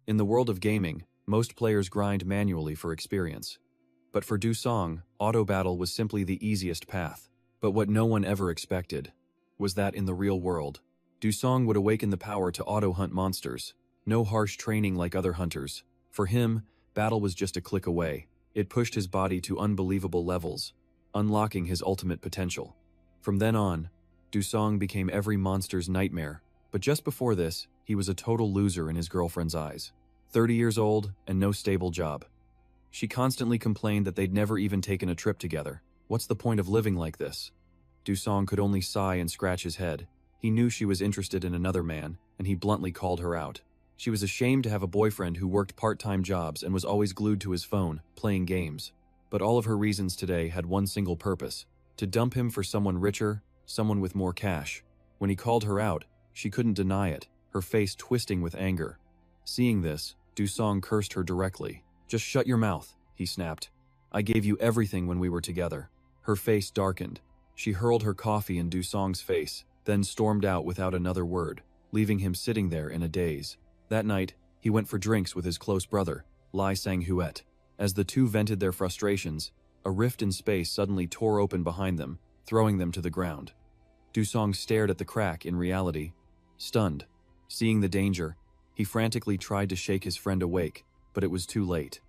In the world of gaming, most players grind manually for experience. But for Du Song, auto battle was simply the easiest path. But what no one ever expected was that in the real world, Du Song would awaken the power to auto-hunt monsters. No harsh training like other hunters. For him, battle was just a click away. It pushed his body to unbelievable levels, unlocking his ultimate potential. From then on, Du Song became every monster's nightmare. But just before this, he was a total loser in his girlfriend's eyes. 30 years old and no stable job. She constantly complained that they'd never even taken a trip together. What's the point of living like this? Du Song could only sigh and scratch his head. He knew she was interested in another man, and he bluntly called her out. She was ashamed to have a boyfriend who worked part-time jobs and was always glued to his phone, playing games. But all of her reasons today had one single purpose: to dump him for someone richer, someone with more cash. When he called her out, she couldn't deny it, her face twisting with anger. Seeing this, Du Song cursed her directly. "Just shut your mouth," he snapped. "I gave you everything when we were together." Her face darkened. She hurled her coffee in Du Song's face, then stormed out without another word, leaving him sitting there in a daze. That night, he went for drinks with his close brother, Lai Sang-huet. As the two vented their frustrations, a rift in space suddenly tore open behind them, throwing them to the ground. Du Song stared at the crack in reality, stunned. Seeing the danger, he frantically tried to shake his friend awake, but it was too late.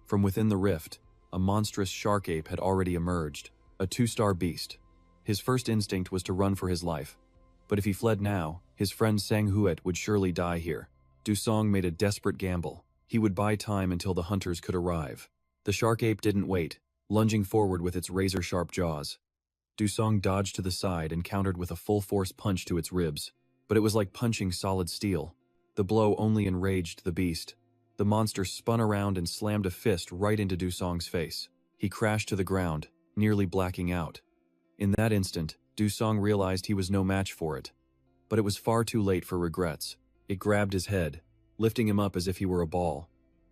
From within the rift, a monstrous shark ape had already emerged, a two-star beast. His first instinct was to run for his life. But if he fled now, his friend Sang-huet would surely die here. Du Song made a desperate gamble. He would buy time until the hunters could arrive. The shark ape didn't wait, lunging forward with its razor-sharp jaws. Du Song dodged to the side and countered with a full-force punch to its ribs. But it was like punching solid steel. The blow only enraged the beast. The monster spun around and slammed a fist right into Du Song's face. He crashed to the ground, nearly blacking out. In that instant, Du Song realized he was no match for it. But it was far too late for regrets. It grabbed his head, lifting him up as if he were a ball.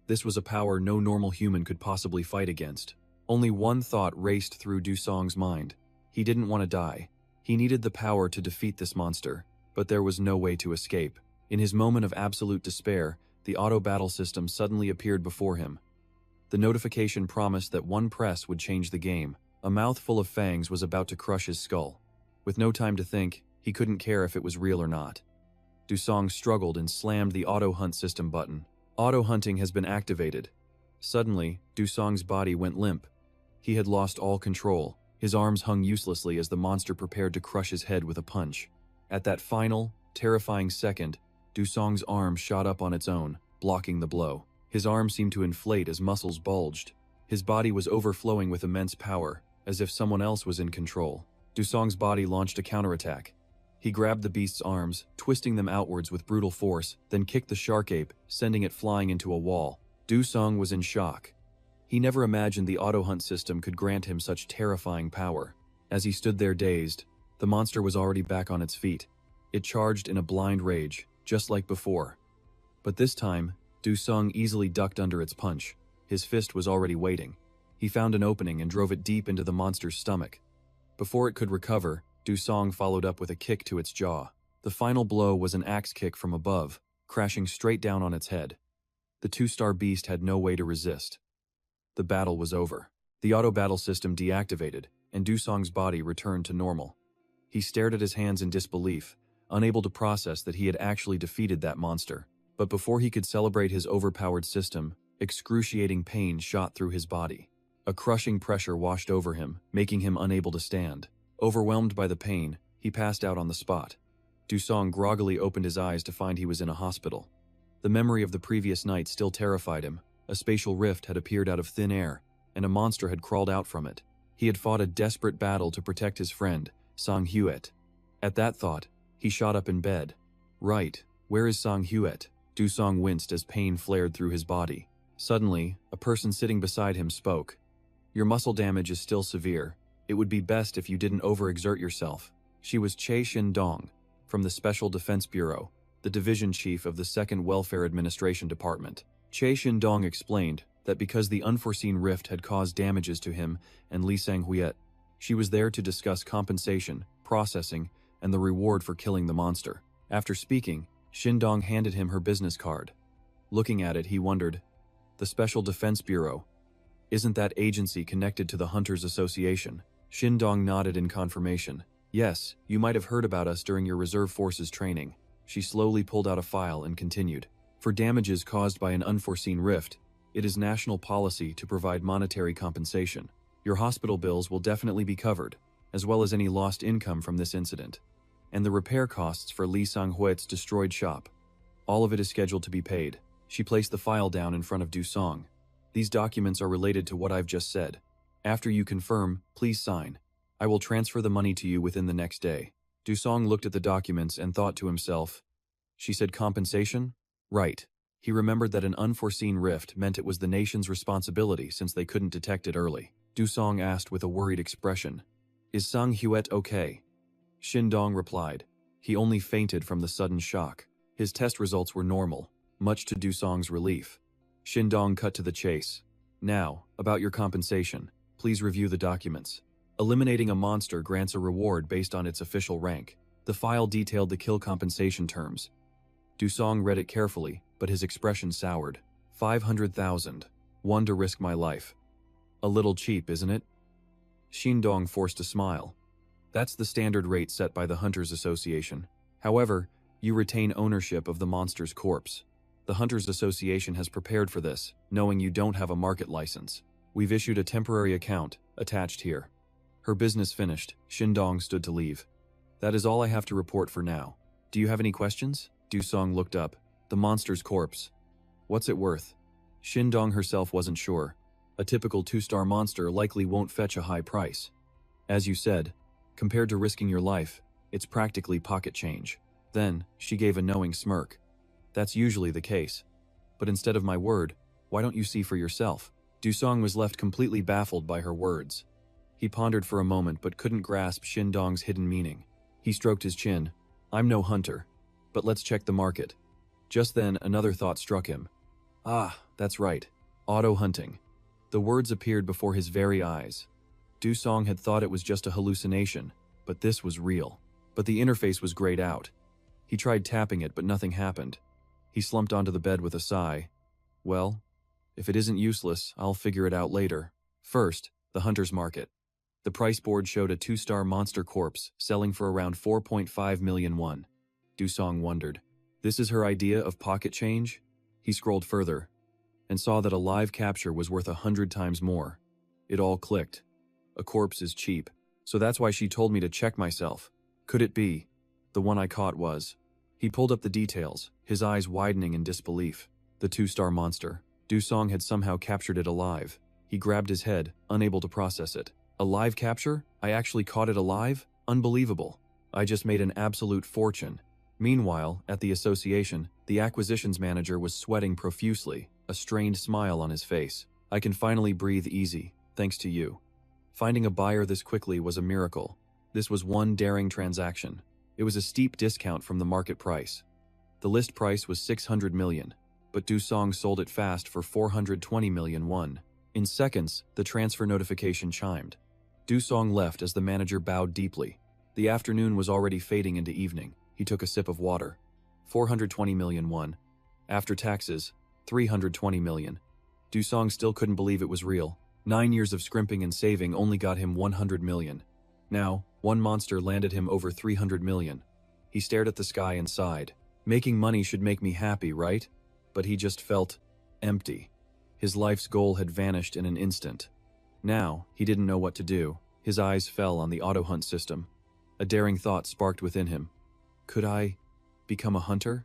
This was a power no normal human could possibly fight against. Only one thought raced through Du Song's mind. He didn't want to die. He needed the power to defeat this monster, but there was no way to escape. In his moment of absolute despair, the auto battle system suddenly appeared before him. The notification promised that one press would change the game. A mouthful of fangs was about to crush his skull. With no time to think, he couldn't care if it was real or not. Du Song struggled and slammed the auto hunt system button. Auto hunting has been activated. Suddenly, Du Song's body went limp. He had lost all control. His arms hung uselessly as the monster prepared to crush his head with a punch. At that final, terrifying second, Du Song's arm shot up on its own, blocking the blow. His arm seemed to inflate as muscles bulged. His body was overflowing with immense power, as if someone else was in control. Du Song's body launched a counterattack. He grabbed the beast's arms, twisting them outwards with brutal force, then kicked the shark ape, sending it flying into a wall. Du Song was in shock. He never imagined the auto-hunt system could grant him such terrifying power. As he stood there dazed, the monster was already back on its feet. It charged in a blind rage, just like before. But this time, Du Song easily ducked under its punch. His fist was already waiting. He found an opening and drove it deep into the monster's stomach. Before it could recover, Du Song followed up with a kick to its jaw. The final blow was an axe kick from above, crashing straight down on its head. The two-star beast had no way to resist. The battle was over. The auto-battle system deactivated, and Du Song's body returned to normal. He stared at his hands in disbelief, unable to process that he had actually defeated that monster. But before he could celebrate his overpowered system, excruciating pain shot through his body. A crushing pressure washed over him, making him unable to stand. Overwhelmed by the pain, he passed out on the spot. Du Song groggily opened his eyes to find he was in a hospital. The memory of the previous night still terrified him. A spatial rift had appeared out of thin air, and a monster had crawled out from it. He had fought a desperate battle to protect his friend, Sang-huet. At that thought, he shot up in bed. Right, where is Sang-huet? Du Song winced as pain flared through his body. Suddenly, a person sitting beside him spoke. "Your muscle damage is still severe. It would be best if you didn't overexert yourself." She was Che Shin-dong, from the Special Defense Bureau, the division chief of the 2nd Welfare Administration Department. Che Shin-dong explained that because the unforeseen rift had caused damages to him and Lee Sang-huet, she was there to discuss compensation, processing, and the reward for killing the monster. After speaking, Shin-dong handed him her business card. Looking at it, he wondered. The Special Defense Bureau. Isn't that agency connected to the Hunters Association? Shindong nodded in confirmation. Yes, you might have heard about us during your reserve forces training. She slowly pulled out a file and continued. For damages caused by an unforeseen rift, it is national policy to provide monetary compensation. Your hospital bills will definitely be covered, as well as any lost income from this incident. And the repair costs for Li Sanghui's destroyed shop. All of it is scheduled to be paid. She placed the file down in front of Du Song. These documents are related to what I've just said. After you confirm, please sign. I will transfer the money to you within the next day. Du Song looked at the documents and thought to himself. She said compensation? Right. He remembered that an unforeseen rift meant it was the nation's responsibility since they couldn't detect it early. Du Song asked with a worried expression. Is Sang Huet okay? Shindong replied. He only fainted from the sudden shock. His test results were normal, much to Du Song's relief. Shindong cut to the chase. Now, about your compensation. Please review the documents. Eliminating a monster grants a reward based on its official rank. The file detailed the kill compensation terms. Du Song read it carefully, but his expression soured. 500,000. One to risk my life. A little cheap, isn't it? Shindong forced a smile. That's the standard rate set by the Hunters Association. However, you retain ownership of the monster's corpse. The Hunters Association has prepared for this, knowing you don't have a market license. We've issued a temporary account, attached here. Her business finished, Shindong stood to leave. That is all I have to report for now. Do you have any questions? Du Song looked up. The monster's corpse. What's it worth? Shindong herself wasn't sure. A typical 2-star monster likely won't fetch a high price. As you said, compared to risking your life, it's practically pocket change. Then, she gave a knowing smirk. That's usually the case. But instead of my word, why don't you see for yourself? Du Song was left completely baffled by her words. He pondered for a moment but couldn't grasp Shindong's hidden meaning. He stroked his chin. I'm no hunter, but let's check the market. Just then, another thought struck him. Ah, that's right. Auto hunting. The words appeared before his very eyes. Du Song had thought it was just a hallucination, but this was real. But the interface was grayed out. He tried tapping it, but nothing happened. He slumped onto the bed with a sigh. Well, if it isn't useless, I'll figure it out later. First, the hunter's market. The price board showed a 2-star monster corpse selling for around 4.5 million won. Du Song wondered. This is her idea of pocket change? He scrolled further and saw that a live capture was worth 100 times more. It all clicked. A corpse is cheap, so that's why she told me to check myself. Could it be? The one I caught was. He pulled up the details, his eyes widening in disbelief. The 2-star monster. Du Song had somehow captured it alive. He grabbed his head, unable to process it. A live capture? I actually caught it alive? Unbelievable. I just made an absolute fortune. Meanwhile, at the association, the acquisitions manager was sweating profusely, a strained smile on his face. I can finally breathe easy, thanks to you. Finding a buyer this quickly was a miracle. This was one daring transaction. It was a steep discount from the market price. The list price was 600 million, but Du Song sold it fast for 420 million won. In seconds, the transfer notification chimed. Du Song left as the manager bowed deeply. The afternoon was already fading into evening. He took a sip of water. 420 million won. After taxes, 320 million. Du Song still couldn't believe it was real. 9 years of scrimping and saving only got him 100 million. Now, one monster landed him over 300 million. He stared at the sky and sighed. Making money should make me happy, right? But he just felt empty. His life's goal had vanished in an instant. Now, he didn't know what to do. His eyes fell on the auto-hunt system. A daring thought sparked within him. Could I become a hunter?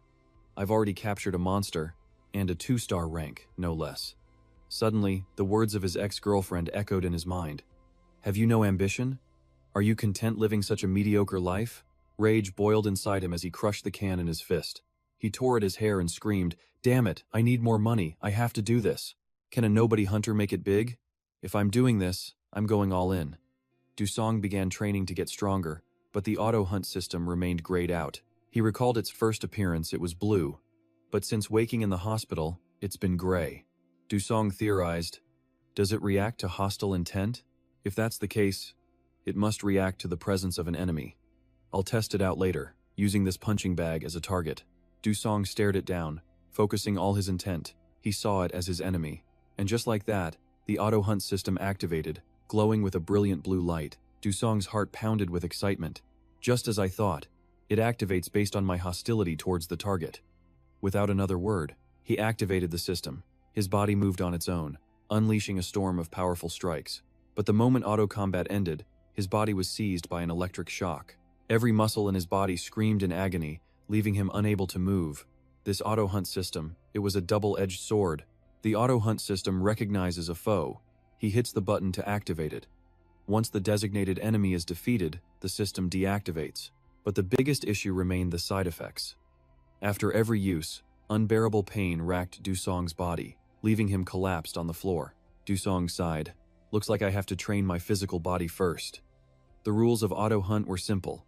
I've already captured a monster, and a 2-star rank, no less. Suddenly, the words of his ex-girlfriend echoed in his mind. Have you no ambition? Are you content living such a mediocre life? Rage boiled inside him as he crushed the can in his fist. He tore at his hair and screamed, Damn it, I need more money, I have to do this. Can a nobody hunter make it big? If I'm doing this, I'm going all in. Du Song began training to get stronger, but the auto-hunt system remained grayed out. He recalled its first appearance, it was blue. But since waking in the hospital, it's been gray. Du Song theorized, does it react to hostile intent? If that's the case, it must react to the presence of an enemy. I'll test it out later, using this punching bag as a target. Du Song stared it down, focusing all his intent. He saw it as his enemy. And just like that, the auto-hunt system activated, glowing with a brilliant blue light. Dusong's heart pounded with excitement. Just as I thought, it activates based on my hostility towards the target. Without another word, he activated the system. His body moved on its own, unleashing a storm of powerful strikes. But the moment auto-combat ended, his body was seized by an electric shock. Every muscle in his body screamed in agony, leaving him unable to move. This auto-hunt system, it was a double-edged sword. The auto-hunt system recognizes a foe. He hits the button to activate it. Once the designated enemy is defeated, the system deactivates. But the biggest issue remained the side effects. After every use, unbearable pain racked Dusong's body, leaving him collapsed on the floor. Dusong sighed. Looks like I have to train my physical body first. The rules of auto-hunt were simple.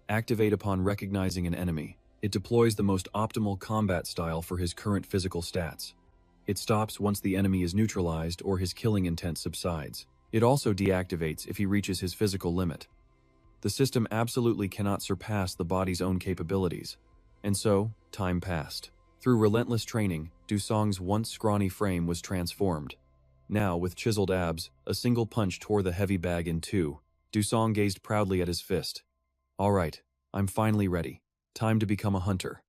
Activate upon recognizing an enemy. It deploys the most optimal combat style for his current physical stats. It stops once the enemy is neutralized or his killing intent subsides. It also deactivates if he reaches his physical limit. The system absolutely cannot surpass the body's own capabilities. And so, time passed. Through relentless training, Dusong's once scrawny frame was transformed. Now, with chiseled abs, a single punch tore the heavy bag in two. Dusong gazed proudly at his fist. All right, I'm finally ready. Time to become a hunter.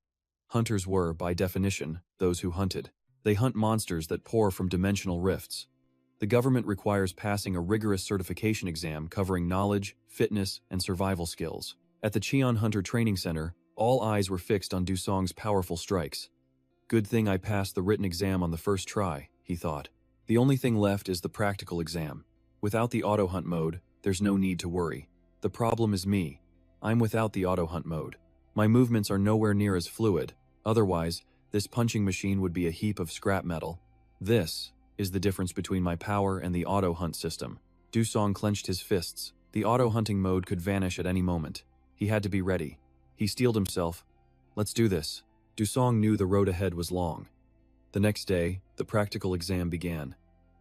Hunters were, by definition, those who hunted. They hunt monsters that pour from dimensional rifts. The government requires passing a rigorous certification exam covering knowledge, fitness, and survival skills. At the Cheon Hunter Training Center, all eyes were fixed on Dusong's powerful strikes. Good thing I passed the written exam on the first try, he thought. The only thing left is the practical exam. Without the auto-hunt mode, there's no need to worry. The problem is me. I'm without the auto-hunt mode. My movements are nowhere near as fluid. Otherwise, this punching machine would be a heap of scrap metal. This is the difference between my power and the auto-hunt system. Dusong clenched his fists. The auto-hunting mode could vanish at any moment. He had to be ready. He steeled himself. Let's do this. Dusong knew the road ahead was long. The next day, the practical exam began.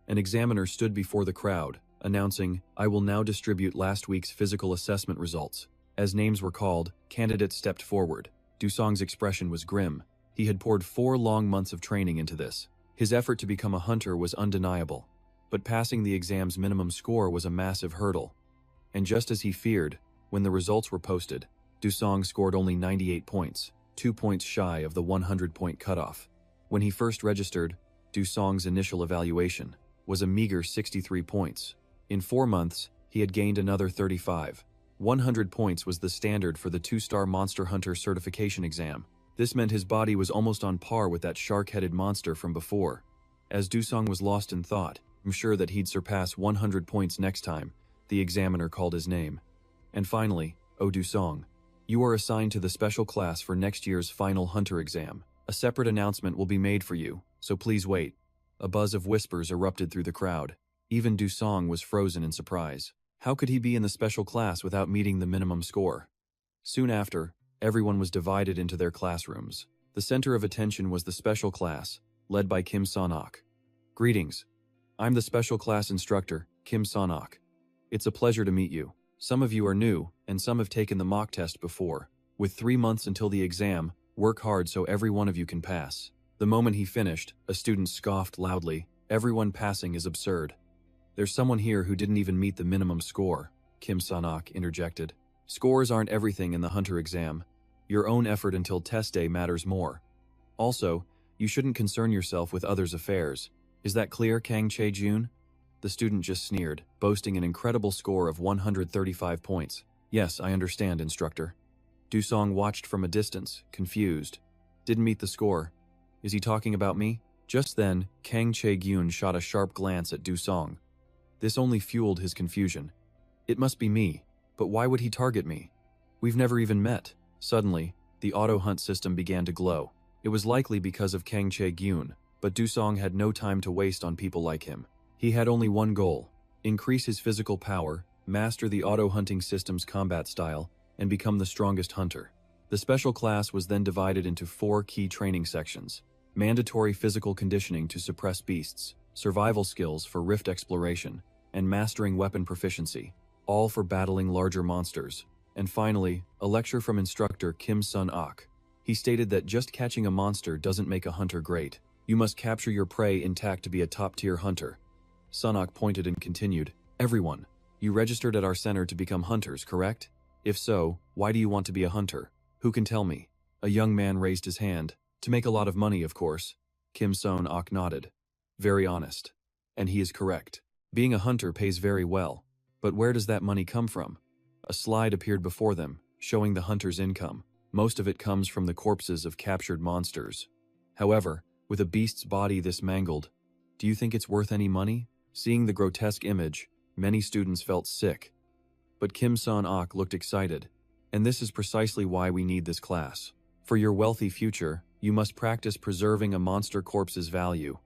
An examiner stood before the crowd, announcing, I will now distribute last week's physical assessment results. As names were called, candidates stepped forward. Dusong's expression was grim. He had poured 4 long months of training into this. His effort to become a hunter was undeniable. But passing the exam's minimum score was a massive hurdle. And just as he feared, when the results were posted, Dusong scored only 98 points, 2 points shy of the 100-point cutoff. When he first registered, Dusong's initial evaluation was a meager 63 points. In 4 months, he had gained another 35. 100 points was the standard for the 2-star Monster Hunter certification exam. This meant his body was almost on par with that shark-headed monster from before. As Dusong was lost in thought, I'm sure that he'd surpass 100 points next time, the examiner called his name. And finally, Oh Dusong, you are assigned to the special class for next year's final hunter exam. A separate announcement will be made for you, so please wait. A buzz of whispers erupted through the crowd. Even Dusong was frozen in surprise. How could he be in the special class without meeting the minimum score? Soon after, everyone was divided into their classrooms. The center of attention was the special class, led by Kim Son-ok. Greetings. I'm the special class instructor, Kim Son-ok. It's a pleasure to meet you. Some of you are new, and some have taken the mock test before. With 3 months until the exam, work hard so every one of you can pass. The moment he finished, a student scoffed loudly. Everyone passing is absurd. There's someone here who didn't even meet the minimum score, Kim Son-ok interjected. Scores aren't everything in the hunter exam. Your own effort until test day matters more. Also, you shouldn't concern yourself with others' affairs. Is that clear, Kang Chae-jun? The student just sneered, boasting an incredible score of 135 points. Yes, I understand, instructor. Dusong watched from a distance, confused. Didn't meet the score. Is he talking about me? Just then, Kang Chae-gyun shot a sharp glance at Dusong. This only fueled his confusion. It must be me, but why would he target me? We've never even met. Suddenly, the auto-hunt system began to glow. It was likely because of Kang Chae-gyun, but Dusong had no time to waste on people like him. He had only one goal: increase his physical power, master the auto-hunting system's combat style, and become the strongest hunter. The special class was then divided into 4 key training sections: mandatory physical conditioning to suppress beasts, survival skills for rift exploration, and mastering weapon proficiency, all for battling larger monsters. And finally, a lecture from instructor Kim Son-ok. He stated that just catching a monster doesn't make a hunter great. You must capture your prey intact to be a top-tier hunter. Sunok pointed and continued, "Everyone, you registered at our center to become hunters, correct? If so, why do you want to be a hunter? Who can tell me?" A young man raised his hand. "To make a lot of money, of course." Kim Son-ok nodded. "Very honest. And he is correct. Being a hunter pays very well. But where does that money come from?" A slide appeared before them, showing the hunter's income. Most of it comes from the corpses of captured monsters. However, with a beast's body this mangled, do you think it's worth any money? Seeing the grotesque image, many students felt sick. But Kim Son-ok looked excited. "And this is precisely why we need this class. For your wealthy future, you must practice preserving a monster corpse's value.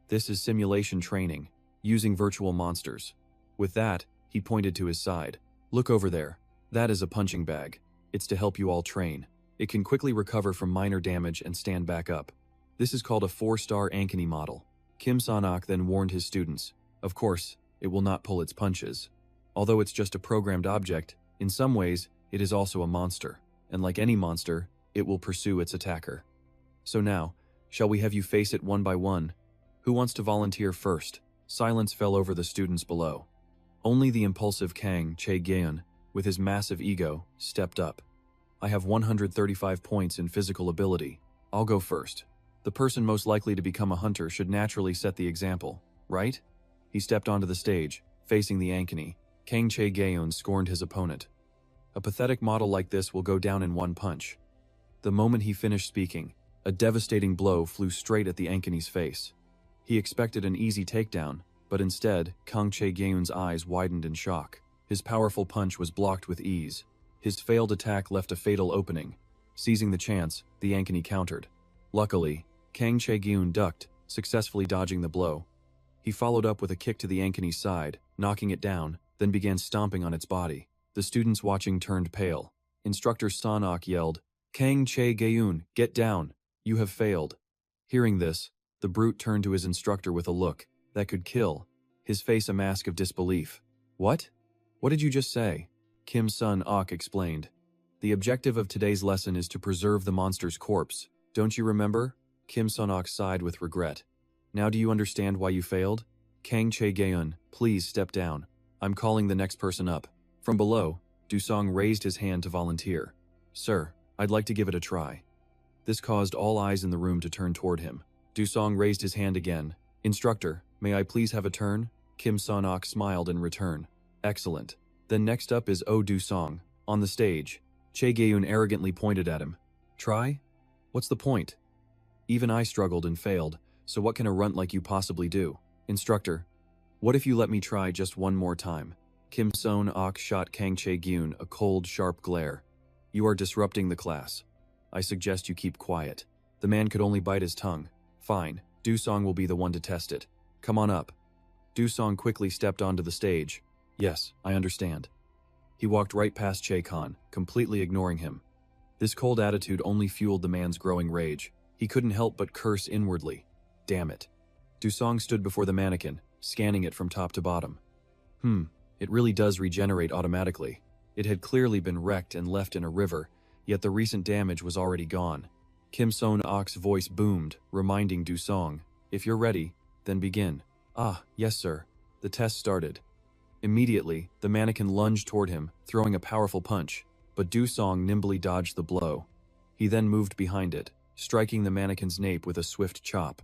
This is simulation training, using virtual monsters." With that, he pointed to his side. "Look over there. That is a punching bag. It's to help you all train. It can quickly recover from minor damage and stand back up. This is called a 4-star Ankeny model." Kim Son-ok then warned his students, "Of course, it will not pull its punches. Although it's just a programmed object, in some ways, it is also a monster. And like any monster, it will pursue its attacker. So now, shall we have you face it one by one? Who wants to volunteer first?" Silence fell over the students below. Only the impulsive Kang Chae-geun, with his massive ego, stepped up. "I have 135 points in physical ability. I'll go first. The person most likely to become a hunter should naturally set the example, right?" He stepped onto the stage, facing the Ankeny. Kang Chae-geun scorned his opponent. "A pathetic model like this will go down in one punch." The moment he finished speaking, a devastating blow flew straight at the Ankeny's face. He expected an easy takedown, but instead, Kang Chae-geun's eyes widened in shock. His powerful punch was blocked with ease. His failed attack left a fatal opening. Seizing the chance, the Ankeny countered. Luckily, Kang Chae-geun ducked, successfully dodging the blow. He followed up with a kick to the Ankeny's side, knocking it down, then began stomping on its body. The students watching turned pale. Instructor Son-ok yelled, "Kang Chae-geun, get down! You have failed." Hearing this, the brute turned to his instructor with a look that could kill, his face a mask of disbelief. "What? What did you just say?" Kim Son-ok explained. "The objective of today's lesson is to preserve the monster's corpse. Don't you remember?" Kim Son-ok sighed with regret. "Now do you understand why you failed? Kang Chae-geun, please step down. I'm calling the next person up." From below, Do-song raised his hand to volunteer. "Sir, I'd like to give it a try." This caused all eyes in the room to turn toward him. Do-song raised his hand again. "Instructor, may I please have a turn?" Kim Son-ok smiled in return. "Excellent. Then next up is Do-song." On the stage, Chae-geun arrogantly pointed at him. "Try? What's the point? Even I struggled and failed, so what can a runt like you possibly do?" "Instructor, what if you let me try just one more time?" Kim Son-ok shot Kang Chae-geun a cold, sharp glare. "You are disrupting the class. I suggest you keep quiet." The man could only bite his tongue. "Fine, Do-song will be the one to test it. Come on up." Do-song quickly stepped onto the stage. "Yes, I understand." He walked right past Chae-kan, completely ignoring him. This cold attitude only fueled the man's growing rage. He couldn't help but curse inwardly. Damn it. Do-song stood before the mannequin, scanning it from top to bottom. It really does regenerate automatically. It had clearly been wrecked and left in a river, yet the recent damage was already gone. Kim Son-ok's voice boomed, reminding Do-song, "If you're ready, then begin." "Ah, yes sir." The test started. Immediately, the mannequin lunged toward him, throwing a powerful punch, but Do-song nimbly dodged the blow. He then moved behind it, striking the mannequin's nape with a swift chop.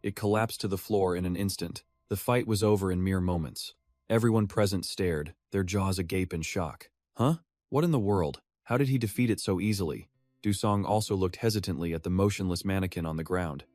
It collapsed to the floor in an instant. The fight was over in mere moments. Everyone present stared, their jaws agape in shock. Huh? What in the world? How did he defeat it so easily? Do-song also looked hesitantly at the motionless mannequin on the ground.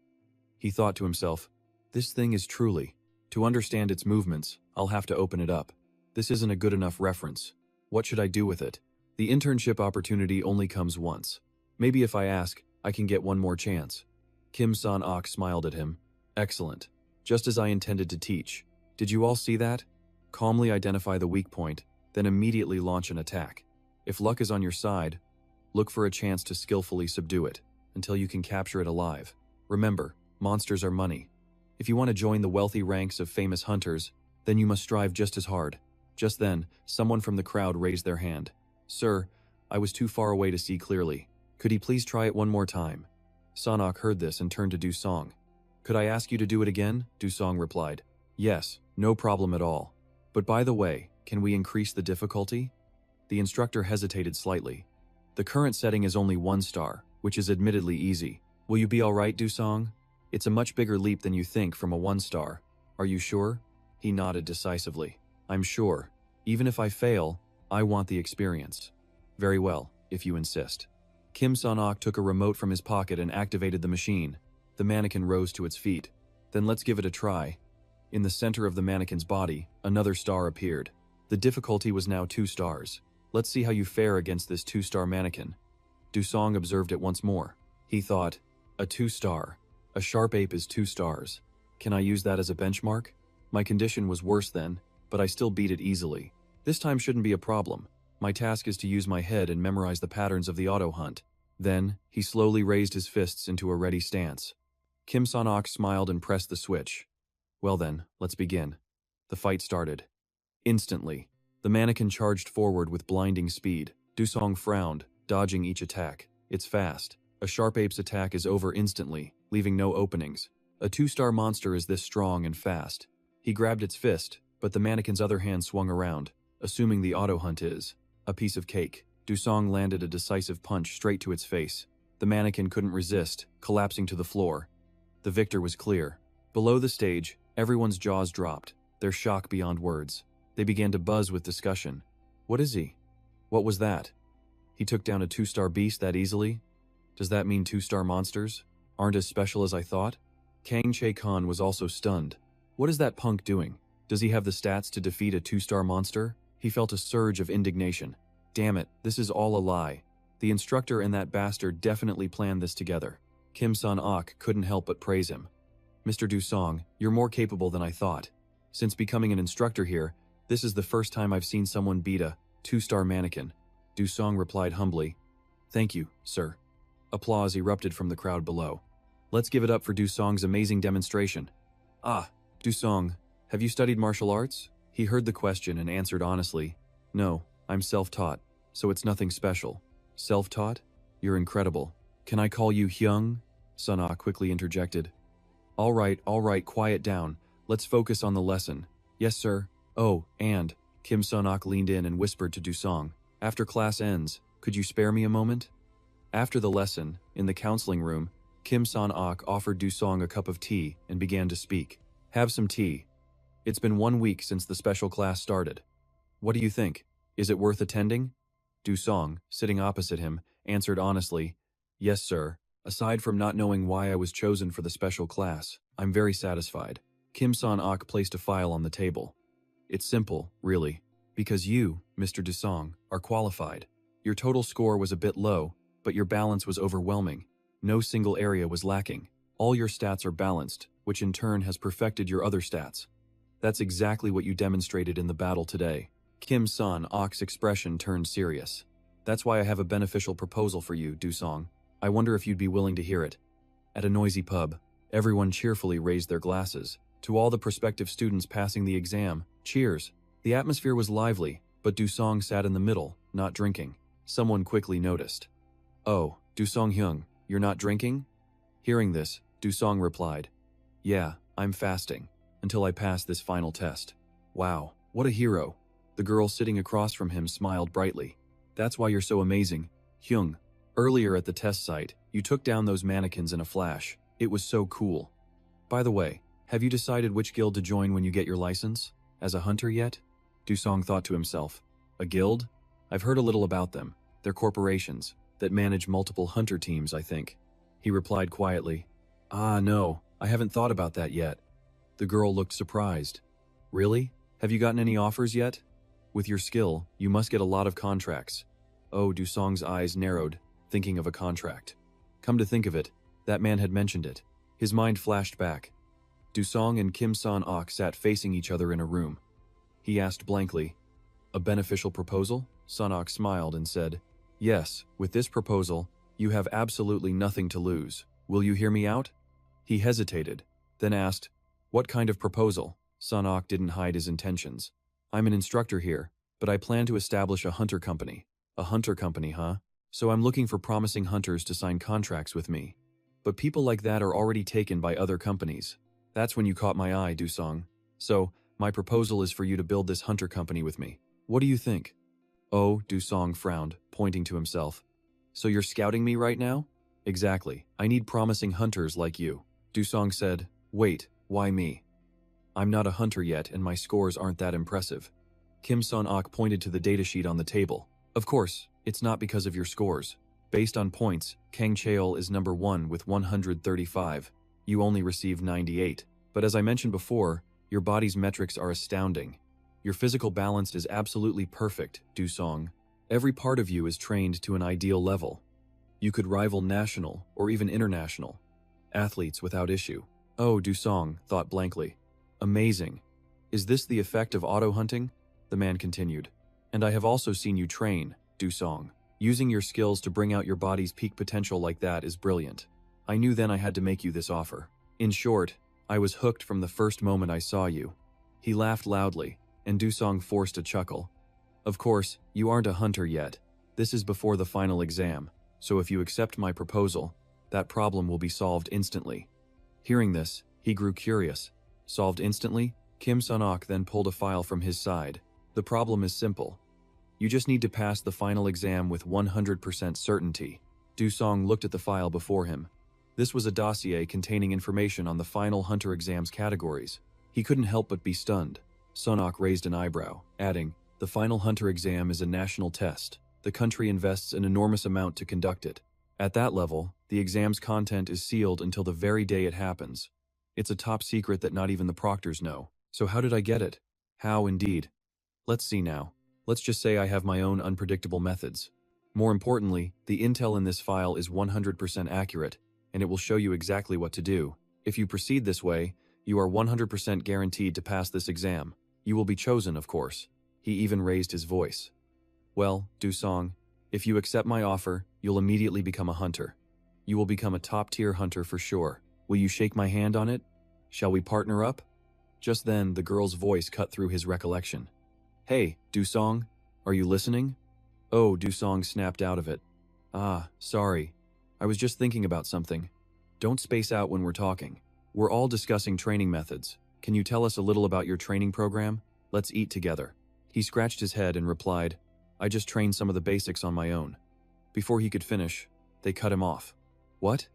He thought to himself, "This thing is truly. To understand its movements, I'll have to open it up. This isn't a good enough reference. What should I do with it? The internship opportunity only comes once. Maybe if I ask, I can get one more chance." Kim Son-ok smiled at him. "Excellent. Just as I intended to teach. Did you all see that? Calmly identify the weak point, then immediately launch an attack. If luck is on your side, look for a chance to skillfully subdue it, until you can capture it alive. Remember, monsters are money. If you want to join the wealthy ranks of famous hunters, then you must strive just as hard." Just then, someone from the crowd raised their hand. "Sir, I was too far away to see clearly." Could he please try it one more time? Sanok heard this and turned to Do-song. Could I ask you to do it again? Do-song replied. Yes, no problem at all. But by the way, can we increase the difficulty? The instructor hesitated slightly. The current setting is only 1 star, which is admittedly easy. Will you be alright, Do-song? It's a much bigger leap than you think from a 1 star. Are you sure? He nodded decisively. I'm sure. Even if I fail, I want the experience. Very well, if you insist. Kim Sanok took a remote from his pocket and activated the machine. The mannequin rose to its feet. Then let's give it a try. In the center of the mannequin's body, another star appeared. The difficulty was now 2 stars. Let's see how you fare against this 2-star mannequin. Do-song observed it once more. He thought, a 2-star. A sharp ape is 2 stars. Can I use that as a benchmark? My condition was worse then, but I still beat it easily. This time shouldn't be a problem. My task is to use my head and memorize the patterns of the auto hunt. Then, he slowly raised his fists into a ready stance. Kim Sanok smiled and pressed the switch. Well then, let's begin. The fight started. Instantly, the mannequin charged forward with blinding speed. Do-song frowned, dodging each attack. It's fast. A sharp ape's attack is over instantly, leaving no openings. A 2-star monster is this strong and fast. He grabbed its fist, but the mannequin's other hand swung around, assuming the auto hunt is a piece of cake. Do-song landed a decisive punch straight to its face. The mannequin couldn't resist, collapsing to the floor. The victor was clear. Below the stage, everyone's jaws dropped, their shock beyond words. They began to buzz with discussion. What is he? What was that? He took down a 2-star beast that easily? Does that mean 2-star monsters aren't as special as I thought? Kang Che-kan was also stunned. What is that punk doing? Does he have the stats to defeat a 2-star monster? He felt a surge of indignation. Damn it, this is all a lie. The instructor and that bastard definitely planned this together. Kim San-ok couldn't help but praise him. Mr. Do-song, you're more capable than I thought. Since becoming an instructor here, this is the first time I've seen someone beat a 2-star mannequin. Do-song replied humbly. Thank you, sir. Applause erupted from the crowd below. Let's give it up for Do-song's amazing demonstration. Ah, Do-song, have you studied martial arts? He heard the question and answered honestly. No, I'm self-taught, so it's nothing special. Self-taught? You're incredible. Can I call you Hyung? Sun-ah quickly interjected. All right, quiet down. Let's focus on the lesson. Yes, sir. Oh, and Kim Sun-ok leaned in and whispered to Do-song. After class ends, could you spare me a moment? After the lesson, in the counseling room, Kim Sun-ok offered Do-song a cup of tea and began to speak. Have some tea. It's been 1 week since the special class started. What do you think? Is it worth attending? Do-song, sitting opposite him, answered honestly, Yes, sir. Aside from not knowing why I was chosen for the special class, I'm very satisfied. Kim Sun-ok placed a file on the table. It's simple, really. Because you, Mr. Do-song, are qualified. Your total score was a bit low, but your balance was overwhelming. No single area was lacking. All your stats are balanced, which in turn has perfected your other stats. That's exactly what you demonstrated in the battle today. Kim Sun-ok's expression turned serious. That's why I have a beneficial proposal for you, Do-song. I wonder if you'd be willing to hear it. At a noisy pub, everyone cheerfully raised their glasses. To all the prospective students passing the exam, cheers. The atmosphere was lively, but Do-song sat in the middle, not drinking. Someone quickly noticed. Oh, Do-song Hyung, you're not drinking? Hearing this, Do-song replied. Yeah, I'm fasting, until I pass this final test. Wow, what a hero. The girl sitting across from him smiled brightly. That's why you're so amazing, Hyung. Earlier at the test site, you took down those mannequins in a flash. It was so cool. By the way, have you decided which guild to join when you get your license? As a hunter yet? Do-song thought to himself. A guild? I've heard a little about them. They're corporations that manage multiple hunter teams, I think. He replied quietly. Ah, no, I haven't thought about that yet. The girl looked surprised. Really? Have you gotten any offers yet? With your skill, you must get a lot of contracts. Oh, Do-song's eyes narrowed, thinking of a contract. Come to think of it, that man had mentioned it. His mind flashed back. Do-song and Kim Sun-ok sat facing each other in a room. He asked blankly, A beneficial proposal? Sun-ok smiled and said, Yes, with this proposal, you have absolutely nothing to lose. Will you hear me out? He hesitated, then asked, What kind of proposal? Sun-ok didn't hide his intentions. I'm an instructor here, but I plan to establish a hunter company. A hunter company, huh? So I'm looking for promising hunters to sign contracts with me. But people like that are already taken by other companies. That's when you caught my eye, Dusong. So, my proposal is for you to build this hunter company with me. What do you think? Oh, Dusong frowned, pointing to himself. So you're scouting me right now? Exactly. I need promising hunters like you. Dusong said, Wait, why me? I'm not a hunter yet and my scores aren't that impressive. Kim Sun-ok pointed to the datasheet on the table. Of course, it's not because of your scores. Based on points, Kang Cheol is number 1 with 135. You only received 98. But as I mentioned before, your body's metrics are astounding. Your physical balance is absolutely perfect, Dusong. Every part of you is trained to an ideal level. You could rival national or even international athletes without issue. Oh, Dusong thought blankly. Amazing. Is this the effect of auto-hunting? The man continued. And I have also seen you train, Dusong. Using your skills to bring out your body's peak potential like that is brilliant. I knew then I had to make you this offer. In short, I was hooked from the first moment I saw you. He laughed loudly, and Dusong forced a chuckle. Of course, you aren't a hunter yet. This is before the final exam, so if you accept my proposal, that problem will be solved instantly. Hearing this, he grew curious. Solved instantly? Kim Sun-ok then pulled a file from his side. The problem is simple. You just need to pass the final exam with 100% certainty. Dusong looked at the file before him. This was a dossier containing information on the final hunter exam's categories. He couldn't help but be stunned. Sun-ok raised an eyebrow, adding, The final hunter exam is a national test. The country invests an enormous amount to conduct it. At that level, the exam's content is sealed until the very day it happens. It's a top secret that not even the proctors know. So how did I get it? How indeed? Let's see now. Let's just say I have my own unpredictable methods. More importantly, the intel in this file is 100% accurate, and it will show you exactly what to do. If you proceed this way, you are 100% guaranteed to pass this exam. You will be chosen, of course. He even raised his voice. Well, Dusong, if you accept my offer, you'll immediately become a hunter. You will become a top-tier hunter for sure. Will you shake my hand on it? Shall we partner up? Just then, the girl's voice cut through his recollection. Hey, Dusong, are you listening? Oh, Dusong snapped out of it. Ah, sorry. I was just thinking about something. Don't space out when we're talking. We're all discussing training methods. Can you tell us a little about your training program? Let's eat together. He scratched his head and replied, I just trained some of the basics on my own. Before he could finish, they cut him off. What?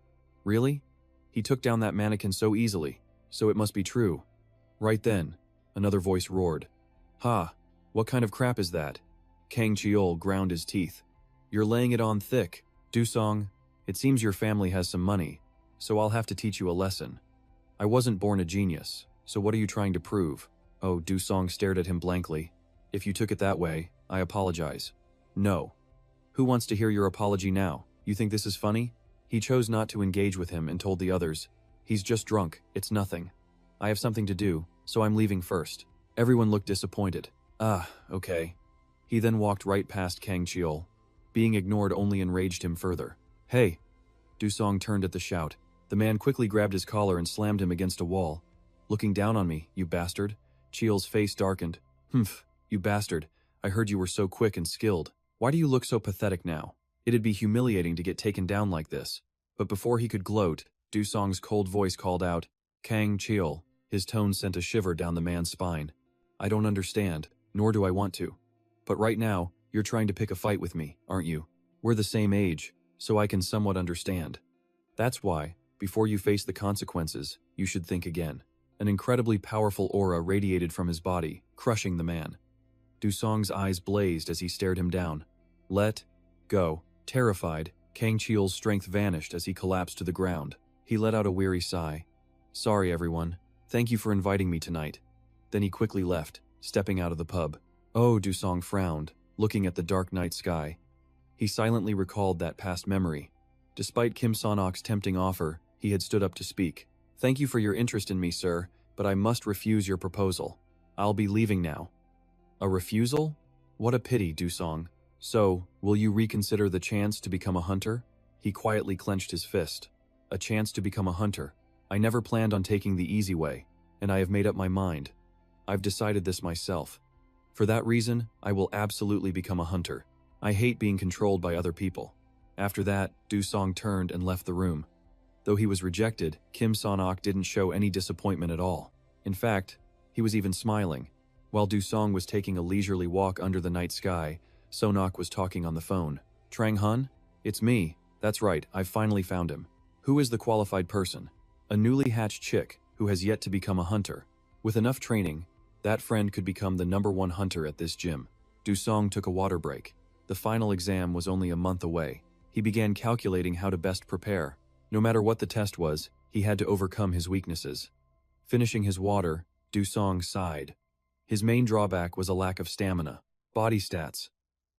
Really? He took down that mannequin so easily, so it must be true. Right then, another voice roared. Ha! What kind of crap is that? Kang Cheol ground his teeth. You're laying it on thick. Dusong, it seems your family has some money, so I'll have to teach you a lesson. I wasn't born a genius, so what are you trying to prove? Oh, Dusong stared at him blankly. If you took it that way, I apologize. No. Who wants to hear your apology now? You think this is funny? He chose not to engage with him and told the others, He's just drunk, it's nothing. I have something to do, so I'm leaving first. Everyone looked disappointed. Ah, okay. He then walked right past Kang Cheol. Being ignored only enraged him further. Hey! Dusong turned at the shout. The man quickly grabbed his collar and slammed him against a wall. Looking down on me, you bastard. Cheol's face darkened. Humph, you bastard. I heard you were so quick and skilled. Why do you look so pathetic now? It'd be humiliating to get taken down like this. But before he could gloat, Dusong's cold voice called out, Kang Cheol. His tone sent a shiver down the man's spine. I don't understand, nor do I want to. But right now, you're trying to pick a fight with me, aren't you? We're the same age, so I can somewhat understand. That's why, before you face the consequences, you should think again. An incredibly powerful aura radiated from his body, crushing the man. Dusong's eyes blazed as he stared him down. Let go. Terrified, Kang Cheol's strength vanished as he collapsed to the ground. He let out a weary sigh. Sorry, everyone. Thank you for inviting me tonight. Then he quickly left, stepping out of the pub. Oh, Dusong frowned, looking at the dark night sky. He silently recalled that past memory. Despite Kim Sun-ok's tempting offer, he had stood up to speak. Thank you for your interest in me, sir, but I must refuse your proposal. I'll be leaving now. A refusal? What a pity, Dusong. So, will you reconsider the chance to become a hunter? He quietly clenched his fist. A chance to become a hunter. I never planned on taking the easy way, and I have made up my mind. I've decided this myself. For that reason, I will absolutely become a hunter. I hate being controlled by other people. After that, Du Song turned and left the room. Though he was rejected, Kim Son-ok didn't show any disappointment at all. In fact, he was even smiling. While Du Song was taking a leisurely walk under the night sky, Son-ok was talking on the phone. Trang Hun? It's me. That's right, I've finally found him. Who is the qualified person? A newly hatched chick who has yet to become a hunter. With enough training, that friend could become the #1 hunter at this gym. Du Song took a water break. The final exam was only a month away. He began calculating how to best prepare. No matter what the test was, he had to overcome his weaknesses. Finishing his water, Du Song sighed. His main drawback was a lack of stamina. Body stats.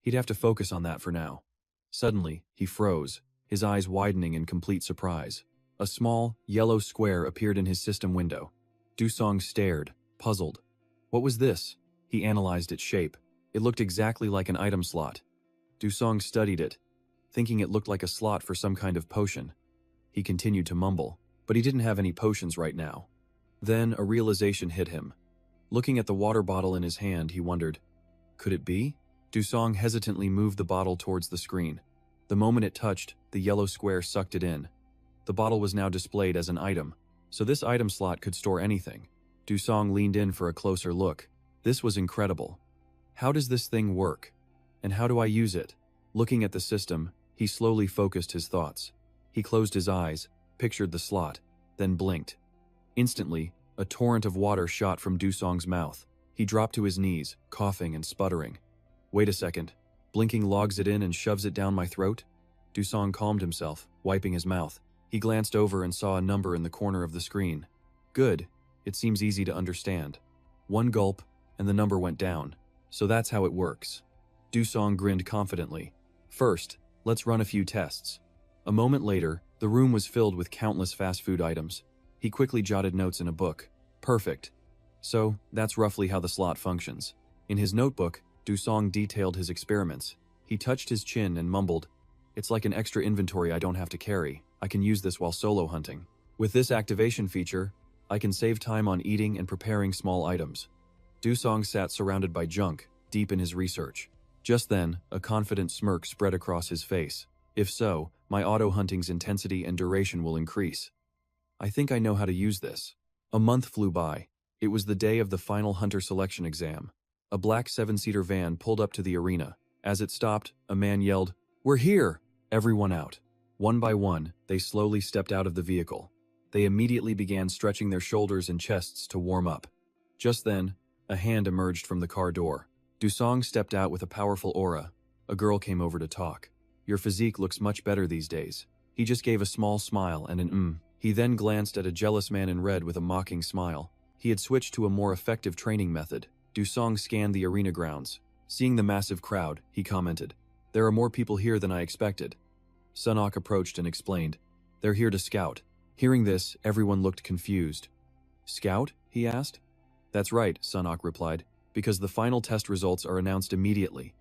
He'd have to focus on that for now. Suddenly, he froze, his eyes widening in complete surprise. A small, yellow square appeared in his system window. Du Song stared, puzzled. What was this? He analyzed its shape. It looked exactly like an item slot. Du Song studied it, thinking it looked like a slot for some kind of potion. He continued to mumble, but he didn't have any potions right now. Then a realization hit him. Looking at the water bottle in his hand, he wondered, could it be? Du Song hesitantly moved the bottle towards the screen. The moment it touched, the yellow square sucked it in. The bottle was now displayed as an item, so this item slot could store anything. Du Song leaned in for a closer look. This was incredible. How does this thing work? And how do I use it? Looking at the system, he slowly focused his thoughts. He closed his eyes, pictured the slot, then blinked. Instantly, a torrent of water shot from Du Song's mouth. He dropped to his knees, coughing and sputtering. Wait a second. Blinking logs it in and shoves it down my throat? Du Song calmed himself, wiping his mouth. He glanced over and saw a number in the corner of the screen. Good. It seems easy to understand. One gulp, and the number went down. So that's how it works. Du Song grinned confidently. First, let's run a few tests. A moment later, the room was filled with countless fast food items. He quickly jotted notes in a book. Perfect. So, that's roughly how the slot functions. In his notebook, Du Song detailed his experiments. He touched his chin and mumbled, "It's like an extra inventory I don't have to carry. I can use this while solo hunting. With this activation feature, I can save time on eating and preparing small items." Du Song sat surrounded by junk, deep in his research. Just then, a confident smirk spread across his face. If so, my auto-hunting's intensity and duration will increase. I think I know how to use this. A month flew by. It was the day of the final hunter selection exam. A black 7-seater van pulled up to the arena. As it stopped, a man yelled, "We're here!" Everyone out. One by one, they slowly stepped out of the vehicle. They immediately began stretching their shoulders and chests to warm up. Just then, a hand emerged from the car door. Du Song stepped out with a powerful aura. A girl came over to talk. "Your physique looks much better these days." He just gave a small smile and an He then glanced at a jealous man in red with a mocking smile. He had switched to a more effective training method. Du Song scanned the arena grounds. Seeing the massive crowd, he commented, "There are more people here than I expected." Son-ok approached and explained, "They're here to scout." Hearing this, everyone looked confused. "Scout?" he asked. "That's right," Son-ok replied, "because the final test results are announced immediately."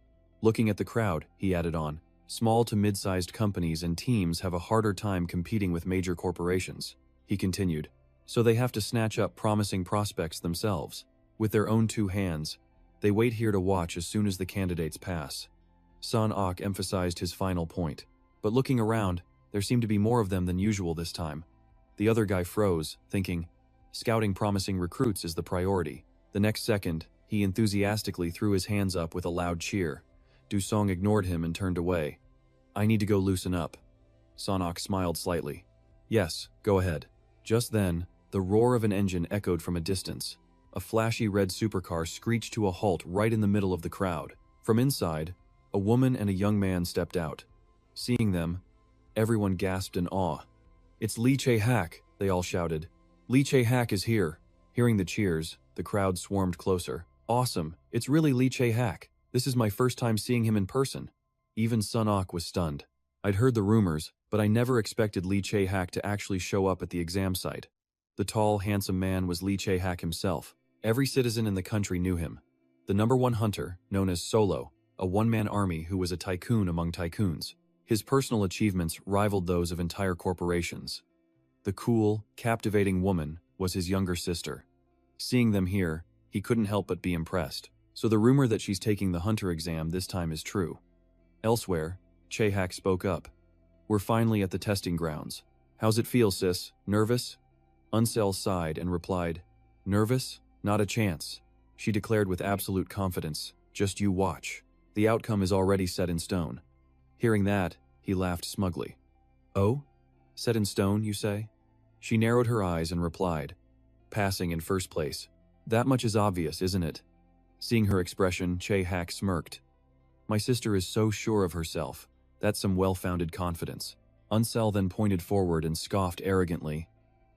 Looking at the crowd, he added on, "Small to mid-sized companies and teams have a harder time competing with major corporations." He continued, "So they have to snatch up promising prospects themselves. With their own two hands, they wait here to watch as soon as the candidates pass." Son-ok emphasized his final point. But looking around, there seemed to be more of them than usual this time. The other guy froze, thinking, scouting promising recruits is the priority. The next second, he enthusiastically threw his hands up with a loud cheer. Du Song ignored him and turned away. "I need to go loosen up." Son-ok smiled slightly. "Yes, go ahead." Just then, the roar of an engine echoed from a distance. A flashy red supercar screeched to a halt right in the middle of the crowd. From inside, a woman and a young man stepped out. Seeing them, everyone gasped in awe. "It's Lee Chae-hak," they all shouted. "Lee Chae-hak is here." Hearing the cheers, the crowd swarmed closer. "Awesome, it's really Lee Chae-hak. This is my first time seeing him in person." Even Son-ok was stunned. "I'd heard the rumors, but I never expected Lee Chae-hak to actually show up at the exam site." The tall, handsome man was Lee Chae-hak himself. Every citizen in the country knew him. The #1 hunter, known as Solo, a one-man army who was a tycoon among tycoons. His personal achievements rivaled those of entire corporations. The cool, captivating woman was his younger sister. Seeing them here, he couldn't help but be impressed. So the rumor that she's taking the hunter exam this time is true. Elsewhere, Chae-hak spoke up. We're finally at the testing grounds. How's it feel, sis? Nervous? Unsel sighed and replied, nervous? Not a chance. She declared with absolute confidence, just you watch. The outcome is already set in stone. Hearing that, he laughed smugly. Oh? Set in stone, you say? She narrowed her eyes and replied, passing in first place. That much is obvious, isn't it? Seeing her expression, Che-hak smirked. My sister is so sure of herself. That's some well-founded confidence. Unsel then pointed forward and scoffed arrogantly.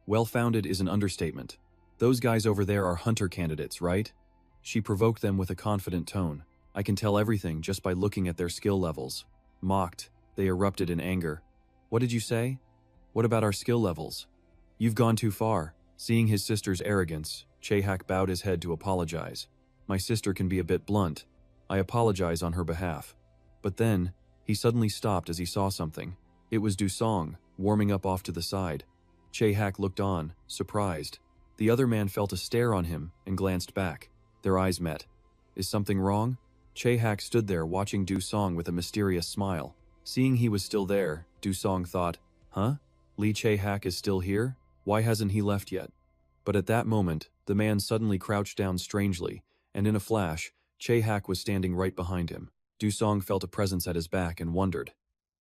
Well-founded is an understatement. Those guys over there are hunter candidates, right? She provoked them with a confident tone. I can tell everything just by looking at their skill levels. Mocked, they erupted in anger. What did you say? What about our skill levels? You've gone too far. Seeing his sister's arrogance, Che-hak bowed his head to apologize. My sister can be a bit blunt. I apologize on her behalf. But then, he suddenly stopped as he saw something. It was Dusong, warming up off to the side. Che-hak looked on, surprised. The other man felt a stare on him and glanced back. Their eyes met. Is something wrong? Che-hak stood there watching Dusong with a mysterious smile. Seeing he was still there, Dusong thought, huh? Lee Che-hak is still here? Why hasn't he left yet? But at that moment, the man suddenly crouched down strangely, and in a flash, Che-hak was standing right behind him. Dusong felt a presence at his back and wondered.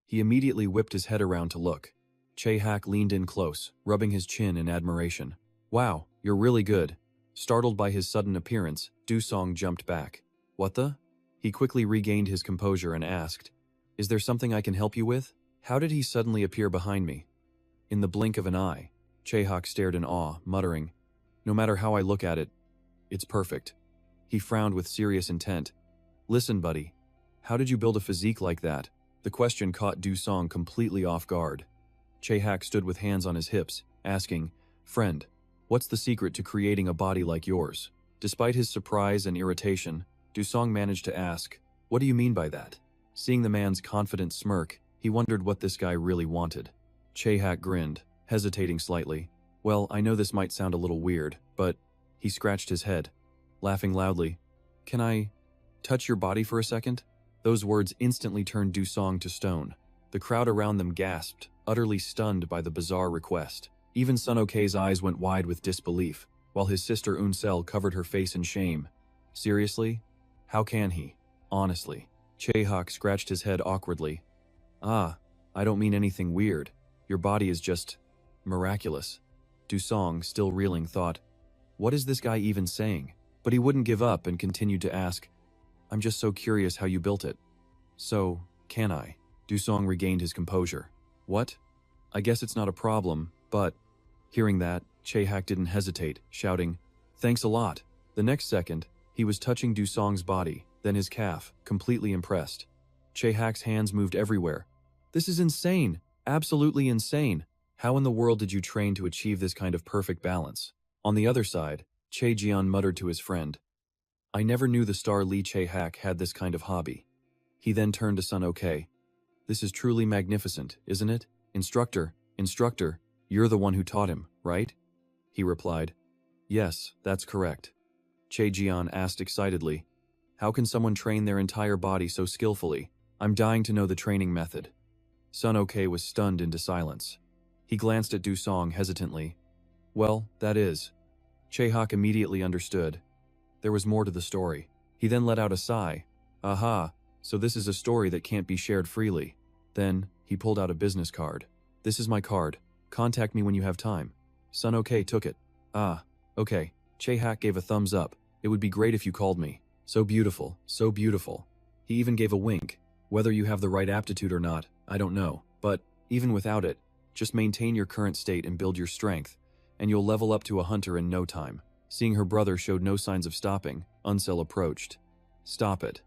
He immediately whipped his head around to look. Che-hak leaned in close, rubbing his chin in admiration. Wow, you're really good. Startled by his sudden appearance, Dusong jumped back. What the? He quickly regained his composure and asked, is there something I can help you with? How did he suddenly appear behind me? In the blink of an eye, Che-hak stared in awe, muttering, no matter how I look at it, it's perfect. He frowned with serious intent. Listen, buddy, how did you build a physique like that? The question caught Dusong completely off guard. Che-hak stood with hands on his hips, asking, friend, what's the secret to creating a body like yours? Despite his surprise and irritation, Dusong managed to ask, what do you mean by that? Seeing the man's confident smirk, he wondered what this guy really wanted. Che-hak grinned, hesitating slightly. Well, I know this might sound a little weird, but he scratched his head, laughing loudly. Can I touch your body for a second? Those words instantly turned Dusong to stone. The crowd around them gasped, utterly stunned by the bizarre request. Even Sun Ok's eyes went wide with disbelief, while his sister Unsel covered her face in shame. Seriously? How can he? Honestly. Che-hak scratched his head awkwardly. Ah, I don't mean anything weird. Your body is just miraculous. Dusong, still reeling, thought, what is this guy even saying? But he wouldn't give up and continued to ask, I'm just so curious how you built it. So, can I? Dusong regained his composure. What? I guess it's not a problem, but... Hearing that, Che-hak didn't hesitate, shouting, thanks a lot. The next second, he was touching Dusong's body, then his calf, completely impressed. Che-hak's hands moved everywhere. This is insane! Absolutely insane! How in the world did you train to achieve this kind of perfect balance? On the other side, Che-jian muttered to his friend, I never knew the star Lee Che-hak had this kind of hobby. He then turned to Sun Ok. This is truly magnificent, isn't it? Instructor, you're the one who taught him, right? He replied, yes, that's correct. Che-jian asked excitedly, how can someone train their entire body so skillfully? I'm dying to know the training method. Sun Ok was stunned into silence. He glanced at Dusong hesitantly. Well, that is. Che-hak immediately understood. There was more to the story. He then let out a sigh. Aha, so this is a story that can't be shared freely. Then, he pulled out a business card. This is my card. Contact me when you have time. Sun Ok took it. Ah, okay. Che-hak gave a thumbs up. It would be great if you called me. So beautiful, so beautiful. He even gave a wink. Whether you have the right aptitude or not, I don't know. But, even without it, just maintain your current state and build your strength, and you'll level up to a hunter in no time. Seeing her brother showed no signs of stopping, Unsel approached. Stop it.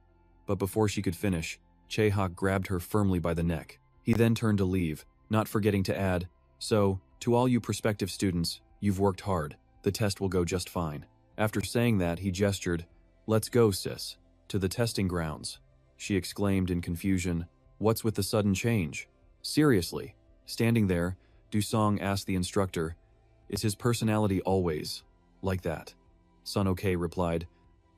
But before she could finish, Che-hak grabbed her firmly by the neck. He then turned to leave, not forgetting to add, so, to all you prospective students, you've worked hard. The test will go just fine. After saying that, he gestured, let's go, sis. To the testing grounds. She exclaimed in confusion, what's with the sudden change? Seriously. Standing there, Dusong asked the instructor, is his personality always like that? Sun Ok replied,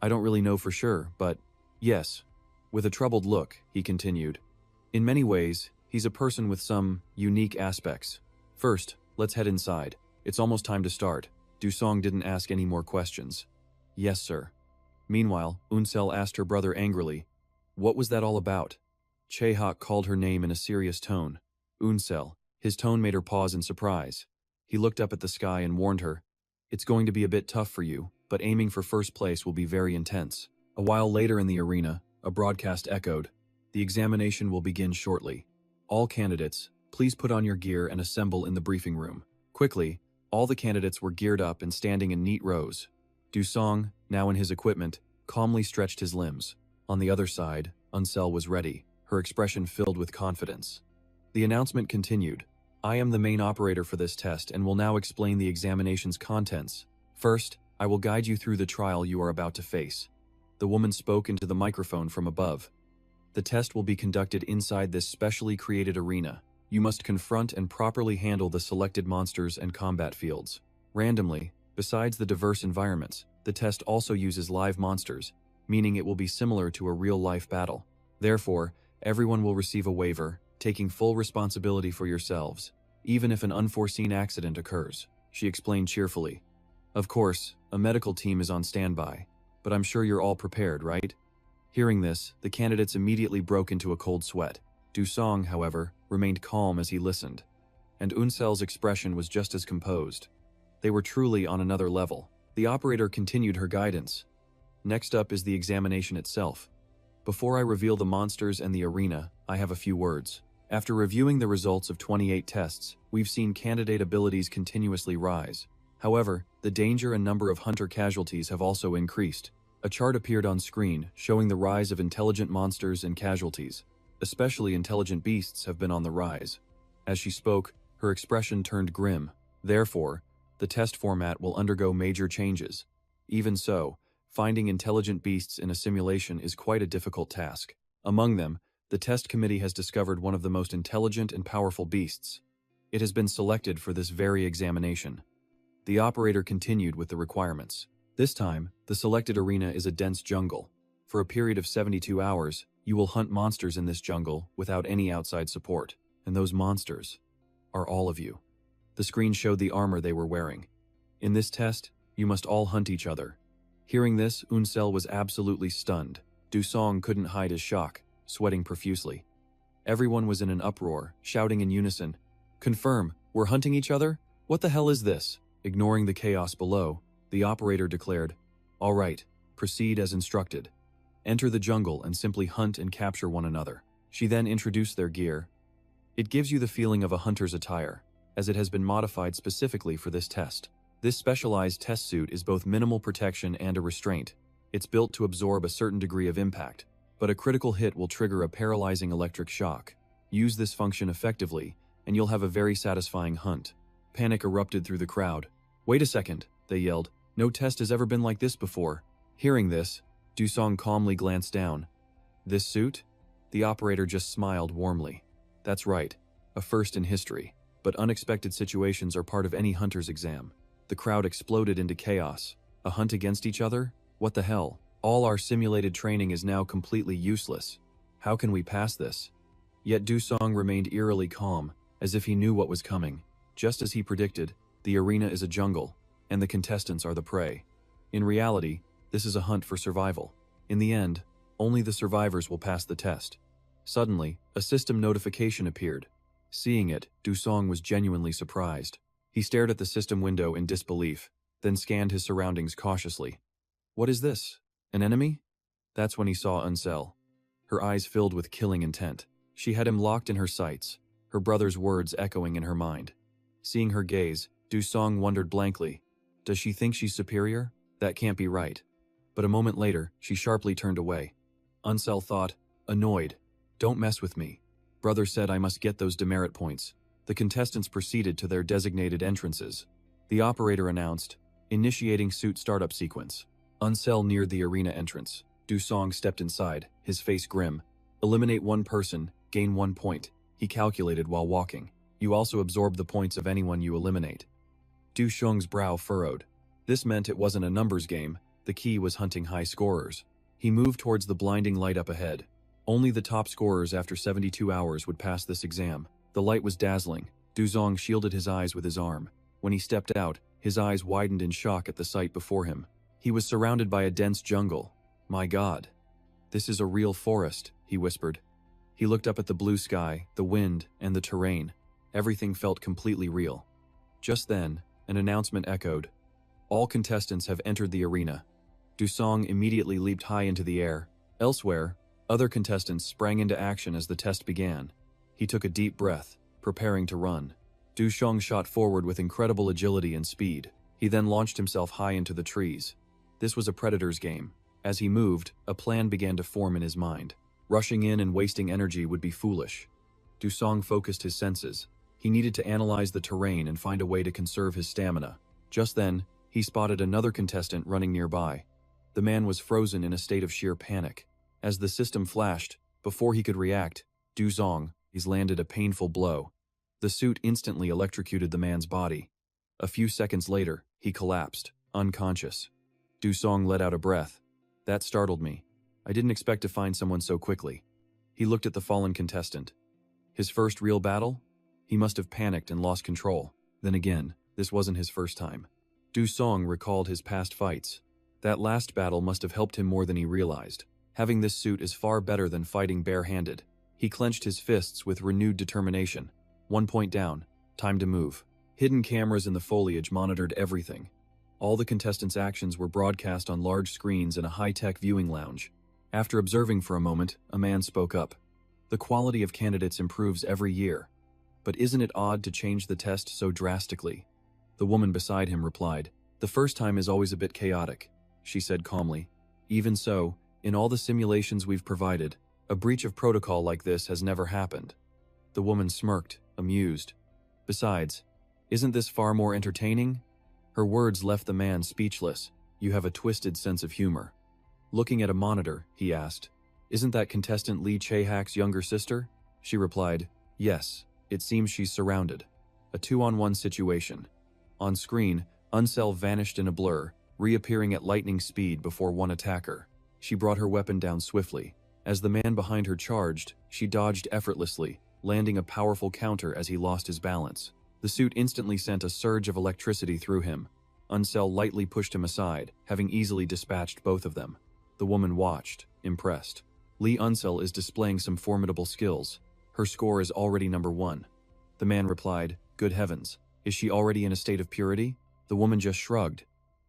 I don't really know for sure, but yes. With a troubled look, he continued. In many ways, He's a person with some unique aspects. First, let's head inside. It's almost time to start. Dusong didn't ask any more questions. Yes, sir. Meanwhile, Unsel asked her brother angrily, what was that all about? Chaehak called her name in a serious tone. Unsel. His tone made her pause in surprise. He looked up at the sky and warned her, it's going to be a bit tough for you, but aiming for first place will be very intense. A while later in the arena, a broadcast echoed, the examination will begin shortly. All candidates, please put on your gear and assemble in the briefing room. Quickly, all the candidates were geared up and standing in neat rows. Dusong, now in his equipment, calmly stretched his limbs. On the other side, Unsel was ready, her expression filled with confidence. The announcement continued. I am the main operator for this test and will now explain the examination's contents. First, I will guide you through the trial you are about to face. The woman spoke into the microphone from above. The test will be conducted inside this specially created arena. You must confront and properly handle the selected monsters and combat fields. Randomly, besides the diverse environments, the test also uses live monsters, meaning it will be similar to a real-life battle. Therefore, everyone will receive a waiver, taking full responsibility for yourselves, even if an unforeseen accident occurs, she explained cheerfully. Of course, a medical team is on standby, but I'm sure you're all prepared, right? Hearing this, the candidates immediately broke into a cold sweat. Dusong, however, remained calm as he listened, and Unsel's expression was just as composed. They were truly on another level. The operator continued her guidance. Next up is the examination itself. Before I reveal the monsters and the arena, I have a few words. After reviewing the results of 28 tests, we've seen candidate abilities continuously rise. However, the danger and number of hunter casualties have also increased. A chart appeared on screen showing the rise of intelligent monsters and casualties. Especially intelligent beasts have been on the rise. As she spoke, her expression turned grim. Therefore, the test format will undergo major changes. Even so, finding intelligent beasts in a simulation is quite a difficult task. Among them, the test committee has discovered one of the most intelligent and powerful beasts. It has been selected for this very examination. The operator continued with the requirements. This time, the selected arena is a dense jungle. For a period of 72 hours, you will hunt monsters in this jungle without any outside support. And those monsters are all of you. The screen showed the armor they were wearing. In this test, you must all hunt each other. Hearing this, Unsel was absolutely stunned. Dusong couldn't hide his shock, sweating profusely. Everyone was in an uproar, shouting in unison, "Confirm, we're hunting each other? What the hell is this?" Ignoring the chaos below, the operator declared, "All right, proceed as instructed. Enter the jungle and simply hunt and capture one another." She then introduced their gear. It gives you the feeling of a hunter's attire, as it has been modified specifically for this test. This specialized test suit is both minimal protection and a restraint. It's built to absorb a certain degree of impact, but a critical hit will trigger a paralyzing electric shock. Use this function effectively, and you'll have a very satisfying hunt. Panic erupted through the crowd. "Wait a second," they yelled. "No test has ever been like this before." Hearing this, Dusong calmly glanced down. "This suit?" The operator just smiled warmly. "That's right, a first in history. But unexpected situations are part of any hunter's exam." The crowd exploded into chaos. A hunt against each other? What the hell? All our simulated training is now completely useless. How can we pass this? Yet Dusong remained eerily calm, as if he knew what was coming. Just as he predicted, the arena is a jungle, and the contestants are the prey. In reality, this is a hunt for survival. In the end, only the survivors will pass the test. Suddenly, a system notification appeared. Seeing it, Dusong was genuinely surprised. He stared at the system window in disbelief, then scanned his surroundings cautiously. What is this? An enemy? That's when he saw Unsel. Her eyes filled with killing intent. She had him locked in her sights, her brother's words echoing in her mind. Seeing her gaze, Dusong wondered blankly. Does she think she's superior? That can't be right. But a moment later, she sharply turned away. Unsel thought, annoyed. Don't mess with me. Brother said I must get those demerit points. The contestants proceeded to their designated entrances. The operator announced, initiating suit startup sequence. Unsel neared the arena entrance. Dusong stepped inside, his face grim. Eliminate one person, gain 1 point. He calculated while walking. You also absorb the points of anyone you eliminate. Dusong's brow furrowed. This meant it wasn't a numbers game. The key was hunting high scorers. He moved towards the blinding light up ahead. Only the top scorers after 72 hours would pass this exam. The light was dazzling. Du Zong shielded his eyes with his arm. When he stepped out, his eyes widened in shock at the sight before him. He was surrounded by a dense jungle. My God. This is a real forest, he whispered. He looked up at the blue sky, the wind, and the terrain. Everything felt completely real. Just then, an announcement echoed. All contestants have entered the arena. Du Song immediately leaped high into the air. Elsewhere, other contestants sprang into action as the test began. He took a deep breath, preparing to run. Du Song shot forward with incredible agility and speed. He then launched himself high into the trees. This was a predator's game. As he moved, a plan began to form in his mind. Rushing in and wasting energy would be foolish. Du Song focused his senses. He needed to analyze the terrain and find a way to conserve his stamina. Just then, he spotted another contestant running nearby. The man was frozen in a state of sheer panic. As the system flashed, before he could react, Du Zong landed a painful blow. The suit instantly electrocuted the man's body. A few seconds later, he collapsed, unconscious. Du Song let out a breath. That startled me. I didn't expect to find someone so quickly. He looked at the fallen contestant. His first real battle? He must have panicked and lost control. Then again, this wasn't his first time. Du Song recalled his past fights. That last battle must have helped him more than he realized. Having this suit is far better than fighting bare-handed. He clenched his fists with renewed determination. 1 point down. Time to move. Hidden cameras in the foliage monitored everything. All the contestants' actions were broadcast on large screens in a high-tech viewing lounge. After observing for a moment, a man spoke up. The quality of candidates improves every year. But isn't it odd to change the test so drastically? The woman beside him replied. The first time is always a bit chaotic, she said calmly. Even so, in all the simulations we've provided, a breach of protocol like this has never happened. The woman smirked, amused. Besides, isn't this far more entertaining? Her words left the man speechless. You have a twisted sense of humor. Looking at a monitor, he asked, Isn't that contestant Lee Chae-hak's younger sister? She replied, Yes, it seems she's surrounded. A 2-on-1 situation. On screen, Unsel vanished in a blur, reappearing at lightning speed before one attacker. She brought her weapon down swiftly. As the man behind her charged, she dodged effortlessly, landing a powerful counter as he lost his balance. The suit instantly sent a surge of electricity through him. Unsel lightly pushed him aside, having easily dispatched both of them. The woman watched, impressed. Lee Unsel is displaying some formidable skills. Her score is already number 1. The man replied, Good heavens, is she already in a state of purity? The woman just shrugged.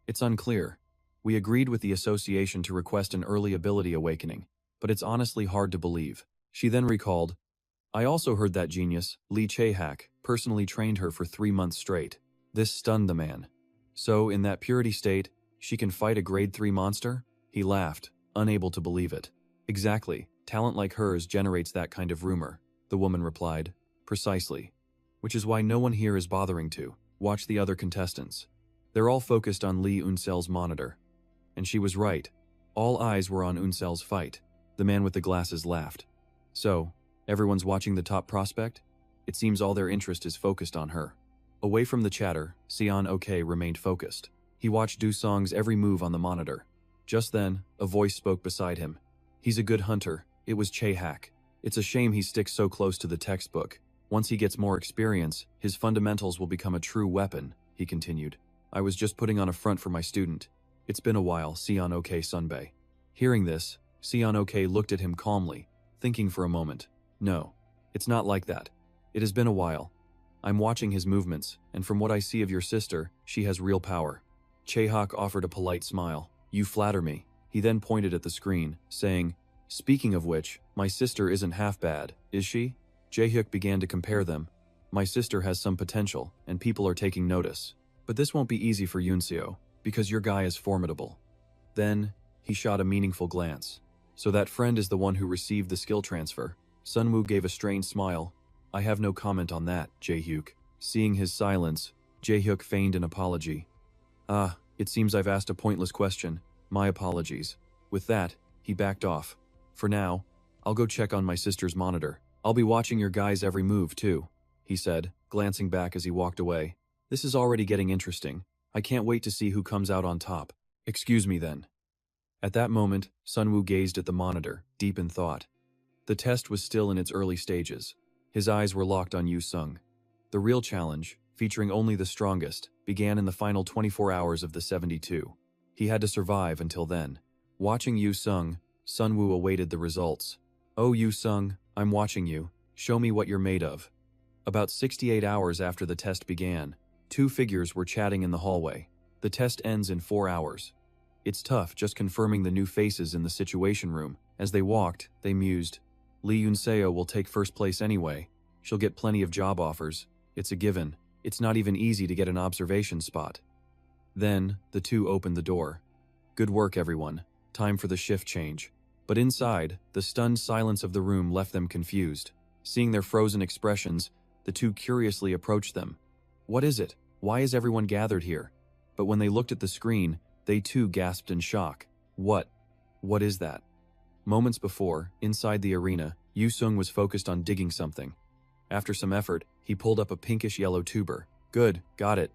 It's unclear. We agreed with the association to request an early ability awakening, but it's honestly hard to believe. She then recalled, I also heard that genius, Lee Chae-hak, personally trained her for 3 months straight. This stunned the man. So, in that purity state, she can fight a grade 3 monster? He laughed, unable to believe it. Exactly, talent like hers generates that kind of rumor, the woman replied. Precisely. Which is why no one here is bothering to watch the other contestants. They're all focused on Lee Unsel's monitor. And she was right. All eyes were on Unsel's fight. The man with the glasses laughed. So, everyone's watching the top prospect? It seems all their interest is focused on her. Away from the chatter, Seon-ok remained focused. He watched Du Song's every move on the monitor. Just then, a voice spoke beside him. He's a good hunter. It was Chae-hak. It's a shame he sticks so close to the textbook. Once he gets more experience, his fundamentals will become a true weapon, he continued. I was just putting on a front for my student. It's been a while, Seon-ok Sunbae. Hearing this, Seon-ok looked at him calmly, thinking for a moment. No, it's not like that. It has been a while. I'm watching his movements, and from what I see of your sister, she has real power. Chae-hak offered a polite smile. You flatter me. He then pointed at the screen, saying, Speaking of which, my sister isn't half bad, is she? Jae-hyuk began to compare them. My sister has some potential, and people are taking notice. But this won't be easy for Yunseo, because your guy is formidable. Then, he shot a meaningful glance. So that friend is the one who received the skill transfer. Sunwoo gave a strained smile. I have no comment on that, Jae-hyuk. Seeing his silence, Jae-hyuk feigned an apology. It seems I've asked a pointless question. My apologies. With that, he backed off. For now, I'll go check on my sister's monitor. I'll be watching your guys' every move, too, he said, glancing back as he walked away. This is already getting interesting. I can't wait to see who comes out on top. Excuse me then. At that moment, Sunwoo gazed at the monitor, deep in thought. The test was still in its early stages. His eyes were locked on Yu Sung. The real challenge, featuring only the strongest, began in the final 24 hours of the 72. He had to survive until then. Watching Yu Sung, Sunwoo awaited the results. "Oh Yu Sung, I'm watching you. Show me what you're made of." About 68 hours after the test began, two figures were chatting in the hallway. The test ends in 4 hours. It's tough just confirming the new faces in the situation room. As they walked, they mused. Lee Yunseo will take first place anyway. She'll get plenty of job offers. It's a given. It's not even easy to get an observation spot. Then, the two opened the door. "Good work, everyone. Time for the shift change." But inside, the stunned silence of the room left them confused. Seeing their frozen expressions, the two curiously approached them. "What is it? Why is everyone gathered here?" But when they looked at the screen, they too gasped in shock. What is that?" Moments before, inside the arena, Yu Sung was focused on digging something. After some effort, he pulled up a pinkish-yellow tuber. "Good, got it."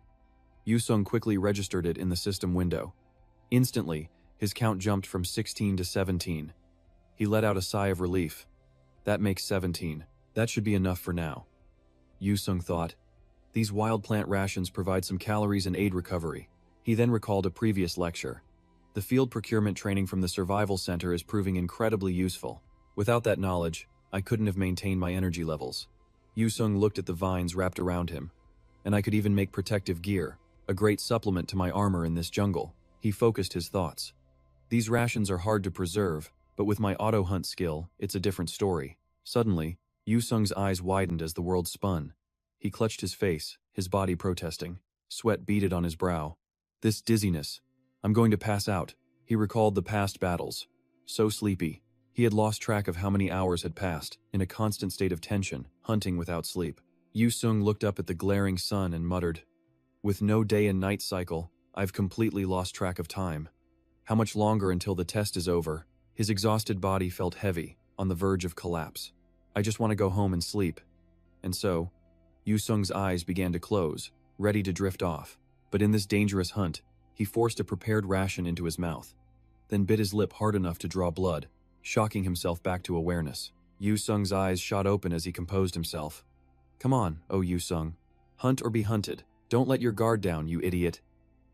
Yu Sung quickly registered it in the system window. Instantly, his count jumped from 16 to 17. He let out a sigh of relief. "That makes 17. That should be enough for now." Yu Sung thought. These wild plant rations provide some calories and aid recovery. He then recalled a previous lecture. The field procurement training from the survival center is proving incredibly useful. Without that knowledge, I couldn't have maintained my energy levels. Yu Sung looked at the vines wrapped around him. "And I could even make protective gear, a great supplement to my armor in this jungle." He focused his thoughts. "These rations are hard to preserve, but with my auto-hunt skill, it's a different story." Suddenly, Yu Sung's eyes widened as the world spun. He clutched his face, his body protesting. Sweat beaded on his brow. "This dizziness. I'm going to pass out." He recalled the past battles. So sleepy. He had lost track of how many hours had passed, in a constant state of tension, hunting without sleep. Yu Sung looked up at the glaring sun and muttered, "With no day and night cycle, I've completely lost track of time. How much longer until the test is over?" His exhausted body felt heavy, on the verge of collapse. "I just want to go home and sleep." And so, Yu Sung's eyes began to close, ready to drift off. But in this dangerous hunt, he forced a prepared ration into his mouth, then bit his lip hard enough to draw blood, shocking himself back to awareness. Yu Sung's eyes shot open as he composed himself. "Come on, oh Yu Sung. Hunt or be hunted. Don't let your guard down, you idiot."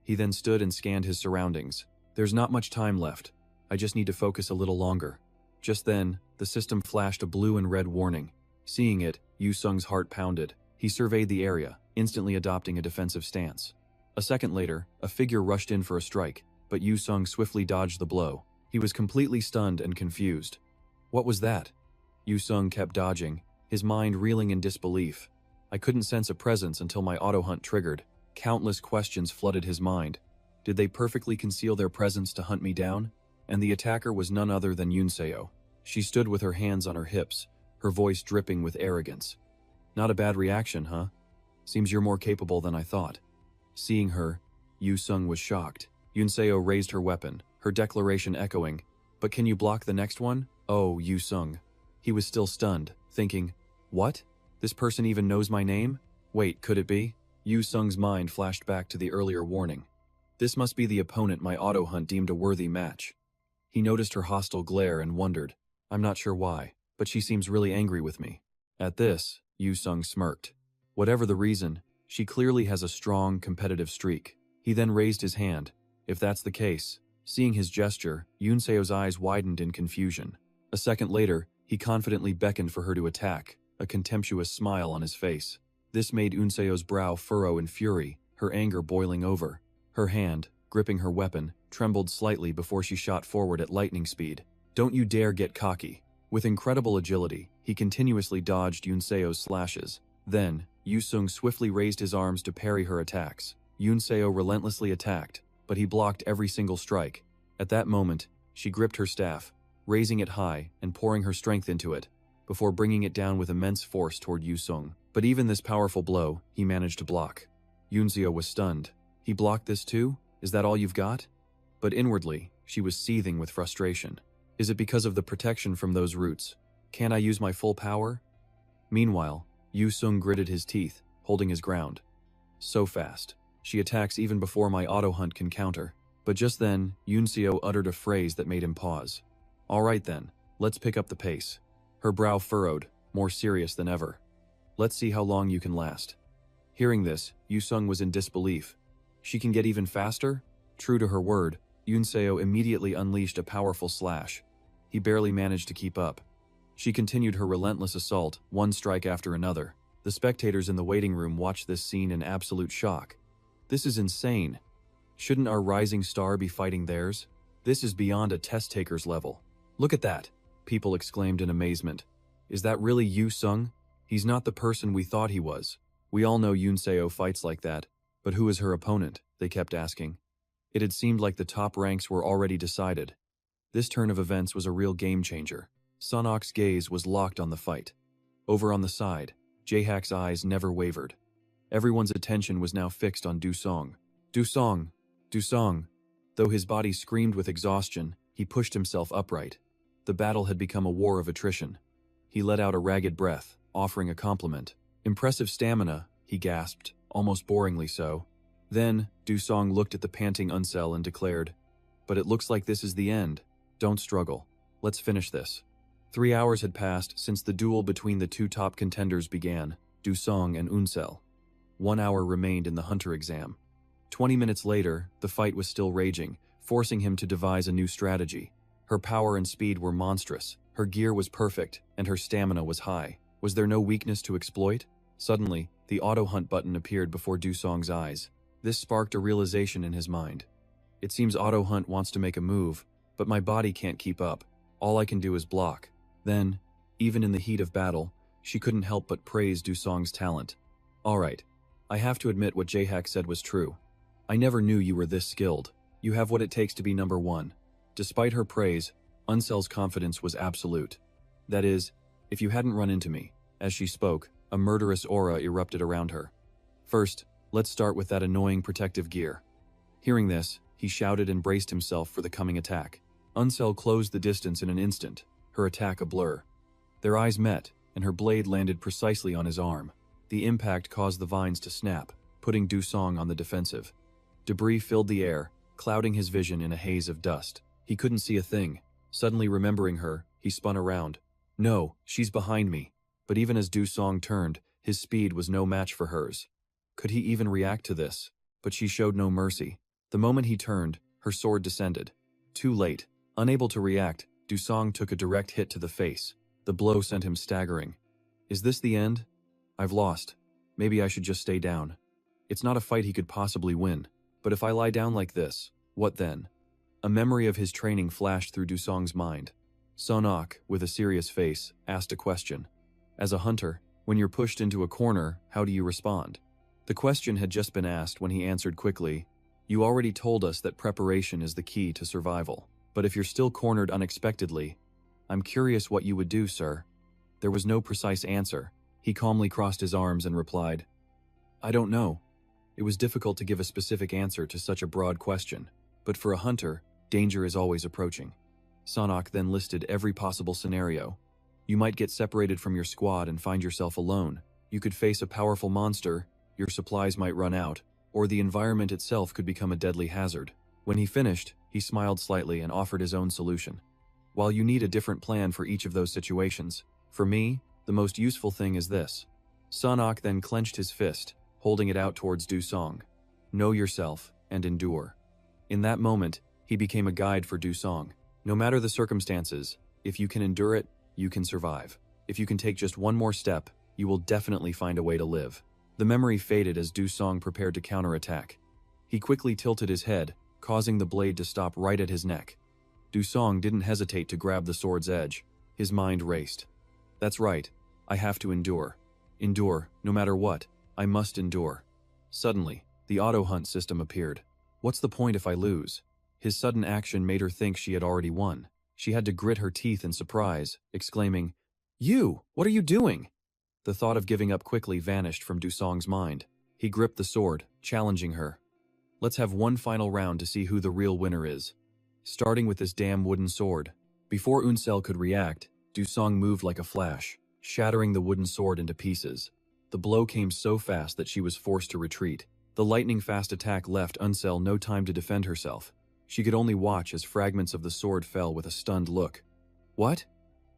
He then stood and scanned his surroundings. "There's not much time left. I just need to focus a little longer." Just then, the system flashed a blue and red warning. Seeing it, Yu Sung's heart pounded. He surveyed the area, instantly adopting a defensive stance. A second later, a figure rushed in for a strike, but Yu Sung swiftly dodged the blow. He was completely stunned and confused. What was that? Yu Sung kept dodging, his mind reeling in disbelief. I couldn't sense a presence until my auto-hunt triggered. Countless questions flooded his mind. Did they perfectly conceal their presence to hunt me down? And the attacker was none other than Yunseo. She stood with her hands on her hips, her voice dripping with arrogance. "Not a bad reaction, huh? Seems you're more capable than I thought." Seeing her, Yu Sung was shocked. Yunseo raised her weapon, her declaration echoing, "But can you block the next one?" "Oh, Yu Sung." He was still stunned, thinking, "What? This person even knows my name? Wait, could it be?" Yu Sung's mind flashed back to the earlier warning. This must be the opponent my auto-hunt deemed a worthy match. He noticed her hostile glare and wondered, "I'm not sure why, but she seems really angry with me." At this, Yu Sung smirked. Whatever the reason, she clearly has a strong, competitive streak. He then raised his hand. If that's the case, seeing his gesture, Yunseo's eyes widened in confusion. A second later, he confidently beckoned for her to attack, a contemptuous smile on his face. This made Yunseo's brow furrow in fury, her anger boiling over. Her hand, gripping her weapon, trembled slightly before she shot forward at lightning speed. "Don't you dare get cocky." With incredible agility, he continuously dodged Yunseo's slashes. Then, Yu Sung swiftly raised his arms to parry her attacks. Yunseo relentlessly attacked, but he blocked every single strike. At that moment, she gripped her staff, raising it high and pouring her strength into it, before bringing it down with immense force toward Yu Sung. But even this powerful blow, he managed to block. Yunseo was stunned. "He blocked this too? Is that all you've got?" But inwardly, she was seething with frustration. Is it because of the protection from those roots? Can't I use my full power? Meanwhile, Yu Sung gritted his teeth, holding his ground. So fast. She attacks even before my auto-hunt can counter. But just then, Yunseo uttered a phrase that made him pause. "All right then, let's pick up the pace." Her brow furrowed, more serious than ever. Let's see how long you can last. Hearing this, Yu-sung was in disbelief. She can get even faster? True to her word, Yoon-seo immediately unleashed a powerful slash. He barely managed to keep up. She continued her relentless assault, one strike after another. The spectators in the waiting room watched this scene in absolute shock. This is insane. Shouldn't our rising star be fighting theirs? This is beyond a test-taker's level. Look at that, people exclaimed in amazement. Is that really Yu-sung? He's not the person we thought he was. We all know Yoon-seo fights like that, but who is her opponent? They kept asking. It had seemed like the top ranks were already decided. This turn of events was a real game-changer. Sunok's gaze was locked on the fight. Over on the side, Jae-hak's eyes never wavered. Everyone's attention was now fixed on Do-sung. Do-sung! Do-sung! Though his body screamed with exhaustion, he pushed himself upright. The battle had become a war of attrition. He let out a ragged breath, offering a compliment. Impressive stamina, he gasped, almost boringly so. Then, Do-sung looked at the panting Unsel and declared, "But it looks like this is the end. Don't struggle. Let's finish this." 3 hours had passed since the duel between the two top contenders began, Do-sung and Unsel. 1 hour remained in the hunter exam. 20 minutes later, the fight was still raging, forcing him to devise a new strategy. Her power and speed were monstrous, her gear was perfect, and her stamina was high. Was there no weakness to exploit? Suddenly, the auto-hunt button appeared before Do-sung's eyes. This sparked a realization in his mind. It seems auto-hunt wants to make a move, but my body can't keep up. All I can do is block. Then, even in the heat of battle, she couldn't help but praise Do-sung's talent. Alright, I have to admit what Jae-hak said was true. I never knew you were this skilled. You have what it takes to be number one. Despite her praise, Unsel's confidence was absolute. That is, if you hadn't run into me. As she spoke, a murderous aura erupted around her. First, let's start with that annoying protective gear. Hearing this, he shouted and braced himself for the coming attack. Unsel closed the distance in an instant, her attack a blur. Their eyes met, and her blade landed precisely on his arm. The impact caused the vines to snap, putting Do-sung on the defensive. Debris filled the air, clouding his vision in a haze of dust. He couldn't see a thing. Suddenly remembering her, he spun around. No, she's behind me. But even as Do-sung turned, his speed was no match for hers. Could he even react to this? But she showed no mercy. The moment he turned, her sword descended. Too late. Unable to react, Do-sung took a direct hit to the face. The blow sent him staggering. Is this the end? I've lost. Maybe I should just stay down. It's not a fight he could possibly win. But if I lie down like this, what then? A memory of his training flashed through Do-sung's mind. Sunok, with a serious face, asked a question. As a hunter, when you're pushed into a corner, how do you respond? The question had just been asked when he answered quickly, "You already told us that preparation is the key to survival. But if you're still cornered unexpectedly, I'm curious what you would do, sir." There was no precise answer. He calmly crossed his arms and replied, "I don't know." It was difficult to give a specific answer to such a broad question, but for a hunter, danger is always approaching. Sunok then listed every possible scenario. You might get separated from your squad and find yourself alone. You could face a powerful monster, your supplies might run out, or the environment itself could become a deadly hazard. When he finished, he smiled slightly and offered his own solution. While you need a different plan for each of those situations, for me, the most useful thing is this. Sunok then clenched his fist, holding it out towards Do-sung. Know yourself and endure. In that moment, he became a guide for Do-sung. No matter the circumstances, if you can endure it, you can survive. If you can take just one more step, you will definitely find a way to live. The memory faded as Do-sung prepared to counterattack. He quickly tilted his head, causing the blade to stop right at his neck. Do-sung didn't hesitate to grab the sword's edge. His mind raced. That's right, I have to endure. Endure, no matter what, I must endure. Suddenly, the auto-hunt system appeared. What's the point if I lose? His sudden action made her think she had already won. She had to grit her teeth in surprise, exclaiming, "You! What are you doing?" The thought of giving up quickly vanished from Do-sung's mind. He gripped the sword, challenging her. Let's have one final round to see who the real winner is. Starting with this damn wooden sword. Before Unsel could react, Do-sung moved like a flash, shattering the wooden sword into pieces. The blow came so fast that she was forced to retreat. The lightning-fast attack left Unsel no time to defend herself. She could only watch as fragments of the sword fell with a stunned look. What?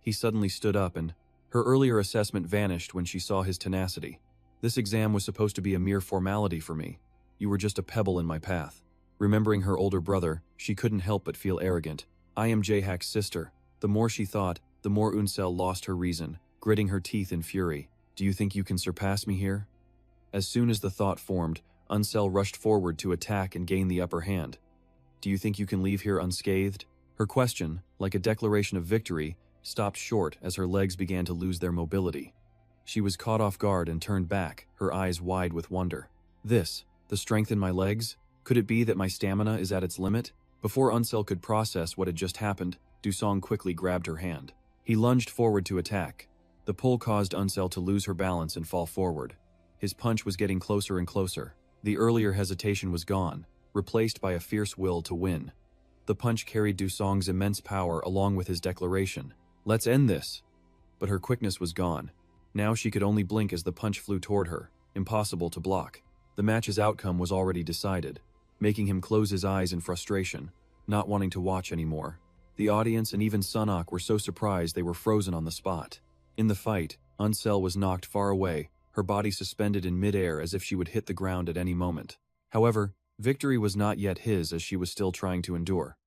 He suddenly stood up and her earlier assessment vanished when she saw his tenacity. This exam was supposed to be a mere formality for me. You were just a pebble in my path. Remembering her older brother, she couldn't help but feel arrogant. I am Jae-hak's sister. The more she thought, the more Unsel lost her reason, gritting her teeth in fury. Do you think you can surpass me here? As soon as the thought formed, Unsel rushed forward to attack and gain the upper hand. Do you think you can leave here unscathed? Her question, like a declaration of victory, stopped short as her legs began to lose their mobility. She was caught off guard and turned back, her eyes wide with wonder. The strength in my legs? Could it be that my stamina is at its limit? Before Unsel could process what had just happened, Dusong quickly grabbed her hand. He lunged forward to attack. The pull caused Unsel to lose her balance and fall forward. His punch was getting closer and closer. The earlier hesitation was gone, replaced by a fierce will to win. The punch carried Dusong's immense power along with his declaration. Let's end this. But her quickness was gone. Now she could only blink as the punch flew toward her, impossible to block. The match's outcome was already decided, making him close his eyes in frustration, not wanting to watch anymore. The audience and even Sunok were so surprised they were frozen on the spot. In the fight, Unsel was knocked far away, her body suspended in midair as if she would hit the ground at any moment. However, victory was not yet his as she was still trying to endure.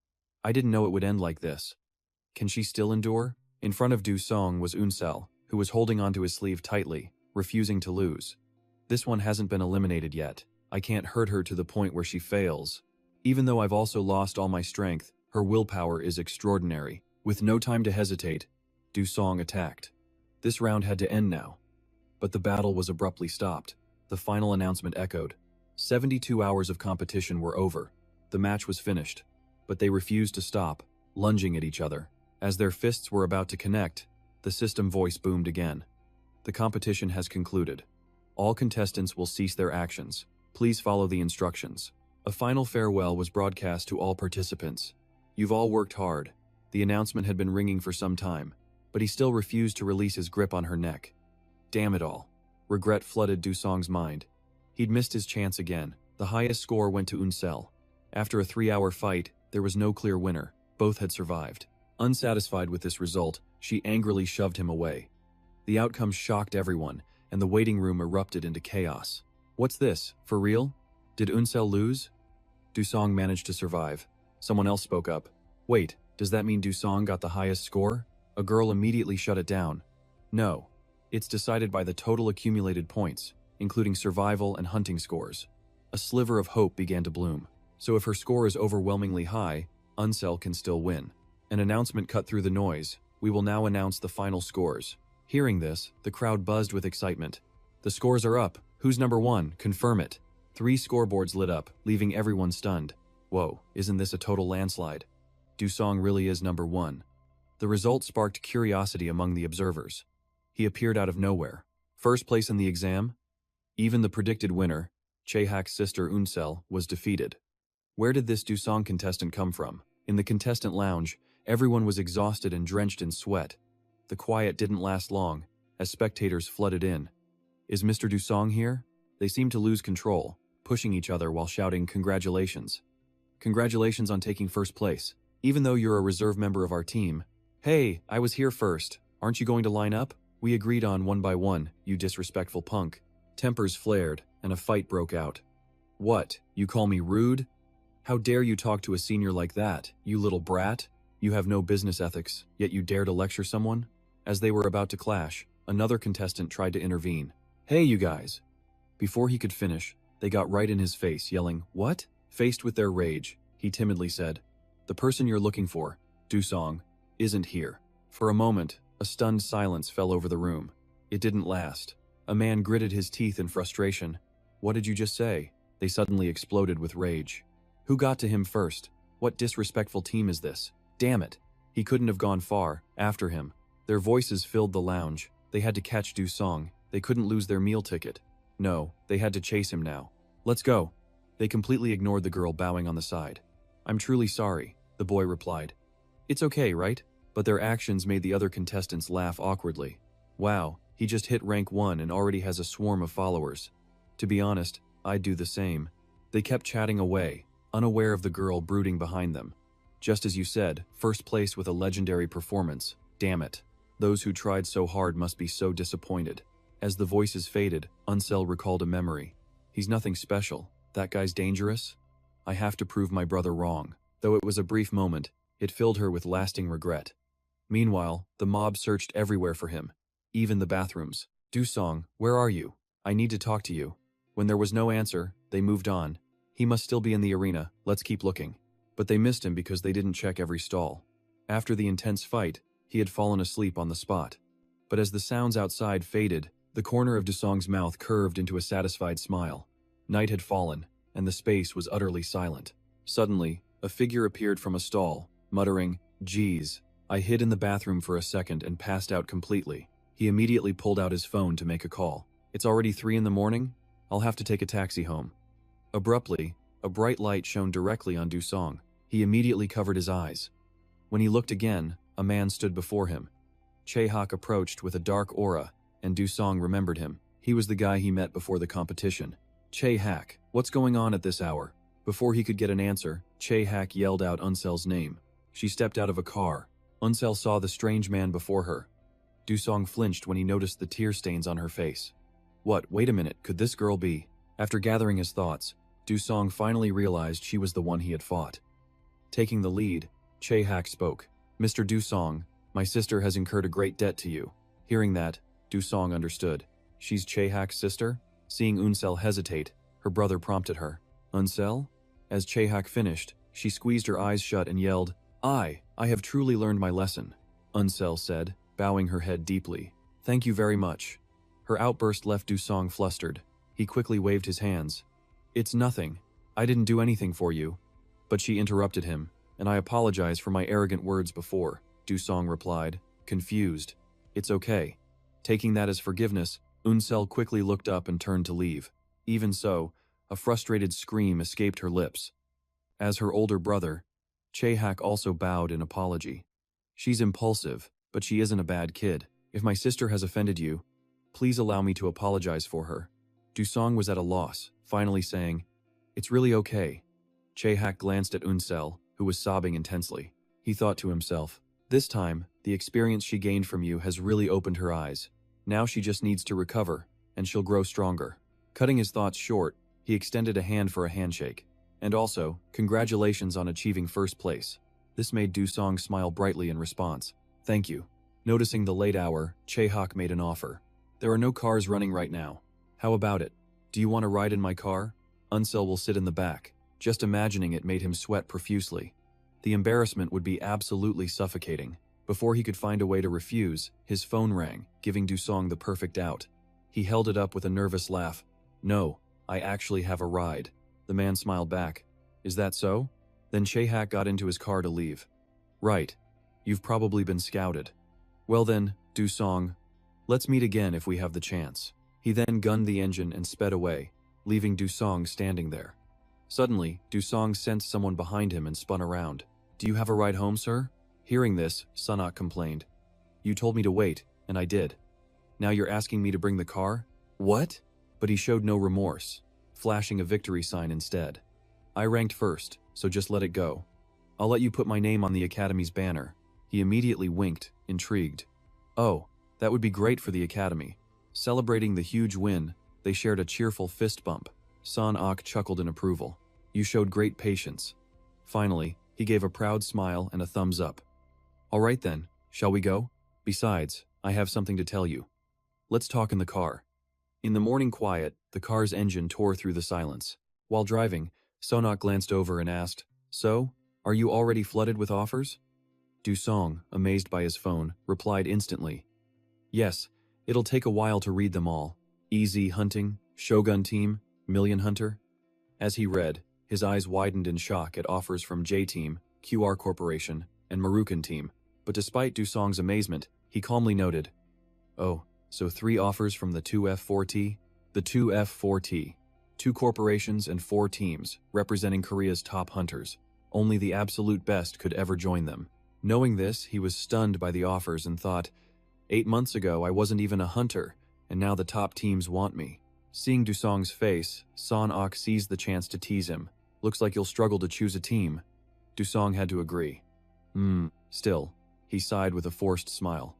I didn't know it would end like this. Can she still endure? In front of Dusong was Unsel, who was holding onto his sleeve tightly, refusing to lose. This one hasn't been eliminated yet. I can't hurt her to the point where she fails. Even though I've also lost all my strength, her willpower is extraordinary. With no time to hesitate, Dusong attacked. This round had to end now. But the battle was abruptly stopped. The final announcement echoed. 72 hours of competition were over. The match was finished. But they refused to stop, lunging at each other. As their fists were about to connect, the system voice boomed again. The competition has concluded. All contestants will cease their actions. Please follow the instructions. A final farewell was broadcast to all participants. You've all worked hard. The announcement had been ringing for some time, but he still refused to release his grip on her neck. Damn it all. Regret flooded Dusong's mind. He'd missed his chance again. The highest score went to Unsel. After a 3-hour fight, there was no clear winner. Both had survived. Unsatisfied with this result, she angrily shoved him away. The outcome shocked everyone, and the waiting room erupted into chaos. What's this? For real? Did Unsel lose? Dusong managed to survive. Someone else spoke up. Wait, does that mean Dusong got the highest score? A girl immediately shut it down. No. It's decided by the total accumulated points, including survival and hunting scores. A sliver of hope began to bloom. So if her score is overwhelmingly high, Unsel can still win. An announcement cut through the noise. We will now announce the final scores. Hearing this, the crowd buzzed with excitement. The scores are up. Who's number one? Confirm it. 3 scoreboards lit up, leaving everyone stunned. Whoa, isn't this a total landslide? Dusong really is number one. The result sparked curiosity among the observers. He appeared out of nowhere. First place in the exam? Even the predicted winner, Jae-hak's sister Unsel, was defeated. Where did this Dusong contestant come from? In the contestant lounge, everyone was exhausted and drenched in sweat. The quiet didn't last long, as spectators flooded in. Is Mr. Dusong here? They seemed to lose control, pushing each other while shouting congratulations. Congratulations on taking first place. Even though you're a reserve member of our team. Hey, I was here first. Aren't you going to line up? We agreed on one by one, you disrespectful punk. Tempers flared, and a fight broke out. What, you call me rude? How dare you talk to a senior like that, you little brat? You have no business ethics, yet you dare to lecture someone? As they were about to clash, another contestant tried to intervene. Hey, you guys. Before he could finish, they got right in his face, yelling, what? Faced with their rage, he timidly said, the person you're looking for, Dusong, isn't here. For a moment, a stunned silence fell over the room. It didn't last. A man gritted his teeth in frustration. What did you just say? They suddenly exploded with rage. Who got to him first? What disrespectful team is this? Damn it. He couldn't have gone far. After him. Their voices filled the lounge. They had to catch Dusong. They couldn't lose their meal ticket. No, they had to chase him now. Let's go. They completely ignored the girl bowing on the side. I'm truly sorry, the boy replied. It's okay, right? But their actions made the other contestants laugh awkwardly. Wow, he just hit rank 1 and already has a swarm of followers. To be honest, I'd do the same. They kept chatting away, unaware of the girl brooding behind them. Just as you said, first place with a legendary performance. Damn it. Those who tried so hard must be so disappointed. As the voices faded, Unsel recalled a memory. He's nothing special. That guy's dangerous? I have to prove my brother wrong. Though it was a brief moment, it filled her with lasting regret. Meanwhile, the mob searched everywhere for him, even the bathrooms. "Dusong, where are you? I need to talk to you." When there was no answer, they moved on. "He must still be in the arena, let's keep looking." But they missed him because they didn't check every stall. After the intense fight, he had fallen asleep on the spot. But as the sounds outside faded, the corner of Dusong's mouth curved into a satisfied smile. Night had fallen, and the space was utterly silent. Suddenly, a figure appeared from a stall, muttering, "Geez, I hid in the bathroom for a second and passed out completely." He immediately pulled out his phone to make a call. "It's already 3 in the morning? I'll have to take a taxi home." Abruptly, a bright light shone directly on Dusong. He immediately covered his eyes. When he looked again, a man stood before him. Chae-hak approached with a dark aura, and Dusong remembered him. He was the guy he met before the competition. "Chae-hak, what's going on at this hour?" Before he could get an answer, Chae-hak yelled out Unsel's name. She stepped out of a car. Unsel saw the strange man before her. Dusong flinched when he noticed the tear stains on her face. What, wait a minute, could this girl be? After gathering his thoughts, Dusong finally realized she was the one he had fought. Taking the lead, Chae-hak spoke. "Mr. Dusong, my sister has incurred a great debt to you." Hearing that, Dusong understood. She's Chae-hak's sister? Seeing Unsel hesitate, her brother prompted her. "Unsel?" As Chae-hak finished, she squeezed her eyes shut and yelled, I have truly learned my lesson," Unsel said, bowing her head deeply. "Thank you very much." Her outburst left Dusong flustered. He quickly waved his hands. "It's nothing. I didn't do anything for you." But she interrupted him, "And I apologize for my arrogant words before," Dusong replied, confused. "It's okay." Taking that as forgiveness, Unsel quickly looked up and turned to leave. Even so, a frustrated scream escaped her lips. As her older brother, Chae-hak also bowed in apology. "She's impulsive, but she isn't a bad kid. If my sister has offended you, please allow me to apologize for her." Dusong was at a loss, finally saying, "It's really okay." Chae-hak glanced at Unsel, who was sobbing intensely. He thought to himself, "This time, the experience she gained from you has really opened her eyes. Now she just needs to recover, and she'll grow stronger." Cutting his thoughts short, he extended a hand for a handshake. "And also, congratulations on achieving first place." This made Dusong smile brightly in response. "Thank you." Noticing the late hour, Chae-hak made an offer. "There are no cars running right now. How about it? Do you want to ride in my car? Unsel will sit in the back." Just imagining it made him sweat profusely. The embarrassment would be absolutely suffocating. Before he could find a way to refuse, his phone rang, giving Dusong the perfect out. He held it up with a nervous laugh. "No, I actually have a ride." The man smiled back. "Is that so?" Then Chae-hak got into his car to leave. "Right. You've probably been scouted. Well then, Dusong, let's meet again if we have the chance." He then gunned the engine and sped away, leaving Dusong standing there. Suddenly, Dusong sensed someone behind him and spun around. "Do you have a ride home, sir?" Hearing this, Sunok complained. "You told me to wait, and I did. Now you're asking me to bring the car? What?" But he showed no remorse, flashing a victory sign instead. "I ranked first, so just let it go. I'll let you put my name on the Academy's banner." He immediately winked, intrigued. "Oh, that would be great for the Academy." Celebrating the huge win, they shared a cheerful fist bump. Sun-ok chuckled in approval. "You showed great patience." Finally, he gave a proud smile and a thumbs up. "All right then, shall we go? Besides, I have something to tell you. Let's talk in the car." In the morning quiet, the car's engine tore through the silence. While driving, Sun-ok glanced over and asked, "So, are you already flooded with offers?" Dusong, amazed by his phone, replied instantly, "Yes, it'll take a while to read them all. Easy Hunting, Shogun Team, Million Hunter." As he read, his eyes widened in shock at offers from J-Team, QR Corporation, and Marukan Team. But despite Dusong's amazement, he calmly noted, "Oh, so 3 offers from the 2F4T? The 2F4T. 2 corporations and 4 teams, representing Korea's top hunters. Only the absolute best could ever join them." Knowing this, he was stunned by the offers and thought, 8 months ago I wasn't even a hunter, and now the top teams want me. Seeing Dusong's face, Sun-ok seized the chance to tease him. "Looks like you'll struggle to choose a team." Dusong had to agree. Still, he sighed with a forced smile.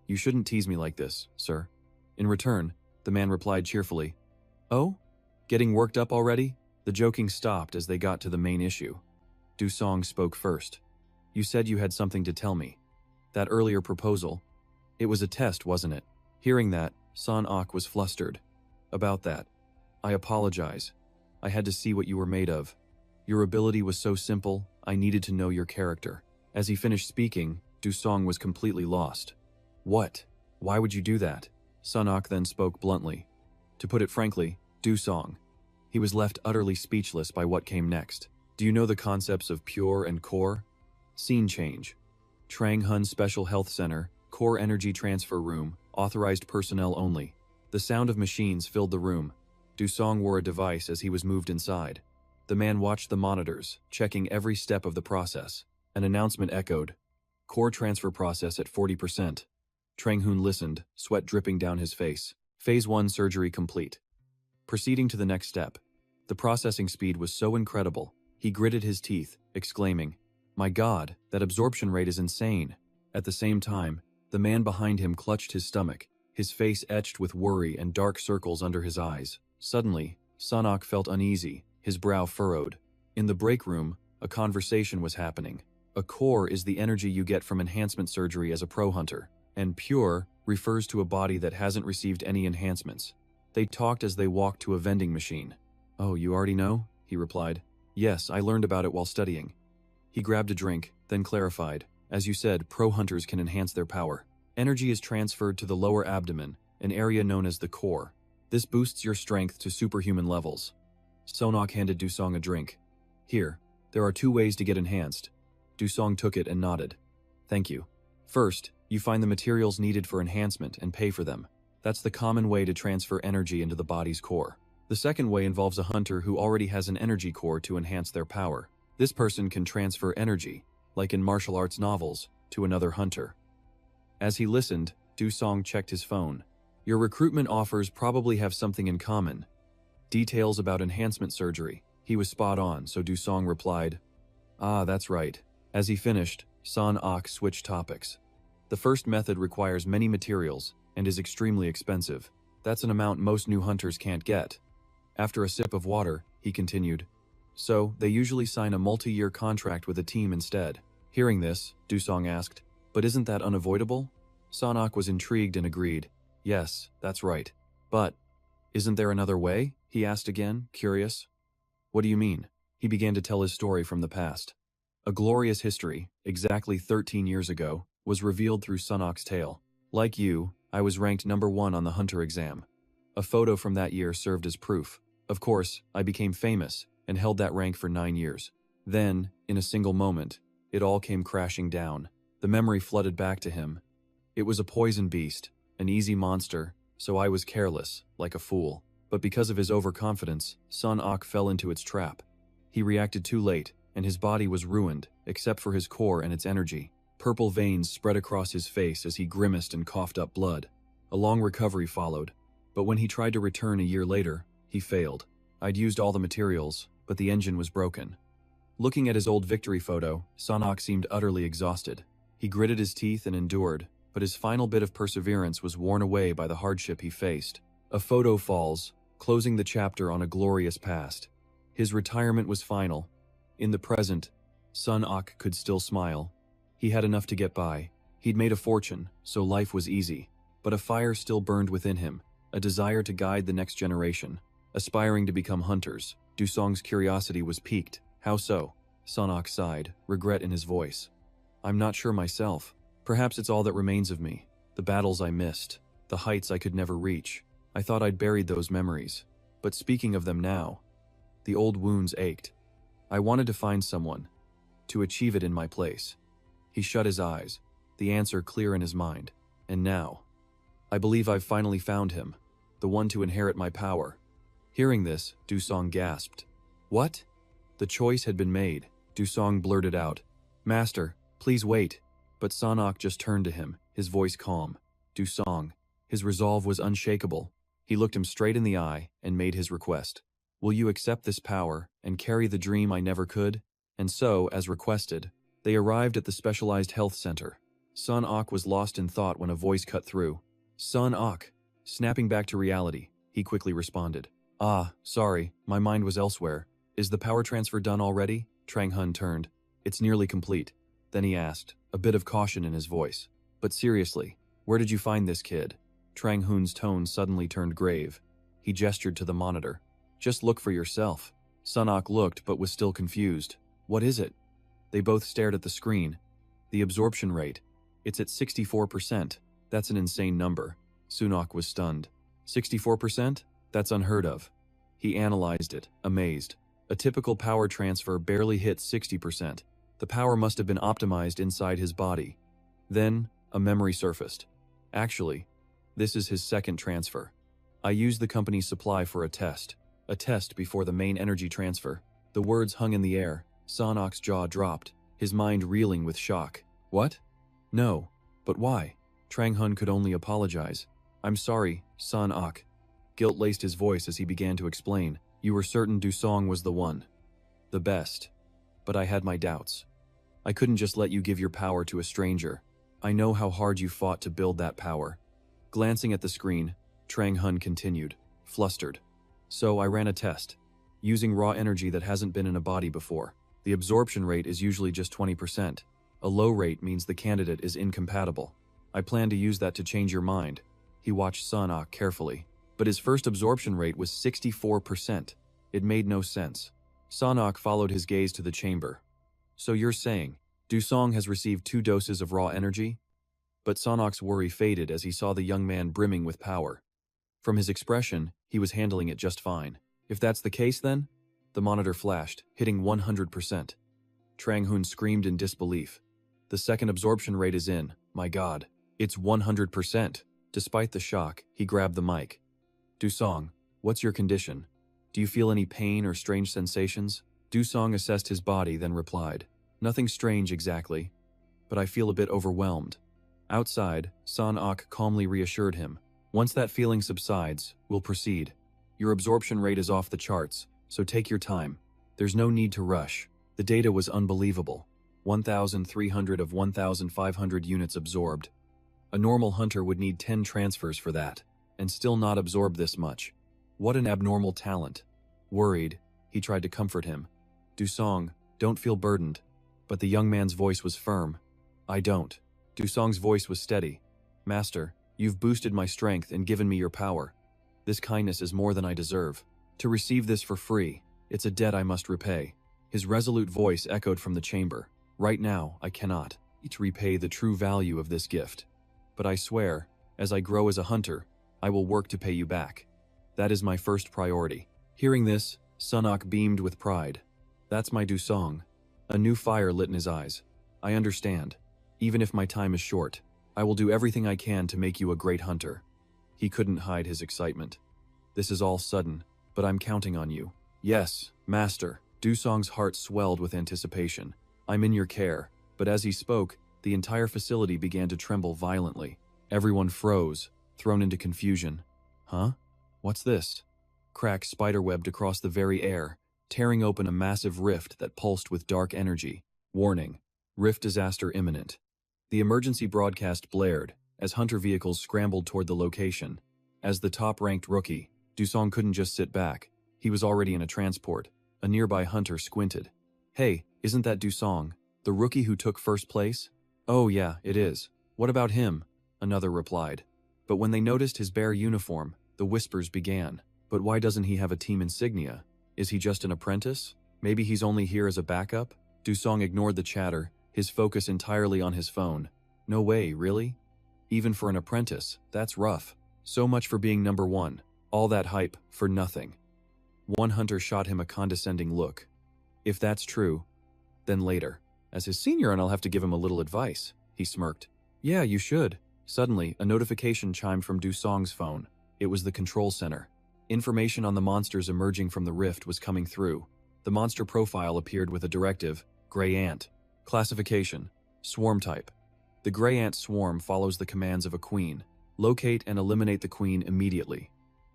You shouldn't tease me like this, sir. In return, the man replied cheerfully, Oh? Getting worked up already? The joking stopped as they got to the main issue. Dusong spoke first. You said you had something to tell me. That earlier proposal. It was a test, wasn't it? Hearing that, Son-ok was flustered. About that. I apologize. I had to see what you were made of. Your ability was so simple, I needed to know your character. As he finished speaking, Dusong was completely lost. What? Why would you do that? Son-ok then spoke bluntly. To put it frankly, Dusong. He was left utterly speechless by what came next. Do you know the concepts of pure and core? Scene change. Trang Hun Special Health Center, Core Energy Transfer Room, authorized personnel only. The sound of machines filled the room. Dusong wore a device as he was moved inside. The man watched the monitors, checking every step of the process. An announcement echoed. Core transfer process at 40%. Trang Hun listened, sweat dripping down his face. Phase 1 surgery complete. Proceeding to the next step. The processing speed was so incredible, he gritted his teeth, exclaiming, My God, that absorption rate is insane. At the same time, the man behind him clutched his stomach, his face etched with worry and dark circles under his eyes. Suddenly, Son-ok felt uneasy, his brow furrowed. In the break room, a conversation was happening. A core is the energy you get from enhancement surgery as a pro hunter, and pure refers to a body that hasn't received any enhancements. They talked as they walked to a vending machine. Oh, you already know? He replied. Yes, I learned about it while studying. He grabbed a drink, then clarified. As you said, pro hunters can enhance their power. Energy is transferred to the lower abdomen, an area known as the core. This boosts your strength to superhuman levels. Son-ok handed Dusong a drink. Here, there are 2 ways to get enhanced. Dusong took it and nodded. Thank you. First, you find the materials needed for enhancement and pay for them. That's the common way to transfer energy into the body's core. The second way involves a hunter who already has an energy core to enhance their power. This person can transfer energy, like in martial arts novels, to another hunter. As he listened, Dusong checked his phone. Your recruitment offers probably have something in common. Details about enhancement surgery. He was spot on, so Dusong replied, Ah, that's right. As he finished, Son-ok switched topics. The first method requires many materials and is extremely expensive. That's an amount most new hunters can't get. After a sip of water, he continued, So, they usually sign a multi-year contract with a team instead. Hearing this, Dusong asked, But isn't that unavoidable? Son-ok was intrigued and agreed. Yes, that's right. But, isn't there another way? He asked again, curious. What do you mean? He began to tell his story from the past. A glorious history, exactly 13 years ago, was revealed through Son-ok's tale. Like you, I was ranked #1 on the hunter exam. A photo from that year served as proof. Of course, I became famous and held that rank for 9 years. Then, in a single moment, it all came crashing down. The memory flooded back to him. It was a poison beast, an easy monster, so I was careless, like a fool. But because of his overconfidence, Son-ok fell into its trap. He reacted too late, and his body was ruined, except for his core and its energy. Purple veins spread across his face as he grimaced and coughed up blood. A long recovery followed, but when he tried to return a year later, he failed. I'd used all the materials, but the engine was broken. Looking at his old victory photo, Son-ok seemed utterly exhausted. He gritted his teeth and endured, but his final bit of perseverance was worn away by the hardship he faced. A photo falls, closing the chapter on a glorious past. His retirement was final. In the present, Son-ok could still smile. He had enough to get by. He'd made a fortune, so life was easy. But a fire still burned within him, a desire to guide the next generation. Aspiring to become hunters, Dusong's curiosity was piqued. How so? Son-ok sighed, regret in his voice. I'm not sure myself. Perhaps it's all that remains of me. The battles I missed, the heights I could never reach. I thought I'd buried those memories. But speaking of them now, the old wounds ached. I wanted to find someone, to achieve it in my place. He shut his eyes, the answer clear in his mind. And now, I believe I've finally found him, the one to inherit my power. Hearing this, Dusong gasped. What? The choice had been made. Dusong blurted out, Master, please wait. But Son-ok just turned to him, his voice calm. Dusong. His resolve was unshakable. He looked him straight in the eye and made his request. Will you accept this power and carry the dream I never could? And so, as requested, they arrived at the specialized health center. Sun Ok was lost in thought when a voice cut through. Sun Ok. Snapping back to reality, he quickly responded. Ah, sorry, my mind was elsewhere. Is the power transfer done already? Trang Hun turned. It's nearly complete. Then he asked, a bit of caution in his voice. But seriously, where did you find this kid? Trang Hun's tone suddenly turned grave. He gestured to the monitor. Just look for yourself. Sun Ok looked but was still confused. What is it? They both stared at the screen. The absorption rate. It's at 64%. That's an insane number. Sun Ok was stunned. 64%? That's unheard of. He analyzed it, amazed. A typical power transfer barely hit 60%. The power must have been optimized inside his body. Then, a memory surfaced. Actually, this is his second transfer. I used the company's supply for a test before the main energy transfer. The words hung in the air. Sun Ok's jaw dropped, his mind reeling with shock. What? No, but why? Trang Hun could only apologize. I'm sorry, Sun Ok. Guilt laced his voice as he began to explain. You were certain Du Song was the one. The best. But I had my doubts. I couldn't just let you give your power to a stranger. I know how hard you fought to build that power. Glancing at the screen, Trang Hun continued, flustered. So I ran a test, using raw energy that hasn't been in a body before. The absorption rate is usually just 20%. A low rate means the candidate is incompatible. I plan to use that to change your mind. He watched Sun Ok carefully. But his first absorption rate was 64%. It made no sense. Sun Ok followed his gaze to the chamber. So you're saying, Du Song has received 2 doses of raw energy? But Sun Ok's worry faded as he saw the young man brimming with power. From his expression, he was handling it just fine. If that's the case then? The monitor flashed, hitting 100%. Trang Hun screamed in disbelief. The second absorption rate is in. My God, it's 100%. Despite the shock, he grabbed the mic. Du Song, what's your condition? Do you feel any pain or strange sensations? Du Song assessed his body, then replied. Nothing strange exactly, but I feel a bit overwhelmed. Outside, Sun Ok calmly reassured him. Once that feeling subsides, we'll proceed. Your absorption rate is off the charts, so take your time. There's no need to rush. The data was unbelievable. 1,300 of 1,500 units absorbed. A normal hunter would need 10 transfers for that, and still not absorb this much. What an abnormal talent. Worried, he tried to comfort him. Du Song, don't feel burdened. But the young man's voice was firm. I don't. Du Song's voice was steady. Master, you've boosted my strength and given me your power. This kindness is more than I deserve. To receive this for free, it's a debt I must repay. His resolute voice echoed from the chamber. Right now, I cannot repay the true value of this gift. But I swear, as I grow as a hunter, I will work to pay you back. That is my first priority. Hearing this, Sun Ok beamed with pride. That's my Du Song. A new fire lit in his eyes. I understand. Even if my time is short, I will do everything I can to make you a great hunter. He couldn't hide his excitement. This is all sudden, but I'm counting on you. Yes, Master. Du Song's heart swelled with anticipation. I'm in your care. But as he spoke, the entire facility began to tremble violently. Everyone froze, thrown into confusion. Huh? What's this? Cracks spiderwebbed across the very air, tearing open a massive rift that pulsed with dark energy. Warning. Rift disaster imminent. The emergency broadcast blared as hunter vehicles scrambled toward the location. As the top-ranked rookie, Du Song couldn't just sit back. He was already in a transport. A nearby hunter squinted. Hey, isn't that Du Song, the rookie who took first place? Oh yeah, it is. What about him? Another replied. But when they noticed his bare uniform, the whispers began. But why doesn't he have a team insignia? Is he just an apprentice? Maybe he's only here as a backup? Du Song ignored the chatter, his focus entirely on his phone. No way, really? Even for an apprentice, that's rough. So much for being number one. All that hype, for nothing. One hunter shot him a condescending look. If that's true, then later. As his senior, and I'll have to give him a little advice, he smirked. Yeah, you should. Suddenly, a notification chimed from Du Song's phone. It was the control center. Information on the monsters emerging from the rift was coming through. The monster profile appeared with a directive, Gray Ant. Classification, Swarm type. The Gray Ant swarm follows the commands of a queen. Locate and eliminate the queen immediately.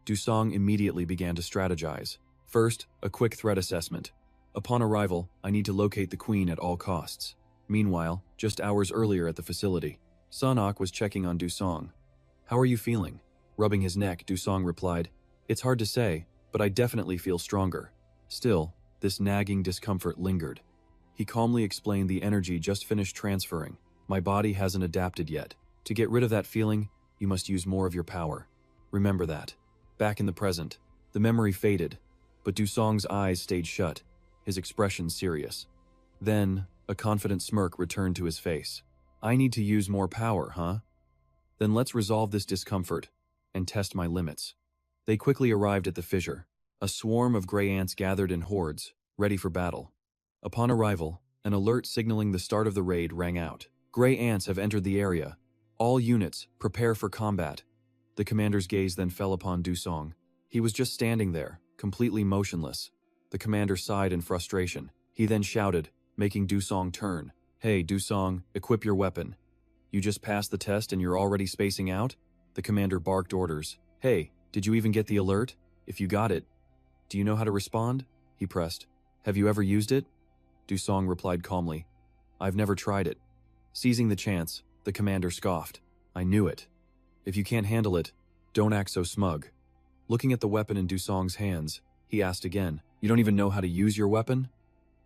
Du Song immediately began to strategize. First, a quick threat assessment. Upon arrival, I need to locate the queen at all costs. Meanwhile, just hours earlier at the facility, Sanok was checking on Dusong. "How are you feeling?" Rubbing his neck, Dusong replied, "It's hard to say, but I definitely feel stronger." Still, this nagging discomfort lingered. He calmly explained the energy just finished transferring. "My body hasn't adapted yet. To get rid of that feeling, you must use more of your power. Remember that." Back in the present, the memory faded, but Dusong's eyes stayed shut, his expression serious. Then, a confident smirk returned to his face. "I need to use more power, huh? Then let's resolve this discomfort and test my limits." They quickly arrived at the fissure. A swarm of gray ants gathered in hordes, ready for battle. Upon arrival, an alert signaling the start of the raid rang out. "Gray ants have entered the area. All units, prepare for combat." The commander's gaze then fell upon Dusong. He was just standing there, completely motionless. The commander sighed in frustration. He then shouted, making Dusong turn. "Hey, Dusong, equip your weapon. You just passed the test and you're already spacing out?" The commander barked orders. "Hey, did you even get the alert? If you got it, do you know how to respond?" He pressed. "Have you ever used it?" Dusong replied calmly. "I've never tried it." Seizing the chance, the commander scoffed. "I knew it. If you can't handle it, don't act so smug." Looking at the weapon in Dusong's hands, he asked again, "You don't even know how to use your weapon?"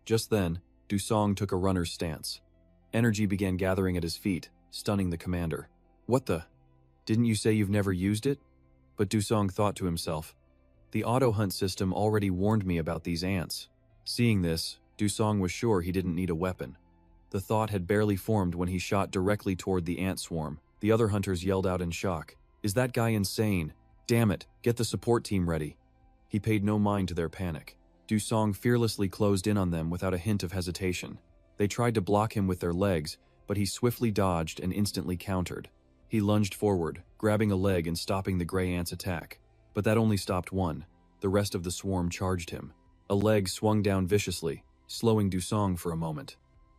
Just then, Dusong took a runner's stance. Energy began gathering at his feet, stunning the commander. "What the? Didn't you say you've never used it?" But Dusong thought to himself, "The auto-hunt system already warned me about these ants." Seeing this, Dusong was sure he didn't need a weapon. The thought had barely formed when he shot directly toward the ant swarm. The other hunters yelled out in shock. "Is that guy insane? Damn it, get the support team ready." He paid no mind to their panic. Dusong fearlessly closed in on them without a hint of hesitation. They tried to block him with their legs, but he swiftly dodged and instantly countered. He lunged forward, grabbing a leg and stopping the gray ant's attack. But that only stopped one. The rest of the swarm charged him. A leg swung down viciously, slowing Dusong for a moment.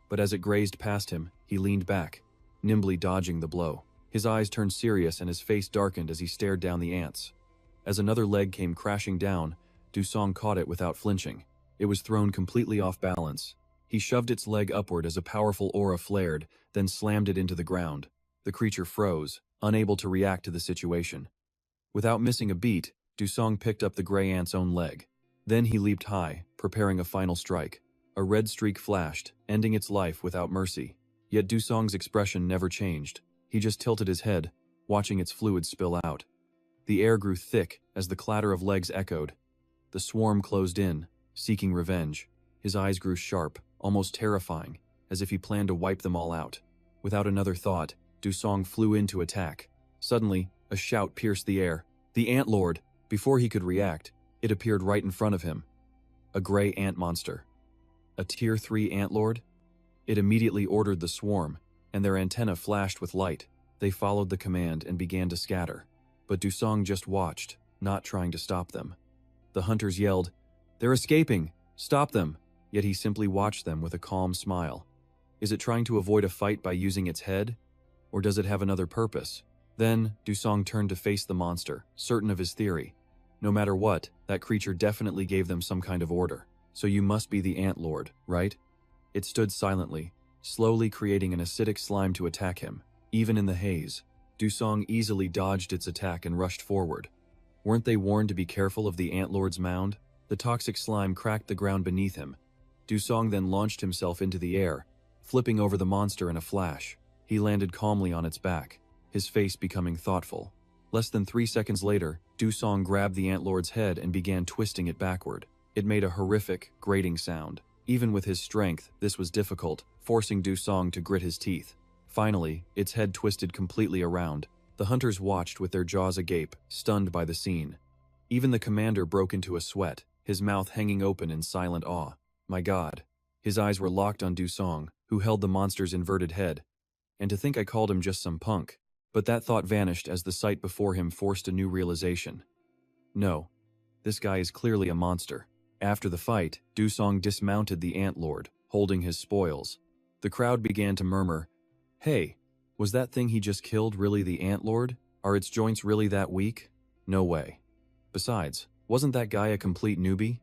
But as it grazed past him, he leaned back, nimbly dodging the blow. His eyes turned serious and his face darkened as he stared down the ants. As another leg came crashing down, Dusong caught it without flinching. It was thrown completely off balance. He shoved its leg upward as a powerful aura flared, then slammed it into the ground. The creature froze, unable to react to the situation. Without missing a beat, Dusong picked up the gray ant's own leg. Then he leaped high, preparing a final strike. A red streak flashed, ending its life without mercy. Yet Dusong's expression never changed. He just tilted his head, watching its fluid spill out. The air grew thick as the clatter of legs echoed. The swarm closed in, seeking revenge. His eyes grew sharp, almost terrifying, as if he planned to wipe them all out. Without another thought, Dusong flew in to attack. Suddenly, a shout pierced the air. "The Ant Lord!" Before he could react, it appeared right in front of him. A gray ant monster. A Tier 3 Ant Lord? It immediately ordered the swarm, and their antennae flashed with light. They followed the command and began to scatter. But Dusong just watched, not trying to stop them. The hunters yelled, "They're escaping! Stop them!" Yet he simply watched them with a calm smile. Is it trying to avoid a fight by using its head? Or does it have another purpose? Then, Dusong turned to face the monster, certain of his theory. No matter what, that creature definitely gave them some kind of order. "So you must be the Ant Lord, right?" It stood silently, slowly creating an acidic slime to attack him. Even in the haze, Dusong easily dodged its attack and rushed forward. Weren't they warned to be careful of the Ant Lord's mound? The toxic slime cracked the ground beneath him. Dusong then launched himself into the air, flipping over the monster in a flash. He landed calmly on its back, his face becoming thoughtful. Less than 3 seconds later, Dusong grabbed the Ant Lord's head and began twisting it backward. It made a horrific, grating sound. Even with his strength, this was difficult, forcing Dusong to grit his teeth. Finally, its head twisted completely around. The hunters watched with their jaws agape, stunned by the scene. Even the commander broke into a sweat, his mouth hanging open in silent awe. My God. His eyes were locked on Dusong, who held the monster's inverted head. And to think I called him just some punk. But that thought vanished as the sight before him forced a new realization. No, this guy is clearly a monster. After the fight, Dusong dismounted the Ant Lord, holding his spoils. The crowd began to murmur, "Hey, was that thing he just killed really the Ant Lord? Are its joints really that weak? No way. Besides, wasn't that guy a complete newbie?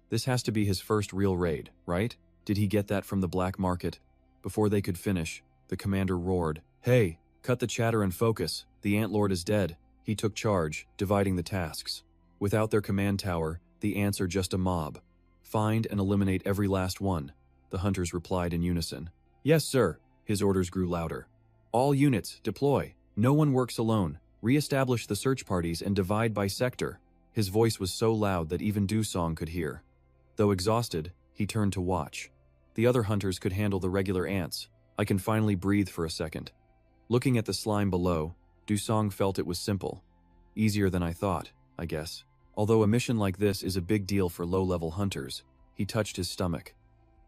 This has to be his first real raid, right? Did he get that from the black market?" Before they could finish, the commander roared, "Hey, Cut the chatter and focus. The Ant Lord is dead. He took charge, dividing the tasks. Without their command tower, the ants are just a mob. Find and eliminate every last one, the hunters replied in unison. Yes, sir. His orders grew louder. All units, deploy. No one works alone. Re-establish the search parties and divide by sector. His voice was so loud that even Dusong could hear. Though exhausted, he turned to watch. The other hunters could handle the regular ants. I can finally breathe for a second. Looking at the slime below, Dusong felt it was simple. Easier than I thought, I guess. Although a mission like this is a big deal for low-level hunters, he touched his stomach.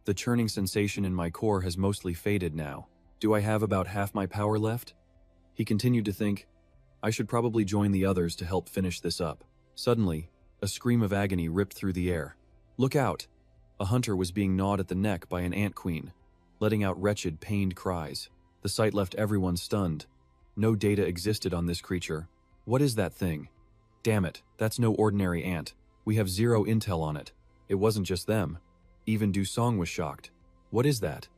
The churning sensation in my core has mostly faded now. Do I have about half my power left? He continued to think, I should probably join the others to help finish this up. Suddenly, a scream of agony ripped through the air. Look out! A hunter was being gnawed at the neck by an ant queen, letting out wretched, pained cries. The sight left everyone stunned. No data existed on this creature. What is that thing? Damn it, that's no ordinary ant. We have zero intel on it. It wasn't just them. Even Dusong was shocked. What is that?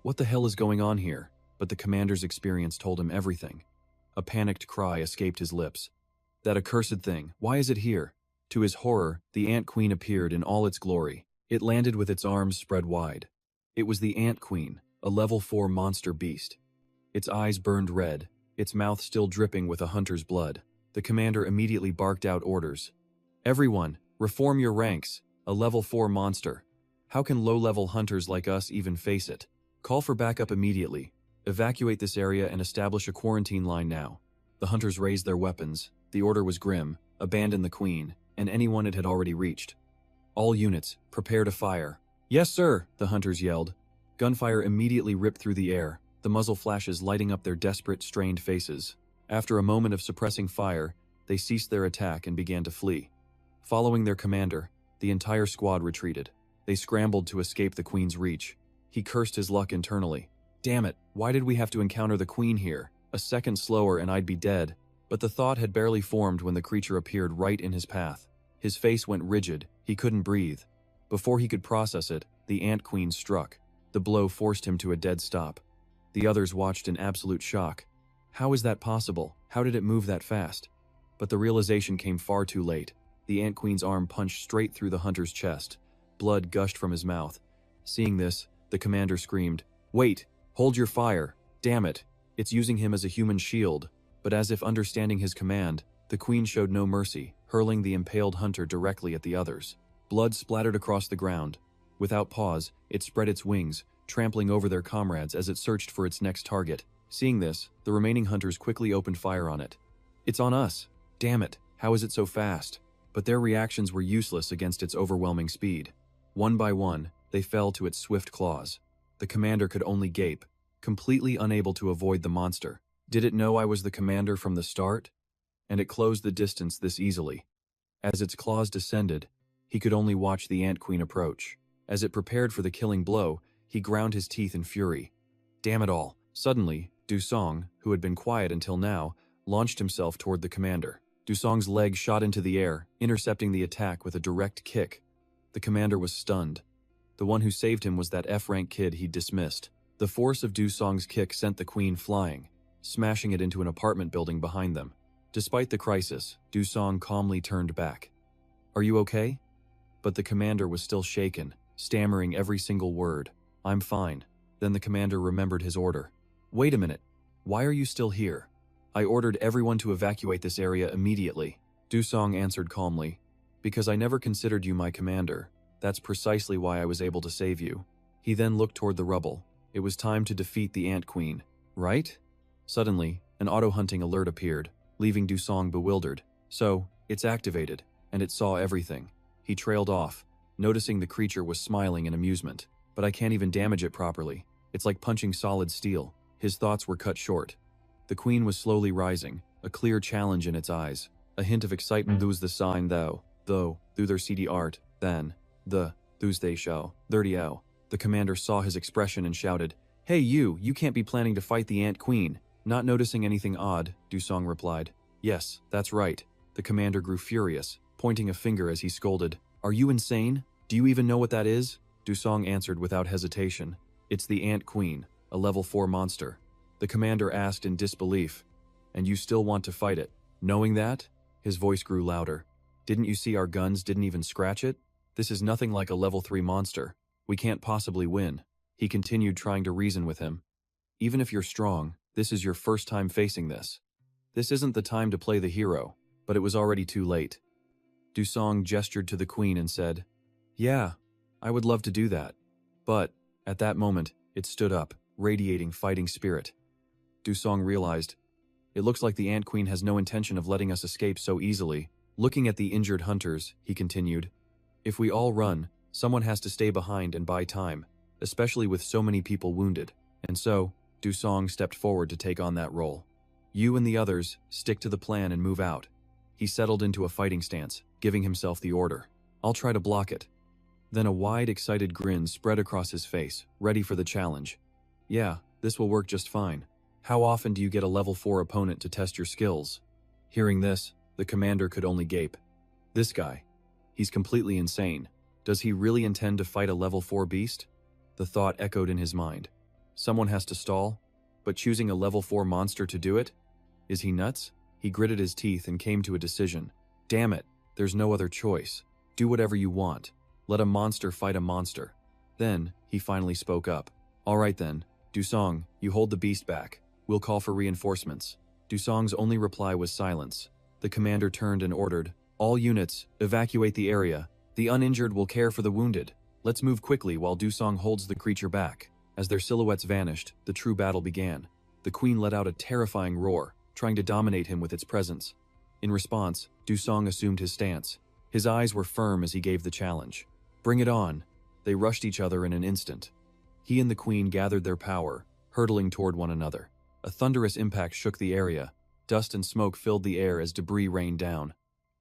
What the hell is going on here? But the commander's experience told him everything. A panicked cry escaped his lips. That accursed thing, why is it here? To his horror, the ant queen appeared in all its glory. It landed with its arms spread wide. It was the ant queen, a level 4 monster beast. Its eyes burned red, its mouth still dripping with a hunter's blood. The commander immediately barked out orders. Everyone, reform your ranks, a level 4 monster. How can low-level hunters like us even face it? Call for backup immediately. Evacuate this area and establish a quarantine line now. The hunters raised their weapons. The order was grim: abandon the queen, and anyone it had already reached. All units, prepare to fire. Yes, sir, the hunters yelled. Gunfire immediately ripped through the air, the muzzle flashes lighting up their desperate, strained faces. After a moment of suppressing fire, they ceased their attack and began to flee. Following their commander, the entire squad retreated. They scrambled to escape the queen's reach. He cursed his luck internally. Damn it, why did we have to encounter the queen here? A second slower and I'd be dead. But the thought had barely formed when the creature appeared right in his path. His face went rigid, he couldn't breathe. Before he could process it, the ant queen struck. The blow forced him to a dead stop. The others watched in absolute shock. How is that possible? How did it move that fast? But the realization came far too late. The ant queen's arm punched straight through the hunter's chest. Blood gushed from his mouth. Seeing this, the commander screamed, "Wait! Hold your fire! Damn it! It's using him as a human shield." But as if understanding his command, the queen showed no mercy, hurling the impaled hunter directly at the others. Blood splattered across the ground. Without pause, it spread its wings, trampling over their comrades as it searched for its next target. Seeing this, the remaining hunters quickly opened fire on it. It's on us! Damn it! How is it so fast? But their reactions were useless against its overwhelming speed. One by one, they fell to its swift claws. The commander could only gape, completely unable to avoid the monster. Did it know I was the commander from the start? And it closed the distance this easily. As its claws descended, he could only watch the ant queen approach. As it prepared for the killing blow, he ground his teeth in fury. Damn it all! Suddenly, Dusong, who had been quiet until now, launched himself toward the commander. Dusong's leg shot into the air, intercepting the attack with a direct kick. The commander was stunned. The one who saved him was that F-rank kid he'd dismissed. The force of Dusong's kick sent the queen flying, smashing it into an apartment building behind them. Despite the crisis, Dusong calmly turned back. "Are you okay?" But the commander was still shaken, stammering every single word. "I'm fine." Then the commander remembered his order. "Wait a minute. Why are you still here?" "I ordered everyone to evacuate this area immediately," Dusong answered calmly. "Because I never considered you my commander. That's precisely why I was able to save you." He then looked toward the rubble. It was time to defeat the ant queen, right? Suddenly, an auto-hunting alert appeared, leaving Dusong bewildered. So, it's activated, and it saw everything. He trailed off, noticing the creature was smiling in amusement. But I can't even damage it properly. It's like punching solid steel. His thoughts were cut short. The queen was slowly rising, a clear challenge in its eyes. A hint of excitement. "Thou's the sign though, through their CD art, then, thou's they show, 30-0. The commander saw his expression and shouted, "Hey you can't be planning to fight the ant queen." "Not noticing anything odd," Dusong replied. "Yes, that's right." The commander grew furious, pointing a finger as he scolded. "Are you insane? Do you even know what that is?" Dusong answered without hesitation. "It's the ant queen, a level 4 monster." The commander asked in disbelief. And you still want to fight it? Knowing that? His voice grew louder. Didn't you see our guns didn't even scratch it? This is nothing like a level 3 monster. We can't possibly win. He continued trying to reason with him. Even if you're strong, this is your first time facing this. This isn't the time to play the hero, but it was already too late. Dusong gestured to the queen and said, "Yeah, I would love to do that." But, at that moment, it stood up, radiating fighting spirit. Dusong realized, it looks like the Ant Queen has no intention of letting us escape so easily. Looking at the injured hunters, he continued, "If we all run, someone has to stay behind and buy time, especially with so many people wounded." And so, Dusong stepped forward to take on that role. "You and the others, stick to the plan and move out." He settled into a fighting stance, giving himself the order. "I'll try to block it." Then a wide, excited grin spread across his face, ready for the challenge. "Yeah, this will work just fine. How often do you get a level 4 opponent to test your skills?" Hearing this, the commander could only gape. This guy. He's completely insane. Does he really intend to fight a level 4 beast? The thought echoed in his mind. Someone has to stall, but choosing a level 4 monster to do it? Is he nuts? He gritted his teeth and came to a decision. Damn it, there's no other choice. Do whatever you want. Let a monster fight a monster. Then, he finally spoke up. "All right then, Dusong, you hold the beast back. We'll call for reinforcements." Dusong's only reply was silence. The commander turned and ordered, "All units, evacuate the area. The uninjured will care for the wounded. Let's move quickly while Dusong holds the creature back." As their silhouettes vanished, the true battle began. The queen let out a terrifying roar, trying to dominate him with its presence. In response, Dusong assumed his stance. His eyes were firm as he gave the challenge. "Bring it on." They rushed each other in an instant. He and the queen gathered their power, hurtling toward one another. A thunderous impact shook the area. Dust and smoke filled the air as debris rained down.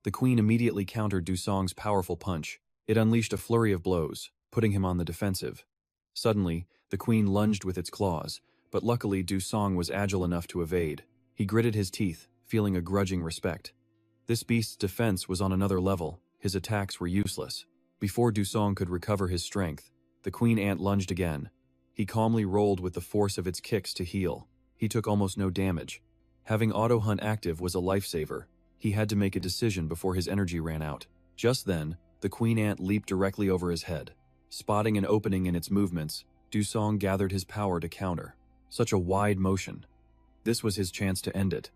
The queen immediately countered Dusong's powerful punch. It unleashed a flurry of blows, putting him on the defensive. Suddenly, the queen lunged with its claws, but luckily Dusong was agile enough to evade. He gritted his teeth, feeling a grudging respect. This beast's defense was on another level. His attacks were useless. Before Dusong could recover his strength, the queen ant lunged again. He calmly rolled with the force of its kicks to heal. He took almost no damage. Having auto hunt active was a lifesaver. He had to make a decision before his energy ran out. Just then, the queen ant leaped directly over his head. Spotting an opening in its movements, Dusong gathered his power to counter. Such a wide motion. This was his chance to end it.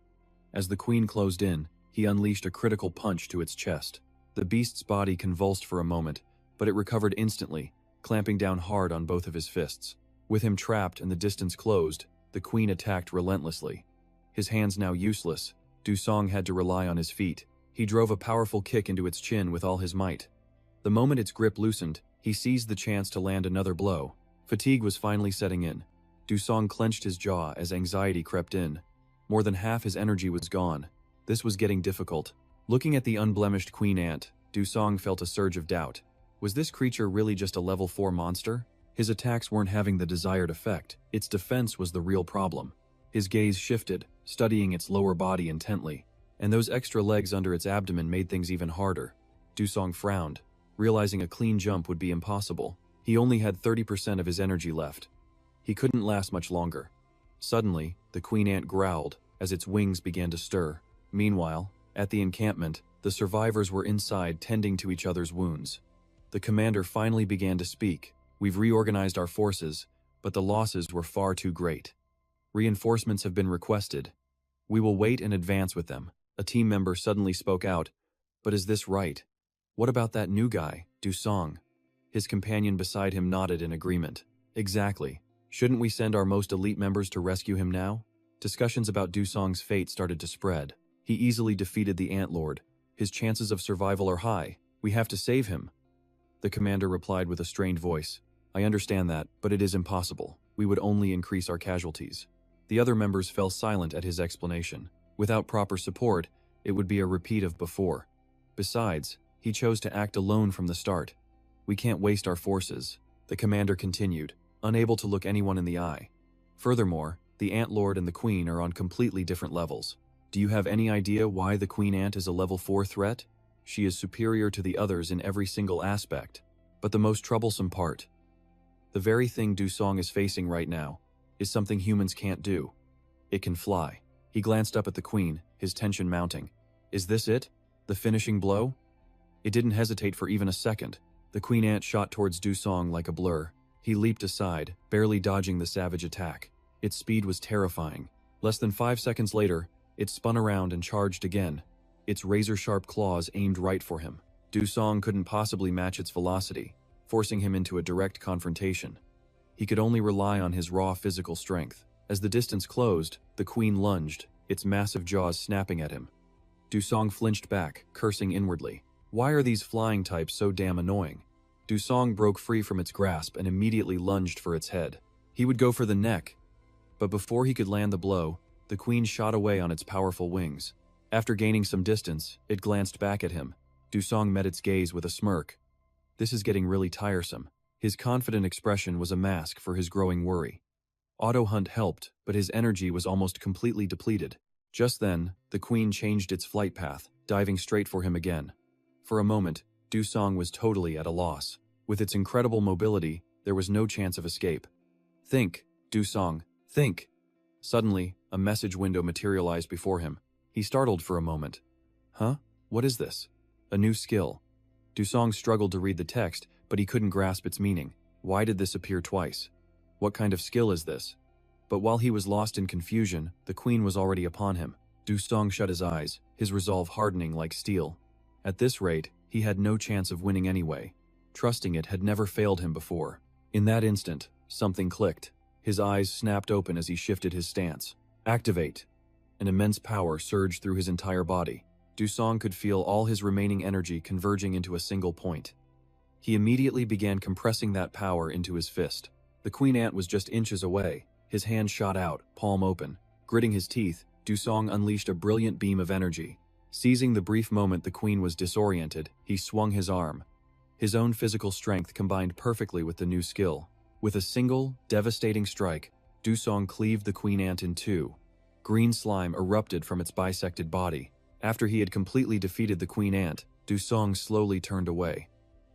As the queen closed in, he unleashed a critical punch to its chest. The beast's body convulsed for a moment, but it recovered instantly, clamping down hard on both of his fists. With him trapped and the distance closed, the queen attacked relentlessly. His hands now useless, Dusong had to rely on his feet. He drove a powerful kick into its chin with all his might. The moment its grip loosened, he seized the chance to land another blow. Fatigue was finally setting in. Dusong clenched his jaw as anxiety crept in. More than half his energy was gone. This was getting difficult. Looking at the unblemished queen ant, Dusong felt a surge of doubt. Was this creature really just a level 4 monster? His attacks weren't having the desired effect. Its defense was the real problem. His gaze shifted, studying its lower body intently, and those extra legs under its abdomen made things even harder. Dusong frowned, realizing a clean jump would be impossible. He only had 30% of his energy left. He couldn't last much longer. Suddenly, the queen ant growled as its wings began to stir. Meanwhile, at the encampment, the survivors were inside tending to each other's wounds. The commander finally began to speak. "We've reorganized our forces, but the losses were far too great. Reinforcements have been requested. We will wait and advance with them." A team member suddenly spoke out. "But is this right? What about that new guy, Dusong?" His companion beside him nodded in agreement. "Exactly. Shouldn't we send our most elite members to rescue him now?" Discussions about Dusong's fate started to spread. He easily defeated the Ant Lord. His chances of survival are high. We have to save him. The commander replied with a strained voice. "I understand that, but it is impossible. We would only increase our casualties." The other members fell silent at his explanation. Without proper support, it would be a repeat of before. Besides, he chose to act alone from the start. "We can't waste our forces," the commander continued, unable to look anyone in the eye. "Furthermore, the Ant Lord and the Queen are on completely different levels. Do you have any idea why the Queen Ant is a level 4 threat? She is superior to the others in every single aspect. But the most troublesome part, the very thing Dusong is facing right now, is something humans can't do. It can fly. He glanced up at the queen, his tension mounting. Is this it? The finishing blow? It didn't hesitate for even a second. The queen ant shot towards Dusong like a blur. He leaped aside, barely dodging the savage attack. Its speed was terrifying. Less than 5 seconds later, it spun around and charged again. Its razor-sharp claws aimed right for him. Dusong couldn't possibly match its velocity, forcing him into a direct confrontation. He could only rely on his raw physical strength. As the distance closed, the queen lunged, its massive jaws snapping at him. Dusong flinched back, cursing inwardly. Why are these flying types so damn annoying? Dusong broke free from its grasp and immediately lunged for its head. He would go for the neck, but before he could land the blow, the queen shot away on its powerful wings. After gaining some distance, it glanced back at him. Dusong met its gaze with a smirk. This is getting really tiresome. His confident expression was a mask for his growing worry. Auto-hunt helped, but his energy was almost completely depleted. Just then, the queen changed its flight path, diving straight for him again. For a moment, Dusong was totally at a loss. With its incredible mobility, there was no chance of escape. Think, Dusong, think! Suddenly, a message window materialized before him. He startled for a moment. Huh? What is this? A new skill. Dusong struggled to read the text, but he couldn't grasp its meaning. Why did this appear twice? What kind of skill is this? But while he was lost in confusion, the queen was already upon him. Dusong shut his eyes, his resolve hardening like steel. At this rate, he had no chance of winning anyway. Trusting it had never failed him before. In that instant, something clicked. His eyes snapped open as he shifted his stance. Activate! An immense power surged through his entire body. Dusong could feel all his remaining energy converging into a single point. He immediately began compressing that power into his fist. The queen ant was just inches away. His hand shot out, palm open. Gritting his teeth, Dusong unleashed a brilliant beam of energy. Seizing the brief moment the queen was disoriented, he swung his arm. His own physical strength combined perfectly with the new skill. With a single, devastating strike, Dusong cleaved the queen ant in two. Green slime erupted from its bisected body. After he had completely defeated the queen ant, Dusong slowly turned away.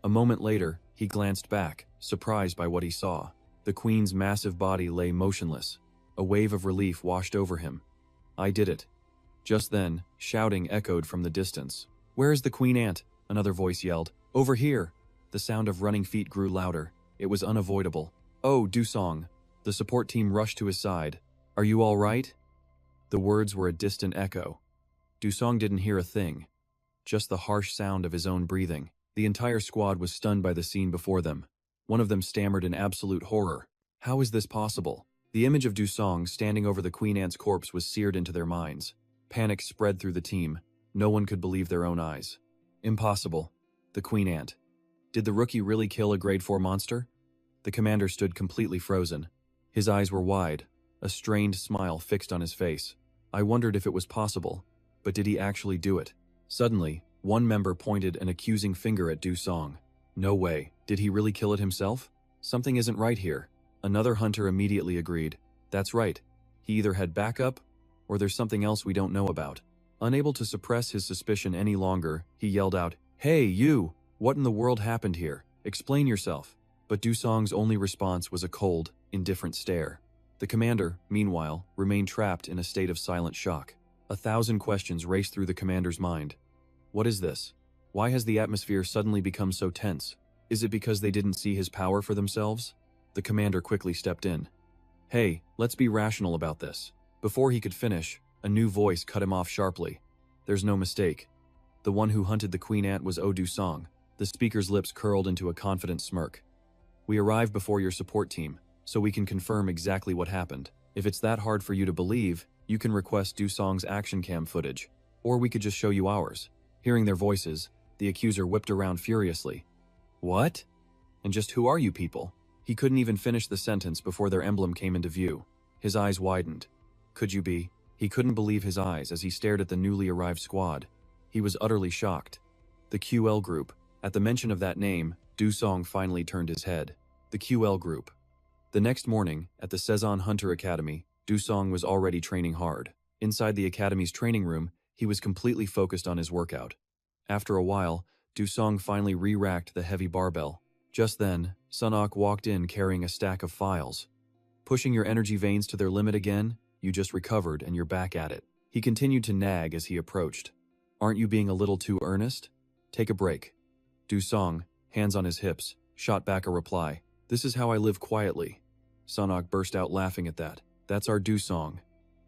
A moment later, he glanced back, surprised by what he saw. The queen's massive body lay motionless. A wave of relief washed over him. I did it. Just then, shouting echoed from the distance. Where is the queen ant? Another voice yelled. Over here! The sound of running feet grew louder. It was unavoidable. Oh, Dusong! The support team rushed to his side. Are you all right? The words were a distant echo. Dusong didn't hear a thing. Just the harsh sound of his own breathing. The entire squad was stunned by the scene before them. One of them stammered in absolute horror. How is this possible? The image of Dusong standing over the queen ant's corpse was seared into their minds. Panic spread through the team. No one could believe their own eyes. Impossible. The queen ant. Did the rookie really kill a grade 4 monster? The commander stood completely frozen. His eyes were wide, a strained smile fixed on his face. I wondered if it was possible, but did he actually do it? Suddenly, one member pointed an accusing finger at Dusong. No way. Did he really kill it himself? Something isn't right here. Another hunter immediately agreed. That's right. He either had backup, or there's something else we don't know about. Unable to suppress his suspicion any longer, he yelled out, Hey, you! What in the world happened here? Explain yourself. But Dusong's only response was a cold, indifferent stare. The commander, meanwhile, remained trapped in a state of silent shock. 1,000 questions raced through the commander's mind. What is this? Why has the atmosphere suddenly become so tense? Is it because they didn't see his power for themselves? The commander quickly stepped in. Hey, let's be rational about this. Before he could finish, a new voice cut him off sharply. There's no mistake. The one who hunted the queen ant was Dusong. The speaker's lips curled into a confident smirk. We arrived before your support team, so we can confirm exactly what happened. If it's that hard for you to believe, you can request Dusong's action cam footage, or we could just show you ours. Hearing their voices, the accuser whipped around furiously. What? And just who are you people? He couldn't even finish the sentence before their emblem came into view. His eyes widened. Could you be? He couldn't believe his eyes as he stared at the newly arrived squad. He was utterly shocked. The QL group. At the mention of that name, Dusong finally turned his head. The QL group. The next morning, at the Sezon Hunter Academy, Dusong was already training hard. Inside the academy's training room, he was completely focused on his workout. After a while, Dusong finally re-racked the heavy barbell. Just then, Sunok walked in carrying a stack of files. Pushing your energy veins to their limit again? you just recovered and you're back at it. He continued to nag as he approached. Aren't you being a little too earnest? Take a break. Du-song, hands on his hips, shot back a reply. This is how I live quietly. Sunok burst out laughing at that. That's our Du-song.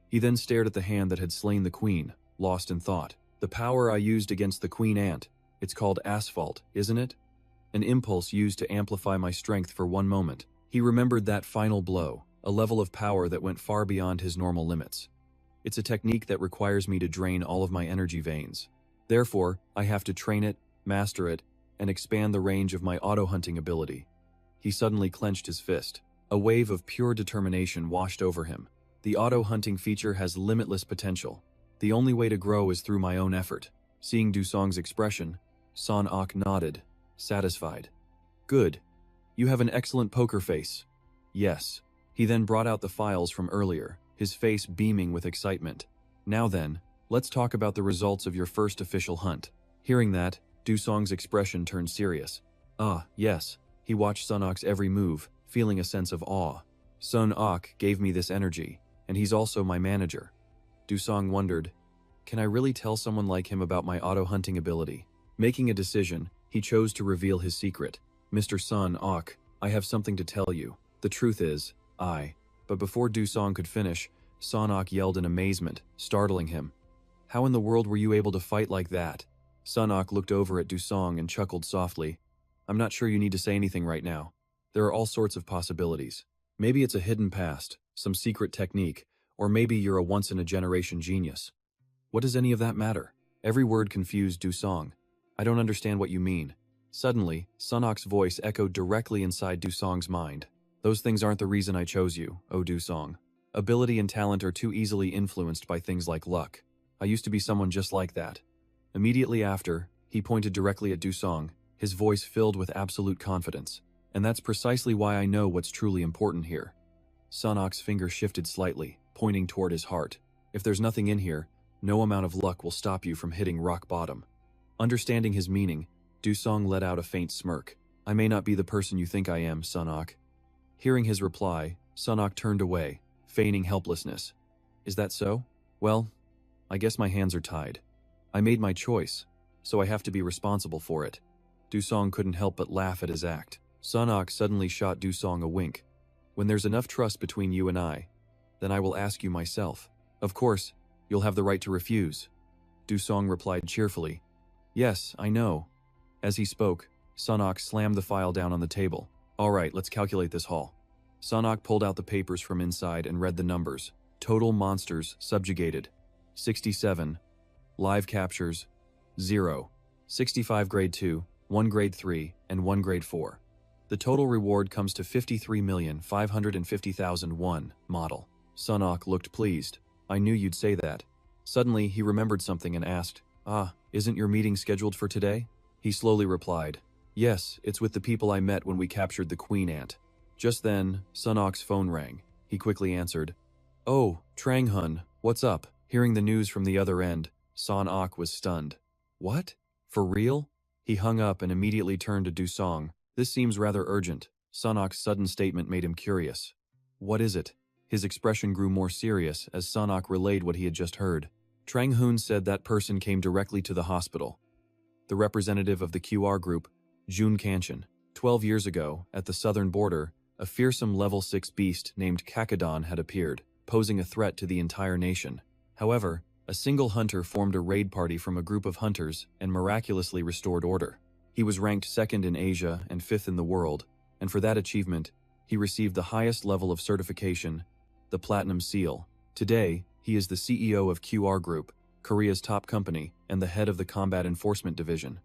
He then stared at the hand that had slain the queen, lost in thought. The power I used against the queen ant. It's called asphalt, isn't it? An impulse used to amplify my strength for one moment. He remembered that final blow, a level of power that went far beyond his normal limits. It's a technique that requires me to drain all of my energy veins. Therefore, I have to train it, master it, and expand the range of my auto-hunting ability. He suddenly clenched his fist. A wave of pure determination washed over him. The auto-hunting feature has limitless potential. The only way to grow is through my own effort. Seeing Du-song's expression, Sun-ok nodded, satisfied. Good. You have an excellent poker face. Yes. He then brought out the files from earlier, his face beaming with excitement. Now then, let's talk about the results of your first official hunt. Hearing that, Du-song's expression turned serious. Ah, yes. He watched Sun-ok's every move, feeling a sense of awe. Sun-ok gave me this energy, and he's also my manager. Du-song wondered, can I really tell someone like him about my auto-hunting ability? Making a decision, he chose to reveal his secret. Mr. Sun-ok, I have something to tell you. The truth is, But before Du-song could finish, Sun-ok yelled in amazement, startling him. How in the world were you able to fight like that? Sun-ok looked over at Du-song and chuckled softly. I'm not sure you need to say anything right now. There are all sorts of possibilities. Maybe it's a hidden past, some secret technique, or maybe you're a once-in-a-generation genius. What does any of that matter? Every word confused Du-song. I don't understand what you mean. Suddenly, Sun-ok's voice echoed directly inside Du-song's mind. Those things aren't the reason I chose you, oh Du-song. Ability and talent are too easily influenced by things like luck. I used to be someone just like that. Immediately after, he pointed directly at Du-song, his voice filled with absolute confidence. And that's precisely why I know what's truly important here. Sun-ok's finger shifted slightly, pointing toward his heart. If there's nothing in here, no amount of luck will stop you from hitting rock bottom. Understanding his meaning, Du-song let out a faint smirk. I may not be the person you think I am, Sun-ok. Hearing his reply, Sun-ok turned away, feigning helplessness. Is that so? Well, I guess my hands are tied. I made my choice, so I have to be responsible for it. Du-song couldn't help but laugh at his act. Sun-ok suddenly shot Du-song a wink. When there's enough trust between you and I, then I will ask you myself. Of course, you'll have the right to refuse. Du-song replied cheerfully. Yes, I know. As he spoke, Sun-ok slammed the file down on the table. All right, let's calculate this haul. Sun-ok pulled out the papers from inside and read the numbers. Total monsters subjugated, 67. Live captures, 0. 65 grade 2, 1 grade 3, and 1 grade 4. The total reward comes to 53,550,001, model. Sun-ok looked pleased. I knew you'd say that. Suddenly, he remembered something and asked, isn't your meeting scheduled for today? He slowly replied, yes, it's with the people I met when we captured the queen ant. Just then, Sun-ok's phone rang. He quickly answered, Oh, Trang-hun, what's up? Hearing the news from the other end, Sun-ok was stunned. What? For real? He hung up and immediately turned to Du-song. This seems rather urgent. Sun-ok's sudden statement made him curious. What is it? His expression grew more serious as Sun-ok relayed what he had just heard. Trang-hun said that person came directly to the hospital. The representative of the QR group, Jun Kanchan. 12 years ago, at the southern border, a fearsome level 6 beast named Kakadon had appeared, posing a threat to the entire nation. However, a single hunter formed a raid party from a group of hunters and miraculously restored order. He was ranked 2nd in Asia and 5th in the world, and for that achievement, he received the highest level of certification, the Platinum Seal. Today, he is the CEO of QR Group, Korea's top company, and the head of the Combat Enforcement Division.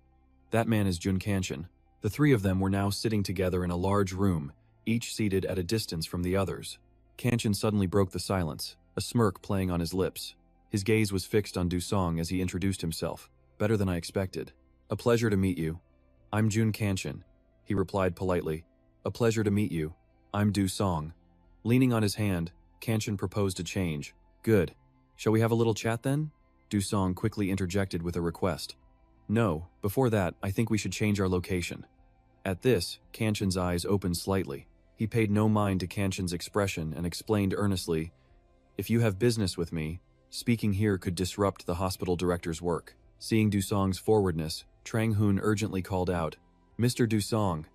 That man is Jun Kanchan. The three of them were now sitting together in a large room, each seated at a distance from the others. Kanchan suddenly broke the silence, a smirk playing on his lips. His gaze was fixed on Du-song as he introduced himself. Better than I expected. A pleasure to meet you. I'm Jun Kanchan, he replied politely. A pleasure to meet you. I'm Du-song. Leaning on his hand, Kanchan proposed a change. Good. Shall we have a little chat then? Du-song quickly interjected with a request. No, before that, I think we should change our location. At this, Kanchan's eyes opened slightly. He paid no mind to Kanchan's expression and explained earnestly, If you have business with me, speaking here could disrupt the hospital director's work. Seeing Dusong's forwardness, Trang Hoon urgently called out, Mr. Dusong.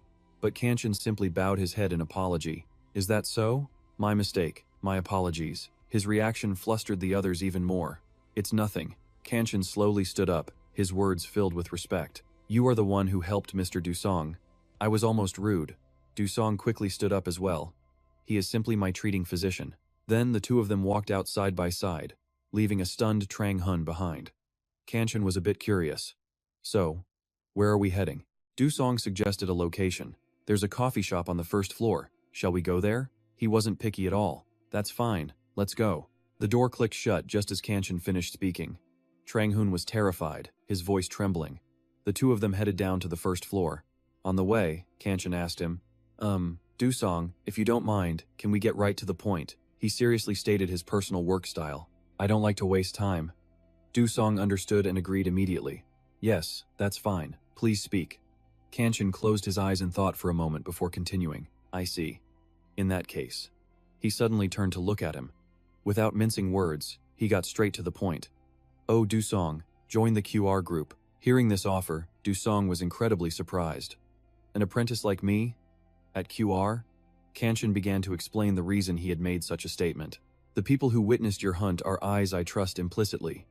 But Kanchan simply bowed his head in apology. Is that so? My mistake. My apologies. His reaction flustered the others even more. It's nothing. Kanchan slowly stood up, his words filled with respect. You are the one who helped Mr. Dusong. I was almost rude. Dusong quickly stood up as well. He is simply my treating physician. Then the two of them walked out side by side, leaving a stunned Trang Hun behind. Kanchan was a bit curious. So, where are we heading? Dusong suggested a location. There's a coffee shop on the first floor. Shall we go there? He wasn't picky at all. That's fine. Let's go. The door clicked shut just as Kanchan finished speaking. Trang Hun was terrified, his voice trembling. The two of them headed down to the first floor. On the way, Kanchan asked him, Dusong, if you don't mind, can we get right to the point? He seriously stated his personal work style. I don't like to waste time. Dusong understood and agreed immediately. Yes, that's fine. Please speak. Kanchan closed his eyes in thought for a moment before continuing. I see. In that case. He suddenly turned to look at him. Without mincing words, he got straight to the point. Oh, Dusong, join the QR group. Hearing this offer, Dusong was incredibly surprised. An apprentice like me? At QR? Kanchan began to explain the reason he had made such a statement. The people who witnessed your hunt are eyes I trust implicitly.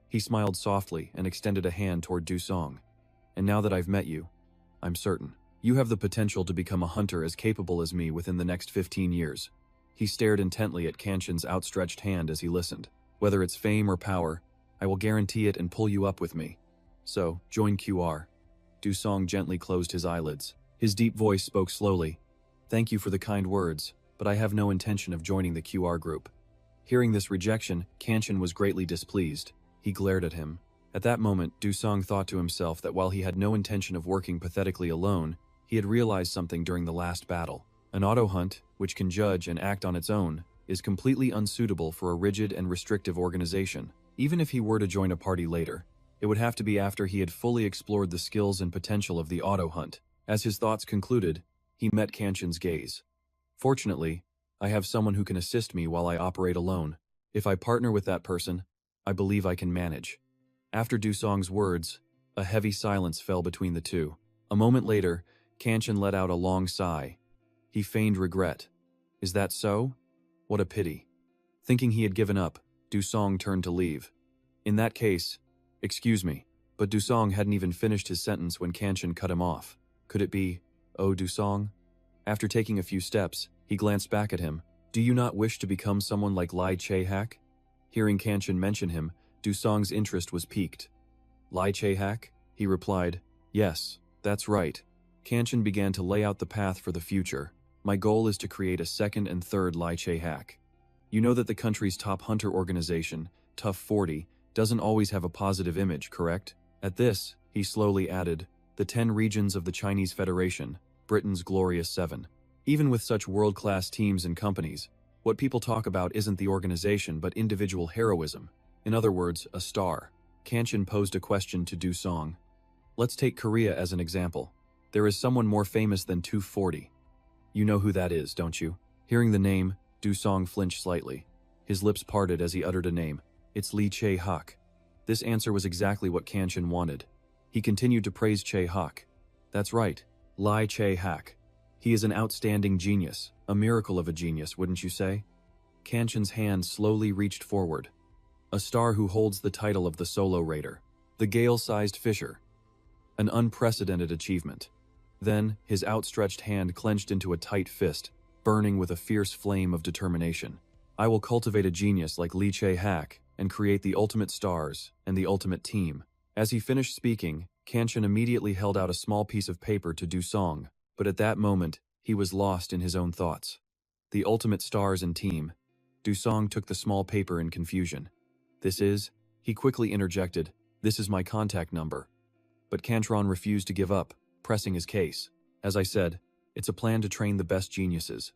He smiled softly and extended a hand toward Dusong. And now that I've met you, I'm certain. You have the potential to become a hunter as capable as me within the next 15 years. He stared intently at Kanchan's outstretched hand as he listened. Whether it's fame or power, I will guarantee it and pull you up with me. So, join QR. Dusong gently closed his eyelids. His deep voice spoke slowly. Thank you for the kind words, but I have no intention of joining the QR group. Hearing this rejection, Kanchan was greatly displeased. He glared at him. At that moment, Dusong thought to himself that while he had no intention of working pathetically alone, he had realized something during the last battle. An auto hunt, which can judge and act on its own, is completely unsuitable for a rigid and restrictive organization. Even if he were to join a party later, it would have to be after he had fully explored the skills and potential of the auto hunt. As his thoughts concluded, he met Kanchan's gaze. Fortunately, I have someone who can assist me while I operate alone. If I partner with that person, I believe I can manage. After Dusong's words, a heavy silence fell between the two. A moment later, Kanchan let out a long sigh. He feigned regret. Is that so? What a pity. Thinking he had given up, Dusong turned to leave. In that case, excuse me, but Dusong hadn't even finished his sentence when Kanchan cut him off. Could it be, oh Dusong? After taking a few steps, he glanced back at him. Do you not wish to become someone like Lai Che-hak? Hearing Kanchan mention him, Dusong's interest was piqued. Lai Che-hak? He replied, yes, that's right. Kanchan began to lay out the path for the future. My goal is to create a second and third Lai Che-hak. You know that the country's top hunter organization, Tough 40, doesn't always have a positive image, correct? At this, he slowly added, the 10 regions of the Chinese Federation, Britain's Glorious 7. Even with such world-class teams and companies, what people talk about isn't the organization but individual heroism. In other words, a star. Kanchan posed a question to Dusong. Let's take Korea as an example. There is someone more famous than 240. You know who that is, don't you? Hearing the name, Dusong flinched slightly. His lips parted as he uttered a name. It's Lee Che-hak. This answer was exactly what Kanchan wanted. He continued to praise Che-hak. That's right, Lai Che-hak. He is an outstanding genius, a miracle of a genius, wouldn't you say? Kanchan's hand slowly reached forward. A star who holds the title of the solo raider. The Gale-sized fisher. An unprecedented achievement. Then, his outstretched hand clenched into a tight fist, burning with a fierce flame of determination. I will cultivate a genius like Lee Che-hak and create the ultimate stars and the ultimate team. As he finished speaking, Kanchan immediately held out a small piece of paper to Dusong, but at that moment, he was lost in his own thoughts. The ultimate stars and team. Dusong took the small paper in confusion. This is, he quickly interjected, this is my contact number. But Kanchan refused to give up, pressing his case. As I said, it's a plan to train the best geniuses.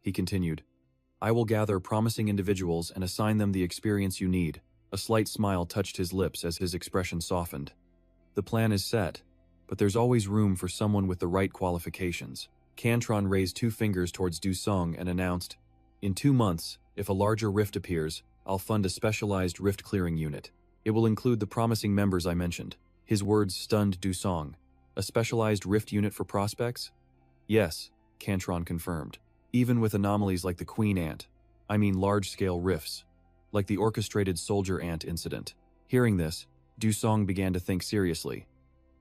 He continued, I will gather promising individuals and assign them the experience you need. A slight smile touched his lips as his expression softened. The plan is set, but there's always room for someone with the right qualifications. Kanchan raised 2 fingers towards Dusong and announced, In 2 months, if a larger rift appears, I'll fund a specialized rift clearing unit. It will include the promising members I mentioned. His words stunned Dusong. A specialized rift unit for prospects? Yes, Cantron confirmed. Even with anomalies like the queen ant. I mean large-scale rifts. Like the orchestrated soldier ant incident. Hearing this, Dusong began to think seriously.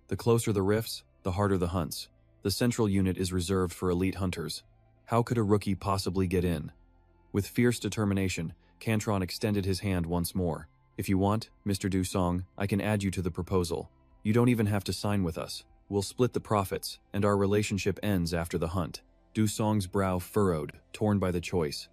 The closer the rifts, the harder the hunts. The central unit is reserved for elite hunters. How could a rookie possibly get in? With fierce determination, Cantron extended his hand once more. If you want, Mr. Dusong, I can add you to the proposal. You don't even have to sign with us. We'll split the profits, and our relationship ends after the hunt. Dusong's brow furrowed, torn by the choice.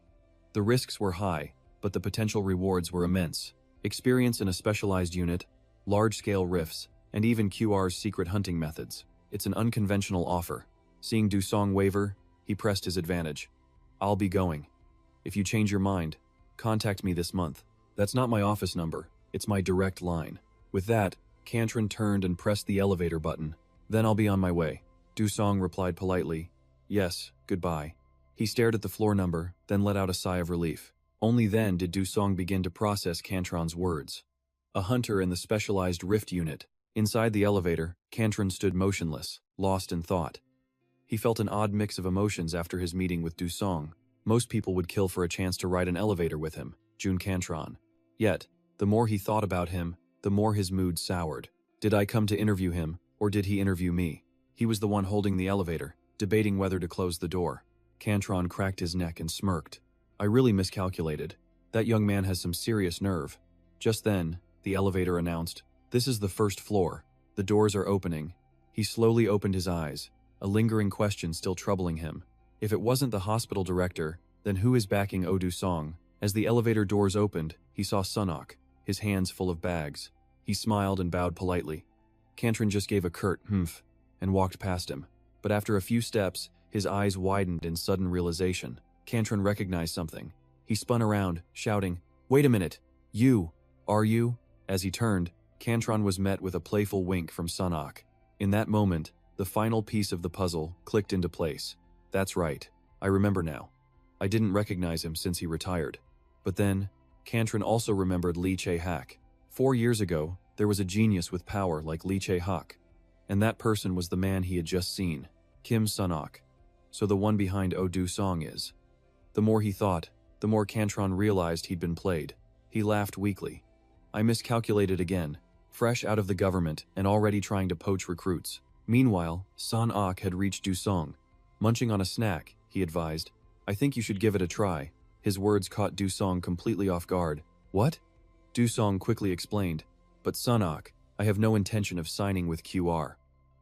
The risks were high, but the potential rewards were immense. Experience in a specialized unit, large-scale rifts, and even QR's secret hunting methods. It's an unconventional offer. Seeing Dusong waver, he pressed his advantage. I'll be going. If you change your mind, contact me this month. That's not my office number, it's my direct line. With that, Cantron turned and pressed the elevator button. Then I'll be on my way. Dusong replied politely, yes, goodbye. He stared at the floor number, then let out a sigh of relief. Only then did Dusong begin to process Cantron's words. A hunter in the specialized rift unit. Inside the elevator, Cantron stood motionless, lost in thought. He felt an odd mix of emotions after his meeting with Dusong. Most people would kill for a chance to ride an elevator with him, June Cantron. Yet, the more he thought about him, the more his mood soured. Did I come to interview him, or did he interview me? He was the one holding the elevator, debating whether to close the door. Cantron cracked his neck and smirked. I really miscalculated. That young man has some serious nerve. Just then, the elevator announced, this is the first floor. The doors are opening. He slowly opened his eyes, a lingering question still troubling him. If it wasn't the hospital director, then who is backing Dusong? As the elevator doors opened, he saw Sunok, his hands full of bags. He smiled and bowed politely. Cantron just gave a curt "humph" and walked past him. But after a few steps, his eyes widened in sudden realization. Cantron recognized something. He spun around, shouting, wait a minute, are you? As he turned, Cantron was met with a playful wink from Sunok. In that moment, the final piece of the puzzle clicked into place. That's right, I remember now. I didn't recognize him since he retired. But then, Cantron also remembered Lee Chae-hak. 4 years ago, there was a genius with power like Lee Chae-hak. And that person was the man he had just seen, Kim Sunok. So the one behind Dusong is. The more he thought, the more Cantron realized he'd been played. He laughed weakly. I miscalculated again, fresh out of the government and already trying to poach recruits. Meanwhile, Sunok had reached Dusong. Munching on a snack, he advised, I think you should give it a try. His words caught Dusong completely off guard. What? Dusong quickly explained, but Sunok, I have no intention of signing with QR.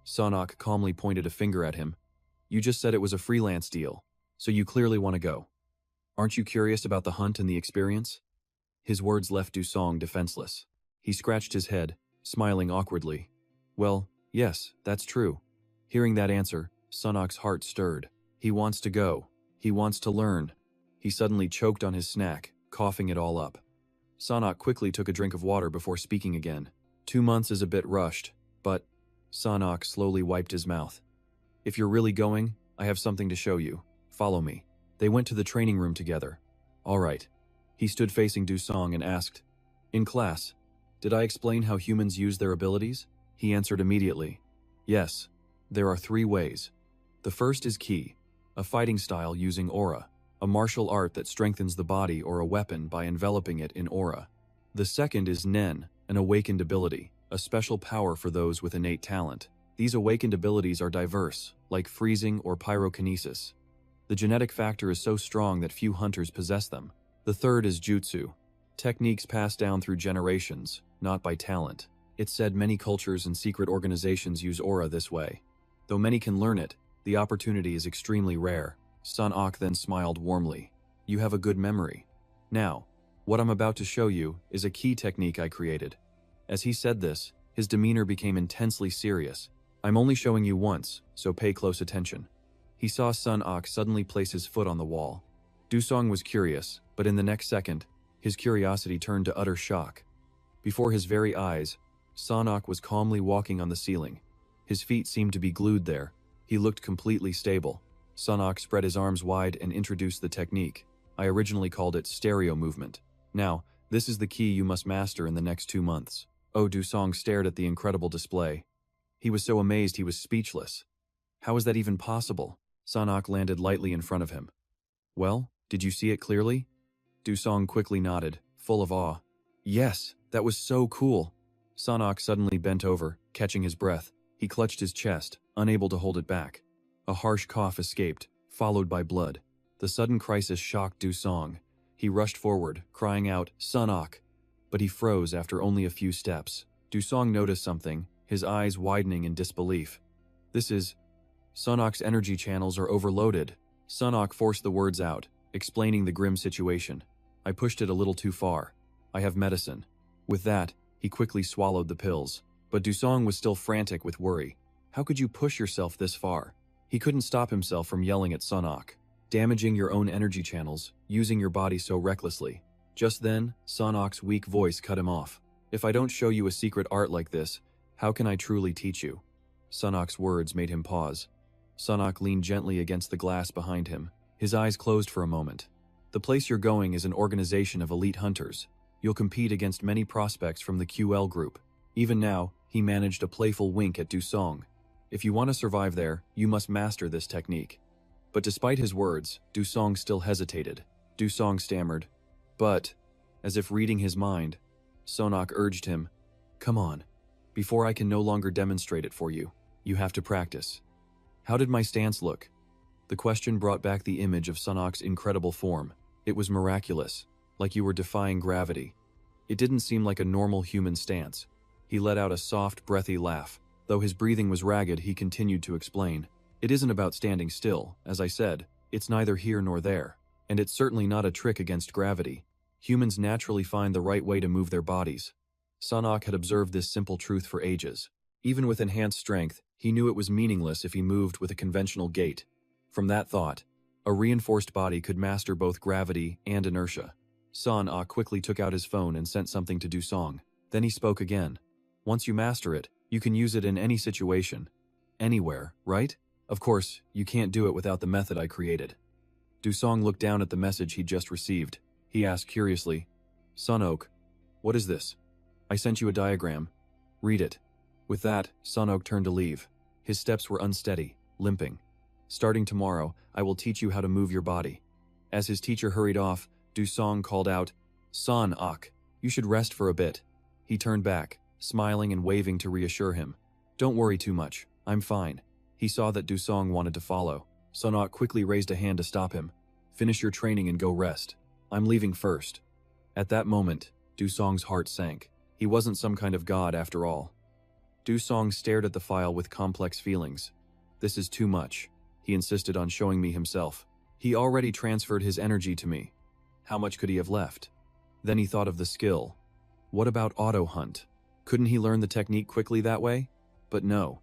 Sunok calmly pointed a finger at him. You just said it was a freelance deal, so you clearly want to go. Aren't you curious about the hunt and the experience? His words left Dusong defenseless. He scratched his head, smiling awkwardly. Well, yes, that's true. Hearing that answer, Sunok's heart stirred. He wants to go. He wants to learn. He suddenly choked on his snack, coughing it all up. Sunok quickly took a drink of water before speaking again. 2 months is a bit rushed, but... Sunok slowly wiped his mouth. If you're really going, I have something to show you. Follow me. They went to the training room together. All right. He stood facing Dusong and asked, in class, did I explain how humans use their abilities? He answered immediately. Yes, there are 3 ways. The first is Ki, a fighting style using aura, a martial art that strengthens the body or a weapon by enveloping it in aura. The second is Nen, an awakened ability, a special power for those with innate talent. These awakened abilities are diverse, like freezing or pyrokinesis. The genetic factor is so strong that few hunters possess them. The third is Jutsu, techniques passed down through generations, not by talent. It's said many cultures and secret organizations use aura this way. Though many can learn it, the opportunity is extremely rare. Sunok then smiled warmly. You have a good memory. Now, what I'm about to show you is a key technique I created. As he said this, his demeanor became intensely serious. I'm only showing you once, so pay close attention. He saw Sunok suddenly place his foot on the wall. Dusong was curious, but in the next second, his curiosity turned to utter shock. Before his very eyes, Sunok was calmly walking on the ceiling. His feet seemed to be glued there. He looked completely stable. Sunok spread his arms wide and introduced the technique. I originally called it stereo movement. Now, this is the key you must master in the next 2 months. Oh, Dusong stared at the incredible display. He was so amazed he was speechless. How is that even possible? Sanok landed lightly in front of him. Well, did you see it clearly? Dusong quickly nodded, full of awe. Yes, that was so cool. Sanok suddenly bent over, catching his breath. He clutched his chest, unable to hold it back. A harsh cough escaped, followed by blood. The sudden crisis shocked Dusong. He rushed forward, crying out, Sanok! But he froze after only a few steps. Dusong noticed something, his eyes widening in disbelief. This is... Sanok's energy channels are overloaded. Sanok forced the words out, explaining the grim situation. I pushed it a little too far. I have medicine. With that, he quickly swallowed the pills. But Dusong was still frantic with worry. How could you push yourself this far? He couldn't stop himself from yelling at Sanok. Damaging your own energy channels, using your body so recklessly. Just then, Sanok's weak voice cut him off. If I don't show you a secret art like this, how can I truly teach you? Sanok's words made him pause. Sanok leaned gently against the glass behind him. His eyes closed for a moment. The place you're going is an organization of elite hunters. You'll compete against many prospects from the QL group. Even now, he managed a playful wink at Dusong. If you want to survive there, you must master this technique. But despite his words, Dusong still hesitated. Dusong stammered. But, as if reading his mind, Sanok urged him, Come on. Before I can no longer demonstrate it for you, you have to practice. How did my stance look? The question brought back the image of Sanok's incredible form. It was miraculous, like you were defying gravity. It didn't seem like a normal human stance. He let out a soft, breathy laugh. Though his breathing was ragged, he continued to explain. It isn't about standing still, as I said. It's neither here nor there. And it's certainly not a trick against gravity. Humans naturally find the right way to move their bodies. Sanok had observed this simple truth for ages. Even with enhanced strength, he knew it was meaningless if he moved with a conventional gait. From that thought, a reinforced body could master both gravity and inertia. Sanok quickly took out his phone and sent something to Dusong. Then he spoke again. Once you master it, you can use it in any situation. Anywhere, right? Of course, you can't do it without the method I created. Dusong looked down at the message he'd just received. He asked curiously, Sanok, what is this? I sent you a diagram. Read it. With that, Sanok turned to leave. His steps were unsteady, limping. Starting tomorrow, I will teach you how to move your body. As his teacher hurried off, Dusong called out, Sanok, you should rest for a bit. He turned back, smiling and waving to reassure him. Don't worry too much, I'm fine. He saw that Dusong wanted to follow. Sanok quickly raised a hand to stop him. Finish your training and go rest. I'm leaving first. At that moment, Dusong's heart sank. He wasn't some kind of god after all. Dusong stared at the file with complex feelings. This is too much. He insisted on showing me himself. He already transferred his energy to me. How much could he have left? Then he thought of the skill. What about auto hunt? Couldn't he learn the technique quickly that way? But no.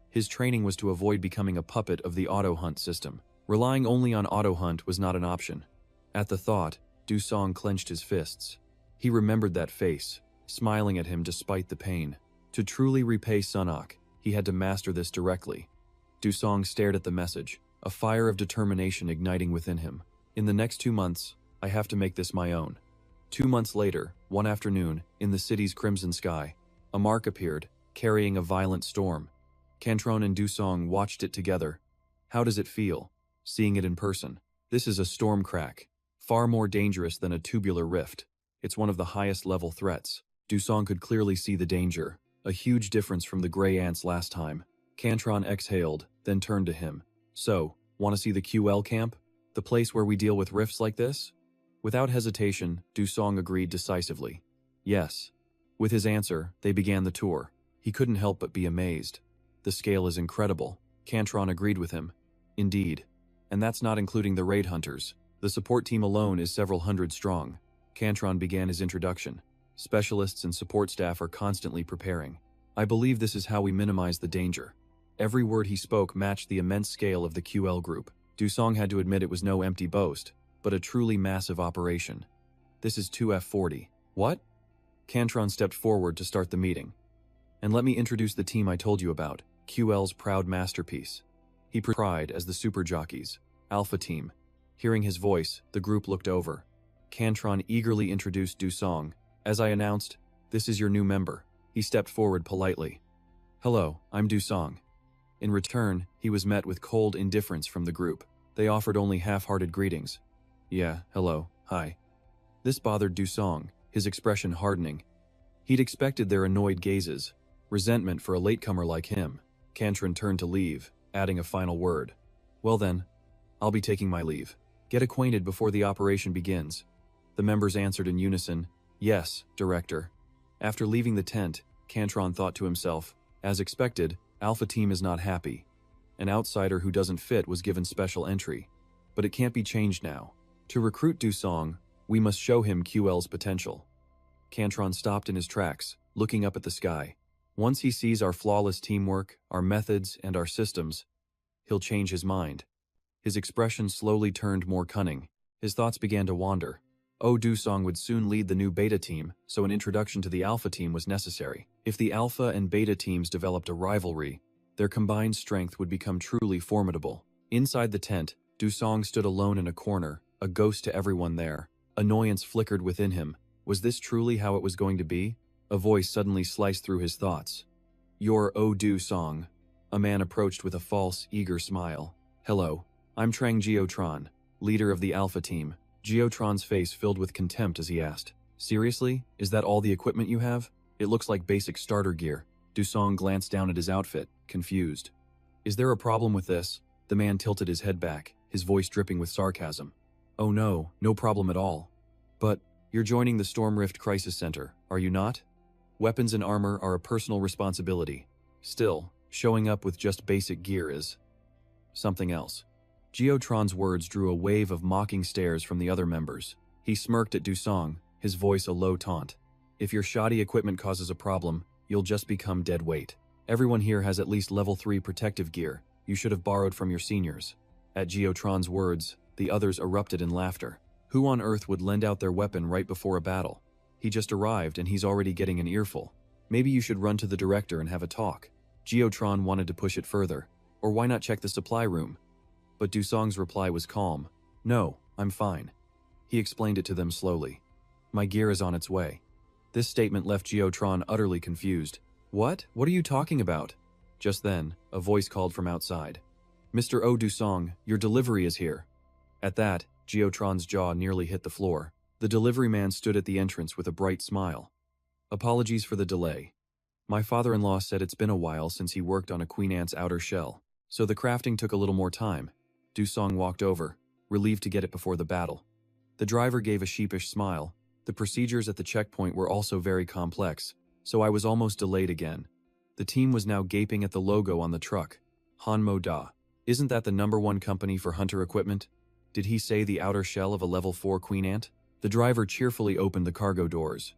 His training was to avoid becoming a puppet of the auto hunt system. Relying only on auto hunt was not an option. At the thought, Dusong clenched his fists. He remembered that face, smiling at him despite the pain. To truly repay Sanok, he had to master this directly. Dusong stared at the message, a fire of determination igniting within him. In the next 2 months, I have to make this my own. 2 months later, one afternoon, in the city's crimson sky, a mark appeared, carrying a violent storm. Cantron and Dusong watched it together. How does it feel, seeing it in person? This is a storm crack, far more dangerous than a tubular rift. It's one of the highest level threats. Dusong could clearly see the danger, a huge difference from the gray ants last time. Cantron exhaled, then turned to him. So, want to see the QL camp? The place where we deal with rifts like this? Without hesitation, Dusong agreed decisively. Yes. With his answer, they began the tour. He couldn't help but be amazed. The scale is incredible. Cantron agreed with him. Indeed. And that's not including the raid hunters. The support team alone is several hundred strong. Cantron began his introduction. Specialists and support staff are constantly preparing. I believe this is how we minimize the danger. Every word he spoke matched the immense scale of the QL group. Dusong had to admit it was no empty boast, but a truly massive operation. This is 2F40. What? Cantron stepped forward to start the meeting. And let me introduce the team I told you about, QL's proud masterpiece. He pride as the super jockeys, Alpha Team. Hearing his voice, the group looked over. Cantron eagerly introduced Dusong. As I announced, this is your new member. He stepped forward politely. Hello, I'm Dusong. In return, he was met with cold indifference from the group. They offered only half-hearted greetings. Yeah, hello, hi. This bothered Dusong, his expression hardening. He'd expected their annoyed gazes, resentment for a latecomer like him. Cantron turned to leave, adding a final word. Well then, I'll be taking my leave. Get acquainted before the operation begins. The members answered in unison, Yes, Director. After leaving the tent, Cantron thought to himself, as expected, Alpha Team is not happy. An outsider who doesn't fit was given special entry. But it can't be changed now. To recruit Dusong, we must show him QL's potential. Cantron stopped in his tracks, looking up at the sky. Once he sees our flawless teamwork, our methods, and our systems, he'll change his mind. His expression slowly turned more cunning. His thoughts began to wander. Dusong would soon lead the new Beta team, so an introduction to the Alpha team was necessary. If the Alpha and Beta teams developed a rivalry, their combined strength would become truly formidable. Inside the tent, Dusong stood alone in a corner, a ghost to everyone there. Annoyance flickered within him. Was this truly how it was going to be? A voice suddenly sliced through his thoughts. You're Dusong. A man approached with a false, eager smile. Hello, I'm Trang Geotron, leader of the Alpha team. Geotron's face filled with contempt as he asked, Seriously? Is that all the equipment you have? It looks like basic starter gear. Dusong glanced down at his outfit, confused. Is there a problem with this? The man tilted his head back, his voice dripping with sarcasm. Oh no, no problem at all. But, you're joining the Storm Rift Crisis Center, are you not? Weapons and armor are a personal responsibility. Still, showing up with just basic gear is something else. Geotron's words drew a wave of mocking stares from the other members. He smirked at Dusong, his voice a low taunt. If your shoddy equipment causes a problem, you'll just become dead weight. Everyone here has at least level 3 protective gear. You should have borrowed from your seniors. At Geotron's words, the others erupted in laughter. Who on earth would lend out their weapon right before a battle? He just arrived and he's already getting an earful. Maybe you should run to the director and have a talk. Geotron wanted to push it further. Or why not check the supply room? But Dusong's reply was calm. No, I'm fine. He explained it to them slowly. My gear is on its way. This statement left Geotron utterly confused. What? What are you talking about? Just then, a voice called from outside. Mr. Dusong, your delivery is here. At that, Geotron's jaw nearly hit the floor. The delivery man stood at the entrance with a bright smile. Apologies for the delay. My father-in-law said it's been a while since he worked on a Queen Ant's outer shell, so the crafting took a little more time. Dusong walked over, relieved to get it before the battle. The driver gave a sheepish smile. The procedures at the checkpoint were also very complex, so I was almost delayed again. The team was now gaping at the logo on the truck. Hanmo Da. Isn't that the #1 company for hunter equipment? Did he say the outer shell of a level 4 Queen Ant? The driver cheerfully opened the cargo doors.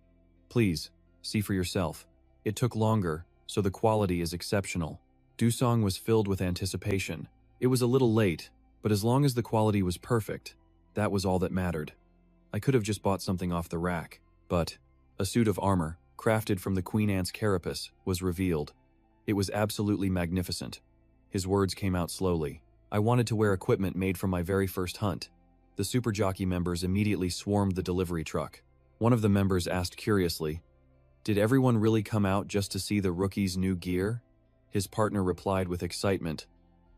Please, see for yourself. It took longer, so the quality is exceptional. Dusong was filled with anticipation. It was a little late, but as long as the quality was perfect, that was all that mattered. I could have just bought something off the rack, but a suit of armor, crafted from the Queen Ant's carapace, was revealed. It was absolutely magnificent. His words came out slowly. I wanted to wear equipment made from my very first hunt. The Super Jockey members immediately swarmed the delivery truck. One of the members asked curiously, Did everyone really come out just to see the rookie's new gear? His partner replied with excitement,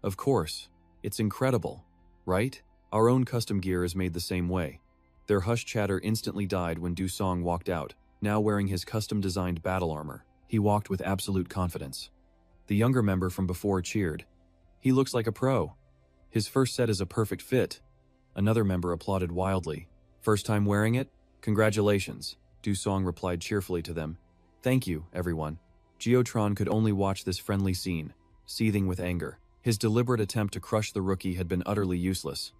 Of course, it's incredible, right? Our own custom gear is made the same way. Their hushed chatter instantly died when Dusong walked out, now wearing his custom-designed battle armor. He walked with absolute confidence. The younger member from before cheered. He looks like a pro. His first set is a perfect fit. Another member applauded wildly. First time wearing it? Congratulations, Dusong replied cheerfully to them. Thank you, everyone. Geotron could only watch this friendly scene, seething with anger. His deliberate attempt to crush the rookie had been utterly useless.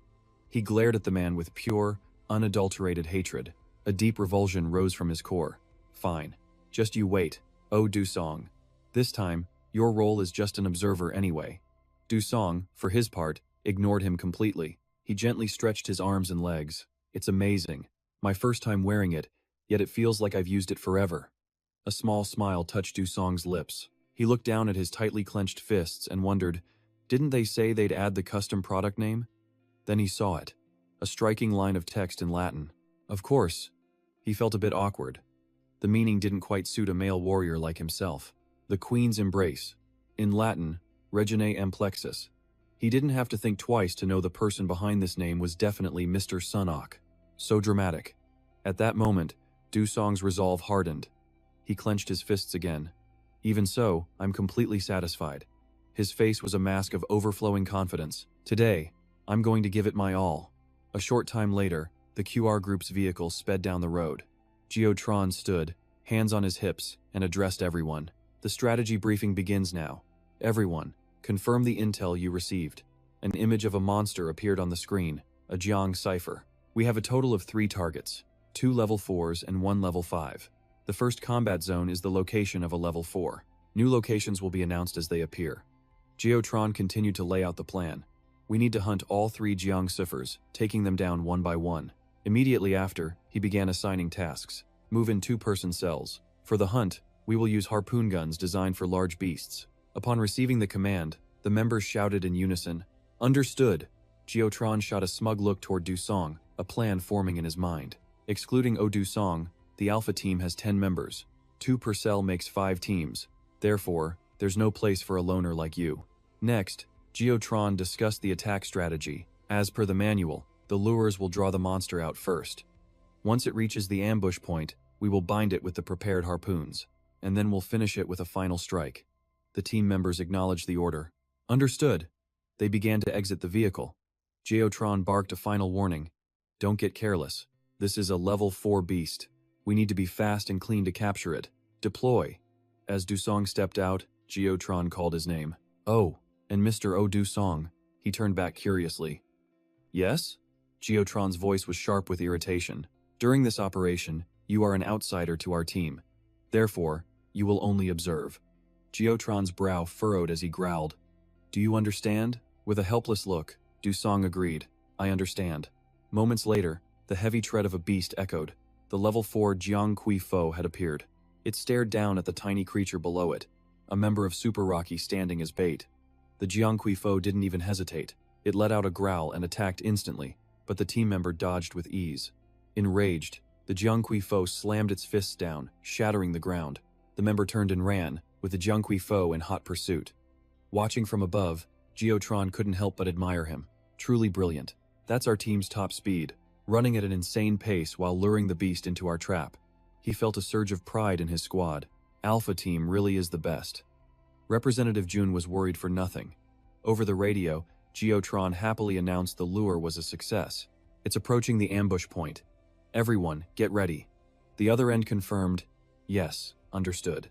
He glared at the man with pure, unadulterated hatred. A deep revulsion rose from his core. Fine. Just you wait, Dusong. This time, your role is just an observer anyway. Dusong, for his part, ignored him completely. He gently stretched his arms and legs. It's amazing. My first time wearing it, yet it feels like I've used it forever. A small smile touched Dusong's lips. He looked down at his tightly clenched fists and wondered, didn't they say they'd add the custom product name? Then he saw it. a striking line of text in Latin. Of course, he felt a bit awkward. The meaning didn't quite suit a male warrior like himself. The Queen's Embrace. In Latin, Reginae Amplexus. He didn't have to think twice to know the person behind this name was definitely Mr. Sunok. So dramatic. At that moment, Dusong's resolve hardened. He clenched his fists again. Even so, I'm completely satisfied. His face was a mask of overflowing confidence. Today, I'm going to give it my all. A short time later, the QR group's vehicle sped down the road. Geotron stood, hands on his hips, and addressed everyone. The strategy briefing begins now. Everyone, confirm the intel you received. An image of a monster appeared on the screen, a Jiang cipher. We have a total of 3 targets, 2 level 4s and 1 level 5. The first combat zone is the location of a level 4. New locations will be announced as they appear. Geotron continued to lay out the plan. We need to hunt all 3 Jiang ciphers, taking them down one by one. Immediately after, he began assigning tasks. Move in 2-person cells. For the hunt, we will use harpoon guns designed for large beasts. Upon receiving the command, the members shouted in unison, "Understood." Geotron shot a smug look toward Dusong, a plan forming in his mind. Excluding Dusong, the Alpha team has 10 members. 2 per cell makes 5 teams. Therefore, there's no place for a loner like you. Next, Geotron discussed the attack strategy. As per the manual, the lures will draw the monster out first. Once it reaches the ambush point, we will bind it with the prepared harpoons, and then we'll finish it with a final strike. The team members acknowledged the order. Understood. They began to exit the vehicle. Geotron barked a final warning. Don't get careless. This is a level 4 beast. We need to be fast and clean to capture it. Deploy. As Dusong stepped out, Geotron called his name. Oh, and Mr. Dusong. He turned back curiously. Yes? Geotron's voice was sharp with irritation. During this operation, you are an outsider to our team. Therefore, you will only observe. Geotron's brow furrowed as he growled. Do you understand? With a helpless look, Dusong agreed. I understand. Moments later, the heavy tread of a beast echoed. The level 4 Jiang Kui Fo had appeared. It stared down at the tiny creature below it, a member of Super Rocky standing as bait. The Jiang Kui Fo didn't even hesitate. It let out a growl and attacked instantly, but the team member dodged with ease. Enraged, the Jiang Kui Fo slammed its fists down, shattering the ground. The member turned and ran, with the Jiang Kui Fo in hot pursuit. Watching from above, Geotron couldn't help but admire him. Truly brilliant. That's our team's top speed, running at an insane pace while luring the beast into our trap. He felt a surge of pride in his squad. Alpha team really is the best. Representative Jun was worried for nothing. Over the radio, Geotron happily announced the lure was a success. It's approaching the ambush point. Everyone, get ready. The other end confirmed, yes, understood.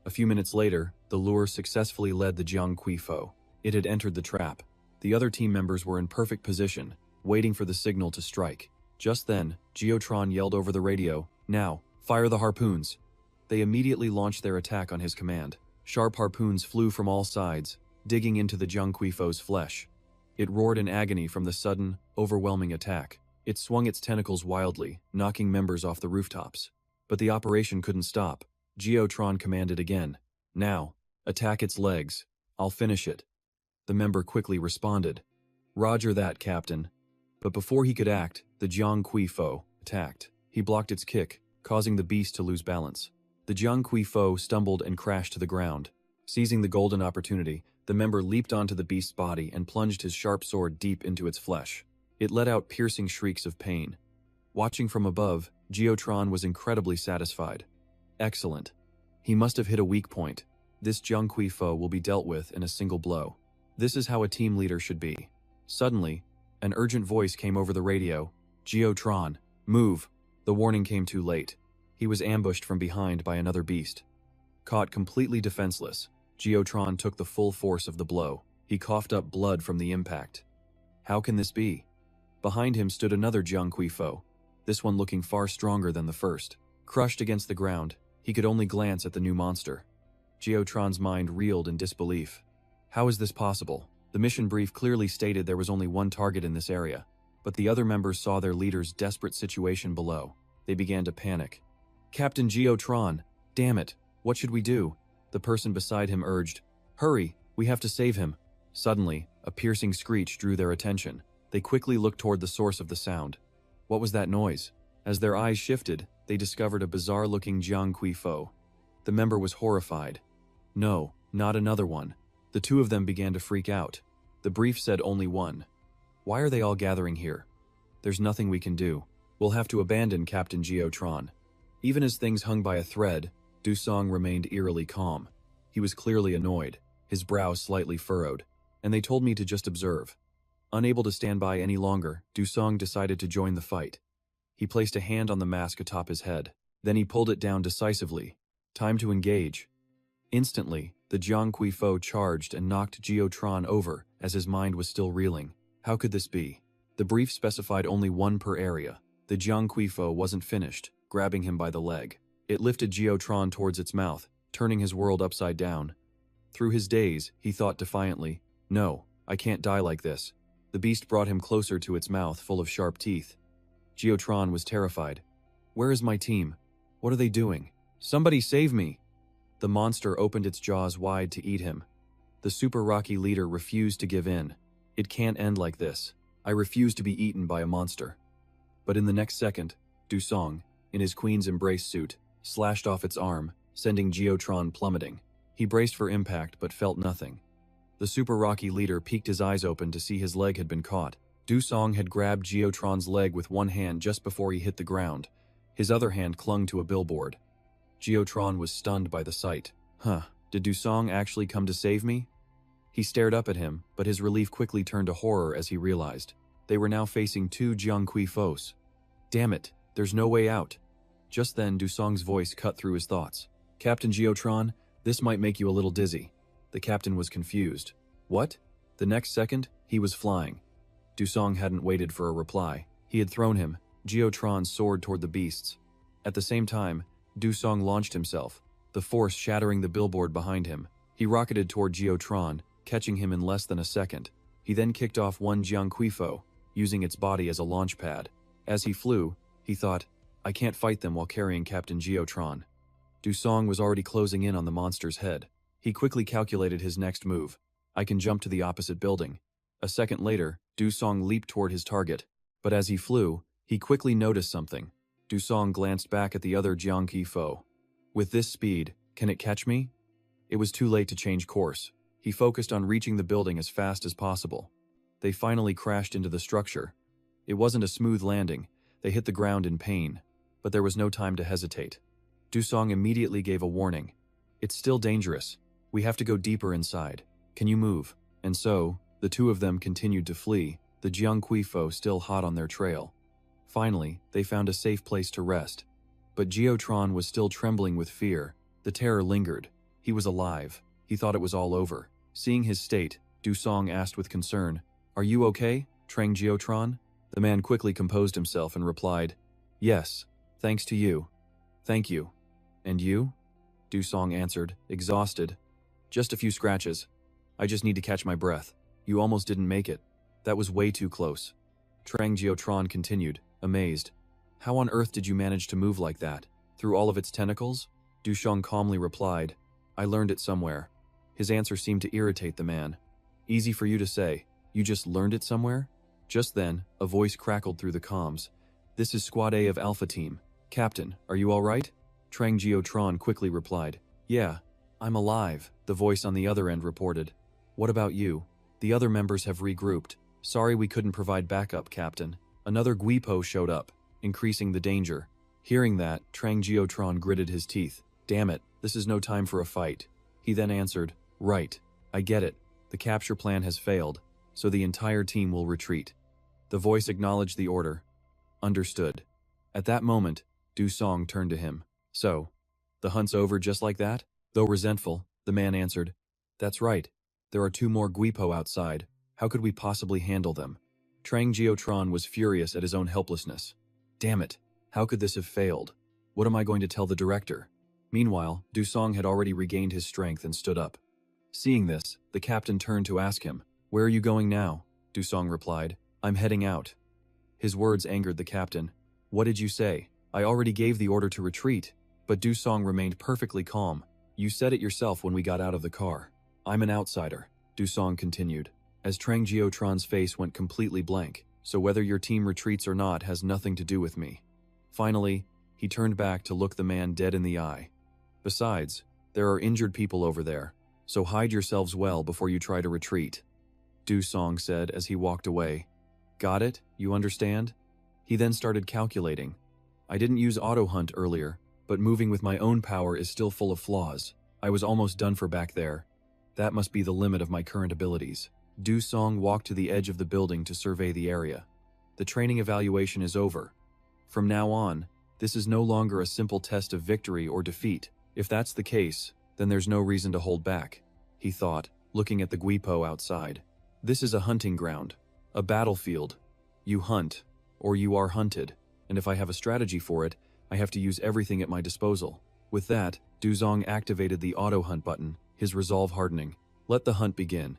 A few minutes later, the lure successfully led the Jiang Kui Fo. It had entered the trap. The other team members were in perfect position, waiting for the signal to strike. Just then, Geotron yelled over the radio, "Now, fire the harpoons." They immediately launched their attack on his command. Sharp harpoons flew from all sides, digging into the Jiang Kui Fo's flesh. It roared in agony from the sudden, overwhelming attack. It swung its tentacles wildly, knocking members off the rooftops. But the operation couldn't stop. Geotron commanded again. "Now, attack its legs. I'll finish it." The member quickly responded. "Roger that, Captain." But before he could act, the Jiang Kui Fo attacked. He blocked its kick, causing the beast to lose balance. The Jiang Kui Fo stumbled and crashed to the ground. Seizing the golden opportunity, the member leaped onto the beast's body and plunged his sharp sword deep into its flesh. It let out piercing shrieks of pain. Watching from above, Geotron was incredibly satisfied. Excellent. He must have hit a weak point. This Jiang Kui Fo will be dealt with in a single blow. This is how a team leader should be. Suddenly, an urgent voice came over the radio. "Geotron, move." The warning came too late. He was ambushed from behind by another beast. Caught completely defenseless, Geotron took the full force of the blow. He coughed up blood from the impact. How can this be? Behind him stood another Jiang Kui Fo, this one looking far stronger than the first. Crushed against the ground, he could only glance at the new monster. Geotron's mind reeled in disbelief. How is this possible? The mission brief clearly stated there was only one target in this area, but the other members saw their leader's desperate situation below. They began to panic. "Captain Geotron, damn it, what should we do?" The person beside him urged. "Hurry, we have to save him." Suddenly, a piercing screech drew their attention. They quickly looked toward the source of the sound. What was that noise? As their eyes shifted, they discovered a bizarre-looking Jiang Kui Fo. The member was horrified. No, not another one. The two of them began to freak out. The brief said only one. Why are they all gathering here? There's nothing we can do. We'll have to abandon Captain Geotron. Even as things hung by a thread, Dusong remained eerily calm. He was clearly annoyed, his brow slightly furrowed, and they told me to just observe. Unable to stand by any longer, Dusong decided to join the fight. He placed a hand on the mask atop his head. Then he pulled it down decisively. Time to engage. Instantly, the Jiang Kui Fo charged and knocked Geotron over as his mind was still reeling. How could this be? The brief specified only one per area. The Jiang Kui Fo wasn't finished, grabbing him by the leg. It lifted Geotron towards its mouth, turning his world upside down. Through his daze, he thought defiantly, "No, I can't die like this." The beast brought him closer to its mouth full of sharp teeth. Geotron was terrified. "Where is my team? What are they doing? Somebody save me!" The monster opened its jaws wide to eat him. The Super Rocky leader refused to give in. "It can't end like this. I refuse to be eaten by a monster." But in the next second, Dusong, in his Queen's Embrace suit, slashed off its arm, sending Geotron plummeting. He braced for impact but felt nothing. The Super Rocky leader peeked his eyes open to see his leg had been caught. Dusong had grabbed Geotron's leg with one hand just before he hit the ground. His other hand clung to a billboard. Geotron was stunned by the sight. Did Dusong actually come to save me? He stared up at him, but his relief quickly turned to horror as he realized. They were now facing two Jiang Kui Fos. Damn it, there's no way out. Just then, Dusong's voice cut through his thoughts. "Captain Geotron, this might make you a little dizzy." The captain was confused. What? The next second, he was flying. Dusong hadn't waited for a reply. He had thrown him. Geotron soared toward the beasts. At the same time, Dusong launched himself, the force shattering the billboard behind him. He rocketed toward Geotron, catching him in less than a second. He then kicked off one Jiang Kui Fo, using its body as a launch pad. As he flew, he thought, "I can't fight them while carrying Captain Geotron." Dusong was already closing in on the monster's head. He quickly calculated his next move. "I can jump to the opposite building." A second later, Dusong leaped toward his target. But as he flew, he quickly noticed something. Dusong glanced back at the other Jiang Kui Fo. "With this speed, can it catch me?" It was too late to change course. He focused on reaching the building as fast as possible. They finally crashed into the structure. It wasn't a smooth landing. They hit the ground in pain. But there was no time to hesitate. Dusong immediately gave a warning. "It's still dangerous. We have to go deeper inside. Can you move?" And so, the two of them continued to flee, the Jiang Kui Fo still hot on their trail. Finally, they found a safe place to rest. But Geotron was still trembling with fear. The terror lingered. He was alive. He thought it was all over. Seeing his state, Dusong asked with concern, "Are you okay, Trang Geotron?" The man quickly composed himself and replied, "Yes, thanks to you." "Thank you." "And you?" Dusong answered, exhausted. "Just a few scratches. I just need to catch my breath." "You almost didn't make it. That was way too close." Trang Geotron continued, amazed. "How on earth did you manage to move like that? Through all of its tentacles?" Dusong calmly replied, "I learned it somewhere." His answer seemed to irritate the man. "Easy for you to say. You just learned it somewhere?" Just then, a voice crackled through the comms. "This is Squad A of Alpha Team. Captain, are you all right?" Trang Geotron quickly replied, "Yeah, I'm alive," the voice on the other end reported. "What about you?" "The other members have regrouped. Sorry we couldn't provide backup, Captain." Another Guipo showed up, increasing the danger. Hearing that, Trang Geotron gritted his teeth. "Damn it, this is no time for a fight." He then answered, "Right, I get it. The capture plan has failed, so the entire team will retreat." The voice acknowledged the order. "Understood." At that moment, Dusong turned to him. "So, the hunt's over just like that?" Though resentful, the man answered, "That's right. There are two more Guipo outside. How could we possibly handle them?" Trang Geotron was furious at his own helplessness. "Damn it, how could this have failed? What am I going to tell the director?" Meanwhile, Dusong had already regained his strength and stood up. Seeing this, the captain turned to ask him, "Where are you going now?" Dusong replied, "I'm heading out." His words angered the captain. "What did you say? I already gave the order to retreat." But Dusong remained perfectly calm. "You said it yourself when we got out of the car. I'm an outsider," Dusong continued. as Trang Geotron's face went completely blank. So whether your team retreats or not has nothing to do with me. Finally, he turned back to look the man dead in the eye. Besides, there are injured people over there, so hide yourselves well before you try to retreat, Du Song said as he walked away. Got it? You understand? He then started calculating. I didn't use auto hunt earlier, but moving with my own power is still full of flaws. I was almost done for back there. That must be the limit of my current abilities. Du Song walked to the edge of the building to survey the area. The training evaluation is over. From now on, this is no longer a simple test of victory or defeat. If that's the case, then there's no reason to hold back, he thought, looking at the Guipo outside. This is a hunting ground, a battlefield. You hunt, or you are hunted, and if I have a strategy for it, I have to use everything at my disposal. With that, Du Song activated the auto hunt button, his resolve hardening. Let the hunt begin.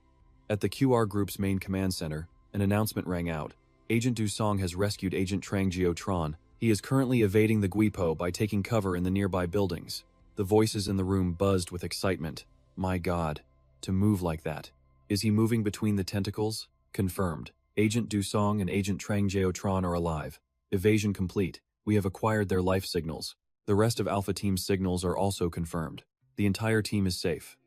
At the QR Group's main command center, an announcement rang out. Agent Du Song has rescued Agent Trang Geotron. He is currently evading the Guipo by taking cover in the nearby buildings. The voices in the room buzzed with excitement. My God, to move like that. Is he moving between the tentacles? Confirmed. Agent Du Song and Agent Trang Geotron are alive. Evasion complete. We have acquired their life signals. The rest of Alpha Team's signals are also confirmed. The entire team is safe.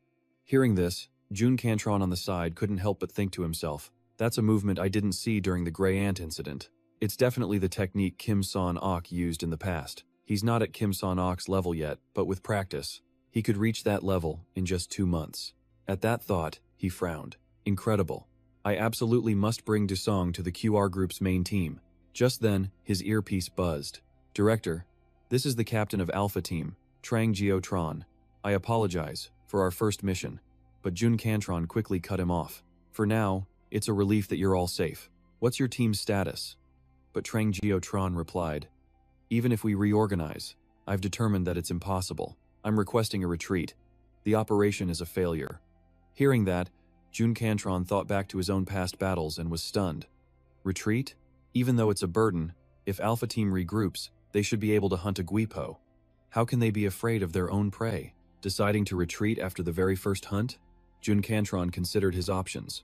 Hearing this, Jun Cantron on the side couldn't help but think to himself, that's a movement I didn't see during the Grey Ant incident. It's definitely the technique Kim Son-ok used in the past. He's not at Kim Son-ok's level yet, but with practice, he could reach that level in just 2 months. At that thought, he frowned. Incredible. I absolutely must bring Du Song to the QR Group's main team. Just then, his earpiece buzzed. Director, this is the captain of Alpha Team, Trang Geotron. I apologize for our first mission. But Jun Cantron quickly cut him off. For now, it's a relief that you're all safe. What's your team's status? But Trang Geotron replied, even if we reorganize, I've determined that it's impossible. I'm requesting a retreat. The operation is a failure. Hearing that, Jun Cantron thought back to his own past battles and was stunned. Retreat? Even though it's a burden, if Alpha Team regroups, they should be able to hunt a Guipo. How can they be afraid of their own prey? Deciding to retreat after the very first hunt? Jun Cantron considered his options.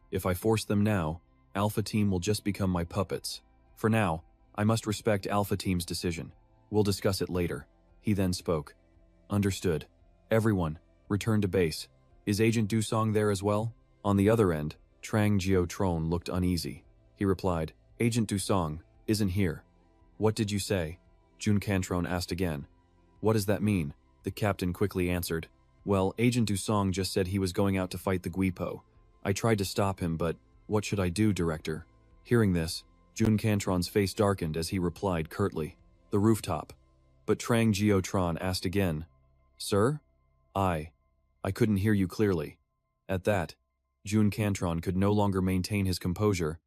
If I force them now, Alpha Team will just become my puppets. For now, I must respect Alpha Team's decision. We'll discuss it later. He then spoke. Understood. Everyone, return to base. Is Agent Du Song there as well? On the other end, Trang Geotron looked uneasy. He replied, Agent Du Song isn't here. What did you say? Jun Cantron asked again. What does that mean? The captain quickly answered. Well, Agent Du Song just said he was going out to fight the Guipo. I tried to stop him, but what should I do, Director? Hearing this, Jun Cantron's face darkened as he replied curtly, the rooftop. But Trang Geotron asked again, Sir? I couldn't hear you clearly. At that, Jun Cantron could no longer maintain his composure,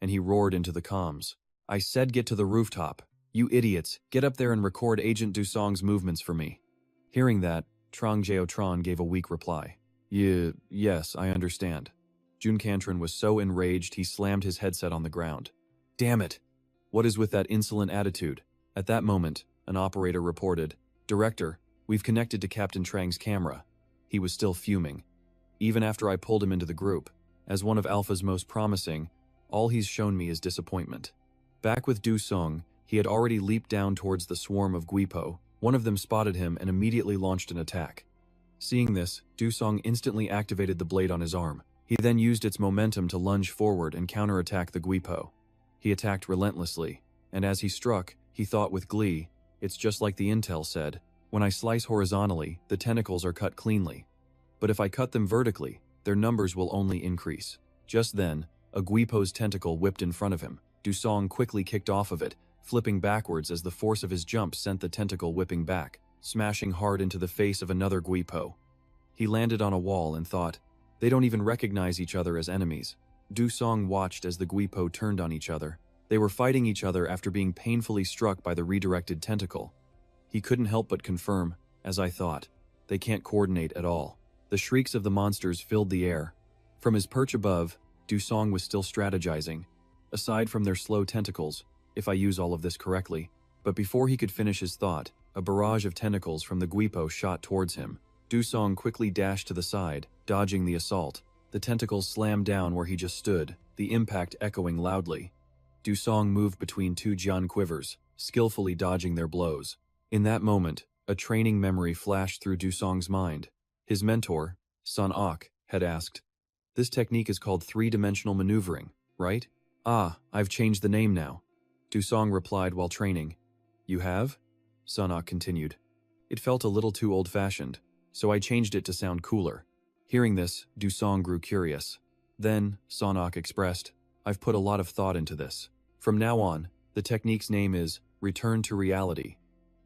and he roared into the comms. I said get to the rooftop. You idiots, get up there and record Agent Du Song's movements for me. Hearing that, Trang Geotron gave a weak reply. Yes, I understand. Jun Cantron was so enraged he slammed his headset on the ground. Damn it! What is with that insolent attitude? At that moment, an operator reported, Director, we've connected to Captain Trang's camera. He was still fuming. Even after I pulled him into the group, as one of Alpha's most promising, all he's shown me is disappointment. Back with Du Song, he had already leaped down towards the swarm of Guipo. One of them spotted him and immediately launched an attack. Seeing this, Du Song instantly activated the blade on his arm. He then used its momentum to lunge forward and counterattack the Guipo. He attacked relentlessly, and as he struck, he thought with glee, it's just like the intel said, when I slice horizontally, the tentacles are cut cleanly. But if I cut them vertically, their numbers will only increase. Just then, a Guipo's tentacle whipped in front of him. Du Song quickly kicked off of it, flipping backwards as the force of his jump sent the tentacle whipping back, smashing hard into the face of another Guipo. He landed on a wall and thought, they don't even recognize each other as enemies. Du Song watched as the Guipo turned on each other. They were fighting each other after being painfully struck by the redirected tentacle. He couldn't help but confirm, as I thought, they can't coordinate at all. The shrieks of the monsters filled the air. From his perch above, Du Song was still strategizing. Aside from their slow tentacles, if I use all of this correctly, but before he could finish his thought, a barrage of tentacles from the Guipo shot towards him. Du Song quickly dashed to the side, dodging the assault. The tentacles slammed down where he just stood, the impact echoing loudly. Dusong moved between two Jian quivers, skillfully dodging their blows. In that moment, a training memory flashed through Dusong's mind. His mentor, Sun Ok, had asked, "This technique is called three-dimensional maneuvering, right?" "Ah, I've changed the name now," Dusong replied while training. "You have?" Sun Ok continued. "It felt a little too old-fashioned, so I changed it to sound cooler." Hearing this, Dusong grew curious. Then, Sun Ok expressed, "I've put a lot of thought into this. From now on, the technique's name is Return to Reality."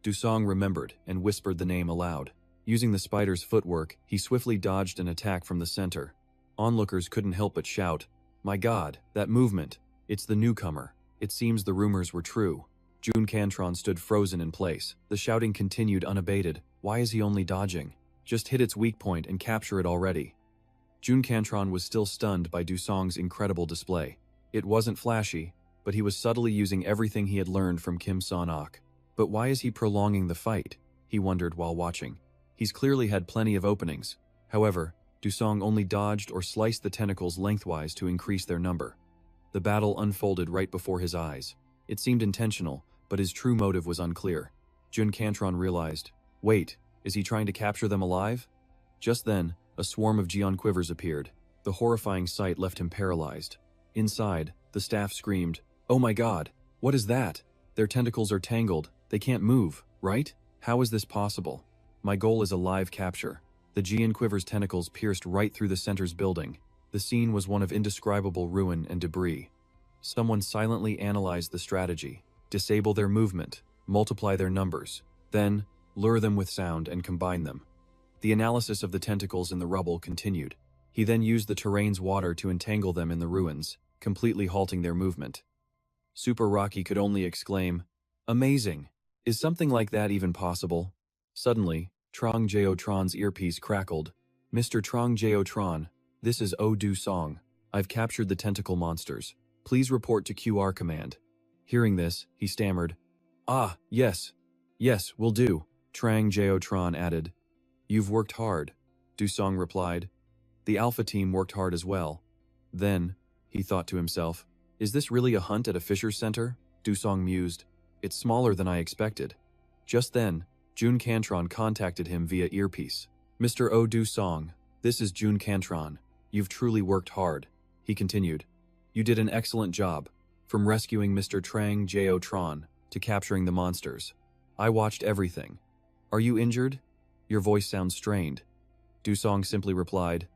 Dusong remembered and whispered the name aloud. Using the spider's footwork, he swiftly dodged an attack from the center. Onlookers couldn't help but shout, "My God, that movement! It's the newcomer." It seems the rumors were true. Jun Cantron stood frozen in place. The shouting continued unabated. Why is he only dodging? Just hit its weak point and capture it already. Jun Cantron was still stunned by Dusong's incredible display. It wasn't flashy, but he was subtly using everything he had learned from Kim Sun-ok. But why is he prolonging the fight? He wondered while watching. He's clearly had plenty of openings. However, Dusong only dodged or sliced the tentacles lengthwise to increase their number. The battle unfolded right before his eyes. It seemed intentional, but his true motive was unclear. Jun Cantron realized, wait, is he trying to capture them alive? Just then, a swarm of Jian quivers appeared. The horrifying sight left him paralyzed. Inside, the staff screamed, "Oh my God, what is that? Their tentacles are tangled, they can't move, right? How is this possible? My goal is a live capture." The Jian quiver's tentacles pierced right through the center's building. The scene was one of indescribable ruin and debris. Someone silently analyzed the strategy. Disable their movement, multiply their numbers, then lure them with sound and combine them. The analysis of the tentacles in the rubble continued. He then used the terrain's water to entangle them in the ruins, completely halting their movement. Super Rocky could only exclaim, "Amazing! Is something like that even possible?" Suddenly, Trong Jao-tron's earpiece crackled. "Mr. Trong Jao-tron, this is AUTO-FIGHT. I've captured the tentacle monsters. Please report to QR command." Hearing this, he stammered, "Ah, yes. Yes, will do," Trong Jao-tron added. "You've worked hard," Dusong replied. "The Alpha team worked hard as well." Then, he thought to himself, "Is this really a hunt at a Fisher's Center?" Dusong mused. "It's smaller than I expected." Just then, Jun Cantron contacted him via earpiece. "Mr. Oh Dusong, this is Jun Cantron. You've truly worked hard," he continued. "You did an excellent job, from rescuing Mr. Trong Jao-tron to capturing the monsters. I watched everything. Are you injured? Your voice sounds strained." Dusong simply replied,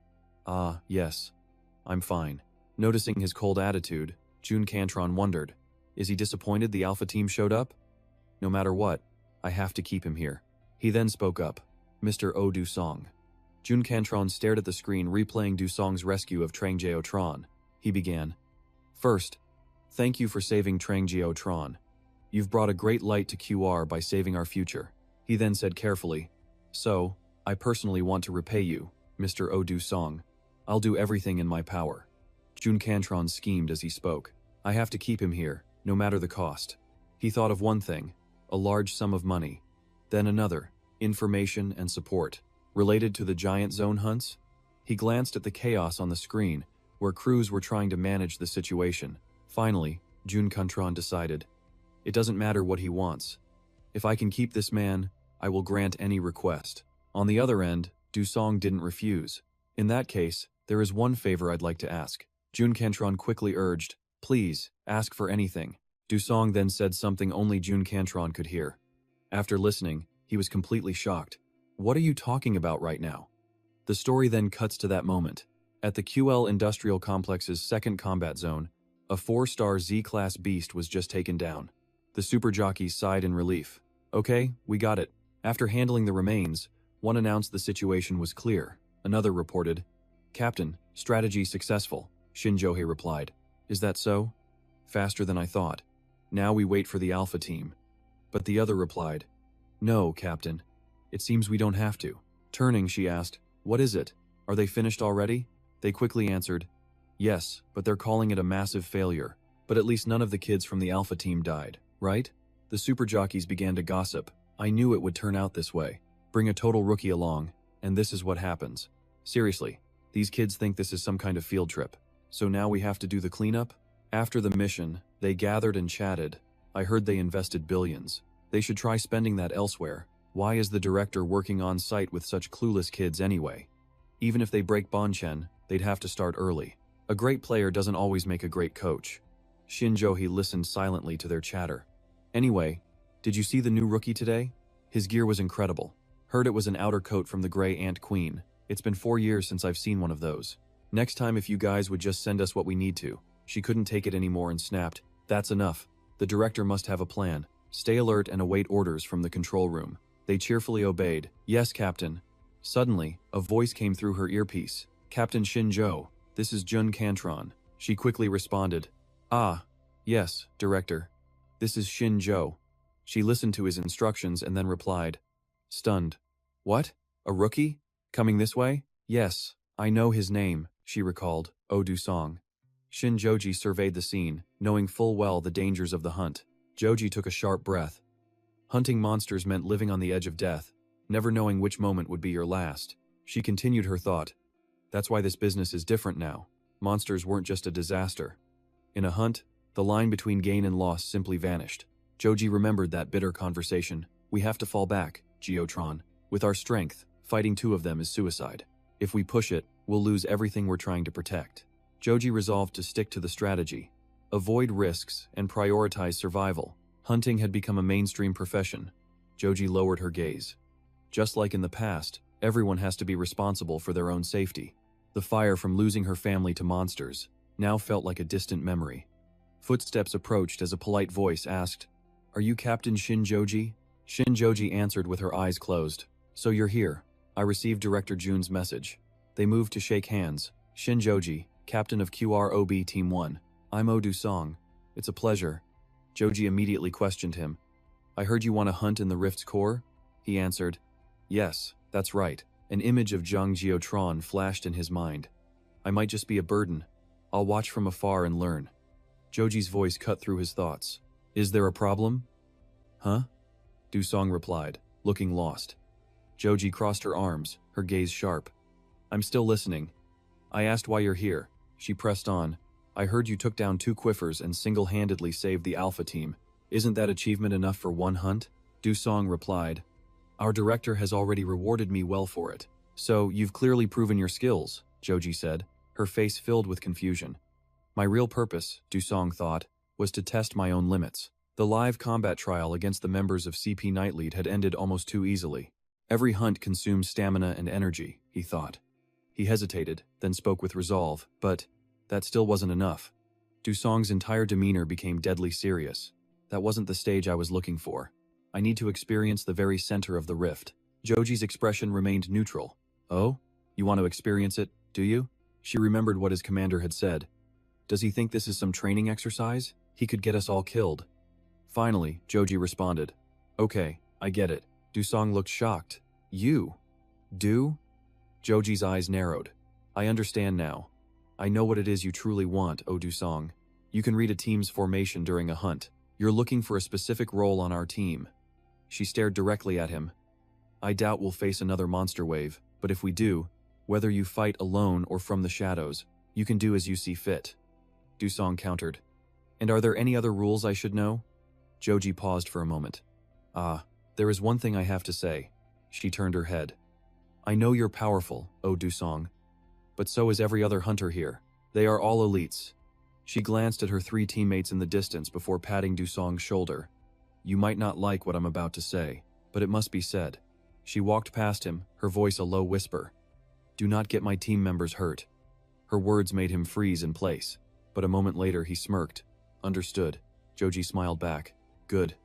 "Ah, yes. I'm fine." Noticing his cold attitude, Jun Cantron wondered, is he disappointed the Alpha team showed up? "No matter what, I have to keep him here." He then spoke up, "Mr. Oh Dusong." Jun Cantron stared at the screen replaying Dusong's rescue of Trong Jao-tron. He began, "First, thank you for saving Trong Jao-tron. You've brought a great light to QR by saving our future." He then said carefully, "So, I personally want to repay you, Mr. Oh Dusong. I'll do everything in my power." Jun Cantron schemed as he spoke. "I have to keep him here, no matter the cost." He thought of one thing, a large sum of money. Then another, information and support. Related to the giant zone hunts? He glanced at the chaos on the screen, where crews were trying to manage the situation. Finally, Jun Cantron decided, "It doesn't matter what he wants. If I can keep this man, I will grant any request." On the other end, Dusong didn't refuse. "In that case, there is one favor I'd like to ask." Jun Cantron quickly urged, "Please, ask for anything." Dusong then said something only Jun Cantron could hear. After listening, he was completely shocked. "What are you talking about right now?" The story then cuts to that moment. At the QL Industrial Complex's second combat zone, a 4-star Z-class beast was just taken down. The super jockeys sighed in relief. "Okay, we got it." After handling the remains, one announced the situation was clear. Another reported, "Captain, strategy successful," Shinjohei replied. "Is that so?" "Faster than I thought. Now we wait for the Alpha team." But the other replied, "No, Captain. It seems we don't have to." Turning, she asked, "What is it? Are they finished already?" They quickly answered, "Yes, but they're calling it a massive failure. But at least none of the kids from the Alpha team died, right?" The super jockeys began to gossip. "I knew it would turn out this way. Bring a total rookie along, and this is what happens. Seriously, These kids think this is some kind of field trip. So now we have to do the cleanup? After the mission, they gathered and chatted. I heard they invested billions. They should try spending that elsewhere. Why is the director working on site with such clueless kids anyway? Even if they break Bonchen, they'd have to start early. A great player doesn't always make a great coach. Shinjo-hee listened silently to their chatter. Anyway, did you see the new rookie today? His gear was incredible. Heard it was an outer coat from the Grey Ant Queen. It's been 4 years since I've seen one of those. Next time if you guys would just send us what we need to. She couldn't take it anymore and snapped, "That's enough. The director must have a plan. Stay alert and await orders from the control room." They cheerfully obeyed. "Yes, Captain." Suddenly, a voice came through her earpiece. "Captain Shinjo, this is Jun Cantron." She quickly responded, "Ah, yes, Director. This is Shinjo." She listened to his instructions and then replied, stunned. "What? A rookie? Coming this way?" "Yes, I know his name," she recalled, Oh-do-song. Shinjoji surveyed the scene, knowing full well the dangers of the hunt. Joji took a sharp breath. Hunting monsters meant living on the edge of death, never knowing which moment would be your last. She continued her thought. That's why this business is different now. Monsters weren't just a disaster. In a hunt, the line between gain and loss simply vanished. Joji remembered that bitter conversation. "We have to fall back, Geotron. With our strength, fighting 2 of them is suicide. If we push it, we'll lose everything we're trying to protect." Joji resolved to stick to the strategy. Avoid risks and prioritize survival. Hunting had become a mainstream profession. Joji lowered her gaze. Just like in the past, everyone has to be responsible for their own safety. The fire from losing her family to monsters now felt like a distant memory. Footsteps approached as a polite voice asked, "Are you Captain Shinjoji?" Shinjoji answered with her eyes closed. "So you're here. I received Director Jun's message." They moved to shake hands. "Shinjoji, Captain of QROB Team 1. I'm Oh-do-song. It's a pleasure." Joji immediately questioned him. "I heard you want to hunt in the Rift's core?" He answered, "Yes, that's right." An image of Zhang Jiotron flashed in his mind. "I might just be a burden. I'll watch from afar and learn." Joji's voice cut through his thoughts. "Is there a problem?" "Huh?" Du-song replied, looking lost. Joji crossed her arms, her gaze sharp. "I'm still listening. I asked why you're here." She pressed on. "I heard you took down 2 Quiffers and single-handedly saved the Alpha team. Isn't that achievement enough for one hunt?" Du-song replied, "Our director has already rewarded me well for it." "So, you've clearly proven your skills," Joji said, her face filled with confusion. "My real purpose," Du-song thought, was to test my own limits. The live combat trial against the members of CP Nightlead had ended almost too easily. Every hunt consumes stamina and energy, he thought. He hesitated, then spoke with resolve, but that still wasn't enough. Du-song's entire demeanor became deadly serious. "That wasn't the stage I was looking for. I need to experience the very center of the rift." Joji's expression remained neutral. "Oh? You want to experience it, do you?" She remembered what his commander had said. "Does he think this is some training exercise? He could get us all killed." Finally, Joji responded, "Okay, I get it." Du-song looked shocked. "You? Do?" Joji's eyes narrowed. "I understand now. I know what it is you truly want, Oh-do-song. You can read a team's formation during a hunt. You're looking for a specific role on our team." She stared directly at him. "I doubt we'll face another monster wave, but if we do, whether you fight alone or from the shadows, you can do as you see fit." Du-song countered. "And are there any other rules I should know?" Joji paused for a moment. There is one thing I have to say." She turned her head. "I know you're powerful, Oh-do-song, but so is every other hunter here. They are all elites." She glanced at her 3 teammates in the distance before patting Du-song's shoulder. "You might not like what I'm about to say, but it must be said." She walked past him, her voice a low whisper. "Do not get my team members hurt." Her words made him freeze in place, but a moment later he smirked. "Understood." Joji smiled back. "Good."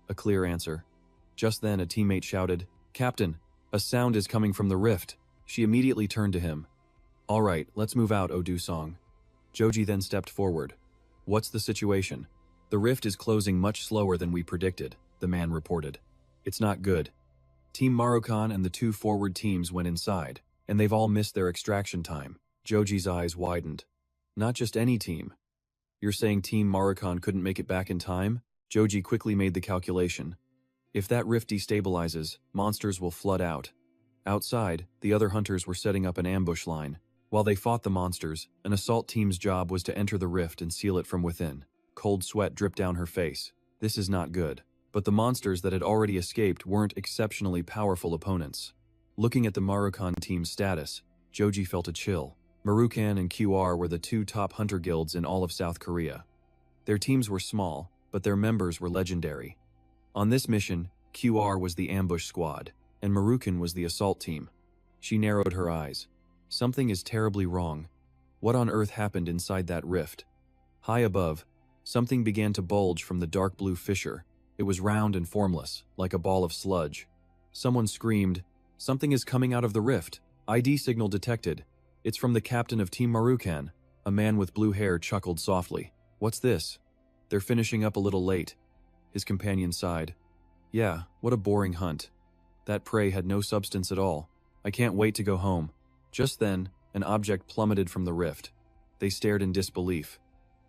A clear answer. Just then a teammate shouted, "Captain, a sound is coming from the rift." She immediately turned to him. "All right, let's move out, Oh-do-song." Joji then stepped forward. "What's the situation?" "The rift is closing much slower than we predicted," the man reported. "It's not good. Team Marukan and the 2 forward teams went inside, and they've all missed their extraction time." Joji's eyes widened. "Not just any team. You're saying Team Marukan couldn't make it back in time?" Joji quickly made the calculation. "If that rift destabilizes, monsters will flood out." Outside, the other hunters were setting up an ambush line. While they fought the monsters, an assault team's job was to enter the rift and seal it from within. Cold sweat dripped down her face. This is not good. But the monsters that had already escaped weren't exceptionally powerful opponents. Looking at the Marukan team's status, Joji felt a chill. Marukan and QR were the two top hunter guilds in all of South Korea. Their teams were small, but their members were legendary. On this mission, QR was the ambush squad, and Marukan was the assault team. She narrowed her eyes. Something is terribly wrong. What on earth happened inside that rift? High above, something began to bulge from the dark blue fissure. It was round and formless, like a ball of sludge. Someone screamed, "Something is coming out of the rift. ID signal detected. It's from the captain of Team Marukan." A man with blue hair chuckled softly. "What's this?" "They're finishing up a little late." His companion sighed. "Yeah, what a boring hunt. That prey had no substance at all. I can't wait to go home." Just then, an object plummeted from the rift. They stared in disbelief.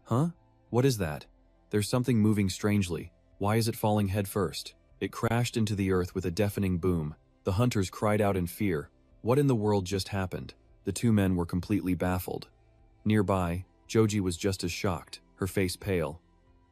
"Huh? What is that? There's something moving strangely. Why is it falling head first?" It crashed into the earth with a deafening boom. The hunters cried out in fear. What in the world just happened? The two men were completely baffled. Nearby, Joji was just as shocked, her face pale.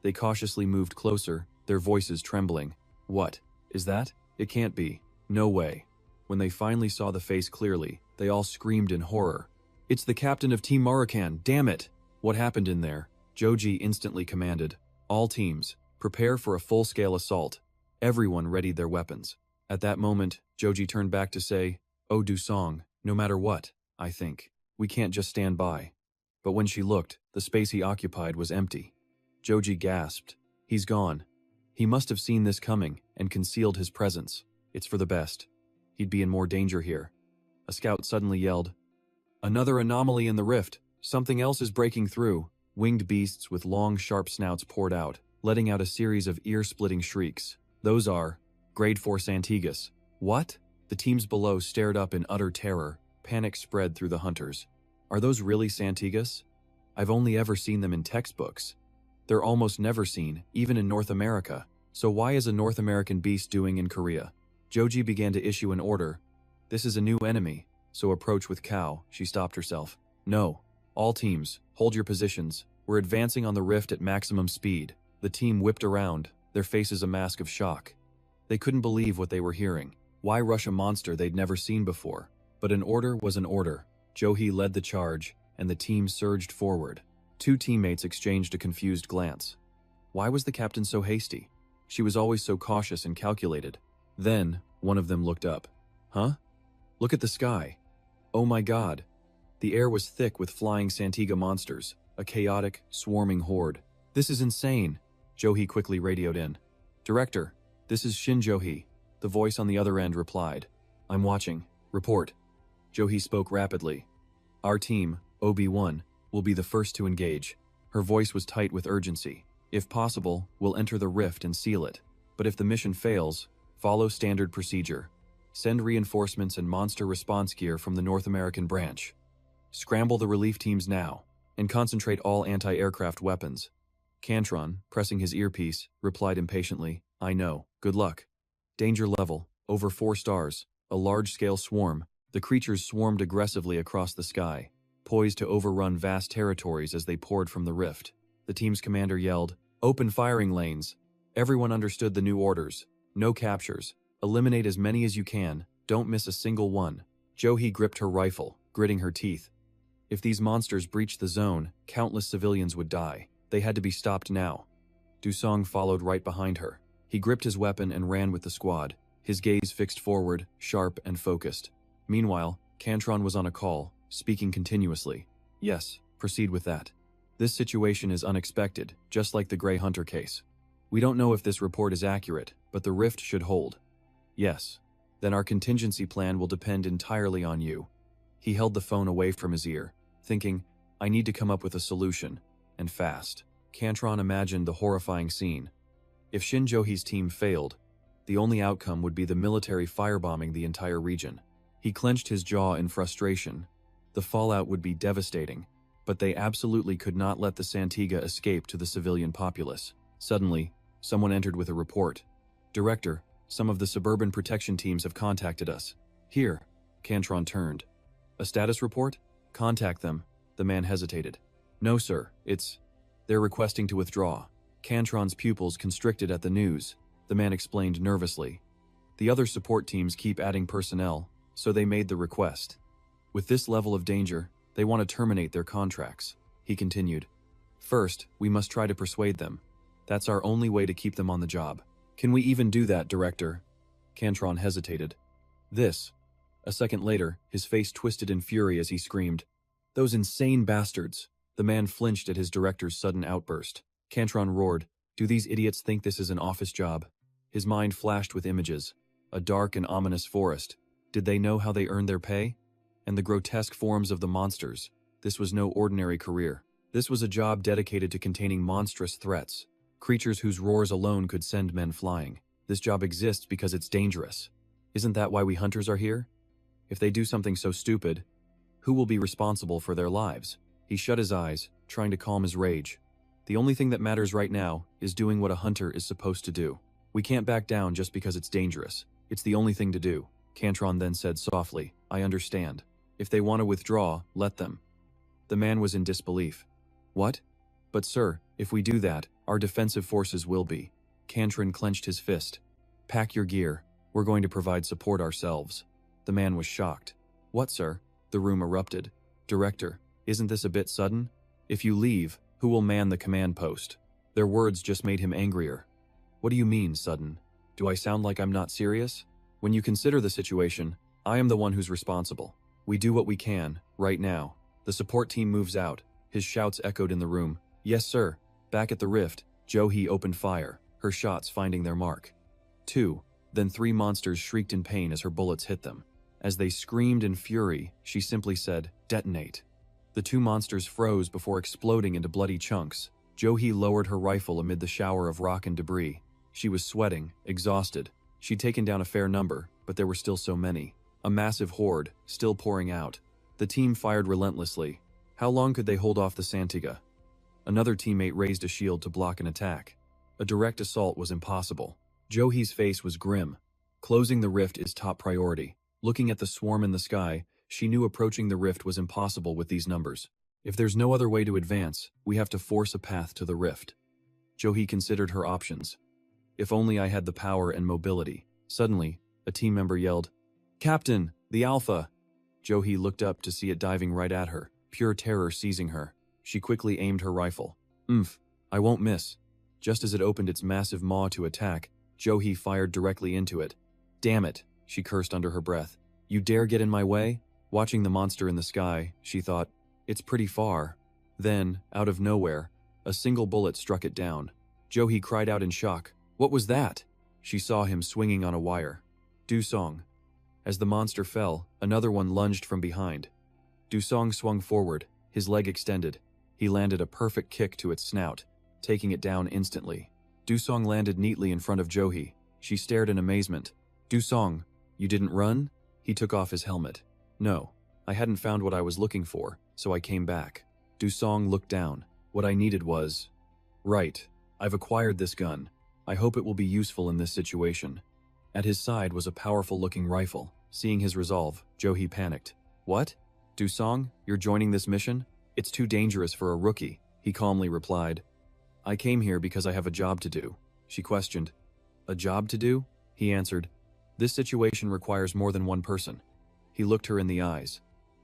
They cautiously moved closer, their voices trembling. "What? Is that? It can't be. No way." When they finally saw the face clearly, they all screamed in horror. "It's the captain of Team Marukan, damn it!" "What happened in there?" Joji instantly commanded. "All teams, prepare for a full-scale assault." Everyone readied their weapons. At that moment, Joji turned back to say, "Oh, Dusong, no matter what, I think. We can't just stand by." But when she looked, the space he occupied was empty. Joji gasped. "He's gone. He must have seen this coming and concealed his presence. It's for the best. He'd be in more danger here." A scout suddenly yelled, "Another anomaly in the rift. Something else is breaking through." Winged beasts with long, sharp snouts poured out, letting out a series of ear-splitting shrieks. "Those are Grade 4 Santigas." "What?" The teams below stared up in utter terror. Panic spread through the hunters. "Are those really Santigas? I've only ever seen them in textbooks. They're almost never seen, even in North America. So why is a North American beast doing in Korea?" Joji began to issue an order. "This is a new enemy, so approach with cow." She stopped herself. "No. All teams, hold your positions. We're advancing on the rift at maximum speed." The team whipped around, their faces a mask of shock. They couldn't believe what they were hearing. Why rush a monster they'd never seen before? But an order was an order. Johi led the charge, and the team surged forward. Two teammates exchanged a confused glance. Why was the captain so hasty? She was always so cautious and calculated. Then, one of them looked up. "Huh? Look at the sky. Oh my god." The air was thick with flying Santiga monsters, a chaotic, swarming horde. "This is insane." Johi quickly radioed in. "Director, this is Shin Johi." The voice on the other end replied. "I'm watching. Report." Johi spoke rapidly. "Our team, OB1, will be the first to engage." Her voice was tight with urgency. "If possible, we'll enter the rift and seal it. But if the mission fails, follow standard procedure. Send reinforcements and monster response gear from the North American branch. Scramble the relief teams now, and concentrate all anti-aircraft weapons." Cantron, pressing his earpiece, replied impatiently, "I know. Good luck." Danger level, over 4 stars, a large-scale swarm. The creatures swarmed aggressively across the sky, poised to overrun vast territories as they poured from the rift. The team's commander yelled, "Open firing lanes." Everyone understood the new orders. No captures. Eliminate as many as you can. Don't miss a single one. Johi gripped her rifle, gritting her teeth. If these monsters breached the zone, countless civilians would die. They had to be stopped now. Dusong followed right behind her. He gripped his weapon and ran with the squad, his gaze fixed forward, sharp and focused. Meanwhile, Cantron was on a call, speaking continuously. "Yes, proceed with that. This situation is unexpected, just like the Grey Hunter case. We don't know if this report is accurate, but the rift should hold." "Yes. Then our contingency plan will depend entirely on you." He held the phone away from his ear, thinking, "I need to come up with a solution, and fast." Cantron imagined the horrifying scene. If Shin Johi's team failed, the only outcome would be the military firebombing the entire region. He clenched his jaw in frustration. The fallout would be devastating, but they absolutely could not let the Santiga escape to the civilian populace. Suddenly, someone entered with a report. "Director, some of the suburban protection teams have contacted us." "Here." Cantron turned. "A status report?" Contact them. The man hesitated. No, sir, they're requesting to withdraw. Cantron's pupils constricted at the news, the man explained nervously. The other support teams keep adding personnel, so they made the request. With this level of danger, they want to terminate their contracts, he continued. First, we must try to persuade them. That's our only way to keep them on the job. Can we even do that, Director? Cantron hesitated. A second later, his face twisted in fury as he screamed, Those insane bastards! The man flinched at his director's sudden outburst. Cantron roared, Do these idiots think this is an office job? His mind flashed with images. A dark and ominous forest. Did they know how they earned their pay? And the grotesque forms of the monsters. This was no ordinary career. This was a job dedicated to containing monstrous threats. Creatures whose roars alone could send men flying. This job exists because it's dangerous. Isn't that why we hunters are here? If they do something so stupid, who will be responsible for their lives? He shut his eyes, trying to calm his rage. The only thing that matters right now is doing what a hunter is supposed to do. We can't back down just because it's dangerous. It's the only thing to do. Cantron then said softly, I understand. If they want to withdraw, let them. The man was in disbelief. What? But sir, if we do that, our defensive forces will be. Cantron clenched his fist. Pack your gear. We're going to provide support ourselves. The man was shocked. What, sir? The room erupted. Director, isn't this a bit sudden? If you leave, who will man the command post? Their words just made him angrier. What do you mean, sudden? Do I sound like I'm not serious? When you consider the situation, I am the one who's responsible. We do what we can, right now. The support team moves out. His shouts echoed in the room. Yes, sir. Back at the rift, Jo-hee opened fire, her shots finding their mark. 2. Then 3 monsters shrieked in pain as her bullets hit them. As they screamed in fury, she simply said, Detonate. The 2 monsters froze before exploding into bloody chunks. Jo-hee lowered her rifle amid the shower of rock and debris. She was sweating, exhausted. She'd taken down a fair number, but there were still so many. A massive horde, still pouring out. The team fired relentlessly. How long could they hold off the Santiga? Another teammate raised a shield to block an attack. A direct assault was impossible. Jo-hee's face was grim. Closing the rift is top priority. Looking at the swarm in the sky, she knew approaching the rift was impossible with these numbers. If there's no other way to advance, we have to force a path to the rift. Jo-hee considered her options. If only I had the power and mobility. Suddenly, a team member yelled, Captain, the Alpha! Jo-hee looked up to see it diving right at her, pure terror seizing her. She quickly aimed her rifle. I won't miss. Just as it opened its massive maw to attack, Jo-hee fired directly into it. Damn it, she cursed under her breath. You dare get in my way? Watching the monster in the sky, she thought, it's pretty far. Then, out of nowhere, a single bullet struck it down. Jo-hee cried out in shock. What was that? She saw him swinging on a wire. Do-song. As the monster fell, another one lunged from behind. Do-song swung forward, his leg extended. He landed a perfect kick to its snout, taking it down instantly. Do-song landed neatly in front of Jo-hee. She stared in amazement. Do-song, you didn't run? He took off his helmet. No, I hadn't found what I was looking for, so I came back. Do-song looked down. What I needed was... Right, I've acquired this gun. I hope it will be useful in this situation. At his side was a powerful-looking rifle. Seeing his resolve, Jo-hee panicked. What? Do-song, you're joining this mission? It's too dangerous for a rookie, he calmly replied. I came here because I have a job to do. She questioned. A job to do? He answered. This situation requires more than one person. He looked her in the eyes.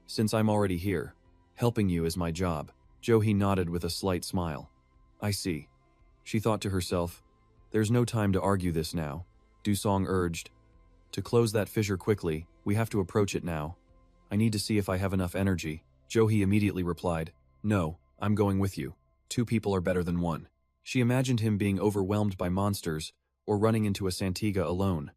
Since I'm already here, helping you is my job. Jo-hee nodded with a slight smile. I see. She thought to herself, there's no time to argue this now. Do-song urged. To close that fissure quickly, we have to approach it now. I need to see if I have enough energy. Jo-hee immediately replied, No, I'm going with you. 2 people are better than 1. She imagined him being overwhelmed by monsters or running into a Santiga alone.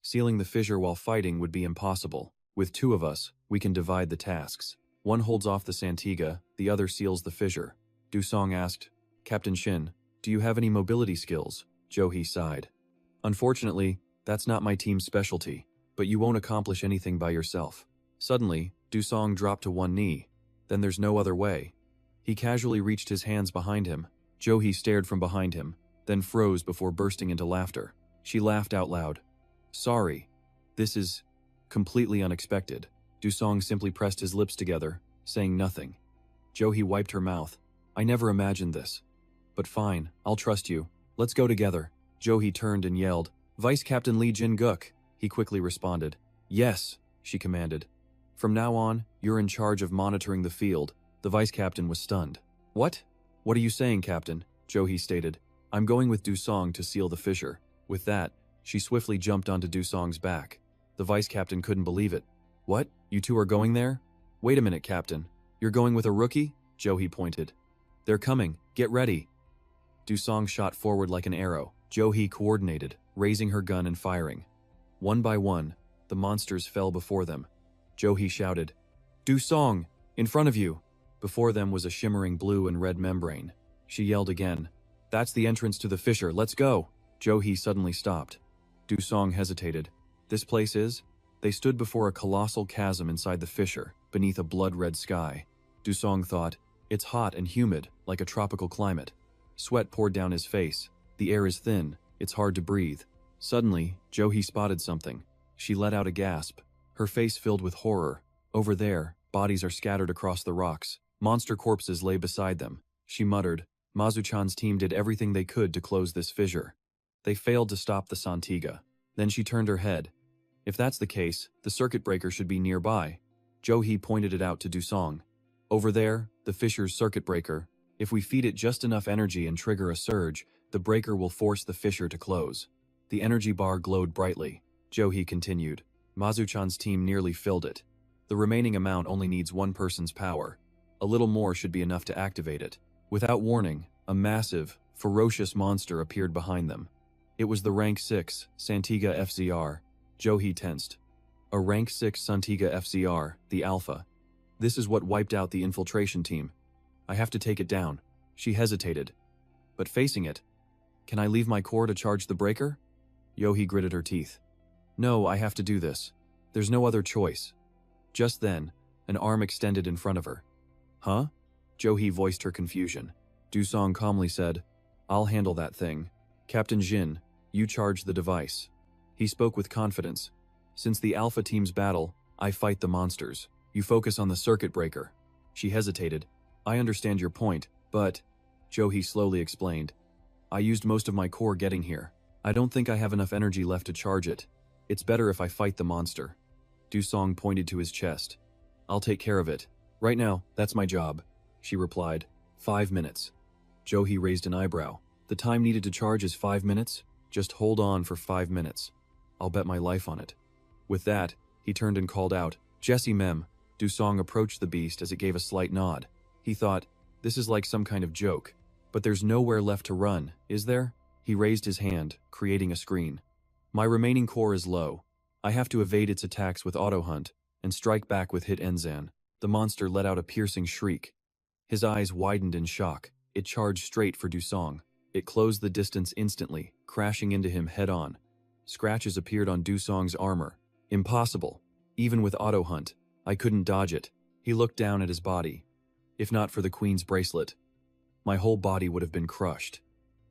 Sealing the fissure while fighting would be impossible. With 2 of us, we can divide the tasks. One holds off the Santiga, the other seals the fissure. Do-song asked, Captain Shin, do you have any mobility skills? Jo-hee sighed. Unfortunately, that's not my team's specialty, but you won't accomplish anything by yourself. Suddenly, Do-song dropped to one knee. Then there's no other way. He casually reached his hands behind him. Jo-hee stared from behind him, then froze before bursting into laughter. She laughed out loud. Sorry. This is completely unexpected. Do-song simply pressed his lips together, saying nothing. Jo-hee wiped her mouth. I never imagined this. But fine, I'll trust you. Let's go together. Jo-hee turned and yelled, Vice Captain Lee Jin-guk. He quickly responded. Yes, she commanded. From now on, you're in charge of monitoring the field. The vice captain was stunned. What? What are you saying, Captain? Jo-hee stated. I'm going with Do-song to seal the fissure. With that, she swiftly jumped onto Do-song's back. The vice captain couldn't believe it. What? You two are going there? Wait a minute, Captain. You're going with a rookie? Jo-hee pointed. They're coming. Get ready. Do-song shot forward like an arrow. Jo-hee coordinated, raising her gun and firing. One by one, the monsters fell before them. Jo-hee shouted, Do-song, in front of you. Before them was a shimmering blue and red membrane. She yelled again, That's the entrance to the fissure, let's go. Jo-hee suddenly stopped. Do-song hesitated. This place is? They stood before a colossal chasm inside the fissure, beneath a blood-red sky. Do-song thought, It's hot and humid, like a tropical climate. Sweat poured down his face. The air is thin, it's hard to breathe. Suddenly, Jo-hee spotted something. She let out a gasp. Her face filled with horror. Over there, bodies are scattered across the rocks. Monster corpses lay beside them. She muttered, Mazu-chan's team did everything they could to close this fissure. They failed to stop the Santiga. Then she turned her head. If that's the case, the circuit breaker should be nearby. Jo-hee pointed it out to Do-song. Over there, the fissure's circuit breaker. If we feed it just enough energy and trigger a surge, the breaker will force the fissure to close. The energy bar glowed brightly. Jo-hee continued. Mazu-chan's team nearly filled it. The remaining amount only needs one person's power. A little more should be enough to activate it. Without warning, a massive, ferocious monster appeared behind them. It was the Rank 6 Santiga FZR. Jo-hee tensed. A Rank 6 Santiga FZR, the Alpha. This is what wiped out the infiltration team. I have to take it down. She hesitated. But facing it, can I leave my core to charge the breaker? Jo-hee gritted her teeth. No, I have to do this. There's no other choice. Just then, an arm extended in front of her. Huh? Jo-hee voiced her confusion. Do-song calmly said, I'll handle that thing. Captain Jin, you charge the device. He spoke with confidence. Since the Alpha team's battle, I fight the monsters. You focus on the circuit breaker. She hesitated. I understand your point, but... Jo-hee slowly explained. I used most of my core getting here. I don't think I have enough energy left to charge it. It's better if I fight the monster. Do-song pointed to his chest. I'll take care of it. Right now, that's my job. She replied. 5 minutes. Jo-hee raised an eyebrow. The time needed to charge is 5 minutes? Just hold on for 5 minutes. I'll bet my life on it. With that, he turned and called out, Jesse Mem. Do-song approached the beast as it gave a slight nod. He thought, this is like some kind of joke. But there's nowhere left to run, is there? He raised his hand, creating a screen. My remaining core is low. I have to evade its attacks with auto-hunt and strike back with hit Enzan. The monster let out a piercing shriek. His eyes widened in shock. It charged straight for Do-song. It closed the distance instantly, crashing into him head-on. Scratches appeared on Do-song's armor. Impossible. Even with auto-hunt, I couldn't dodge it. He looked down at his body. If not for the Queen's bracelet, my whole body would have been crushed.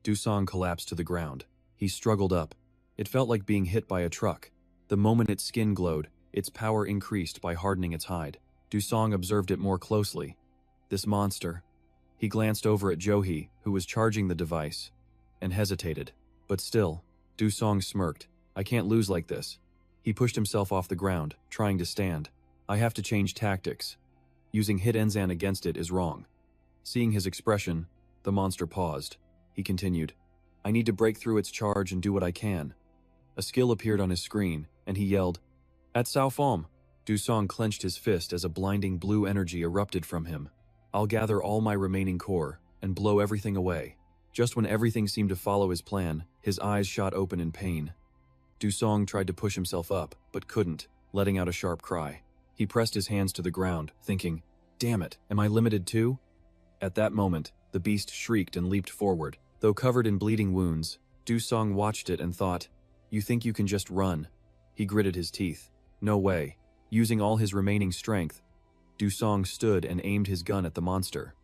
Do-song collapsed to the ground. He struggled up. It felt like being hit by a truck. The moment its skin glowed, its power increased by hardening its hide. Do-song observed it more closely. This monster. He glanced over at Jo-hee, who was charging the device, and hesitated. But still, Do-song smirked. I can't lose like this. He pushed himself off the ground, trying to stand. I have to change tactics. Using hit Enzan against it is wrong. Seeing his expression, the monster paused. He continued, I need to break through its charge and do what I can. A skill appeared on his screen, and he yelled, At Sao Fom! Do-song clenched his fist as a blinding blue energy erupted from him. I'll gather all my remaining core and blow everything away. Just when everything seemed to follow his plan, his eyes shot open in pain. Do-song tried to push himself up, but couldn't, letting out a sharp cry. He pressed his hands to the ground, thinking, Damn it, am I limited too? At that moment, the beast shrieked and leaped forward. Though covered in bleeding wounds, Do-song watched it and thought, You think you can just run? He gritted his teeth. No way. Using all his remaining strength, Do-song stood and aimed his gun at the monster.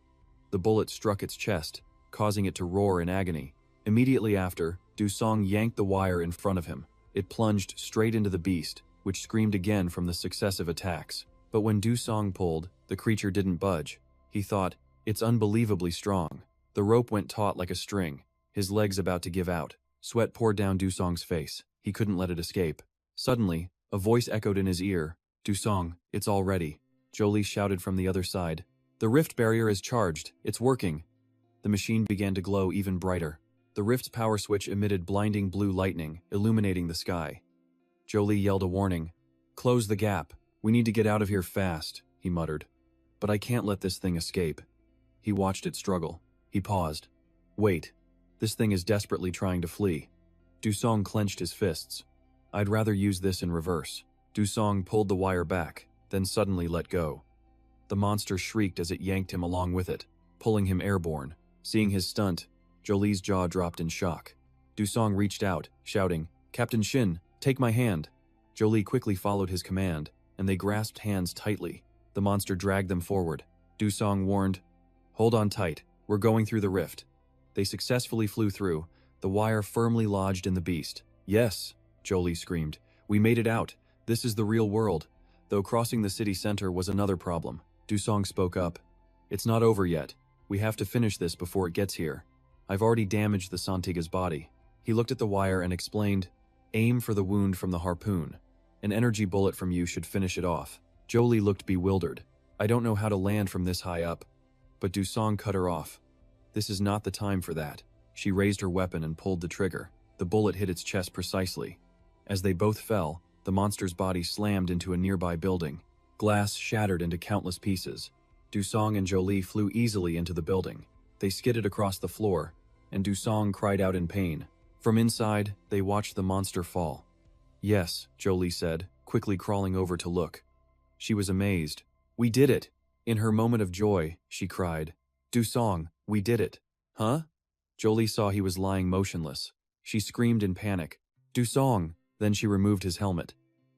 The bullet struck its chest, causing it to roar in agony. Immediately after, Do-song yanked the wire in front of him. It plunged straight into the beast, which screamed again from the successive attacks. But when Do-song pulled, The creature didn't budge. He thought, it's unbelievably strong. The rope went taut like a string, his legs about to give out. Sweat poured down Dusong's face. He couldn't let it escape. Suddenly, a voice echoed in his ear. Dusong, it's all ready. Jolie shouted from the other side. The rift barrier is charged. It's working. The machine began to glow even brighter. The rift's power switch emitted blinding blue lightning, illuminating the sky. Jolie yelled a warning. Close the gap. We need to get out of here fast, he muttered. But I can't let this thing escape. He watched it struggle. He paused. Wait. This thing is desperately trying to flee. Dusong clenched his fists. I'd rather use this in reverse. Dusong pulled the wire back, then suddenly let go. The monster shrieked as it yanked him along with it, pulling him airborne. Seeing his stunt, Jolie's jaw dropped in shock. Dusong reached out, shouting, Captain Shin, take my hand. Jolie quickly followed his command, and they grasped hands tightly. The monster dragged them forward. Dusong warned, Hold on tight, we're going through the rift. They successfully flew through, the wire firmly lodged in the beast. Yes, Jolie screamed. We made it out. This is the real world. Though crossing the city center was another problem. Dusong spoke up. It's not over yet. We have to finish this before it gets here. I've already damaged the Santiga's body. He looked at the wire and explained, Aim for the wound from the harpoon. An energy bullet from you should finish it off. Jolie looked bewildered. I don't know how to land from this high up. But Dusong cut her off. This is not the time for that. She raised her weapon and pulled the trigger. The bullet hit its chest precisely. As they both fell, the monster's body slammed into a nearby building. Glass shattered into countless pieces. Dusong and Jolie flew easily into the building. They skidded across the floor, and Dusong cried out in pain. From inside, they watched the monster fall. Yes, Jolie said, quickly crawling over to look. She was amazed. We did it! In her moment of joy, she cried, Dusong, we did it. Huh? Jolie saw he was lying motionless. She screamed in panic. Dusong! Then she removed his helmet.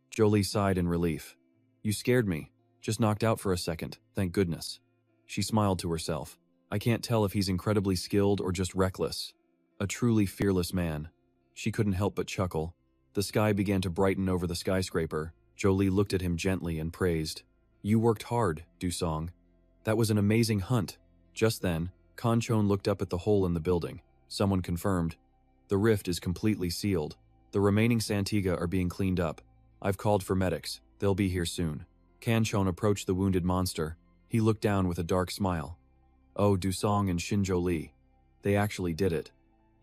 Jolie sighed in relief. You scared me. Just knocked out for a second, thank goodness. She smiled to herself. I can't tell if he's incredibly skilled or just reckless. A truly fearless man. She couldn't help but chuckle. The sky began to brighten over the skyscraper. Jolie looked at him gently and praised. You worked hard, Dusong. That was an amazing hunt. Just then, Conchon looked up at the hole in the building. Someone confirmed. The rift is completely sealed. The remaining Santiga are being cleaned up. I've called for medics. They'll be here soon. Conchon approached the wounded monster. He looked down with a dark smile. Oh, Dusong and Shin Jolie. They actually did it.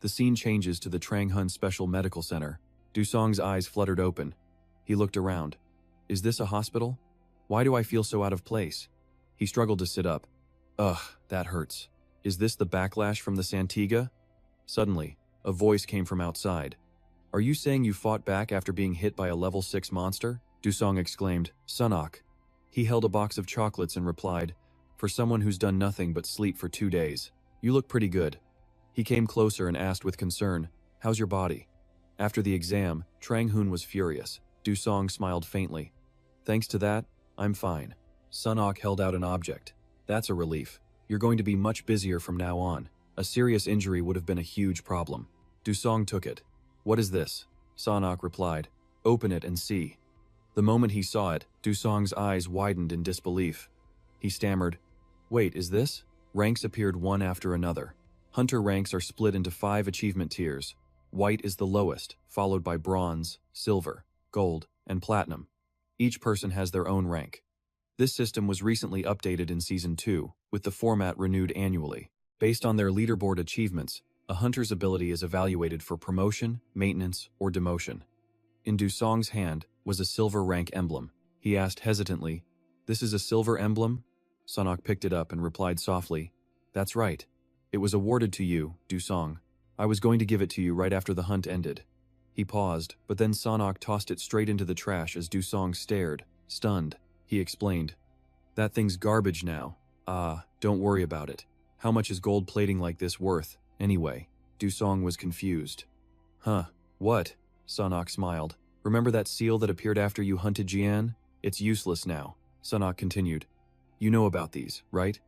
The scene changes to the Tranghun Special Medical Center. Dusong's eyes fluttered open. He looked around. Is this a hospital? Why do I feel so out of place? He struggled to sit up. Ugh, that hurts. Is this the backlash from the Santiga? Suddenly, a voice came from outside. Are you saying you fought back after being hit by a level 6 monster? Dusong exclaimed, Sunok. He held a box of chocolates and replied, For someone who's done nothing but sleep for 2 days, you look pretty good. He came closer and asked with concern, How's your body? After the exam, Tranghun was furious. Dusong smiled faintly. Thanks to that, I'm fine. Sunok held out an object. That's a relief. You're going to be much busier from now on. A serious injury would have been a huge problem. Dusong took it. What is this? Sunok replied. Open it and see. The moment he saw it, Dusong's eyes widened in disbelief. He stammered, Wait, is this? Ranks appeared one after another. Hunter ranks are split into 5 achievement tiers. White is the lowest, followed by bronze, silver, gold, and platinum. Each person has their own rank. This system was recently updated in Season 2, with the format renewed annually. Based on their leaderboard achievements, a hunter's ability is evaluated for promotion, maintenance, or demotion. In Dusong's hand was a silver rank emblem. He asked hesitantly, This is a silver emblem? Sunok picked it up and replied softly, That's right. It was awarded to you, Dusong. I was going to give it to you right after the hunt ended. He paused, but then Sunok tossed it straight into the trash as Dusong stared, stunned. He explained, That thing's garbage now. Don't worry about it. How much is gold plating like this worth, anyway? Dusong was confused. Huh, what? Sunok smiled. Remember that seal that appeared after you hunted Jian? It's useless now. Sunok continued. You know about these, right?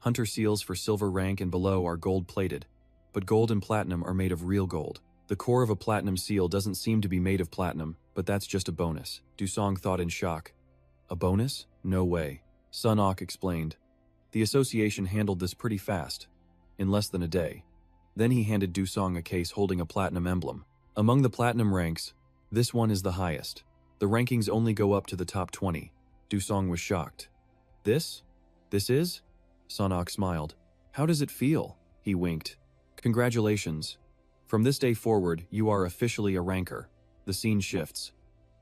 Hunter seals for silver rank and below are gold-plated, but gold and platinum are made of real gold. The core of a platinum seal doesn't seem to be made of platinum, but that's just a bonus. Dusong thought in shock. A bonus? No way. Sun Ok explained. The association handled this pretty fast, in less than a day. Then he handed Dusong a case holding a platinum emblem. Among the platinum ranks, this one is the highest. The rankings only go up to the top 20. Dusong was shocked. This? This is? Sun Ok smiled. How does it feel? He winked. Congratulations. From this day forward, you are officially a ranker. The scene shifts.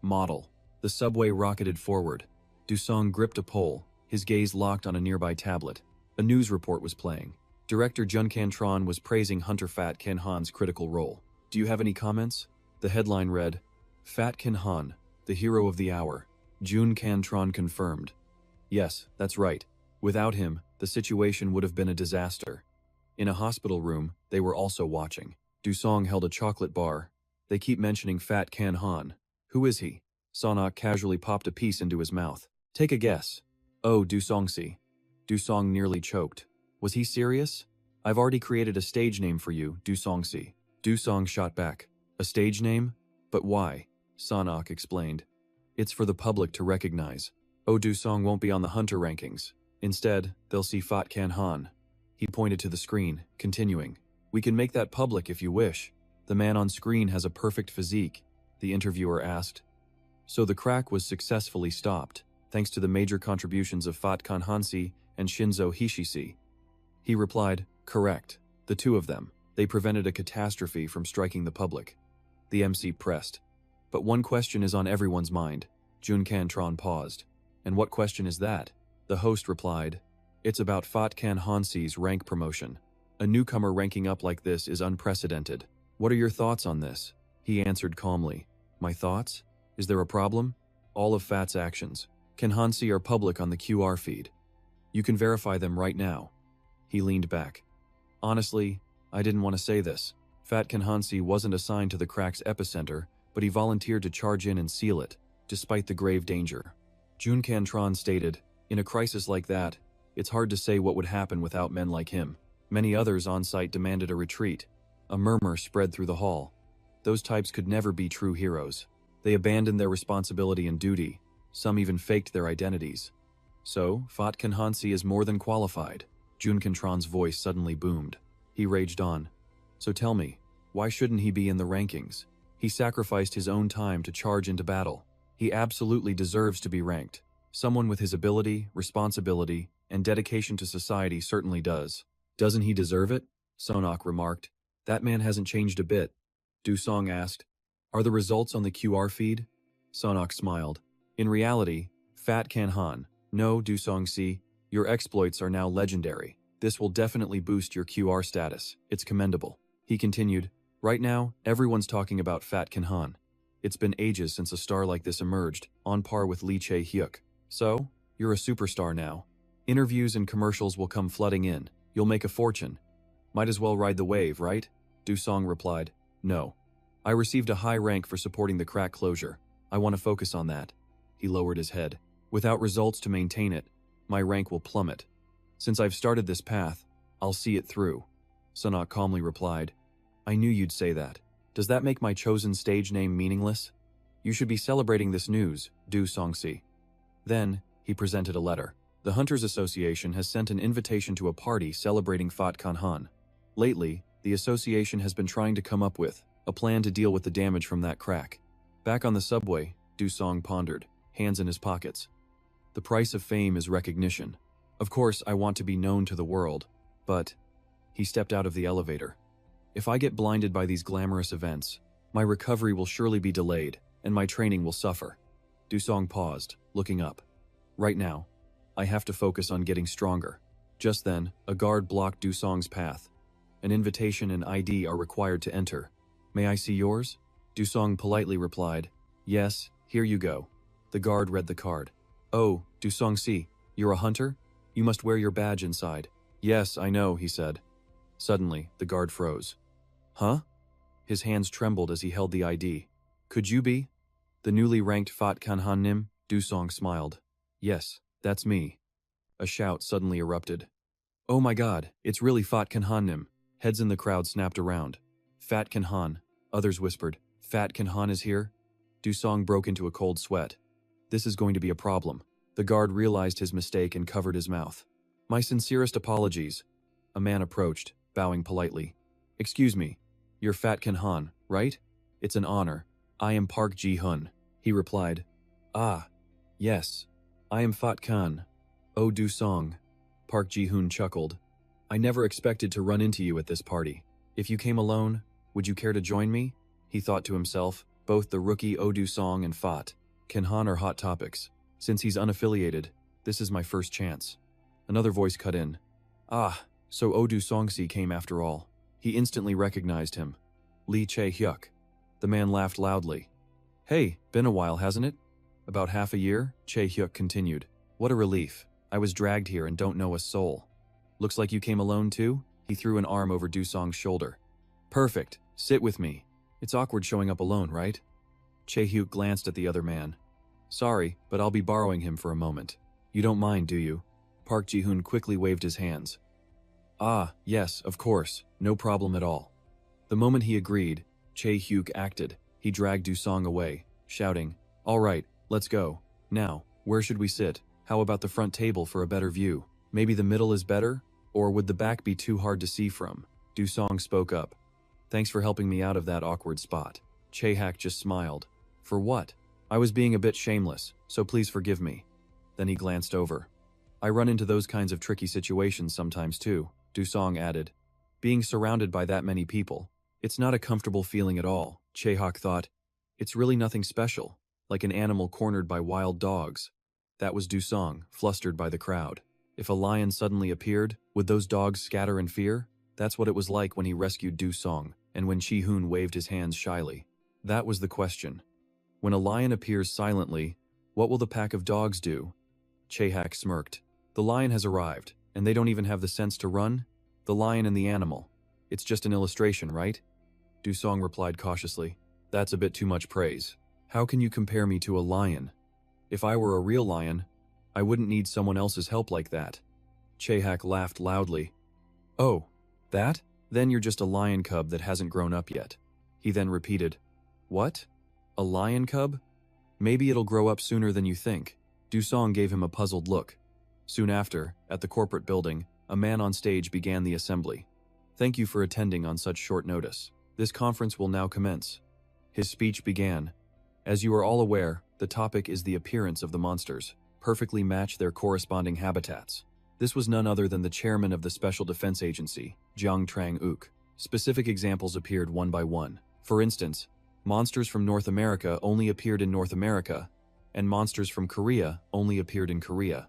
Model. The subway rocketed forward. Dusong gripped a pole, his gaze locked on a nearby tablet. A news report was playing. Director Jun Kan-tron was praising Hunter Fat Kan-han's critical role. Do you have any comments? The headline read, Fat Kan-han, the hero of the hour. Jun Kan-tron confirmed. Yes, that's right. Without him, the situation would have been a disaster. In a hospital room, they were also watching. Dusong held a chocolate bar. They keep mentioning Fat Kan-han. Who is he? Sun Ok casually popped a piece into his mouth. Take a guess. Oh, Dusong-si. Dusong nearly choked. Was he serious? I've already created a stage name for you, Dusong-si. Dusong shot back. A stage name? But why? Sun Ok explained. It's for the public to recognize. Oh, Dusong won't be on the Hunter rankings. Instead, they'll see Fat Kan-han. He pointed to the screen, continuing. We can make that public if you wish. The man on screen has a perfect physique, the interviewer asked. So the crack was successfully stopped, thanks to the major contributions of Fat Kan-han-si and Shinzo Hishishi. He replied, correct. The two of them. They prevented a catastrophe from striking the public. The MC pressed. But one question is on everyone's mind. Jun Kan-tron paused. And what question is that? The host replied, it's about Fat Kan-han-si's rank promotion. A newcomer ranking up like this is unprecedented. What are your thoughts on this? He answered calmly. My thoughts? Is there a problem? All of Fat's actions. Kan-han-si are public on the QR feed. You can verify them right now. He leaned back. Honestly, I didn't want to say this. Fat Kan-han-si wasn't assigned to the crack's epicenter, but he volunteered to charge in and seal it, despite the grave danger. Jun Kan-tron stated, in a crisis like that, it's hard to say what would happen without men like him. Many others on site demanded a retreat. A murmur spread through the hall. Those types could never be true heroes. They abandoned their responsibility and duty. Some even faked their identities. So, Fat Kan-han-si is more than qualified. Jun Kan-tron's voice suddenly boomed. He raged on. So tell me, why shouldn't he be in the rankings? He sacrificed his own time to charge into battle. He absolutely deserves to be ranked. Someone with his ability, responsibility, and dedication to society certainly does. Doesn't he deserve it? Sun Ok remarked. That man hasn't changed a bit. Dusong asked. Are the results on the QR feed? Sun Ok smiled. In reality, Fat Kan-han, no, Dusong-si, your exploits are now legendary. This will definitely boost your QR status. It's commendable. He continued, right now, everyone's talking about Fat Kan-han. It's been ages since a star like this emerged, on par with Lee Chae-hyuk. So, you're a superstar now. Interviews and commercials will come flooding in. You'll make a fortune. Might as well ride the wave, right? Dusong replied, no. I received a high rank for supporting the crack closure. I want to focus on that. He lowered his head. Without results to maintain it, my rank will plummet. Since I've started this path, I'll see it through. Sun Ok calmly replied, I knew you'd say that. Does that make my chosen stage name meaningless? You should be celebrating this news, Dusong-si. Then, he presented a letter. The Hunters Association has sent an invitation to a party celebrating Fat Kan-han. Lately, the association has been trying to come up with a plan to deal with the damage from that crack. Back on the subway, Dusong pondered, hands in his pockets. The price of fame is recognition. Of course, I want to be known to the world, but... He stepped out of the elevator. If I get blinded by these glamorous events, my recovery will surely be delayed, and my training will suffer. Dusong paused, looking up. Right now, I have to focus on getting stronger. Just then, a guard blocked Dusong's path. An invitation and ID are required to enter. May I see yours? Dusong politely replied, yes, here you go. The guard read the card. Oh, Dusong-si, you're a hunter? You must wear your badge inside. Yes, I know, he said. Suddenly, the guard froze. Huh? His hands trembled as he held the ID. Could you be? The newly ranked Fat Kan-han-nim? Dusong smiled. Yes, that's me. A shout suddenly erupted. Oh my god, it's really Fat Kan-han-nim. Heads in the crowd snapped around. Fat Kan-han, others whispered. Fat Kan-han is here? Dusong broke into a cold sweat. This is going to be a problem. The guard realized his mistake and covered his mouth. My sincerest apologies. A man approached, bowing politely. Excuse me, you're Fat Kan Han, right? It's an honor. I am Park Ji-hun, he replied. Ah, yes. I am Fat Kan. Oh Do Song. Park Ji-hun chuckled. I never expected to run into you at this party. If you came alone, would you care to join me? He thought to himself, both the rookie Oh Do Song and Fat Kan Han are hot topics. Since he's unaffiliated, this is my first chance. Another voice cut in. Ah, so Oh Do Song-si came after all. He instantly recognized him. Lee Chae-hyuk. The man laughed loudly. Hey, been a while, hasn't it? About half a year, Chae-hyuk continued. What a relief. I was dragged here and don't know a soul. Looks like you came alone too? He threw an arm over Do-song's shoulder. Perfect. Sit with me. It's awkward showing up alone, right? Chae-hyuk glanced at the other man. Sorry, but I'll be borrowing him for a moment. You don't mind, do you? Park Ji-hun quickly waved his hands. Ah, yes, of course. No problem at all. The moment he agreed, Chae-hyuk acted. He dragged Do-song away, shouting, All right, let's go. Now, where should we sit? How about the front table for a better view? Maybe the middle is better? Or would the back be too hard to see from? Do-song spoke up. Thanks for helping me out of that awkward spot. Chae-hyuk just smiled. For what? I was being a bit shameless, so please forgive me. Then he glanced over. I run into those kinds of tricky situations sometimes too, Do-song added. Being surrounded by that many people, it's not a comfortable feeling at all, Chae-hyuk thought. It's really nothing special, like an animal cornered by wild dogs. That was Do-song, flustered by the crowd. If a lion suddenly appeared, would those dogs scatter in fear? That's what it was like when he rescued Do-song, and when Chi-hoon waved his hands shyly. That was the question. When a lion appears silently, what will the pack of dogs do? Chae-hyuk smirked. The lion has arrived, and they don't even have the sense to run? The lion and the animal. It's just an illustration, right? Do-song replied cautiously. That's a bit too much praise. How can you compare me to a lion? If I were a real lion, I wouldn't need someone else's help like that. Chae-hyuk laughed loudly. Oh, that? Then you're just a lion cub that hasn't grown up yet. He then repeated. What? A lion cub? Maybe it'll grow up sooner than you think. Do-song gave him a puzzled look. Soon after, at the corporate building, a man on stage began the assembly. Thank you for attending on such short notice. This conference will now commence. His speech began. As you are all aware, the topic is the appearance of the monsters, perfectly match their corresponding habitats. This was none other than the chairman of the Special Defense Agency, Jang Trang-uk. Specific examples appeared one by one. For instance, monsters from North America only appeared in North America, and monsters from Korea only appeared in Korea.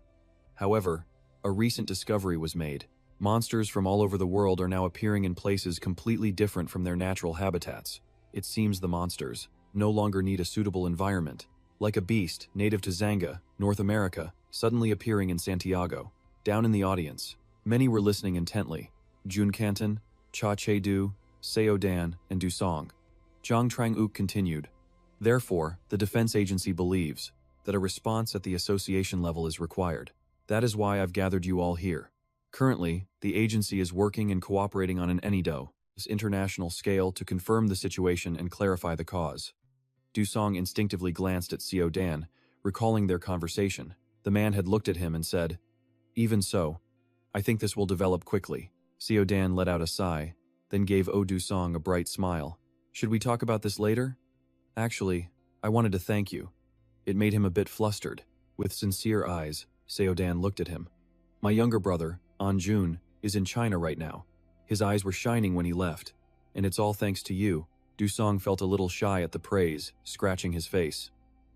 However, a recent discovery was made. Monsters from all over the world are now appearing in places completely different from their natural habitats. It seems the monsters no longer need a suitable environment, like a beast native to Zanga, North America, suddenly appearing in Santiago. Down in the audience, many were listening intently. Jun Canton, Cha Che-du, Seo Dan, and Do-song. Jang Trang-uk continued. Therefore, the defense agency believes that a response at the association level is required. That is why I've gathered you all here. Currently, the agency is working and cooperating on an NEDO's international scale to confirm the situation and clarify the cause. Do-song instinctively glanced at Seo Dan, recalling their conversation. The man had looked at him and said, Even so, I think this will develop quickly. Seo Dan let out a sigh, then gave Oh Do-song a bright smile. Should we talk about this later? Actually, I wanted to thank you. It made him a bit flustered. With sincere eyes, Seo Dan looked at him. My younger brother, An Jun, is in China right now. His eyes were shining when he left. And it's all thanks to you. Do-song felt a little shy at the praise, scratching his face.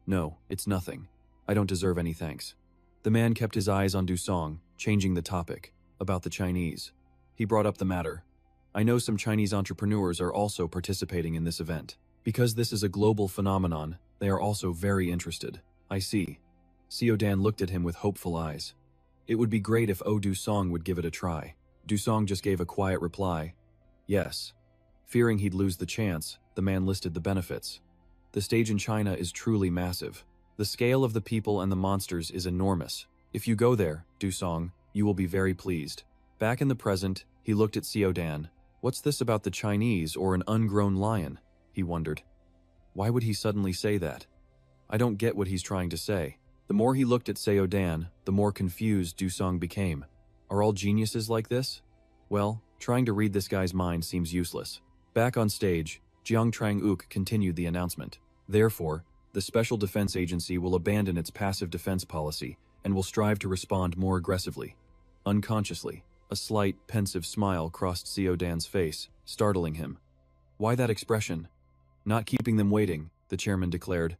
No, it's nothing. I don't deserve any thanks. The man kept his eyes on Do-song, changing the topic, about the Chinese. He brought up the matter. I know some Chinese entrepreneurs are also participating in this event. Because this is a global phenomenon, they are also very interested. I see. Seo Dan looked at him with hopeful eyes. It would be great if Oh Do-song would give it a try. Do-song just gave a quiet reply. Yes. Fearing he'd lose the chance, the man listed the benefits. The stage in China is truly massive. The scale of the people and the monsters is enormous. If you go there, Do-song, you will be very pleased. Back in the present, he looked at Seo Dan. What's this about the Chinese or an ungrown lion? He wondered. Why would he suddenly say that? I don't get what he's trying to say. The more he looked at Seo Dan, the more confused Dusong became. Are all geniuses like this? Well, trying to read this guy's mind seems useless. Back on stage, Jiang Trang-uk continued the announcement. Therefore, the Special Defense Agency will abandon its passive defense policy and will strive to respond more aggressively. Unconsciously, a slight, pensive smile crossed Seo Dan's face, startling him. Why that expression? Not keeping them waiting, the chairman declared.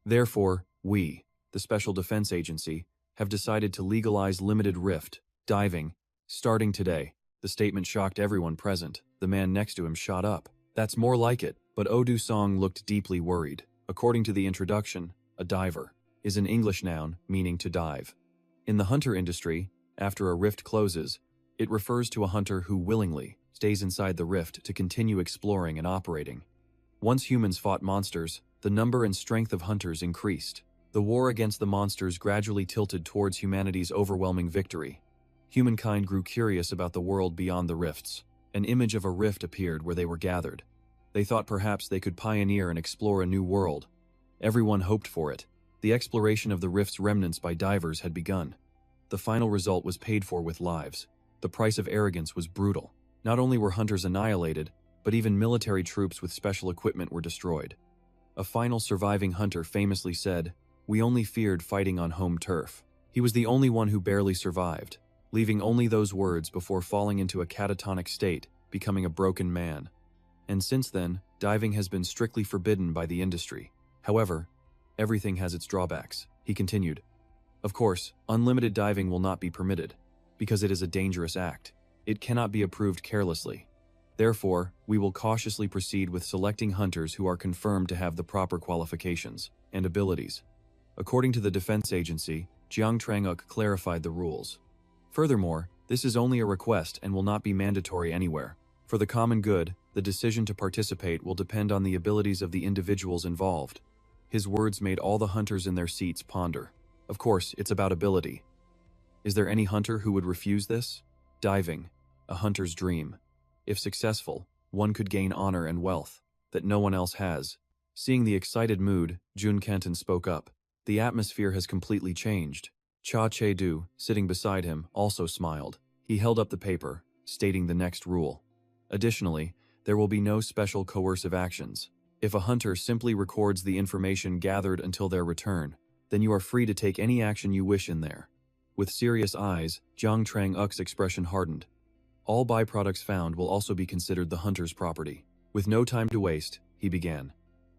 Therefore, we, the Special Defense Agency, have decided to legalize limited rift, diving, starting today. The statement shocked everyone present. The man next to him shot up. That's more like it, but Oh Do-song looked deeply worried. According to the introduction, a diver is an English noun meaning to dive. In the hunter industry, after a rift closes, it refers to a hunter who willingly stays inside the rift to continue exploring and operating. Once humans fought monsters, the number and strength of hunters increased. The war against the monsters gradually tilted towards humanity's overwhelming victory. Humankind grew curious about the world beyond the rifts. An image of a rift appeared where they were gathered. They thought perhaps they could pioneer and explore a new world. Everyone hoped for it. The exploration of the rift's remnants by divers had begun. The final result was paid for with lives. The price of arrogance was brutal. Not only were hunters annihilated, but even military troops with special equipment were destroyed. A final surviving hunter famously said, "We only feared fighting on home turf." He was the only one who barely survived, leaving only those words before falling into a catatonic state, becoming a broken man. And since then, diving has been strictly forbidden by the industry. However, everything has its drawbacks, he continued. Of course, unlimited diving will not be permitted, because it is a dangerous act. It cannot be approved carelessly. Therefore, we will cautiously proceed with selecting hunters who are confirmed to have the proper qualifications and abilities. According to the defense agency, Jiang Trang-uk clarified the rules. Furthermore, this is only a request and will not be mandatory anywhere. For the common good, the decision to participate will depend on the abilities of the individuals involved. His words made all the hunters in their seats ponder. Of course, it's about ability. Is there any hunter who would refuse this? Diving, a hunter's dream. If successful, one could gain honor and wealth that no one else has. Seeing the excited mood, Jun Kenton spoke up. The atmosphere has completely changed. Cha Che-du, sitting beside him, also smiled. He held up the paper, stating the next rule. Additionally, there will be no special coercive actions. If a hunter simply records the information gathered until their return, then you are free to take any action you wish in there. With serious eyes, Jiang Trang-uk's expression hardened. All byproducts found will also be considered the hunter's property. With no time to waste, he began.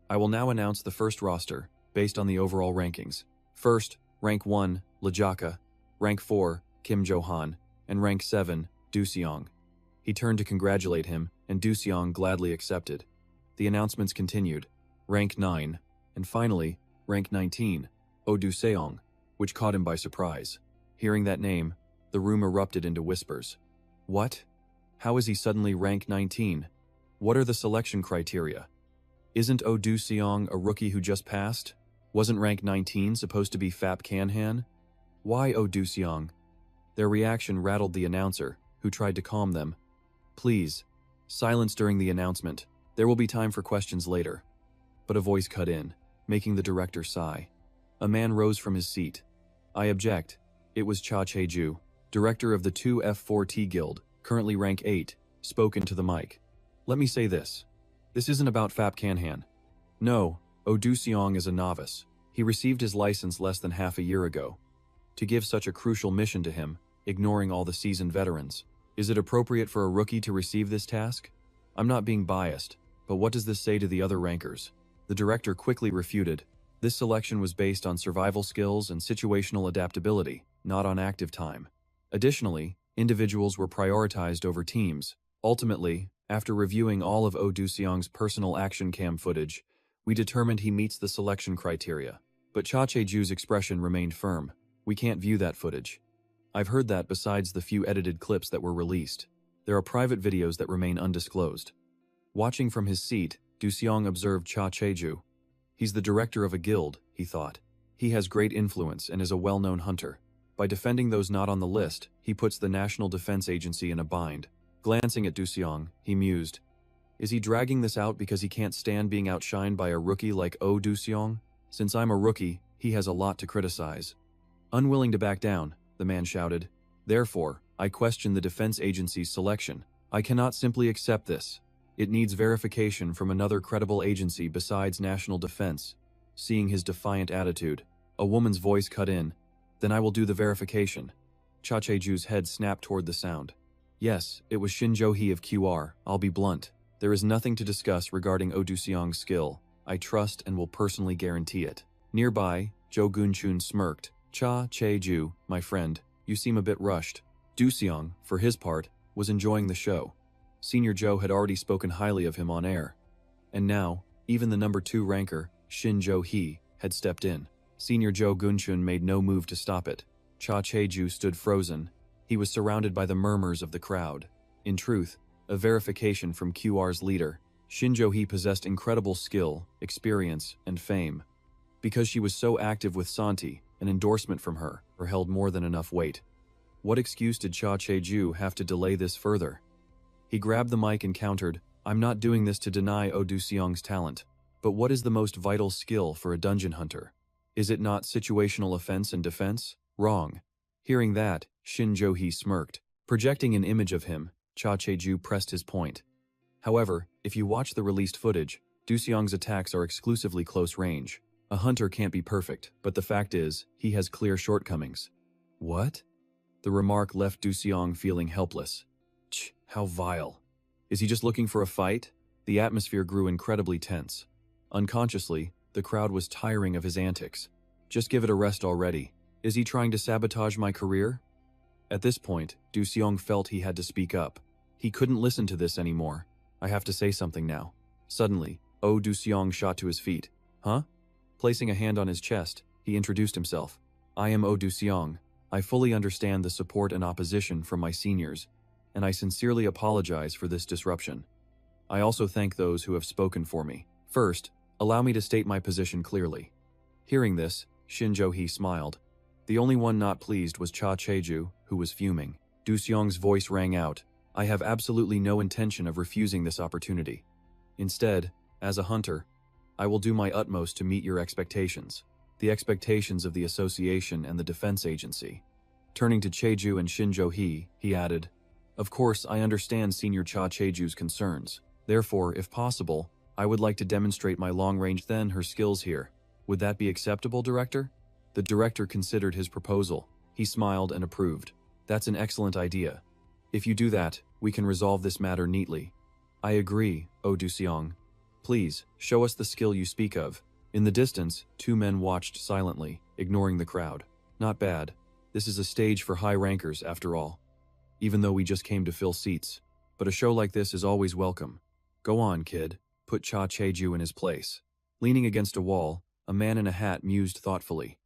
I will now announce the first roster, based on the overall rankings. First, Rank 1, Lejaka, Rank 4, Kim Jo-han, and Rank 7, Du-seong. He turned to congratulate him, and Du-seong gladly accepted. The announcements continued. Rank 9, and finally, Rank 19, Oh Do-seong, which caught him by surprise. Hearing that name, the room erupted into whispers. What? How is he suddenly Rank 19? What are the selection criteria? Isn't Oh Do-seong a rookie who just passed? Wasn't Rank 19 supposed to be Phap Can-han? Why Oh Do-seong? Their reaction rattled the announcer, who tried to calm them. Please, silence during the announcement. There will be time for questions later. But a voice cut in, making the director sigh. A man rose from his seat. I object. It was Cha Che-ju, director of the 2F4T Guild, currently rank 8, spoke into the mic. Let me say this. This isn't about Phap Can-han. No, Oh Do-seong is a novice. He received his license less than half a year ago. To give such a crucial mission to him, ignoring all the seasoned veterans, is it appropriate for a rookie to receive this task? I'm not being biased, but what does this say to the other rankers? The director quickly refuted. This selection was based on survival skills and situational adaptability, not on active time. Additionally, individuals were prioritized over teams. Ultimately, after reviewing all of Oh Do-seong's personal action cam footage, we determined he meets the selection criteria. But Cha Che-ju's expression remained firm. We can't view that footage. I've heard that besides the few edited clips that were released, there are private videos that remain undisclosed. Watching from his seat, Du-seong observed Cha Che-ju. He's the director of a guild, he thought. He has great influence and is a well-known hunter. By defending those not on the list, he puts the National Defense Agency in a bind. Glancing at Du-seong, he mused. Is he dragging this out because he can't stand being outshined by a rookie like Oh Do-seong? Since I'm a rookie, he has a lot to criticize. Unwilling to back down, the man shouted. Therefore, I question the defense agency's selection. I cannot simply accept this. It needs verification from another credible agency besides national defense. Seeing his defiant attitude, a woman's voice cut in. Then I will do the verification. Cha Cheju's head snapped toward the sound. Yes, it was Shin Jo-hee of QR. I'll be blunt. There is nothing to discuss regarding Oh Do-seong's skill. I trust and will personally guarantee it. Nearby, Jo Gun-chun smirked. Cha Che-ju, my friend, you seem a bit rushed. Do-seong, for his part, was enjoying the show. Senior Joe had already spoken highly of him on air. And now, even the number 2 ranker, Shin Jo-hee, had stepped in. Senior Jo Gun-chun made no move to stop it. Cha Che-ju stood frozen. He was surrounded by the murmurs of the crowd. In truth, a verification from QR's leader, Shin Jo-hee possessed incredible skill, experience, and fame. Because she was so active with Santi, an endorsement from her held more than enough weight. What excuse did Cha Che-ju have to delay this further? He grabbed the mic and countered, I'm not doing this to deny Oh Do-seong's talent. But what is the most vital skill for a dungeon hunter? Is it not situational offense and defense? Wrong. Hearing that, Shin Jo-hee smirked. Projecting an image of him, Cha Che-ju pressed his point. However, if you watch the released footage, Do-seong's attacks are exclusively close range. A hunter can't be perfect, but the fact is, he has clear shortcomings. What? The remark left Do-seong feeling helpless. How vile. Is he just looking for a fight? The atmosphere grew incredibly tense. Unconsciously, the crowd was tiring of his antics. Just give it a rest already. Is he trying to sabotage my career? At this point, Do-seong felt he had to speak up. He couldn't listen to this anymore. I have to say something now. Suddenly, Oh Do-seong shot to his feet. Huh? Placing a hand on his chest, he introduced himself. I am Oh Do-seong. I fully understand the support and opposition from my seniors, and I sincerely apologize for this disruption. I also thank those who have spoken for me. First, allow me to state my position clearly. Hearing this, Shin Jo-hee smiled. The only one not pleased was Cha Che-ju, who was fuming. Do-seong's voice rang out. I have absolutely no intention of refusing this opportunity. Instead, as a hunter, I will do my utmost to meet your expectations, the expectations of the association and the defense agency. Turning to Che-ju and Shin Jo-hee, he added, Of course, I understand Senior Cha Che-ju's concerns. Therefore, if possible, I would like to demonstrate my long-range her skills here. Would that be acceptable, Director? The director considered his proposal. He smiled and approved. That's an excellent idea. If you do that, we can resolve this matter neatly. I agree, Oh Do-seong. Please, show us the skill you speak of. In the distance, 2 men watched silently, ignoring the crowd. Not bad. This is a stage for high rankers, after all. Even though we just came to fill seats. But a show like this is always welcome. Go on, kid. Put Cha Che-ju in his place. Leaning against a wall, a man in a hat mused thoughtfully.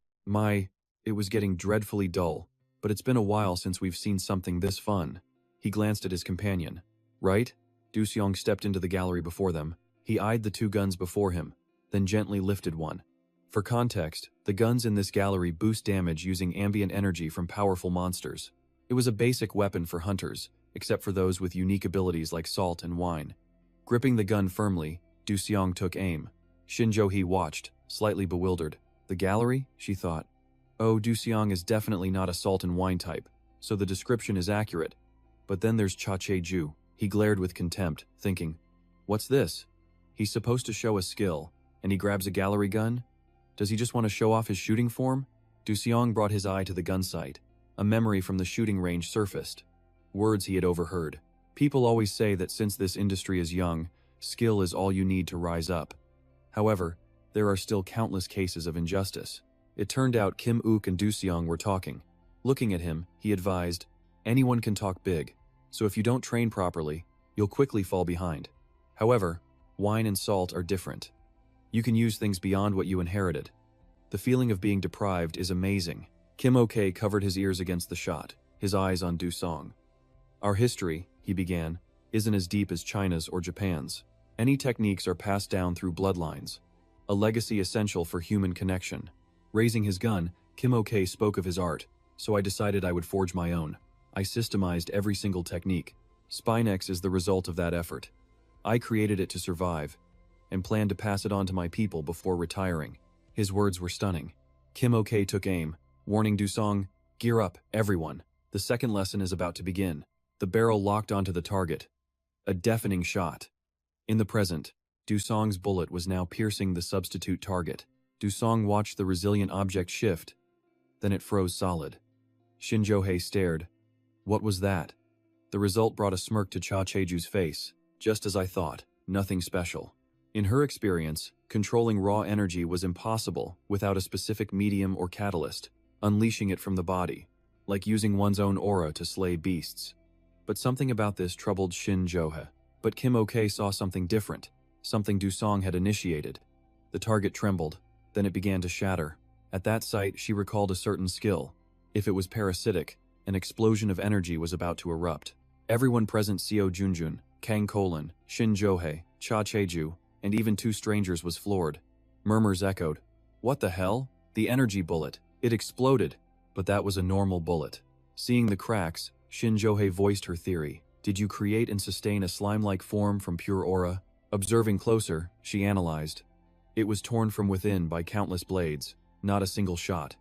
It was getting dreadfully dull, but it's been a while since we've seen something this fun. He glanced at his companion. Right? Do-seong stepped into the gallery before them. He eyed the 2 guns before him, then gently lifted one. For context, the guns in this gallery boost damage using ambient energy from powerful monsters. It was a basic weapon for hunters, except for those with unique abilities like salt and wine. Gripping the gun firmly, Do-seong took aim. Shin Jo-hee watched, slightly bewildered. The gallery? She thought. Oh, Do-seong is definitely not a salt and wine type, so the description is accurate. But then there's Cha Che-ju. He glared with contempt, thinking, what's this? He's supposed to show a skill, and he grabs a gallery gun? Does he just want to show off his shooting form? Do-seong brought his eye to the gun sight. A memory from the shooting range surfaced. Words he had overheard. People always say that since this industry is young, skill is all you need to rise up. However, there are still countless cases of injustice. It turned out Kim Ook and Do-seong were talking. Looking at him, he advised, anyone can talk big, so if you don't train properly, you'll quickly fall behind. However, wine and salt are different. You can use things beyond what you inherited. The feeling of being deprived is amazing. Kim Ok covered his ears against the shot, his eyes on Do-seong. Our history, he began, isn't as deep as China's or Japan's. Any techniques are passed down through bloodlines, a legacy essential for human connection. Raising his gun, Kim Ok spoke of his art, so I decided I would forge my own. I systemized every single technique. Spinex is the result of that effort. I created it to survive, and planned to pass it on to my people before retiring. His words were stunning. Kim Ok took aim, warning Dusong, "Gear up, everyone. The second lesson is about to begin." The barrel locked onto the target. A deafening shot. In the present, Dusong's bullet was now piercing the substitute target. Dusong watched the resilient object shift. Then it froze solid. Shin Johei stared. What was that? The result brought a smirk to Cha Cheju's face. Just as I thought, nothing special. In her experience, controlling raw energy was impossible without a specific medium or catalyst, unleashing it from the body, like using one's own aura to slay beasts. But something about this troubled Shin Johei. But Kim Ok saw something different, something Dusong had initiated. The target trembled, then it began to shatter. At that sight, she recalled a certain skill. If it was parasitic, an explosion of energy was about to erupt. Everyone present, Seo Junjun, Kang Colin, Shin Johei, Cha Cheju, and even two strangers was floored. Murmurs echoed. What the hell? The energy bullet. It exploded. But that was a normal bullet. Seeing the cracks, Shin Johei voiced her theory. Did you create and sustain a slime-like form from pure aura? Observing closer, she analyzed. It was torn from within by countless blades, not a single shot.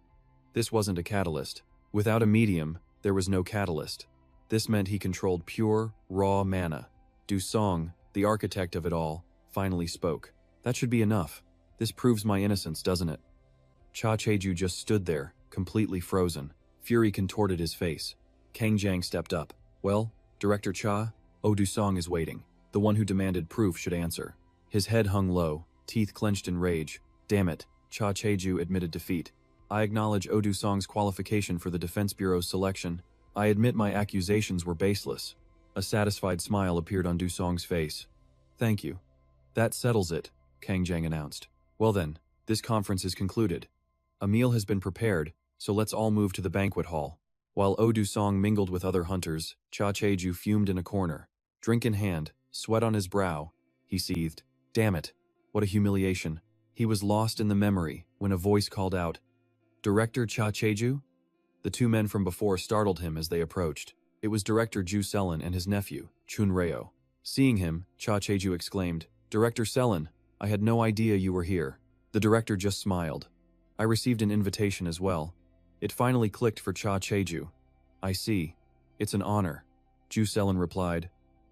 This wasn't a catalyst. Without a medium, there was no catalyst. This meant he controlled pure, raw mana. Dusong, the architect of it all, finally spoke. That should be enough. This proves my innocence, doesn't it? Cha Cheju just stood there, completely frozen. Fury contorted his face. Kang Jiang stepped up. Well, Director Cha, Dusong is waiting. The one who demanded proof should answer. His head hung low, teeth clenched in rage. Damn it, Cha Cheju admitted defeat. I acknowledge Dusong's qualification for the Defense Bureau's selection. I admit my accusations were baseless. A satisfied smile appeared on Dusong's face. Thank you. That settles it, Kang Jiang announced. Well then, this conference is concluded. A meal has been prepared, so let's all move to the banquet hall. While Dusong mingled with other hunters, Cha Cheju fumed in a corner. Drink in hand, sweat on his brow, he seethed. Damn it, what a humiliation. He was lost in the memory when a voice called out, Director Cha Cheju? The two men from before startled him as they approached. It was Director Ju Selin and his nephew, Chun Reo. Seeing him, Cha Cheju exclaimed, Director Selin, I had no idea you were here. The director just smiled. I received an invitation as well. It finally clicked for Cha Cheju. I see. It's an honor. Ju Selin replied.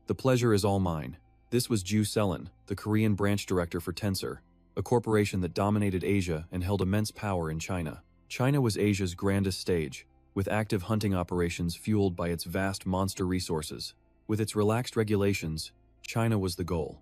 The pleasure is all mine. This was Ju Selin, the Korean branch director for Tensor, a corporation that dominated Asia and held immense power in China. China was Asia's grandest stage, with active hunting operations fueled by its vast monster resources. With its relaxed regulations, China was the goal.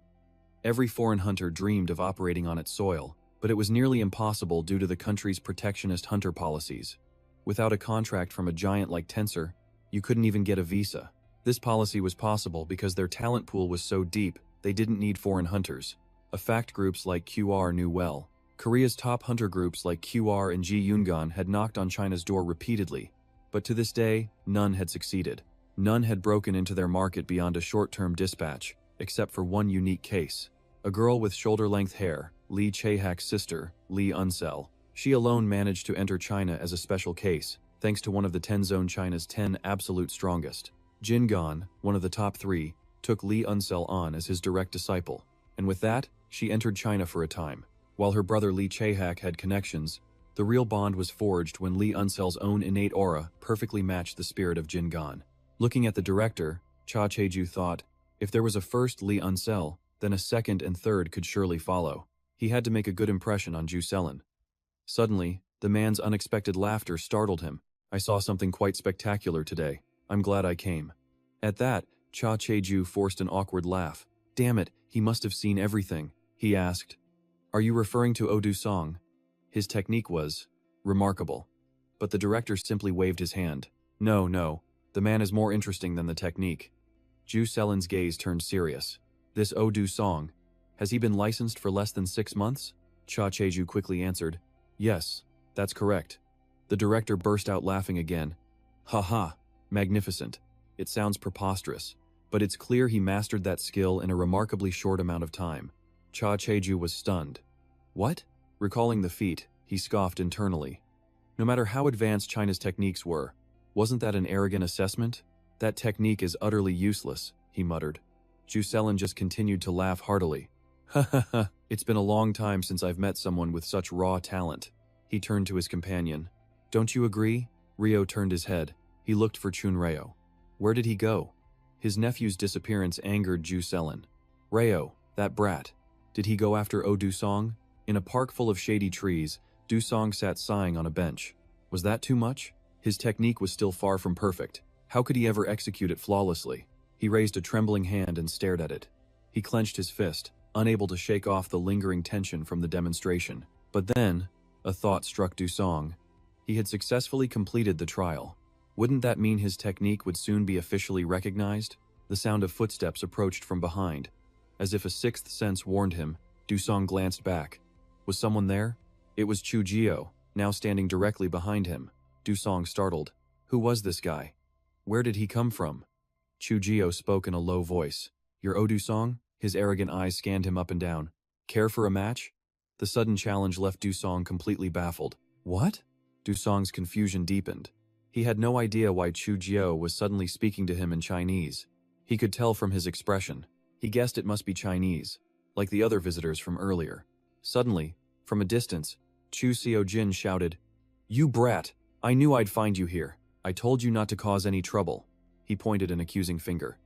Every foreign hunter dreamed of operating on its soil, but it was nearly impossible due to the country's protectionist hunter policies. Without a contract from a giant like Tensor, you couldn't even get a visa. This policy was possible because their talent pool was so deep, they didn't need foreign hunters. A fact groups like QR knew well. Korea's top hunter groups like QR and Ji Yungan had knocked on China's door repeatedly, but to this day, none had succeeded. None had broken into their market beyond a short-term dispatch, except for one unique case. A girl with shoulder-length hair, Lee Chae-hak's sister, Lee Unsel. She alone managed to enter China as a special case, thanks to one of the 10 zone China's 10 absolute strongest. Jin Gan, one of the top 3, took Lee Unsel on as his direct disciple, and with that, she entered China for a time. While her brother Lee Chae-hak had connections, the real bond was forged when Lee Unsel's own innate aura perfectly matched the spirit of Jin Gan. Looking at the director, Cha Cheju thought, if there was a first Lee Unsel, then a second and third could surely follow. He had to make a good impression on Ju Selin. Suddenly, the man's unexpected laughter startled him. I saw something quite spectacular today. I'm glad I came. At that, Cha Cheju forced an awkward laugh. Damn it, he must have seen everything, he asked. Are you referring to Dusong? His technique was remarkable. But the director simply waved his hand. No, the man is more interesting than the technique. Ju Selin's gaze turned serious. This Dusong, has he been licensed for less than 6 months? Cha Cheju quickly answered. Yes, that's correct. The director burst out laughing again. Ha, magnificent. It sounds preposterous, but it's clear he mastered that skill in a remarkably short amount of time. Cha Cheju was stunned. What? Recalling the feat, he scoffed internally. No matter how advanced China's techniques were, wasn't that an arrogant assessment? That technique is utterly useless, he muttered. Ju Selin just continued to laugh heartily. Ha, it's been a long time since I've met someone with such raw talent. He turned to his companion. Don't you agree? Rio turned his head. He looked for Chunreo. Where did he go? His nephew's disappearance angered Ju Selin. Reo, that brat. Did he go after Oh Dusong? In a park full of shady trees, Dusong sat sighing on a bench. Was that too much? His technique was still far from perfect. How could he ever execute it flawlessly? He raised a trembling hand and stared at it. He clenched his fist, unable to shake off the lingering tension from the demonstration. But then, a thought struck Dusong. He had successfully completed the trial. Wouldn't that mean his technique would soon be officially recognized? The sound of footsteps approached from behind. As if a sixth sense warned him, Dusong glanced back. Was someone there? It was Chu Jio, now standing directly behind him. Dusong startled. Who was this guy? Where did he come from? Chu Jio spoke in a low voice. You're Oh Dusong? His arrogant eyes scanned him up and down. Care for a match? The sudden challenge left Dusong completely baffled. What? Dusong's confusion deepened. He had no idea why Chu Jio was suddenly speaking to him in Chinese. He could tell from his expression. He guessed it must be Chinese, like the other visitors from earlier. Suddenly, from a distance, Chu Xiaojin shouted, You brat! I knew I'd find you here. I told you not to cause any trouble. He pointed an accusing finger.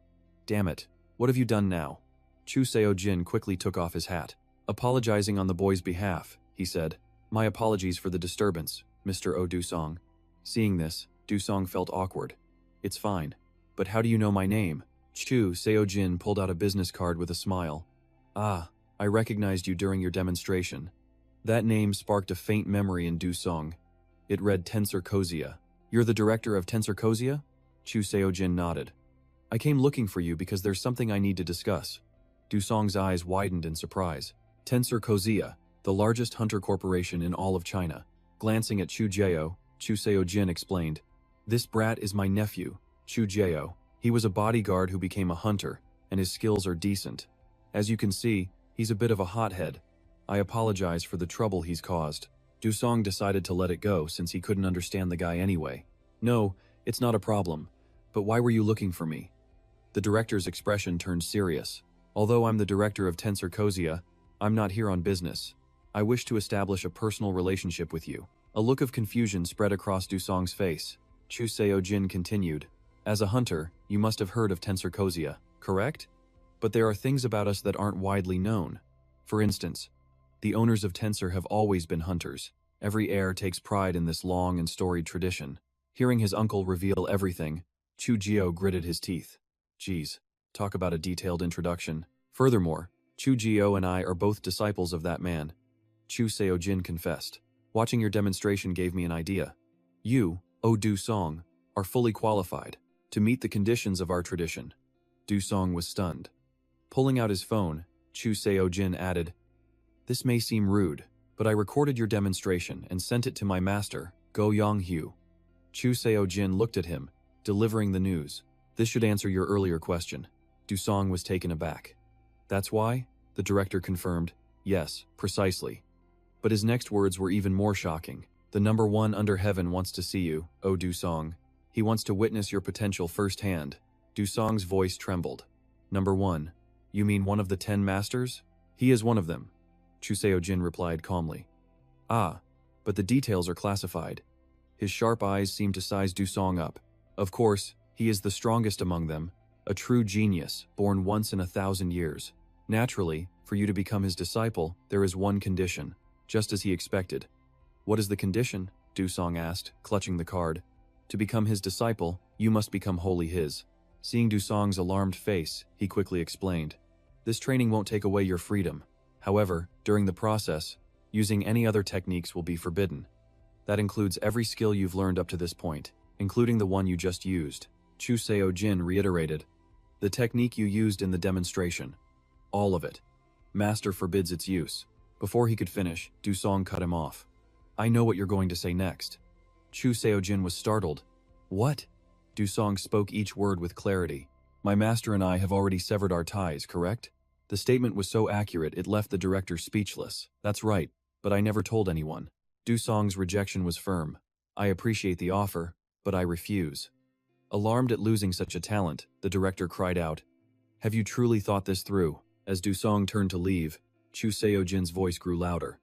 Damn it, what have you done now? Chu Xiaojin quickly took off his hat. Apologizing on the boy's behalf, he said, My apologies for the disturbance, Mr. Oh Dusong. Seeing this, Dusong felt awkward. It's fine. But how do you know my name? Chu Xiaojin pulled out a business card with a smile. Ah, I recognized you during your demonstration. That name sparked a faint memory in Dusong. It read Tensor Kozia. You're the director of Tensor Kozia? Chu Xiaojin nodded. I came looking for you because there's something I need to discuss. Dusong's eyes widened in surprise. Tensor Kozia, the largest hunter corporation in all of China. Glancing at Chu Jio, Chu Xiaojin explained, This brat is my nephew, Chu Jio. He was a bodyguard who became a hunter, and his skills are decent. As you can see, he's a bit of a hothead. I apologize for the trouble he's caused. Dusong decided to let it go since he couldn't understand the guy anyway. No, it's not a problem. But why were you looking for me? The director's expression turned serious. Although I'm the director of Tensor Kozia, I'm not here on business. I wish to establish a personal relationship with you. A look of confusion spread across Dusong's face. Chu Xiaojin continued. As a hunter, you must have heard of Tensor Kozia, correct? But there are things about us that aren't widely known. For instance, the owners of Tensor have always been hunters. Every heir takes pride in this long and storied tradition. Hearing his uncle reveal everything, Chu Jio gritted his teeth. Geez, talk about a detailed introduction. Furthermore, Chu Jio and I are both disciples of that man. Chu Xiaojin confessed. Watching your demonstration gave me an idea. You, Oh Dusong, are fully qualified to meet the conditions of our tradition. Dusong was stunned. Pulling out his phone, Chu Xiaojin added, This may seem rude, but I recorded your demonstration and sent it to my master, Go Yonghu. Chu Xiaojin looked at him, delivering the news. This should answer your earlier question. Dusong was taken aback. That's why? The director confirmed. Yes, precisely. But his next words were even more shocking. The number one under heaven wants to see you, Oh Dusong. He wants to witness your potential firsthand. Dusong's voice trembled. Number one. You mean one of the 10 masters? He is one of them. Chu Xiaojin replied calmly. Ah, but the details are classified. His sharp eyes seemed to size Dusong up. Of course, he is the strongest among them, a true genius, born once in 1,000 years. Naturally, for you to become his disciple, there is one condition, just as he expected. What is the condition? Dusong asked, clutching the card. To become his disciple, you must become wholly his. Seeing Dusong's alarmed face, he quickly explained. This training won't take away your freedom. However, during the process, using any other techniques will be forbidden. That includes every skill you've learned up to this point, including the one you just used. Chu Xiaojin reiterated. The technique you used in the demonstration. All of it. Master forbids its use. Before he could finish, Dusong cut him off. I know what you're going to say next. Chu Xiaojin was startled. What? Dusong spoke each word with clarity. My master and I have already severed our ties, correct? The statement was so accurate it left the director speechless. That's right, but I never told anyone. Dusong's rejection was firm. I appreciate the offer, but I refuse. Alarmed at losing such a talent, the director cried out. Have you truly thought this through? As Dusong turned to leave, Chu Xiaojin's voice grew louder.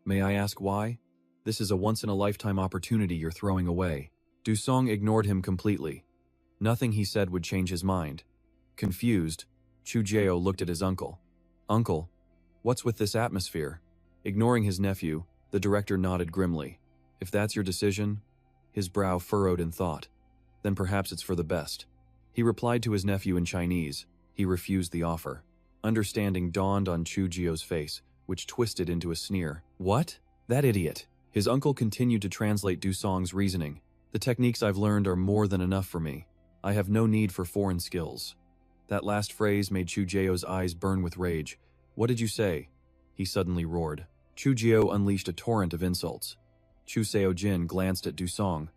May I ask why? This is a once-in-a-lifetime opportunity you're throwing away. Du Song ignored him completely. Nothing he said would change his mind. Confused, Chu Jiao looked at his uncle. Uncle, what's with this atmosphere? Ignoring his nephew, the director nodded grimly. If that's your decision, his brow furrowed in thought. Then perhaps it's for the best. He replied to his nephew in Chinese. He refused the offer. Understanding dawned on Chu Jiao's face, which twisted into a sneer. What? That idiot. His uncle continued to translate Du Song's reasoning. The techniques I've learned are more than enough for me. I have no need for foreign skills. That last phrase made Chu Jiao's eyes burn with rage. What did you say? He suddenly roared. Chu Jiao unleashed a torrent of insults. Chu Seojin glanced at Du Song.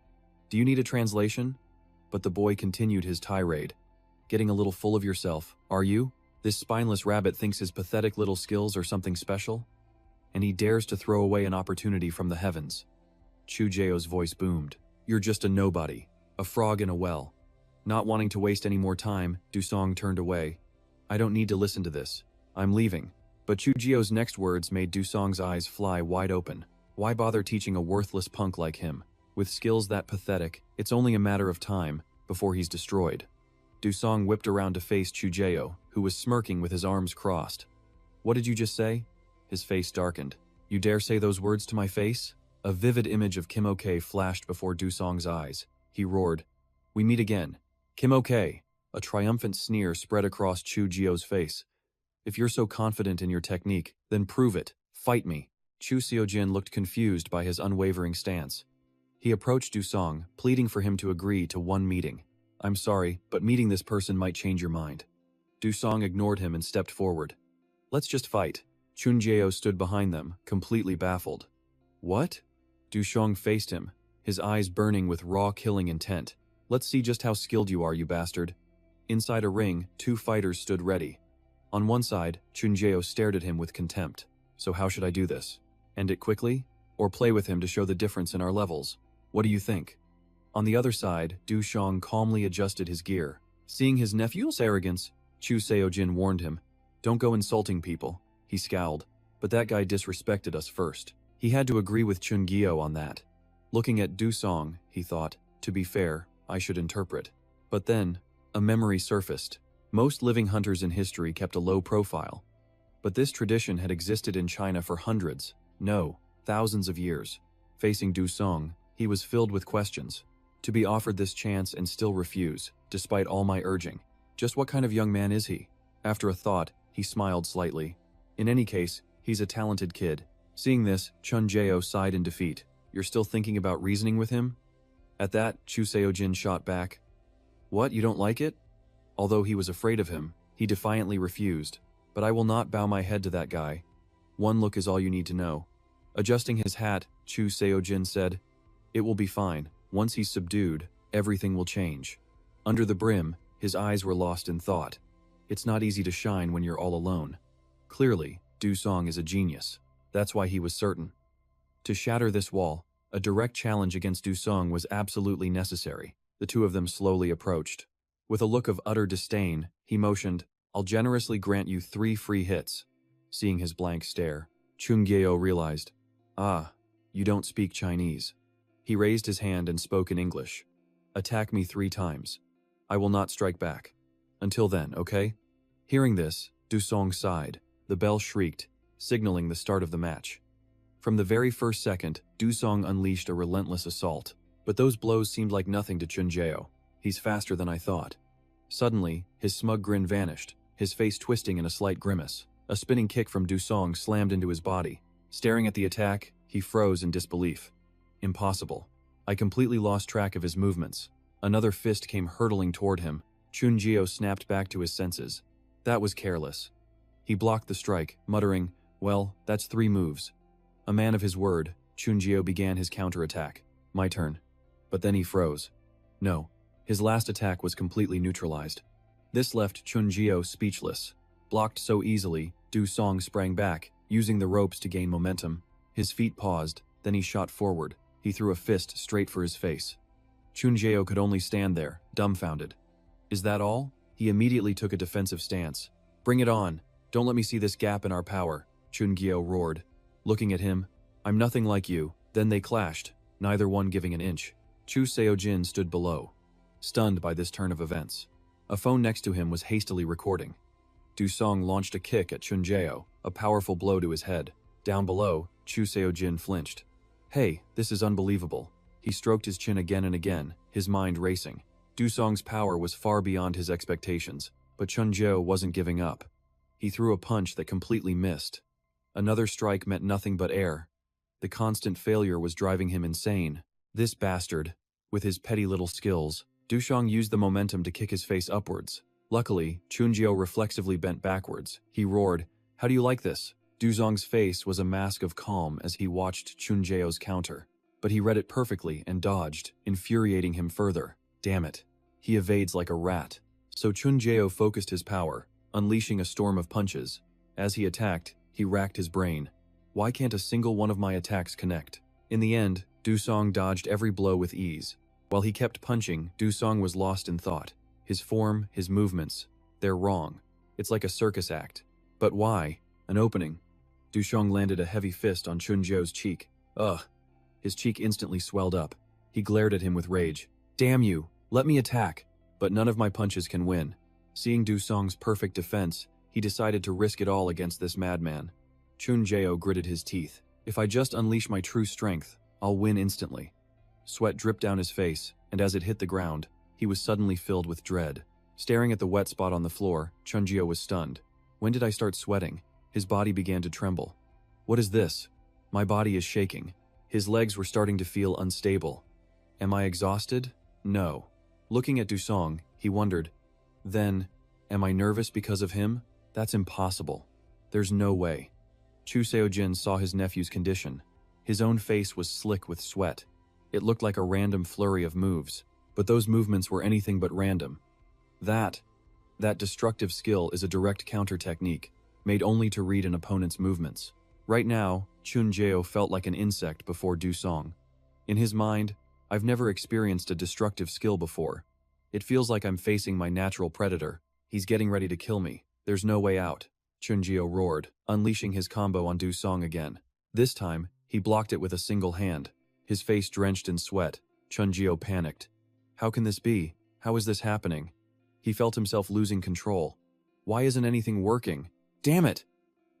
Do you need a translation? But the boy continued his tirade. Getting a little full of yourself, are you? This spineless rabbit thinks his pathetic little skills are something special? And he dares to throw away an opportunity from the heavens. Chu Jiao's voice boomed. You're just a nobody, a frog in a well. Not wanting to waste any more time, Du Song turned away. I don't need to listen to this. I'm leaving. But Chu Jiao's next words made Du Song's eyes fly wide open. Why bother teaching a worthless punk like him? With skills that pathetic, it's only a matter of time before he's destroyed. Du Song whipped around to face Chu Jiao, who was smirking with his arms crossed. What did you just say? His face darkened. You dare say those words to my face? A vivid image of Kim Ok flashed before Du Song's eyes. He roared. We meet again. Kim Ok. A triumphant sneer spread across Chu Jiao's face. If you're so confident in your technique, then prove it. Fight me. Chu Seojin looked confused by his unwavering stance. He approached Du Song, pleading for him to agree to one meeting. I'm sorry, but meeting this person might change your mind. Du Song ignored him and stepped forward. Let's just fight. Chun Jiao stood behind them, completely baffled. What? Du Song faced him, his eyes burning with raw killing intent. Let's see just how skilled you are, you bastard. Inside a ring, two fighters stood ready. On one side, Chun Jiao stared at him with contempt. So how should I do this? End it quickly? Or play with him to show the difference in our levels? What do you think? On the other side, Du Song calmly adjusted his gear. Seeing his nephew's arrogance, Chu Seojin warned him. Don't go insulting people. He scowled. But that guy disrespected us first. He had to agree with Chun Gyo on that. Looking at Du Song, he thought, to be fair, I should interpret. But then, a memory surfaced. Most living hunters in history kept a low profile. But this tradition had existed in China for hundreds, no, thousands of years. Facing Du Song, he was filled with questions. To be offered this chance and still refuse, despite all my urging. Just what kind of young man is he? After a thought, he smiled slightly. In any case, he's a talented kid. Seeing this, Chun Jiao sighed in defeat. You're still thinking about reasoning with him? At that, Chu Seojin shot back. What, you don't like it? Although he was afraid of him, he defiantly refused. But I will not bow my head to that guy. One look is all you need to know. Adjusting his hat, Chu Seojin said, It will be fine. Once he's subdued, everything will change. Under the brim, his eyes were lost in thought. It's not easy to shine when you're all alone. Clearly, Du Song is a genius. That's why he was certain. To shatter this wall, a direct challenge against Du Song was absolutely necessary. The two of them slowly approached. With a look of utter disdain, he motioned, I'll generously grant you 3 free hits. Seeing his blank stare, Chung Gyo realized, you don't speak Chinese. He raised his hand and spoke in English. Attack me 3 times. I will not strike back. Until then, okay? Hearing this, Du Song sighed. The bell shrieked, signaling the start of the match. From the very first second, Du Song unleashed a relentless assault. But those blows seemed like nothing to Chun Jiao. He's faster than I thought. Suddenly, his smug grin vanished, his face twisting in a slight grimace. A spinning kick from Du Song slammed into his body. Staring at the attack, he froze in disbelief. Impossible. I completely lost track of his movements. Another fist came hurtling toward him. Chun Jiao snapped back to his senses. That was careless. He blocked the strike, muttering, well, that's 3 moves. A man of his word, Chun Jiao began his counterattack. My turn. But then he froze. No, his last attack was completely neutralized. This left Chun Jiao speechless. Blocked so easily, Du Song sprang back, using the ropes to gain momentum. His feet paused, then he shot forward. He threw a fist straight for his face. Chun Jiao could only stand there, dumbfounded. Is that all? He immediately took a defensive stance. Bring it on. Don't let me see this gap in our power, Chun Gyo roared. Looking at him, I'm nothing like you. Then they clashed, neither one giving an inch. Chu Seo-jin stood below, stunned by this turn of events. A phone next to him was hastily recording. Du-song launched a kick at Chun Jae-oh, a powerful blow to his head. Down below, Chu Seo-jin flinched. Hey, this is unbelievable. He stroked his chin again and again, his mind racing. Du-song's power was far beyond his expectations, but Chun Jae-oh wasn't giving up. He threw a punch that completely missed. Another strike meant nothing but air. The constant failure was driving him insane. This bastard, with his petty little skills, Du-song used the momentum to kick his face upwards. Luckily, Chun Jae-oh reflexively bent backwards. He roared, "How do you like this?" Du-song's face was a mask of calm as he watched Chun Jae-oh's counter. But he read it perfectly and dodged, infuriating him further. Damn it. He evades like a rat. So Chun Jae-oh focused his power, unleashing a storm of punches. As he attacked, he racked his brain. Why can't a single one of my attacks connect? In the end, Du-song dodged every blow with ease. While he kept punching, Du-song was lost in thought. His form, his movements, they're wrong. It's like a circus act. But why? An opening. Du-song landed a heavy fist on Chun Jae-oh's cheek. Ugh. His cheek instantly swelled up. He glared at him with rage. Damn you, let me attack. But none of my punches can win. Seeing Du-song's perfect defense, he decided to risk it all against this madman. Chun Jae-oh gritted his teeth. If I just unleash my true strength, I'll win instantly. Sweat dripped down his face, and as it hit the ground, he was suddenly filled with dread. Staring at the wet spot on the floor, Chun Jae-oh was stunned. When did I start sweating? His body began to tremble. What is this? My body is shaking. His legs were starting to feel unstable. Am I exhausted? No. Looking at Du-song, he wondered, then, am I nervous because of him? That's impossible. There's no way. Chu Seo-jin saw his nephew's condition. His own face was slick with sweat. It looked like a random flurry of moves, but those movements were anything but random. That destructive skill is a direct counter technique, made only to read an opponent's movements. Right now, Chun Jae-oh felt like an insect before Du-song. In his mind, I've never experienced a destructive skill before. It feels like I'm facing my natural predator. He's getting ready to kill me. There's no way out. Chun Jae-oh roared, unleashing his combo on Du-song again. This time, he blocked it with a single hand. His face drenched in sweat. Chun Jae-oh panicked. How can this be? How is this happening? He felt himself losing control. Why isn't anything working? Damn it!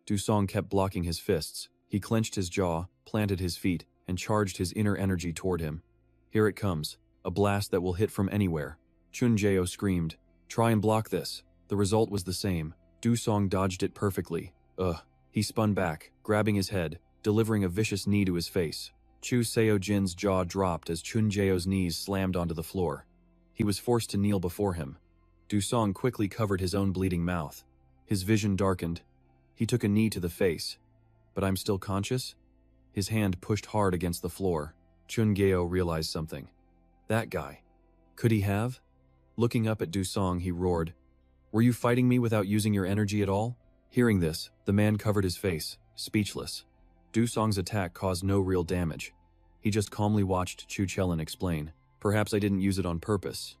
Du-song kept blocking his fists. He clenched his jaw, planted his feet, and charged his inner energy toward him. Here it comes, a blast that will hit from anywhere. Chun Jae-oh screamed, "Try and block this." The result was the same. Du-song dodged it perfectly. Ugh. He spun back, grabbing his head, delivering a vicious knee to his face. Chu Seo-jin's jaw dropped as Chun Jae-oh's knees slammed onto the floor. He was forced to kneel before him. Du-song quickly covered his own bleeding mouth. His vision darkened. He took a knee to the face. But I'm still conscious? His hand pushed hard against the floor. Chun Jae-oh realized something. That guy. Could he have? Looking up at Du-song, he roared, "Were you fighting me without using your energy at all?" Hearing this, the man covered his face, speechless. Du-song's attack caused no real damage. He just calmly watched Chu Chelan explain, "Perhaps I didn't use it on purpose.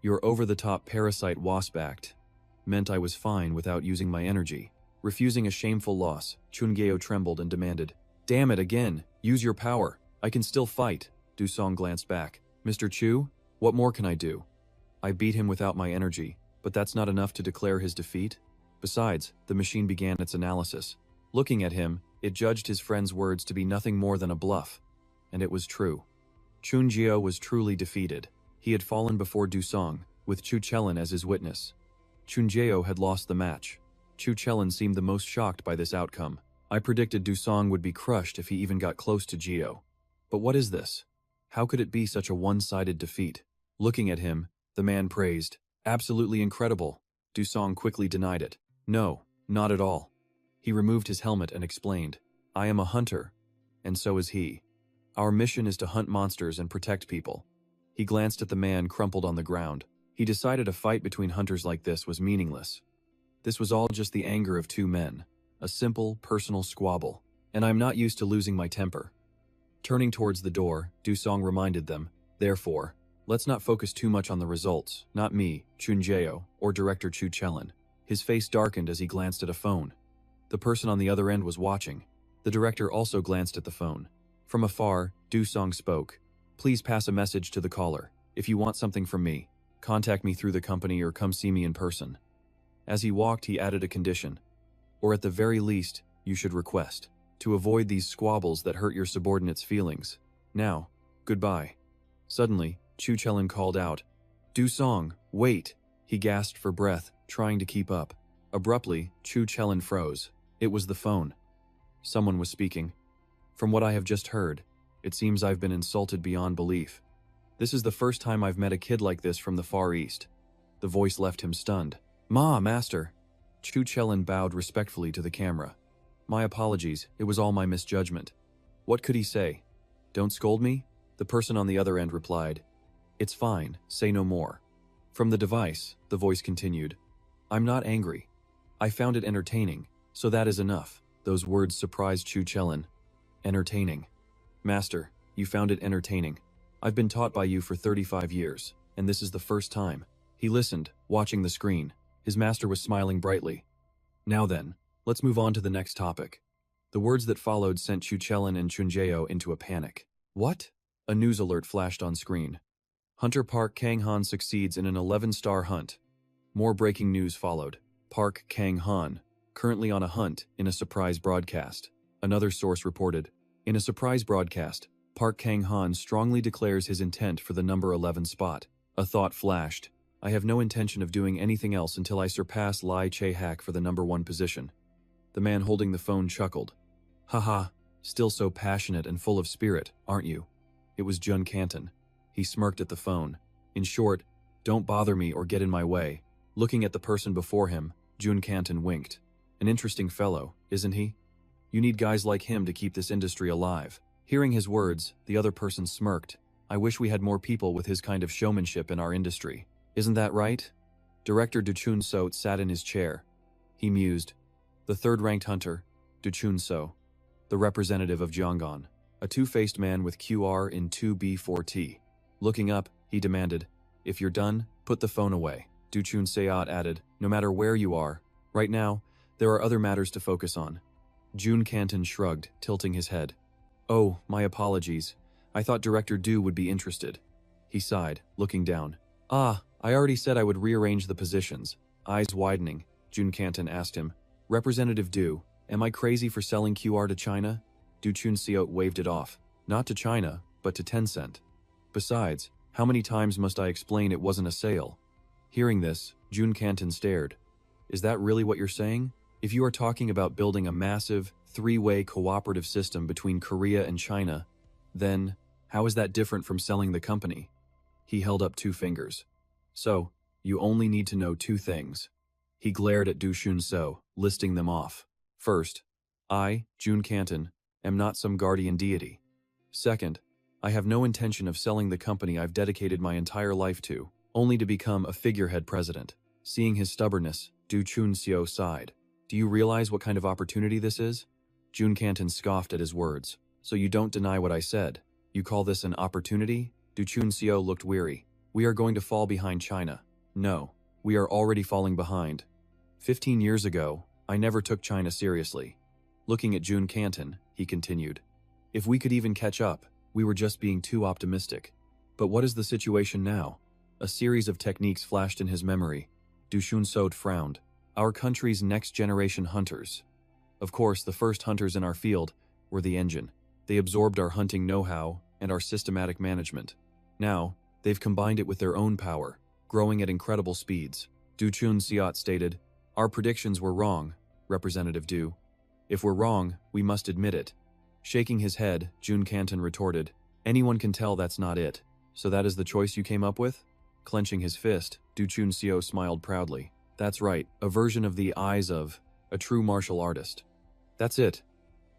Your over-the-top parasite wasp act meant I was fine without using my energy." Refusing a shameful loss, Chun Jae-oh trembled and demanded, "Damn it again, use your power. I can still fight." Du-song glanced back. "Mr. Chu, what more can I do? I beat him without my energy, but that's not enough to declare his defeat." Besides, the machine began its analysis. Looking at him, it judged his friend's words to be nothing more than a bluff. And it was true. Chun Jae-oh was truly defeated. He had fallen before Du-song, with Chu Chelan as his witness. Chun Jae-oh had lost the match. Chu Chelan seemed the most shocked by this outcome. I predicted Du-song would be crushed if he even got close to Jae-oh. But what is this? How could it be such a one-sided defeat? Looking at him, the man praised, "Absolutely incredible." Du-song quickly denied it. "No, not at all." He removed his helmet and explained, "I am a hunter, and so is he. Our mission is to hunt monsters and protect people." He glanced at the man crumpled on the ground. He decided a fight between hunters like this was meaningless. This was all just the anger of two men, a simple, personal squabble, and I'm not used to losing my temper. Turning towards the door, Du-song reminded them, "Therefore, let's not focus too much on the results, not me, Chun Jae-oh, or director Chu Chelan." His face darkened as he glanced at a phone. The person on the other end was watching. The director also glanced at the phone. From afar, Du Song spoke. Please pass a message to the caller. If you want something from me, contact me through the company or come see me in person. As he walked, he added a condition. Or at the very least, you should request. To avoid these squabbles that hurt your subordinates' feelings. Now, goodbye. Suddenly, Chu Chelin called out. Du Song, wait! He gasped for breath, trying to keep up. Abruptly, Chu Chelin froze. It was the phone. Someone was speaking. From what I have just heard, it seems I've been insulted beyond belief. This is the first time I've met a kid like this from the Far East. The voice left him stunned. Ma, master! Chu Chelin bowed respectfully to the camera. My apologies, it was all my misjudgment. What could he say? Don't scold me? The person on the other end replied. It's fine, say no more. From the device, the voice continued. I'm not angry. I found it entertaining, so that is enough. Those words surprised Chu Chelin. Entertaining. Master, you found it entertaining. I've been taught by you for 35 years, and this is the first time. He listened, watching the screen. His master was smiling brightly. Now then, let's move on to the next topic. The words that followed sent Chu Chelin and Chunjeo into a panic. What? A news alert flashed on screen. Hunter Park Kang-han succeeds in an 11-star hunt. More breaking news followed. Park Kang-han, currently on a hunt in a surprise broadcast. Another source reported. In a surprise broadcast, Park Kang-han strongly declares his intent for the number 11 spot. A thought flashed. I have no intention of doing anything else until I surpass Lai Che-hak for the number 1 position. The man holding the phone chuckled. Haha, still so passionate and full of spirit, aren't you? It was Jun Canton. He smirked at the phone. In short, don't bother me or get in my way. Looking at the person before him, Jun Canton winked. An interesting fellow, isn't he? You need guys like him to keep this industry alive. Hearing his words, the other person smirked. I wish we had more people with his kind of showmanship in our industry. Isn't that right? Director Du Chun So sat in his chair. He mused. The third-ranked hunter, Du Chun So, the representative of Jianggan, a two-faced man with QR in 2B4T. Looking up, he demanded, if you're done, put the phone away. Du Chun Seat added, no matter where you are, right now, there are other matters to focus on. Jun Canton shrugged, tilting his head. Oh, my apologies. I thought Director Du would be interested. He sighed, looking down. Ah, I already said I would rearrange the positions. Eyes widening, Jun Canton asked him. Representative Du, am I crazy for selling QR to China? Du Chun Seot waved it off. Not to China, but to Tencent. Besides, how many times must I explain it wasn't a sale? Hearing this, Jun Canton stared. Is that really what you're saying? If you are talking about building a massive, three-way cooperative system between Korea and China, then how is that different from selling the company? He held up 2 fingers. So, you only need to know 2 things. He glared at Du Chun So, listing them off. First, I, Jun Canton, am not some guardian deity. Second, I have no intention of selling the company I've dedicated my entire life to, only to become a figurehead president. Seeing his stubbornness, Du Chun Seo sighed. Do you realize what kind of opportunity this is? Jun Canton scoffed at his words. So you don't deny what I said. You call this an opportunity? Du Chun Seo looked weary. We are going to fall behind China. No, we are already falling behind. 15 years ago, I never took China seriously. Looking at Jun Canton, he continued. If we could even catch up, we were just being too optimistic. But what is the situation now? A series of techniques flashed in his memory. Du Chun Seo frowned. Our country's next-generation hunters. Of course, the first hunters in our field were the engine. They absorbed our hunting know-how and our systematic management. Now, they've combined it with their own power, growing at incredible speeds. Du Chun Seot stated, our predictions were wrong, Representative Du. If we're wrong, we must admit it. Shaking his head, Jun Canton retorted, anyone can tell that's not it. So that is the choice you came up with? Clenching his fist, Du Chun Seo smiled proudly. That's right, a version of the eyes of a true martial artist. That's it.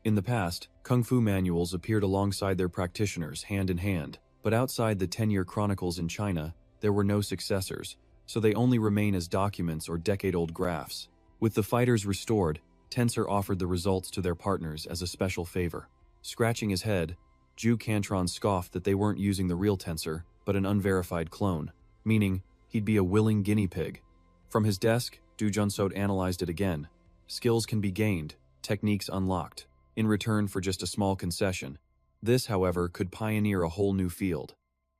In the past, kung fu manuals appeared alongside their practitioners hand in hand, but outside the 10-year chronicles in China, there were no successors, so they only remain as documents or decade-old graphs. With the fighters restored, Tensor offered the results to their partners as a special favor. Scratching his head, Ju Cantron scoffed that they weren't using the real Tensor, but an unverified clone, meaning he'd be a willing guinea pig. From his desk, Du Junsot analyzed it again. Skills can be gained, techniques unlocked, in return for just a small concession. This, however, could pioneer a whole new field.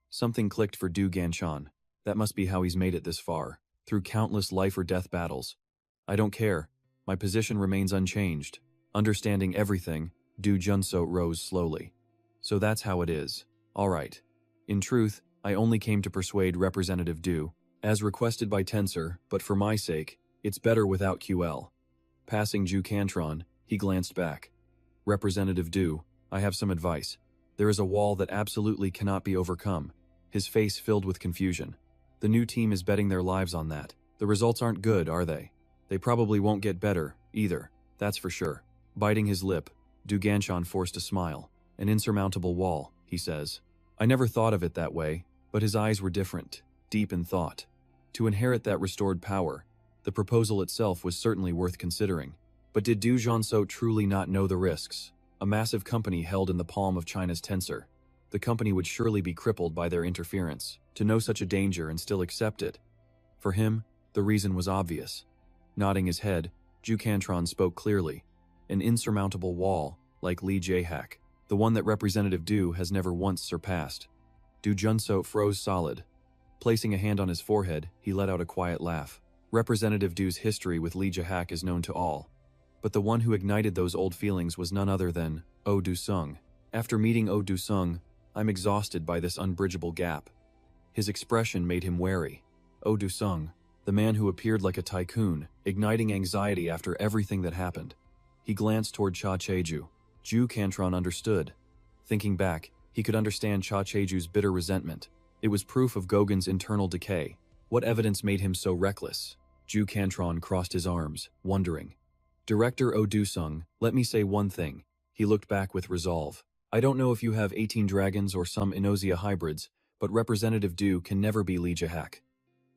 Something clicked for Du Ganshan. That must be how he's made it this far, through countless life-or-death battles. I don't care. My position remains unchanged. Understanding everything, Du Junso rose slowly. So that's how it is. All right. In truth, I only came to persuade Representative Du, as requested by Tensor, but for my sake, it's better without QL. Passing Ju Cantron, he glanced back. Representative Du, I have some advice. There is a wall that absolutely cannot be overcome. His face filled with confusion. The new team is betting their lives on that. The results aren't good, are they? They probably won't get better, either. That's for sure. Biting his lip, Du Ganshan forced a smile. An insurmountable wall, he says. I never thought of it that way, but his eyes were different, deep in thought. To inherit that restored power, the proposal itself was certainly worth considering. But did Du Junso truly not know the risks? A massive company held in the palm of China's Tensor. The company would surely be crippled by their interference. To know such a danger and still accept it. For him, the reason was obvious. Nodding his head, Ju Cantron spoke clearly. An insurmountable wall, like Li Jaehak, the one that Representative Du has never once surpassed. Du Junso froze solid. Placing a hand on his forehead, he let out a quiet laugh. Representative Du's history with Li Jaehak is known to all. But the one who ignited those old feelings was none other than Oh Du-sung. After meeting Oh Du-sung, I'm exhausted by this unbridgeable gap. His expression made him wary. Oh Du-sung, the man who appeared like a tycoon, igniting anxiety after everything that happened. He glanced toward Cha Cheju. Ju Cantron understood. Thinking back, he could understand Cha Cheju's bitter resentment. It was proof of Gogen's internal decay. What evidence made him so reckless? Ju Cantron crossed his arms, wondering. Director Oh Du-sung, let me say one thing. He looked back with resolve. I don't know if you have 18 dragons or some Inosia hybrids, but Representative Du can never be Li Jaehak.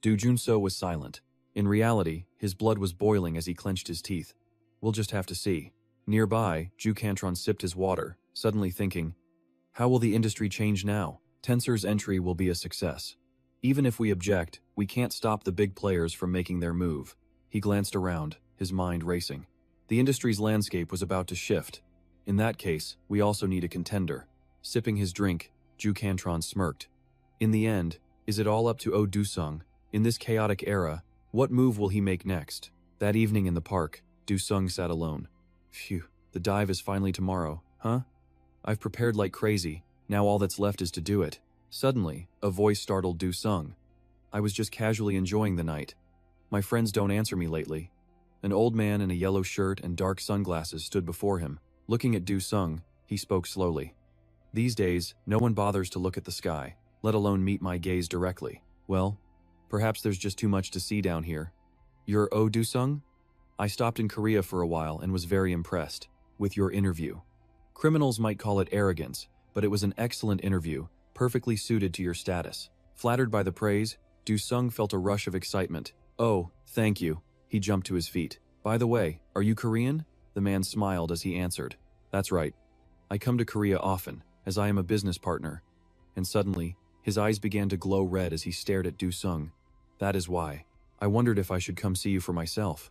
Du Junso was silent. In reality, his blood was boiling as he clenched his teeth. We'll just have to see. Nearby, Ju Cantron sipped his water, suddenly thinking, how will the industry change now? Tensor's entry will be a success. Even if we object, we can't stop the big players from making their move. He glanced around, his mind racing. The industry's landscape was about to shift. In that case, we also need a contender. Sipping his drink, Ju Cantron smirked. In the end, is it all up to Oh Du-sung? In this chaotic era, what move will he make next? That evening in the park, Du-sung sat alone. Phew, the dive is finally tomorrow, huh? I've prepared like crazy, now all that's left is to do it. Suddenly, a voice startled Du-sung. I was just casually enjoying the night. My friends don't answer me lately. An old man in a yellow shirt and dark sunglasses stood before him. Looking at Du-sung, he spoke slowly. These days, no one bothers to look at the sky, let alone meet my gaze directly. Well, perhaps there's just too much to see down here. You're Oh Du-sung? I stopped in Korea for a while and was very impressed with your interview. Criminals might call it arrogance, but it was an excellent interview, perfectly suited to your status. Flattered by the praise, Du-sung felt a rush of excitement. Oh, thank you. He jumped to his feet. By the way, are you Korean? The man smiled as he answered. That's right. I come to Korea often, as I am a business partner. And suddenly, his eyes began to glow red as he stared at Du-sung. That is why. I wondered if I should come see you for myself.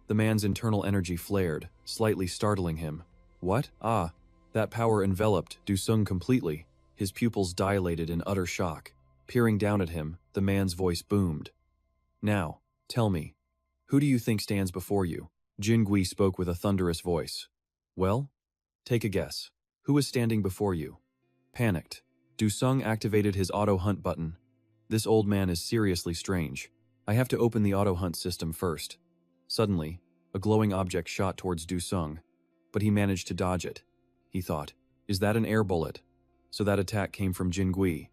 The man's internal energy flared, slightly startling him. What? Ah, that power enveloped Du-sung completely. His pupils dilated in utter shock. Peering down at him, the man's voice boomed. Now, tell me, who do you think stands before you? Jin Gui spoke with a thunderous voice. Well, take a guess. Who is standing before you? Panicked, Du-sung activated his auto-hunt button. This old man is seriously strange. I have to open the auto-hunt system first. Suddenly, a glowing object shot towards Du-sung, but he managed to dodge it. He thought, is that an air bullet? So that attack came from Jin Gui.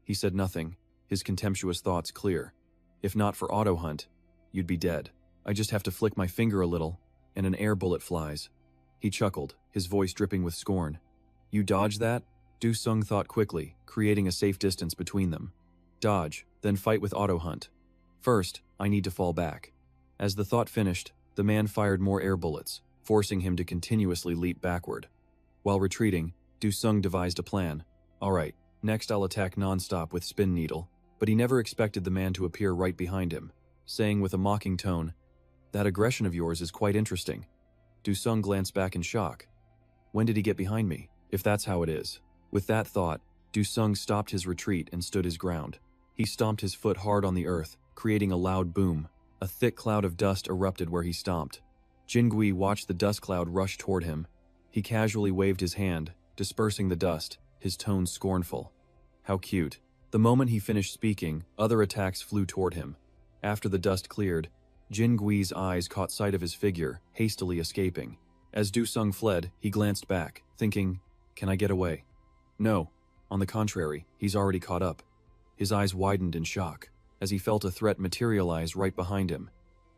He said nothing, his contemptuous thoughts clear. If not for auto-hunt, you'd be dead. I just have to flick my finger a little, and an air bullet flies. He chuckled, his voice dripping with scorn. You dodge that? Du-sung thought quickly, creating a safe distance between them. Dodge, then fight with auto-hunt. First, I need to fall back. As the thought finished, the man fired more air bullets, forcing him to continuously leap backward. While retreating, Du-sung devised a plan. Alright, next I'll attack non-stop with spin needle, but he never expected the man to appear right behind him, saying with a mocking tone, that aggression of yours is quite interesting. Du-sung glanced back in shock. When did he get behind me, if that's how it is? With that thought, Du-sung stopped his retreat and stood his ground. He stomped his foot hard on the earth, creating a loud boom. A thick cloud of dust erupted where he stomped. Jin-gui watched the dust cloud rush toward him. He casually waved his hand, dispersing the dust, his tone scornful. How cute. The moment he finished speaking, other attacks flew toward him. After the dust cleared, Jin-gui's eyes caught sight of his figure, hastily escaping. As Du-sung fled, he glanced back, thinking, "Can I get away?" No. On the contrary, he's already caught up. His eyes widened in shock, as he felt a threat materialize right behind him.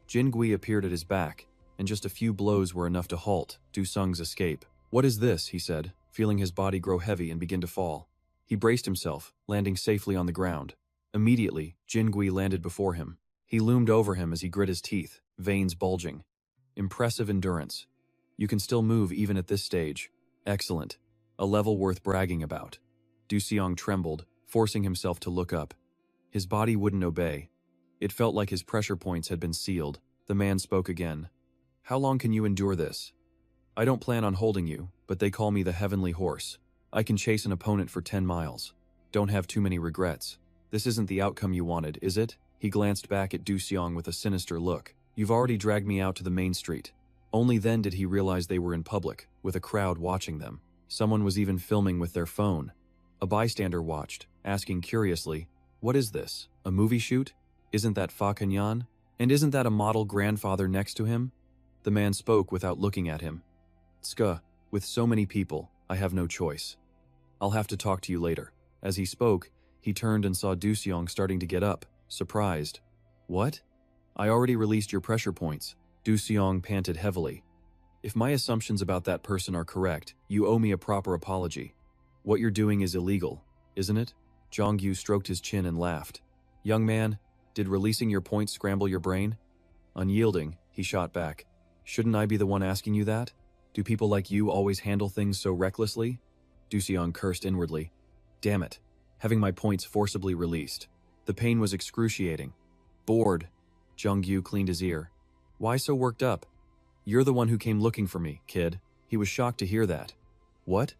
Jin-gui appeared at his back, and just a few blows were enough to halt Du-sung's escape. "What is this?" he said, feeling his body grow heavy and begin to fall. He braced himself, landing safely on the ground. Immediately, Jin-gui landed before him. He loomed over him as he grit his teeth, veins bulging. Impressive endurance. You can still move even at this stage. Excellent. A level worth bragging about. Du-seong trembled, forcing himself to look up. His body wouldn't obey. It felt like his pressure points had been sealed. The man spoke again. "How long can you endure this? I don't plan on holding you, but they call me the Heavenly Horse. I can chase an opponent for 10 miles. Don't have too many regrets. This isn't the outcome you wanted, is it?" He glanced back at Du-seong with a sinister look. "You've already dragged me out to the main street." Only then did he realize they were in public, with a crowd watching them. Someone was even filming with their phone. A bystander watched, asking curiously, "What is this? A movie shoot? Isn't that Fa Kanyan? And isn't that a model grandfather next to him?" The man spoke without looking at him. "Tska, with so many people, I have no choice. I'll have to talk to you later." As he spoke, he turned and saw Du-seong starting to get up, surprised. "What? I already released your pressure points." Du-seong panted heavily. "If my assumptions about that person are correct, you owe me a proper apology. What you're doing is illegal, isn't it?" Jong-yu stroked his chin and laughed. "Young man, did releasing your points scramble your brain?" Unyielding, he shot back. "Shouldn't I be the one asking you that? Do people like you always handle things so recklessly?" Du-seong cursed inwardly. Damn it, having my points forcibly released. The pain was excruciating. "Bored." Jong-yu cleaned his ear. "Why so worked up? You're the one who came looking for me, kid." He was shocked to hear that. "What?"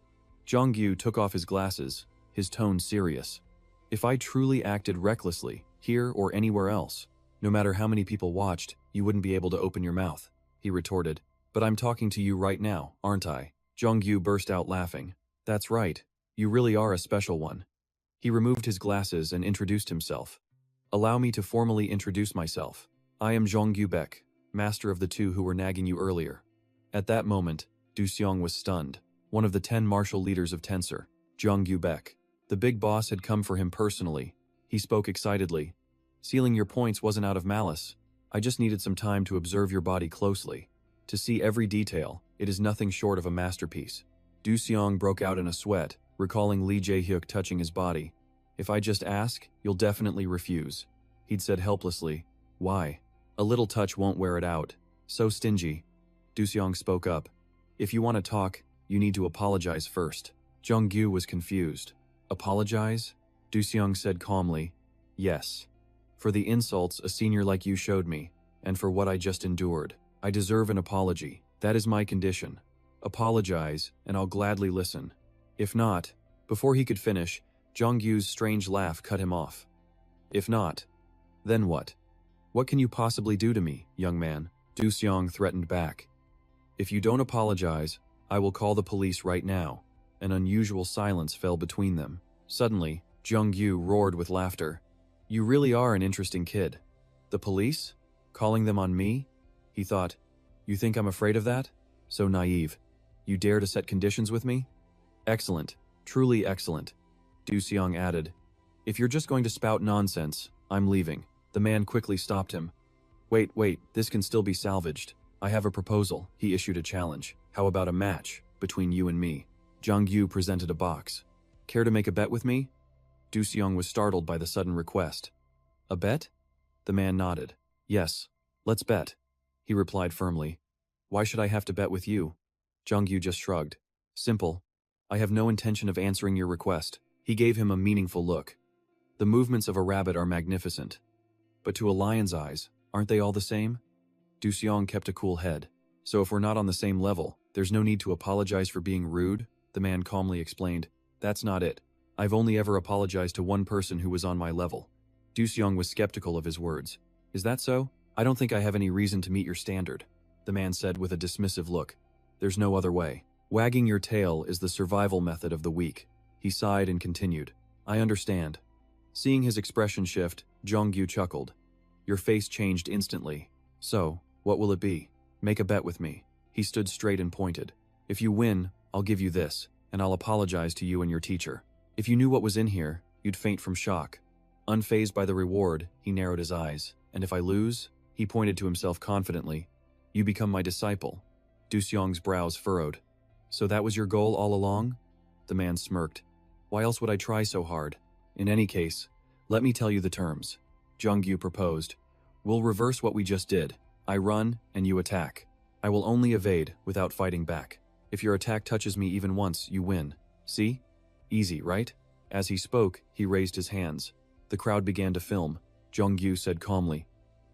Jong-yu took off his glasses, his tone serious. "If I truly acted recklessly, here or anywhere else, no matter how many people watched, you wouldn't be able to open your mouth," he retorted. "But I'm talking to you right now, aren't I?" Jong-yu burst out laughing. "That's right. You really are a special one." He removed his glasses and introduced himself. "Allow me to formally introduce myself. I am Jong-yu Baek, master of the two who were nagging you earlier." At that moment, Du-seong was stunned. One of the 10 martial leaders of Tensor, Jong-yu Baek. The big boss had come for him personally. He spoke excitedly. "Sealing your points wasn't out of malice. I just needed some time to observe your body closely. To see every detail, it is nothing short of a masterpiece." Du-seong broke out in a sweat, recalling Lee Jae-hyuk touching his body. "If I just ask, you'll definitely refuse," he'd said helplessly. "Why? A little touch won't wear it out. So stingy." Du-seong spoke up. "If you want to talk, you need to apologize first." Jong-yu was confused. "Apologize?" Du-seong said calmly. "Yes. For the insults a senior like you showed me, and for what I just endured. I deserve an apology. That is my condition. Apologize, and I'll gladly listen. If not..." Before he could finish, Jong-yu's strange laugh cut him off. "If not, then what? What can you possibly do to me, young man?" Du-seong threatened back. "If you don't apologize, I will call the police right now." An unusual silence fell between them. Suddenly, Jong-yu roared with laughter. "You really are an interesting kid. The police? Calling them on me?" He thought, "You think I'm afraid of that? So naive. You dare to set conditions with me? Excellent. Truly excellent." Du-seong added, "If you're just going to spout nonsense, I'm leaving." The man quickly stopped him. Wait, this can still be salvaged. I have a proposal." He issued a challenge. "How about a match between you and me?" Jong-yu presented a box. "Care to make a bet with me?" Du-seong was startled by the sudden request. "A bet?" The man nodded. "Yes, let's bet," he replied firmly. "Why should I have to bet with you?" Jong-yu just shrugged. "Simple. I have no intention of answering your request." He gave him a meaningful look. "The movements of a rabbit are magnificent. But to a lion's eyes, aren't they all the same?" Du-seong kept a cool head. "So if we're not on the same level, there's no need to apologize for being rude," the man calmly explained. That's not it. I've only ever apologized to one person who was on my level. Du-seong was skeptical of his words. Is that so? I don't think I have any reason to meet your standard, the man said with a dismissive look. There's no other way. Wagging your tail is the survival method of the weak. He sighed and continued. I understand. Seeing his expression shift, Jong-gyu chuckled. Your face changed instantly. So, what will it be? Make a bet with me. He stood straight and pointed. If you win, I'll give you this, and I'll apologize to you and your teacher. If you knew what was in here, you'd faint from shock. Unfazed by the reward, he narrowed his eyes. And if I lose, he pointed to himself confidently. You become my disciple. Du-seong's brows furrowed. So that was your goal all along? The man smirked. Why else would I try so hard? In any case, let me tell you the terms. Jong-gyu proposed. We'll reverse what we just did. I run, and you attack. I will only evade without fighting back. If your attack touches me even once, you win. See? Easy, right? As he spoke, he raised his hands. The crowd began to film. Jong-gyu said calmly.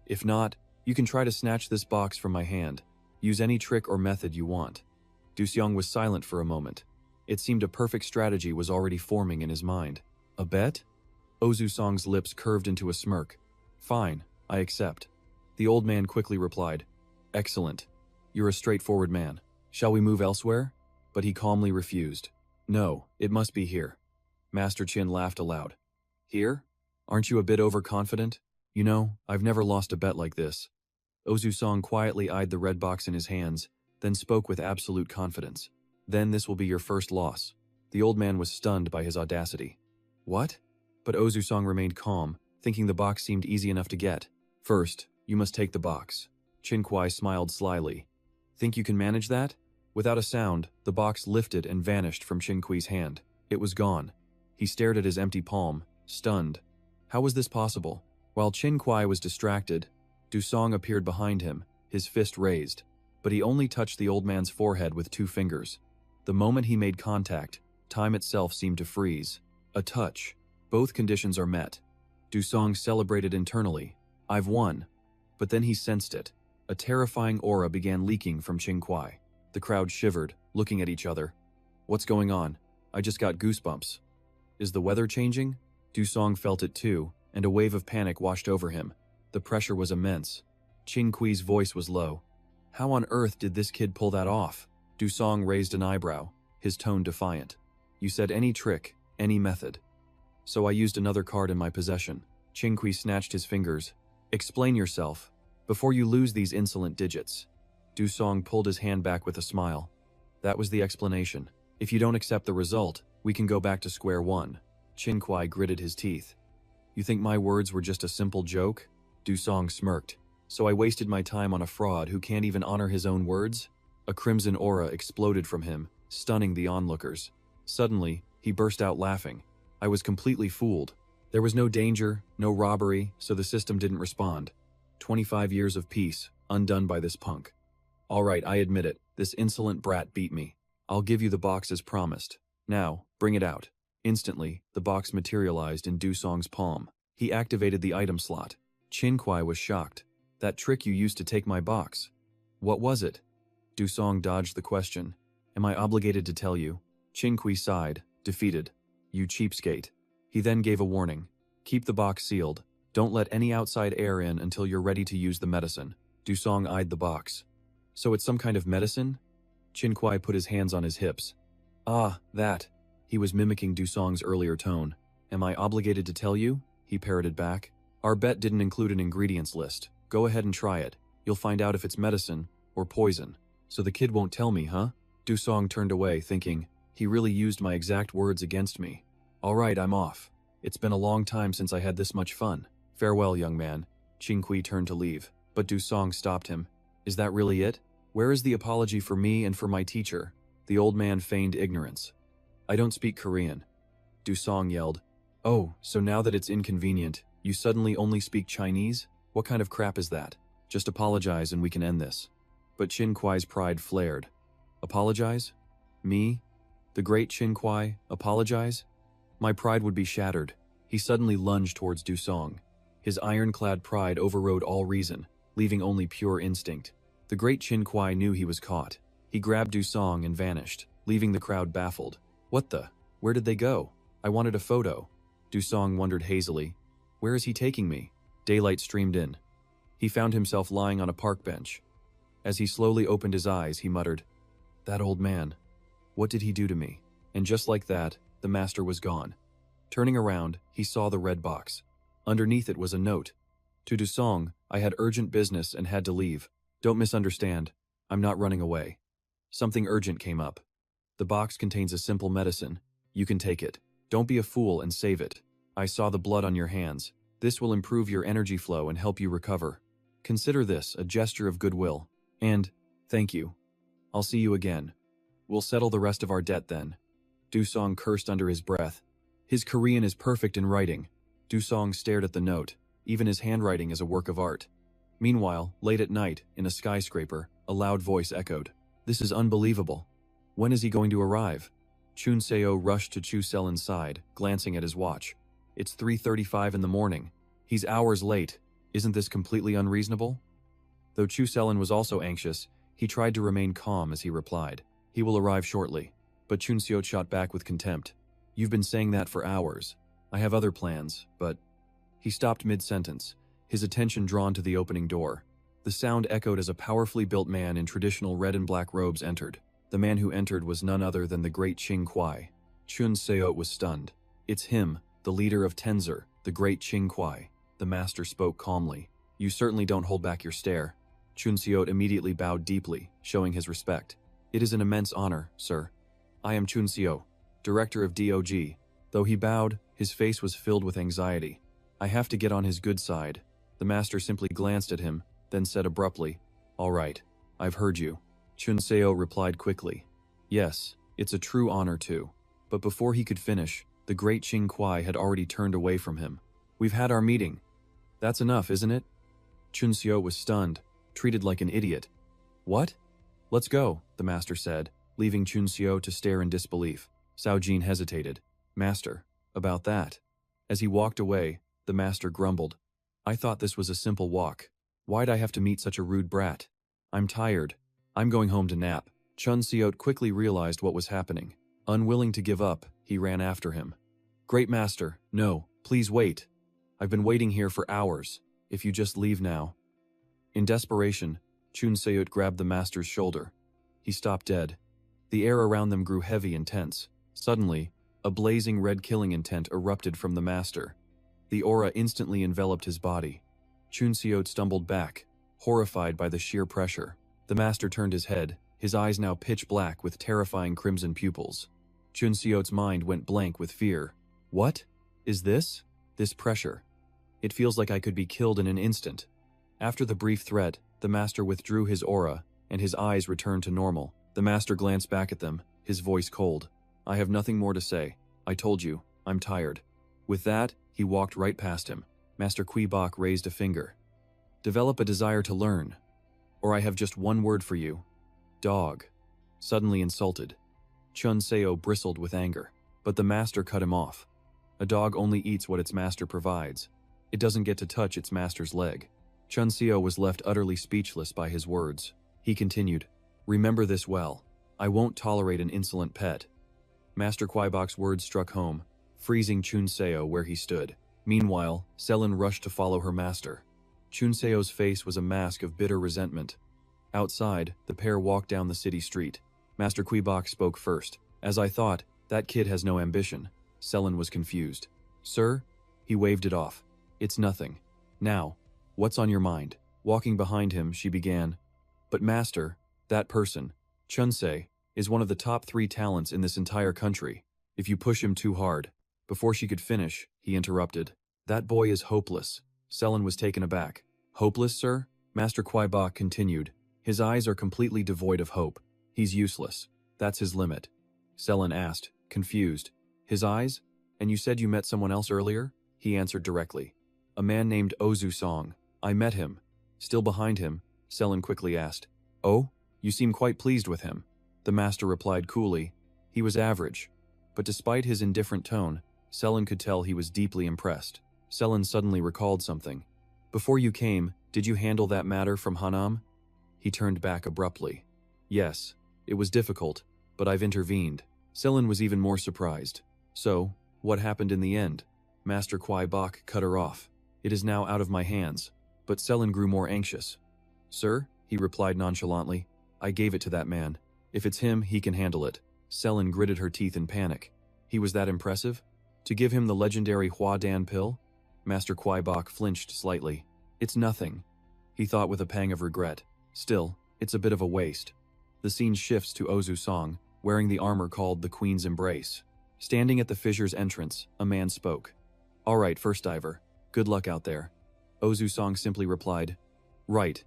If not, you can try to snatch this box from my hand. Use any trick or method you want. Du-seong was silent for a moment. It seemed a perfect strategy was already forming in his mind. A bet? Ozu-song's lips curved into a smirk. Fine, I accept. The old man quickly replied. Excellent. You're a straightforward man. Shall we move elsewhere? But he calmly refused. No, it must be here. Master Chin laughed aloud. Here? Aren't you a bit overconfident? You know, I've never lost a bet like this. Ozu-song quietly eyed the red box in his hands, then spoke with absolute confidence. Then this will be your first loss. The old man was stunned by his audacity. What? But Ozu-song remained calm, thinking the box seemed easy enough to get. First, you must take the box. Chin-kwai smiled slyly. Think you can manage that? Without a sound, the box lifted and vanished from Chin-kwai's hand. It was gone. He stared at his empty palm, stunned. How was this possible? While Chin-kwai was distracted, Du-song appeared behind him, his fist raised. But he only touched the old man's forehead with 2 fingers. The moment he made contact, time itself seemed to freeze. A touch. Both conditions are met. Du-song celebrated internally. I've won. But then he sensed it. A terrifying aura began leaking from Chin-kwai. The crowd shivered, looking at each other. What's going on? I just got goosebumps. Is the weather changing? Du-song felt it too, and a wave of panic washed over him. The pressure was immense. Chin-kwai's voice was low. How on earth did this kid pull that off? Du-song raised an eyebrow, his tone defiant. You said any trick, any method. So I used another card in my possession. Chin-kwai snatched his fingers. Explain yourself, before you lose these insolent digits. Du-song pulled his hand back with a smile. That was the explanation. If you don't accept the result, we can go back to square one. Chin-kwai gritted his teeth. You think my words were just a simple joke? Du-song smirked. So I wasted my time on a fraud who can't even honor his own words? A crimson aura exploded from him, stunning the onlookers. Suddenly, he burst out laughing. I was completely fooled. There was no danger, no robbery, so the system didn't respond. 25 years of peace, undone by this punk. All right, I admit it, this insolent brat beat me. I'll give you the box as promised. Now, bring it out. Instantly, the box materialized in Du-song's palm. He activated the item slot. Chin-kwai was shocked. That trick you used to take my box. What was it? Du-song dodged the question. Am I obligated to tell you? Chin-kwai sighed, defeated. You cheapskate. He then gave a warning. Keep the box sealed. Don't let any outside air in until you're ready to use the medicine. Du-song eyed the box. So it's some kind of medicine? Chin-kwai put his hands on his hips. Ah, that. He was mimicking Du-song's earlier tone. Am I obligated to tell you? He parroted back. Our bet didn't include an ingredients list. Go ahead and try it. You'll find out if it's medicine or poison. So the kid won't tell me, huh? Du-song turned away, thinking, he really used my exact words against me. All right, I'm off. It's been a long time since I had this much fun. Farewell, young man. Chin-kwai turned to leave, but Du-song stopped him. Is that really it? Where is the apology for me and for my teacher? The old man feigned ignorance. I don't speak Korean. Du-song yelled. Oh, so now that it's inconvenient, you suddenly only speak Chinese? What kind of crap is that? Just apologize and we can end this. But Chin-kwai's pride flared. Apologize? Me? The great Chin-kwai, apologize? My pride would be shattered. He suddenly lunged towards Du-song. His ironclad pride overrode all reason, leaving only pure instinct. The great Chin-kwai knew he was caught. He grabbed Du-song and vanished, leaving the crowd baffled. What the? Where did they go? I wanted a photo. Dusong wondered hazily. Where is he taking me? Daylight streamed in. He found himself lying on a park bench. As he slowly opened his eyes, he muttered, "That old man. What did he do to me?" And just like that, the master was gone. Turning around, he saw the red box. Underneath it was a note. To Dusong, I had urgent business and had to leave. Don't misunderstand. I'm not running away. Something urgent came up. The box contains a simple medicine. You can take it. Don't be a fool and save it. I saw the blood on your hands. This will improve your energy flow and help you recover. Consider this a gesture of goodwill. And, thank you. I'll see you again. We'll settle the rest of our debt then. Dusong cursed under his breath. His Korean is perfect in writing. Dusong stared at the note. Even his handwriting is a work of art. Meanwhile, late at night, in a skyscraper, a loud voice echoed. This is unbelievable. When is he going to arrive? Chun Seo rushed to Chu Selin's side, glancing at his watch. It's 3:35 in the morning. He's hours late. Isn't this completely unreasonable? Though Chu Selin was also anxious, he tried to remain calm as he replied. He will arrive shortly. But Chun Seo shot back with contempt. You've been saying that for hours. I have other plans, but... He stopped mid-sentence, his attention drawn to the opening door. The sound echoed as a powerfully built man in traditional red and black robes entered. The man who entered was none other than the great Ching Kwai. Chun Seo was stunned. It's him, the leader of Tensor, the great Ching Kwai. The master spoke calmly. You certainly don't hold back your stare. Chun Seo immediately bowed deeply, showing his respect. It is an immense honor, sir. I am Chun Seo, director of DOG. Though he bowed, his face was filled with anxiety. I have to get on his good side. The master simply glanced at him, then said abruptly, All right, I've heard you. Chun Seo replied quickly. Yes, it's a true honor too. But before he could finish, the great Ching Kwai had already turned away from him. We've had our meeting. That's enough, isn't it? Chun Seo was stunned, treated like an idiot. What? Let's go, the master said, leaving Chun Seo to stare in disbelief. Cao Jin hesitated. Master, about that. As he walked away, the master grumbled. I thought this was a simple walk. Why'd I have to meet such a rude brat? I'm tired. I'm going home to nap. Chun Seo quickly realized what was happening. Unwilling to give up, he ran after him. Great master, no, please wait. I've been waiting here for hours. If you just leave now. In desperation, Chun Seo grabbed the master's shoulder. He stopped dead. The air around them grew heavy and tense. Suddenly, a blazing red killing intent erupted from the master. The aura instantly enveloped his body. Chun Seo stumbled back, horrified by the sheer pressure. The master turned his head, his eyes now pitch black with terrifying crimson pupils. Chun Seo's mind went blank with fear. What? Is this? This pressure. It feels like I could be killed in an instant. After the brief threat, the master withdrew his aura, and his eyes returned to normal. The master glanced back at them, his voice cold. I have nothing more to say. I told you, I'm tired. With that, he walked right past him. Master Kui Bok raised a finger. Develop a desire to learn. Or I have just one word for you. Dog. Suddenly insulted. Chun Seo bristled with anger. But the master cut him off. A dog only eats what its master provides. It doesn't get to touch its master's leg. Chun Seo was left utterly speechless by his words. He continued, Remember this well. I won't tolerate an insolent pet. Master Kui Bok's words struck home, freezing Chun Seo where he stood. Meanwhile, Selin rushed to follow her master. Chun Seo's face was a mask of bitter resentment. Outside, the pair walked down the city street. Master Kui Bok spoke first. As I thought, that kid has no ambition. Selin was confused. Sir? He waved it off. It's nothing. Now, what's on your mind? Walking behind him, she began. But master, that person, Chun Se, is one of the top 3 talents in this entire country. If you push him too hard. Before she could finish, he interrupted. That boy is hopeless. Selin was taken aback. Hopeless, sir? Master Kui Bok continued. His eyes are completely devoid of hope. He's useless. That's his limit. Selin asked, confused. His eyes? And you said you met someone else earlier? He answered directly. A man named Ozu Song. I met him. Still behind him, Selin quickly asked. Oh? You seem quite pleased with him. The master replied coolly. He was average. But despite his indifferent tone, Selin could tell he was deeply impressed. Selin suddenly recalled something. Before you came, did you handle that matter from Hanam? He turned back abruptly. Yes, it was difficult, but I've intervened. Selin was even more surprised. So, what happened in the end? Master Kwai Bok cut her off. It is now out of my hands. But Selin grew more anxious. Sir, he replied nonchalantly, I gave it to that man. If it's him, he can handle it. Selin gritted her teeth in panic. He was that impressive? To give him the legendary Hua Dan pill? Master Kwai Bok flinched slightly. It's nothing, he thought with a pang of regret. Still, it's a bit of a waste. The scene shifts to Ozu Song, wearing the armor called the Queen's Embrace. Standing at the fissure's entrance, a man spoke. All right, first diver. Good luck out there. Ozu Song simply replied, right,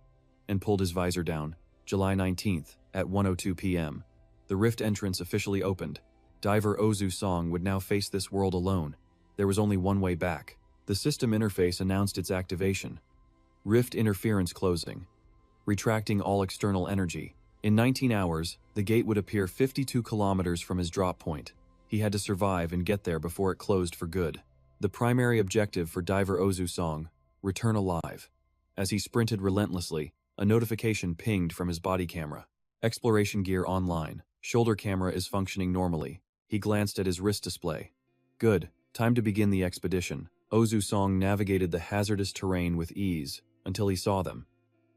and pulled his visor down. July 19th, at 1:02 p.m. The rift entrance officially opened. Diver Ozu Song would now face this world alone. There was only one way back. The system interface announced its activation. Rift interference closing. Retracting all external energy. In 19 hours, the gate would appear 52 kilometers from his drop point. He had to survive and get there before it closed for good. The primary objective for Diver Ozu Song, return alive. As he sprinted relentlessly, a notification pinged from his body camera. Exploration gear online. Shoulder camera is functioning normally. He glanced at his wrist display. Good. Time to begin the expedition. Ozu Song navigated the hazardous terrain with ease until he saw them.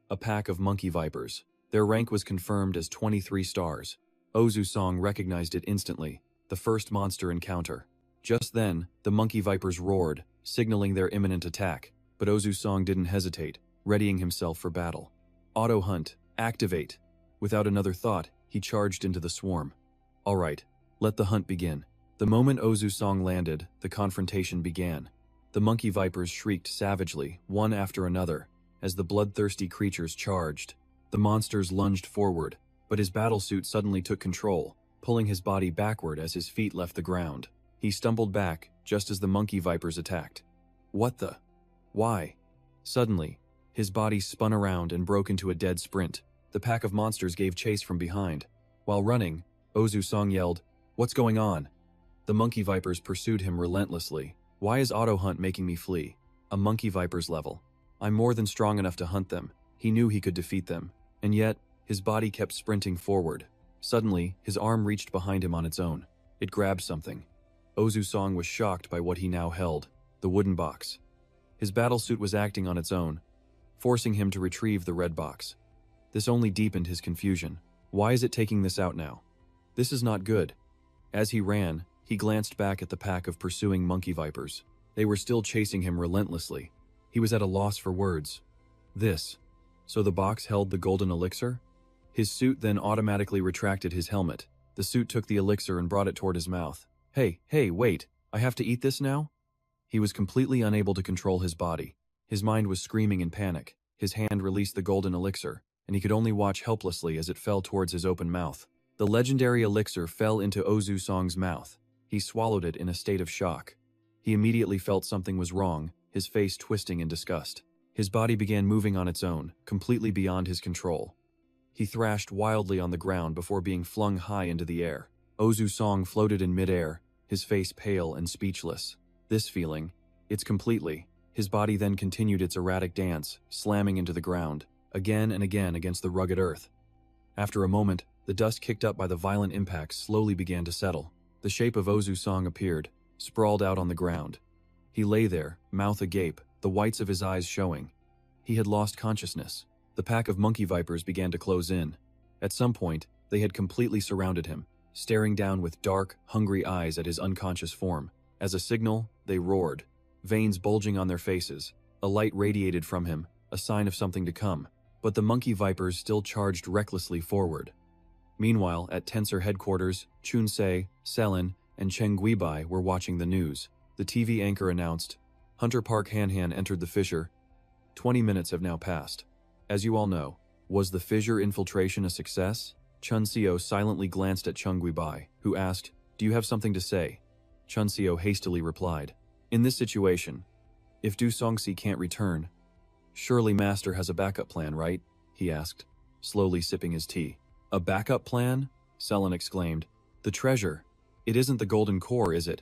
A pack of monkey vipers. Their rank was confirmed as 23 stars. Ozu Song recognized it instantly, the first monster encounter. Just then, the monkey vipers roared, signaling their imminent attack, but Ozu Song didn't hesitate, readying himself for battle. Auto hunt, activate. Without another thought, he charged into the swarm. All right, let the hunt begin. The moment Ozu Song landed, the confrontation began. The monkey vipers shrieked savagely, one after another, as the bloodthirsty creatures charged. The monsters lunged forward, but his battlesuit suddenly took control, pulling his body backward as his feet left the ground. He stumbled back, just as the monkey vipers attacked. What the? Why? Suddenly, his body spun around and broke into a dead sprint. The pack of monsters gave chase from behind. While running, Ozu Song yelled, "What's going on?" The monkey vipers pursued him relentlessly. Why is Auto Hunt making me flee? A monkey viper's level. I'm more than strong enough to hunt them. He knew he could defeat them. And yet, his body kept sprinting forward. Suddenly, his arm reached behind him on its own. It grabbed something. Ozu Song was shocked by what he now held, the wooden box. His battlesuit was acting on its own, forcing him to retrieve the red box. This only deepened his confusion. Why is it taking this out now? This is not good. As he ran, he glanced back at the pack of pursuing monkey vipers. They were still chasing him relentlessly. He was at a loss for words. This. So the box held the golden elixir? His suit then automatically retracted his helmet. The suit took the elixir and brought it toward his mouth. Hey, wait, I have to eat this now? He was completely unable to control his body. His mind was screaming in panic. His hand released the golden elixir, and he could only watch helplessly as it fell towards his open mouth. The legendary elixir fell into Ozu Song's mouth. He swallowed it in a state of shock. He immediately felt something was wrong, his face twisting in disgust. His body began moving on its own, completely beyond his control. He thrashed wildly on the ground before being flung high into the air. Ozu Song floated in midair, his face pale and speechless. This feeling, it's completely. His body then continued its erratic dance, slamming into the ground, again and again against the rugged earth. After a moment, the dust kicked up by the violent impacts slowly began to settle. The shape of Ozu Song appeared, sprawled out on the ground. He lay there, mouth agape, the whites of his eyes showing. He had lost consciousness. The pack of monkey vipers began to close in. At some point, they had completely surrounded him, staring down with dark, hungry eyes at his unconscious form. As a signal, they roared, veins bulging on their faces. A light radiated from him, a sign of something to come. But the monkey vipers still charged recklessly forward. Meanwhile, at Tensor headquarters, Chunsei, Selin, and Cheng Guibai were watching the news. The TV anchor announced, Hunter Park Han entered the fissure. 20 minutes have now passed. As you all know, was the fissure infiltration a success? Chun Seo silently glanced at Cheng Guibai, who asked, Do you have something to say? Chun Seo hastily replied, In this situation, if Du Songxi can't return, surely Master has a backup plan, right? He asked, slowly sipping his tea. A backup plan? Selin exclaimed. The treasure. It isn't the golden core, is it?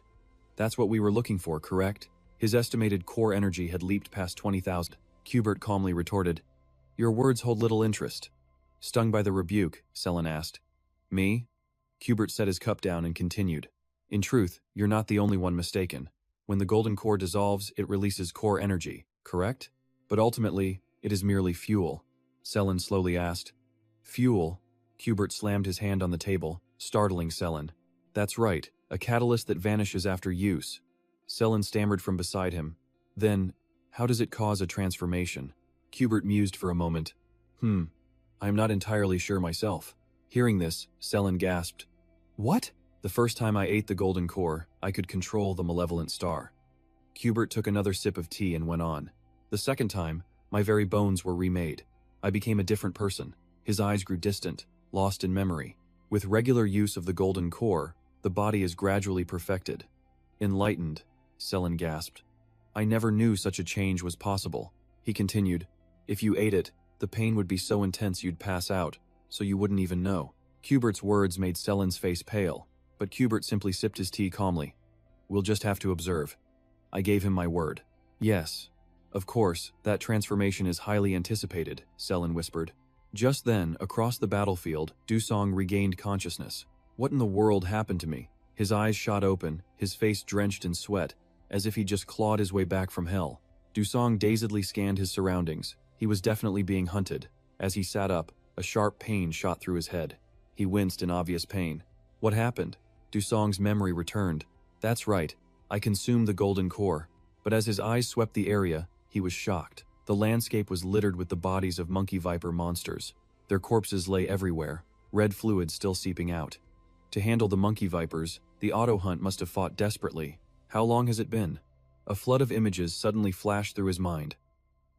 That's what we were looking for, correct? His estimated core energy had leaped past 20,000. Qbert calmly retorted, Your words hold little interest. Stung by the rebuke, Selin asked. Me? Qbert set his cup down and continued. In truth, you're not the only one mistaken. When the golden core dissolves, it releases core energy, correct? But ultimately, it is merely fuel. Selen slowly asked. Fuel? Hubert slammed his hand on the table, startling Selen. That's right, a catalyst that vanishes after use. Selen stammered from beside him. Then, how does it cause a transformation? Hubert mused for a moment. I'm not entirely sure myself. Hearing this, Selen gasped. What? The first time I ate the golden core, I could control the malevolent star. Hubert took another sip of tea and went on. The second time, my very bones were remade. I became a different person. His eyes grew distant, lost in memory. With regular use of the golden core, the body is gradually perfected. Enlightened, Selen gasped. I never knew such a change was possible. He continued, if you ate it, the pain would be so intense you'd pass out, so you wouldn't even know. Hubert's words made Selen's face pale, but Hubert simply sipped his tea calmly. We'll just have to observe. I gave him my word. Yes. Of course, that transformation is highly anticipated, Selen whispered. Just then, across the battlefield, Dusong regained consciousness. What in the world happened to me? His eyes shot open, his face drenched in sweat, as if he just clawed his way back from hell. Dusong dazedly scanned his surroundings. He was definitely being hunted. As he sat up, a sharp pain shot through his head. He winced in obvious pain. What happened? Dusong's memory returned. That's right, I consumed the golden core. But as his eyes swept the area, he was shocked. The landscape was littered with the bodies of monkey viper monsters. Their corpses lay everywhere, red fluid still seeping out. To handle the monkey vipers, the auto hunt must have fought desperately. How long has it been? A flood of images suddenly flashed through his mind.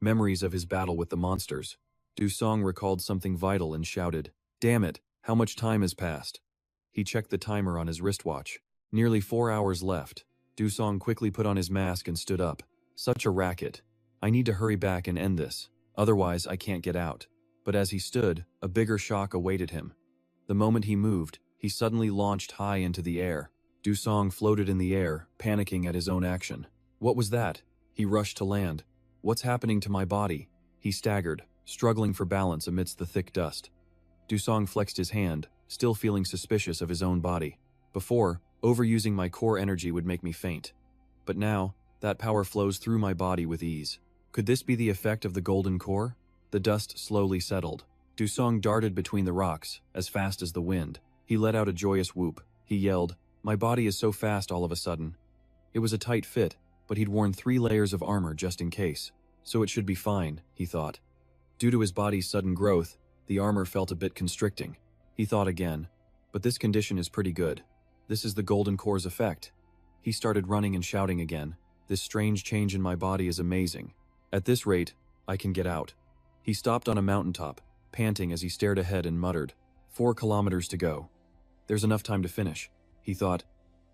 Memories of his battle with the monsters. Dusong recalled something vital and shouted, Damn it, how much time has passed? He checked the timer on his wristwatch. Nearly 4 hours left. Dusong quickly put on his mask and stood up. Such a racket. I need to hurry back and end this. Otherwise, I can't get out. But as he stood, a bigger shock awaited him. The moment he moved, he suddenly launched high into the air. Dusong floated in the air, panicking at his own action. What was that? He rushed to land. What's happening to my body? He staggered, struggling for balance amidst the thick dust. Dusong flexed his hand, still feeling suspicious of his own body. Before, overusing my core energy would make me faint. But now, that power flows through my body with ease. Could this be the effect of the golden core? The dust slowly settled. Dusong darted between the rocks, as fast as the wind. He let out a joyous whoop. He yelled, My body is so fast all of a sudden. It was a tight fit, but he'd worn 3 layers of armor just in case. So it should be fine, he thought. Due to his body's sudden growth, the armor felt a bit constricting. He thought again, but this condition is pretty good. This is the golden core's effect. He started running and shouting again. This strange change in my body is amazing. At this rate, I can get out. He stopped on a mountaintop, panting as he stared ahead and muttered, 4 kilometers to go. There's enough time to finish, he thought.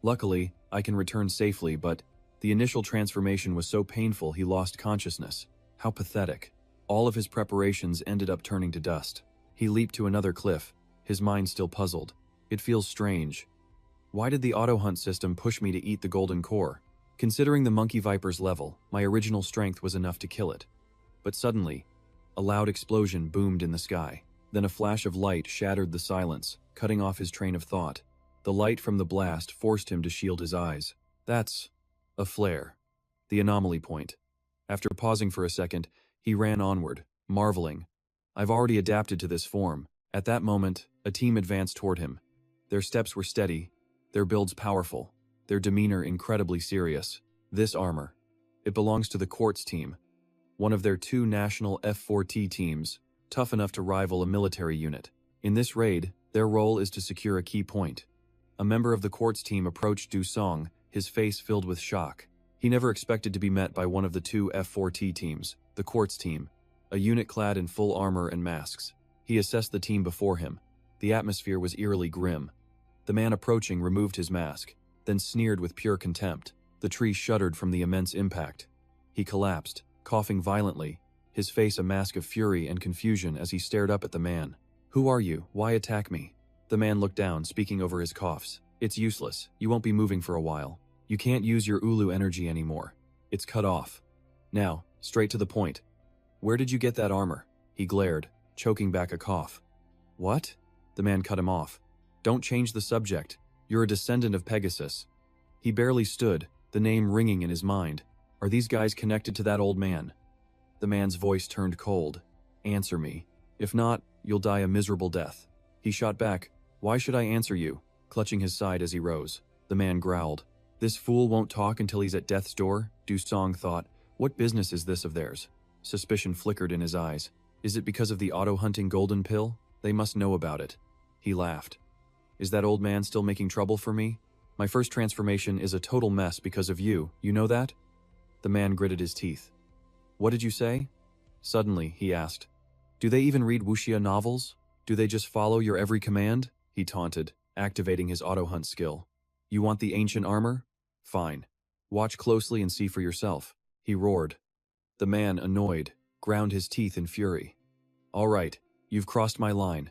Luckily, I can return safely, but the initial transformation was so painful he lost consciousness. How pathetic. All of his preparations ended up turning to dust. He leaped to another cliff, his mind still puzzled. It feels strange. Why did the auto-hunt system push me to eat the golden core? Considering the monkey viper's level, my original strength was enough to kill it. But suddenly, a loud explosion boomed in the sky. Then a flash of light shattered the silence, cutting off his train of thought. The light from the blast forced him to shield his eyes. That's a flare. The anomaly point. After pausing for a second, he ran onward, marveling. I've already adapted to this form. At that moment, a team advanced toward him. Their steps were steady, their builds powerful, their demeanor incredibly serious. This armor. It belongs to the Quartz team, one of their 2 national F4T teams, tough enough to rival a military unit. In this raid, their role is to secure a key point. A member of the Quartz team approached Dusong, his face filled with shock. He never expected to be met by one of the 2 F4T teams, the Quartz team, a unit clad in full armor and masks. He assessed the team before him. The atmosphere was eerily grim. The man approaching removed his mask, then sneered with pure contempt. The tree shuddered from the immense impact. He collapsed, coughing violently, his face a mask of fury and confusion as he stared up at the man. Who are you? Why attack me? The man looked down, speaking over his coughs. It's useless. You won't be moving for a while. You can't use your Ulu energy anymore. It's cut off. Now, straight to the point. Where did you get that armor? He glared, choking back a cough. What? The man cut him off. Don't change the subject. You're a descendant of Pegasus. He barely stood, the name ringing in his mind. Are these guys connected to that old man? The man's voice turned cold. Answer me. If not, you'll die a miserable death. He shot back. Why should I answer you? Clutching his side as he rose. The man growled. This fool won't talk until he's at death's door, Du Song thought. What business is this of theirs? Suspicion flickered in his eyes. Is it because of the auto-hunting golden pill? They must know about it. He laughed. Is that old man still making trouble for me? My first transformation is a total mess because of you, you know that? The man gritted his teeth. What did you say? Suddenly, he asked. Do they even read wuxia novels? Do they just follow your every command? He taunted, activating his auto-hunt skill. You want the ancient armor? Fine. Watch closely and see for yourself, he roared. The man, annoyed, ground his teeth in fury. All right, you've crossed my line.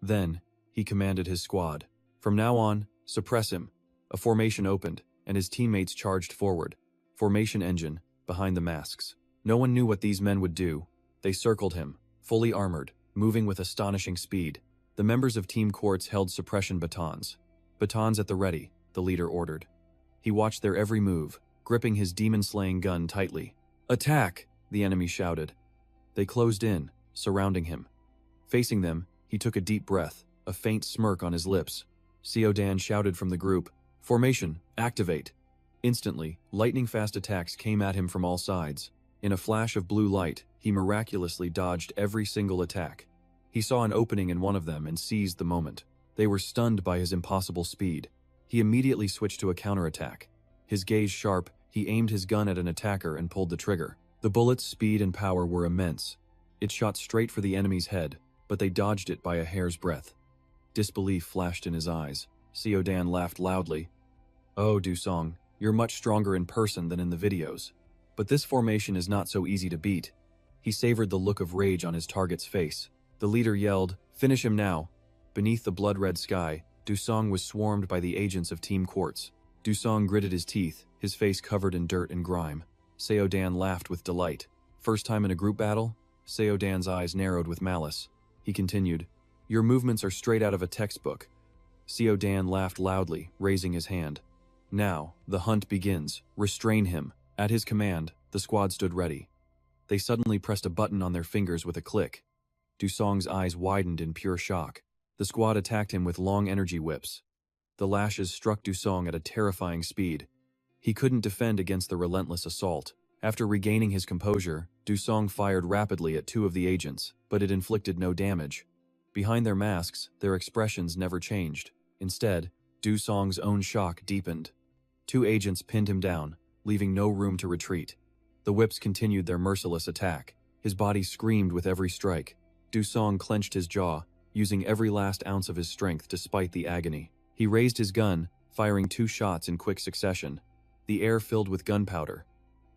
Then, he commanded his squad. From now on, suppress him. A formation opened, and his teammates charged forward. Formation engine, behind the masks. No one knew what these men would do. They circled him, fully armored, moving with astonishing speed. The members of Team Quartz held suppression batons. Batons at the ready, the leader ordered. He watched their every move, gripping his demon-slaying gun tightly. Attack! The enemy shouted. They closed in, surrounding him. Facing them, he took a deep breath, a faint smirk on his lips. Siodan shouted from the group, Formation, activate! Instantly, lightning-fast attacks came at him from all sides. In a flash of blue light, he miraculously dodged every single attack. He saw an opening in one of them and seized the moment. They were stunned by his impossible speed. He immediately switched to a counterattack. His gaze sharp, he aimed his gun at an attacker and pulled the trigger. The bullet's speed and power were immense. It shot straight for the enemy's head, but they dodged it by a hair's breadth. Disbelief flashed in his eyes. Siodan laughed loudly. Oh, Du Song, you're much stronger in person than in the videos. But this formation is not so easy to beat. He savored the look of rage on his target's face. The leader yelled, Finish him now. Beneath the blood-red sky, Du Song was swarmed by the agents of Team Quartz. Du Song gritted his teeth, his face covered in dirt and grime. Siodan laughed with delight. First time in a group battle? Siodan's eyes narrowed with malice. He continued, Your movements are straight out of a textbook. Siodan laughed loudly, raising his hand. Now, the hunt begins. Restrain him. At his command, the squad stood ready. They suddenly pressed a button on their fingers with a click. Du Song's eyes widened in pure shock. The squad attacked him with long energy whips. The lashes struck Du Song at a terrifying speed. He couldn't defend against the relentless assault. After regaining his composure, Du Song fired rapidly at two of the agents, but it inflicted no damage. Behind their masks, their expressions never changed. Instead, Du Song's own shock deepened. Two agents pinned him down, leaving no room to retreat. The whips continued their merciless attack. His body screamed with every strike. Du Song clenched his jaw, using every last ounce of his strength despite the agony. He raised his gun, firing 2 shots in quick succession. The air filled with gunpowder.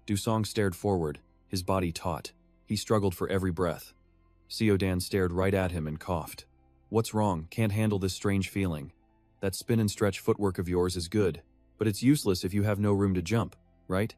Du Song stared forward, his body taut. He struggled for every breath. Siodan stared right at him and coughed. What's wrong? Can't handle this strange feeling. That spin and stretch footwork of yours is good, but it's useless if you have no room to jump, right?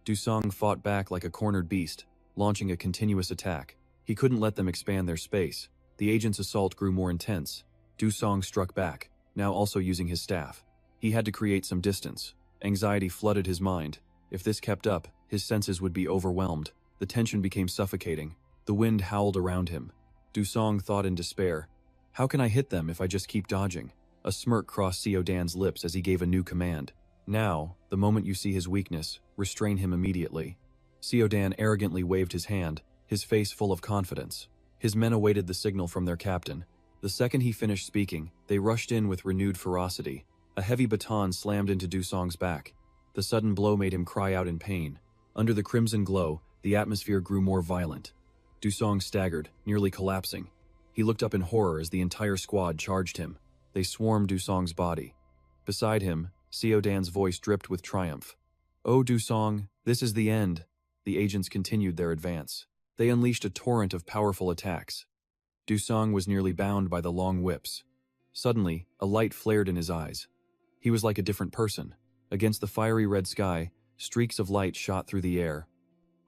Du Song fought back like a cornered beast, launching a continuous attack. He couldn't let them expand their space. The agent's assault grew more intense. Du Song struck back, now also using his staff. He had to create some distance. Anxiety flooded his mind. If this kept up, his senses would be overwhelmed. The tension became suffocating. The wind howled around him. Du Song thought in despair, how can I hit them if I just keep dodging? A smirk crossed Siodan's lips as he gave a new command. Now, the moment you see his weakness, restrain him immediately. Siodan arrogantly waved his hand, his face full of confidence. His men awaited the signal from their captain. The second he finished speaking, they rushed in with renewed ferocity. A heavy baton slammed into Du Song's back. The sudden blow made him cry out in pain. Under the crimson glow, the atmosphere grew more violent. Du Song staggered, nearly collapsing. He looked up in horror as the entire squad charged him. They swarmed Du Song's body. Beside him, Siodan's voice dripped with triumph. Oh, Du Song, this is the end. The agents continued their advance. They unleashed a torrent of powerful attacks. Du Song was nearly bound by the long whips. Suddenly, a light flared in his eyes. He was like a different person. Against the fiery red sky, streaks of light shot through the air.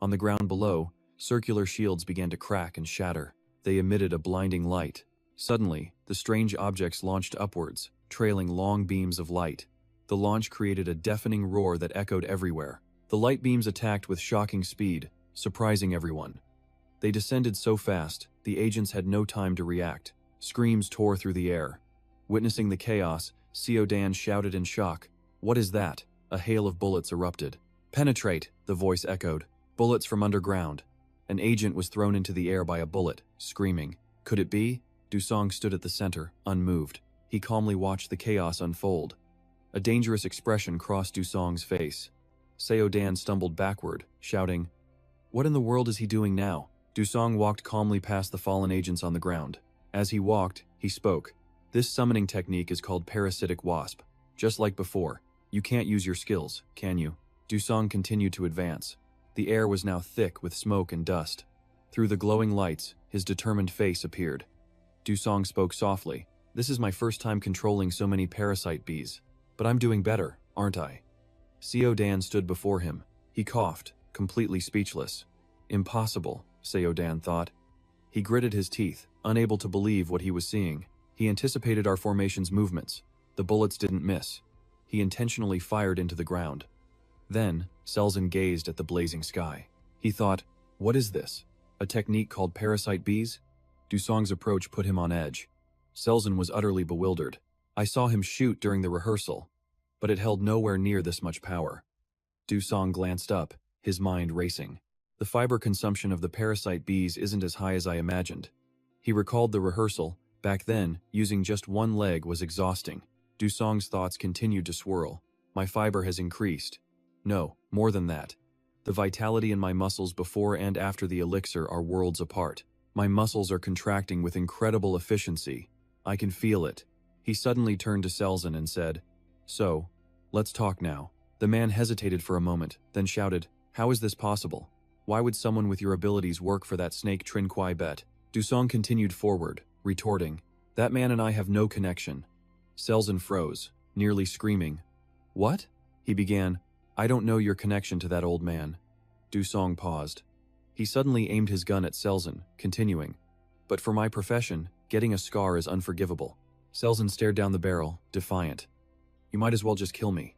On the ground below, circular shields began to crack and shatter. They emitted a blinding light. Suddenly, the strange objects launched upwards, trailing long beams of light. The launch created a deafening roar that echoed everywhere. The light beams attacked with shocking speed, surprising everyone. They descended so fast, the agents had no time to react. Screams tore through the air. Witnessing the chaos, Seo Dan shouted in shock. "What is that?" A hail of bullets erupted. "Penetrate," the voice echoed. "Bullets from underground." An agent was thrown into the air by a bullet, screaming. Could it be? Dusong stood at the center, unmoved. He calmly watched the chaos unfold. A dangerous expression crossed Dusong's face. Seo Dan stumbled backward, shouting, "What in the world is he doing now?" Dusong walked calmly past the fallen agents on the ground. As he walked, he spoke. "This summoning technique is called parasitic wasp. Just like before, you can't use your skills, can you?" Dusong continued to advance. The air was now thick with smoke and dust. Through the glowing lights, his determined face appeared. Dusong spoke softly. "This is my first time controlling so many parasite bees. But I'm doing better, aren't I?" Seo Dan stood before him. He coughed, completely speechless. Impossible, Seo Dan thought. He gritted his teeth, unable to believe what he was seeing. He anticipated our formation's movements. The bullets didn't miss. He intentionally fired into the ground. Then, Selzen gazed at the blazing sky. He thought, what is this? A technique called parasite bees? Dusong's approach put him on edge. Selzen was utterly bewildered. I saw him shoot during the rehearsal, but it held nowhere near this much power. Dusong glanced up, his mind racing. The fiber consumption of the parasite bees isn't as high as I imagined. He recalled the rehearsal. Back then, using just one leg was exhausting. Dusong's thoughts continued to swirl. My fiber has increased. No, more than that. The vitality in my muscles before and after the elixir are worlds apart. My muscles are contracting with incredible efficiency. I can feel it. He suddenly turned to Selzen and said, So, let's talk now. The man hesitated for a moment, then shouted, How is this possible? Why would someone with your abilities work for that snake Trin Kwai Bet? Dusong continued forward, retorting, That man and I have no connection. Selzen froze, nearly screaming. What? He began, I don't know your connection to that old man. Dusong paused. He suddenly aimed his gun at Selzen, continuing, But for my profession, getting a scar is unforgivable. Selzen stared down the barrel, defiant. You might as well just kill me.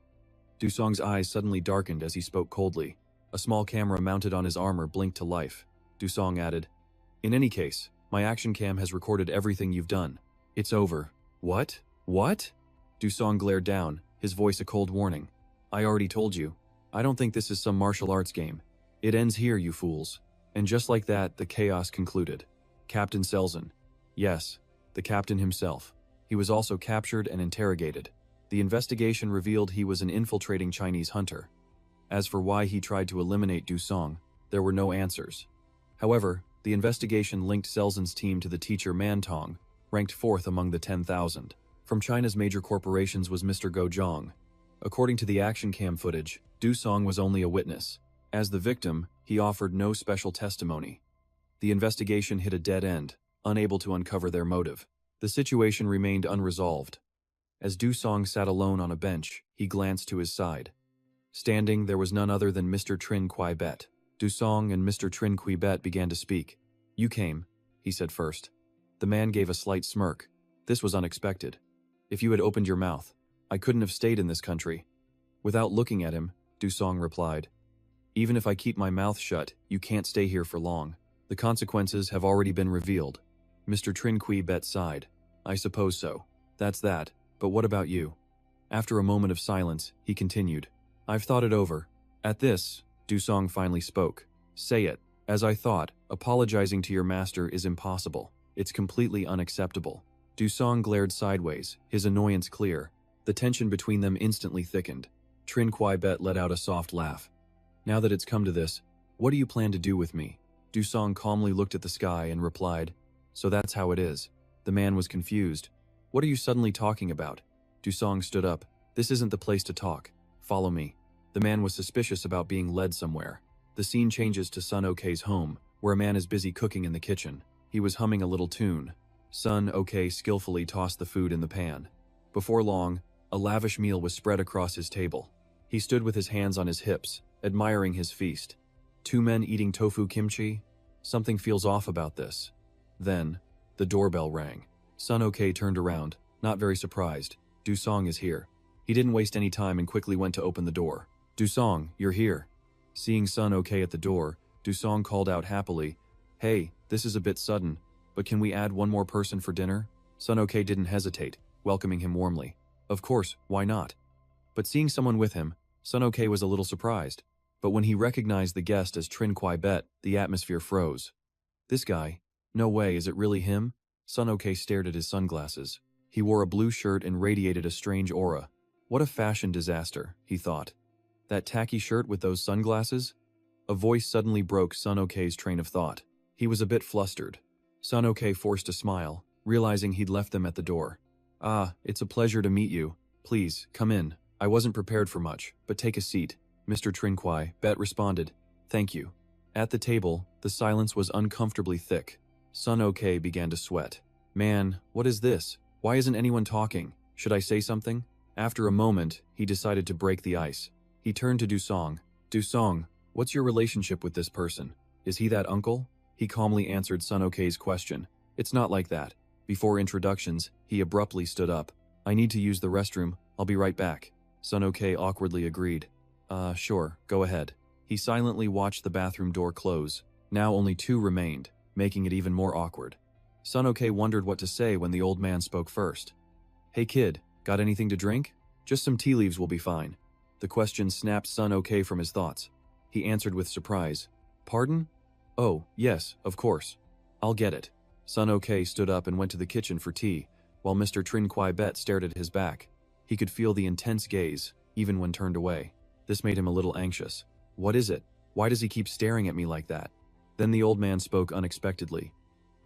Dusong's eyes suddenly darkened as he spoke coldly. A small camera mounted on his armor blinked to life. Dusong added, In any case, my action cam has recorded everything you've done. It's over. What? What? Dusong glared down, his voice a cold warning. I already told you. I don't think this is some martial arts game. It ends here, you fools. And just like that, the chaos concluded. Captain Selzen. Yes, the captain himself. He was also captured and interrogated. The investigation revealed he was an infiltrating Chinese hunter. As for why he tried to eliminate Dusong, there were no answers. However, the investigation linked Selzen's team to the teacher Mantong, ranked 4th among the 10,000. From China's major corporations was Mr. Go Zhang. According to the action cam footage, Dusong was only a witness. As the victim, he offered no special testimony. The investigation hit a dead end, unable to uncover their motive. The situation remained unresolved. As Dusong sat alone on a bench, he glanced to his side. Standing, there was none other than Mr. Trin Kwai Bet. Dusong and Mr. Trin Kwai Bet began to speak. You came, he said first. The man gave a slight smirk. This was unexpected. If you had opened your mouth, I couldn't have stayed in this country. Without looking at him, Dusong replied, Even if I keep my mouth shut, you can't stay here for long. The consequences have already been revealed. Mr. Trin Kwai Bet sighed. I suppose so. That's that, but what about you? After a moment of silence, he continued. I've thought it over. At this, Dusong finally spoke. Say it. As I thought, apologizing to your master is impossible. It's completely unacceptable. Dusong glared sideways, his annoyance clear. The tension between them instantly thickened. Trin Kwai Bet let out a soft laugh. Now that it's come to this, what do you plan to do with me? Dusong calmly looked at the sky and replied, So that's how it is. The man was confused. What are you suddenly talking about? Dusong stood up. This isn't the place to talk. Follow me. The man was suspicious about being led somewhere. The scene changes to Sun Ok's home, where a man is busy cooking in the kitchen. He was humming a little tune. Sun Ok skillfully tossed the food in the pan. Before long, a lavish meal was spread across his table. He stood with his hands on his hips, admiring his feast. Two men eating tofu kimchi? Something feels off about this. Then, the doorbell rang. Sun Ok turned around, not very surprised. Song is here. He didn't waste any time and quickly went to open the door. Song, you're here. Seeing Sun Okay at the door, Song called out happily, "Hey, this is a bit sudden, but can we add one more person for dinner?" Sun Okay didn't hesitate, welcoming him warmly. Of course, why not? But seeing someone with him, Sun Okay was a little surprised. But when he recognized the guest as Trin Kwai Bet, the atmosphere froze. This guy? No way, is it really him? Sun Okay stared at his sunglasses. He wore a blue shirt and radiated a strange aura. What a fashion disaster, he thought. That tacky shirt with those sunglasses? A voice suddenly broke Sun Okay's train of thought. He was a bit flustered. Sun Okay forced a smile, realizing he'd left them at the door. "Ah, it's a pleasure to meet you. Please, come in. I wasn't prepared for much, but take a seat," Mr. Trin Kwai Bet responded. "Thank you." At the table, the silence was uncomfortably thick. Sun Okay began to sweat. "Man, what is this? Why isn't anyone talking? Should I say something?" After a moment, he decided to break the ice. He turned to Song. "Song, what's your relationship with this person? Is he that uncle?" He calmly answered Sun Okay's question. "It's not like that." Before introductions, he abruptly stood up. "I need to use the restroom. I'll be right back." Sun Okay awkwardly agreed. Sure, go ahead." He silently watched the bathroom door close. Now only 2 remained, making it even more awkward. Sun Okay wondered what to say when the old man spoke first. "Hey kid, got anything to drink? Just some tea leaves will be fine." The question snapped Sun Okay from his thoughts. He answered with surprise. "Pardon? Oh, yes, of course. I'll get it." Sun Okay stood up and went to the kitchen for tea, while Mr. Trin Kwai Bet stared at his back. He could feel the intense gaze, even when turned away. This made him a little anxious. What is it? Why does he keep staring at me like that? Then the old man spoke unexpectedly.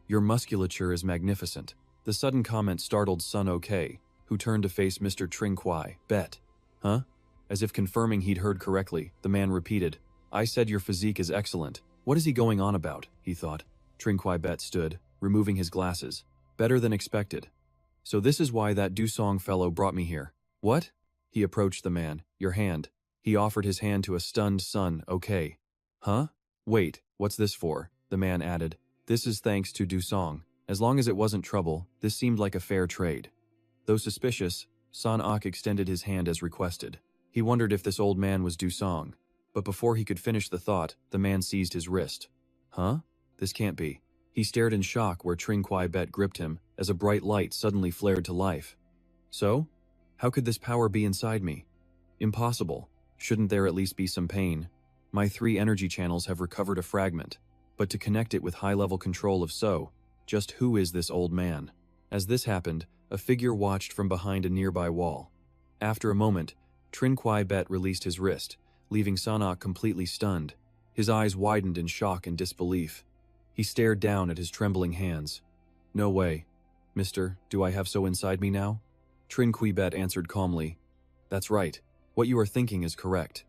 "Your musculature is magnificent." The sudden comment startled Sun Okay, who turned to face Mr. Trin Kwai Bet. "Huh?" As if confirming he'd heard correctly, the man repeated, "I said your physique is excellent." What is he going on about? He thought. Trin Kwai Bet stood, removing his glasses. Better than expected. "So this is why that Song fellow brought me here." "What?" He approached the man. "Your hand." He offered his hand to a stunned Sun Okay. "Huh? Wait, what's this for?" The man added. "This is thanks to Song. As long as it wasn't trouble, this seemed like a fair trade." Though suspicious, Sun Ok extended his hand as requested. He wondered if this old man was Song. But before he could finish the thought, the man seized his wrist. "Huh? This can't be." He stared in shock where Trin Kwai Bet gripped him, as a bright light suddenly flared to life. "So? How could this power be inside me?" "Impossible. Shouldn't there at least be some pain? My 3 energy channels have recovered a fragment. But to connect it with high-level control of just who is this old man?" As this happened, a figure watched from behind a nearby wall. After a moment, Trin Kwai Bet released his wrist, leaving Sun Ok completely stunned. His eyes widened in shock and disbelief. He stared down at his trembling hands. "No way. Mister, do I have so inside me now?" Trin Kwai Bet answered calmly. "That's right. What you are thinking is correct.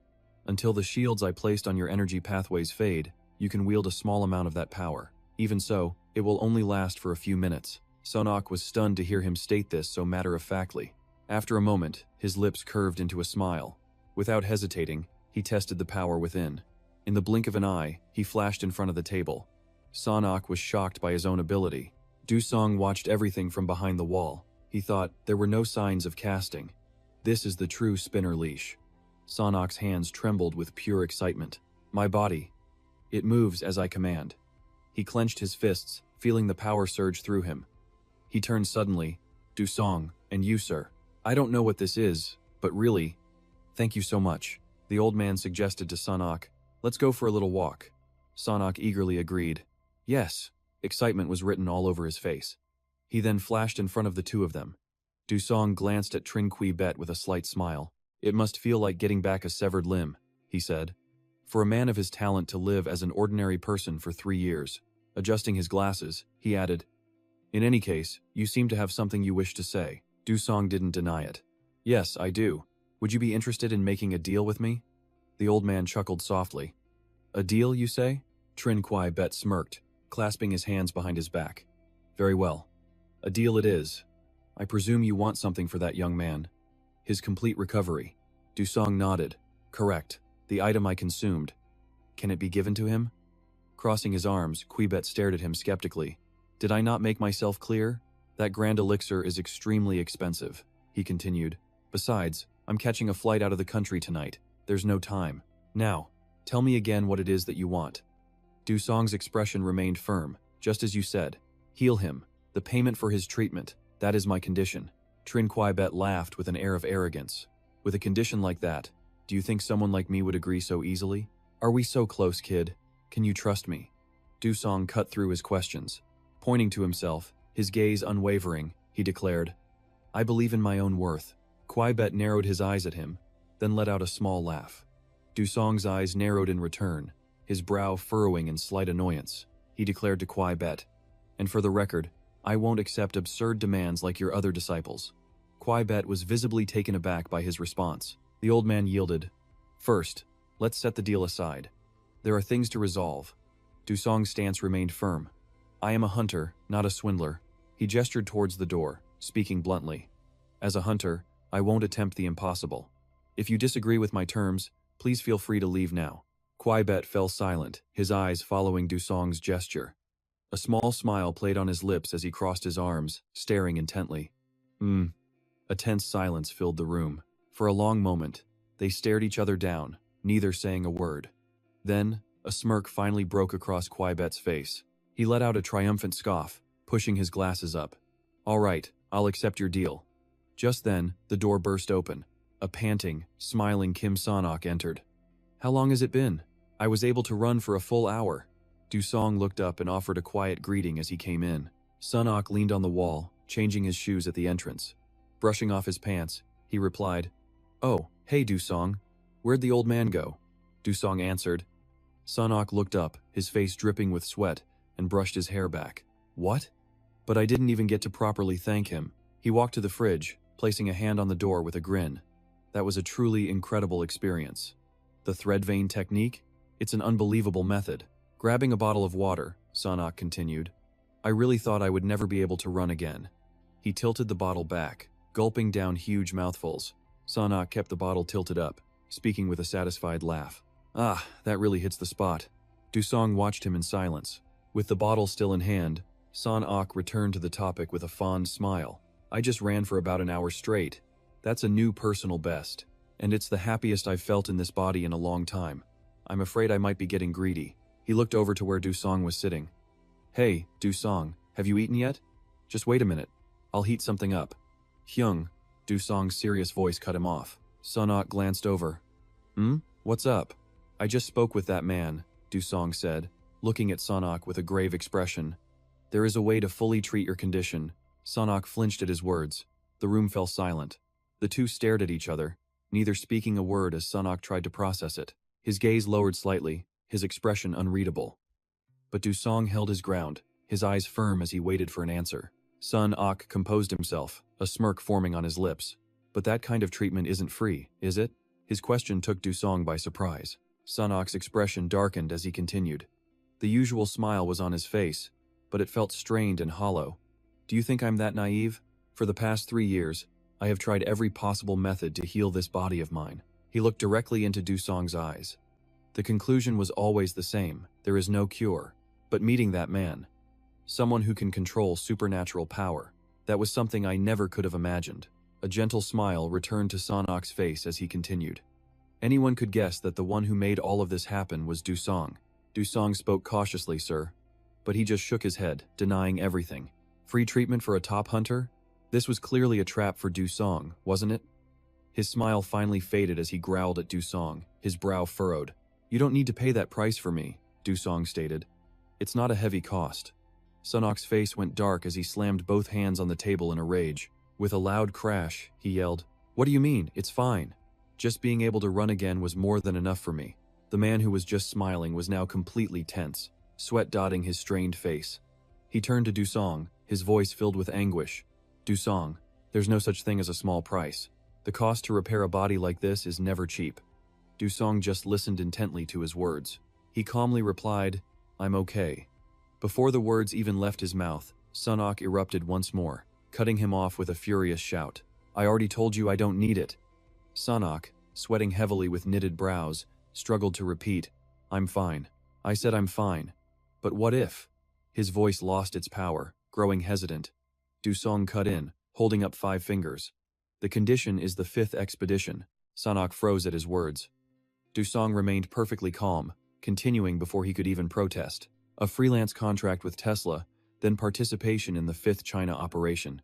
Until the shields I placed on your energy pathways fade, you can wield a small amount of that power. Even so, it will only last for a few minutes." Sun Ok was stunned to hear him state this so matter-of-factly. After a moment, his lips curved into a smile. Without hesitating, he tested the power within. In the blink of an eye, he flashed in front of the table. Sun Ok was shocked by his own ability. Song watched everything from behind the wall. He thought there were no signs of casting. This is the true spinner leash. Sun Ok's hands trembled with pure excitement. "My body. It moves as I command." He clenched his fists, feeling the power surge through him. He turned suddenly. "Song, and you, sir. I don't know what this is, but really, thank you so much." The old man suggested to Sun Ok, "Let's go for a little walk." Sun Ok eagerly agreed. "Yes." Excitement was written all over his face. He then flashed in front of the 2 of them. Song glanced at Trin Kwai Bet with a slight smile. "It must feel like getting back a severed limb," he said. For a man of his talent to live as an ordinary person for 3 years. Adjusting his glasses, he added, "In any case, you seem to have something you wish to say." Song didn't deny it. "Yes, I do. Would you be interested in making a deal with me?" The old man chuckled softly. "A deal, you say?" Trin Kwai Bet smirked, clasping his hands behind his back. "Very well. A deal it is. I presume you want something for that young man." "His complete recovery." Song nodded. "Correct. The item I consumed. Can it be given to him?" Crossing his arms, Kwai Bet stared at him skeptically. "Did I not make myself clear? That grand elixir is extremely expensive. he continued. Besides, I'm catching a flight out of the country tonight. There's no time. Now, tell me again what it is that you want. Du-song's expression remained firm, just as you said. Heal him. The payment for his treatment. That is my condition. Trin Kuai-bet laughed with an air of arrogance. With a condition like that, do you think someone like me would agree so easily? Are we so close, kid? Can you trust me? Du-song cut through his questions. Pointing to himself, his gaze unwavering, he declared, I believe in my own worth. Kuai-bet narrowed his eyes at him, then let out a small laugh. Du-song's eyes narrowed in return, his brow furrowing in slight annoyance. He declared to Kuai-bet, and for the record, I won't accept absurd demands like your other disciples. Kuai-bet was visibly taken aback by his response. The old man yielded. First, let's set the deal aside. There are things to resolve. Du-song's stance remained firm. I am a hunter, not a swindler. He gestured towards the door, speaking bluntly. As a hunter, I won't attempt the impossible. If you disagree with my terms, please feel free to leave now. Kuai-bet fell silent, his eyes following Du-song's gesture. A small smile played on his lips as he crossed his arms, staring intently. A tense silence filled the room. For a long moment, they stared each other down, neither saying a word. Then, a smirk finally broke across Kuai-bet's face. He let out a triumphant scoff, pushing his glasses up. All right, I'll accept your deal. Just then, the door burst open. A panting, smiling Kim Sanok entered. How long has it been? I was able to run for a full hour. Du-song looked up and offered a quiet greeting as he came in. Sanok leaned on the wall, changing his shoes at the entrance. Brushing off his pants, he replied, Oh, hey Du-song. Where'd the old man go? Du-song answered. Sanok looked up, his face dripping with sweat, and brushed his hair back. What? But I didn't even get to properly thank him. He walked to the fridge, placing a hand on the door with a grin. That was a truly incredible experience. The thread vein technique? It's an unbelievable method. Grabbing a bottle of water, Sanok continued. I really thought I would never be able to run again. He tilted the bottle back, gulping down huge mouthfuls. Sanok kept the bottle tilted up, speaking with a satisfied laugh. Ah, that really hits the spot. Du-song watched him in silence. With the bottle still in hand, Sanok returned to the topic with a fond smile. I just ran for about an hour straight. That's a new personal best, and it's the happiest I've felt in this body in a long time. I'm afraid I might be getting greedy. He looked over to where Du-song was sitting. Hey, Du-song, have you eaten yet? Just wait a minute. I'll heat something up. Hyung, Du-song's serious voice cut him off. Sanok glanced over. What's up? I just spoke with that man, Du-song said, looking at Sanok with a grave expression. There is a way to fully treat your condition. Sanok flinched at his words. The room fell silent. The two stared at each other, neither speaking a word as Sanok tried to process it. His gaze lowered slightly, his expression unreadable. But Du-song held his ground, his eyes firm as he waited for an answer. Sanok composed himself, a smirk forming on his lips. But that kind of treatment isn't free, is it? His question took Du-song by surprise. Sanok's expression darkened as he continued. The usual smile was on his face, but it felt strained and hollow. Do you think I'm that naive? For the past 3 years, I have tried every possible method to heal this body of mine. He looked directly into Du-song's eyes. The conclusion was always the same. There is no cure. But meeting that man, someone who can control supernatural power, that was something I never could have imagined. A gentle smile returned to Sanok's face as he continued. Anyone could guess that the one who made all of this happen was Du-song. Du-song spoke cautiously, sir, but he just shook his head, denying everything. Free treatment for a top hunter? This was clearly a trap for Du-song, wasn't it? His smile finally faded as he growled at Du-song, his brow furrowed. You don't need to pay that price for me, Du-song stated. It's not a heavy cost. Sanok's face went dark as he slammed both hands on the table in a rage. With a loud crash, he yelled, What do you mean? It's fine. Just being able to run again was more than enough for me. The man who was just smiling was now completely tense, sweat dotting his strained face. He turned to Du-song, his voice filled with anguish. Du-song, there's no such thing as a small price. The cost to repair a body like this is never cheap. Du-song just listened intently to his words. He calmly replied, I'm okay. Before the words even left his mouth, Sanok erupted once more, cutting him off with a furious shout. I already told you I don't need it. Sanok, sweating heavily with knitted brows, struggled to repeat, I'm fine. I said I'm fine. But what if? His voice lost its power, growing hesitant. Du-song cut in, holding up 5 fingers. The condition is the 5th expedition. Sanok froze at his words. Dusong remained perfectly calm, continuing before he could even protest. A freelance contract with Tesla, then participation in the 5th China operation.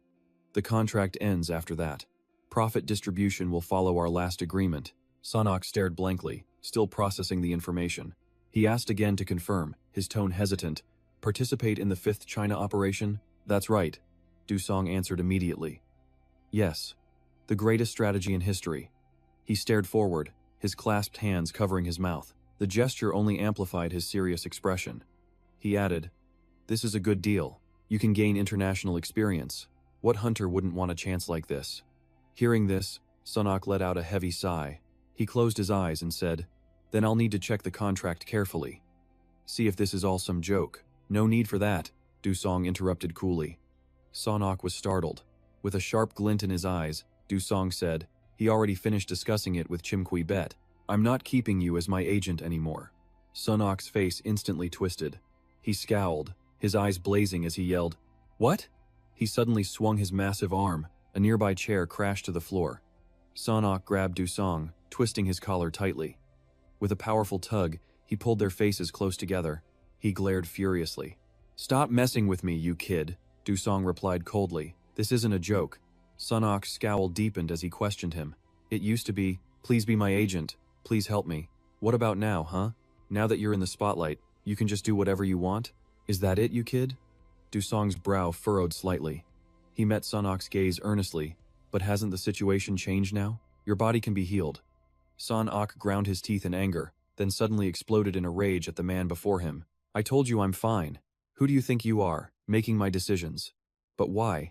The contract ends after that. Profit distribution will follow our last agreement. Sanok stared blankly, still processing the information. He asked again to confirm, his tone hesitant. Participate in the 5th China operation? That's right. Dusong answered immediately. Yes. The greatest strategy in history. He stared forward, his clasped hands covering his mouth. The gesture only amplified his serious expression. He added, "This is a good deal. You can gain international experience. What hunter wouldn't want a chance like this?" Hearing this, Sanok let out a heavy sigh. He closed his eyes and said, "Then I'll need to check the contract carefully. See if this is all some joke." "No need for that," Dusong interrupted coolly. Sanok was startled. With a sharp glint in his eyes, Dusong said, "He already finished discussing it with Chimkui Bet. I'm not keeping you as my agent anymore." Sanok's face instantly twisted. He scowled, his eyes blazing as he yelled, "What?" He suddenly swung his massive arm. A nearby chair crashed to the floor. Sanok grabbed Dusong, twisting his collar tightly. With a powerful tug, he pulled their faces close together. He glared furiously. "Stop messing with me, you kid," Dusong replied coldly. "This isn't a joke." Sanok's scowl deepened as he questioned him. "It used to be, please be my agent, please help me. What about now, huh? Now that you're in the spotlight, you can just do whatever you want? Is that it, you kid?" Dusong's brow furrowed slightly. He met Sanok's gaze earnestly. "But hasn't the situation changed now? Your body can be healed." Sanok ground his teeth in anger, then suddenly exploded in a rage at the man before him. "I told you I'm fine. Who do you think you are, making my decisions? But why?"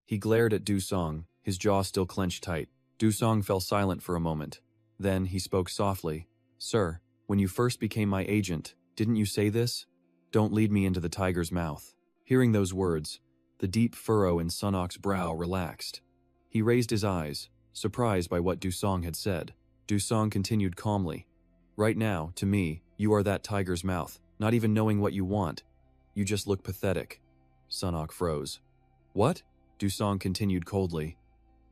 He glared at Dusong, his jaw still clenched tight. Dusong fell silent for a moment. Then he spoke softly. "Sir, when you first became my agent, didn't you say this? Don't lead me into the tiger's mouth." Hearing those words, the deep furrow in Sanok's brow relaxed. He raised his eyes, surprised by what Dusong had said. Dusong continued calmly. "Right now, to me, you are that tiger's mouth, not even knowing what you want. You just look pathetic." Sanok froze. "What?" Dusong continued coldly.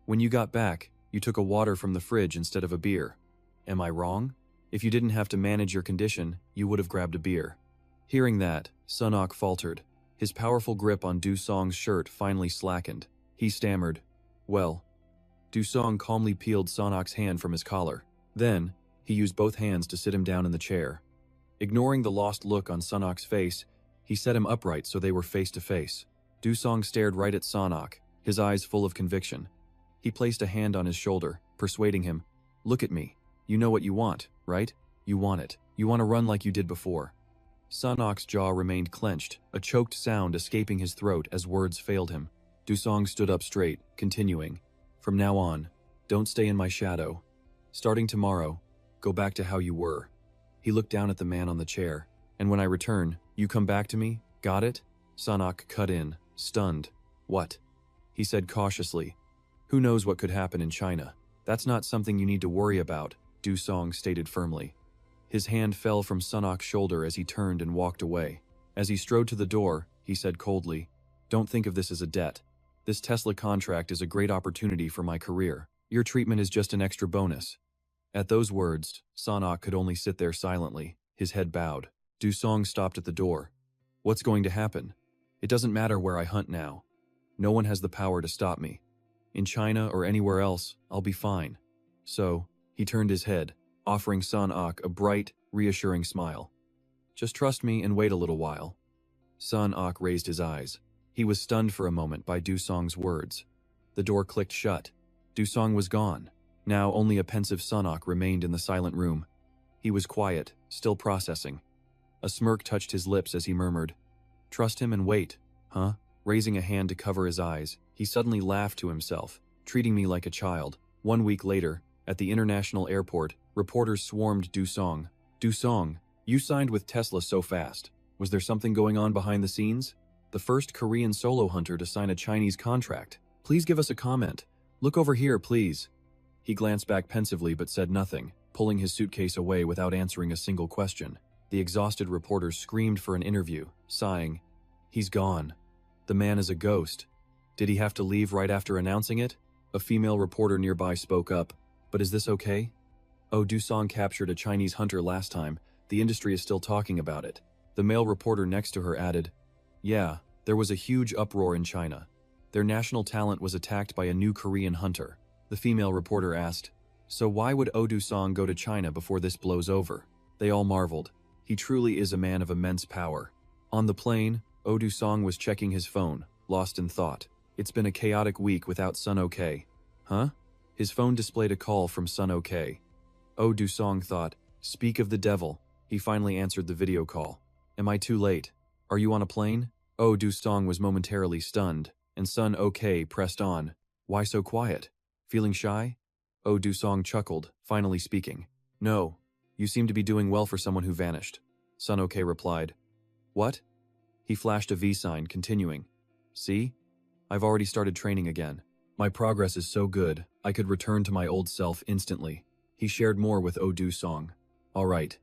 "When you got back, you took a water from the fridge instead of a beer. Am I wrong? If you didn't have to manage your condition, you would have grabbed a beer." Hearing that, Sanok faltered. His powerful grip on Dusong's shirt finally slackened. He stammered, "Well." Dusong calmly peeled Sanok's hand from his collar. Then, he used both hands to sit him down in the chair. Ignoring the lost look on Sanok's face, he set him upright so they were face to face. Dusong stared right at Sanok, his eyes full of conviction. He placed a hand on his shoulder, persuading him, "Look at me. You know what you want, right? You want it. You want to run like you did before." Sanok's jaw remained clenched, a choked sound escaping his throat as words failed him. Dusong stood up straight, continuing, "From now on, don't stay in my shadow. Starting tomorrow, go back to how you were." He looked down at the man on the chair. "And when I return, you come back to me, got it?" Sanok cut in, stunned. "What?" He said cautiously. "Who knows what could happen in China? That's not something you need to worry about," Dusong stated firmly. His hand fell from Sanok's shoulder as he turned and walked away. As he strode to the door, he said coldly, "Don't think of this as a debt. This Tesla contract is a great opportunity for my career. Your treatment is just an extra bonus." At those words, Sanok could only sit there silently, his head bowed. Dusong stopped at the door. "What's going to happen? It doesn't matter where I hunt now. No one has the power to stop me. In China or anywhere else, I'll be fine." So, he turned his head, offering Sanok a bright, reassuring smile. "Just trust me and wait a little while." Sanok raised his eyes. He was stunned for a moment by Dusong's words. The door clicked shut. Dusong was gone. Now only a pensive Sanok remained in the silent room. He was quiet, still processing. A smirk touched his lips as he murmured, "Trust him and wait, huh?" Raising a hand to cover his eyes, he suddenly laughed to himself, treating me like a child. 1 week later, at the international airport, reporters swarmed Dusong. "Dusong, you signed with Tesla so fast. Was there something going on behind the scenes? The first Korean solo hunter to sign a Chinese contract. Please give us a comment. Look over here, please." He glanced back pensively but said nothing, pulling his suitcase away without answering a single question. The exhausted reporters screamed for an interview, sighing, "He's gone. The man is a ghost. Did he have to leave right after announcing it? A female reporter nearby spoke up. But is this okay? Oh, Dusong captured a Chinese hunter last time. The industry is still talking about it. The male reporter next to her added, yeah, there was a huge uproar in China. Their national talent was attacked by a new Korean hunter. The female reporter asked, so why would Oh Dusong go to China before this blows over? They all marveled. He truly is a man of immense power. On the plane, Oh Dusong was checking his phone, lost in thought. It's been a chaotic week without Sun OK. Huh? His phone displayed a call from Sun OK. Oh Dusong thought, speak of the devil. He finally answered the video call. Am I too late? Are you on a plane? Oh Dusong was momentarily stunned, and Sun OK pressed on. Why so quiet? Feeling shy? Oh Dusong chuckled, finally speaking. No, you seem to be doing well for someone who vanished. Sun OK replied. What? He flashed a V sign, continuing. See? I've already started training again. My progress is so good, I could return to my old self instantly. He shared more with Oh Dusong. All right.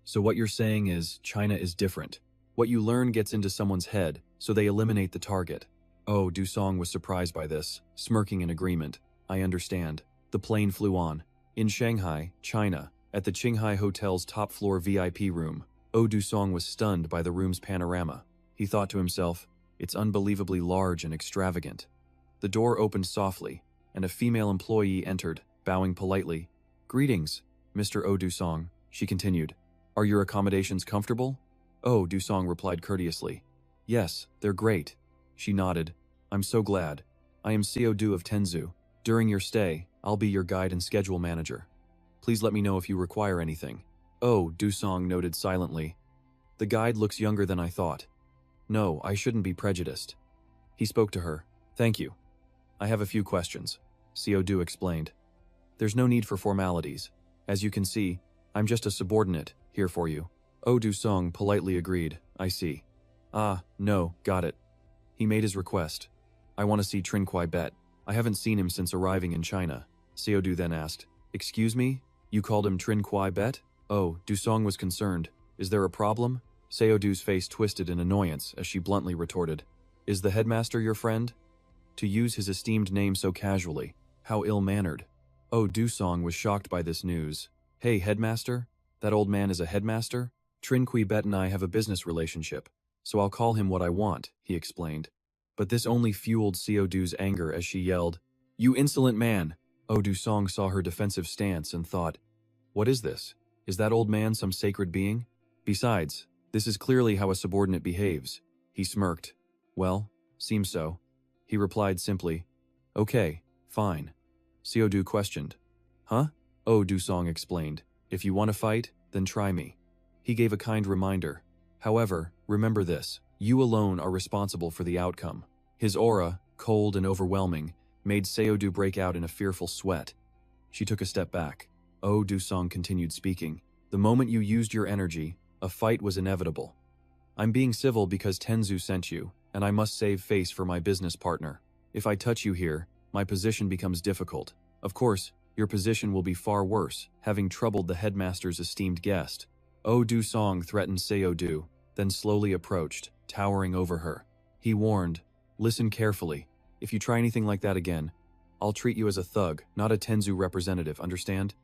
So what you're saying is, China is different. What you learn gets into someone's head, so they eliminate the target. Oh, Dusong was surprised by this, smirking in agreement. I understand. The plane flew on. In Shanghai, China, at the Qinghai Hotel's top-floor VIP room, Oh Dusong was stunned by the room's panorama. He thought to himself, it's unbelievably large and extravagant. The door opened softly, and a female employee entered, bowing politely. Greetings, Mr. Oh Dusong, she continued. Are your accommodations comfortable? Oh, Dusong replied courteously. Yes, they're great. She nodded. I'm so glad. I am CO of Tenzu. During your stay, I'll be your guide and schedule manager. Please let me know if you require anything. Oh, Dusong noted silently. The guide looks younger than I thought. No, I shouldn't be prejudiced. He spoke to her. Thank you. I have a few questions, CO explained. There's no need for formalities. As you can see, I'm just a subordinate, here for you. Oh Dusong politely agreed. I see. Ah, no, got it. He made his request. I want to see Trin Kwai Bet. I haven't seen him since arriving in China. CO then asked, excuse me? You called him Trin Kwai Bet? Oh, Dusong was concerned. Is there a problem? Seodu's face twisted in annoyance as she bluntly retorted. Is the headmaster your friend? To use his esteemed name so casually. How ill-mannered. Oh, Dusong was shocked by this news. Hey, headmaster? That old man is a headmaster? Trin Kwai Bet and I have a business relationship, so I'll call him what I want, he explained. But this only fueled Seodu's anger as she yelled, You insolent man! Oh Dusong saw her defensive stance and thought, what is this? Is that old man some sacred being? Besides, this is clearly how a subordinate behaves. He smirked. Well, seems so. He replied simply, okay, fine. Seodu questioned. Huh? Oh, Dusong explained. If you want to fight, then try me. He gave a kind reminder. However, remember this, you alone are responsible for the outcome. His aura, cold and overwhelming, made Seodu break out in a fearful sweat. She took a step back. Oh, Dusong continued speaking. The moment you used your energy, a fight was inevitable. I'm being civil because Tenzu sent you, and I must save face for my business partner. If I touch you here, my position becomes difficult. Of course, your position will be far worse, having troubled the headmaster's esteemed guest. Oh Dusong threatened Seodu, then slowly approached, towering over her. He warned, listen carefully. If you try anything like that again, I'll treat you as a thug, not a Tenzu representative, understand?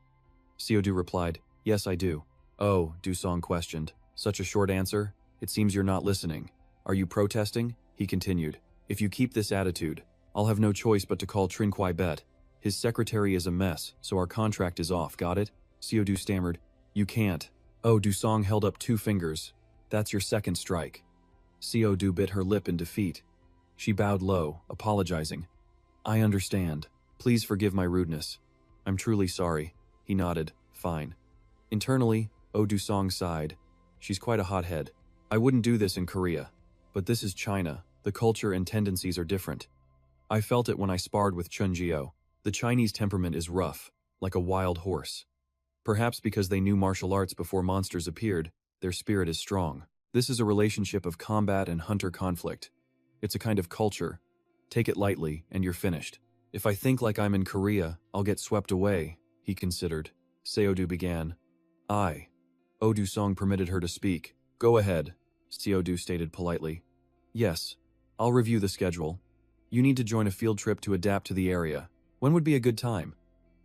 Seodu replied, yes I do. Oh, Dusong questioned. Such a short answer? It seems you're not listening. Are you protesting? He continued. If you keep this attitude, I'll have no choice but to call Trin Kwai Bet. His secretary is a mess, so our contract is off, got it? Seodu stammered. You can't. Oh, Dusong held up 2 fingers. That's your second strike. Seodu bit her lip in defeat. She bowed low, apologizing. I understand. Please forgive my rudeness. I'm truly sorry. He nodded. Fine. Internally, Oh Dusong sighed. She's quite a hothead. I wouldn't do this in Korea. But this is China. The culture and tendencies are different. I felt it when I sparred with Chun Jio. The Chinese temperament is rough, like a wild horse. Perhaps because they knew martial arts before monsters appeared, their spirit is strong. This is a relationship of combat and hunter conflict. It's a kind of culture. Take it lightly, and you're finished. If I think like I'm in Korea, I'll get swept away, he considered. Seodu began. Oh Dusong permitted her to speak. Go ahead, Seodu stated politely. Yes, I'll review the schedule. You need to join a field trip to adapt to the area. When would be a good time?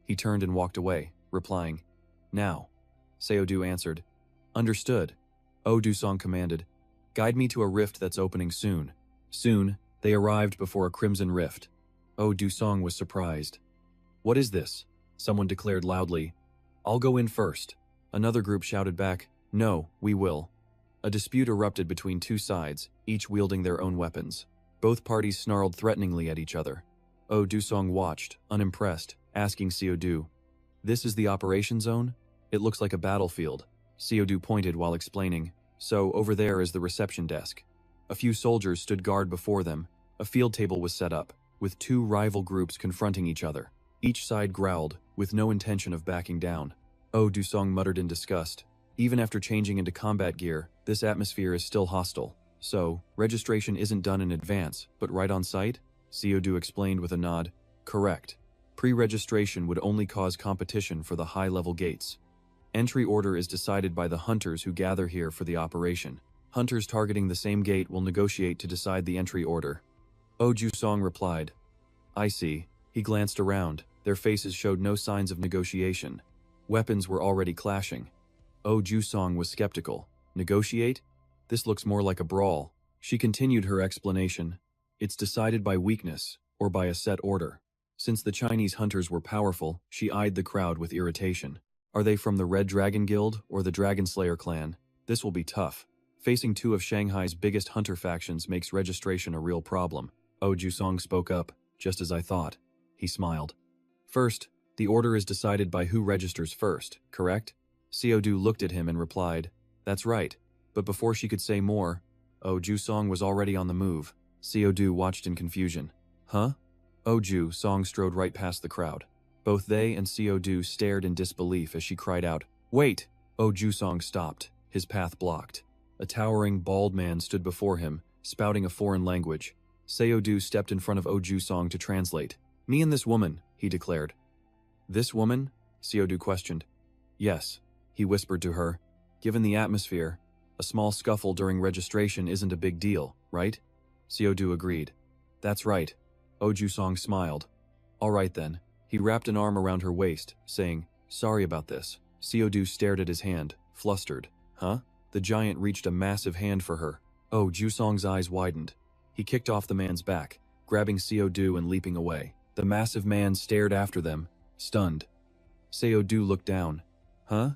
He turned and walked away, replying, "Now." Seodu answered, "Understood." Du-song commanded, "Guide me to a rift that's opening soon." Soon, they arrived before a crimson rift. Du-song was surprised. "What is this?" Someone declared loudly. "I'll go in first." Another group shouted back, "No, we will." A dispute erupted between two sides, each wielding their own weapons. Both parties snarled threateningly at each other. Du-song watched, unimpressed, asking Seodu, "This is the operation zone? It looks like a battlefield." Seodu pointed while explaining, "So, over there is the reception desk." A few soldiers stood guard before them. A field table was set up, with two rival groups confronting each other. Each side growled, with no intention of backing down. Du-song muttered in disgust. Even after changing into combat gear, this atmosphere is still hostile. "So, registration isn't done in advance, but right on site?" Seodu explained with a nod. "Correct. Pre-registration would only cause competition for the high-level gates. Entry order is decided by the hunters who gather here for the operation. Hunters targeting the same gate will negotiate to decide the entry order." Du-song replied. "I see." He glanced around. Their faces showed no signs of negotiation. Weapons were already clashing. Du-song was skeptical. Negotiate? This looks more like a brawl. She continued her explanation. "It's decided by weakness, or by a set order." Since the Chinese hunters were powerful, she eyed the crowd with irritation. Are they from the Red Dragon Guild or the Dragon Slayer clan? This will be tough. Facing two of Shanghai's biggest hunter factions makes registration a real problem. Du-song spoke up, "Just as I thought." He smiled. "First, the order is decided by who registers first, correct?" Seodu looked at him and replied, "That's right." But before she could say more, Du-song was already on the move. Seodu watched in confusion. "Huh?" Du-song strode right past the crowd. Both they and Seodu stared in disbelief as she cried out, "Wait!" Du-song stopped, his path blocked. A towering, bald man stood before him, spouting a foreign language. Seodu stepped in front of Du-song to translate. "Me and this woman," he declared. "This woman?" Seodu questioned. "Yes," he whispered to her. "Given the atmosphere, a small scuffle during registration isn't a big deal, right?" Seodu agreed. "That's right." Du-song smiled. "All right then." He wrapped an arm around her waist, saying, "Sorry about this." Seodu stared at his hand, flustered. "Huh?" The giant reached a massive hand for her. Du-song's eyes widened. He kicked off the man's back, grabbing Seodu and leaping away. The massive man stared after them, stunned. Seodu looked down. "Huh?"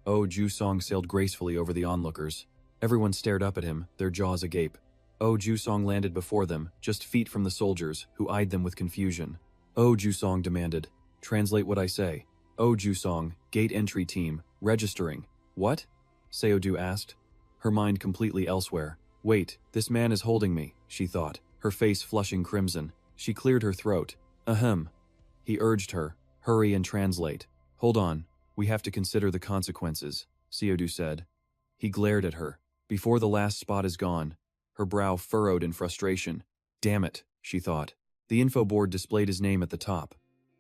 Du-song sailed gracefully over the onlookers. Everyone stared up at him, their jaws agape. Du-song landed before them, just feet from the soldiers, who eyed them with confusion. Du-song demanded, "Translate what I say." Du-song, gate entry team, registering. "What?" Seodu asked, her mind completely elsewhere. "Wait, this man is holding me," she thought, her face flushing crimson. She cleared her throat. "Ahem." He urged her, "Hurry and translate." "Hold on, we have to consider the consequences," Seodu said. He glared at her. "Before the last spot is gone." Her brow furrowed in frustration. "Damn it," she thought. The info board displayed his name at the top.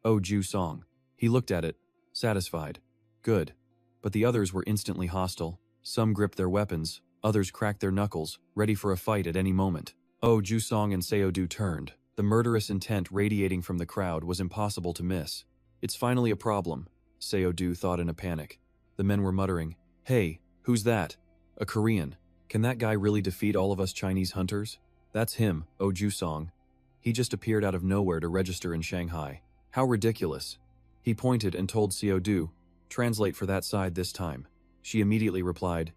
Du-song. He looked at it, satisfied. Good. But the others were instantly hostile. Some gripped their weapons, others cracked their knuckles, ready for a fight at any moment. Du-song and Seodu turned. The murderous intent radiating from the crowd was impossible to miss. "It's finally a problem," Seodu thought in a panic. The men were muttering, "Hey, who's that? A Korean. Can that guy really defeat all of us Chinese hunters?" "That's him, Du-song. He just appeared out of nowhere to register in Shanghai. How ridiculous." He pointed and told Seodu, "Translate for that side this time." She immediately replied,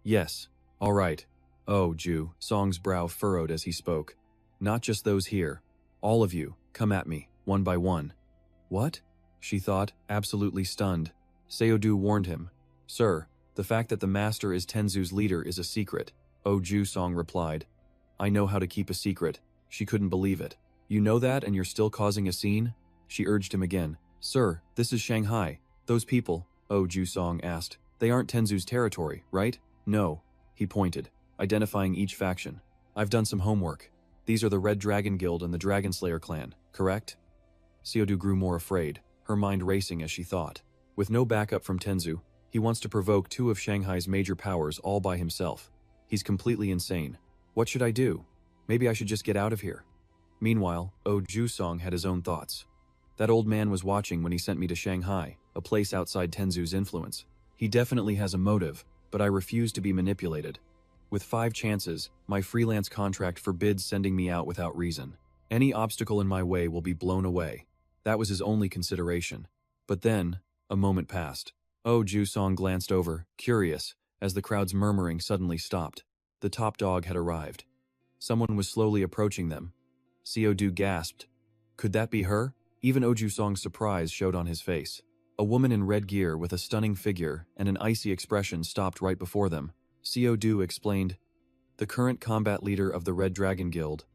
"Yes, all right." Ju-song's brow furrowed as he spoke. "Not just those here. All of you, come at me, one by one." "What?" she thought, absolutely stunned. Seodu warned him. "Sir, the fact that the master is Tenzu's leader is a secret," Ju-song replied. "I know how to keep a secret." She couldn't believe it. "You know that and you're still causing a scene?" She urged him again. "Sir, this is Shanghai. Those people," Ju-song asked, "they aren't Tenzu's territory, right?" "No," he pointed, identifying each faction. "I've done some homework. These are the Red Dragon Guild and the Dragon Slayer clan, correct?" Seodu grew more afraid, her mind racing as she thought. With no backup from Tenzu, he wants to provoke two of Shanghai's major powers all by himself. He's completely insane. What should I do? Maybe I should just get out of here. Meanwhile, Ju-song had his own thoughts. That old man was watching when he sent me to Shanghai, a place outside Tenzu's influence. He definitely has a motive, but I refuse to be manipulated. With 5 chances, my freelance contract forbids sending me out without reason. Any obstacle in my way will be blown away. That was his only consideration. But then, a moment passed. Oh Ju-song glanced over, curious, as the crowd's murmuring suddenly stopped. The top dog had arrived. Someone was slowly approaching them. Seo-do gasped. Could that be her? Even Oh Ju-song's surprise showed on his face. A woman in red gear with a stunning figure and an icy expression stopped right before them. Seo-do explained, the current combat leader of the Red Dragon Guild,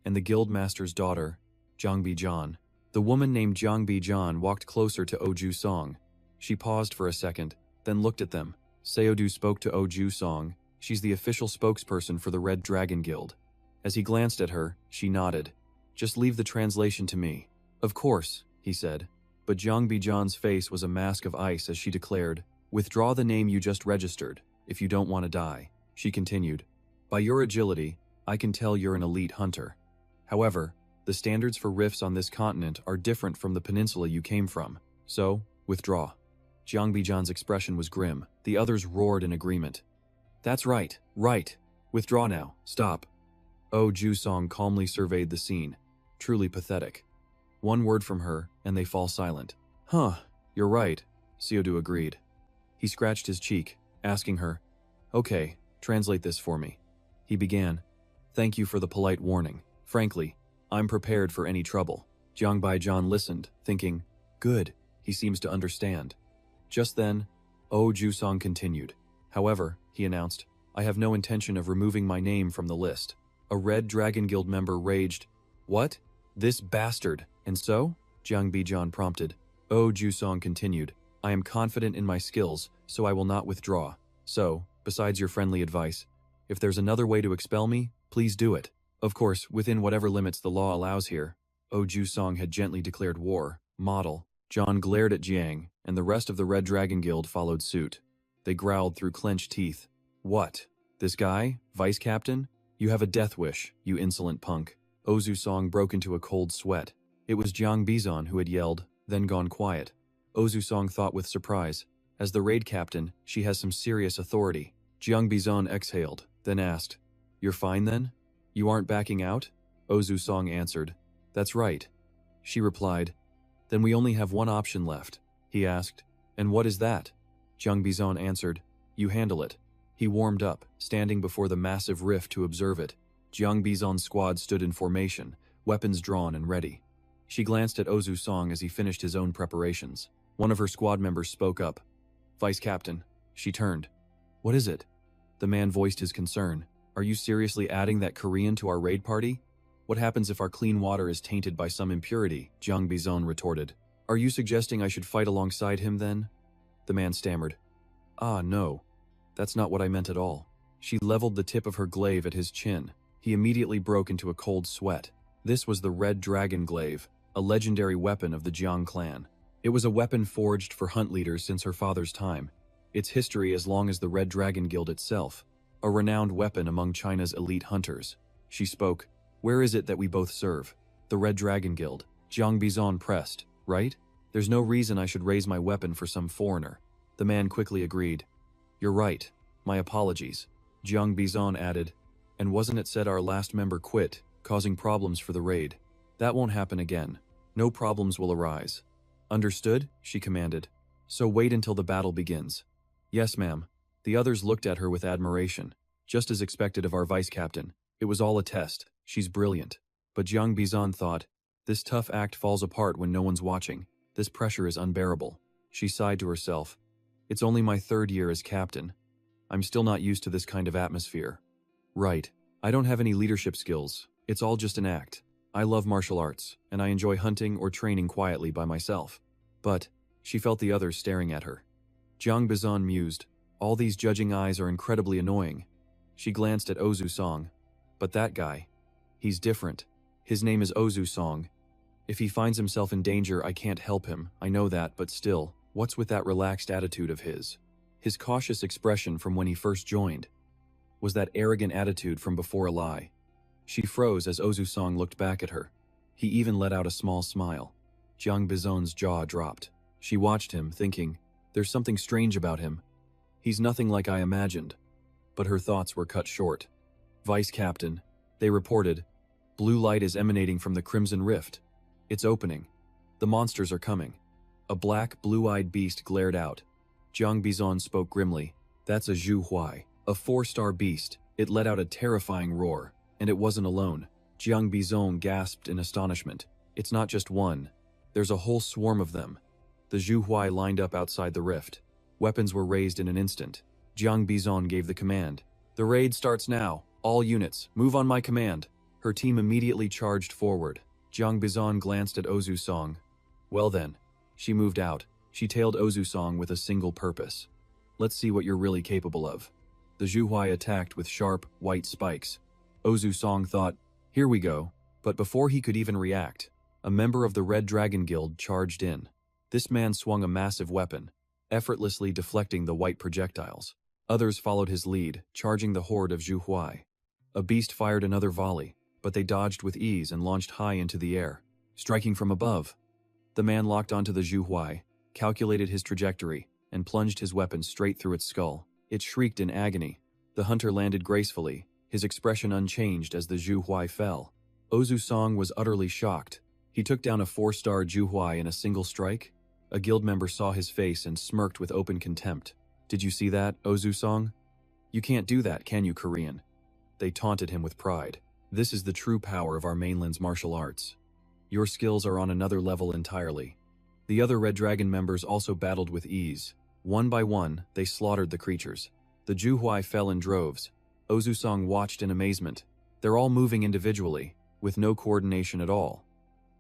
and the guild master's daughter, Jiang Bijan. The woman named Jiang Bijan walked closer to Oh Ju-song. She paused for a second, then looked at them. Seo-do spoke to Oh Ju-song. She's the official spokesperson for the Red Dragon Guild. As he glanced at her, she nodded. Just leave the translation to me. Of course, he said. But Jiang Bijan's face was a mask of ice as she declared, withdraw the name you just registered, if you don't want to die. She continued, by your agility, I can tell you're an elite hunter. However, the standards for rifts on this continent are different from the peninsula you came from, so, withdraw. Jiang Bijan's expression was grim. The others roared in agreement. That's right, right. Withdraw now, stop. Oh Ju-song calmly surveyed the scene. Truly pathetic. One word from her, and they fall silent. Huh, you're right, Seo-do agreed. He scratched his cheek, asking her, okay, translate this for me. He began, thank you for the polite warning. Frankly, I'm prepared for any trouble. Jiang Bijan listened, thinking, good, he seems to understand. Just then, Oh Ju-song continued. However, he announced, I have no intention of removing my name from the list. A Red Dragon Guild member raged, what? This bastard. And so? Jiang Bijan prompted. Oh Ju-song continued, I am confident in my skills, so I will not withdraw. So, besides your friendly advice, if there's another way to expel me, please do it. Of course, within whatever limits the law allows here. Oh Ju-song had gently declared war. Model. John glared at Jiang, and the rest of the Red Dragon Guild followed suit. They growled through clenched teeth. What? This guy? Vice Captain? You have a death wish, you insolent punk. Oh Ju-song broke into a cold sweat. It was Jiang Bijan who had yelled, then gone quiet. Oh Ju-song thought with surprise. As the raid captain, she has some serious authority. Jiang Bijan exhaled, then asked, you're fine then? You aren't backing out? Oh Ju-song answered, that's right. She replied, then we only have one option left. He asked, and what is that? Jiang Bijan answered, you handle it. He warmed up, standing before the massive rift to observe it. Jiang Bijan's squad stood in formation, weapons drawn and ready. She glanced at Oh Ju-song as he finished his own preparations. One of her squad members spoke up. Vice Captain. She turned. What is it? The man voiced his concern. Are you seriously adding that Korean to our raid party? What happens if our clean water is tainted by some impurity? Jiang Bijan retorted. Are you suggesting I should fight alongside him then? The man stammered. Ah, no. That's not what I meant at all. She leveled the tip of her glaive at his chin. He immediately broke into a cold sweat. This was the Red Dragon Glaive, a legendary weapon of the Jiang clan. It was a weapon forged for hunt leaders since her father's time. Its history as long as the Red Dragon Guild itself. A renowned weapon among China's elite hunters. She spoke. Where is it that we both serve? The Red Dragon Guild. Jiang Bijan pressed. Right? There's no reason I should raise my weapon for some foreigner. The man quickly agreed. You're right. My apologies. Jiang Bijan added. And wasn't it said our last member quit, causing problems for the raid? That won't happen again. No problems will arise. Understood? She commanded. So wait until the battle begins. Yes, ma'am. The others looked at her with admiration. Just as expected of our vice captain. It was all a test. She's brilliant. But Jiang Bijan thought, this tough act falls apart when no one's watching. This pressure is unbearable. She sighed to herself. It's only my 3rd year as captain. I'm still not used to this kind of atmosphere. Right. I don't have any leadership skills. It's all just an act. I love martial arts, and I enjoy hunting or training quietly by myself. But, she felt the others staring at her. Jiang Bijan mused, all these judging eyes are incredibly annoying. She glanced at Oh Ju-song. But that guy. He's different. His name is Oh Ju-song. If he finds himself in danger, I can't help him. I know that, but still, what's with that relaxed attitude of his? His cautious expression from when he first joined. Was that arrogant attitude from before a lie? She froze as Oh Ju-song looked back at her. He even let out a small smile. Jiang Bizon's jaw dropped. She watched him, thinking, there's something strange about him. He's nothing like I imagined. But her thoughts were cut short. Vice Captain, they reported, blue light is emanating from the Crimson Rift. It's opening. The monsters are coming. A black, blue-eyed beast glared out. Jiang Bizon spoke grimly. That's a Zhu Huai, a 4-star beast. It let out a terrifying roar, and it wasn't alone. Jiang Bizon gasped in astonishment. It's not just one. There's a whole swarm of them. The Zhu Huai lined up outside the rift. Weapons were raised in an instant. Jiang Bizon gave the command. The raid starts now. All units, move on my command. Her team immediately charged forward. Jiang Bizon glanced at Ozu Song. Well then. She moved out. She tailed Ozu Song with a single purpose. Let's see what you're really capable of. The Zhu Huai attacked with sharp, white spikes. Ozu Song thought, here we go. But before he could even react, a member of the Red Dragon Guild charged in. This man swung a massive weapon, effortlessly deflecting the white projectiles. Others followed his lead, charging the horde of Zhu Huai. A beast fired another volley, but they dodged with ease and launched high into the air, striking from above. The man locked onto the Zhu Huai, calculated his trajectory, and plunged his weapon straight through its skull. It shrieked in agony. The hunter landed gracefully, his expression unchanged as the Zhu Huai fell. Ozu Song was utterly shocked. He took down a 4-star Zhu Huai in a single strike. A guild member saw his face and smirked with open contempt. Did you see that, Ozu Song? You can't do that, can you, Korean? They taunted him with pride. This is the true power of our mainland's martial arts. Your skills are on another level entirely. The other Red Dragon members also battled with ease. One by one, they slaughtered the creatures. The Zhu Huai fell in droves. Ozu Song watched in amazement. They're all moving individually, with no coordination at all.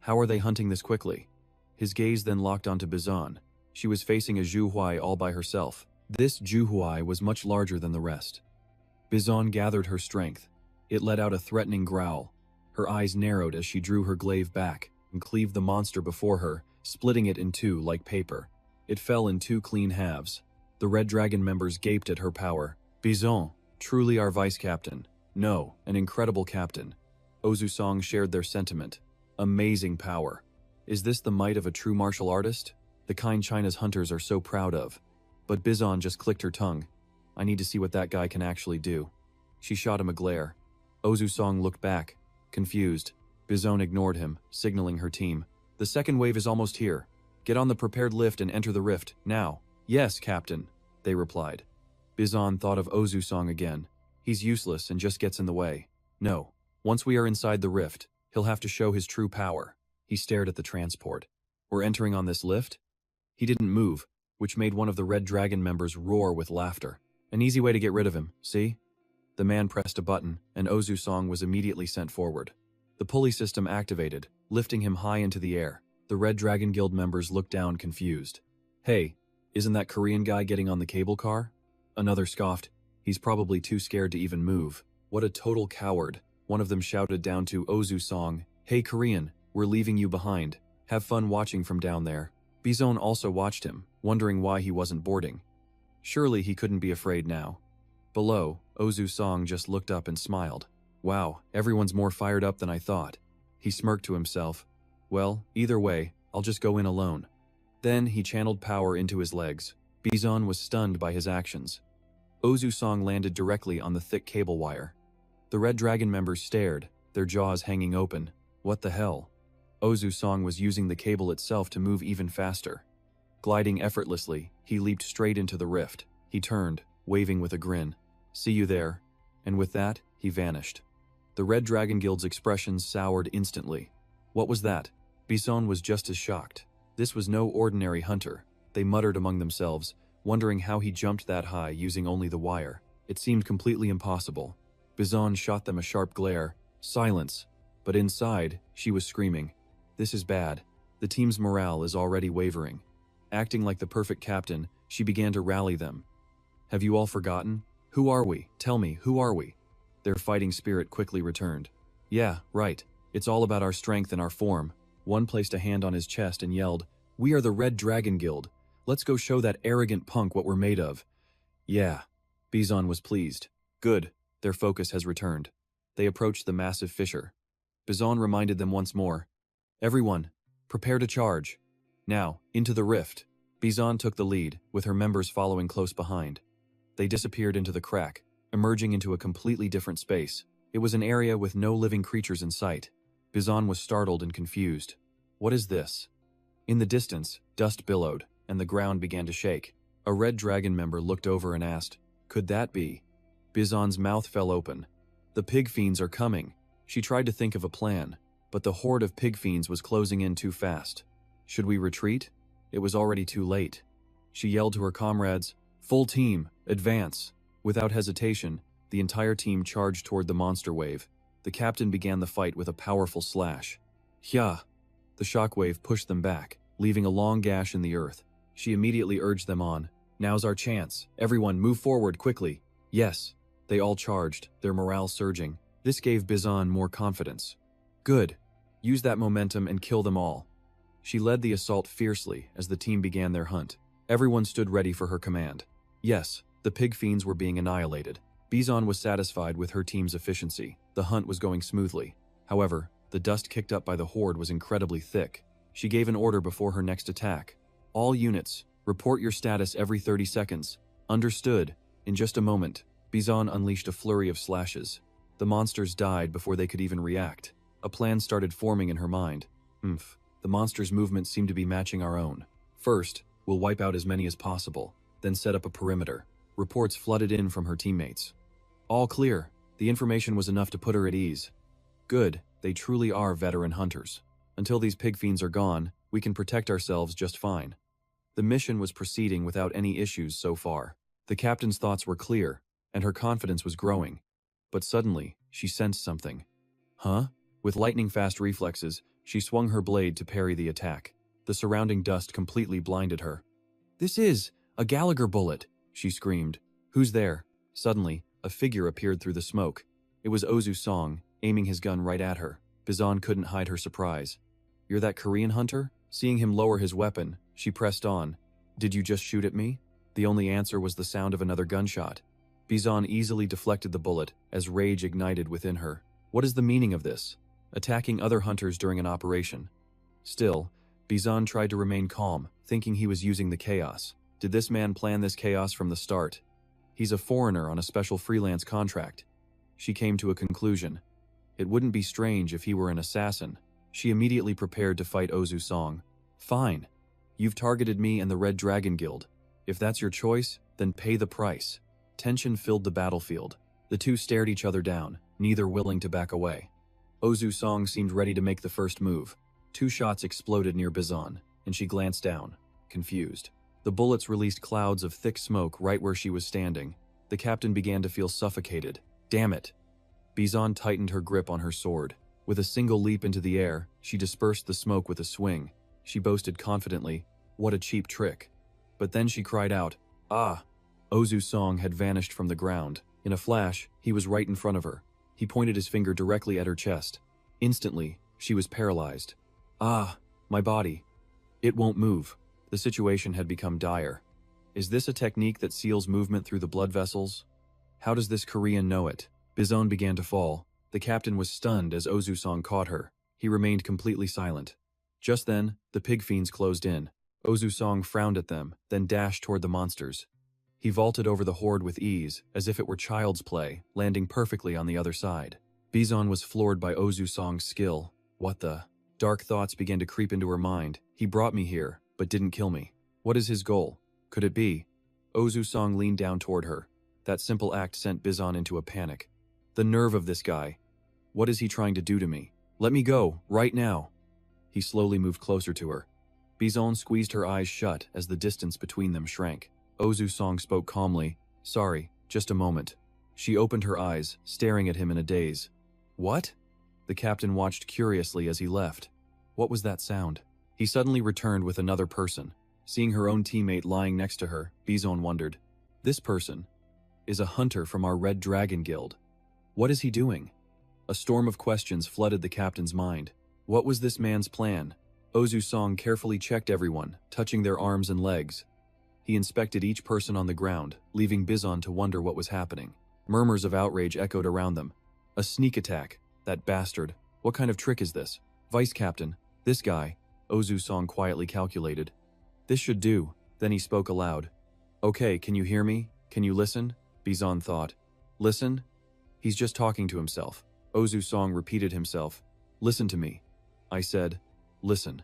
How are they hunting this quickly? His gaze then locked onto Bizon. She was facing a Zhu Huai all by herself. This Zhu Huai was much larger than the rest. Bizon gathered her strength. It let out a threatening growl. Her eyes narrowed as she drew her glaive back and cleaved the monster before her, splitting it in two like paper. It fell in 2 clean halves. The Red Dragon members gaped at her power. Bizon, truly our vice captain. No, an incredible captain. Ozu Song shared their sentiment. Amazing power. Is this the might of a true martial artist? The kind China's hunters are so proud of. But Bizon just clicked her tongue. I need to see what that guy can actually do. She shot him a glare. Ozu Song looked back, confused. Bizon ignored him, signaling her team. The second wave is almost here. Get on the prepared lift and enter the rift, now. Yes, Captain, they replied. Bizon thought of Ozu Song again. He's useless and just gets in the way. No, once we are inside the rift, he'll have to show his true power. He stared at the transport. We're entering on this lift? He didn't move, which made one of the Red Dragon members roar with laughter. An easy way to get rid of him, see? The man pressed a button, and Ozu Song was immediately sent forward. The pulley system activated, lifting him high into the air. The Red Dragon Guild members looked down confused. Hey, isn't that Korean guy getting on the cable car? Another scoffed. He's probably too scared to even move. What a total coward. One of them shouted down to Ozu Song, Hey Korean, we're leaving you behind. Have fun watching from down there. Bizon also watched him, wondering why he wasn't boarding. Surely he couldn't be afraid now. Below, Ozu Song just looked up and smiled. Wow, everyone's more fired up than I thought. He smirked to himself. Well, either way, I'll just go in alone. Then he channeled power into his legs. Bizon was stunned by his actions. Ozu Song landed directly on the thick cable wire. The Red Dragon members stared, their jaws hanging open. What the hell? Ozu Song was using the cable itself to move even faster. Gliding effortlessly, he leaped straight into the rift. He turned, waving with a grin. See you there. And with that, he vanished. The Red Dragon Guild's expressions soured instantly. What was that? Bizon was just as shocked. This was no ordinary hunter. They muttered among themselves, wondering how he jumped that high using only the wire. It seemed completely impossible. Bizon shot them a sharp glare. Silence. But inside, she was screaming. This is bad. The team's morale is already wavering. Acting like the perfect captain, she began to rally them. Have you all forgotten? Who are we? Tell me, who are we? Their fighting spirit quickly returned. Yeah, right. It's all about our strength and our form. One placed a hand on his chest and yelled, We are the Red Dragon Guild. Let's go show that arrogant punk what we're made of. Yeah. Bizon was pleased. Good. Their focus has returned. They approached the massive fissure. Bizon reminded them once more. Everyone, Prepare to charge. Now, into the rift. Bizon took the lead, with her members following close behind. They disappeared into the crack, emerging into a completely different space. It was an area with no living creatures in sight. Bizon was startled and confused. What is this? In the distance, dust billowed, and the ground began to shake. A Red Dragon member looked over and asked, "Could that be?" Bizon's mouth fell open. "The pig fiends are coming." She tried to think of a plan, but the horde of pig fiends was closing in too fast. Should we retreat? It was already too late. She yelled to her comrades, "Full team, advance!" Without hesitation, the entire team charged toward the monster wave. The captain began the fight with a powerful slash. Hya! The shockwave pushed them back, leaving a long gash in the earth. She immediately urged them on. "Now's our chance. Everyone, move forward quickly." Yes. They all charged, their morale surging. This gave Bizon more confidence. Good. Use that momentum and kill them all. She led the assault fiercely as the team began their hunt. Everyone stood ready for her command. Yes, the pig fiends were being annihilated. Bizon was satisfied with her team's efficiency. The hunt was going smoothly. However, the dust kicked up by the horde was incredibly thick. She gave an order before her next attack. "All units, report your status every 30 seconds. Understood." In just a moment, Bizon unleashed a flurry of slashes. The monsters died before they could even react. A plan started forming in her mind. The monsters' movements seemed to be matching our own. First, we'll wipe out as many as possible, then set up a perimeter. Reports flooded in from her teammates. All clear. The information was enough to put her at ease. Good, they truly are veteran hunters. Until these pig fiends are gone, we can protect ourselves just fine. The mission was proceeding without any issues so far. The captain's thoughts were clear, and her confidence was growing. But suddenly, she sensed something. Huh? With lightning-fast reflexes, she swung her blade to parry the attack. The surrounding dust completely blinded her. "This is a Gallagher bullet!" she screamed. "Who's there?" Suddenly, a figure appeared through the smoke. It was Ozu Song, aiming his gun right at her. Bizon couldn't hide her surprise. "You're that Korean hunter?" Seeing him lower his weapon, she pressed on. "Did you just shoot at me?" The only answer was the sound of another gunshot. Bizon easily deflected the bullet as rage ignited within her. What is the meaning of this? Attacking other hunters during an operation. Still, Bizon tried to remain calm, thinking he was using the chaos. Did this man plan this chaos from the start? He's a foreigner on a special freelance contract. She came to a conclusion. It wouldn't be strange if he were an assassin. She immediately prepared to fight Ozu Song. "Fine. You've targeted me and the Red Dragon Guild. If that's your choice, then pay the price." Tension filled the battlefield. The two stared each other down, neither willing to back away. Ozu Song seemed ready to make the first move. 2 shots exploded near Bizon, and she glanced down, confused. The bullets released clouds of thick smoke right where she was standing. The captain began to feel suffocated. Damn it! Bizon tightened her grip on her sword. With a single leap into the air, she dispersed the smoke with a swing. She boasted confidently, "What a cheap trick." But then she cried out, "Ah!" Ozu Song had vanished from the ground. In a flash, he was right in front of her. He pointed his finger directly at her chest. Instantly, she was paralyzed. "Ah, my body. It won't move." The situation had become dire. Is this a technique that seals movement through the blood vessels? How does this Korean know it? Bizon began to fall. The captain was stunned as Ozu Song caught her. He remained completely silent. Just then, the pig fiends closed in. Ozu Song frowned at them, then dashed toward the monsters. He vaulted over the horde with ease, as if it were child's play, landing perfectly on the other side. Bizon was floored by Ozu Song's skill. What the? Dark thoughts began to creep into her mind. He brought me here, but didn't kill me. What is his goal? Could it be? Ozu Song leaned down toward her. That simple act sent Bizon into a panic. The nerve of this guy. What is he trying to do to me? Let me go, right now. He slowly moved closer to her. Bizon squeezed her eyes shut as the distance between them shrank. Ozu Song spoke calmly. "Sorry, just a moment." She opened her eyes, staring at him in a daze. "What?" The captain watched curiously as he left. What was that sound? He suddenly returned with another person. Seeing her own teammate lying next to her, Bizon wondered. This person is a hunter from our Red Dragon Guild. What is he doing? A storm of questions flooded the captain's mind. What was this man's plan? Ozu Song carefully checked everyone, touching their arms and legs. He inspected each person on the ground, leaving Bizon to wonder what was happening. Murmurs of outrage echoed around them. A sneak attack. That bastard. What kind of trick is this? Vice Captain. This guy. Ozu Song quietly calculated. This should do. Then he spoke aloud. Okay, can you hear me? Can you listen? Bizon thought. Listen? He's just talking to himself. Ozu Song repeated himself. Listen to me. I said, listen.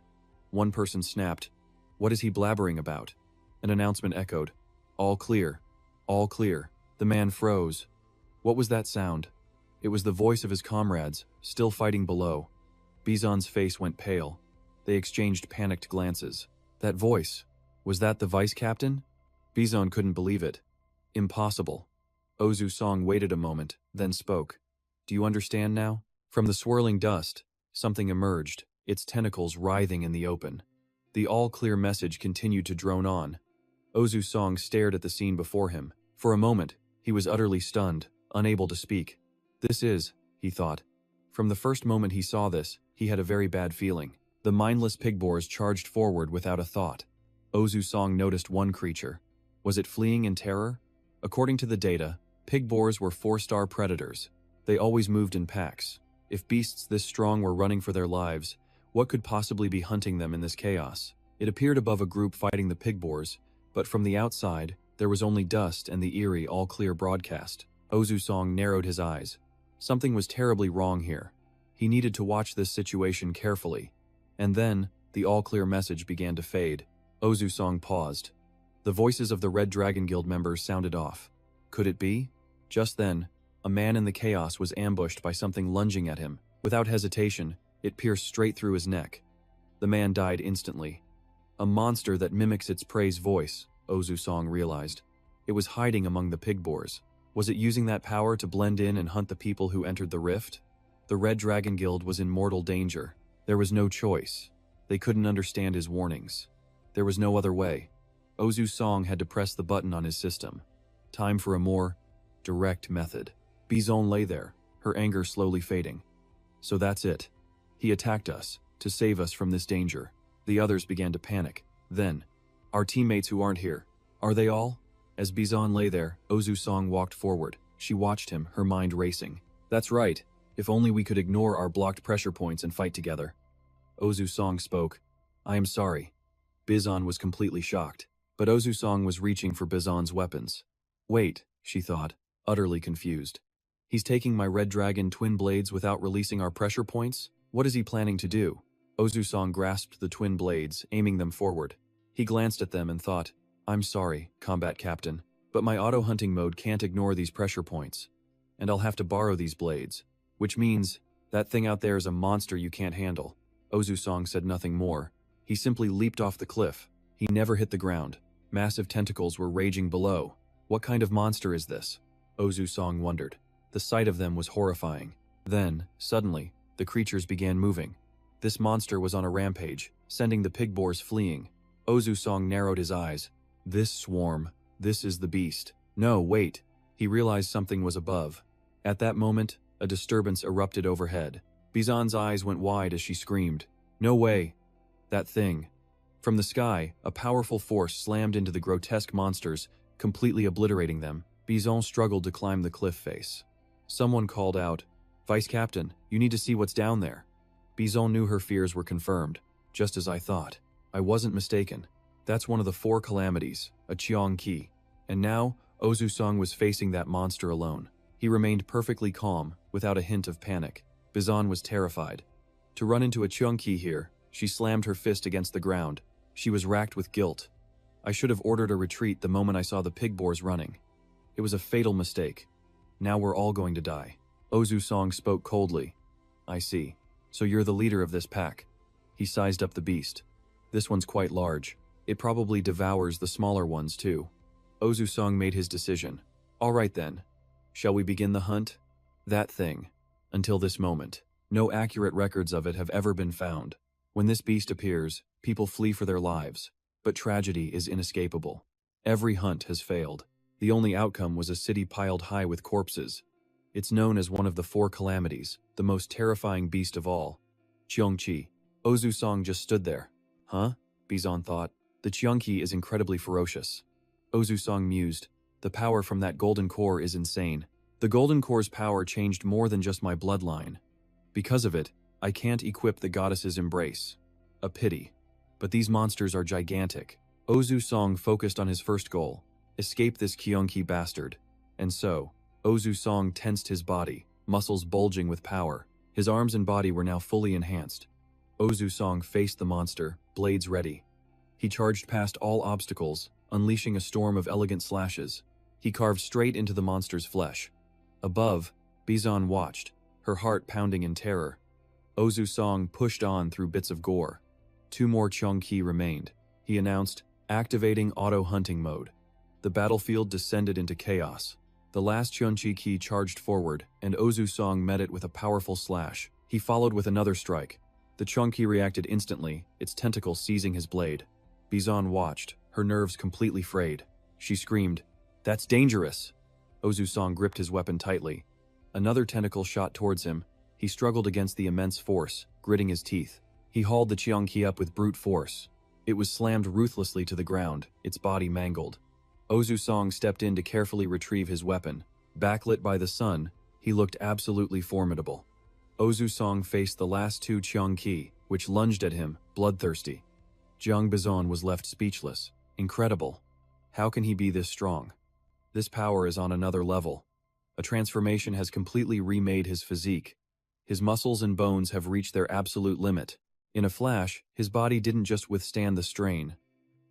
One person snapped. What is he blabbering about? An announcement echoed. All clear. All clear. The man froze. What was that sound? It was the voice of his comrades, still fighting below. Bizon's face went pale. They exchanged panicked glances. That voice. Was that the vice captain? Bizon couldn't believe it. Impossible. Ozu Song waited a moment, then spoke. Do you understand now? From the swirling dust, something emerged, its tentacles writhing in the open. The all-clear message continued to drone on. Ozu Song stared at the scene before him. For a moment, he was utterly stunned, unable to speak. This is, he thought. From the first moment he saw this, he had a very bad feeling. The mindless pig boars charged forward without a thought. Ozu Song noticed one creature. Was it fleeing in terror? According to the data, pig boars were 4-star predators. They always moved in packs. If beasts this strong were running for their lives, what could possibly be hunting them in this chaos? It appeared above a group fighting the pig boars, but from the outside, there was only dust and the eerie all-clear broadcast. Ozu Song narrowed his eyes. Something was terribly wrong here. He needed to watch this situation carefully. And then, the all-clear message began to fade. Ozu Song paused. The voices of the Red Dragon Guild members sounded off. Could it be? Just then, a man in the chaos was ambushed by something lunging at him. Without hesitation, it pierced straight through his neck. The man died instantly. A monster that mimics its prey's voice, Ozu Song realized. It was hiding among the pig boars. Was it using that power to blend in and hunt the people who entered the rift? The Red Dragon Guild was in mortal danger. There was no choice. They couldn't understand his warnings. There was no other way. Ozu Song had to press the button on his system. Time for a more direct method. Bizon lay there, her anger slowly fading. So that's it. He attacked us, to save us from this danger. The others began to panic. Then, our teammates who aren't here, are they all? As Bizon lay there, Ozu Song walked forward. She watched him, her mind racing. That's right. If only we could ignore our blocked pressure points and fight together. Ozu Song spoke. I am sorry. Bizon was completely shocked. But Ozu Song was reaching for Bizon's weapons. Wait, she thought, utterly confused. He's taking my Red Dragon twin blades without releasing our pressure points? What is he planning to do? Ozu Song grasped the twin blades, aiming them forward. He glanced at them and thought, I'm sorry, Combat Captain, but my auto-hunting mode can't ignore these pressure points. And I'll have to borrow these blades. Which means, that thing out there is a monster you can't handle. Ozu Song said nothing more. He simply leaped off the cliff. He never hit the ground. Massive tentacles were raging below. What kind of monster is this? Ozu Song wondered. The sight of them was horrifying. Then, suddenly, the creatures began moving. This monster was on a rampage, sending the pig boars fleeing. Ozu Song narrowed his eyes. This swarm, this is the beast. No, wait. He realized something was above. At that moment, a disturbance erupted overhead. Bizon's eyes went wide as she screamed. No way. That thing. From the sky, a powerful force slammed into the grotesque monsters, completely obliterating them. Bizon struggled to climb the cliff face. Someone called out, Vice Captain, you need to see what's down there. Bizon knew her fears were confirmed, just as I thought. I wasn't mistaken. That's one of the 4 calamities, a Cheong-Ki. And now, Ozu Song was facing that monster alone. He remained perfectly calm, without a hint of panic. Bizon was terrified. To run into a Cheong-Ki here, she slammed her fist against the ground. She was racked with guilt. I should have ordered a retreat the moment I saw the pig boars running. It was a fatal mistake. Now we're all going to die. Ozu Song spoke coldly. I see. So you're the leader of this pack. He sized up the beast. This one's quite large. It probably devours the smaller ones too. Ozu Song made his decision. All right then. Shall we begin the hunt? That thing. Until this moment, no accurate records of it have ever been found. When this beast appears, people flee for their lives. But tragedy is inescapable. Every hunt has failed. The only outcome was a city piled high with corpses. It's known as one of the 4 calamities, the most terrifying beast of all. Cheong-Chi. Ozu Song just stood there. Huh? Bizon thought. The Cheong-Ki is incredibly ferocious. Ozu Song mused. The power from that golden core is insane. The golden core's power changed more than just my bloodline. Because of it, I can't equip the goddess's embrace. A pity. but these monsters are gigantic. Ozu Song focused on his first goal, escape this Kyonki bastard. And so, Ozu Song tensed his body, muscles bulging with power. His arms and body were now fully enhanced. Ozu Song faced the monster, blades ready. He charged past all obstacles, unleashing a storm of elegant slashes. He carved straight into the monster's flesh. Above, Bizon watched, her heart pounding in terror. Ozu Song pushed on through bits of gore. 2 more Cheongki remained. He announced, activating auto-hunting mode. The battlefield descended into chaos. The last Cheongki charged forward, and Ozu Song met it with a powerful slash. He followed with another strike. The Cheongki reacted instantly, its tentacle seizing his blade. Bizon watched, her nerves completely frayed. She screamed, "That's dangerous!" Ozu Song gripped his weapon tightly. Another tentacle shot towards him. He struggled against the immense force, gritting his teeth. He hauled the Cheongki up with brute force. It was slammed ruthlessly to the ground, its body mangled. Ozu Song stepped in to carefully retrieve his weapon. Backlit by the sun, he looked absolutely formidable. Ozu Song faced the last 2 Cheongki, which lunged at him, bloodthirsty. Jiang Bizon was left speechless. Incredible. How can he be this strong? This power is on another level. A transformation has completely remade his physique. His muscles and bones have reached their absolute limit. In a flash, his body didn't just withstand the strain.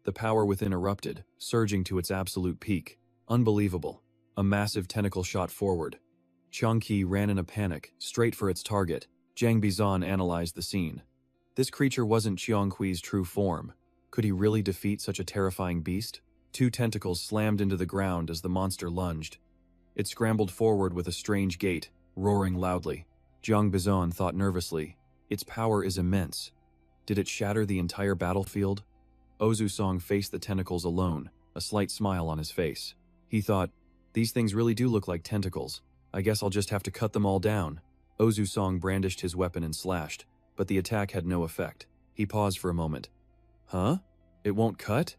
The power within erupted, surging to its absolute peak. Unbelievable. A massive tentacle shot forward. Cheongki ran in a panic, straight for its target. Jiang Bizon analyzed the scene. This creature wasn't Cheongki's true form. Could he really defeat such a terrifying beast? 2 tentacles slammed into the ground as the monster lunged. It scrambled forward with a strange gait, roaring loudly. Jiang Bizon thought nervously, its power is immense. Did it shatter the entire battlefield? Ozu Song faced the tentacles alone, a slight smile on his face. He thought, these things really do look like tentacles. I guess I'll just have to cut them all down. Ozu Song brandished his weapon and slashed, but the attack had no effect. He paused for a moment. Huh? It won't cut?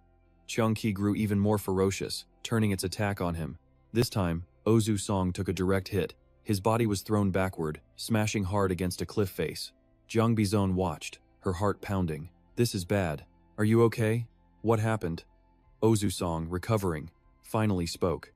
Cheongki grew even more ferocious, turning its attack on him. This time, Ozu Song took a direct hit. His body was thrown backward, smashing hard against a cliff face. Jiang Bizon watched, her heart pounding. This is bad. Are you okay? What happened? Ozu Song, recovering, finally spoke.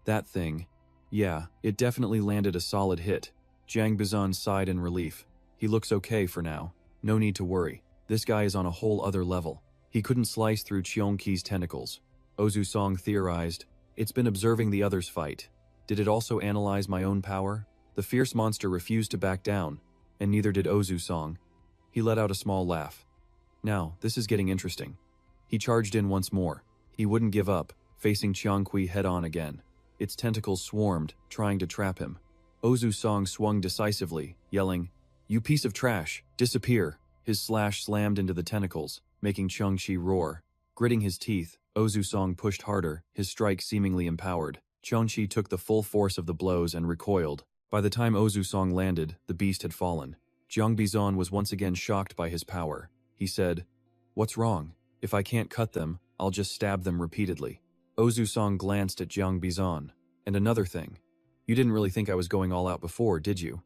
That thing. Yeah, it definitely landed a solid hit. Jiang Bizon sighed in relief. He looks okay for now. No need to worry. This guy is on a whole other level. He couldn't slice through Cheongki's tentacles. Ozu Song theorized, it's been observing the others fight. Did it also analyze my own power? The fierce monster refused to back down, and neither did Ozu Song. He let out a small laugh. Now, this is getting interesting. He charged in once more. He wouldn't give up, facing Cheongki head-on again. Its tentacles swarmed, trying to trap him. Ozu Song swung decisively, yelling, "You piece of trash, disappear!" His slash slammed into the tentacles, making Cheongki roar. Gritting his teeth, Ozu Song pushed harder, his strike seemingly empowered. Cheongki took the full force of the blows and recoiled. By the time Ozu Song landed, the beast had fallen. Jiang Bizon was once again shocked by his power. He said, "What's wrong? If I can't cut them, I'll just stab them repeatedly." Ozu Song glanced at Jiang Bizon. "And another thing. You didn't really think I was going all out before, did you?"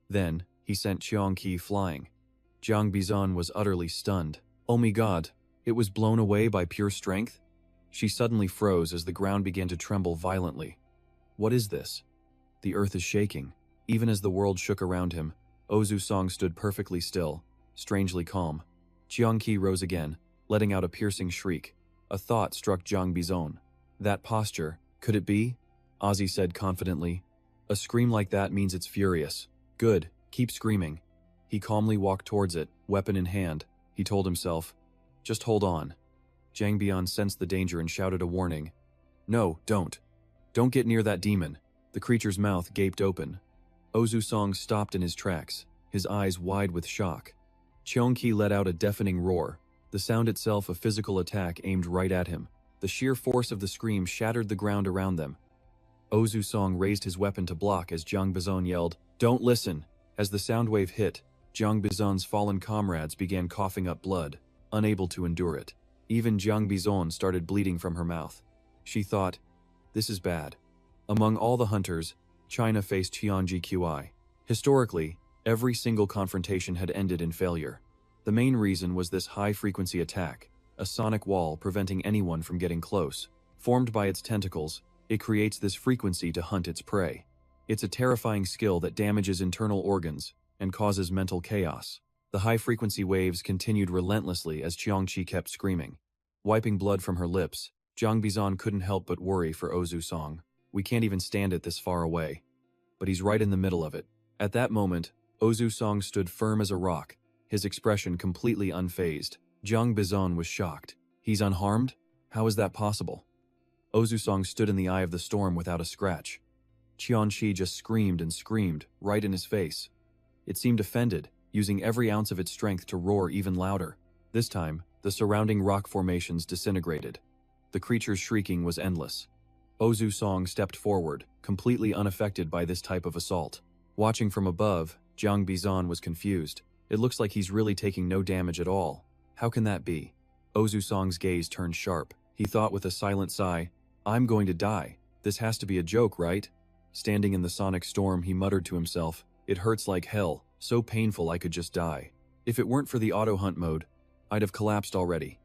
Then, he sent Cheongki flying. Jiang Bizon was utterly stunned. Oh my god, it was blown away by pure strength? She suddenly froze as the ground began to tremble violently. What is this? The earth is shaking. Even as the world shook around him, Ozu Song stood perfectly still, strangely calm. Cheongki rose again, letting out a piercing shriek. A thought struck Jiang Bizon. That posture, could it be? Ozzy said confidently. A scream like that means it's furious. Good, keep screaming. He calmly walked towards it, weapon in hand. He told himself, just hold on. Jiang Bizon sensed the danger and shouted a warning. No, don't. Don't get near that demon. The creature's mouth gaped open. Ozu Song stopped in his tracks, his eyes wide with shock. Cheongki let out a deafening roar, the sound itself a physical attack aimed right at him. The sheer force of the scream shattered the ground around them. Ozu Song raised his weapon to block as Jiang Bizon yelled, "Don't listen!" As the sound wave hit, Jiang Bizon's fallen comrades began coughing up blood, unable to endure it. Even Jiang Bizon started bleeding from her mouth. She thought, this is bad. Among all the hunters, China faced Cheongqi. Historically, every single confrontation had ended in failure. The main reason was this high-frequency attack, a sonic wall preventing anyone from getting close. Formed by its tentacles, it creates this frequency to hunt its prey. It's a terrifying skill that damages internal organs and causes mental chaos. The high-frequency waves continued relentlessly as Qiangqi kept screaming. Wiping blood from her lips, Jiang Bizan couldn't help but worry for Ozu Song. We can't even stand it this far away. But he's right in the middle of it. At that moment, Ozu Song stood firm as a rock, his expression completely unfazed. Jiang Bizan was shocked. He's unharmed? How is that possible? Ozu Song stood in the eye of the storm without a scratch. Qianqi just screamed and screamed, right in his face. It seemed offended, using every ounce of its strength to roar even louder. This time, the surrounding rock formations disintegrated. The creature's shrieking was endless. Ozu Song stepped forward, completely unaffected by this type of assault. Watching from above, Jiang Bizan was confused. It looks like he's really taking no damage at all. How can that be? Ozu Song's gaze turned sharp. He thought with a silent sigh, "I'm going to die. This has to be a joke, right?" Standing in the sonic storm, he muttered to himself, "It hurts like hell, so painful I could just die. If it weren't for the auto-hunt mode, I'd have collapsed already.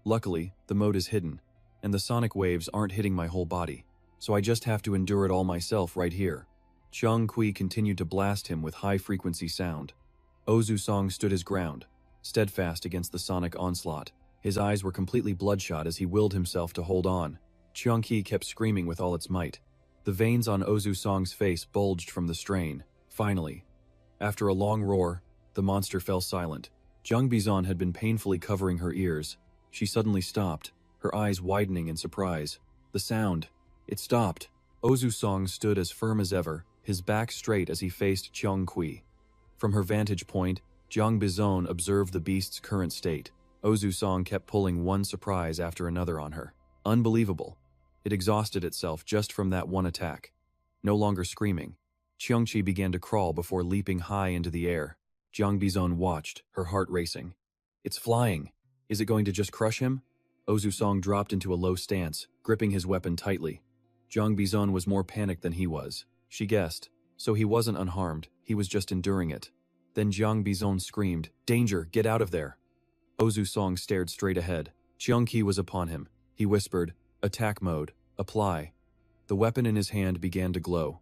Luckily, the mode is hidden, and the sonic waves aren't hitting my whole body, so I just have to endure it all myself right here." Qiang Kui continued to blast him with high-frequency sound. Ozu Song stood his ground, steadfast against the sonic onslaught. His eyes were completely bloodshot as he willed himself to hold on. Qiangqi kept screaming with all its might. The veins on Ozu Song's face bulged from the strain. Finally, after a long roar, the monster fell silent. Jiang Bizan had been painfully covering her ears. She suddenly stopped, her eyes widening in surprise. The sound, it stopped. Ozu Song stood as firm as ever, his back straight as he faced Qiang Kui. From her vantage point, Jiang Bizan observed the beast's current state. Ozu Song kept pulling one surprise after another on her. Unbelievable. It exhausted itself just from that one attack. No longer screaming, Qiangqi began to crawl before leaping high into the air. Jiang Bizan watched, her heart racing. It's flying. Is it going to just crush him? Ozu Song dropped into a low stance, gripping his weapon tightly. Jiang Bizan was more panicked than he was. She guessed. So he wasn't unharmed, he was just enduring it. Then Jiang Bizan screamed, "Danger, get out of there!" Ozu Song stared straight ahead. Qiangqi was upon him. He whispered, "Attack mode, apply." The weapon in his hand began to glow.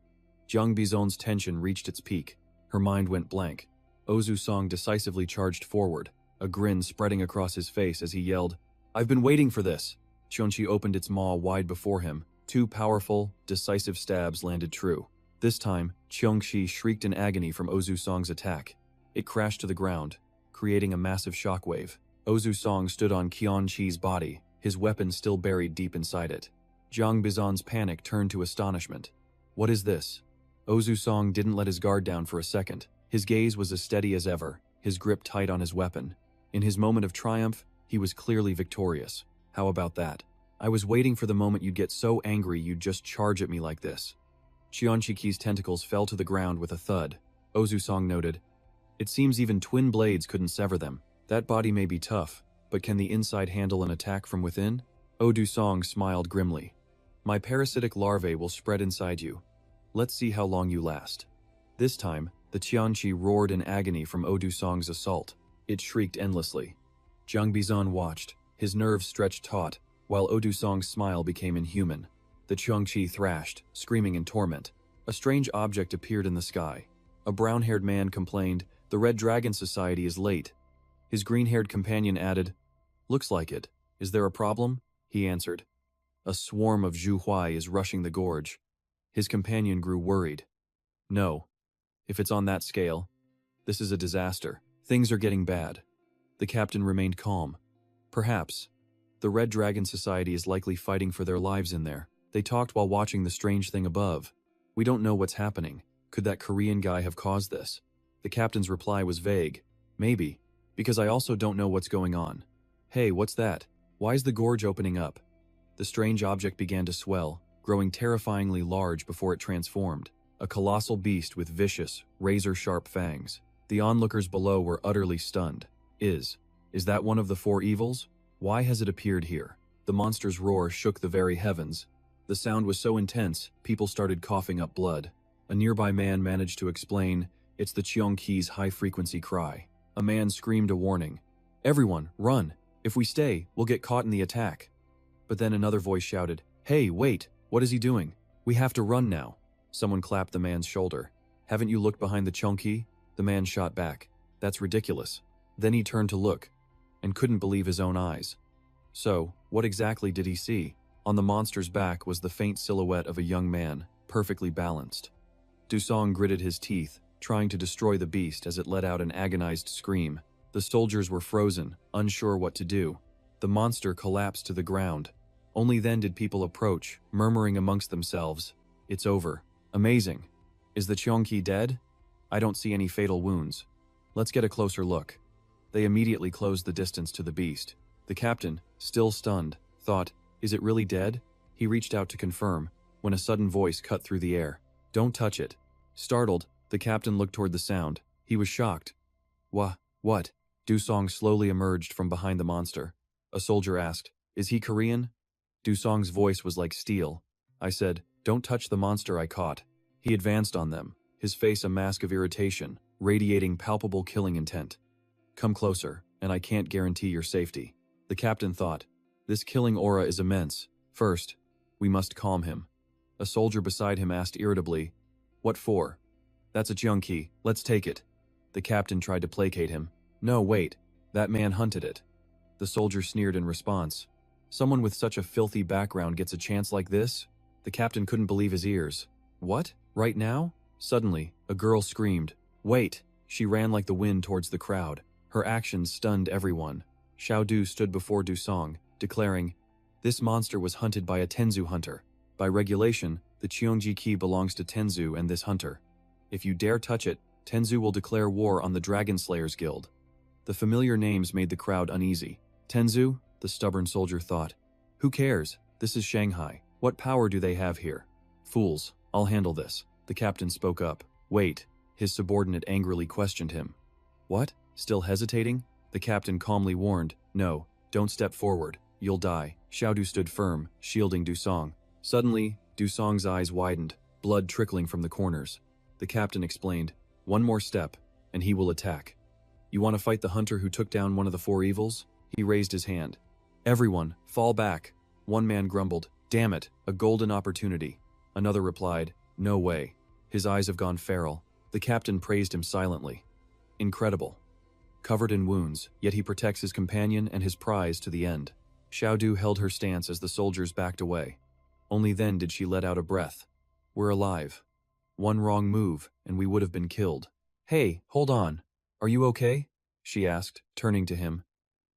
Jiang Bizan's tension reached its peak. Her mind went blank. Ozu Song decisively charged forward, a grin spreading across his face as he yelled, "I've been waiting for this!" Qiangqi opened its maw wide before him. Two powerful, decisive stabs landed true. This time, Qiangqi shrieked in agony from Ozu Song's attack. It crashed to the ground, creating a massive shockwave. Ozu Song stood on Qiangqi's body, his weapon still buried deep inside it. Jiang Bizan's panic turned to astonishment. What is this? Ozu Song didn't let his guard down for a second. His gaze was as steady as ever, his grip tight on his weapon. In his moment of triumph, he was clearly victorious. How about that? I was waiting for the moment you'd get so angry you'd just charge at me like this. Qiangqi's tentacles fell to the ground with a thud. Ozu Song noted, "It seems even twin blades couldn't sever them. That body may be tough, but can the inside handle an attack from within?" Ozu Song smiled grimly. "My parasitic larvae will spread inside you. Let's see how long you last." This time, the Qiangqi roared in agony from Ozu Song's assault. It shrieked endlessly. Jiang Bizan watched, his nerves stretched taut, while Ozu Song's smile became inhuman. The Qiangqi thrashed, screaming in torment. A strange object appeared in the sky. A brown-haired man complained, "The Red Dragon Society is late." His green-haired companion added, "Looks like it. Is there a problem?" He answered, "A swarm of Zhuhuai is rushing the gorge." His companion grew worried. "No. If it's on that scale, this is a disaster. Things are getting bad." The captain remained calm. "Perhaps. The Red Dragon Society is likely fighting for their lives in there. They talked while watching the strange thing above. We don't know what's happening. Could that Korean guy have caused this?" The captain's reply was vague. "Maybe, because I also don't know what's going on." "Hey, what's that? Why is the gorge opening up?" The strange object began to swell, growing terrifyingly large before it transformed. A colossal beast with vicious, razor-sharp fangs. The onlookers below were utterly stunned. Is that one of the four evils? Why has it appeared here? The monster's roar shook the very heavens. The sound was so intense, people started coughing up blood. A nearby man managed to explain, "It's the Qiangqi's high-frequency cry." A man screamed a warning, "Everyone, run! If we stay, we'll get caught in the attack." But then another voice shouted, "Hey, wait! What is he doing? We have to run now." Someone clapped the man's shoulder. "Haven't you looked behind the chunky?" The man shot back. "That's ridiculous." Then he turned to look, and couldn't believe his own eyes. So, what exactly did he see? On the monster's back was the faint silhouette of a young man, perfectly balanced. Dusong gritted his teeth, trying to destroy the beast as it let out an agonized scream. The soldiers were frozen, unsure what to do. The monster collapsed to the ground. Only then did people approach, murmuring amongst themselves, "It's over. Amazing. Is the Cheongki dead? I don't see any fatal wounds. Let's get a closer look." They immediately closed the distance to the beast. The captain, still stunned, thought, "Is it really dead?" He reached out to confirm, when a sudden voice cut through the air. "Don't touch it." Startled, the captain looked toward the sound. He was shocked. What? Dusong slowly emerged from behind the monster. A soldier asked, "Is he Korean?" Dusong's voice was like steel. "I said, don't touch the monster I caught." He advanced on them, his face a mask of irritation, radiating palpable killing intent. "Come closer, and I can't guarantee your safety." The captain thought, "This killing aura is immense. First, we must calm him." A soldier beside him asked irritably, "What for?" "That's a junkie. Let's take it." The captain tried to placate him. "No, wait. That man hunted it." The soldier sneered in response. "Someone with such a filthy background gets a chance like this?" The captain couldn't believe his ears. "What? Right now?" Suddenly, a girl screamed, "Wait!" She ran like the wind towards the crowd. Her actions stunned everyone. Xiaodu stood before Dusong, declaring, "This monster was hunted by a Tenzu hunter. By regulation, the Cheongji Ki belongs to Tenzu and this hunter. If you dare touch it, Tenzu will declare war on the Dragon Slayers Guild." The familiar names made the crowd uneasy. Tenzu? The stubborn soldier thought. "Who cares? This is Shanghai. What power do they have here?" "Fools, I'll handle this." The captain spoke up. "Wait." His subordinate angrily questioned him. "What? Still hesitating?" The captain calmly warned, "No, don't step forward. You'll die." Xiaodu stood firm, shielding Dusong. Suddenly, Dusong's eyes widened, blood trickling from the corners. The captain explained, "One more step, and he will attack. You want to fight the hunter who took down one of the four evils?" He raised his hand. "Everyone, fall back." One man grumbled, "Damn it, a golden opportunity." Another replied, "No way. His eyes have gone feral." The captain praised him silently. "Incredible. Covered in wounds, yet he protects his companion and his prize to the end." Xiaodu held her stance as the soldiers backed away. Only then did she let out a breath. "We're alive. One wrong move, and we would have been killed." "Hey, hold on. Are you okay?" she asked, turning to him.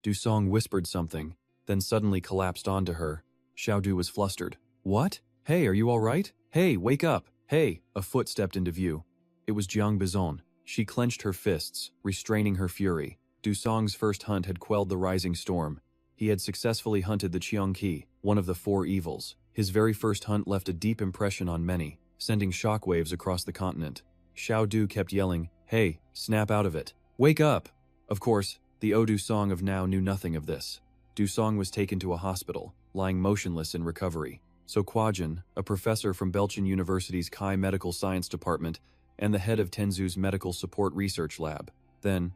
Dusong whispered something, then suddenly collapsed onto her. Xiaodu was flustered. "What? Hey, are you all right? Hey, wake up! Hey!" A foot stepped into view. It was Jiang Bizon. She clenched her fists, restraining her fury. Dusong's first hunt had quelled the rising storm. He had successfully hunted the Cheongki, one of the four evils. His very first hunt left a deep impression on many, sending shockwaves across the continent. Xiaodu kept yelling, "Hey, snap out of it. Wake up!" Of course, the Odu Song of now knew nothing of this. Dusong was taken to a hospital, lying motionless in recovery. So Kwajin, a professor from Belchin University's Kai Medical Science Department and the head of Tenzu's Medical Support Research Lab. Then,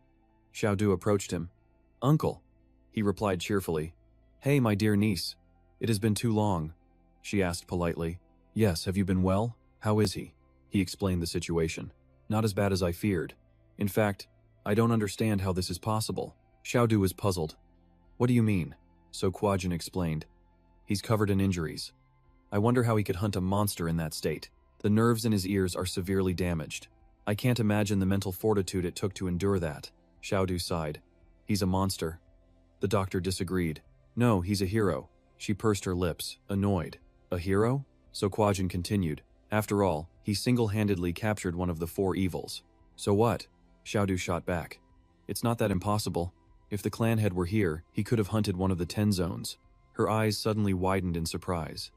Xiaodu approached him. "Uncle," he replied cheerfully. "Hey, my dear niece. It has been too long," she asked politely. "Yes, have you been well? How is he?" He explained the situation. "Not as bad as I feared. In fact, I don't understand how this is possible." Xiaodu was puzzled. "What do you mean?" So Kwajin explained. "He's covered in injuries. I wonder how he could hunt a monster in that state. The nerves in his ears are severely damaged. I can't imagine the mental fortitude it took to endure that." Xiaodu sighed. "He's a monster." The doctor disagreed. "No, he's a hero." She pursed her lips, annoyed. "A hero?" So Kwajin continued. "After all, he single-handedly captured one of the four evils." "So what?" Xiaodu shot back. "It's not that impossible. If the clan head were here, he could have hunted one of the 10 zones." Her eyes suddenly widened in surprise.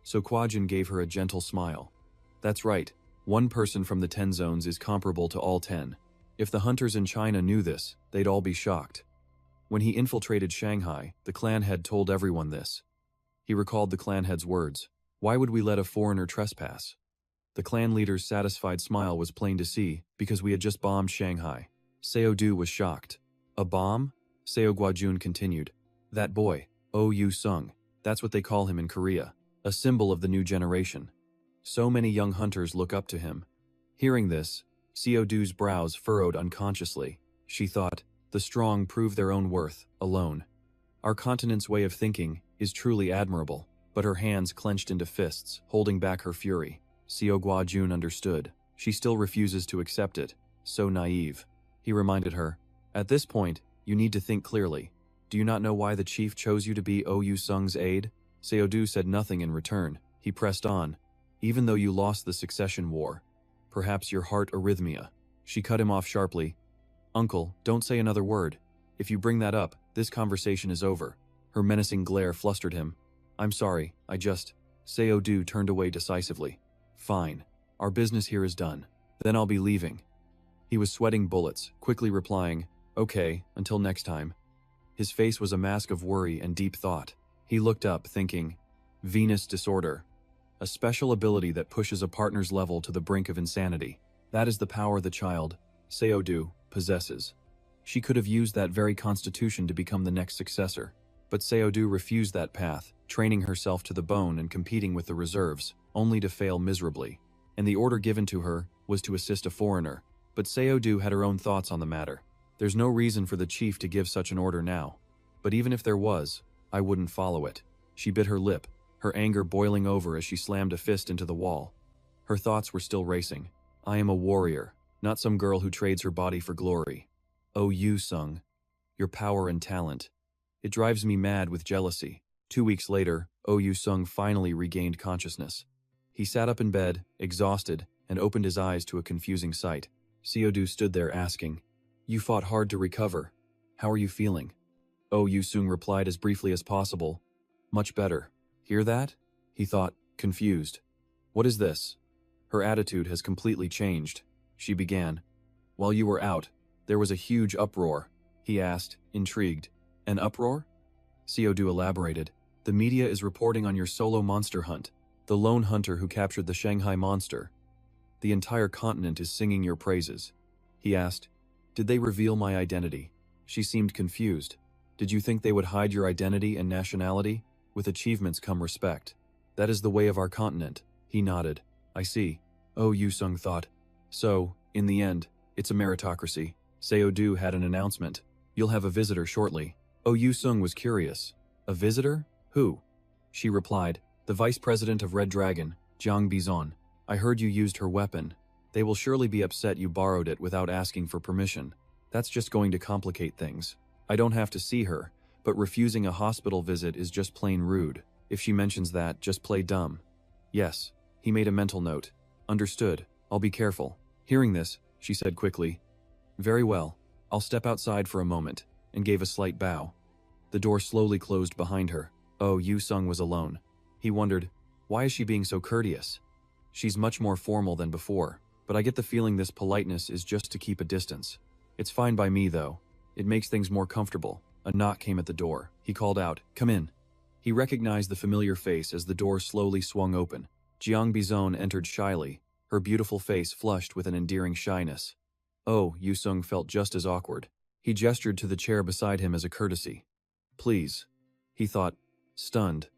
So Kwajin gave her a gentle smile. "That's right. One person from the 10 zones is comparable to all 10. If the hunters in China knew this, they'd all be shocked." When he infiltrated Shanghai, the clan head told everyone this. He recalled the clan head's words. "Why would we let a foreigner trespass?" The clan leader's satisfied smile was plain to see, because we had just bombed Shanghai. Seodu was shocked. "A bomb?" Seo Guajun continued. That boy, Oh Yu-sung, that's what they call him in Korea, a symbol of the new generation. So many young hunters look up to him. Hearing this, Seo Du's brows furrowed unconsciously. She thought, the strong prove their own worth, alone. Our continent's way of thinking is truly admirable, but her hands clenched into fists, holding back her fury. Seo Guajun understood. She still refuses to accept it. So naive. He reminded her, at this point, you need to think clearly. Do you not know why the chief chose you to be Oh Yu-sung's aide? Seo Du said nothing in return. He pressed on. Even though you lost the succession war, perhaps your heart arrhythmia. She cut him off sharply. Uncle, don't say another word. If you bring that up, this conversation is over. Her menacing glare flustered him. I'm sorry, Seo Du turned away decisively. Fine. Our business here is done. Then I'll be leaving. He was sweating bullets, quickly replying, okay, until next time. His face was a mask of worry and deep thought. He looked up, thinking, Venus disorder. A special ability that pushes a partner's level to the brink of insanity. That is the power the child, Seo Du, possesses. She could have used that very constitution to become the next successor. But Seo Du refused that path, training herself to the bone and competing with the reserves, only to fail miserably. And the order given to her was to assist a foreigner. But Seo Du had her own thoughts on the matter. There's no reason for the chief to give such an order now. But even if there was, I wouldn't follow it. She bit her lip, her anger boiling over as she slammed a fist into the wall. Her thoughts were still racing. I am a warrior, not some girl who trades her body for glory. Oh Yu-sung, your power and talent. It drives me mad with jealousy. 2 weeks later, Oh Yu-sung finally regained consciousness. He sat up in bed, exhausted, and opened his eyes to a confusing sight. Seo Du stood there asking, You fought hard to recover. How are you feeling? Oh Yu-sung replied as briefly as possible. Much better. Hear that? He thought, confused. What is this? Her attitude has completely changed. She began. While you were out, there was a huge uproar. He asked, intrigued. An uproar? Seo Du elaborated. The media is reporting on your solo monster hunt. The lone hunter who captured the Shanghai monster. The entire continent is singing your praises. He asked, Did they reveal my identity? She seemed confused. Did you think they would hide your identity and nationality? With achievements come respect. That is the way of our continent. He nodded. I see. Oh Yu-sung thought. So, in the end, it's a meritocracy. Seo Du had an announcement. You'll have a visitor shortly. Oh Yu-sung was curious. A visitor? Who? She replied, the vice president of Red Dragon, Jiang Bizon. I heard you used her weapon. They will surely be upset you borrowed it without asking for permission. That's just going to complicate things. I don't have to see her, but refusing a hospital visit is just plain rude. If she mentions that, just play dumb. Yes. He made a mental note. Understood. I'll be careful. Hearing this, she said quickly, Very well. I'll step outside for a moment, and gave a slight bow. The door slowly closed behind her. Oh, Yu-sung was alone. He wondered, why is she being so courteous? She's much more formal than before, but I get the feeling this politeness is just to keep a distance. It's fine by me, though. It makes things more comfortable. A knock came at the door. He called out, Come in. He recognized the familiar face as the door slowly swung open. Jiang Bizon entered shyly, her beautiful face flushed with an endearing shyness. Oh, Yu-sung felt just as awkward. He gestured to the chair beside him as a courtesy. Please. He thought, stunned.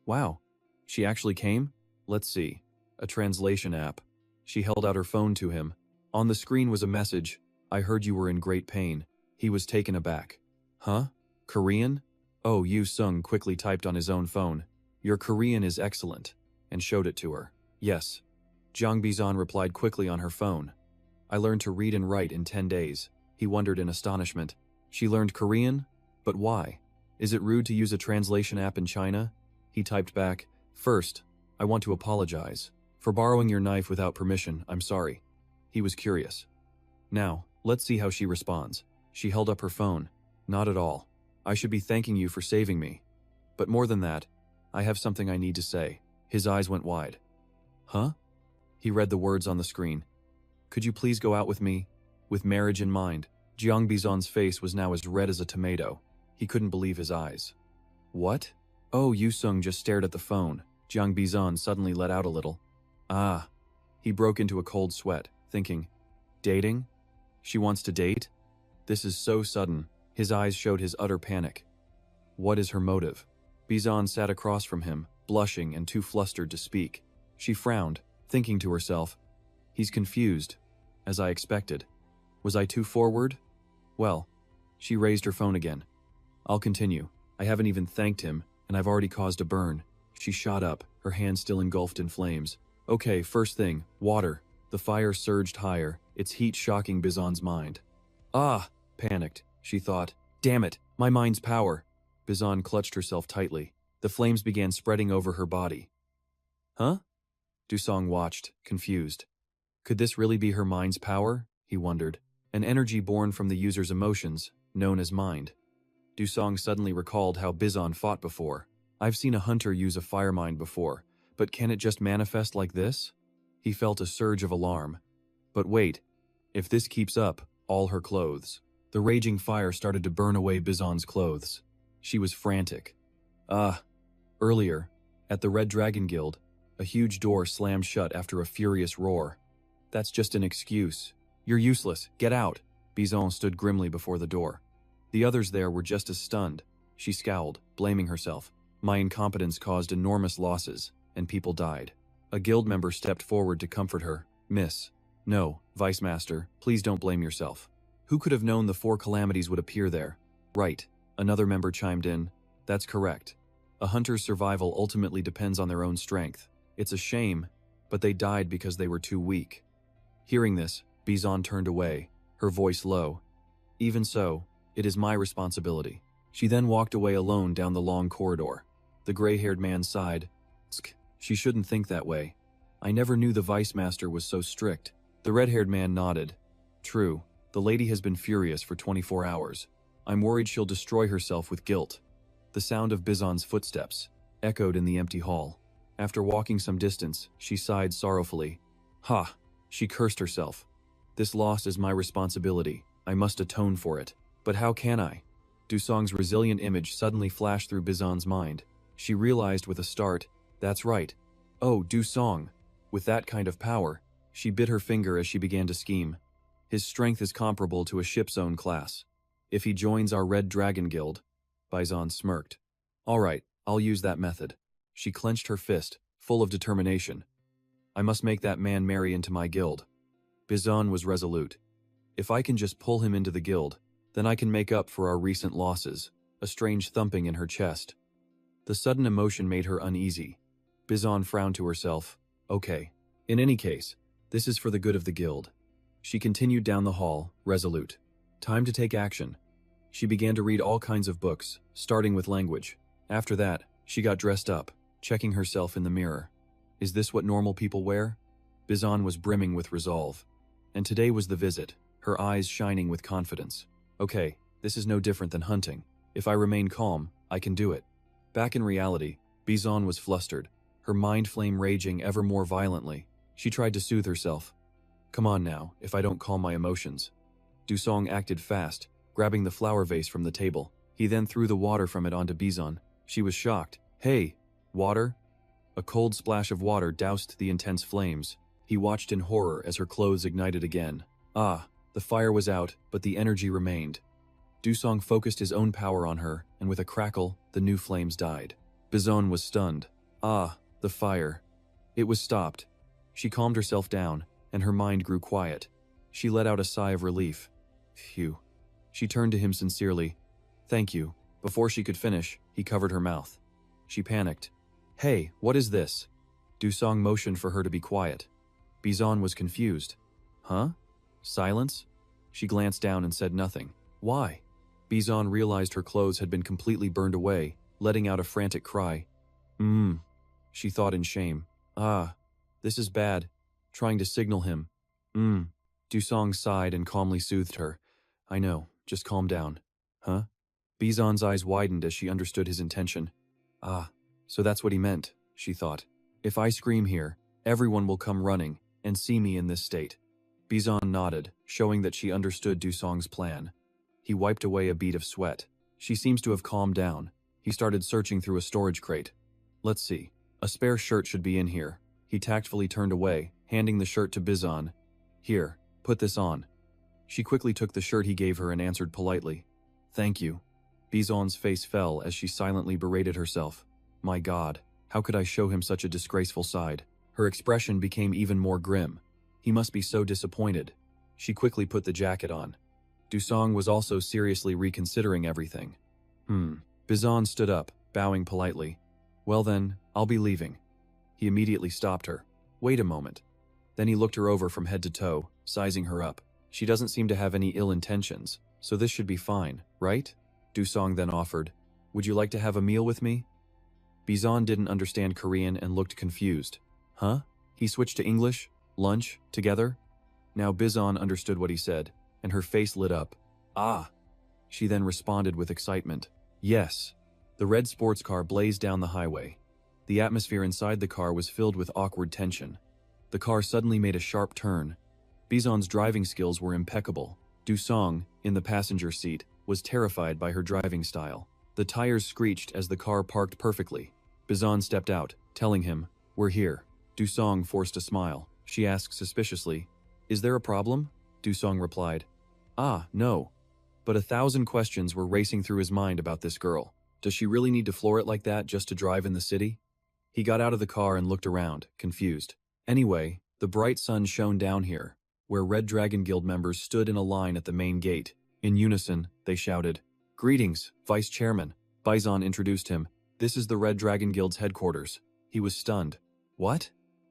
Wow. She actually came? Let's see. A translation app. She held out her phone to him. On the screen was a message. I heard you were in great pain. He was taken aback. Huh? Korean? Oh, Yu-sung quickly typed on his own phone. Your Korean is excellent. And showed it to her. Yes. Jiang Bizon replied quickly on her phone. I learned to read and write in 10 days. He wondered in astonishment. She learned Korean? But why? Is it rude to use a translation app in China? He typed back, First, I want to apologize. For borrowing your knife without permission, I'm sorry. He was curious. Now, let's see how she responds. She held up her phone. Not at all. I should be thanking you for saving me. But more than that, I have something I need to say. His eyes went wide. Huh? He read the words on the screen. Could you please go out with me? With marriage in mind. Jiang Bizon's face was now as red as a tomato. He couldn't believe his eyes. What? Oh, Yu-sung just stared at the phone. Jiang Bizon suddenly let out a little. Ah. He broke into a cold sweat, thinking, dating? She wants to date? This is so sudden. His eyes showed his utter panic. What is her motive? Bizon sat across from him, blushing and too flustered to speak. She frowned, thinking to herself, he's confused, as I expected. Was I too forward? Well, she raised her phone again. I'll continue. I haven't even thanked him, and I've already caused a burn. She shot up, her hand still engulfed in flames. Okay, first thing, water. The fire surged higher, its heat shocking Bizon's mind. Ah! Panicked, she thought. Damn it, my mind's power. Bizon clutched herself tightly. The flames began spreading over her body. Huh? Dusong watched, confused. Could this really be her mind's power? He wondered. An energy born from the user's emotions, known as mind. Dusong suddenly recalled how Bizon fought before. I've seen a hunter use a fire mind before, but can it just manifest like this? He felt a surge of alarm. But wait, if this keeps up, all her clothes. The raging fire started to burn away Bizon's clothes. She was frantic. Earlier, at the Red Dragon Guild, a huge door slammed shut after a furious roar. That's just an excuse. You're useless, get out. Bizon stood grimly before the door. The others there were just as stunned. She scowled, blaming herself. My incompetence caused enormous losses, and people died. A guild member stepped forward to comfort her. Miss. No, Vice Master, please don't blame yourself. Who could have known the 4 calamities would appear there? Right. Another member chimed in. That's correct. A hunter's survival ultimately depends on their own strength. It's a shame, but they died because they were too weak. Hearing this, Bizon turned away, her voice low. Even so, it is my responsibility. She then walked away alone down the long corridor. The gray-haired man sighed. She shouldn't think that way. I never knew the Vice Master was so strict. The red-haired man nodded. True, the lady has been furious for 24 hours. I'm worried she'll destroy herself with guilt. The sound of Bizon's footsteps echoed in the empty hall. After walking some distance, she sighed sorrowfully. Ha! She cursed herself. This loss is my responsibility. I must atone for it. But how can I? Dusong's resilient image suddenly flashed through Bizon's mind. She realized with a start, that's right. Oh, Dusong. With that kind of power, she bit her finger as she began to scheme. His strength is comparable to a ship's own class. If he joins our Red Dragon Guild, Bizon smirked. All right, I'll use that method. She clenched her fist, full of determination. I must make that man marry into my guild. Bizon was resolute. If I can just pull him into the guild, then I can make up for our recent losses. A strange thumping in her chest. The sudden emotion made her uneasy. Bizon frowned to herself. Okay. In any case, this is for the good of the guild. She continued down the hall, resolute. Time to take action. She began to read all kinds of books, starting with language. After that, she got dressed up, checking herself in the mirror. Is this what normal people wear? Bizon was brimming with resolve. And today was the visit, her eyes shining with confidence. Okay, this is no different than hunting. If I remain calm, I can do it. Back in reality, Bizon was flustered, her mind flame raging ever more violently. She tried to soothe herself. Come on now, if I don't calm my emotions. Dusong acted fast, grabbing the flower vase from the table. He then threw the water from it onto Bizon. She was shocked. Hey, water? A cold splash of water doused the intense flames. He watched in horror as her clothes ignited again. Ah, the fire was out, but the energy remained. Dusong focused his own power on her, and with a crackle, the new flames died. Bizon was stunned. Ah, the fire. It was stopped. She calmed herself down, and her mind grew quiet. She let out a sigh of relief. Phew. She turned to him sincerely. Thank you. Before she could finish, he covered her mouth. She panicked. Hey, what is this? Dusong motioned for her to be quiet. Bizon was confused. Huh? Silence? She glanced down and said nothing. Why? Bizon realized her clothes had been completely burned away, letting out a frantic cry. She thought in shame. Ah, this is bad. Trying to signal him. Dusong sighed and calmly soothed her. I know, just calm down. Huh? Bizon's eyes widened as she understood his intention. Ah, so that's what he meant, she thought. If I scream here, everyone will come running and see me in this state. Bizon nodded, showing that she understood Dusong's plan. He wiped away a bead of sweat. She seems to have calmed down. He started searching through a storage crate. Let's see. A spare shirt should be in here. He tactfully turned away, handing the shirt to Bizon. Here, put this on. She quickly took the shirt he gave her and answered politely. Thank you. Bizon's face fell as she silently berated herself. My God, how could I show him such a disgraceful side? Her expression became even more grim. He must be so disappointed. She quickly put the jacket on. Dusong was also seriously reconsidering everything. Bizon stood up, bowing politely. Well then, I'll be leaving. He immediately stopped her. Wait a moment. Then he looked her over from head to toe, sizing her up. She doesn't seem to have any ill intentions, so this should be fine, right? Dusong then offered, would you like to have a meal with me? Bizon didn't understand Korean and looked confused. Huh? He switched to English? Lunch? Together? Now Bizon understood what he said, and her face lit up. Ah! She then responded with excitement. Yes. The red sports car blazed down the highway. The atmosphere inside the car was filled with awkward tension. The car suddenly made a sharp turn. Bizon's driving skills were impeccable. Dusong, in the passenger seat, was terrified by her driving style. The tires screeched as the car parked perfectly. Bizon stepped out, telling him, we're here. Dusong forced a smile. She asked suspiciously, is there a problem? Dusong replied, ah, no. But 1,000 questions were racing through his mind about this girl. Does she really need to floor it like that just to drive in the city? He got out of the car and looked around, confused. Anyway, the bright sun shone down here, where Red Dragon Guild members stood in a line at the main gate. In unison, they shouted, greetings, Vice Chairman. Bizon introduced him. This is the Red Dragon Guild's headquarters. He was stunned. What?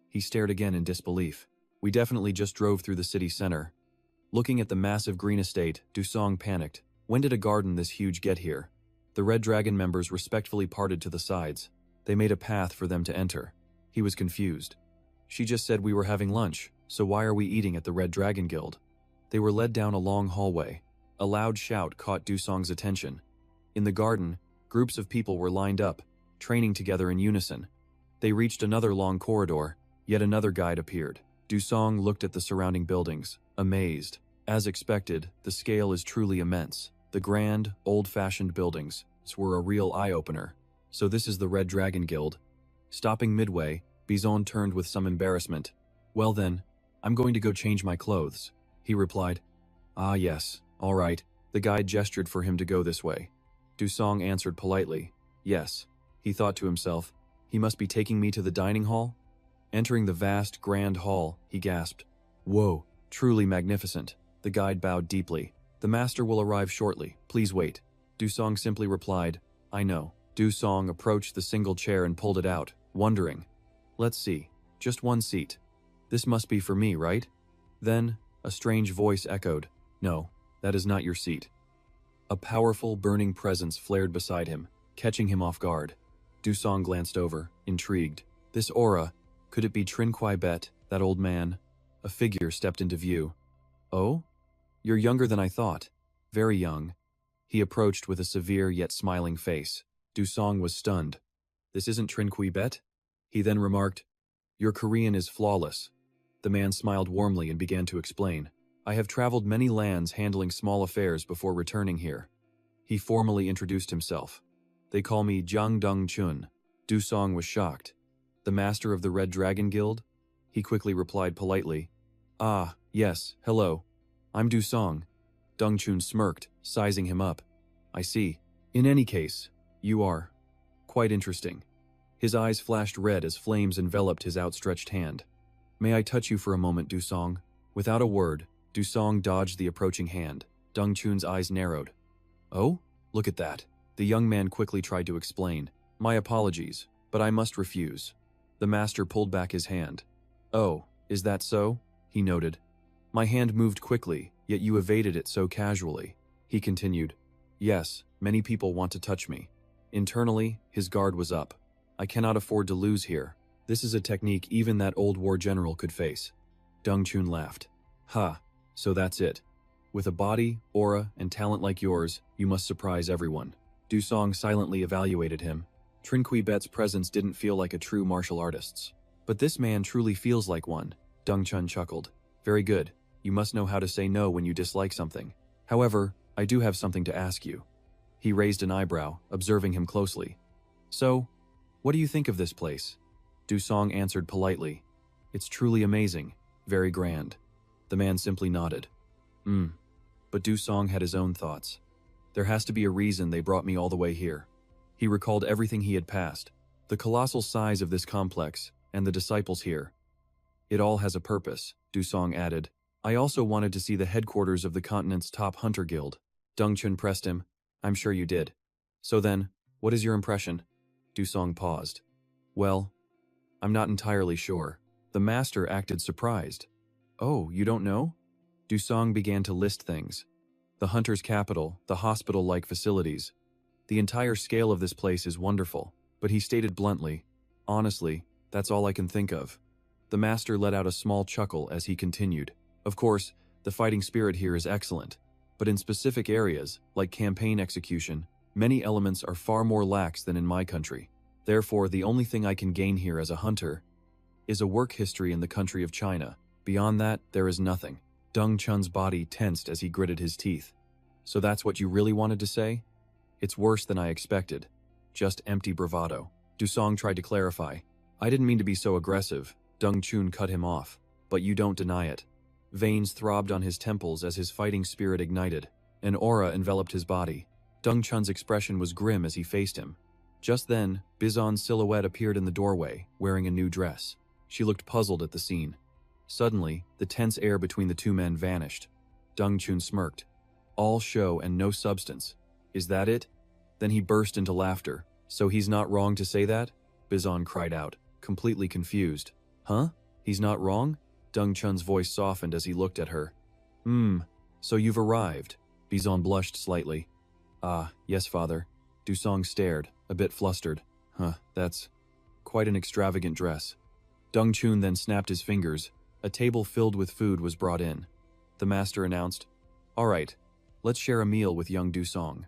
He stared again in disbelief. We definitely just drove through the city center. Looking at the massive green estate, Dusong panicked. When did a garden this huge get here? The Red Dragon members respectfully parted to the sides. They made a path for them to enter. He was confused. She just said we were having lunch, so why are we eating at the Red Dragon Guild? They were led down a long hallway. A loud shout caught Dusong's attention. In the garden, groups of people were lined up, training together in unison. They reached another long corridor. Yet another guide appeared. Dusong looked at the surrounding buildings, amazed. As expected, the scale is truly immense. The grand, old-fashioned buildings were a real eye-opener. So this is the Red Dragon Guild. Stopping midway, Bizon turned with some embarrassment. Well then, I'm going to go change my clothes, he replied. Ah yes, all right. The guide gestured for him to go this way. Dusong answered politely. Yes. He thought to himself, he must be taking me to the dining hall? Entering the vast, grand hall, he gasped. Whoa, truly magnificent. The guide bowed deeply. The master will arrive shortly. Please wait. Dusong simply replied, I know. Dusong approached the single chair and pulled it out, wondering. Let's see. Just one seat. This must be for me, right? Then, a strange voice echoed. No, that is not your seat. A powerful, burning presence flared beside him, catching him off guard. Dusong glanced over, intrigued. This aura, could it be Trin Kwai Bet, that old man? A figure stepped into view. Oh? You're younger than I thought. Very young. He approached with a severe yet smiling face. Dusong was stunned. This isn't Trin Kwai Bet? He then remarked, your Korean is flawless. The man smiled warmly and began to explain. I have traveled many lands handling small affairs before returning here. He formally introduced himself. They call me Jiang Dong Chun. Dusong was shocked. The master of the Red Dragon Guild? He quickly replied politely. Ah, yes, hello. I'm Dusong. Dong Chun smirked, sizing him up. I see. In any case, you are quite interesting. His eyes flashed red as flames enveloped his outstretched hand. May I touch you for a moment, Dusong? Without a word, Dusong dodged the approaching hand. Dong Chun's eyes narrowed. Oh? Look at that. The young man quickly tried to explain. My apologies, but I must refuse. The master pulled back his hand. Oh, is that so? He noted. My hand moved quickly, yet you evaded it so casually. He continued. Yes, many people want to touch me. Internally, his guard was up. I cannot afford to lose here. This is a technique even that old war general could face. Dong Chun laughed. Ha, so that's it. With a body, aura, and talent like yours, you must surprise everyone. Dusong silently evaluated him. Trin Kwai Bet's presence didn't feel like a true martial artist's. But this man truly feels like one. Dong Chun chuckled. Very good. You must know how to say no when you dislike something. However, I do have something to ask you. He raised an eyebrow, observing him closely. So, what do you think of this place? Dusong answered politely. It's truly amazing. Very grand. The man simply nodded. But Dusong had his own thoughts. There has to be a reason they brought me all the way here. He recalled everything he had passed, the colossal size of this complex, and the disciples here. It all has a purpose, Dusong added. I also wanted to see the headquarters of the continent's top hunter guild. Dongchun pressed him. I'm sure you did. So then, what is your impression? Dusong paused. Well, I'm not entirely sure. The master acted surprised. Oh, you don't know? Dusong began to list things. The hunter's capital, the hospital-like facilities. The entire scale of this place is wonderful, but he stated bluntly, honestly, that's all I can think of. The master let out a small chuckle as he continued. Of course, the fighting spirit here is excellent, but in specific areas, like campaign execution, many elements are far more lax than in my country. Therefore, the only thing I can gain here as a hunter is a work history in the country of China. Beyond that, there is nothing. Deng Chun's body tensed as he gritted his teeth. So that's what you really wanted to say? It's worse than I expected. Just empty bravado. Dusong tried to clarify. I didn't mean to be so aggressive. Deng Chun cut him off. But you don't deny it. Veins throbbed on his temples as his fighting spirit ignited. An aura enveloped his body. Deng Chun's expression was grim as he faced him. Just then, Bizon's silhouette appeared in the doorway, wearing a new dress. She looked puzzled at the scene. Suddenly, the tense air between the two men vanished. Deng Chun smirked. All show and no substance. Is that it? Then he burst into laughter. So he's not wrong to say that? Bizon cried out, completely confused. Huh? He's not wrong? Deng Chun's voice softened as he looked at her. So you've arrived. Bizon blushed slightly. Ah, yes, father. Dusong stared, a bit flustered. That's quite an extravagant dress. Deng Chun then snapped his fingers. A table filled with food was brought in. The master announced, All right, let's share a meal with young Dusong.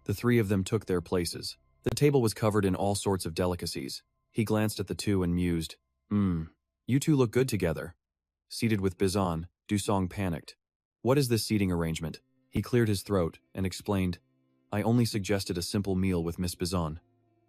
The three of them took their places. The table was covered in all sorts of delicacies. He glanced at the two and mused, You two look good together. Seated with Bizon, Dusong panicked. What is this seating arrangement? He cleared his throat and explained, I only suggested a simple meal with Miss Bizon.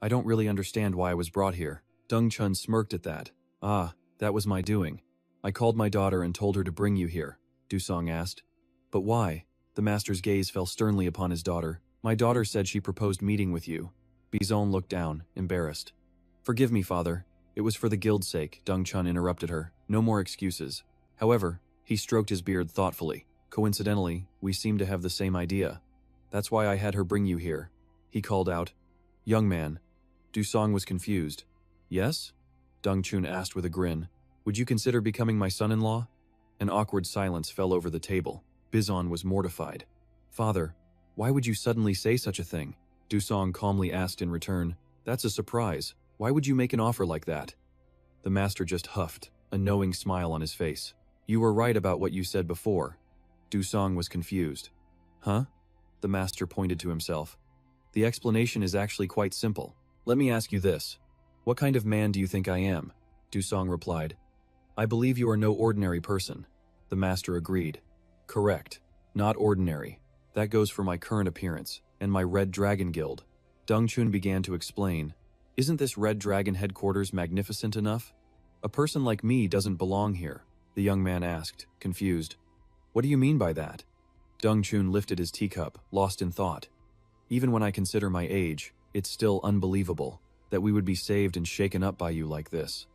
I don't really understand why I was brought here. Deng Chun smirked at that. Ah, that was my doing. I called my daughter and told her to bring you here, Dusong asked. But why? The master's gaze fell sternly upon his daughter. My daughter said she proposed meeting with you. Bizon looked down, embarrassed. Forgive me, father. It was for the guild's sake, Deng Chun interrupted her. No more excuses. However, he stroked his beard thoughtfully. Coincidentally, we seem to have the same idea. That's why I had her bring you here. He called out. Young man. Dusong was confused. Yes? Deng Chun asked with a grin. Would you consider becoming my son-in-law? An awkward silence fell over the table. Bizon was mortified. Father, why would you suddenly say such a thing? Dusong calmly asked in return. That's a surprise. Why would you make an offer like that? The master just huffed, a knowing smile on his face. You were right about what you said before. Dusong was confused. Huh? The master pointed to himself. The explanation is actually quite simple. Let me ask you this. What kind of man do you think I am? Dusong replied. I believe you are no ordinary person. The master agreed. Correct. Not ordinary. That goes for my current appearance, and my Red Dragon Guild. Deng Chun began to explain. Isn't this Red Dragon headquarters magnificent enough? A person like me doesn't belong here, the young man asked, confused. What do you mean by that? Deng Chun lifted his teacup, lost in thought. Even when I consider my age, it's still unbelievable that we would be saved and shaken up by you like this.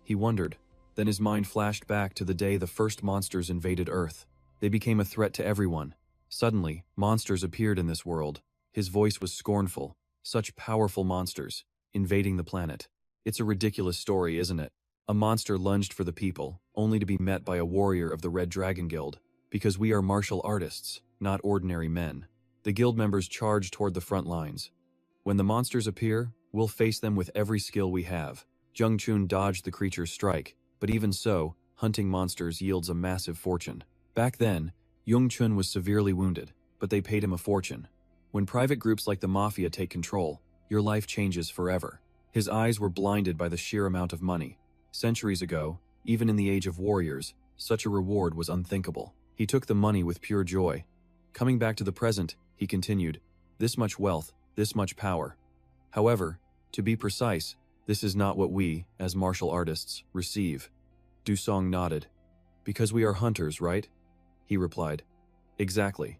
He wondered. Then his mind flashed back to the day the first monsters invaded Earth. They became a threat to everyone. Suddenly, monsters appeared in this world. His voice was scornful. Such powerful monsters, invading the planet. It's a ridiculous story, isn't it? A monster lunged for the people, only to be met by a warrior of the Red Dragon Guild. Because we are martial artists, not ordinary men. The guild members charge toward the front lines. When the monsters appear, we'll face them with every skill we have. Deng Chun dodged the creature's strike, but even so, hunting monsters yields a massive fortune. Back then, Deng Chun was severely wounded, but they paid him a fortune. When private groups like the Mafia take control, your life changes forever. His eyes were blinded by the sheer amount of money. Centuries ago, even in the age of warriors, such a reward was unthinkable. He took the money with pure joy. Coming back to the present, he continued, this much wealth, this much power. However, to be precise, this is not what we, as martial artists, receive. Dusong nodded. Because we are hunters, right? He replied. Exactly.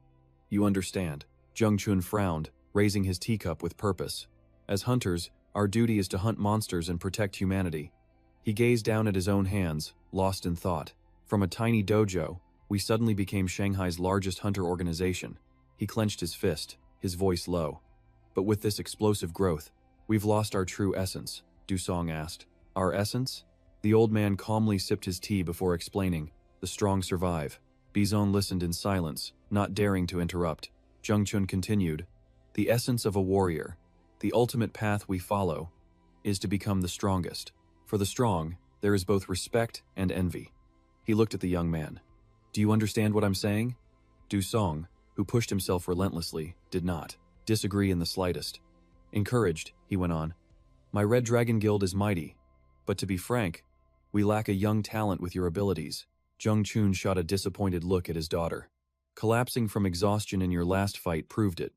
You understand. Jung Chun frowned, raising his teacup with purpose. As hunters, our duty is to hunt monsters and protect humanity. He gazed down at his own hands, lost in thought. From a tiny dojo, we suddenly became Shanghai's largest hunter organization. He clenched his fist, his voice low. But with this explosive growth, we've lost our true essence, Dusong asked. Our essence? The old man calmly sipped his tea before explaining. The strong survive. Bizon listened in silence, not daring to interrupt. Jung Chun continued. The essence of a warrior, the ultimate path we follow, is to become the strongest. For the strong, there is both respect and envy. He looked at the young man. Do you understand what I'm saying? Dusong, who pushed himself relentlessly, did not disagree in the slightest. Encouraged, he went on. My Red Dragon Guild is mighty, but to be frank, we lack a young talent with your abilities. Jung Chun shot a disappointed look at his daughter. Collapsing from exhaustion in your last fight proved it.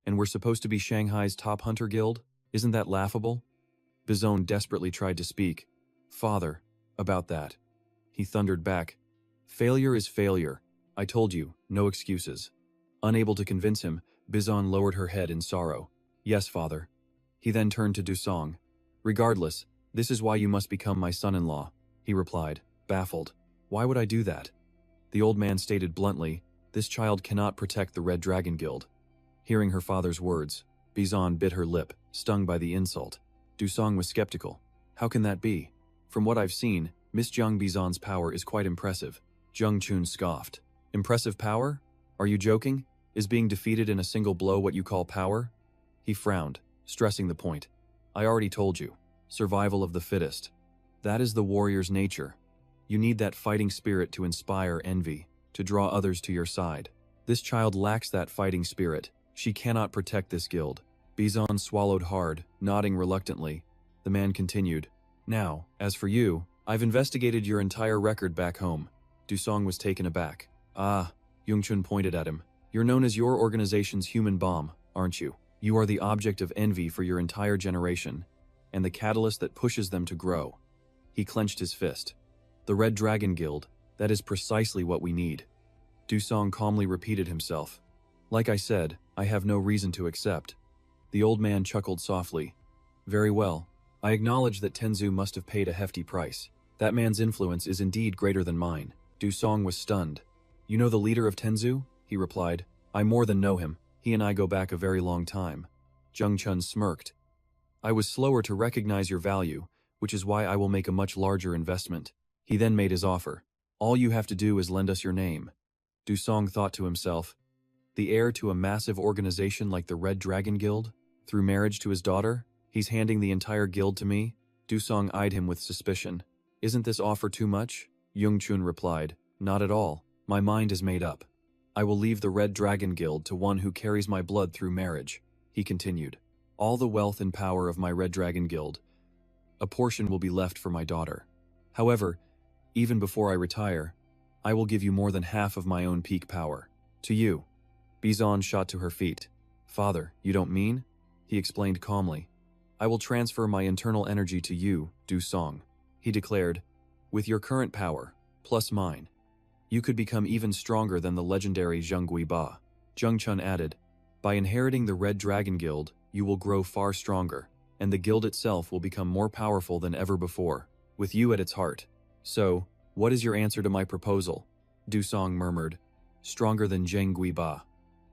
And we're supposed to be Shanghai's top hunter guild? Isn't that laughable? Bizon desperately tried to speak. Father, about that. He thundered back. Failure is failure. I told you, no excuses. Unable to convince him, Bizon lowered her head in sorrow. Yes, father. He then turned to Dusong. Regardless, this is why you must become my son-in-law, he replied, baffled. Why would I do that? The old man stated bluntly, this child cannot protect the Red Dragon Guild. Hearing her father's words, Bizon bit her lip, stung by the insult. Dusong was skeptical. How can that be? From what I've seen, Miss Jiang Bizon's power is quite impressive. Jung Chun scoffed. Impressive power? Are you joking? Is being defeated in a single blow what you call power? He frowned, stressing the point. I already told you. Survival of the fittest. That is the warrior's nature. You need that fighting spirit to inspire envy, to draw others to your side. This child lacks that fighting spirit. She cannot protect this guild. Bizon swallowed hard, nodding reluctantly. The man continued. Now, as for you, I've investigated your entire record back home. Dusong was taken aback. Ah, Jung Chun pointed at him. You're known as your organization's human bomb, aren't you? You are the object of envy for your entire generation, and the catalyst that pushes them to grow. He clenched his fist. The Red Dragon Guild, that is precisely what we need. Dusong calmly repeated himself. Like I said, I have no reason to accept. The old man chuckled softly. Very well. I acknowledge that Tenzu must have paid a hefty price. That man's influence is indeed greater than mine. Dusong was stunned. You know the leader of Tenzu? He replied. I more than know him. He and I go back a very long time. Jung Chun smirked. I was slower to recognize your value, which is why I will make a much larger investment. He then made his offer. All you have to do is lend us your name. Dusong thought to himself. The heir to a massive organization like the Red Dragon Guild? Through marriage to his daughter? He's handing the entire guild to me? Dusong eyed him with suspicion. Isn't this offer too much? Jung Chun replied. Not at all. My mind is made up. I will leave the Red Dragon Guild to one who carries my blood through marriage, he continued. All the wealth and power of my Red Dragon Guild. A portion will be left for my daughter. However, even before I retire, I will give you more than half of my own peak power. To you. Bizon shot to her feet. Father, you don't mean? He explained calmly. I will transfer my internal energy to you, Dusong. He declared, with your current power, plus mine, you could become even stronger than the legendary Zheng Guiba. Jung Chun added, by inheriting the Red Dragon Guild, you will grow far stronger, and the guild itself will become more powerful than ever before, with you at its heart. So, what is your answer to my proposal? Dusong murmured. Stronger than Zheng Guiba.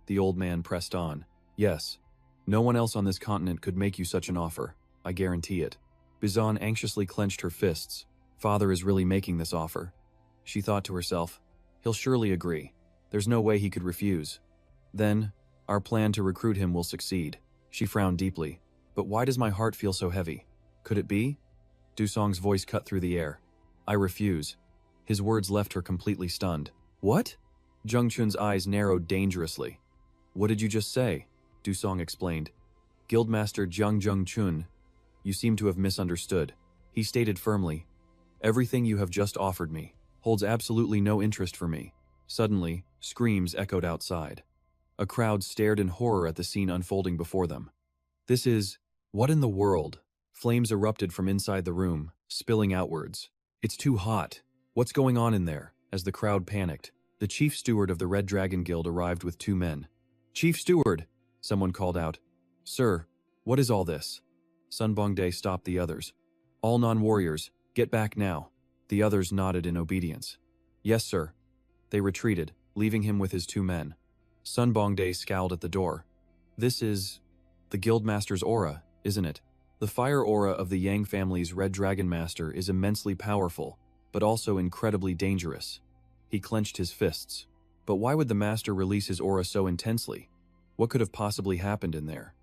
The old man pressed on. Yes. No one else on this continent could make you such an offer. I guarantee it. Bizon anxiously clenched her fists. Father is really making this offer. She thought to herself, he'll surely agree. There's no way he could refuse. Then, our plan to recruit him will succeed. She frowned deeply. But why does my heart feel so heavy? Could it be? Dusong's voice cut through the air. I refuse. His words left her completely stunned. What? Jung Chun's eyes narrowed dangerously. What did you just say? Dusong explained. Guildmaster Jung Chun, you seem to have misunderstood. He stated firmly, everything you have just offered me holds absolutely no interest for me. Suddenly, screams echoed outside. A crowd stared in horror at the scene unfolding before them. This is... what in the world? Flames erupted from inside the room, spilling outwards. It's too hot. What's going on in there? As the crowd panicked, the chief steward of the Red Dragon Guild arrived with two men. Chief Steward, someone called out. Sir, what is all this? Sun Bongdae stopped the others. All non-warriors, get back now. The others nodded in obedience. Yes, sir. They retreated, leaving him with his 2 men. Sun Bongdae scowled at the door. This is the Guildmaster's aura, isn't it? The fire aura of the Yang family's Red Dragon Master is immensely powerful, but also incredibly dangerous. He clenched his fists. But why would the Master release his aura so intensely? What could have possibly happened in there?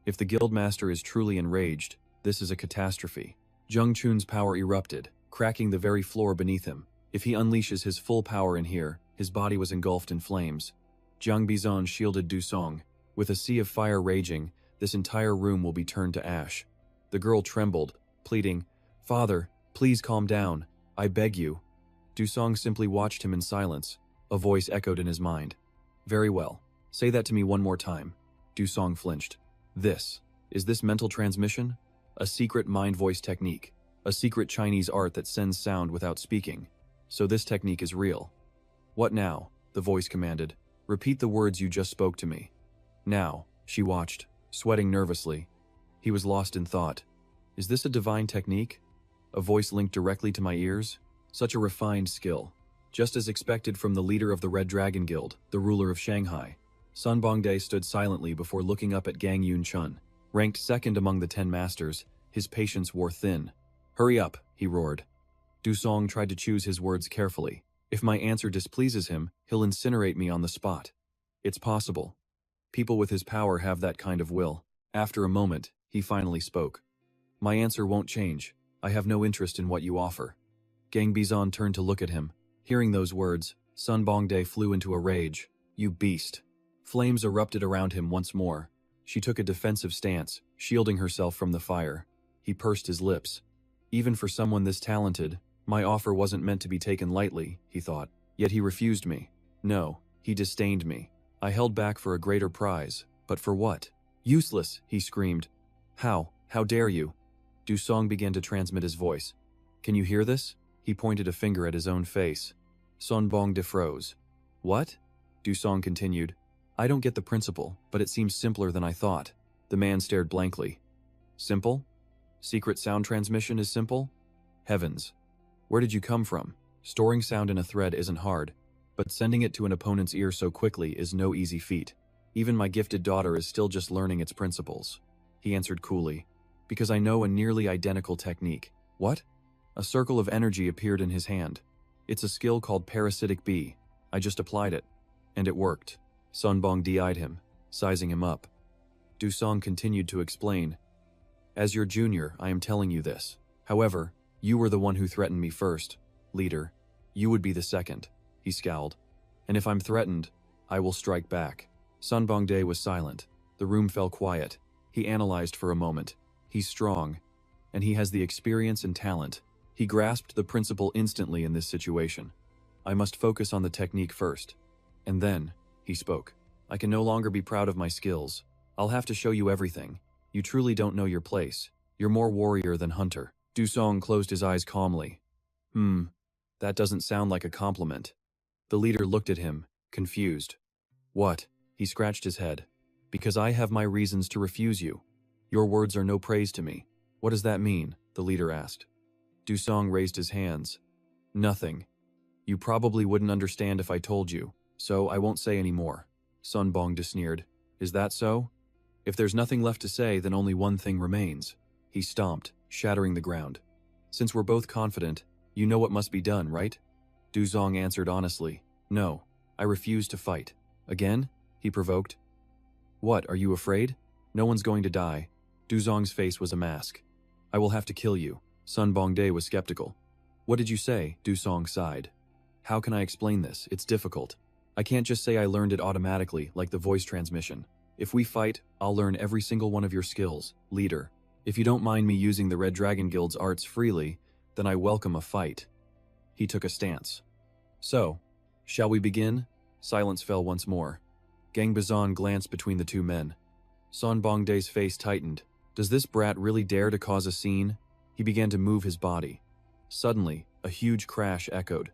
If the Guildmaster is truly enraged, this is a catastrophe. Zheng Chun's power erupted, cracking the very floor beneath him. If he unleashes his full power in here, his body was engulfed in flames. Jiang Bizan shielded Du Song. With a sea of fire raging, this entire room will be turned to ash. The girl trembled, pleading, Father, please calm down. I beg you. Du Song simply watched him in silence. A voice echoed in his mind. Very well. Say that to me one more time. Du Song flinched. Is this mental transmission? A secret mind voice technique. A secret Chinese art that sends sound without speaking. So this technique is real. What now? The voice commanded. Repeat the words you just spoke to me. Now, she watched, sweating nervously. He was lost in thought. Is this a divine technique? A voice linked directly to my ears? Such a refined skill. Just as expected from the leader of the Red Dragon Guild, the ruler of Shanghai. Sun Bongdae stood silently before looking up at Gang Yun-chun. Ranked second among the 10 masters, his patience wore thin. Hurry up, he roared. Du Song tried to choose his words carefully. If my answer displeases him, he'll incinerate me on the spot. It's possible. People with his power have that kind of will. After a moment, he finally spoke. My answer won't change. I have no interest in what you offer. Gang Bizan turned to look at him. Hearing those words, Sun Bongdae flew into a rage. You beast. Flames erupted around him once more. She took a defensive stance, shielding herself from the fire. He pursed his lips. Even for someone this talented, my offer wasn't meant to be taken lightly, he thought. Yet he refused me. No, he disdained me. I held back for a greater prize, but for what? Useless, he screamed. How dare you? Du Song began to transmit his voice. Can you hear this? He pointed a finger at his own face. Sun Bongdae froze. What? Du Song continued. I don't get the principle, but it seems simpler than I thought. The man stared blankly. Simple? Secret sound transmission is simple? Heavens. Where did you come from? Storing sound in a thread isn't hard, but sending it to an opponent's ear so quickly is no easy feat. Even my gifted daughter is still just learning its principles. He answered coolly. Because I know a nearly identical technique. What? A circle of energy appeared in his hand. It's a skill called parasitic bee. I just applied it. And it worked. Sun Bongdae eyed him, sizing him up. Du Song continued to explain. As your junior, I am telling you this. However, you were the one who threatened me first. Leader, you would be the second. He scowled. And if I'm threatened, I will strike back. Sun Bongdae was silent. The room fell quiet. He analyzed for a moment. He's strong, and he has the experience and talent. He grasped the principle instantly in this situation. I must focus on the technique first. And then, he spoke. I can no longer be proud of my skills. I'll have to show you everything. You truly don't know your place. You're more warrior than hunter. Du Song closed his eyes calmly. That doesn't sound like a compliment. The leader looked at him, confused. What? He scratched his head. Because I have my reasons to refuse you. Your words are no praise to me. What does that mean? The leader asked. Du Song raised his hands. Nothing. You probably wouldn't understand if I told you, so I won't say any more. Sun Bongdae sneered. Is that so? If there's nothing left to say, then only one thing remains. He stomped, shattering the ground. Since we're both confident, you know what must be done, right? Du Song answered honestly. No, I refuse to fight. Again? He provoked. What, are you afraid? No one's going to die. Du Song's face was a mask. I will have to kill you. Sun Bongdae was skeptical. What did you say? Du Song sighed. How can I explain this? It's difficult. I can't just say I learned it automatically, like the voice transmission. If we fight, I'll learn every single one of your skills, leader. If you don't mind me using the Red Dragon Guild's arts freely, then I welcome a fight. He took a stance. So, shall we begin? Silence fell once more. Gang Bizan glanced between the two men. Sun Bongdae's face tightened. Does this brat really dare to cause a scene? He began to move his body. Suddenly, a huge crash echoed.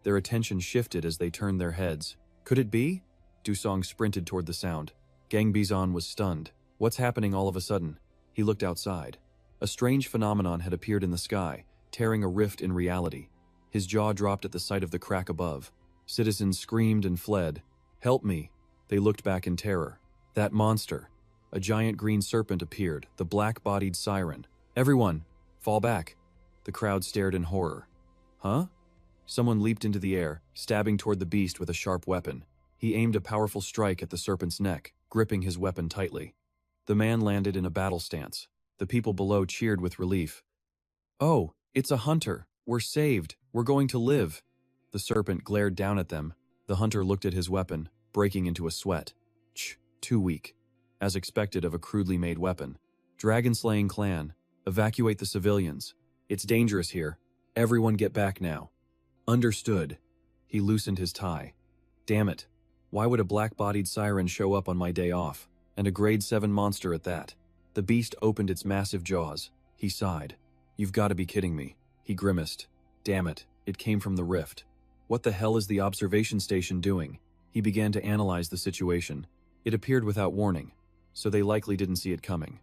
Their attention shifted as they turned their heads. Could it be? Du Song sprinted toward the sound. Gang Bizon was stunned. What's happening all of a sudden? He looked outside. A strange phenomenon had appeared in the sky, tearing a rift in reality. His jaw dropped at the sight of the crack above. Citizens screamed and fled. "Help me!" They looked back in terror. That monster! A giant green serpent appeared, the black-bodied siren. "Everyone, fall back!" The crowd stared in horror. "Huh?" Someone leaped into the air, stabbing toward the beast with a sharp weapon. He aimed a powerful strike at the serpent's neck, gripping his weapon tightly. The man landed in a battle stance. The people below cheered with relief. "Oh, it's a hunter! We're saved! We're going to live!" The serpent glared down at them. The hunter looked at his weapon, breaking into a sweat. Too weak. As expected of a crudely made weapon. "Dragon-slaying clan, evacuate the civilians. It's dangerous here. Everyone get back now." "Understood." He loosened his tie. "Damn it. Why would a black-bodied siren show up on my day off? And a grade 7 monster at that?" The beast opened its massive jaws. He sighed. "You've got to be kidding me." He grimaced. "Damn it. It came from the rift. What the hell is the observation station doing?" He began to analyze the situation. It appeared without warning, so they likely didn't see it coming.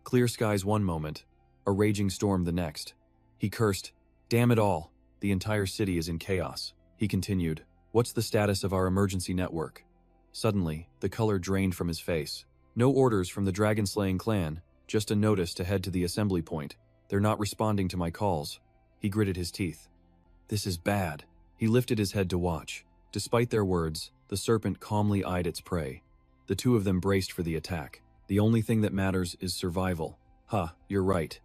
Clear skies one moment, a raging storm the next. He cursed, "Damn it all. The entire city is in chaos." He continued, "What's the status of our emergency network?" Suddenly, the color drained from his face. "No orders from the dragon-slaying clan, just a notice to head to the assembly point. They're not responding to my calls." He gritted his teeth. "This is bad." He lifted his head to watch. Despite their words, the serpent calmly eyed its prey. The two of them braced for the attack. The only thing that matters is survival. You're right.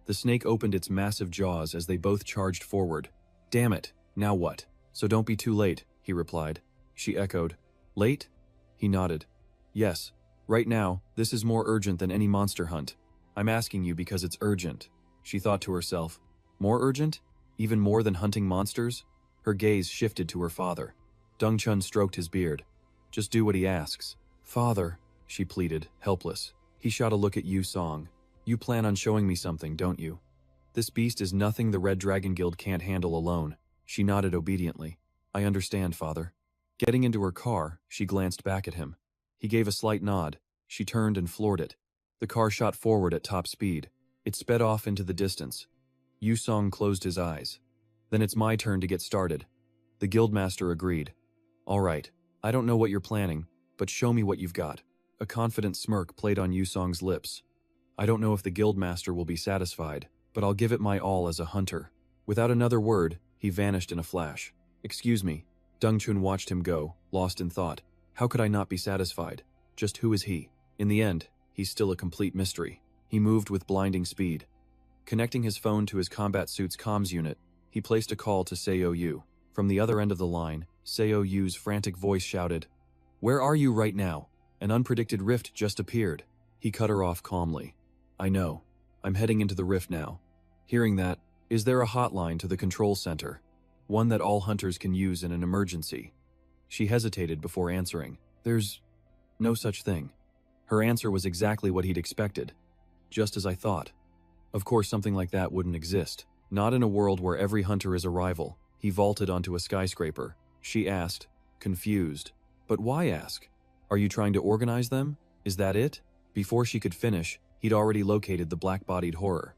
The snake opened its massive jaws as they both charged forward. "Damn it, now what? So don't be too late," he replied. She echoed. "Late?" He nodded. "Yes. Right now, this is more urgent than any monster hunt. I'm asking you because it's urgent." She thought to herself, "More urgent? Even more than hunting monsters?" Her gaze shifted to her father. Dong Chun stroked his beard. "Just do what he asks." "Father," she pleaded, helpless. He shot a look at Yu Song. "You plan on showing me something, don't you? This beast is nothing the Red Dragon Guild can't handle alone." She nodded obediently. "I understand, father." Getting into her car, she glanced back at him. He gave a slight nod. She turned and floored it. The car shot forward at top speed. It sped off into the distance. Yu Song closed his eyes. "Then it's my turn to get started." The guildmaster agreed. "All right, I don't know what you're planning, but show me what you've got." A confident smirk played on Yu Song's lips. "I don't know if the guildmaster will be satisfied, but I'll give it my all as a hunter." Without another word, he vanished in a flash. "Excuse me." Dong Chun watched him go, lost in thought. How could I not be satisfied? Just who is he? In the end, he's still a complete mystery. He moved with blinding speed. Connecting his phone to his combat suit's comms unit, he placed a call to Seo Yu. From the other end of the line, Seo Yu's frantic voice shouted, "Where are you right now? An unpredicted rift just appeared." He cut her off calmly. "I know. I'm heading into the rift now." Hearing that, "Is there a hotline to the control center? One that all hunters can use in an emergency?" She hesitated before answering. "There's no such thing." Her answer was exactly what he'd expected. "Just as I thought." Of course something like that wouldn't exist. Not in a world where every hunter is a rival. He vaulted onto a skyscraper. She asked, confused. "But why ask? Are you trying to organize them? Is that it?" Before she could finish, he'd already located the black-bodied horror.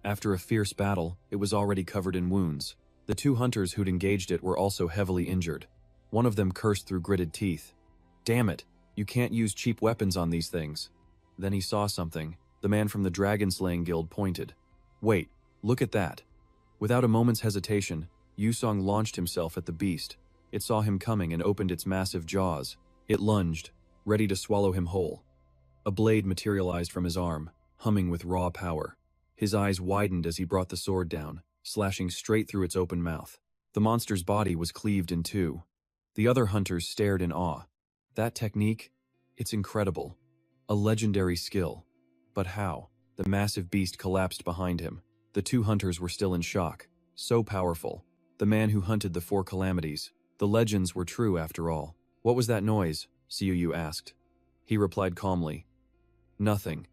After a fierce battle, it was already covered in wounds. The two hunters who'd engaged it were also heavily injured. One of them cursed through gritted teeth. "Damn it, you can't use cheap weapons on these things." Then he saw something. The man from the Dragon-Slaying Guild pointed. "Wait, look at that." Without a moment's hesitation, Yu Song launched himself at the beast. It saw him coming and opened its massive jaws. It lunged, ready to swallow him whole. A blade materialized from his arm, humming with raw power. His eyes widened as he brought the sword down, slashing straight through its open mouth. The monster's body was cleaved in two. The other hunters stared in awe. That technique? It's incredible. A legendary skill. But how? The massive beast collapsed behind him. The two hunters were still in shock. So powerful. The man who hunted the four calamities. The legends were true after all. "What was that noise?" Siu Yu asked. He replied calmly, "Nothing.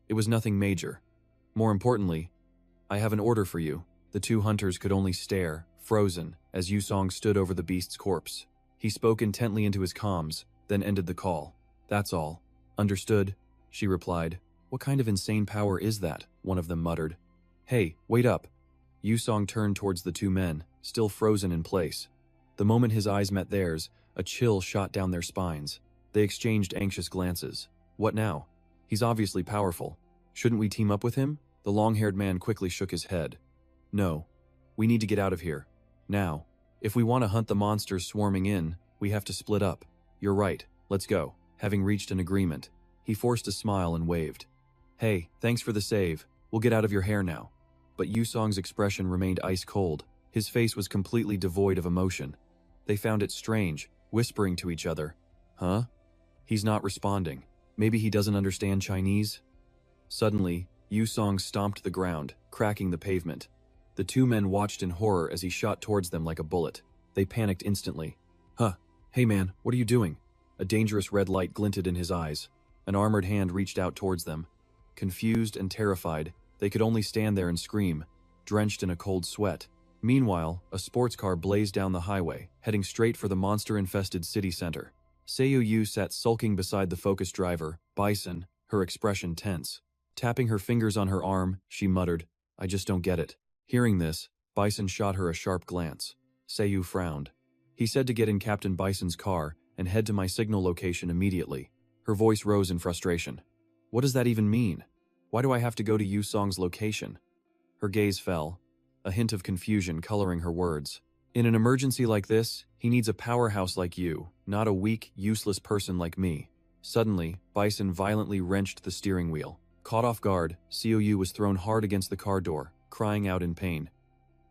It was nothing major. More importantly, I have an order for you." The two hunters could only stare, frozen, as Yu Song stood over the beast's corpse. He spoke intently into his comms, then ended the call. "That's all. Understood, she replied. What kind of insane power is that? One of them muttered. Hey, wait up. Yusong turned towards the two men, still frozen in place. The moment his eyes met theirs, a chill shot down their spines. They exchanged anxious glances. What now? He's obviously powerful. Shouldn't we team up with him? The long-haired man quickly shook his head. No. We need to get out of here. Now. If we want to hunt the monsters swarming in, we have to split up. You're right. Let's go. Having reached an agreement, he forced a smile and waved. Hey, thanks for the save. We'll get out of your hair now. But Yusong's expression remained ice-cold. His face was completely devoid of emotion. They found it strange, whispering to each other. Huh? He's not responding. Maybe he doesn't understand Chinese? Suddenly, Yusong stomped the ground, cracking the pavement. The two men watched in horror as he shot towards them like a bullet. They panicked instantly. Huh. Hey man, what are you doing? A dangerous red light glinted in his eyes. An armored hand reached out towards them. Confused and terrified, they could only stand there and scream, drenched in a cold sweat. Meanwhile, a sports car blazed down the highway, heading straight for the monster-infested city center. Seiyu Yu sat sulking beside the focused driver, Bison, her expression tense. Tapping her fingers on her arm, she muttered, I just don't get it. Hearing this, Bison shot her a sharp glance. Seiyu frowned. He said to get in Captain Bison's car and head to my signal location immediately. Her voice rose in frustration. What does that even mean? Why do I have to go to Yusong's location? Her gaze fell, a hint of confusion coloring her words. In an emergency like this, he needs a powerhouse like you, not a weak, useless person like me. Suddenly, Bison violently wrenched the steering wheel. Caught off guard, Seiyu was thrown hard against the car door, crying out in pain.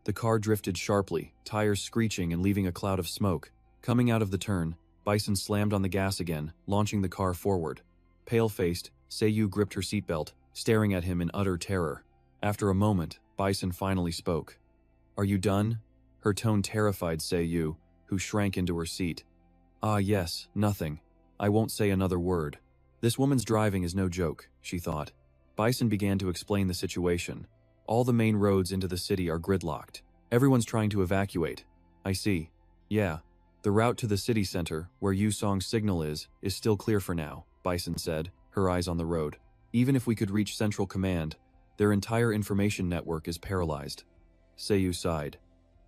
The car drifted sharply, tires screeching and leaving a cloud of smoke. Coming out of the turn, Bison slammed on the gas again, launching the car forward. Pale-faced, Seiyu gripped her seatbelt, staring at him in utter terror. After a moment, Bison finally spoke. Are you done? Her tone terrified Seiyu, who shrank into her seat. Ah yes, nothing. I won't say another word. This woman's driving is no joke, she thought. Bison began to explain the situation. All the main roads into the city are gridlocked. Everyone's trying to evacuate. I see. Yeah. The route to the city center, where Yusong's signal is still clear for now, Bison said, her eyes on the road. Even if we could reach Central Command, their entire information network is paralyzed. Seiyu sighed.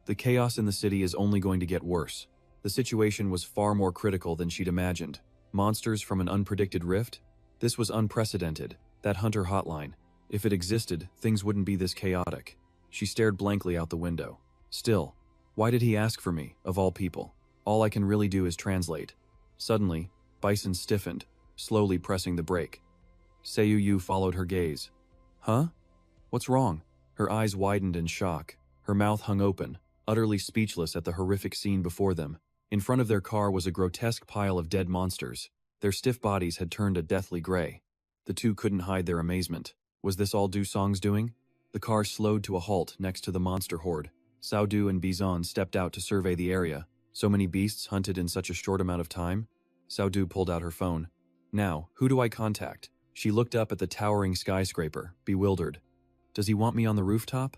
The chaos in the city is only going to get worse. The situation was far more critical than she'd imagined. Monsters from an unpredicted rift? This was unprecedented. That hunter hotline. If it existed, things wouldn't be this chaotic. She stared blankly out the window. Still, why did he ask for me, of all people? All I can really do is translate. Suddenly, Bison stiffened, slowly pressing the brake. Seiyu followed her gaze. Huh? What's wrong? Her eyes widened in shock. Her mouth hung open, utterly speechless at the horrific scene before them. In front of their car was a grotesque pile of dead monsters. Their stiff bodies had turned a deathly gray. The two couldn't hide their amazement. Was this all Dusong's doing? The car slowed to a halt next to the monster horde. Saodu and Bizon stepped out to survey the area. So many beasts hunted in such a short amount of time? Saodu pulled out her phone. Now, who do I contact? She looked up at the towering skyscraper, bewildered. Does he want me on the rooftop?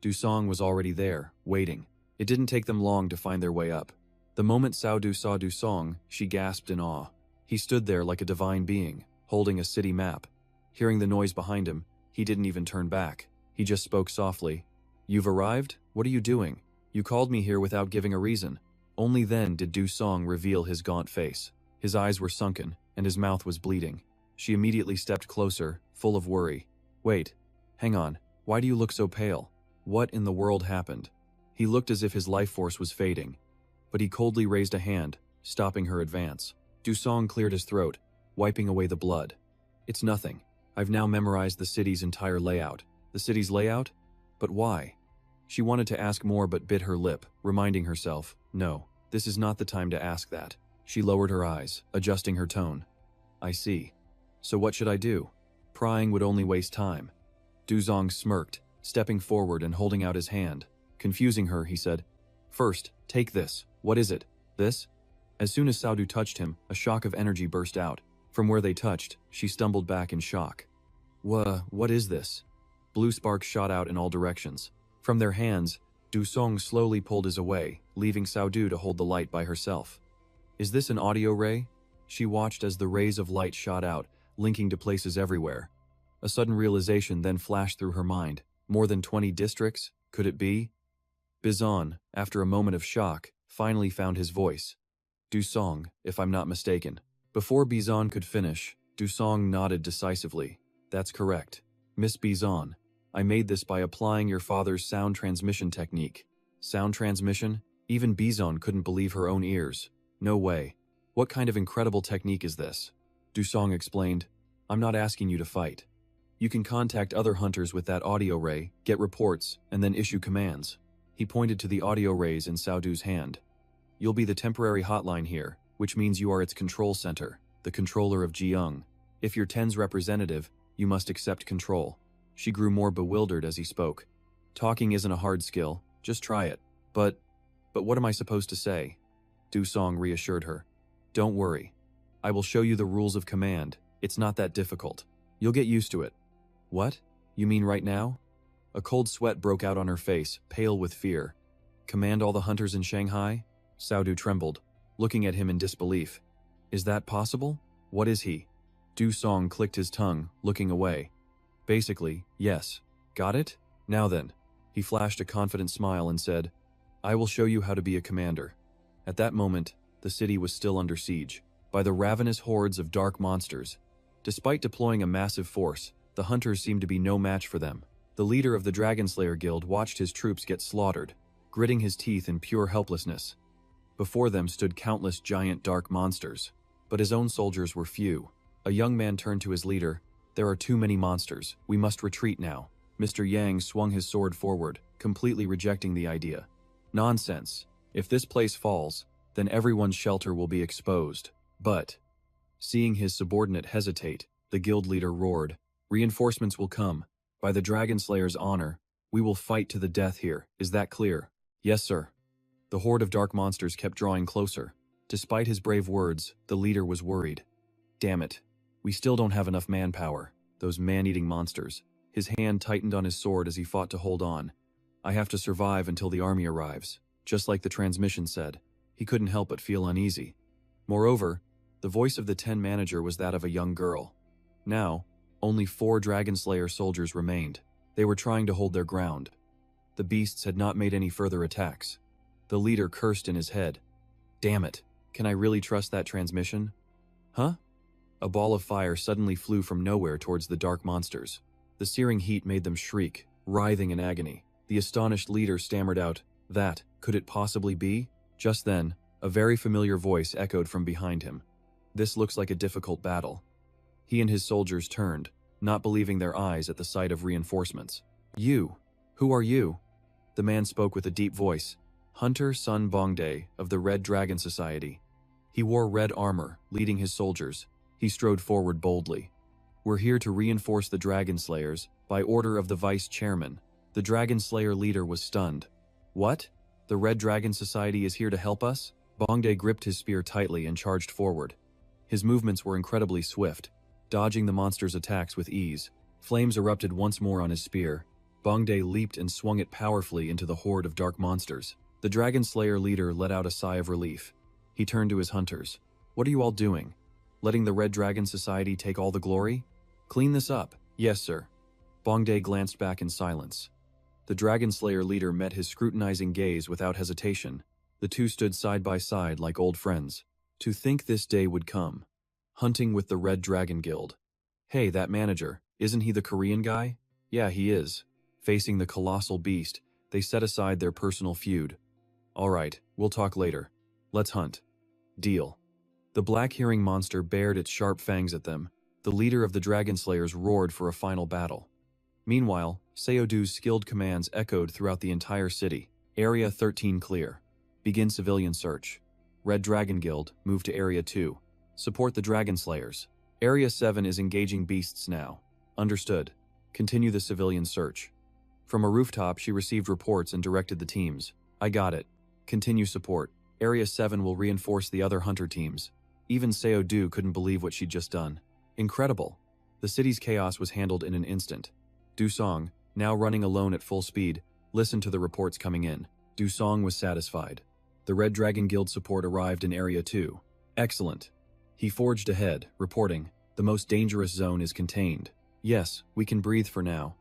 Dusong was already there, waiting. It didn't take them long to find their way up. The moment Saodu saw Dusong, she gasped in awe. He stood there like a divine being, holding a city map. Hearing the noise behind him, he didn't even turn back. He just spoke softly. You've arrived? What are you doing? You called me here without giving a reason. Only then did Dusong reveal his gaunt face. His eyes were sunken, and his mouth was bleeding. She immediately stepped closer, full of worry. Wait, hang on. Why do you look so pale? What in the world happened? He looked as if his life force was fading. But he coldly raised a hand, stopping her advance. Dusong cleared his throat, wiping away the blood. It's nothing. I've now memorized the city's entire layout. The city's layout? But why? She wanted to ask more but bit her lip, reminding herself, no, this is not the time to ask that. She lowered her eyes, adjusting her tone. I see. So what should I do? Prying would only waste time. Dusong smirked, stepping forward and holding out his hand. Confusing her, he said, First, take this. What is it? This? As soon as Saodu touched him, a shock of energy burst out. From where they touched, she stumbled back in shock. What is this? Blue sparks shot out in all directions. From their hands, Dusong slowly pulled his away, leaving Saodu to hold the light by herself. Is this an audio ray? She watched as the rays of light shot out, linking to places everywhere. A sudden realization then flashed through her mind. More than 20 districts? Could it be? Bizon, after a moment of shock, finally found his voice. Dusong, if I'm not mistaken. Before Bizon could finish, Dusong nodded decisively. That's correct. Miss Bizon, I made this by applying your father's sound transmission technique. Sound transmission? Even Bizon couldn't believe her own ears. No way. What kind of incredible technique is this? Dusong explained. I'm not asking you to fight. You can contact other hunters with that audio ray, get reports, and then issue commands. He pointed to the audio rays in Saodu's hand. You'll be the temporary hotline here, which means you are its control center, the controller of Jiyoung. If you're Ten's representative, you must accept control. She grew more bewildered as he spoke. Talking isn't a hard skill, just try it. But what am I supposed to say? Dusong reassured her. Don't worry. I will show you the rules of command. It's not that difficult. You'll get used to it. What? You mean right now? A cold sweat broke out on her face, pale with fear. Command all the hunters in Shanghai? Saodu trembled, looking at him in disbelief. Is that possible? What is he? Dusong clicked his tongue, looking away. Basically, yes. Got it? Now then. He flashed a confident smile and said, I will show you how to be a commander. At that moment, the city was still under siege by the ravenous hordes of dark monsters. Despite deploying a massive force, the hunters seemed to be no match for them. The leader of the Dragonslayer Guild watched his troops get slaughtered, gritting his teeth in pure helplessness. Before them stood countless giant dark monsters, but his own soldiers were few. A young man turned to his leader. There are too many monsters. We must retreat now. Mr. Yang swung his sword forward, completely rejecting the idea. Nonsense. If this place falls, then everyone's shelter will be exposed. But, seeing his subordinate hesitate, the guild leader roared, Reinforcements will come. By the Dragonslayer's honor, we will fight to the death here. Is that clear? Yes, sir. The horde of dark monsters kept drawing closer. Despite his brave words, the leader was worried. Damn it. We still don't have enough manpower. Those man-eating monsters. His hand tightened on his sword as he fought to hold on. I have to survive until the army arrives. Just like the transmission said, he couldn't help but feel uneasy. Moreover, the voice of the 10 manager was that of a young girl. Now, only 4 Dragonslayer soldiers remained. They were trying to hold their ground. The beasts had not made any further attacks. The leader cursed in his head. Damn it, can I really trust that transmission? Huh? A ball of fire suddenly flew from nowhere towards the dark monsters. The searing heat made them shriek, writhing in agony. The astonished leader stammered out, That, could it possibly be? Just then, a very familiar voice echoed from behind him. This looks like a difficult battle. He and his soldiers turned, not believing their eyes at the sight of reinforcements. You? Who are you? The man spoke with a deep voice. Hunter Sun Bongde of the Red Dragon Society. He wore red armor, leading his soldiers. He strode forward boldly. We're here to reinforce the Dragon Slayers, by order of the Vice Chairman. The Dragon Slayer leader was stunned. What? The Red Dragon Society is here to help us? Bongde gripped his spear tightly and charged forward. His movements were incredibly swift, dodging the monster's attacks with ease. Flames erupted once more on his spear. Bongde leaped and swung it powerfully into the horde of dark monsters. The Dragon Slayer leader let out a sigh of relief. He turned to his hunters. What are you all doing? Letting the Red Dragon Society take all the glory? Clean this up. Yes, sir. Bongde glanced back in silence. The Dragon Slayer leader met his scrutinizing gaze without hesitation. The two stood side by side like old friends. To think this day would come. Hunting with the Red Dragon Guild. Hey, that manager, isn't he the Korean guy? Yeah, he is. Facing the colossal beast, they set aside their personal feud. All right, we'll talk later. Let's hunt. Deal. The black-hearing monster bared its sharp fangs at them. The leader of the Dragon Slayers roared for a final battle. Meanwhile, Seodu's skilled commands echoed throughout the entire city. Area 13 clear. Begin civilian search. Red Dragon Guild, move to Area 2. Support the Dragon Slayers. Area 7 is engaging beasts now. Understood. Continue the civilian search. From a rooftop, she received reports and directed the teams. I got it. Continue support. Area 7 will reinforce the other hunter teams. Even Seodu couldn't believe what she'd just done. Incredible. The city's chaos was handled in an instant. Dusong, now running alone at full speed, listened to the reports coming in. Dusong was satisfied. The Red Dragon Guild support arrived in Area 2. Excellent. He forged ahead, reporting, The most dangerous zone is contained. Yes, we can breathe for now.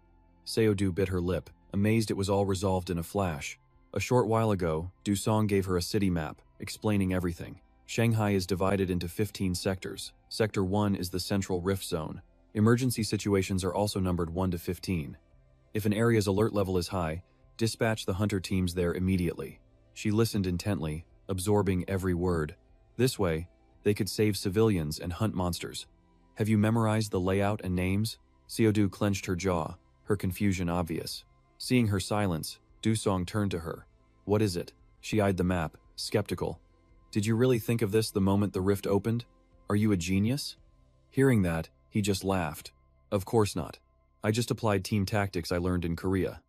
Seodu bit her lip, amazed it was all resolved in a flash. A short while ago, Dusong gave her a city map, explaining everything. Shanghai is divided into 15 sectors. Sector 1 is the Central Rift Zone. Emergency situations are also numbered 1 to 15. If an area's alert level is high, dispatch the hunter teams there immediately. She listened intently, absorbing every word. This way, they could save civilians and hunt monsters. Have you memorized the layout and names? Seodu clenched her jaw, her confusion obvious. Seeing her silence, Dusong turned to her. What is it? She eyed the map, skeptical. Did you really think of this the moment the rift opened? Are you a genius? Hearing that, he just laughed. Of course not. I just applied team tactics I learned in Korea.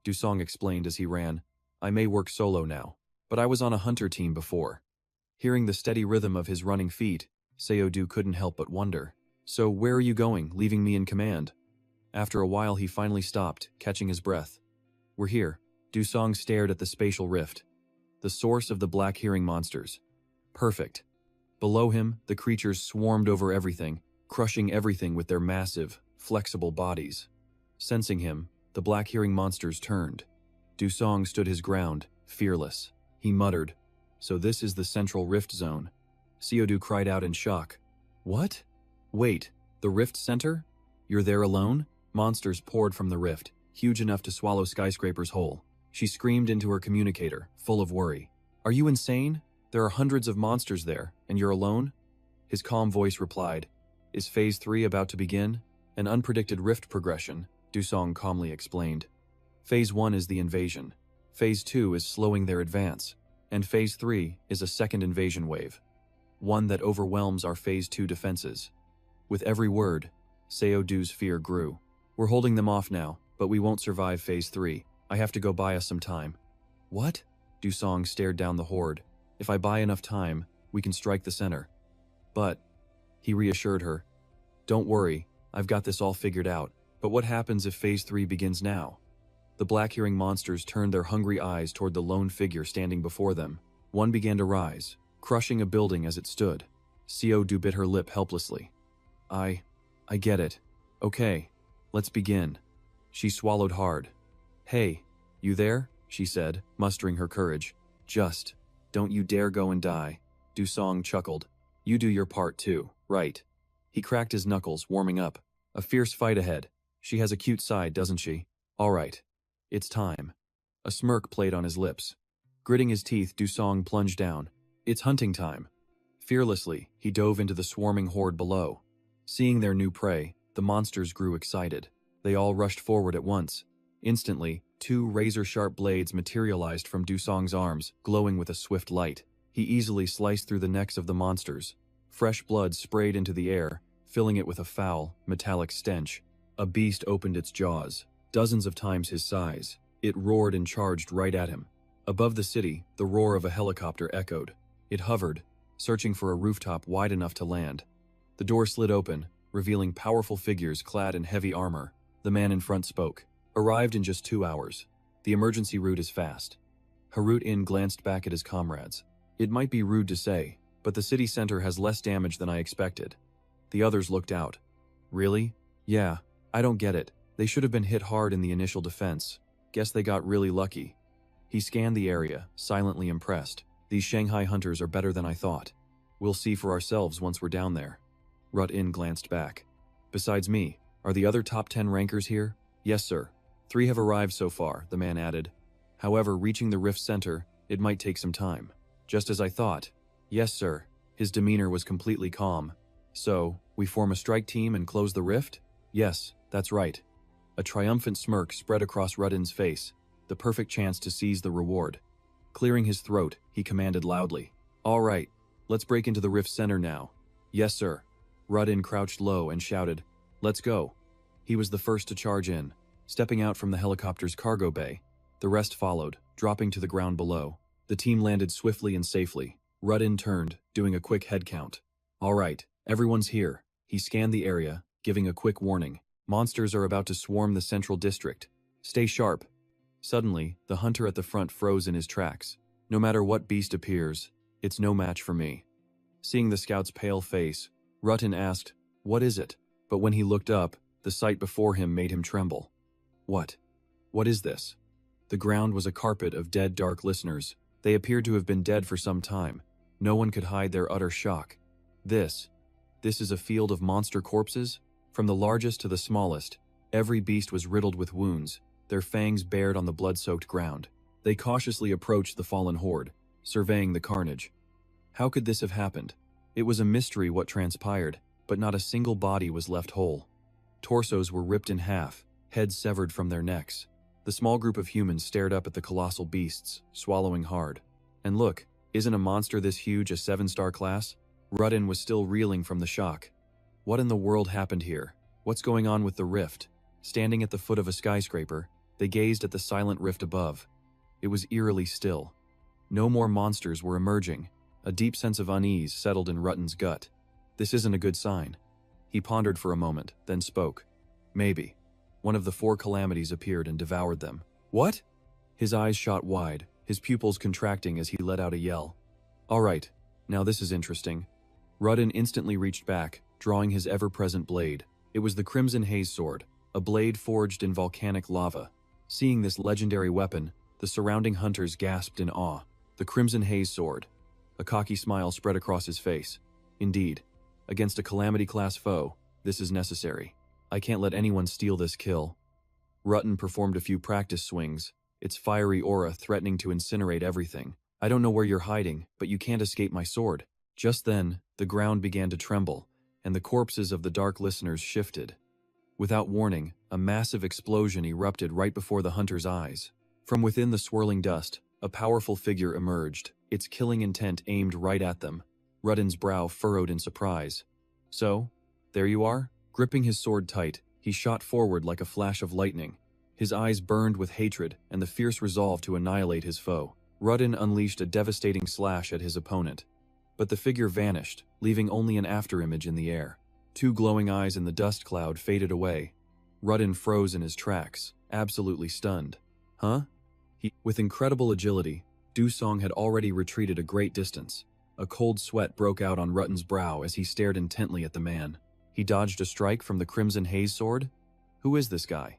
Dusong explained as he ran. I may work solo now, but I was on a hunter team before. Hearing the steady rhythm of his running feet, Seodu couldn't help but wonder. So where are you going, leaving me in command? After a while he finally stopped, catching his breath. We're here. Dusong stared at the spatial rift. The source of the black hearing monsters. Perfect. Below him, the creatures swarmed over everything, crushing everything with their massive, flexible bodies. Sensing him, the black hearing monsters turned. Dusong stood his ground, fearless. He muttered, So this is the Central Rift Zone. Seodu cried out in shock. What? Wait, the Rift Center? You're there alone? Monsters poured from the rift, huge enough to swallow skyscrapers whole. She screamed into her communicator, full of worry. Are you insane? There are hundreds of monsters there, and you're alone? His calm voice replied, Is Phase 3 about to begin? An unpredicted rift progression, Dusong calmly explained. Phase 1 is the invasion. Phase 2 is slowing their advance. And Phase 3 is a second invasion wave. One that overwhelms our Phase 2 defenses. With every word, Seodu's fear grew. We're holding them off now, but we won't survive Phase 3. I have to go buy us some time. What? Dusong stared down the horde. If I buy enough time, we can strike the center. But, he reassured her, don't worry, I've got this all figured out. But what happens if Phase 3 begins now? The black-hearing monsters turned their hungry eyes toward the lone figure standing before them. One began to rise, crushing a building as it stood. Seodu bit her lip helplessly. I get it. Okay, let's begin. She swallowed hard. Hey, you there? She said, mustering her courage. Just, don't you dare go and die. Dusong chuckled. You do your part too, right? He cracked his knuckles, warming up. A fierce fight ahead. She has a cute side, doesn't she? All right. It's time. A smirk played on his lips. Gritting his teeth, Dusong plunged down. It's hunting time. Fearlessly, he dove into the swarming horde below. Seeing their new prey, the monsters grew excited. They all rushed forward at once. Instantly, 2 razor-sharp blades materialized from Dusong's arms, glowing with a swift light. He easily sliced through the necks of the monsters. Fresh blood sprayed into the air, filling it with a foul, metallic stench. A beast opened its jaws, dozens of times his size. It roared and charged right at him. Above the city, the roar of a helicopter echoed. It hovered, searching for a rooftop wide enough to land. The door slid open, revealing powerful figures clad in heavy armor. The man in front spoke. Arrived in just 2 hours. The emergency route is fast. Harut-in glanced back at his comrades. It might be rude to say, but the city center has less damage than I expected. The others looked out. Really? Yeah, I don't get it. They should have been hit hard in the initial defense. Guess they got really lucky. He scanned the area, silently impressed. These Shanghai hunters are better than I thought. We'll see for ourselves once we're down there. Rut-in glanced back. Besides me, are the other top 10 rankers here? Yes, sir. 3 have arrived so far, the man added. However, reaching the rift center, it might take some time. Just as I thought. Yes, sir. His demeanor was completely calm. So, we form a strike team and close the rift? Yes, that's right. A triumphant smirk spread across Rut-in's face, the perfect chance to seize the reward. Clearing his throat, he commanded loudly. All right, let's break into the rift center now. Yes, sir. Rut-in crouched low and shouted, Let's go. He was the first to charge in. Stepping out from the helicopter's cargo bay, the rest followed, dropping to the ground below. The team landed swiftly and safely. Rut-in turned, doing a quick head count. All right, everyone's here. He scanned the area, giving a quick warning. Monsters are about to swarm the central district. Stay sharp. Suddenly, the hunter at the front froze in his tracks. No matter what beast appears, it's no match for me. Seeing the scout's pale face, Rut-in asked, What is it? But when he looked up, the sight before him made him tremble. What? What is this? The ground was a carpet of dead dark listeners. They appeared to have been dead for some time. No one could hide their utter shock. This is a field of monster corpses? From the largest to the smallest, every beast was riddled with wounds, their fangs bared on the blood-soaked ground. They cautiously approached the fallen horde, surveying the carnage. How could this have happened? It was a mystery what transpired, but not a single body was left whole. Torsos were ripped in half, heads severed from their necks. The small group of humans stared up at the colossal beasts, swallowing hard. And look, isn't a monster this huge a 7-star class? Ruddin was still reeling from the shock. What in the world happened here? What's going on with the rift? Standing at the foot of a skyscraper, they gazed at the silent rift above. It was eerily still. No more monsters were emerging. A deep sense of unease settled in Rutten's gut. This isn't a good sign. He pondered for a moment, then spoke. Maybe. One of the 4 calamities appeared and devoured them. What? His eyes shot wide, his pupils contracting as he let out a yell. All right, now this is interesting. Ruddin instantly reached back, drawing his ever-present blade. It was the Crimson Haze Sword, a blade forged in volcanic lava. Seeing this legendary weapon, the surrounding hunters gasped in awe. The Crimson Haze Sword. A cocky smile spread across his face. Indeed, against a Calamity-class foe, this is necessary. I can't let anyone steal this kill. Rutten performed a few practice swings, its fiery aura threatening to incinerate everything. I don't know where you're hiding, but you can't escape my sword. Just then, the ground began to tremble, and the corpses of the dark listeners shifted. Without warning, a massive explosion erupted right before the hunter's eyes. From within the swirling dust, a powerful figure emerged, its killing intent aimed right at them. Rudden's brow furrowed in surprise. So, there you are? Gripping his sword tight, he shot forward like a flash of lightning. His eyes burned with hatred and the fierce resolve to annihilate his foe. Rudden unleashed a devastating slash at his opponent. But the figure vanished, leaving only an afterimage in the air. 2 glowing eyes in the dust cloud faded away. Rudden froze in his tracks, absolutely stunned. Huh? With incredible agility, Dusong had already retreated a great distance. A cold sweat broke out on Rutten's brow as he stared intently at the man. He dodged a strike from the Crimson Haze Sword? Who is this guy?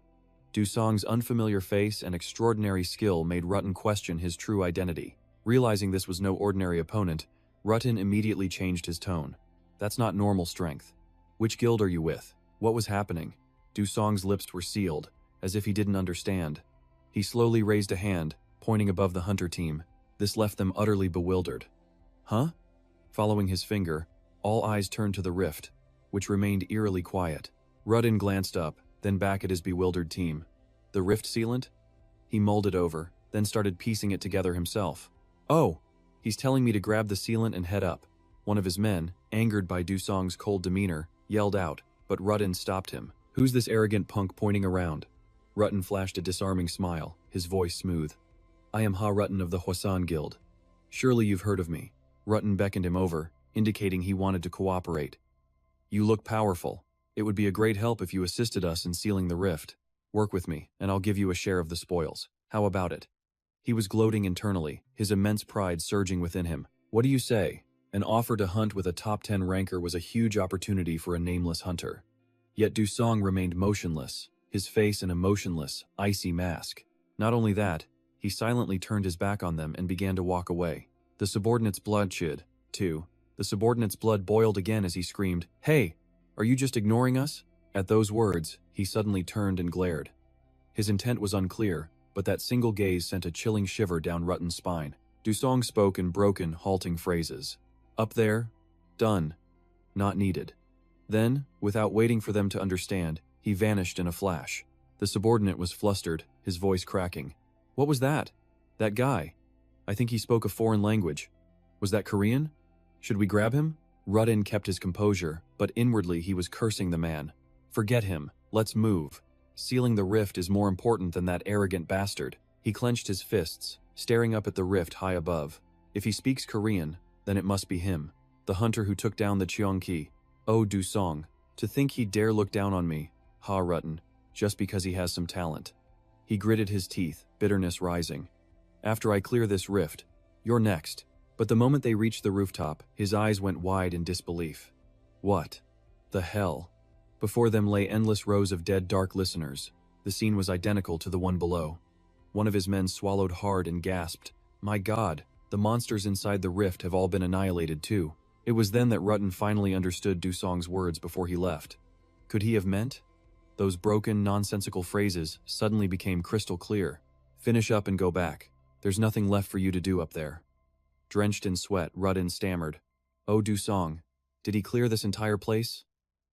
Dusong's unfamiliar face and extraordinary skill made Rutten question his true identity. Realizing this was no ordinary opponent, Rutten immediately changed his tone. That's not normal strength. Which guild are you with? What was happening? Dusong's lips were sealed, as if he didn't understand. He slowly raised a hand, pointing above the hunter team. This left them utterly bewildered. Huh? Following his finger, all eyes turned to the rift, which remained eerily quiet. Rutten glanced up, then back at his bewildered team. The rift sealant? He mulled it over, then started piecing it together himself. Oh, he's telling me to grab the sealant and head up. One of his men, angered by Dusong's cold demeanor, yelled out, but Rutten stopped him. Who's this arrogant punk pointing around? Rutten flashed a disarming smile, his voice smooth. I am Ha Rutten of the Hwasan Guild. Surely you've heard of me. Rutten beckoned him over, indicating he wanted to cooperate. You look powerful. It would be a great help if you assisted us in sealing the rift. Work with me, and I'll give you a share of the spoils. How about it? He was gloating internally, his immense pride surging within him. What do you say? An offer to hunt with a top 10 ranker was a huge opportunity for a nameless hunter. Yet Dusong remained motionless, his face an emotionless, icy mask. Not only that, he silently turned his back on them and began to walk away. The subordinate's blood chilled, too. The subordinate's blood boiled again as he screamed, Hey! Are you just ignoring us? At those words, he suddenly turned and glared. His intent was unclear, but that single gaze sent a chilling shiver down Rutten's spine. Dusong spoke in broken, halting phrases. Up there? Done. Not needed. Then, without waiting for them to understand, he vanished in a flash. The subordinate was flustered, his voice cracking. What was that? That guy. I think he spoke a foreign language. Was that Korean? Should we grab him? Rutten kept his composure, but inwardly he was cursing the man. Forget him. Let's move. Sealing the rift is more important than that arrogant bastard. He clenched his fists, staring up at the rift high above. If he speaks Korean, then it must be him. The hunter who took down the Cheongki. Oh, Dusong. To think he'd dare look down on me. Ha Rutten. Just because he has some talent. He gritted his teeth, bitterness rising. After I clear this rift, you're next. But the moment they reached the rooftop, his eyes went wide in disbelief. What? The hell? Before them lay endless rows of dead dark listeners. The scene was identical to the one below. One of his men swallowed hard and gasped, "My God, the monsters inside the rift have all been annihilated too." It was then that Rutten finally understood Dusong's words before he left. Could he have meant? Those broken, nonsensical phrases suddenly became crystal clear. "Finish up and go back. There's nothing left for you to do up there." Drenched in sweat, Rutten stammered, "Oh, Dusong, did he clear this entire place?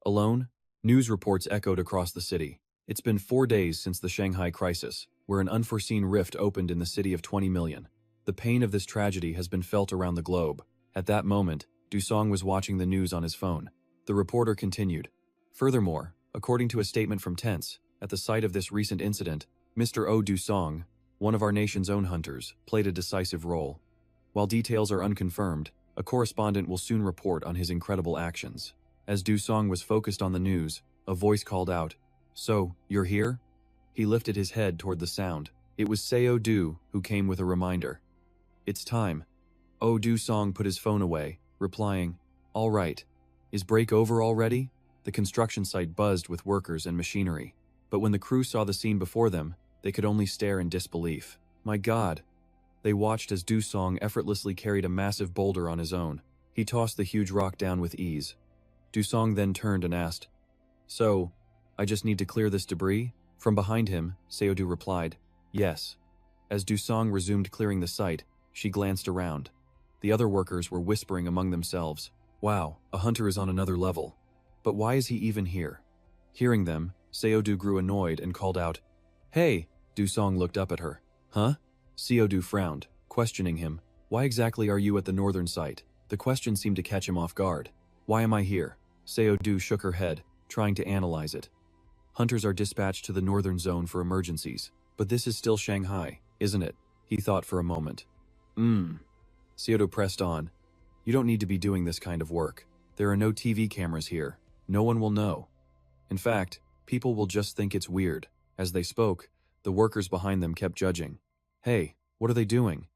Alone?" News reports echoed across the city. It's been 4 days since the Shanghai crisis, where an unforeseen rift opened in the city of 20 million. The pain of this tragedy has been felt around the globe. At that moment, Dusong was watching the news on his phone. The reporter continued, "Furthermore, according to a statement from Tense, at the site of this recent incident, Mr. Oh Dusong, one of our nation's own hunters, played a decisive role. While details are unconfirmed, a correspondent will soon report on his incredible actions." As Dusong was focused on the news, a voice called out, "So, you're here?" He lifted his head toward the sound. It was Seo Du, who came with a reminder. "It's time." Oh Dusong put his phone away, replying, "All right. Is break over already?" The construction site buzzed with workers and machinery. But when the crew saw the scene before them, they could only stare in disbelief. My God! They watched as Dusong effortlessly carried a massive boulder on his own. He tossed the huge rock down with ease. Dusong then turned and asked, "So, I just need to clear this debris?" From behind him, Seodu replied, "Yes." As Dusong resumed clearing the site, she glanced around. The other workers were whispering among themselves, "Wow, a hunter is on another level. But why is he even here?" Hearing them, Seodu grew annoyed and called out, "Hey!" Dusong looked up at her. "Huh?" Seodu frowned, questioning him, "Why exactly are you at the northern site?" The question seemed to catch him off guard. "Why am I here?" Seodu shook her head, trying to analyze it. "Hunters are dispatched to the northern zone for emergencies. But this is still Shanghai, isn't it?" He thought for a moment. Seodu pressed on. "You don't need to be doing this kind of work. There are no TV cameras here. No one will know. In fact, people will just think it's weird." As they spoke, the workers behind them kept judging. "Hey, what are they doing?"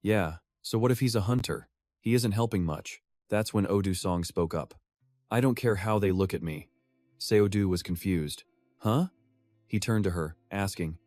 "Yeah, so what if he's a hunter? He isn't helping much." That's when Oh Dusong spoke up. "I don't care how they look at me." Seodu was confused. "Huh?" He turned to her, asking,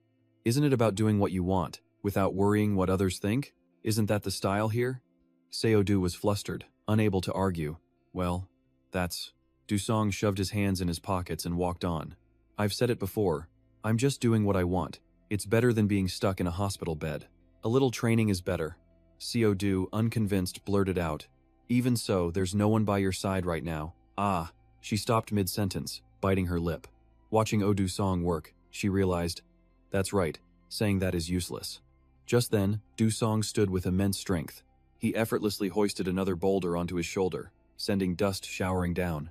"Isn't it about doing what you want, without worrying what others think? Isn't that the style here?" Seodu was flustered, unable to argue. "Well, that's..." Dusong shoved his hands in his pockets and walked on. "I've said it before. I'm just doing what I want. It's better than being stuck in a hospital bed. A little training is better." Seodu, unconvinced, blurted out, "Even so, there's no one by your side right now." "Ah." She stopped mid-sentence, biting her lip. Watching Oh Dusong work, she realized, that's right, saying that is useless. Just then, Dusong stood with immense strength. He effortlessly hoisted another boulder onto his shoulder, sending dust showering down.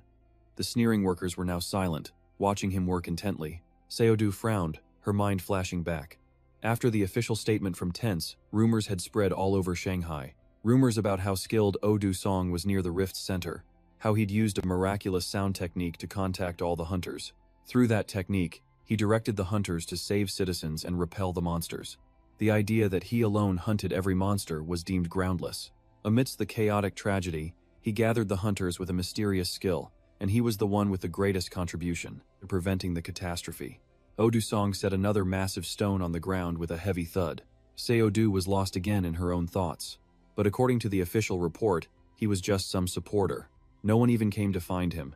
The sneering workers were now silent, watching him work intently. Seodu frowned, her mind flashing back. After the official statement from Tense, rumors had spread all over Shanghai. Rumors about how skilled Oh Dusong was near the rift's center, how he'd used a miraculous sound technique to contact all the hunters. Through that technique, he directed the hunters to save citizens and repel the monsters. The idea that he alone hunted every monster was deemed groundless. Amidst the chaotic tragedy, he gathered the hunters with a mysterious skill, and he was the one with the greatest contribution to preventing the catastrophe. Oh Dusong set another massive stone on the ground with a heavy thud. Seodu was lost again in her own thoughts. But according to the official report, he was just some supporter. No one even came to find him.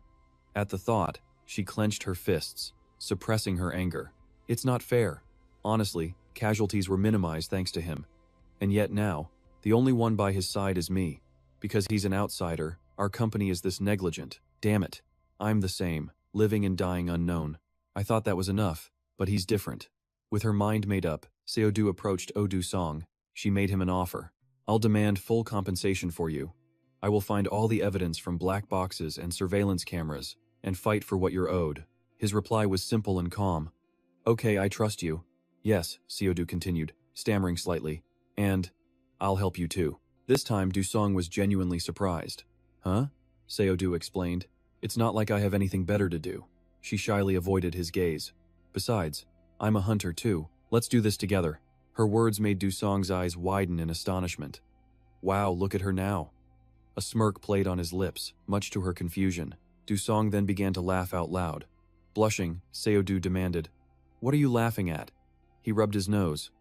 At the thought, she clenched her fists, suppressing her anger. It's not fair. Honestly, casualties were minimized thanks to him. And yet now, the only one by his side is me. Because he's an outsider, our company is this negligent. Damn it. I'm the same, living and dying unknown. I thought that was enough, but he's different. With her mind made up, Seodu approached Oh Dusong. She made him an offer. "I'll demand full compensation for you. I will find all the evidence from black boxes and surveillance cameras, and fight for what you're owed." His reply was simple and calm. "Okay, I trust you." "Yes," Seodu continued, stammering slightly. "And I'll help you too." This time, Dusong was genuinely surprised. "Huh?" Seodu explained. "It's not like I have anything better to do." She shyly avoided his gaze. "Besides, I'm a hunter too. Let's do this together." Her words made Dusong's eyes widen in astonishment. "Wow, look at her now." A smirk played on his lips, much to her confusion. Dusong then began to laugh out loud. Blushing, Seodu demanded, "What are you laughing at?" He rubbed his nose.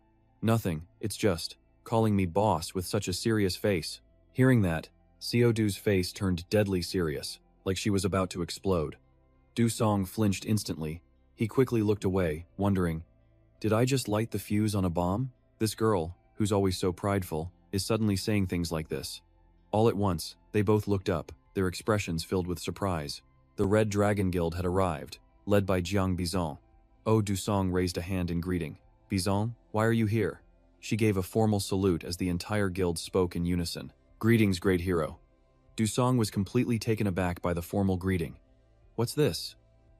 "Nothing, it's just calling me boss with such a serious face." Hearing that, Seodu's face turned deadly serious, like she was about to explode. Dusong flinched instantly. He quickly looked away, wondering, did I just light the fuse on a bomb? This girl, who's always so prideful, is suddenly saying things like this. All at once, they both looked up, their expressions filled with surprise. The Red Dragon Guild had arrived, led by Jiang Bizon. Oh, Dusong raised a hand in greeting. "Bizon, why are you here?" She gave a formal salute as the entire guild spoke in unison. "Greetings, great hero." Dusong was completely taken aback by the formal greeting. "What's this?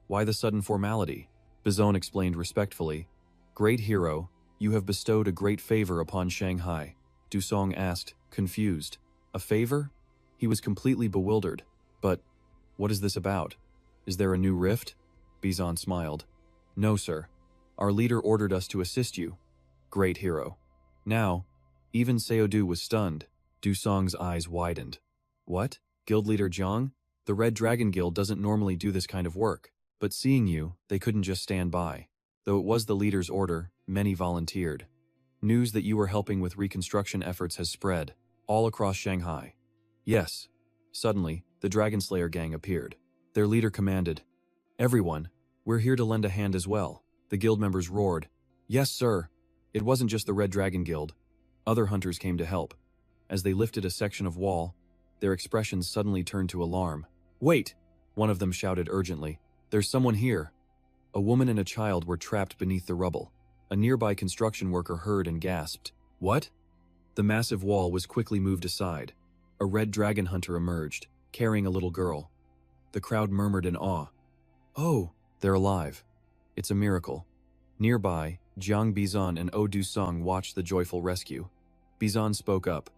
Why the sudden formality?" Bizon explained respectfully. "Great hero, you have bestowed a great favor upon Shanghai." Dusong asked, confused. "A favor?" He was completely bewildered. "But what is this about? Is there a new rift?" Bizon smiled. "No, sir. Our leader ordered us to assist you." "Great hero." Now, even Seodu was stunned. Dusong's eyes widened. "What? Guild leader Jiang? The Red Dragon Guild doesn't normally do this kind of work. But seeing you, they couldn't just stand by. Though it was the leader's order, many volunteered. News that you were helping with reconstruction efforts has spread, all across Shanghai." "Yes." Suddenly, the Dragon Slayer gang appeared. Their leader commanded, "Everyone, we're here to lend a hand as well." The guild members roared, "Yes, sir." It wasn't just the Red Dragon Guild. Other hunters came to help. As they lifted a section of wall, their expressions suddenly turned to alarm. "Wait!" one of them shouted urgently. "There's someone here." A woman and a child were trapped beneath the rubble. A nearby construction worker heard and gasped. "What?" The massive wall was quickly moved aside. A red dragon hunter emerged, carrying a little girl. The crowd murmured in awe. "Oh, they're alive. It's a miracle." Nearby, Jiang Bizon and Oh Dusong watched the joyful rescue. Bizon spoke up.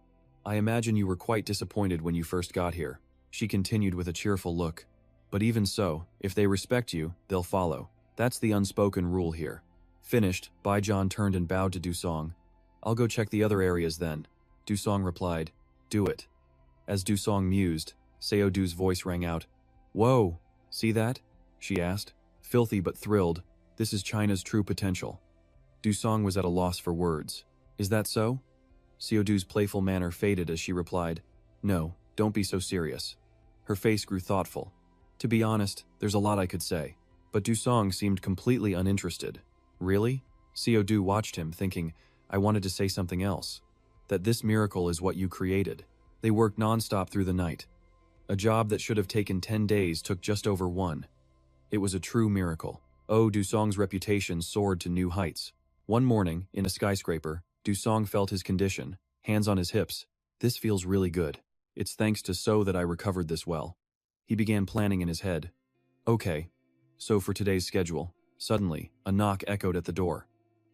"I imagine you were quite disappointed when you first got here." She continued with a cheerful look. "But even so, if they respect you, they'll follow. That's the unspoken rule here." Finished, Baijan turned and bowed to Dusong. "I'll go check the other areas then." Dusong replied, "Do it." As Dusong mused, Seodu's voice rang out. "Whoa, see that?" she asked. Filthy but thrilled, "This is China's true potential." Dusong was at a loss for words. "Is that so?" Seodu's playful manner faded as she replied, "No, don't be so serious." Her face grew thoughtful. "To be honest, there's a lot I could say." But Dusong seemed completely uninterested. "Really?" Seodu watched him, thinking, I wanted to say something else. That this miracle is what you created. They worked non-stop through the night. A job that should have taken 10 days took just over 1. It was a true miracle. Oh, Dusong's reputation soared to new heights. One morning, in a skyscraper, Dusong felt his condition, hands on his hips. "This feels really good. It's thanks to So that I recovered this well." He began planning in his head. "Okay, so for today's schedule." Suddenly, a knock echoed at the door.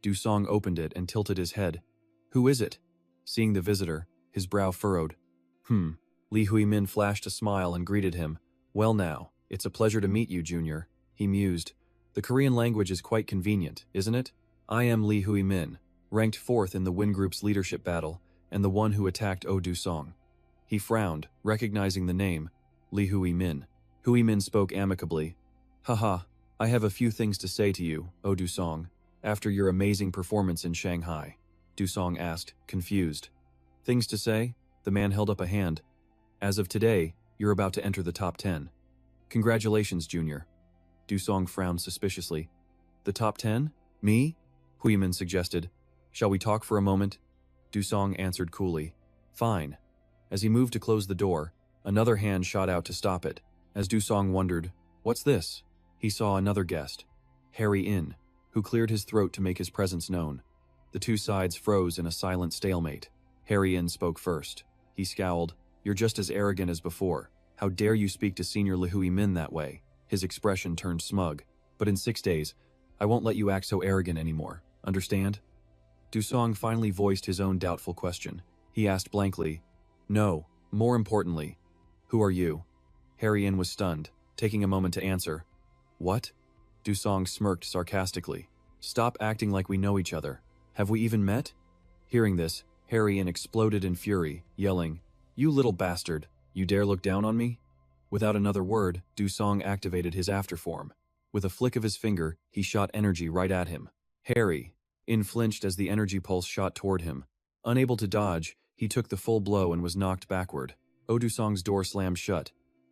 Dusong opened it and tilted his head. "Who is it?" Seeing the visitor, his brow furrowed. Li Huimin flashed a smile and greeted him. "Well now, it's a pleasure to meet you, Junior," he mused. "The Korean language is quite convenient, isn't it? I am Li Huimin, ranked 4th in the Win Group's leadership battle, and the one who attacked Oh Dusong." He frowned, recognizing the name, Li Huimin. Huimin spoke amicably. "Haha, I have a few things to say to you, Oh Dusong, after your amazing performance in Shanghai." Dusong asked, confused. "Things to say?" The man held up a hand. "As of today, you're about to enter the top 10. Congratulations, Junior." Dusong frowned suspiciously. "The top 10? Me?" Huimin suggested. "Shall we talk for a moment?" Dusong answered coolly. "Fine." As he moved to close the door, another hand shot out to stop it. As Dusong wondered, "What's this?" he saw another guest, Harry In, who cleared his throat to make his presence known. The two sides froze in a silent stalemate. Harry In spoke first. He scowled. "You're just as arrogant as before. How dare you speak to Senior Li Huimin that way?" His expression turned smug. "But in 6 days, I won't let you act so arrogant anymore. Understand?" Dusong finally voiced his own doubtful question. He asked blankly, "No, more importantly, who are you?" Harry In was stunned, taking a moment to answer. "What?" Dusong smirked sarcastically. "Stop acting like we know each other. Have we even met?" Hearing this, Harry In exploded in fury, yelling, "You little bastard! You dare look down on me?" Without another word, Dusong activated his afterform. With a flick of his finger, he shot energy right at him. Harry flinched as the energy pulse shot toward him. Unable to dodge, he took the full blow and was knocked backward. Dusong's door slammed shut.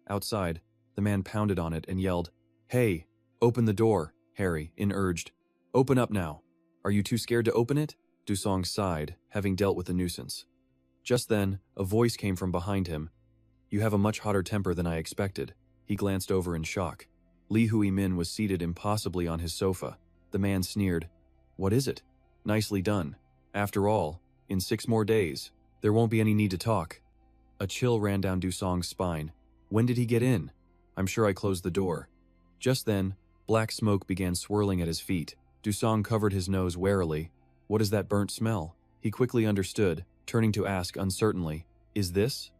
Outside, the man pounded on it and yelled, "Hey, open the door," Harry urged. "Open up now. Are you too scared to open it?" Dusong sighed, having dealt with the nuisance. Just then, a voice came from behind him. "You have a much hotter temper than I expected." He glanced over in shock. Lee Hui-min was seated impossibly on his sofa. The man sneered. "What is it?" "Nicely done. After all, in 6 more days, there won't be any need to talk." A chill ran down Dusong's spine. When did he get in? "I'm sure I closed the door." Just then, black smoke began swirling at his feet. Dusong covered his nose warily. "What is that burnt smell?" He quickly understood, turning to ask uncertainly, "Is this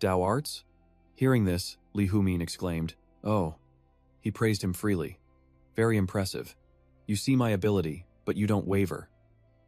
Dao arts?" Hearing this, Lee Hui-min exclaimed, "Oh." He praised him freely. "Very impressive. You see my ability, but you don't waver.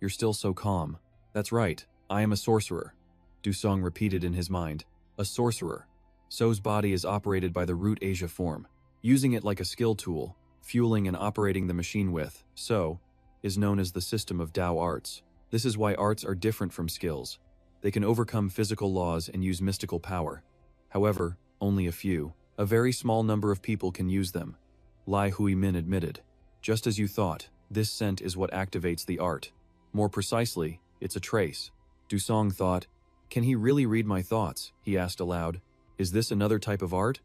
You're still so calm." "That's right, I am a sorcerer," Dusong repeated in his mind. "A sorcerer. So's body is operated by the root Asia form. Using it like a skill tool, fueling and operating the machine with, So, is known as the system of Dao arts. This is why arts are different from skills. They can overcome physical laws and use mystical power. However, only a few. A very small number of people can use them," Lee Hui-min admitted. "Just as you thought, this scent is what activates the art. More precisely, it's a trace." Dusong thought, "Can he really read my thoughts?" he asked aloud. "Is this another type of art?"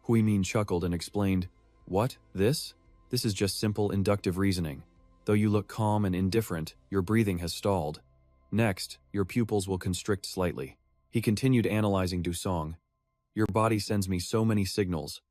Hui-min chuckled and explained, "What, this? This is just simple inductive reasoning. Though you look calm and indifferent, your breathing has stalled. Next, your pupils will constrict slightly." He continued analyzing Dusong. "Your body sends me so many signals,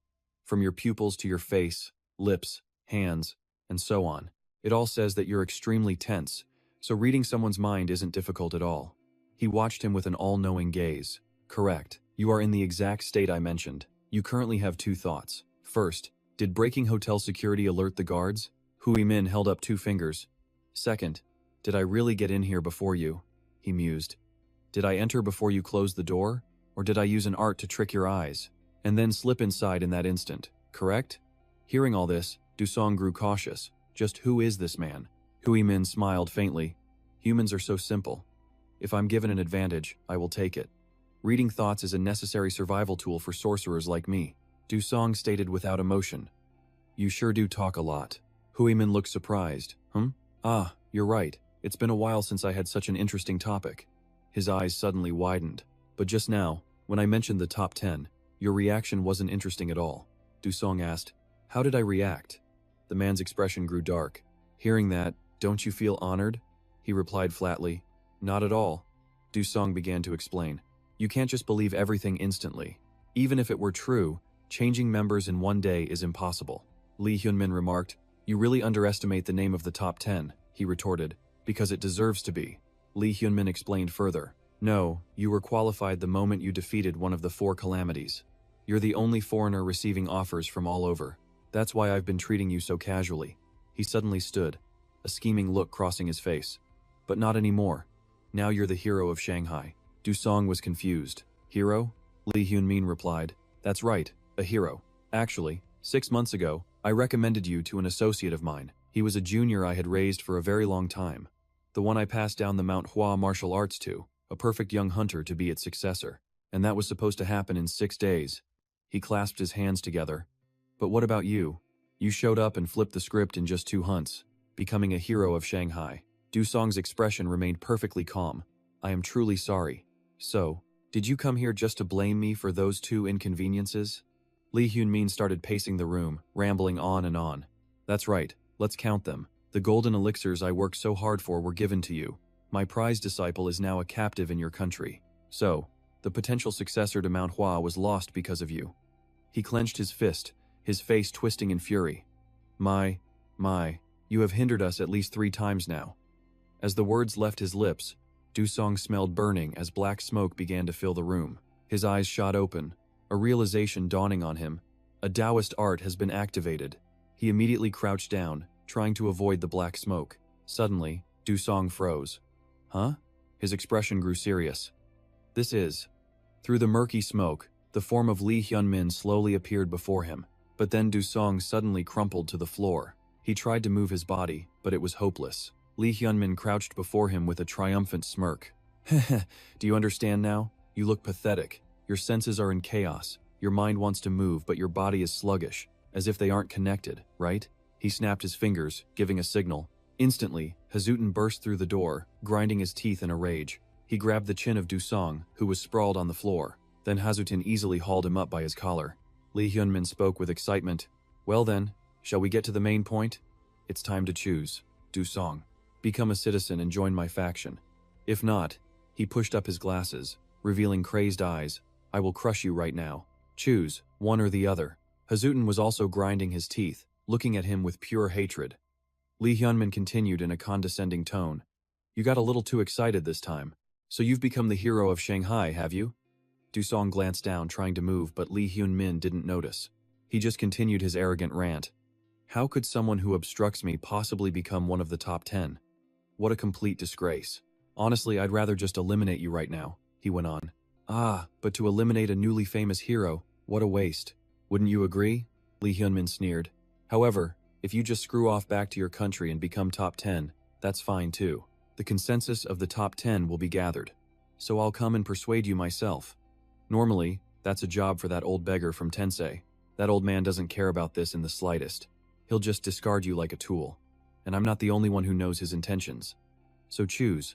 from your pupils to your face, lips, hands, and so on. It all says that you're extremely tense, so reading someone's mind isn't difficult at all." He watched him with an all-knowing gaze. "Correct. You are in the exact state I mentioned. You currently have 2 thoughts. First, did breaking hotel security alert the guards?" Hui-min held up 2 fingers. "Second, did I really get in here before you?" He mused. "Did I enter before you closed the door? Or did I use an art to trick your eyes, and then slip inside in that instant, correct?" Hearing all this, Dusong grew cautious. Just who is this man? Hui-min smiled faintly. "Humans are so simple. If I'm given an advantage, I will take it. Reading thoughts is a necessary survival tool for sorcerers like me," Dusong stated without emotion. "You sure do talk a lot." Hui-min looked surprised. "Ah, you're right. It's been a while since I had such an interesting topic." His eyes suddenly widened. "But just now, when I mentioned the top 10, your reaction wasn't interesting at all." Dusong asked, "How did I react?" The man's expression grew dark. Hearing that, "Don't you feel honored?" He replied flatly, "Not at all." Dusong began to explain. "You can't just believe everything instantly. Even if it were true, changing members in 1 day is impossible." Lee Hyun-min remarked, "You really underestimate the name of the top 10, he retorted, "because it deserves to be." Lee Hyun-min explained further, "No, you were qualified the moment you defeated one of the 4 calamities. You're the only foreigner receiving offers from all over. That's why I've been treating you so casually." He suddenly stood, a scheming look crossing his face. "But not anymore. Now you're the hero of Shanghai." Dusong was confused. "Hero?" Lee Hyun-min replied, "That's right, a hero. Actually, 6 months ago, I recommended you to an associate of mine. He was a junior I had raised for a very long time. The one I passed down the Manhwa martial arts to, a perfect young hunter to be its successor. And that was supposed to happen in 6 days." He clasped his hands together. "But what about you? You showed up and flipped the script in just 2 hunts, becoming a hero of Shanghai." Dusong's expression remained perfectly calm. "I am truly sorry. So, did you come here just to blame me for those 2 inconveniences?" Lee Hyun-min started pacing the room, rambling on and on. "That's right, let's count them. The golden elixirs I worked so hard for were given to you. My prized disciple is now a captive in your country. So, the potential successor to Mount Hua was lost because of you." He clenched his fist, his face twisting in fury. My, you have hindered us at least 3 times now." As the words left his lips, Dusong smelled burning as black smoke began to fill the room. His eyes shot open, a realization dawning on him. A Taoist art has been activated. He immediately crouched down, trying to avoid the black smoke. Suddenly, Dusong froze. "Huh?" His expression grew serious. "This is..." Through the murky smoke, The form of Lee Hyun-min slowly appeared before him, but then Do-song suddenly crumpled to the floor. He tried to move his body, but it was hopeless. Lee Hyun-min crouched before him with a triumphant smirk. Heh, do you understand now? You look pathetic. Your senses are in chaos. Your mind wants to move, but your body is sluggish, as if they aren't connected, right? He snapped his fingers, giving a signal. Instantly, Hazutin burst through the door, grinding his teeth in a rage. He grabbed the chin of Do-song, who was sprawled on the floor. Then Hazutin easily hauled him up by his collar. Lee Hyun-min spoke with excitement. Well then, shall we get to the main point? It's time to choose. Do-song. Become a citizen and join my faction. If not, he pushed up his glasses, revealing crazed eyes. I will crush you right now. Choose, one or the other. Hazutin was also grinding his teeth, looking at him with pure hatred. Lee Hyun-min continued in a condescending tone. You got a little too excited this time. So you've become the hero of Shanghai, have you? Do-song glanced down, trying to move, but Lee Hyun-min didn't notice. He just continued his arrogant rant. How could someone who obstructs me possibly become one of the top 10? What a complete disgrace. Honestly, I'd rather just eliminate you right now, he went on. Ah, but to eliminate a newly famous hero, what a waste. Wouldn't you agree? Lee Hyun-min sneered. However, if you just screw off back to your country and become top 10, that's fine too. The consensus of the top 10 will be gathered. So I'll come and persuade you myself. Normally, that's a job for that old beggar from Tensei. That old man doesn't care about this in the slightest. He'll just discard you like a tool. And I'm not the only one who knows his intentions. So choose.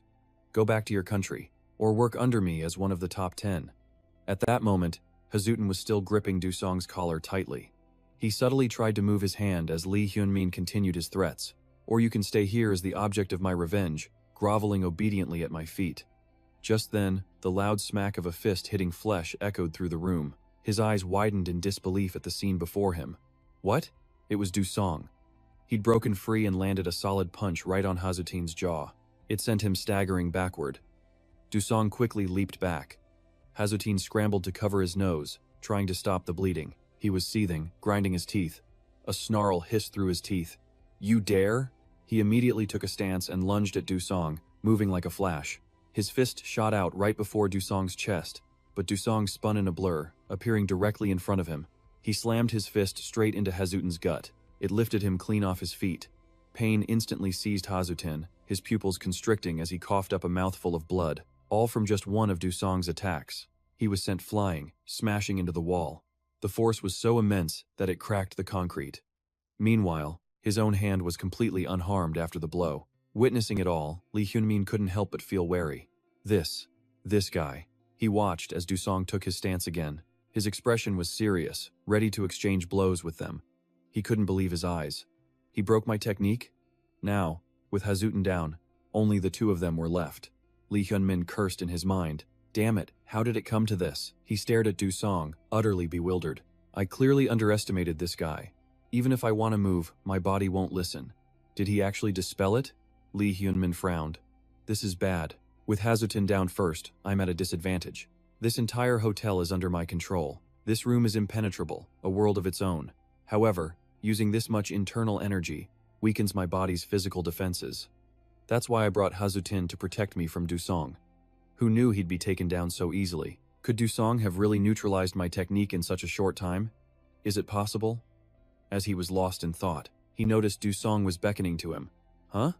Go back to your country, or work under me as one of the top 10. At that moment, Hazutin was still gripping Do-song's collar tightly. He subtly tried to move his hand as Lee Hyun-min continued his threats. Or you can stay here as the object of my revenge, groveling obediently at my feet. Just then, the loud smack of a fist hitting flesh echoed through the room. His eyes widened in disbelief at the scene before him. What? It was Do-song. He'd broken free and landed a solid punch right on Hazutin's jaw. It sent him staggering backward. Do-song quickly leaped back. Hazutin scrambled to cover his nose, trying to stop the bleeding. He was seething, grinding his teeth. A snarl hissed through his teeth. You dare? He immediately took a stance and lunged at Do-song, moving like a flash. His fist shot out right before Do-song's chest, but Do-song spun in a blur, appearing directly in front of him. He slammed his fist straight into Hazutin's gut. It lifted him clean off his feet. Pain instantly seized Hazutin, his pupils constricting as he coughed up a mouthful of blood, all from just one of Do-song's attacks. He was sent flying, smashing into the wall. The force was so immense that it cracked the concrete. Meanwhile, his own hand was completely unharmed after the blow. Witnessing it all, Lee Hyun-min couldn't help but feel wary. This guy. He watched as Do-song took his stance again. His expression was serious, ready to exchange blows with them. He couldn't believe his eyes. He broke my technique? Now, with Hazutin down, only the two of them were left. Lee Hyun-min cursed in his mind. Damn it, how did it come to this? He stared at Do-song, utterly bewildered. I clearly underestimated this guy. Even if I want to move, my body won't listen. Did he actually dispel it? Lee Hyun-min frowned. This is bad. With Hazutin down first, I'm at a disadvantage. This entire hotel is under my control. This room is impenetrable, a world of its own. However, using this much internal energy weakens my body's physical defenses. That's why I brought Hazutin to protect me from Do-song. Who knew he'd be taken down so easily? Could Do-song have really neutralized my technique in such a short time? Is it possible? As he was lost in thought, he noticed Do-song was beckoning to him. Huh?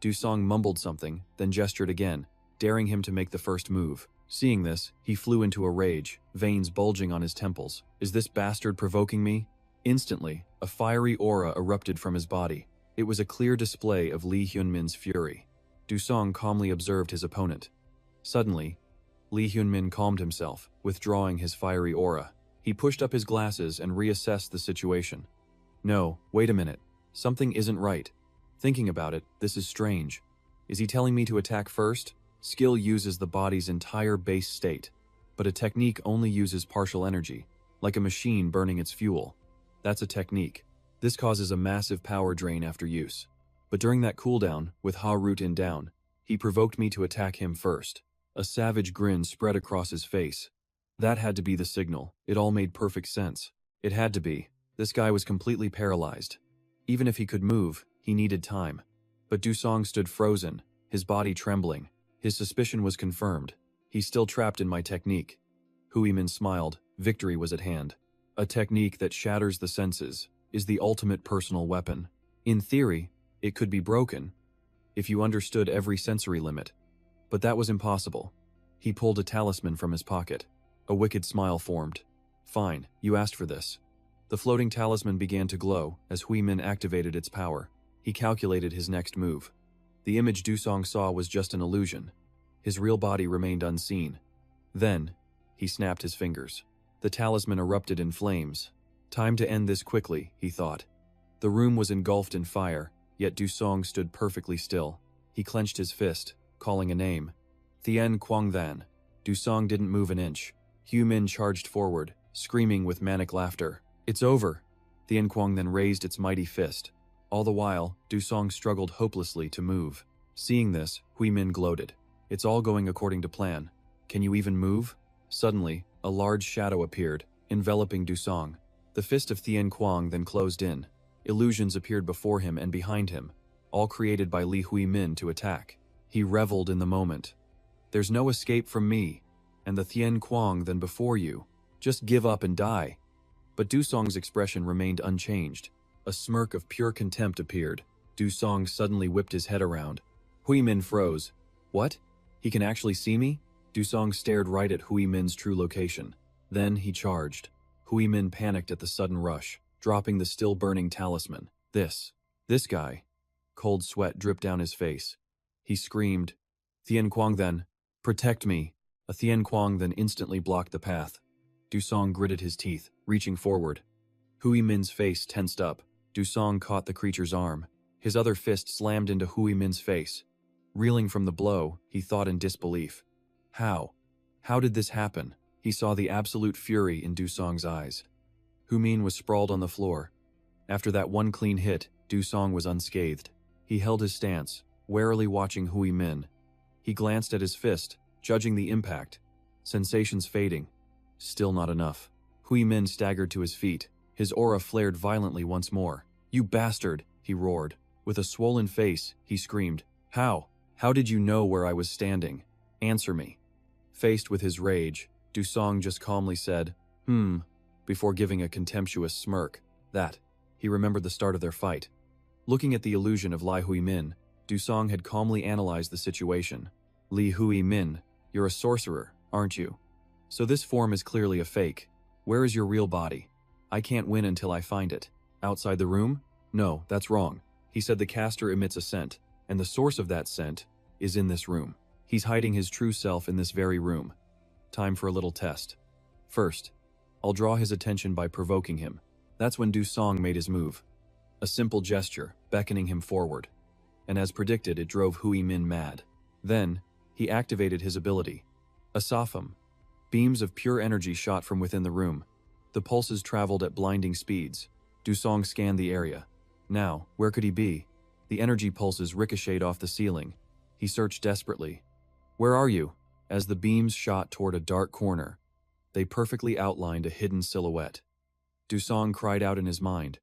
Do-song mumbled something, then gestured again, daring him to make the first move. Seeing this, he flew into a rage, veins bulging on his temples. Is this bastard provoking me? Instantly, a fiery aura erupted from his body. It was a clear display of Lee Hyun-min's fury. Do-song calmly observed his opponent. Suddenly, Lee Hyun-min calmed himself, withdrawing his fiery aura. He pushed up his glasses and reassessed the situation. No, wait a minute. Something isn't right. Thinking about it, this is strange. Is he telling me to attack first? Skill uses the body's entire base state, but a technique only uses partial energy, like a machine burning its fuel. That's a technique. This causes a massive power drain after use. But during that cooldown, with Ha-Root-in down, he provoked me to attack him first. A savage grin spread across his face. That had to be the signal. It all made perfect sense. It had to be. This guy was completely paralyzed. Even if he could move, he needed time. But Do-song stood frozen, his body trembling. His suspicion was confirmed. He's still trapped in my technique. Hui-min smiled, Victory was at hand. A technique that shatters the senses is the ultimate personal weapon. In theory, it could be broken if you understood every sensory limit. But that was impossible. He pulled a talisman from his pocket. A wicked smile formed. Fine, you asked for this. The floating talisman began to glow as Hui Min activated its power. He calculated his next move. The image Dusong saw was just an illusion. His real body remained unseen. Then, he snapped his fingers. The talisman erupted in flames. Time to end this quickly, he thought. The room was engulfed in fire, yet Dusong stood perfectly still. He clenched his fist, calling a name. Thien Quangthan. Dusong didn't move an inch. Hui Min charged forward, screaming with manic laughter. It's over. Thien Quangthan raised its mighty fist. All the while, Dusong struggled hopelessly to move. Seeing this, Hui Min gloated. It's all going according to plan. Can you even move? Suddenly, a large shadow appeared, enveloping Dusong. The fist of Thien Quang then closed in. Illusions appeared before him and behind him, all created by Li Hui Min to attack. He reveled in the moment. There's no escape from me, and the Thien Quang then before you. Just give up and die. But Dusong's expression remained unchanged. A smirk of pure contempt appeared. Dusong suddenly whipped his head around. Hui Min froze. What? He can actually see me? Dusong stared right at Hui Min's true location. Then he charged. Hui Min panicked at the sudden rush, dropping the still-burning talisman. This guy. Cold sweat dripped down his face. He screamed, Thien Quangthan, protect me. A Thien Quang then instantly blocked the path. Dusong gritted his teeth, reaching forward. Hui Min's face tensed up. Dusong caught the creature's arm. His other fist slammed into Hui Min's face. Reeling from the blow, he thought in disbelief. How? How did this happen? He saw the absolute fury in Dusong's eyes. Hui Min was sprawled on the floor. After that one clean hit, Dusong was unscathed. He held his stance, warily watching Hui Min. He glanced at his fist, judging the impact. Sensations fading. Still not enough. Hui Min staggered to his feet. His aura flared violently once more. You bastard, he roared. With a swollen face, he screamed. How? How did you know where I was standing? Answer me. Faced with his rage, Dusong just calmly said, before giving a contemptuous smirk. That. He remembered the start of their fight. Looking at the illusion of Li Hui Min, Dusong had calmly analyzed the situation. Li Hui Min, you're a sorcerer, aren't you? So this form is clearly a fake. Where is your real body? I can't win until I find it. Outside the room? No, that's wrong. He said the caster emits a scent, and the source of that scent is in this room. He's hiding his true self in this very room. Time for a little test. First, I'll draw his attention by provoking him. That's when Dusong made his move. A simple gesture, beckoning him forward. And as predicted, it drove Hui Min mad. Then, he activated his ability. Asafam. Beams of pure energy shot from within the room. The pulses traveled at blinding speeds. Dusong scanned the area. Now, where could he be? The energy pulses ricocheted off the ceiling. He searched desperately. Where are you? As the beams shot toward a dark corner, they perfectly outlined a hidden silhouette. Dusong cried out in his mind.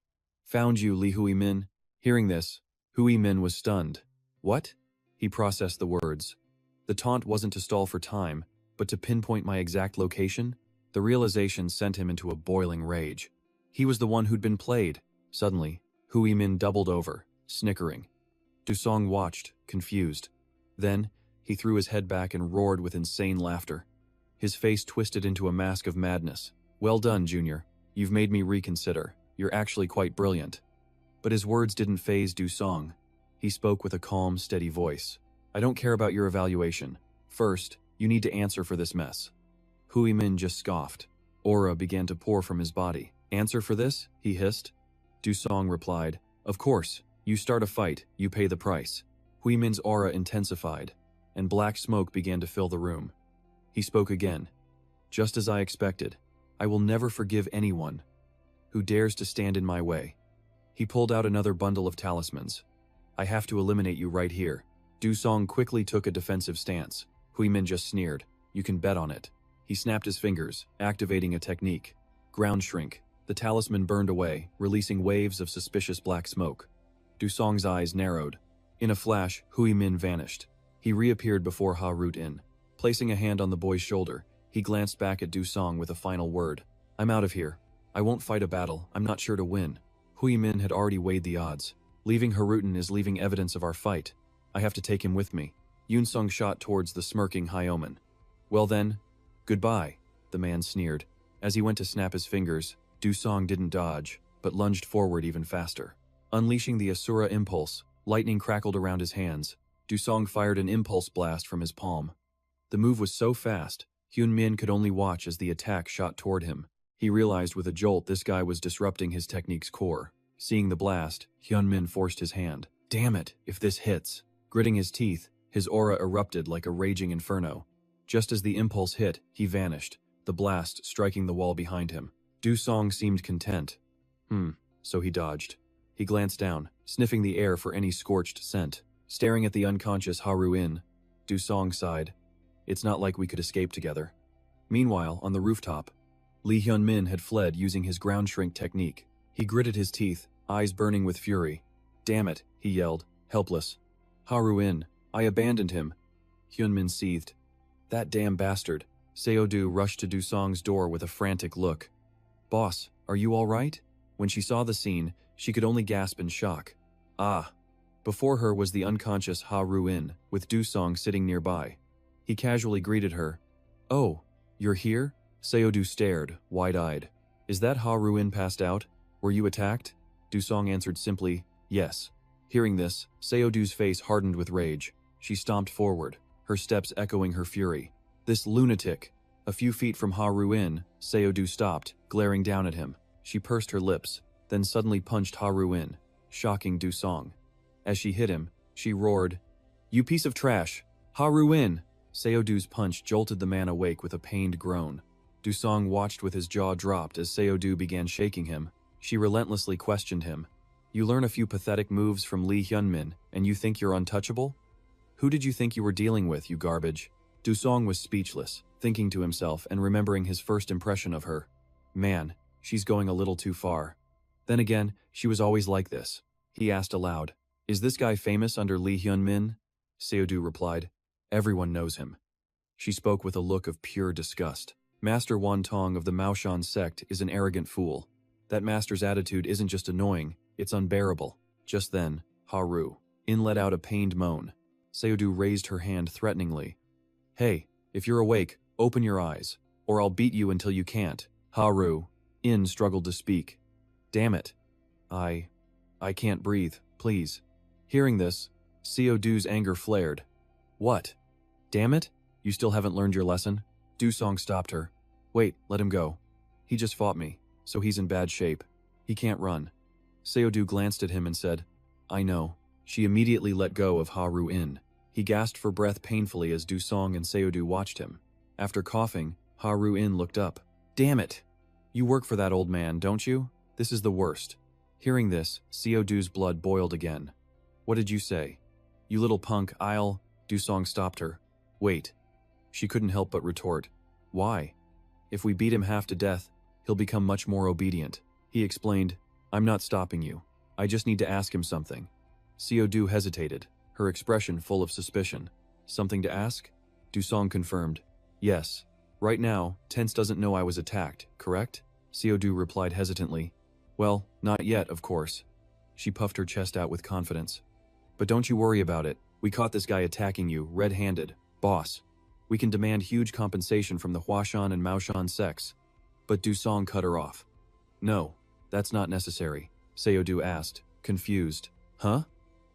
Found you, Li Hui Min. Hearing this, Hui Min was stunned. What? He processed the words. The taunt wasn't to stall for time, but to pinpoint my exact location. The realization sent him into a boiling rage. He was the one who'd been played. Suddenly, Hui Min doubled over, snickering. Dusong watched, confused. Then, he threw his head back and roared with insane laughter. His face twisted into a mask of madness. Well done, Junior. You've made me reconsider. You're actually quite brilliant. But his words didn't faze Dusong. He spoke with a calm, steady voice. I don't care about your evaluation. First, you need to answer for this mess. Hui Min just scoffed. Aura began to pour from his body. Answer for this? He hissed. Dusong replied, Of course. You start a fight, you pay the price. Hui Min's aura intensified, and black smoke began to fill the room. He spoke again. Just as I expected, I will never forgive anyone who dares to stand in my way. He pulled out another bundle of talismans. I have to eliminate you right here. Dusong quickly took a defensive stance. Hui Min just sneered. You can bet on it. He snapped his fingers, activating a technique. Ground shrink. The talisman burned away, releasing waves of suspicious black smoke. Dusong's eyes narrowed. In a flash, Hui Min vanished. He reappeared before Ha Rut In. Placing a hand on the boy's shoulder, he He glanced back at Du Song with a final word. I'm out of here. I won't fight a battle I'm not sure to win. Hui Min had already weighed the odds. Leaving Harutin is leaving evidence of our fight. I have to take him with me. Yun Sung shot towards the smirking Hyomin. Well then, goodbye, the man sneered. As he went to snap his fingers, Du Song didn't dodge, but lunged forward even faster. Unleashing the Asura impulse, lightning crackled around his hands. Du Song fired an impulse blast from his palm. The move was so fast, Hyun Min could only watch as the attack shot toward him. He realized with a jolt this guy was disrupting his technique's core. Seeing the blast, Hyun Min forced his hand. Damn it, if this hits. Gritting his teeth, his aura erupted like a raging inferno. Just as the impulse hit, he vanished, the blast striking the wall behind him. Du Song seemed content. So he dodged. He glanced down, sniffing the air for any scorched scent. Staring at the unconscious Haru-in, Du Song sighed. It's not like we could escape together. Meanwhile, on the rooftop, Lee Hyun Min had fled using his ground shrink technique. He gritted his teeth, eyes burning with fury. Damn it, he yelled, helpless. Haru-in, I abandoned him. Hyun Min seethed. That damn bastard. Seo-do rushed to Du Song's door with a frantic look. Boss, are you all right? When she saw the scene, she could only gasp in shock. Ah. Before her was the unconscious Haru-in, with Du Song sitting nearby. He casually greeted her. Oh, you're here? Seo-do stared, wide-eyed. Is that Haru-in passed out? Were you attacked? Du Song answered simply, yes. Hearing this, Seo-do's face hardened with rage. She stomped forward, her steps echoing her fury. This lunatic. A few feet from Haru-in, Seo-do stopped, glaring down at him. She pursed her lips, then suddenly punched Haru-in, shocking Du Song. As she hit him, she roared, You piece of trash! Haru-in! Seo-do's punch jolted the man awake with a pained groan. Du Song watched with his jaw dropped as Seo-do began shaking him. She relentlessly questioned him. You learn a few pathetic moves from Lee Hyun Min, and you think you're untouchable? Who did you think you were dealing with, you garbage? Du Song was speechless, thinking to himself and remembering his first impression of her. Man, she's going a little too far. Then again, she was always like this. He asked aloud, Is this guy famous under Lee Hyun Min? Seo-do replied, Everyone knows him. She spoke with a look of pure disgust. Master Wan Tong of the Maoshan sect is an arrogant fool. That master's attitude isn't just annoying, it's unbearable. Just then, Haru-in let out a pained moan. Seo-do raised her hand threateningly. Hey, if you're awake, open your eyes, or I'll beat you until you can't. Haru-in struggled to speak. Damn it. I can't breathe, please. Hearing this, Seo-do's anger flared. What? Damn it? You still haven't learned your lesson? Du Song stopped her. Wait, let him go. He just fought me, so he's in bad shape. He can't run. Seo-do glanced at him and said, I know. She immediately let go of Haru-in. He gasped for breath painfully as Du Song and Seo-do watched him. After coughing, Haru-in looked up. Damn it! You work for that old man, don't you? This is the worst. Hearing this, Seo-do's blood boiled again. What did you say? You little punk, Du Song stopped her. Wait. She couldn't help but retort. Why? If we beat him half to death, he'll become much more obedient. He explained, I'm not stopping you. I just need to ask him something. Seo-do hesitated, her expression full of suspicion. Something to ask? Du Song confirmed. Yes. Right now, Tense doesn't know I was attacked, correct? Seo-do replied hesitantly. Well, not yet, of course. She puffed her chest out with confidence. But don't you worry about it. We caught this guy attacking you, red-handed. Boss. We can demand huge compensation from the Huashan and Maoshan sects. But Du Song cut her off. No, that's not necessary, Seo-do asked, confused. Huh?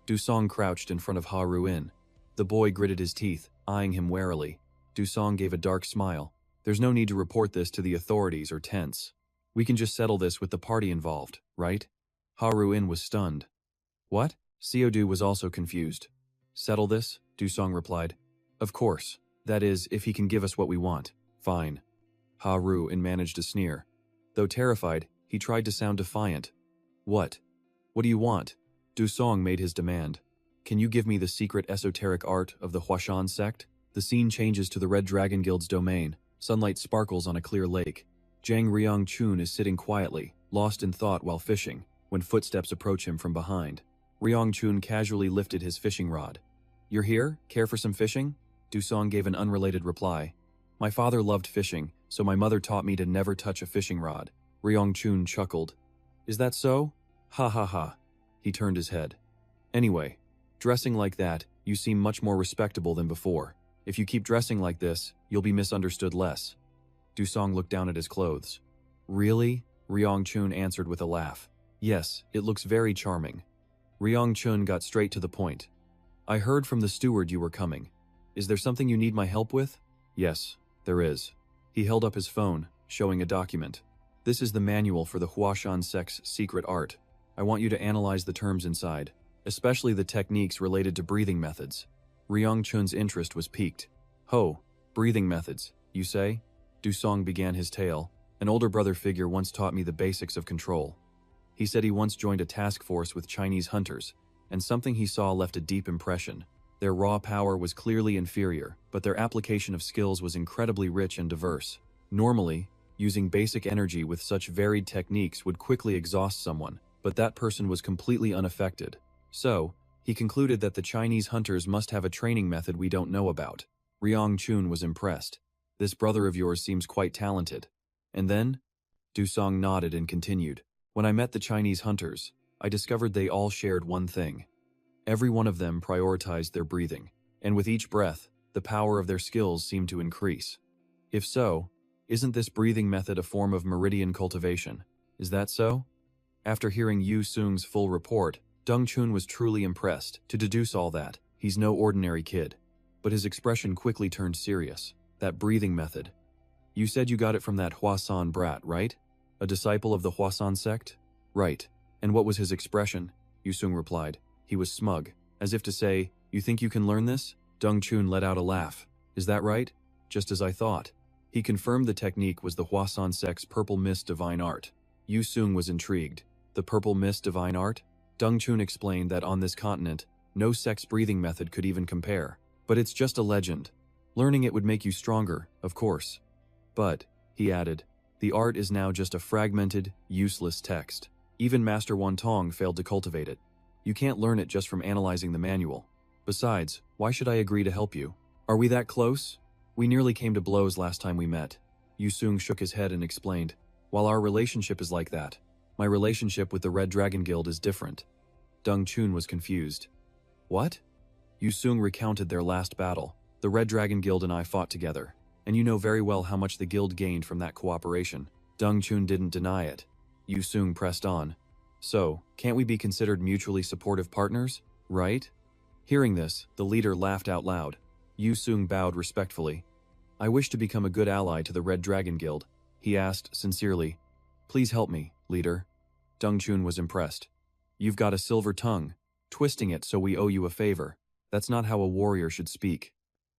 Du Song crouched in front of Haru-in. The boy gritted his teeth, eyeing him warily. Du Song gave a dark smile. There's no need to report this to the authorities or Tense. We can just settle this with the party involved, right? Haru-in was stunned. What? Seo-do was also confused. Settle this? Du Song replied. Of course. That is, if he can give us what we want. Fine. Haru-in managed to sneer. Though terrified, he tried to sound defiant. What? What do you want? Du Song made his demand. Can you give me the secret esoteric art of the Huashan sect? The scene changes to the Red Dragon Guild's domain. Sunlight sparkles on a clear lake. Jang Ryong-chun is sitting quietly, lost in thought while fishing, when footsteps approach him from behind. Ryong-chun casually lifted his fishing rod. You're here? Care for some fishing? Du Song gave an unrelated reply. My father loved fishing, so my mother taught me to never touch a fishing rod. Ryong-chun chuckled. Is that so? Ha ha ha. He turned his head. Anyway, dressing like that, you seem much more respectable than before. If you keep dressing like this, you'll be misunderstood less. Dusong looked down at his clothes. Really? Ryong-chun answered with a laugh. Yes, it looks very charming. Ryong-chun got straight to the point. I heard from the steward you were coming. Is there something you need my help with? Yes, there is. He held up his phone, showing a document. This is the manual for the Huashan sect's secret art. I want you to analyze the terms inside, especially the techniques related to breathing methods. Ryong-chun's interest was piqued. Ho, breathing methods, you say? Dusong began his tale. An older brother figure once taught me the basics of control. He said he once joined a task force with Chinese hunters, and something he saw left a deep impression. Their raw power was clearly inferior, but their application of skills was incredibly rich and diverse. Normally, using basic energy with such varied techniques would quickly exhaust someone, but that person was completely unaffected. So, he concluded that the Chinese hunters must have a training method we don't know about. Ryong-chun was impressed. This brother of yours seems quite talented. And then? Dusong nodded and continued. When I met the Chinese hunters, I discovered they all shared one thing. Every one of them prioritized their breathing, and with each breath, the power of their skills seemed to increase. If so, isn't this breathing method a form of meridian cultivation? Is that so? After hearing Yu Sung's full report, Dong-chun was truly impressed. To deduce all that, he's no ordinary kid. But his expression quickly turned serious. That breathing method. You said you got it from that Hwasan brat, right? A disciple of the Hwasan sect? Right. And what was his expression? Yu Sung replied. He was smug, as if to say, you think you can learn this? Dong-chun let out a laugh. Is that right? Just as I thought. He confirmed the technique was the Hwasan sect's purple mist divine art. Yu Sung was intrigued. The purple mist divine art? Dong-chun explained that on this continent, no sect's breathing method could even compare. But it's just a legend. Learning it would make you stronger, of course. But, he added, the art is now just a fragmented, useless text. Even Master Wantong failed to cultivate it. You can't learn it just from analyzing the manual. Besides, why should I agree to help you? Are we that close? We nearly came to blows last time we met. Yu Sung shook his head and explained, while our relationship is like that, my relationship with the Red Dragon Guild is different. Dong-chun was confused. What? Yu Sung recounted their last battle. The Red Dragon Guild and I fought together, and you know very well how much the guild gained from that cooperation. Dong-chun didn't deny it. Yu Sung pressed on. So, can't we be considered mutually supportive partners, right? Hearing this, the leader laughed out loud. Yu Sung bowed respectfully. I wish to become a good ally to the Red Dragon Guild, he asked sincerely. Please help me, leader. Dong-chun was impressed. You've got a silver tongue, twisting it so we owe you a favor. That's not how a warrior should speak.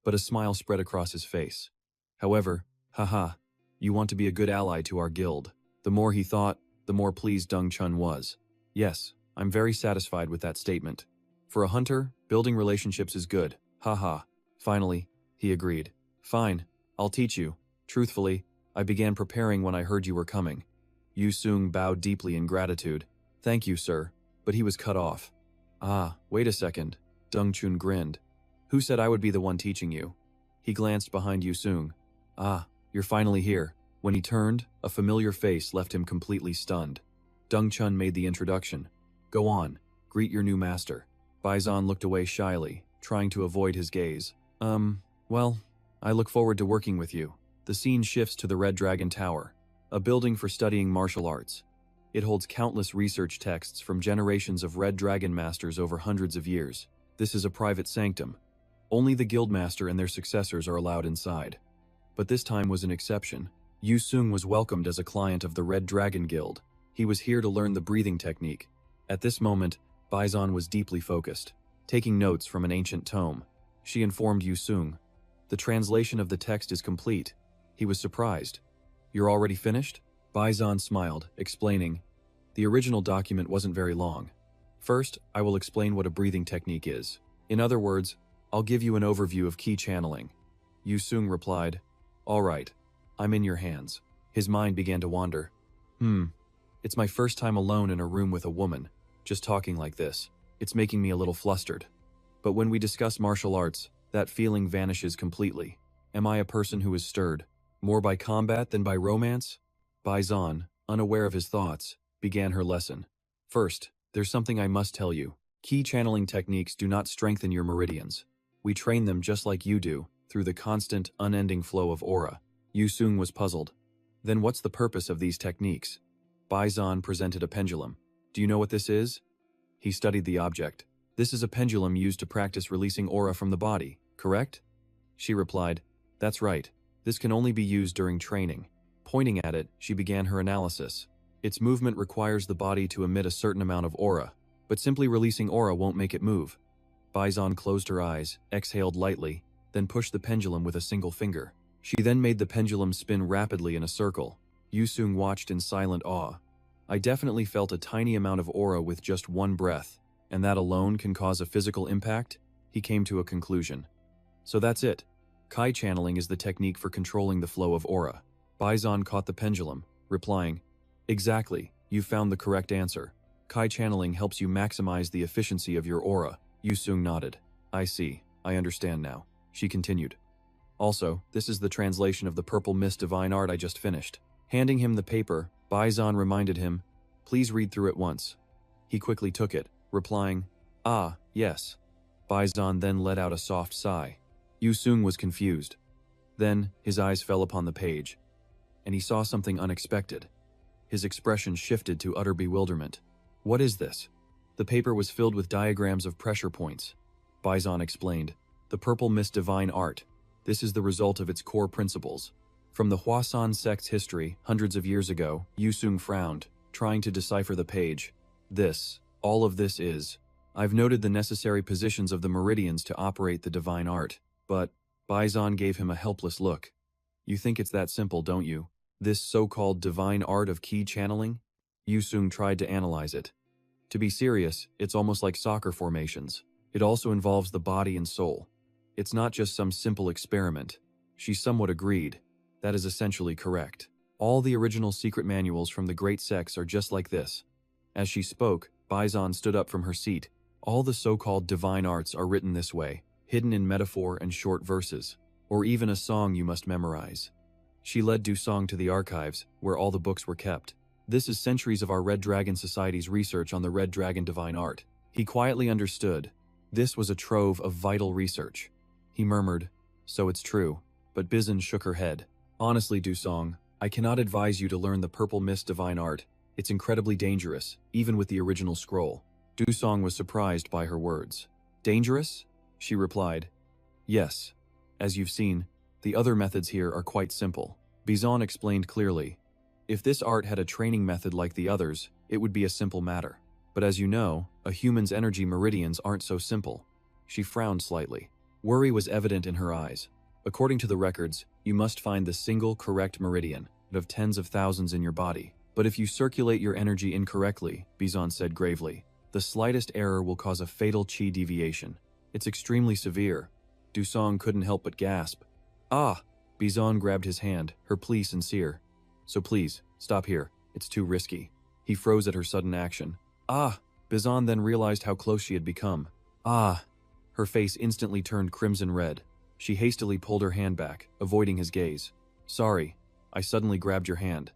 But a smile spread across his face. However, haha, you want to be a good ally to our guild. The more he thought, the more pleased Dong-chun was. Yes, I'm very satisfied with that statement. For a hunter, building relationships is good. Haha. Finally, he agreed. Fine, I'll teach you. Truthfully, I began preparing when I heard you were coming. Yu Sung bowed deeply in gratitude. Thank you, sir. But he was cut off. Ah, wait a second. Dong-chun grinned. Who said I would be the one teaching you? He glanced behind Yu Sung. Ah, you're finally here. When he turned, a familiar face left him completely stunned. Dong-chun made the introduction. Go on, greet your new master. Baizan looked away shyly, trying to avoid his gaze. Well, I look forward to working with you. The scene shifts to the Red Dragon Tower, a building for studying martial arts. It holds countless research texts from generations of Red Dragon masters over hundreds of years. This is a private sanctum. Only the guildmaster and their successors are allowed inside. But this time was an exception. Yu Sung was welcomed as a client of the Red Dragon Guild. He was here to learn the breathing technique. At this moment, Baizan was deeply focused, taking notes from an ancient tome. She informed Yu Sung. The translation of the text is complete. He was surprised. You're already finished? Baizan smiled, explaining. The original document wasn't very long. First, I will explain what a breathing technique is. In other words, I'll give you an overview of key channeling. Yu Sung replied, All right, I'm in your hands. His mind began to wander. It's my first time alone in a room with a woman, just talking like this. It's making me a little flustered. But when we discuss martial arts, that feeling vanishes completely. Am I a person who is stirred more by combat than by romance? Bai Zhan, unaware of his thoughts, began her lesson. First, there's something I must tell you. Key channeling techniques do not strengthen your meridians. We train them just like you do, through the constant, unending flow of aura. Yu Sung was puzzled. Then what's the purpose of these techniques? Bai Zhan presented a pendulum. Do you know what this is? He studied the object. This is a pendulum used to practice releasing aura from the body, correct? She replied, that's right. This can only be used during training. Pointing at it, she began her analysis. Its movement requires the body to emit a certain amount of aura, but simply releasing aura won't make it move. Bai Zhan closed her eyes, exhaled lightly, then pushed the pendulum with a single finger. She then made the pendulum spin rapidly in a circle. Yu Sung watched in silent awe. I definitely felt a tiny amount of aura with just one breath, and that alone can cause a physical impact? He came to a conclusion. So that's it. Kai channeling is the technique for controlling the flow of aura. Bai Zhan caught the pendulum, replying, exactly, you've found the correct answer. Kai channeling helps you maximize the efficiency of your aura. Yu Sung nodded. I see, I understand now. She continued. Also, this is the translation of the Purple Mist Divine Art I just finished. Handing him the paper, Bai Zhan reminded him, please read through it once. He quickly took it, replying, ah, yes. Bai Zhan then let out a soft sigh. Yu Sung was confused. Then, his eyes fell upon the page, and he saw something unexpected. His expression shifted to utter bewilderment. What is this? The paper was filled with diagrams of pressure points. Bai Zhan explained, the Purple Mist Divine Art. This is the result of its core principles. From the Huasan sect's history, hundreds of years ago, Yu Sung frowned, trying to decipher the page. All of this is. I've noted the necessary positions of the meridians to operate the divine art, but Bai Zhan gave him a helpless look. You think it's that simple, don't you? This so-called divine art of ki channeling? Yu Sung tried to analyze it. To be serious, it's almost like soccer formations. It also involves the body and soul. It's not just some simple experiment. She somewhat agreed. That is essentially correct. All the original secret manuals from the great sects are just like this. As she spoke, Bai Zhan stood up from her seat. All the so-called divine arts are written this way, hidden in metaphor and short verses, or even a song you must memorize. She led Du Song to the archives, where all the books were kept. This is centuries of our Red Dragon Society's research on the Red Dragon divine art. He quietly understood. This was a trove of vital research. He murmured, so it's true, but Bizan shook her head. Honestly, Du Song, I cannot advise you to learn the Purple Mist divine art. It's incredibly dangerous, even with the original scroll. Du Song was surprised by her words. Dangerous? She replied. Yes. As you've seen, the other methods here are quite simple. Bizan explained clearly. If this art had a training method like the others, it would be a simple matter. But as you know, a human's energy meridians aren't so simple. She frowned slightly. Worry was evident in her eyes. According to the records, you must find the single correct meridian of tens of thousands in your body. But if you circulate your energy incorrectly, Bizan said gravely, the slightest error will cause a fatal chi deviation. It's extremely severe. Du Song couldn't help but gasp. Ah! Bizan grabbed his hand, her plea sincere. So please, stop here. It's too risky. He froze at her sudden action. Ah! Bizan then realized how close she had become. Ah! Her face instantly turned crimson red. She hastily pulled her hand back, avoiding his gaze. Sorry, I suddenly grabbed your hand.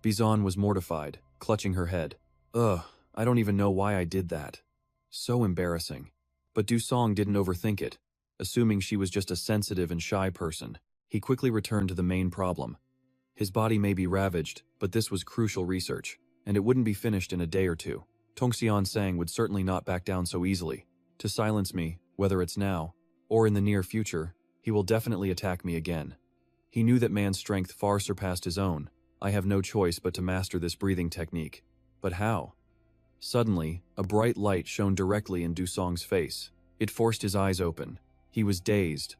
Bizan was mortified, clutching her head. Ugh, I don't even know why I did that. So embarrassing. But Du Song didn't overthink it. Assuming she was just a sensitive and shy person, he quickly returned to the main problem. His body may be ravaged, but this was crucial research, and it wouldn't be finished in a day or two. Tongxian Sang would certainly not back down so easily. To silence me, whether it's now, or in the near future, he will definitely attack me again. He knew that man's strength far surpassed his own. I have no choice but to master this breathing technique. But how? Suddenly, a bright light shone directly in Du Song's face. It forced his eyes open. He was dazed.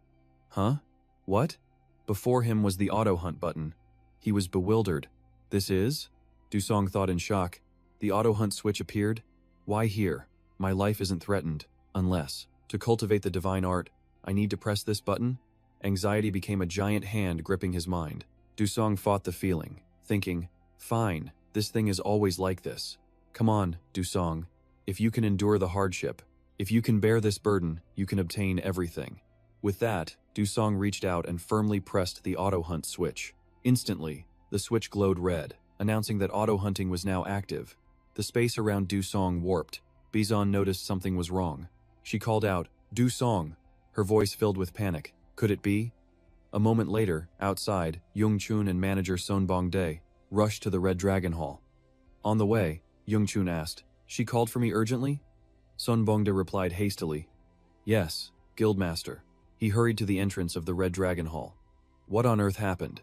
Huh? What? Before him was the auto hunt button. He was bewildered. This is? Du Song thought in shock. The auto hunt switch appeared? Why here? My life isn't threatened. Unless, to cultivate the divine art, I need to press this button? Anxiety became a giant hand gripping his mind. Du Song fought the feeling, thinking, fine, this thing is always like this. Come on, Du Song. If you can endure the hardship, if you can bear this burden, you can obtain everything. With that, Dusong reached out and firmly pressed the auto-hunt switch. Instantly, the switch glowed red, announcing that auto-hunting was now active. The space around Dusong warped. Bizon noticed something was wrong. She called out, "Dusong!" Her voice filled with panic. Could it be? A moment later, outside, Jung-chun and manager Son Bong-dae rushed to the Red Dragon Hall. On the way, Jung-chun asked, "She called for me urgently?" Son Bong-dae replied hastily, "Yes, Guildmaster." He hurried to the entrance of the Red Dragon Hall. What on earth happened?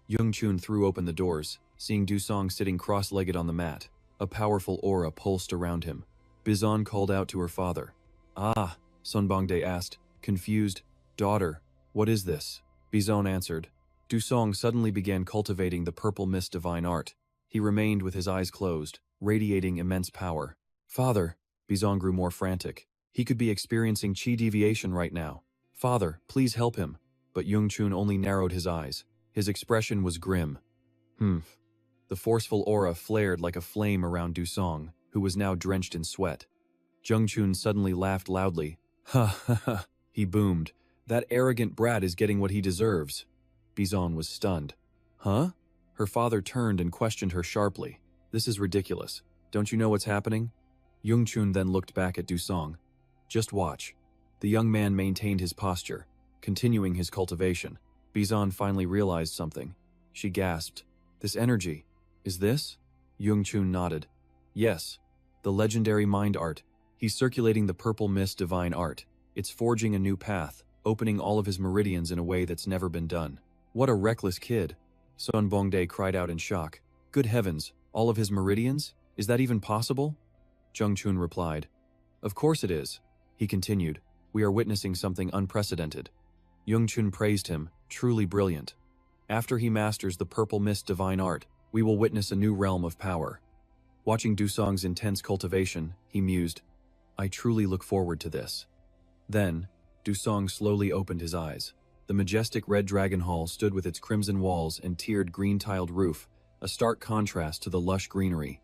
Jung-chun threw open the doors, seeing Dusong sitting cross-legged on the mat. A powerful aura pulsed around him. Bizon called out to her father. "Ah," Son Bong-dae asked, confused. "Daughter, what is this?" Bizon answered. Dusong suddenly began cultivating the purple mist divine art. He remained with his eyes closed, radiating immense power. "Father," Bizon grew more frantic. He could be experiencing chi deviation right now. "Father, please help him." But Jung-chun only narrowed his eyes. His expression was grim. The forceful aura flared like a flame around Dusong, who was now drenched in sweat. Jung-chun suddenly laughed loudly. "Ha ha ha," he boomed. "That arrogant brat is getting what he deserves." Bizon was stunned. "Huh?" Her father turned and questioned her sharply. "This is ridiculous. Don't you know what's happening?" Jung-chun then looked back at Dusong. "Just watch." The young man maintained his posture, continuing his cultivation. Bizon finally realized something. She gasped. "This energy, is this?" Jung-chun nodded. "Yes, the legendary mind art. He's circulating the purple mist divine art. It's forging a new path, opening all of his meridians in a way that's never been done." "What a reckless kid," Son Bong-dae cried out in shock. "Good heavens, all of his meridians? Is that even possible?" Jung-chun replied. "Of course it is." He continued, "We are witnessing something unprecedented." Jung-chun praised him, "Truly brilliant. After he masters the purple mist divine art, we will witness a new realm of power." Watching Dusong's intense cultivation, he mused, "I truly look forward to this." Then, Dusong slowly opened his eyes. The majestic Red Dragon Hall stood with its crimson walls and tiered green-tiled roof, a stark contrast to the lush greenery.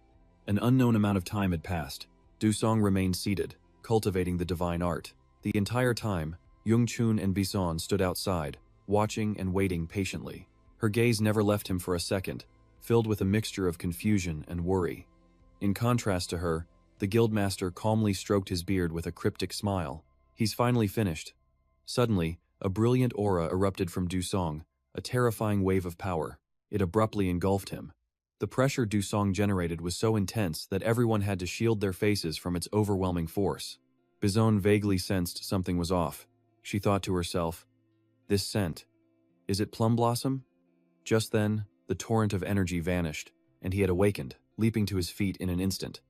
An unknown amount of time had passed. Dusong remained seated, cultivating the divine art. The entire time, Jung-chun and Bizon stood outside, watching and waiting patiently. Her gaze never left him for a second, filled with a mixture of confusion and worry. In contrast to her, the guildmaster calmly stroked his beard with a cryptic smile. "He's finally finished." Suddenly, a brilliant aura erupted from Dusong, a terrifying wave of power. It abruptly engulfed him. The pressure Dusong generated was so intense that everyone had to shield their faces from its overwhelming force. Bizon vaguely sensed something was off. She thought to herself, "This scent. Is it plum blossom?" Just then, the torrent of energy vanished, and he had awakened, leaping to his feet in an instant.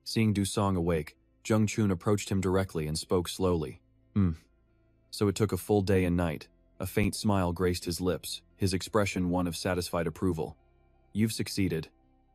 Seeing Dusong awake, Jung-chun approached him directly and spoke slowly. So it took a full day and night." A faint smile graced his lips, his expression one of satisfied approval. "You've succeeded.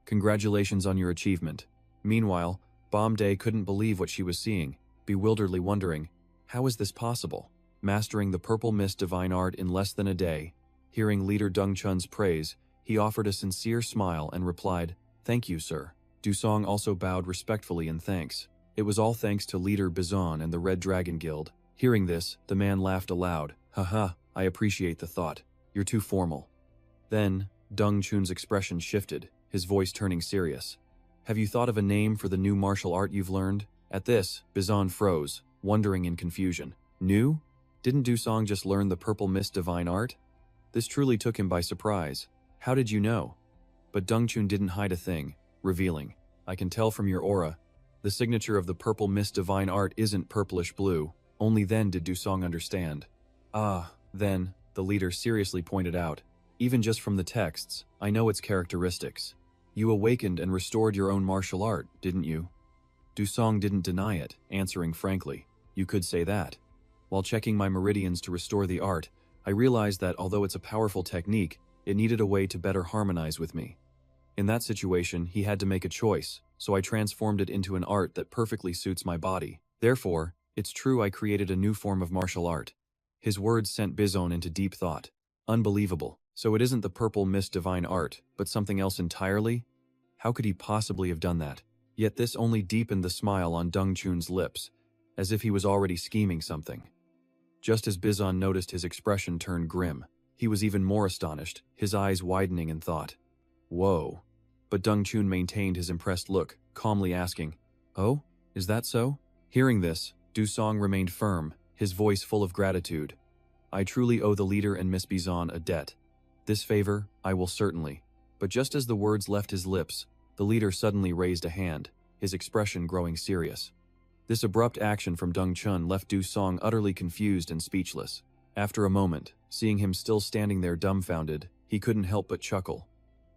Congratulations on your achievement." Meanwhile, Bong-dae couldn't believe what she was seeing, bewilderedly wondering, how is this possible? Mastering the purple mist divine art in less than a day. Hearing leader Dung-chun's praise, he offered a sincere smile and replied, "Thank you, sir." Dusong also bowed respectfully in thanks. It was all thanks to leader Bizon and the Red Dragon Guild. Hearing this, the man laughed aloud. "Haha, I appreciate the thought. You're too formal." Then, Dung-chun's expression shifted, his voice turning serious. "Have you thought of a name for the new martial art you've learned?" At this, Bizon froze, wondering in confusion. "New? Didn't Dusong just learn the purple mist divine art?" This truly took him by surprise. "How did you know?" But Dung-chun didn't hide a thing, revealing, "I can tell from your aura. The signature of the purple mist divine art isn't purplish blue." Only then did Dusong understand. "Ah, then," the leader seriously pointed out, "even just from the texts, I know its characteristics. You awakened and restored your own martial art, didn't you?" Dusong didn't deny it, answering frankly, "You could say that. While checking my meridians to restore the art, I realized that although it's a powerful technique, it needed a way to better harmonize with me. In that situation, he had to make a choice, so I transformed it into an art that perfectly suits my body. Therefore, it's true I created a new form of martial art." His words sent Bizon into deep thought. Unbelievable. So it isn't the purple mist divine art, but something else entirely? How could he possibly have done that? Yet this only deepened the smile on Dung-chun's lips, as if he was already scheming something. Just as Bizon noticed his expression turn grim, he was even more astonished, his eyes widening in thought. Whoa. But Deng Chun maintained his impressed look, calmly asking, "Oh, is that so?" Hearing this, Du Song remained firm, his voice full of gratitude. "I truly owe the leader and Miss Bizon a debt. This favor, I will certainly." But just as the words left his lips, the leader suddenly raised a hand, his expression growing serious. This abrupt action from Deng Chun left Du Song utterly confused and speechless. After a moment, seeing him still standing there dumbfounded, he couldn't help but chuckle.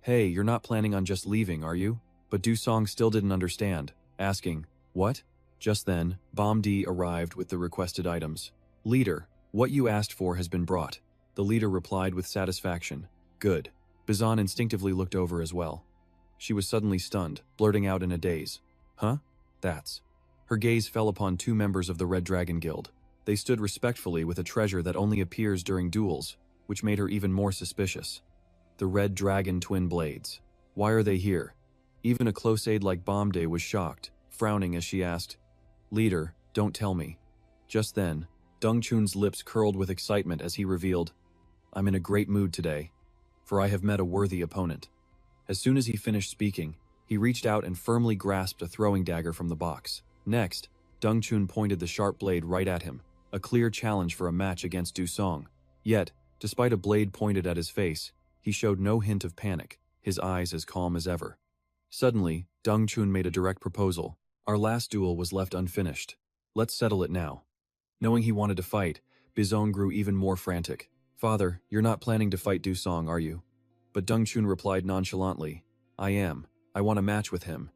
"Hey, you're not planning on just leaving, are you?" But Du Song still didn't understand, asking, "What?" Just then, Bom Di arrived with the requested items. "Leader, what you asked for has been brought." The leader replied with satisfaction. "Good." Bizon instinctively looked over as well. She was suddenly stunned, blurting out in a daze, "Huh? That's..." Her gaze fell upon two members of the Red Dragon Guild. They stood respectfully with a treasure that only appears during duels, which made her even more suspicious. The Red Dragon twin blades. Why are they here? Even a close aide like Bomde was shocked, frowning as she asked, "Leader, don't tell me." Just then, Deng Chun's lips curled with excitement as he revealed, "I'm in a great mood today, for I have met a worthy opponent." As soon as he finished speaking, he reached out and firmly grasped a throwing dagger from the box. Next, Deng Chun pointed the sharp blade right at him, a clear challenge for a match against Du Song. Yet, despite a blade pointed at his face, he showed no hint of panic, his eyes as calm as ever. Suddenly, Deng Chun made a direct proposal. "Our last duel was left unfinished. Let's settle it now." Knowing he wanted to fight, Bizon grew even more frantic. "Father, you're not planning to fight Du Song, are you?" But Deng Chun replied nonchalantly, "I am. I want a match with him."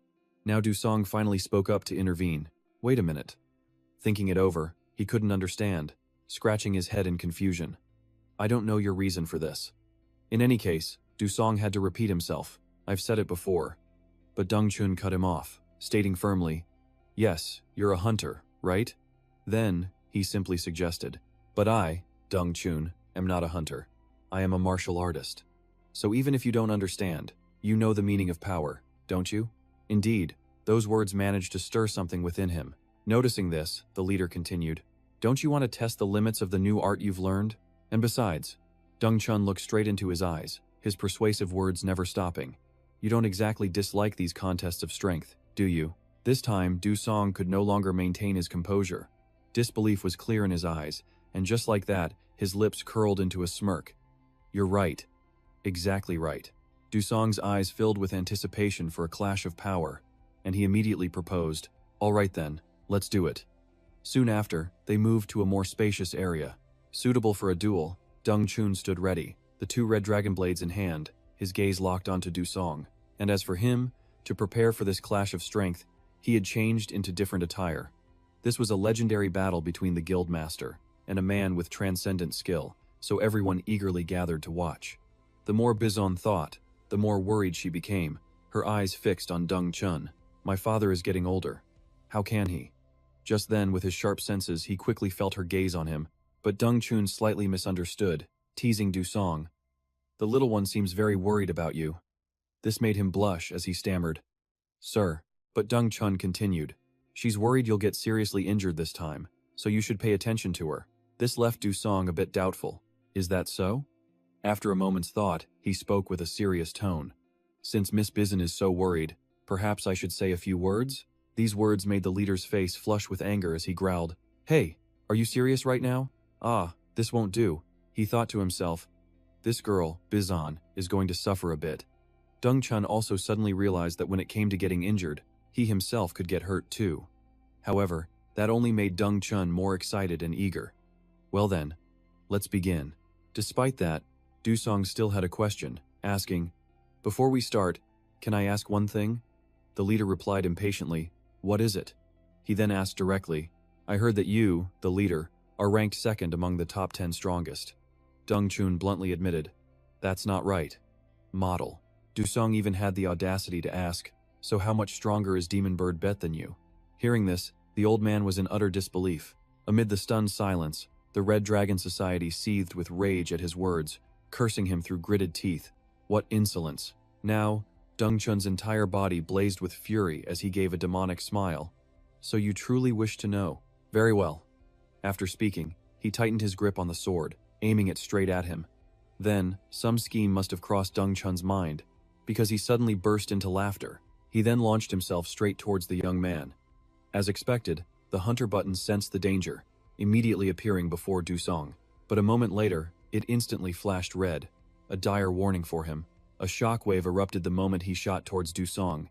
Now Du Song finally spoke up to intervene. "Wait a minute." Thinking it over, he couldn't understand, scratching his head in confusion. "I don't know your reason for this." In any case, Du Song had to repeat himself. "I've said it before." But Deng Chun cut him off, stating firmly, "Yes, you're a hunter, right?" Then, he simply suggested, "But I, Deng Chun, am not a hunter. I am a martial artist. So even if you don't understand, you know the meaning of power, don't you?" Indeed, those words managed to stir something within him. Noticing this, the leader continued, "Don't you want to test the limits of the new art you've learned? And besides," Deng Chun looked straight into his eyes, his persuasive words never stopping, "you don't exactly dislike these contests of strength, do you?" This time, Du Song could no longer maintain his composure. Disbelief was clear in his eyes, and just like that, his lips curled into a smirk. "You're right. Exactly right." Du Song's eyes filled with anticipation for a clash of power, and he immediately proposed, "All right then, let's do it." Soon after, they moved to a more spacious area. Suitable for a duel, Deng Chun stood ready, the two red dragon blades in hand, his gaze locked onto Du Song. And as for him, to prepare for this clash of strength, he had changed into different attire. This was a legendary battle between the guild master and a man with transcendent skill, so everyone eagerly gathered to watch. The more Bizon thought, the more worried she became, her eyes fixed on Deng Chun. "My father is getting older. How can he?" Just then, with his sharp senses, he quickly felt her gaze on him, but Deng Chun slightly misunderstood, teasing Du Song. "The little one seems very worried about you." This made him blush as he stammered, "Sir." But Deng Chun continued, "She's worried you'll get seriously injured this time, so you should pay attention to her." This left Du Song a bit doubtful. "Is that so?" After a moment's thought, he spoke with a serious tone. "Since Miss Bizon is so worried, perhaps I should say a few words?" These words made the leader's face flush with anger as he growled, "Hey, are you serious right now? Ah, this won't do." He thought to himself, "This girl, Bizon, is going to suffer a bit." Deng Chun also suddenly realized that when it came to getting injured, he himself could get hurt too. However, that only made Deng Chun more excited and eager. "Well then, let's begin." Despite that, Du Song still had a question, asking, "Before we start, can I ask one thing?" The leader replied impatiently, "What is it?" He then asked directly, "I heard that you, the leader, are ranked second among the top 10 strongest." Deng Chun bluntly admitted, "That's not right." Model. Du Song even had the audacity to ask, "So how much stronger is Demon Bird Bet than you?" Hearing this, the old man was in utter disbelief. Amid the stunned silence, the Red Dragon Society seethed with rage at his words, cursing him through gritted teeth. What insolence! Now, Deng Chun's entire body blazed with fury as he gave a demonic smile. "So you truly wish to know? Very well." After speaking, He tightened his grip on the sword, aiming it straight at him. Then, some scheme must have crossed Dong Chun's mind, because he suddenly burst into laughter. He then launched himself straight towards the young man. As expected, the hunter button sensed the danger, immediately appearing before Du Song. But a moment later, it instantly flashed red, a dire warning for him. A shockwave erupted the moment he shot towards Du Song.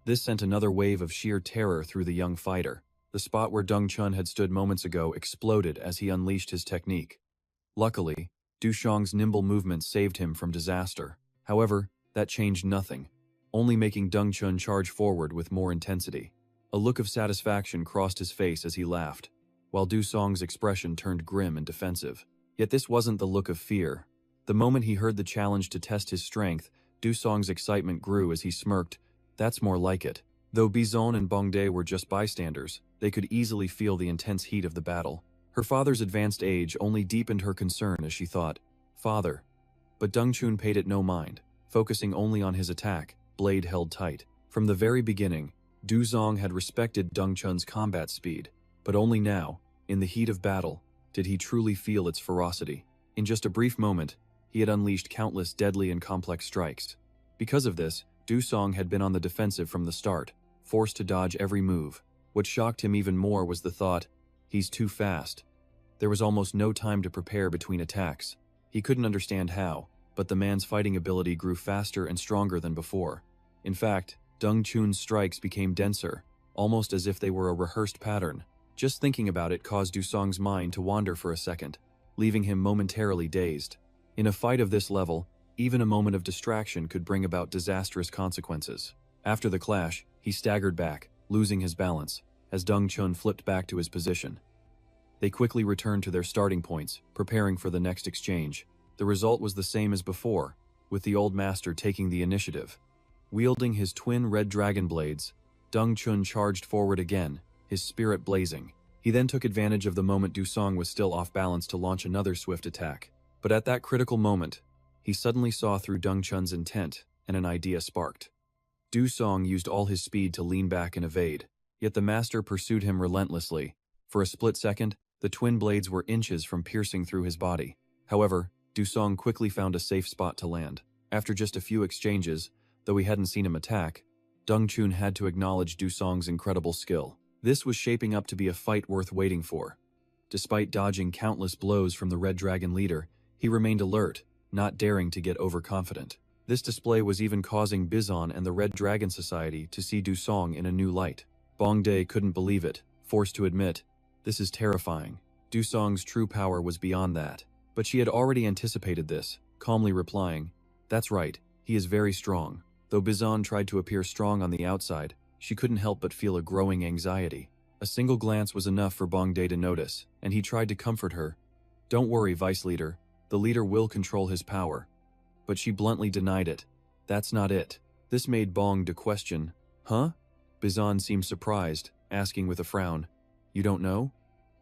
This sent another wave of sheer terror through the young fighter. The spot where Dong Chun had stood moments ago exploded as he unleashed his technique. Luckily, Du Song's nimble movement saved him from disaster. However, that changed nothing, only making Dong Chun charge forward with more intensity. A look of satisfaction crossed his face as he laughed, while Du Song's expression turned grim and defensive. Yet this wasn't the look of fear. The moment he heard the challenge to test his strength, Du Song's excitement grew as he smirked. That's more like it. Though Bizon and Bongdae were just bystanders, they could easily feel the intense heat of the battle. Her father's advanced age only deepened her concern as she thought, "Father." But Dong Chun paid it no mind, focusing only on his attack, blade held tight. From the very beginning, Du Song had respected Dong Chun's combat speed, but only now, in the heat of battle, did he truly feel its ferocity. In just a brief moment, he had unleashed countless deadly and complex strikes. Because of this, Du Song had been on the defensive from the start, forced to dodge every move. What shocked him even more was the thought, he's too fast. There was almost no time to prepare between attacks. He couldn't understand how, but the man's fighting ability grew faster and stronger than before. In fact, Dong Chun's strikes became denser, almost as if they were a rehearsed pattern. Just thinking about it caused Du Song's mind to wander for a second, leaving him momentarily dazed. In a fight of this level, even a moment of distraction could bring about disastrous consequences. After the clash, he staggered back, losing his balance, as Dong Chun flipped back to his position. They quickly returned to their starting points, preparing for the next exchange. The result was the same as before, with the old master taking the initiative. Wielding his twin red dragon blades, Dong Chun charged forward again, his spirit blazing. He then took advantage of the moment Du Song was still off balance to launch another swift attack. But at that critical moment, he suddenly saw through Dong Chun's intent, and an idea sparked. Du Song used all his speed to lean back and evade, yet the master pursued him relentlessly. For a split second, the twin blades were inches from piercing through his body. However, Du Song quickly found a safe spot to land. After just a few exchanges, though he hadn't seen him attack, Dong Chun had to acknowledge Du Song's incredible skill. This was shaping up to be a fight worth waiting for. Despite dodging countless blows from the Red Dragon leader, he remained alert, not daring to get overconfident. This display was even causing Bizon and the Red Dragon Society to see Du Song in a new light. Bongdae couldn't believe it, forced to admit, "This is terrifying." Du Song's true power was beyond that. But she had already anticipated this, calmly replying, "That's right, he is very strong." Though Bizon tried to appear strong on the outside, she couldn't help but feel a growing anxiety. A single glance was enough for Bongdae to notice, and he tried to comfort her. "Don't worry, Vice Leader, the leader will control his power." But she bluntly denied it. "That's not it." This made Bongdae question, "Huh?" Bizon seemed surprised, asking with a frown, "You don't know?"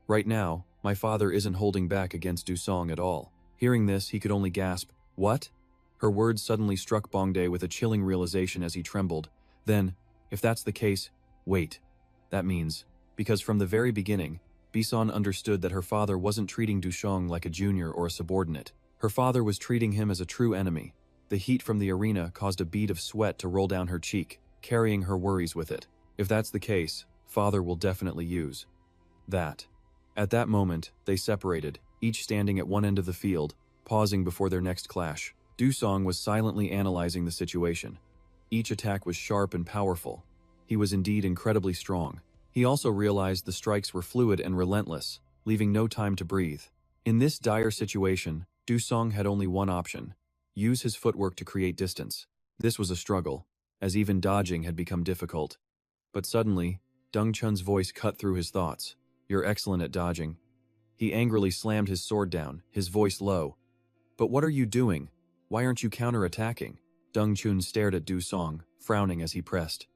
"Right now, my father isn't holding back against Du Song at all." Hearing this, he could only gasp, "What?" Her words suddenly struck Bongdae with a chilling realization as he trembled. Then, if that's the case, wait. That means, because from the very beginning, Bizon understood that her father wasn't treating Du Song like a junior or a subordinate. Her father was treating him as a true enemy. The heat from the arena caused a bead of sweat to roll down her cheek, carrying her worries with it. If that's the case, father will definitely use that. At that moment, they separated, each standing at one end of the field, pausing before their next clash. Du Song was silently analyzing the situation. Each attack was sharp and powerful. He was indeed incredibly strong. He also realized the strikes were fluid and relentless, leaving no time to breathe. In this dire situation, Du Song had only one option: use his footwork to create distance. This was a struggle, as even dodging had become difficult. But suddenly, Dong Chun's voice cut through his thoughts. "You're excellent at dodging." He angrily slammed his sword down, his voice low. "But what are you doing? Why aren't you counter-attacking?" Dong Chun stared at Du Song, frowning as he pressed.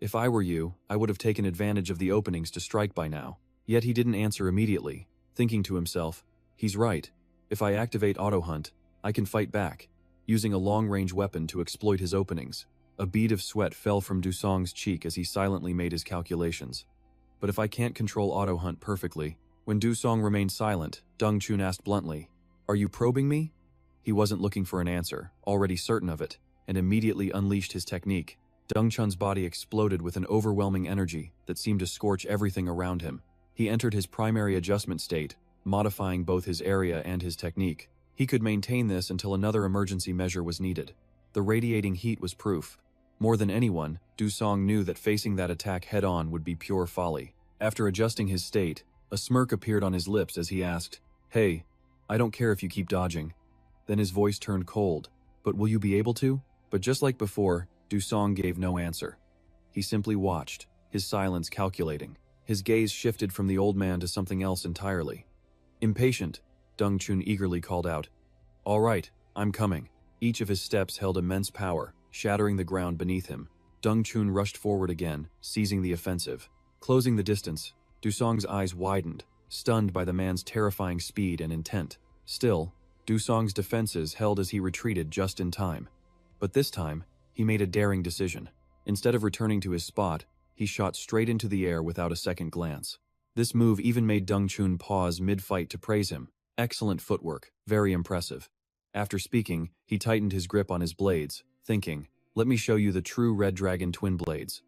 "If I were you, I would have taken advantage of the openings to strike by now." Yet he didn't answer immediately, thinking to himself, "He's right. If I activate auto-hunt, I can fight back," using a long-range weapon to exploit his openings. A bead of sweat fell from Du Song's cheek as he silently made his calculations. "But if I can't control auto-hunt perfectly, When Du Song remained silent, Deng Chun asked bluntly, "Are you probing me?" He wasn't looking for an answer, already certain of it, and immediately unleashed his technique. Deng Chun's body exploded with an overwhelming energy that seemed to scorch everything around him. He entered his primary adjustment state, modifying both his area and his technique. He could maintain this until another emergency measure was needed. The radiating heat was proof. More than anyone, Du Song knew that facing that attack head-on would be pure folly. After adjusting his state, a smirk appeared on his lips as he asked, "Hey, I don't care if you keep dodging." Then his voice turned cold. "But will you be able to?" But just like before, Du Song gave no answer. He simply watched, his silence calculating. His gaze shifted from the old man to something else entirely. Impatient, Deng Chun eagerly called out, "All right, I'm coming." Each of his steps held immense power, shattering the ground beneath him. Deng Chun rushed forward again, seizing the offensive. Closing the distance, Du Song's eyes widened, stunned by the man's terrifying speed and intent. Still, Du Song's defenses held as he retreated just in time. But this time, he made a daring decision. Instead of returning to his spot, he shot straight into the air without a second glance. This move even made Deng Chun pause mid-fight to praise him. "Excellent footwork, very impressive." After speaking, he tightened his grip on his blades, thinking, "Let me show you the true Red Dragon twin blades."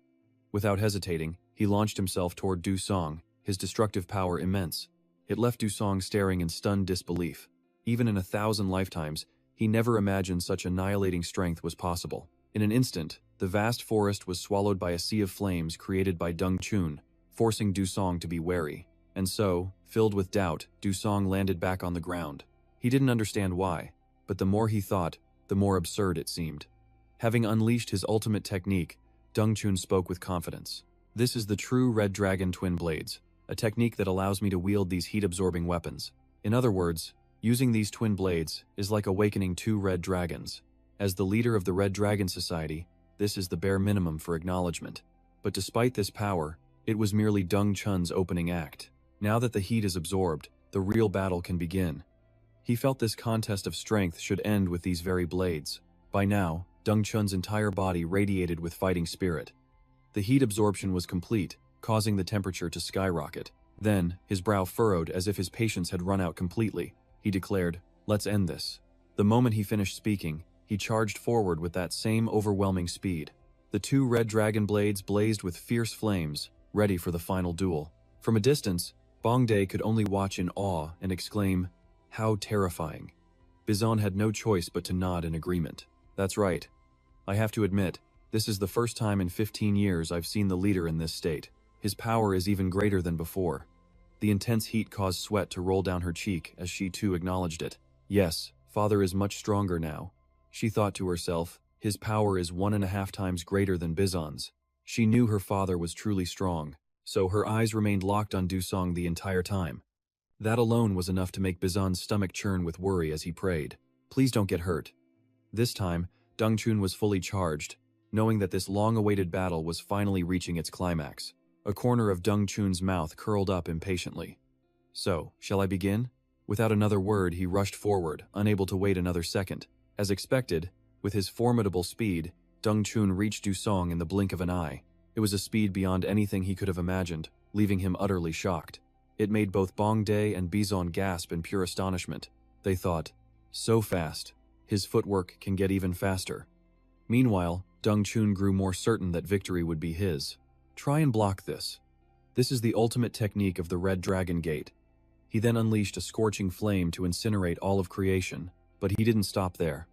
Without hesitating, he launched himself toward Du Song, his destructive power immense. It left Du Song staring in stunned disbelief. Even in 1,000 lifetimes, he never imagined such annihilating strength was possible. In an instant, the vast forest was swallowed by a sea of flames created by Deng Chun, forcing Du Song to be wary. And so, filled with doubt, Du Song landed back on the ground. He didn't understand why, but the more he thought, the more absurd it seemed. Having unleashed his ultimate technique, Deng Chun spoke with confidence. "This is the true Red Dragon twin blades, a technique that allows me to wield these heat-absorbing weapons. In other words, using these twin blades is like awakening two red dragons. As the leader of the Red Dragon Society, this is the bare minimum for acknowledgement. But despite this power, it was merely Deng Chun's opening act. Now that the heat is absorbed, the real battle can begin." He felt this contest of strength should end with these very blades. By now, Deng Chun's entire body radiated with fighting spirit. The heat absorption was complete, causing the temperature to skyrocket. Then, his brow furrowed as if his patience had run out completely. He declared, "Let's end this." The moment he finished speaking, he charged forward with that same overwhelming speed. The two red dragon blades blazed with fierce flames, ready for the final duel. From a distance, Bong Dae could only watch in awe and exclaim, "How terrifying." Bizon had no choice but to nod in agreement. "That's right. I have to admit, this is the first time in 15 years I've seen the leader in this state. His power is even greater than before." The intense heat caused sweat to roll down her cheek as she too acknowledged it. "Yes, father is much stronger now." She thought to herself, his power is 1.5 times greater than Bizon's. She knew her father was truly strong, so her eyes remained locked on Du Song the entire time. That alone was enough to make Bizon's stomach churn with worry as he prayed, "Please don't get hurt." This time, Deng Chun was fully charged, knowing that this long-awaited battle was finally reaching its climax. A corner of Deng Chun's mouth curled up impatiently. "So, shall I begin?" Without another word, he rushed forward, unable to wait another second. As expected, with his formidable speed, Deng Chun reached Du Song in the blink of an eye. It was a speed beyond anything he could have imagined, leaving him utterly shocked. It made both Bong Dae and Bizon gasp in pure astonishment. They thought, "So fast. His footwork can get even faster." Meanwhile, Deng Chun grew more certain that victory would be his. "Try and block this. This is the ultimate technique of the Red Dragon Gate." He then unleashed a scorching flame to incinerate all of creation, but he didn't stop there.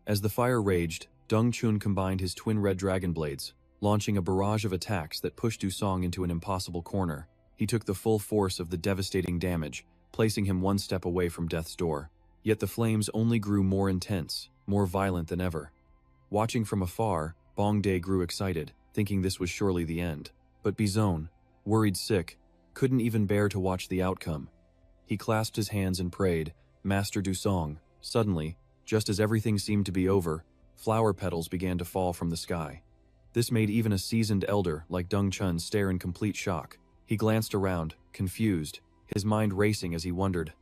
As the fire raged, Deng Chun combined his twin red dragon blades, launching a barrage of attacks that pushed Du Song into an impossible corner. He took the full force of the devastating damage, placing him one step away from death's door. Yet the flames only grew more intense, more violent than ever. Watching from afar, Bong Dae grew excited, thinking this was surely the end. But Bizon, worried sick, couldn't even bear to watch the outcome. He clasped his hands and prayed, "Master Du Song." Suddenly, just as everything seemed to be over, flower petals began to fall from the sky. This made even a seasoned elder like Deng Chun stare in complete shock. He glanced around, confused, his mind racing as he wondered,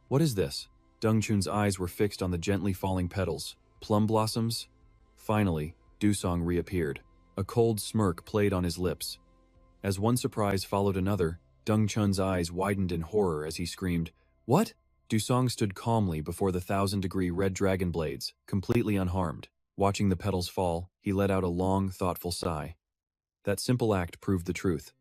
"What is this?" Deng Chun's eyes were fixed on the gently falling petals. Plum blossoms? Finally, Du Song reappeared. A cold smirk played on his lips. As one surprise followed another, Dong Chun's eyes widened in horror as he screamed, "What?" Du Song stood calmly before the 1,000-degree red dragon blades, completely unharmed. Watching the petals fall, he let out a long, thoughtful sigh. That simple act proved the truth.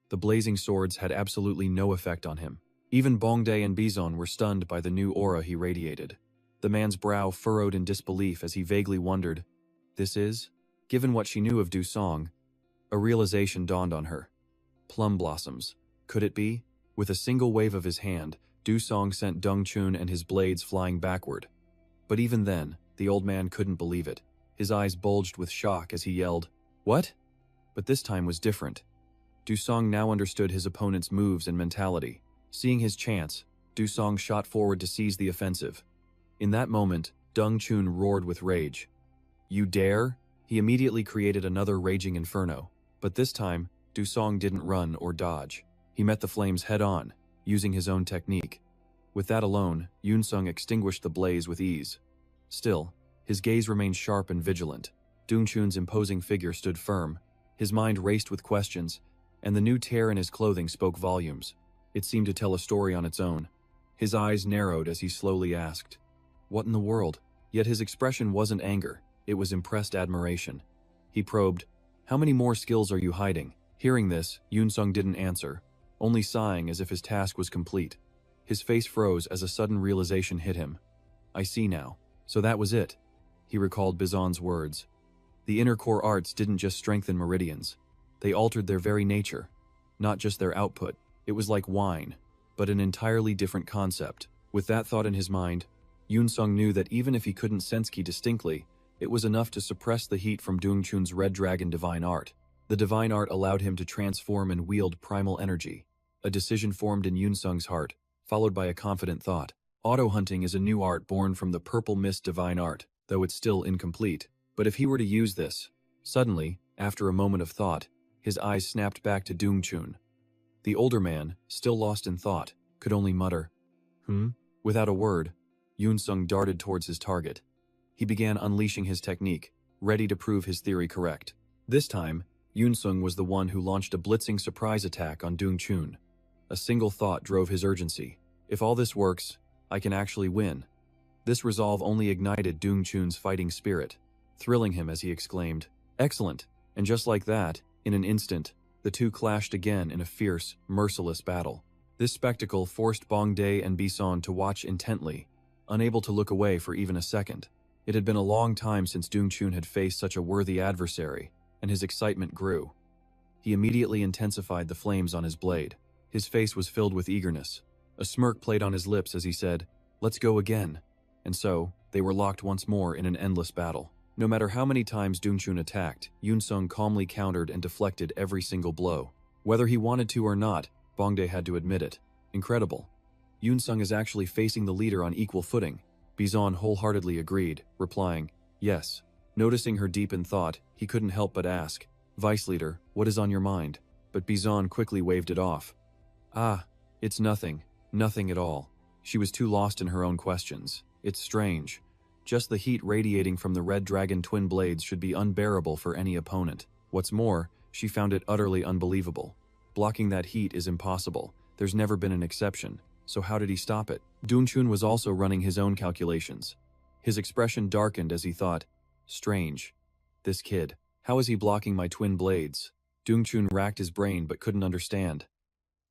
The blazing swords had absolutely no effect on him. Even Bongdae and Bizon were stunned by the new aura he radiated. The man's brow furrowed in disbelief as he vaguely wondered, "This is?" Given what she knew of Du Song, a realization dawned on her. Plum blossoms. Could it be? With a single wave of his hand, Du Song sent Dong Chun and his blades flying backward. But even then, the old man couldn't believe it. His eyes bulged with shock as he yelled, "What?" But this time was different. Du Song now understood his opponent's moves and mentality. Seeing his chance, Du Song shot forward to seize the offensive. In that moment, Dong Chun roared with rage. "You dare?" He immediately created another raging inferno. But this time, Du Song didn't run or dodge. He met the flames head-on, using his own technique. With that alone, Yoon Sung extinguished the blaze with ease. Still, his gaze remained sharp and vigilant. Dong Chun's imposing figure stood firm. His mind raced with questions, and the new tear in his clothing spoke volumes. It seemed to tell a story on its own. His eyes narrowed as he slowly asked, "What in the world?" Yet his expression wasn't anger, it was impressed admiration. He probed, "How many more skills are you hiding?" Hearing this, Yoon Sung didn't answer, only sighing as if his task was complete. His face froze as a sudden realization hit him. "I see now. So that was it." He recalled Bizon's words. The inner core arts didn't just strengthen meridians. They altered their very nature, not just their output. It was like wine, but an entirely different concept. With that thought in his mind, Yoon Sung knew that even if he couldn't sense ki distinctly, it was enough to suppress the heat from Dong Chun's Red Dragon divine art. The divine art allowed him to transform and wield primal energy. A decision formed in Yoon Sung's heart, followed by a confident thought. Auto-hunting is a new art born from the Purple Mist divine art, though it's still incomplete. But if he were to use this, suddenly, after a moment of thought, his eyes snapped back to Dong Chun. The older man, still lost in thought, could only mutter, Without a word, Yoon Sung darted towards his target. He began unleashing his technique, ready to prove his theory correct. This time, Yoon Sung was the one who launched a blitzing surprise attack on Dong Chun. A single thought drove his urgency. If all this works, I can actually win. This resolve only ignited Dong Chun's fighting spirit, thrilling him as he exclaimed, "Excellent!" And just like that, in an instant, the two clashed again in a fierce, merciless battle. This spectacle forced Bongdae and Bison to watch intently, unable to look away for even a second. It had been a long time since Dong Chun had faced such a worthy adversary, and his excitement grew. He immediately intensified the flames on his blade. His face was filled with eagerness. A smirk played on his lips as he said, "Let's go again." And so, they were locked once more in an endless battle. No matter how many times Dong Chun attacked, Yoon Sung calmly countered and deflected every single blow. Whether he wanted to or not, Bongdae had to admit it. Incredible. Yoon Sung is actually facing the leader on equal footing. Bizon wholeheartedly agreed, replying, "Yes." Noticing her deep in thought, he couldn't help but ask, "Vice Leader, what is on your mind?" But Bizon quickly waved it off. "Ah, it's nothing. Nothing at all." She was too lost in her own questions. It's strange. Just the heat radiating from the Red Dragon twin blades should be unbearable for any opponent. What's more, she found it utterly unbelievable. Blocking that heat is impossible. There's never been an exception. So how did he stop it? Dong Chun was also running his own calculations. His expression darkened as he thought, "Strange. This kid. How is he blocking my twin blades?" Dong Chun racked his brain but couldn't understand.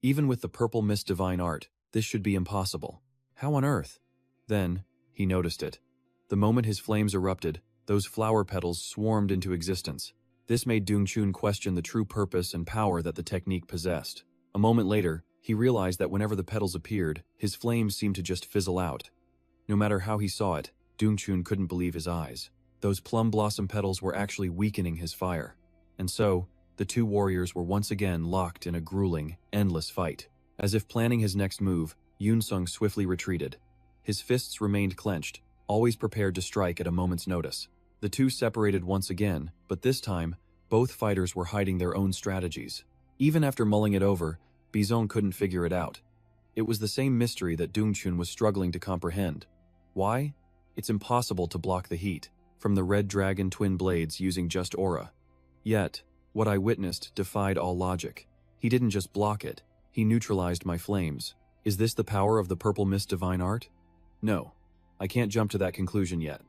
Even with the Purple Mist divine art, this should be impossible. How on earth? Then, he noticed it. The moment his flames erupted, those flower petals swarmed into existence. This made Dong Chun question the true purpose and power that the technique possessed. A moment later, he realized that whenever the petals appeared, his flames seemed to just fizzle out. No matter how he saw it, Dong Chun couldn't believe his eyes. Those plum blossom petals were actually weakening his fire. And so, the two warriors were once again locked in a grueling, endless fight. As if planning his next move, Yoon Sung swiftly retreated. His fists remained clenched, always prepared to strike at a moment's notice. The two separated once again, but this time, both fighters were hiding their own strategies. Even after mulling it over, Bizon couldn't figure it out. It was the same mystery that Dong Chun was struggling to comprehend. Why? It's impossible to block the heat from the Red Dragon twin blades using just aura. Yet, what I witnessed defied all logic. He didn't just block it, He neutralized my flames. Is this the power of the purple mist divine art? No. I can't jump to that conclusion yet.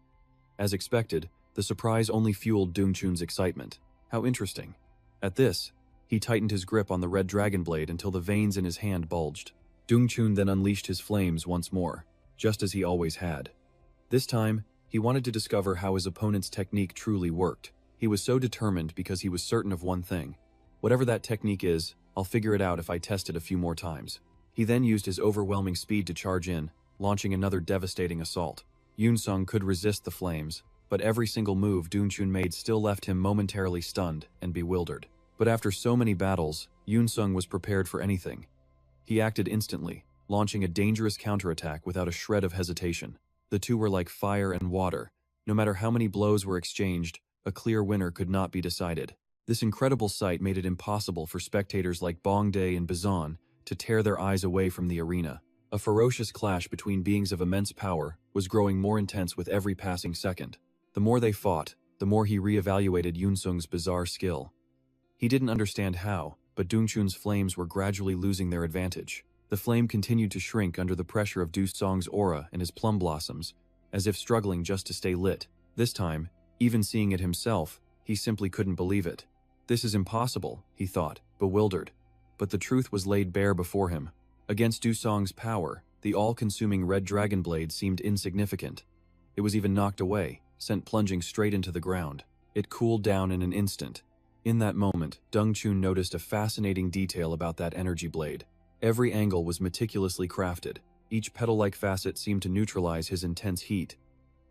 As expected, the surprise only fueled Dongchun's excitement. How interesting. At this, he tightened his grip on the red dragon blade until the veins in his hand bulged. Dongchun then unleashed his flames once more, just as he always had. This time, he wanted to discover how his opponent's technique truly worked. He was so determined because he was certain of one thing. Whatever that technique is, I'll figure it out if I test it a few more times. He then used his overwhelming speed to charge in, launching another devastating assault. Yoon-sung could resist the flames, but every single move Dongchun made still left him momentarily stunned and bewildered. But after so many battles, Yoon-sung was prepared for anything. He acted instantly, launching a dangerous counterattack without a shred of hesitation. The two were like fire and water. No matter how many blows were exchanged, a clear winner could not be decided. This incredible sight made it impossible for spectators like Bongdae and Bizon to tear their eyes away from the arena. A ferocious clash between beings of immense power was growing more intense with every passing second. The more they fought, the more he re-evaluated Yoon-sung's bizarre skill. He didn't understand how, but Dongchun's flames were gradually losing their advantage. The flame continued to shrink under the pressure of Do-song's aura and his plum blossoms, as if struggling just to stay lit. This time, even seeing it himself, he simply couldn't believe it. This is impossible, he thought, bewildered. But the truth was laid bare before him. Against Do-song's power, the all-consuming red dragon blade seemed insignificant. It was even knocked away, sent plunging straight into the ground. It cooled down in an instant. In that moment, Dongchun noticed a fascinating detail about that energy blade. Every angle was meticulously crafted. Each petal-like facet seemed to neutralize his intense heat.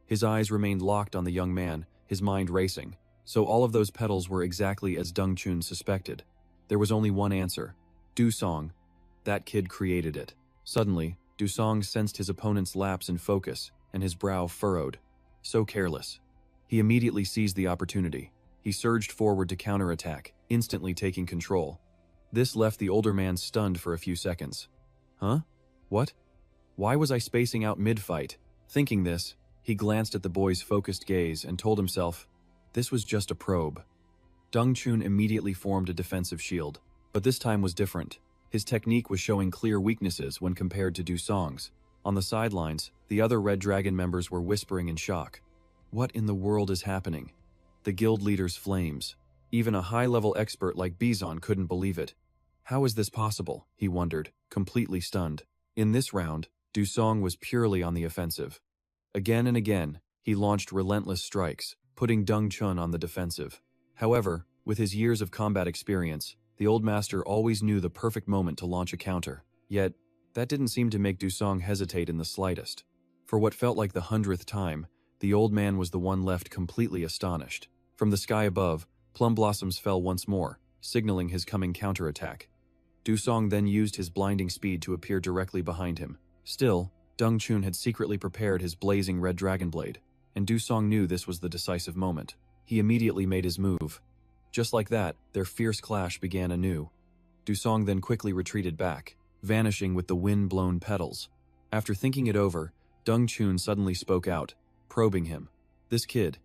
His eyes remained locked on the young man, his mind racing. So all of those petals were exactly as Dongchun suspected. There was only one answer. Do-song. That kid created it. Suddenly, Do-song sensed his opponent's lapse in focus, and his brow furrowed. So careless. He immediately seized the opportunity. He surged forward to counterattack, instantly taking control. This left the older man stunned for a few seconds. Huh? What? Why was I spacing out mid-fight? Thinking this, he glanced at the boy's focused gaze and told himself, this was just a probe. Dongchun immediately formed a defensive shield, but this time was different. His technique was showing clear weaknesses when compared to Do-song's. On the sidelines, the other Red Dragon members were whispering in shock. What in the world is happening? The guild leader's flames. Even a high-level expert like Bizon couldn't believe it. How is this possible? He wondered, completely stunned. In this round, Do-song was purely on the offensive. Again and again, he launched relentless strikes, putting Dongchun on the defensive. However, with his years of combat experience, the old master always knew the perfect moment to launch a counter. Yet, that didn't seem to make Do-song hesitate in the slightest. For what felt like the 100th time, the old man was the one left completely astonished. From the sky above, plum blossoms fell once more, signaling his coming counterattack. Do-song then used his blinding speed to appear directly behind him. Still, Dongchun had secretly prepared his blazing red dragon blade, and Do-song knew this was the decisive moment. He immediately made his move. Just like that, their fierce clash began anew. Do-song then quickly retreated back, vanishing with the wind-blown petals. After thinking it over, Dongchun suddenly spoke out, probing him. This kid.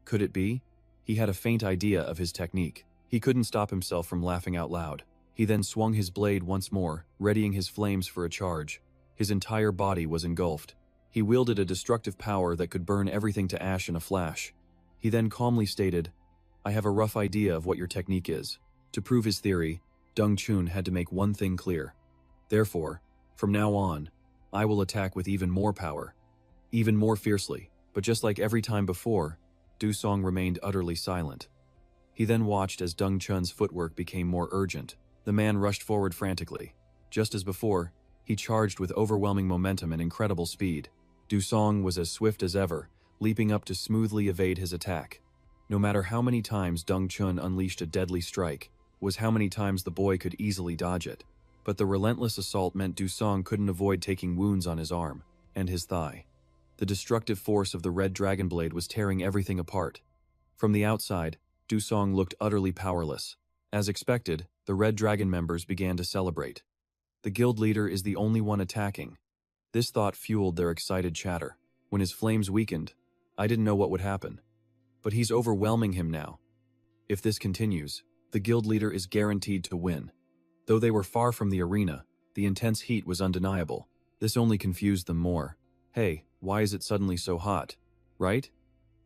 Could it be? He had a faint idea of his technique. He couldn't stop himself from laughing out loud. He then swung his blade once more, readying his flames for a charge. His entire body was engulfed. He wielded a destructive power that could burn everything to ash in a flash. He then calmly stated, I have a rough idea of what your technique is. To prove his theory, Dongchun had to make one thing clear. Therefore, from now on, I will attack with even more power, even more fiercely. But just like every time before, Do-song remained utterly silent. He then watched as Dongchun's footwork became more urgent. The man rushed forward frantically. Just as before, he charged with overwhelming momentum and incredible speed. Do-song was as swift as ever, leaping up to smoothly evade his attack. No matter how many times Dongchun unleashed a deadly strike, was how many times the boy could easily dodge it. But the relentless assault meant Do-song couldn't avoid taking wounds on his arm and his thigh. The destructive force of the red dragon blade was tearing everything apart. From the outside, Do-song looked utterly powerless. As expected, the Red Dragon members began to celebrate. The guild leader is the only one attacking. This thought fueled their excited chatter. When his flames weakened, I didn't know what would happen. But he's overwhelming him now. If this continues, the guild leader is guaranteed to win. Though they were far from the arena, the intense heat was undeniable. This only confused them more. Hey, why is it suddenly so hot? Right?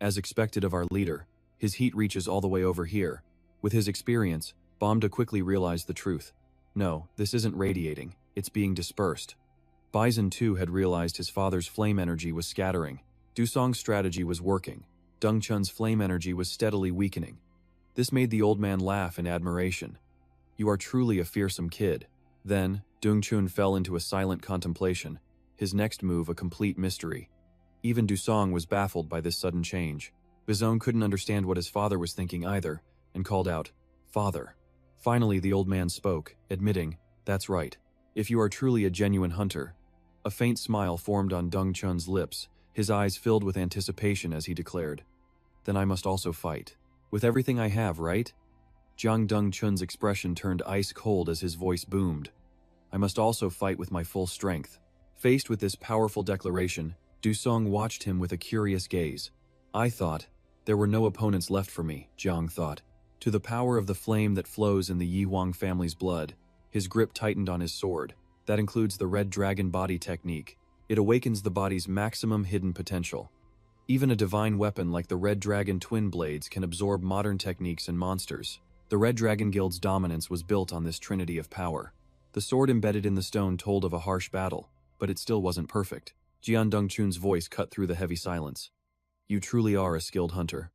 As expected of our leader, his heat reaches all the way over here. With his experience, Bomda quickly realized the truth. No, this isn't radiating, it's being dispersed. Bison too had realized his father's flame energy was scattering. Dusong's strategy was working. Dongchun's flame energy was steadily weakening. This made the old man laugh in admiration. You are truly a fearsome kid. Then, Dongchun fell into a silent contemplation, his next move a complete mystery. Even Dusong was baffled by this sudden change. Bizone couldn't understand what his father was thinking either, and called out, "Father." Finally, the old man spoke, admitting, "That's right. If you are truly a genuine hunter." A faint smile formed on Dongchun's lips, his eyes filled with anticipation as he declared, "Then I must also fight. With everything I have, right?" Jiang Dongchun's expression turned ice cold as his voice boomed. "I must also fight with my full strength." Faced with this powerful declaration, Dusong watched him with a curious gaze. "I thought there were no opponents left for me," Jiang thought. To the power of the flame that flows in the Yi Huang family's blood, his grip tightened on his sword. That includes the Red Dragon body technique. It awakens the body's maximum hidden potential. Even a divine weapon like the Red Dragon twin blades can absorb modern techniques and monsters. The Red Dragon Guild's dominance was built on this trinity of power. The sword embedded in the stone told of a harsh battle, but it still wasn't perfect. Jian Dongchun's voice cut through the heavy silence. "You truly are a skilled hunter."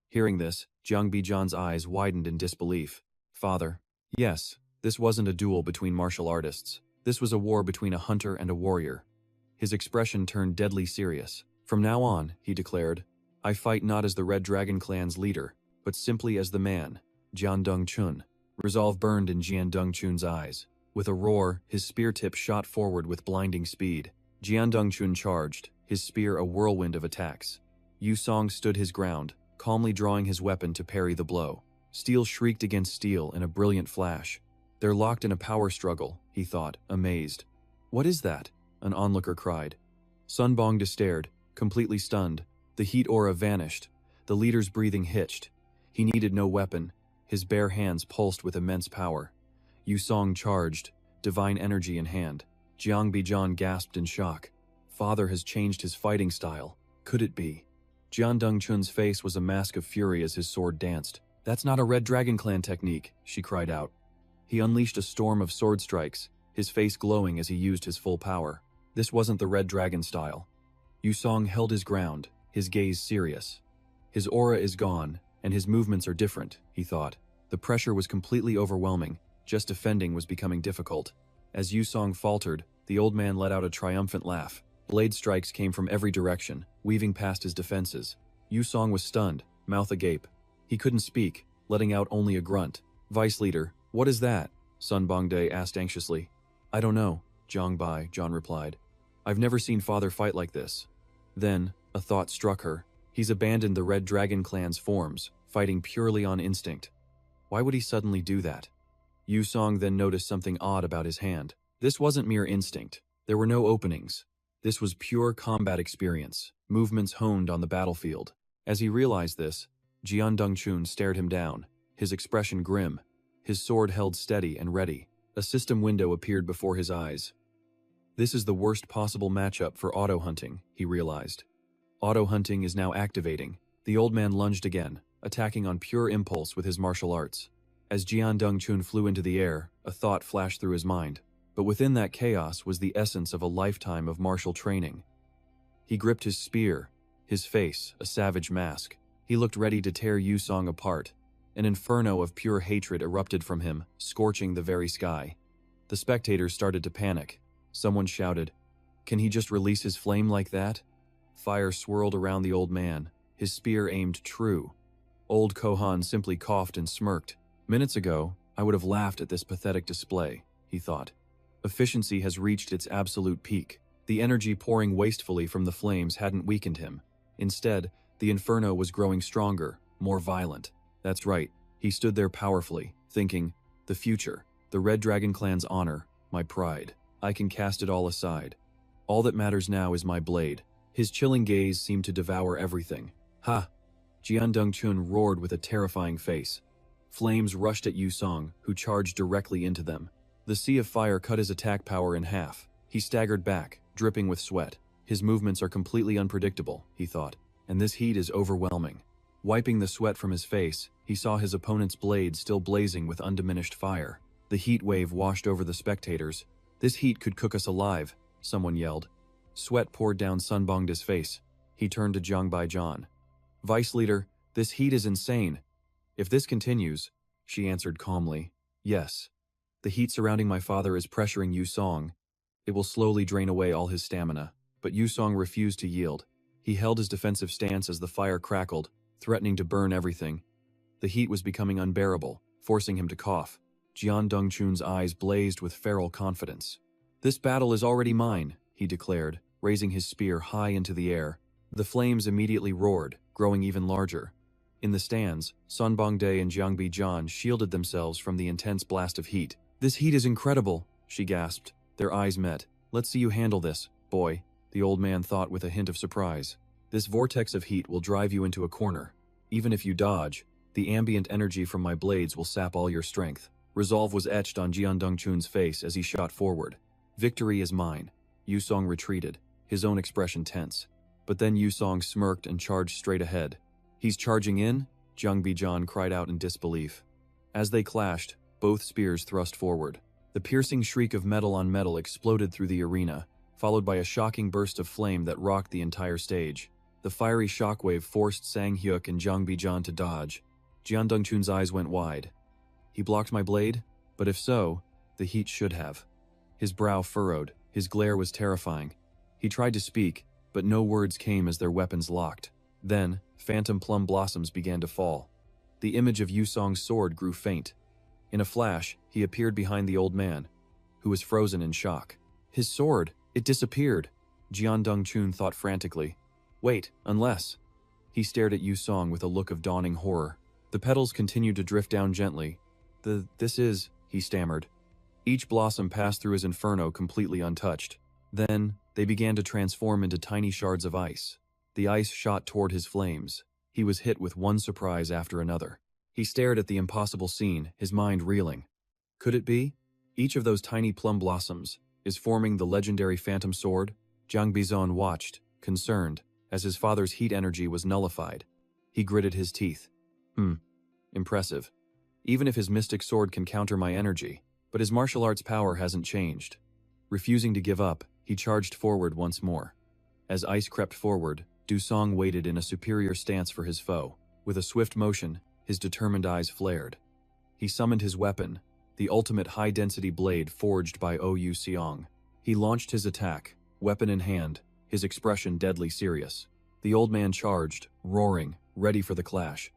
Hearing this, Jiang Bijan's eyes widened in disbelief. "Father." "Yes, this wasn't a duel between martial artists. This was a war between a hunter and a warrior." His expression turned deadly serious. "From now on," he declared, "I fight not as the Red Dragon clan's leader, but simply as the man, Jian Dongchun." Resolve burned in Jian Dongchun's eyes. With a roar, his spear tip shot forward with blinding speed. Jian Dongchun charged, his spear a whirlwind of attacks. Yu Song stood his ground, calmly drawing his weapon to parry the blow. Steel shrieked against steel in a brilliant flash. They're locked in a power struggle, he thought, amazed. "What is that?" an onlooker cried. Sun Bongda stared, completely stunned. The heat aura vanished. The leader's breathing hitched. He needed no weapon. His bare hands pulsed with immense power. Yu Song charged, divine energy in hand. Jiang Bijan gasped in shock. Father has changed his fighting style. Could it be? Jian Dongchun's face was a mask of fury as his sword danced. "That's not a Red Dragon Clan technique," she cried out. He unleashed a storm of sword strikes, his face glowing as he used his full power. This wasn't the Red Dragon style. Yu Song held his ground, his gaze serious. His aura is gone, and his movements are different, he thought. The pressure was completely overwhelming, just defending was becoming difficult. As Yu Song faltered, the old man let out a triumphant laugh. Blade strikes came from every direction, weaving past his defenses. Yu Song was stunned, mouth agape. He couldn't speak, letting out only a grunt. "Vice leader, what is that?" Sun Bongde asked anxiously. "I don't know," John replied. "I've never seen father fight like this." Then, a thought struck her. He's abandoned the Red Dragon Clan's forms, fighting purely on instinct. Why would he suddenly do that? Yu Song then noticed something odd about his hand. This wasn't mere instinct. There were no openings. This was pure combat experience, movements honed on the battlefield. As he realized this, Jian Dongchun stared him down, his expression grim, his sword held steady and ready. A system window appeared before his eyes. This is the worst possible matchup for auto hunting, he realized. Auto hunting is now activating. The old man lunged again, attacking on pure impulse with his martial arts. As Jian Dongchun flew into the air, a thought flashed through his mind. But within that chaos was the essence of a lifetime of martial training. He gripped his spear, his face a savage mask. He looked ready to tear Yu Song apart. An inferno of pure hatred erupted from him, scorching the very sky. The spectators started to panic. Someone shouted, "Can he just release his flame like that?" Fire swirled around the old man, his spear aimed true. Old Kohan simply coughed and smirked. "Minutes ago, I would have laughed at this pathetic display," he thought. Efficiency has reached its absolute peak. The energy pouring wastefully from the flames hadn't weakened him. Instead, the inferno was growing stronger, more violent. That's right, he stood there powerfully, thinking, the future, the Red Dragon Clan's honor, my pride. I can cast it all aside. All that matters now is my blade. His chilling gaze seemed to devour everything. "Ha!" Jian Dongchun roared with a terrifying face. Flames rushed at Yu Song, who charged directly into them. The sea of fire cut his attack power in half. He staggered back, dripping with sweat. His movements are completely unpredictable, he thought, and this heat is overwhelming. Wiping the sweat from his face, he saw his opponent's blade still blazing with undiminished fire. The heat wave washed over the spectators. "This heat could cook us alive," someone yelled. Sweat poured down Sun Bongda's face. He turned to Jiang Baijian. "Vice leader, this heat is insane." "If this continues," she answered calmly, "yes. The heat surrounding my father is pressuring Yu Song. It will slowly drain away all his stamina." But Yu Song refused to yield. He held his defensive stance as the fire crackled, threatening to burn everything. The heat was becoming unbearable, forcing him to cough. Jian Dongchun's eyes blazed with feral confidence. "This battle is already mine," he declared, raising his spear high into the air. The flames immediately roared, growing even larger. In the stands, Sun Bongde and Jiang Bijian shielded themselves from the intense blast of heat. "This heat is incredible," she gasped. Their eyes met. "Let's see you handle this, boy," the old man thought with a hint of surprise. "This vortex of heat will drive you into a corner. Even if you dodge, the ambient energy from my blades will sap all your strength." Resolve was etched on Jian Dongchun's face as he shot forward. "Victory is mine." Yu Song retreated, his own expression tense. But then Yu Song smirked and charged straight ahead. "He's charging in?" Jiang Bijian cried out in disbelief. As they clashed, both spears thrust forward. The piercing shriek of metal on metal exploded through the arena, followed by a shocking burst of flame that rocked the entire stage. The fiery shockwave forced Sang Hyuk and Jiang Bijian to dodge. Jian Dongchun's eyes went wide. "He blocked my blade? But if so, the heat should have." His brow furrowed, his glare was terrifying. He tried to speak, but no words came as their weapons locked. Then, phantom plum blossoms began to fall. The image of Yu Song's sword grew faint. In a flash, he appeared behind the old man, who was frozen in shock. His sword, it disappeared. Jian Dongchun thought frantically. "Wait, unless..." He stared at Yu Song with a look of dawning horror. The petals continued to drift down gently. This is..." he stammered. Each blossom passed through his inferno completely untouched. Then, they began to transform into tiny shards of ice. The ice shot toward his flames. He was hit with one surprise after another. He stared at the impossible scene, his mind reeling. Could it be? Each of those tiny plum blossoms is forming the legendary phantom sword? Jiang Bizon watched, concerned, as his father's heat energy was nullified. He gritted his teeth. Impressive. Even if his mystic sword can counter my energy, but his martial arts power hasn't changed. Refusing to give up, he charged forward once more. As ice crept forward, Du Song waited in a superior stance for his foe. With a swift motion, his determined eyes flared. He summoned his weapon, the ultimate high-density blade forged by Yu Seong. He launched his attack, weapon in hand, his expression deadly serious. The old man charged, roaring, ready for the clash.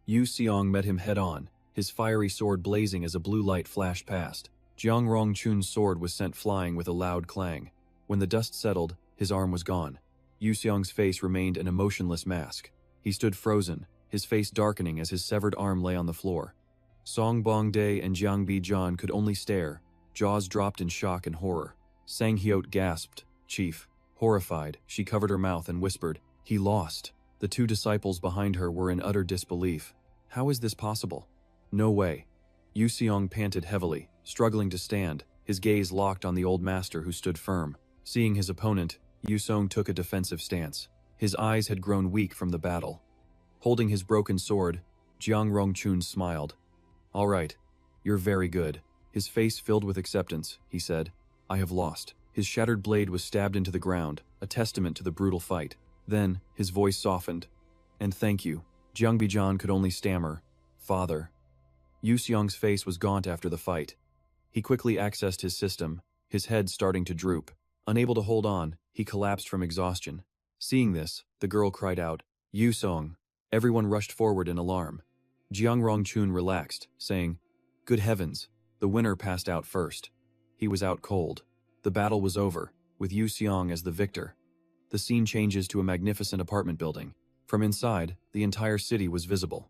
Yu Seong met him head-on, his fiery sword blazing as a blue light flashed past. Jiang Rongchun's sword was sent flying with a loud clang. When the dust settled, his arm was gone. Yu Seong's face remained an emotionless mask. He stood frozen, his face darkening as his severed arm lay on the floor. Song Bongdae and Jiang Bijian could only stare, jaws dropped in shock and horror. Sang Hyot gasped. "Chief." Horrified, she covered her mouth and whispered, "He lost." The two disciples behind her were in utter disbelief. How is this possible? No way. Yu Seong panted heavily, struggling to stand, his gaze locked on the old master who stood firm. Seeing his opponent, Yu Seong took a defensive stance. His eyes had grown weak from the battle. Holding his broken sword, Jiang Rongchun smiled. "All right, you're very good." His face filled with acceptance, he said, "I have lost." His shattered blade was stabbed into the ground, a testament to the brutal fight. Then, his voice softened. "And thank you." Jiang Bijian could only stammer, "Father." Yu Seong's face was gaunt after the fight. He quickly accessed his system, his head starting to droop. Unable to hold on, he collapsed from exhaustion. Seeing this, the girl cried out, "Yu Song." Everyone rushed forward in alarm. Jiang Rongchun relaxed, saying, "Good heavens, the winner passed out first." He was out cold. The battle was over, with Yu Seong as the victor. The scene changes to a magnificent apartment building. From inside, the entire city was visible.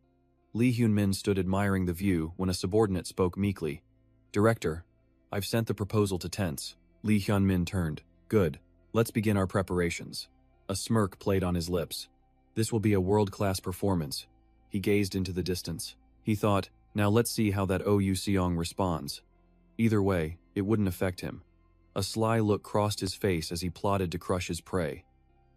Lee Hyun-min stood admiring the view when a subordinate spoke meekly. "Director, I've sent the proposal to Tense." Lee Hyun-min turned. "Good. Let's begin our preparations." A smirk played on his lips. This will be a world-class performance. He gazed into the distance. He thought, now let's see how that Yu Seong responds. Either way, it wouldn't affect him. A sly look crossed his face as he plotted to crush his prey.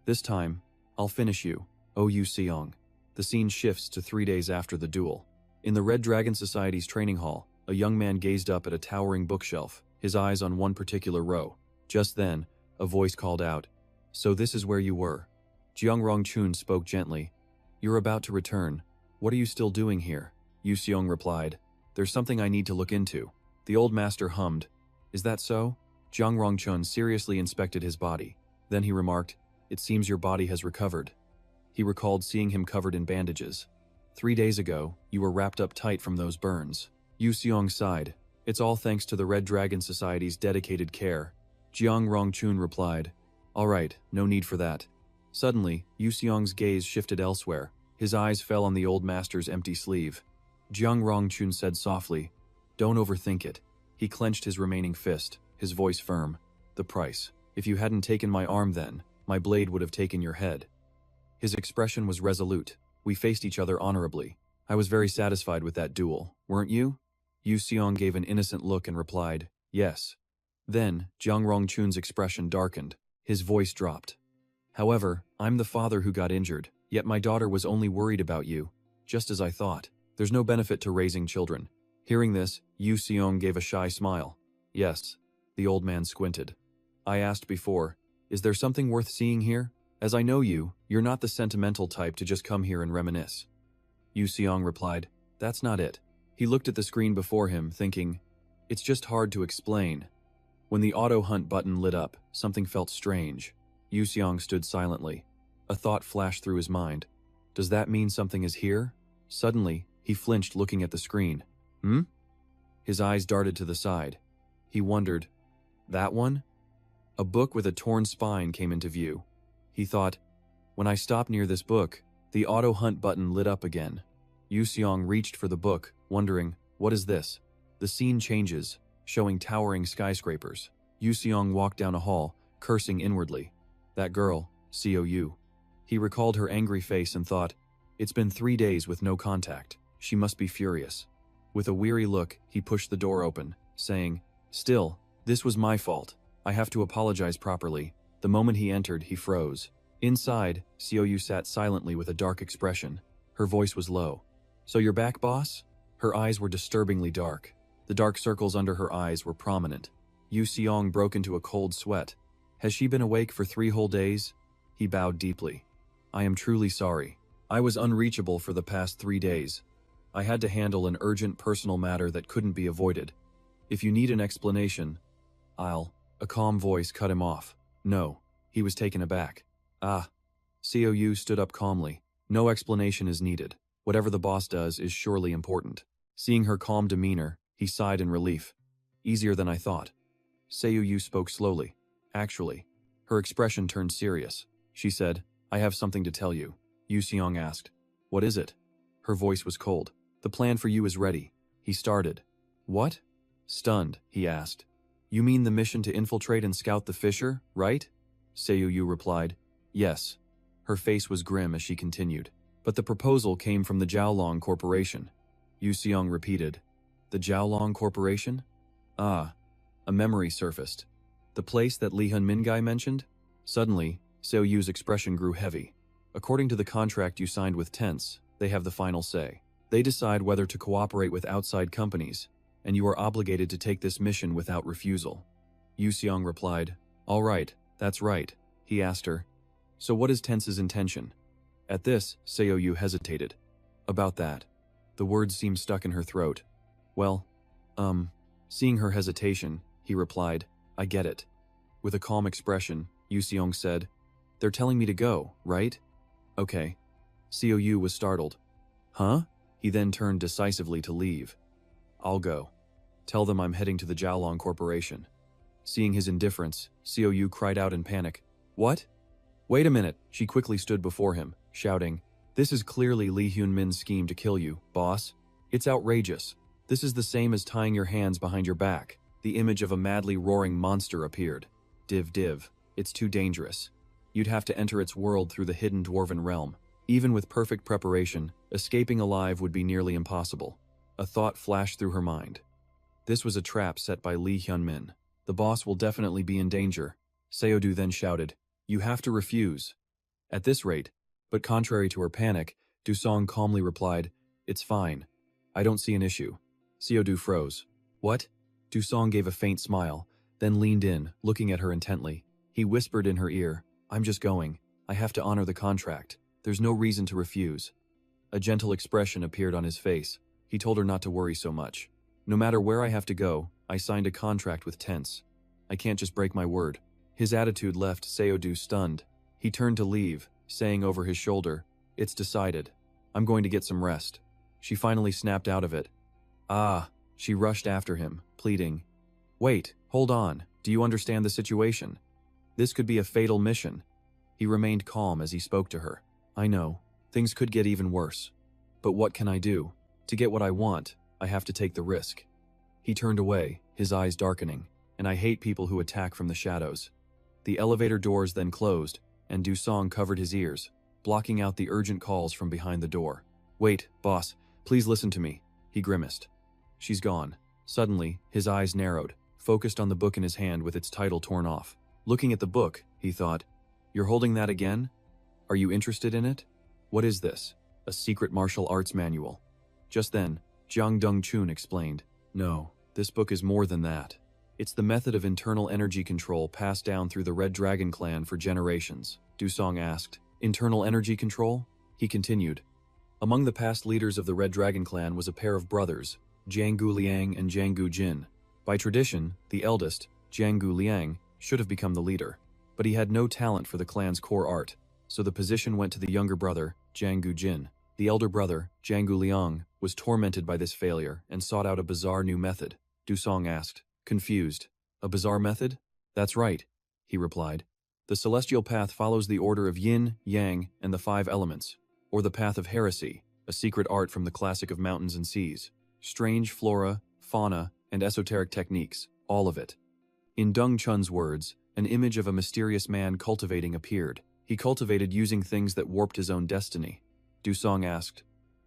This time, I'll finish you, Yu Seong. The scene shifts to 3 days after the duel. In the Red Dragon Society's training hall, a young man gazed up at a towering bookshelf, his eyes on one particular row. Just then, a voice called out, "So this is where you were." Jiang Rongchun spoke gently. "You're about to return. What are you still doing here?" Yu Seong replied, "There's something I need to look into." The old master hummed. "Is that so?" Jiang Rongchun seriously inspected his body. Then he remarked, "It seems your body has recovered." He recalled seeing him covered in bandages. 3 days ago, you were wrapped up tight from those burns. Yu Seong sighed. "It's all thanks to the Red Dragon Society's dedicated care." Jiang Rongchun replied, "All right, no need for that." Suddenly, Yu Seong's gaze shifted elsewhere. His eyes fell on the old master's empty sleeve. Jiang Rongchun said softly, "Don't overthink it." He clenched his remaining fist, his voice firm. "The price. If you hadn't taken my arm then, my blade would have taken your head." His expression was resolute. "We faced each other honorably. I was very satisfied with that duel, weren't you?" Yu Seong gave an innocent look and replied, "Yes." Then, Jiang Rongchun's expression darkened. His voice dropped. "However, I'm the father who got injured, yet my daughter was only worried about you, just as I thought. There's no benefit to raising children." Hearing this, Yu Seong gave a shy smile. "Yes." The old man squinted. "I asked before, is there something worth seeing here? As I know you, you're not the sentimental type to just come here and reminisce." Yu Seong replied, "That's not it." He looked at the screen before him, thinking, "It's just hard to explain." When the auto hunt button lit up, something felt strange. Yu Seong stood silently. A thought flashed through his mind. Does that mean something is here? Suddenly, he flinched looking at the screen. His eyes darted to the side. He wondered, that one? A book with a torn spine came into view. He thought, when I stopped near this book, the auto hunt button lit up again. Yu Seong reached for the book, wondering, what is this? The scene changes, showing towering skyscrapers. Yu Seong walked down a hall, cursing inwardly. That girl, Cou. He recalled her angry face and thought, it's been 3 days with no contact. She must be furious. With a weary look, he pushed the door open, saying, still, this was my fault. I have to apologize properly. The moment he entered, he froze. Inside, Cou sat silently with a dark expression. Her voice was low. So you're back, boss? Her eyes were disturbingly dark. The dark circles under her eyes were prominent. Yu Seong broke into a cold sweat. Has she been awake for 3 whole days? He bowed deeply. I am truly sorry. I was unreachable for the past 3 days. I had to handle an urgent personal matter that couldn't be avoided. If you need an explanation, A calm voice cut him off. No. He was taken aback. Cou stood up calmly. No explanation is needed. Whatever the boss does is surely important. Seeing her calm demeanor, he sighed in relief. Easier than I thought. Cou spoke slowly. Actually, her expression turned serious. She said, I have something to tell you. Yu Seong asked, what is it? Her voice was cold. The plan for you is ready. He started. What? Stunned, he asked. You mean the mission to infiltrate and scout the Fisher, right? Cou replied, yes. Her face was grim as she continued. But the proposal came from the Jiaolong Corporation. Yu Seong repeated, the Jiaolong Corporation? A memory surfaced. The place that Li Hunmingai mentioned? Suddenly, Cou's expression grew heavy. According to the contract you signed with Tense, they have the final say. They decide whether to cooperate with outside companies, and you are obligated to take this mission without refusal. Yu Seong replied, all right, that's right. He asked her, so what is Tense's intention? At this, Cou hesitated. About that. The words seemed stuck in her throat. Well, seeing her hesitation, he replied, I get it. With a calm expression, Yu Seong said, they're telling me to go, right? Okay. Cou was startled. Huh? He then turned decisively to leave. I'll go. Tell them I'm heading to the Jiaolong Corporation. Seeing his indifference, Cou cried out in panic. What? Wait a minute. She quickly stood before him, shouting, this is clearly Li Hunmin's scheme to kill you, boss. It's outrageous. This is the same as tying your hands behind your back. The image of a madly roaring monster appeared. Div. It's too dangerous. You'd have to enter its world through the hidden dwarven realm. Even with perfect preparation, escaping alive would be nearly impossible. A thought flashed through her mind. This was a trap set by Lee Hyun-min. The boss will definitely be in danger. Seo-do then shouted, "You have to refuse." At this rate, but contrary to her panic, Do-song calmly replied, "It's fine. I don't see an issue." Seo-do froze. "What?" Do-song gave a faint smile, then leaned in, looking at her intently. He whispered in her ear, "I'm just going. I have to honor the contract. There's no reason to refuse." A gentle expression appeared on his face. He told her not to worry so much. "No matter where I have to go, I signed a contract with Tense. I can't just break my word." His attitude left Seo-do stunned. He turned to leave, saying over his shoulder, "It's decided. I'm going to get some rest." She finally snapped out of it. "Ah," she rushed after him, pleading. "Wait, hold on. Do you understand the situation? This could be a fatal mission." He remained calm as he spoke to her. "I know. Things could get even worse. But what can I do? To get what I want, I have to take the risk." He turned away, his eyes darkening, and I hate people who attack from the shadows. The elevator doors then closed, and Do-song covered his ears, blocking out the urgent calls from behind the door. "Wait, boss, please listen to me," he grimaced. "She's gone." Suddenly, his eyes narrowed, focused on the book in his hand with its title torn off. Looking at the book, he thought, "You're holding that again? Are you interested in it? What is this? A secret martial arts manual?" Just then, Jiang Dong-chun explained, "No, this book is more than that. It's the method of internal energy control passed down through the Red Dragon clan for generations." Do-song asked, "Internal energy control?" He continued, "Among the past leaders of the Red Dragon clan was a pair of brothers, Jiang Liang and Jiang Jin. By tradition, the eldest, Jiang Liang, should have become the leader. But he had no talent for the clan's core art, so the position went to the younger brother, Jiang Jin. The elder brother, Jiang Liang, was tormented by this failure and sought out a bizarre new method." Do-song asked, confused, "A bizarre method?" "That's right," he replied. "The celestial path follows the order of yin, yang, and the 5 elements, or the path of heresy, a secret art from the classic of mountains and seas. Strange flora, fauna, and esoteric techniques, all of it." In Dong Chun's words, an image of a mysterious man cultivating appeared. He cultivated using things that warped his own destiny. Do-song asked,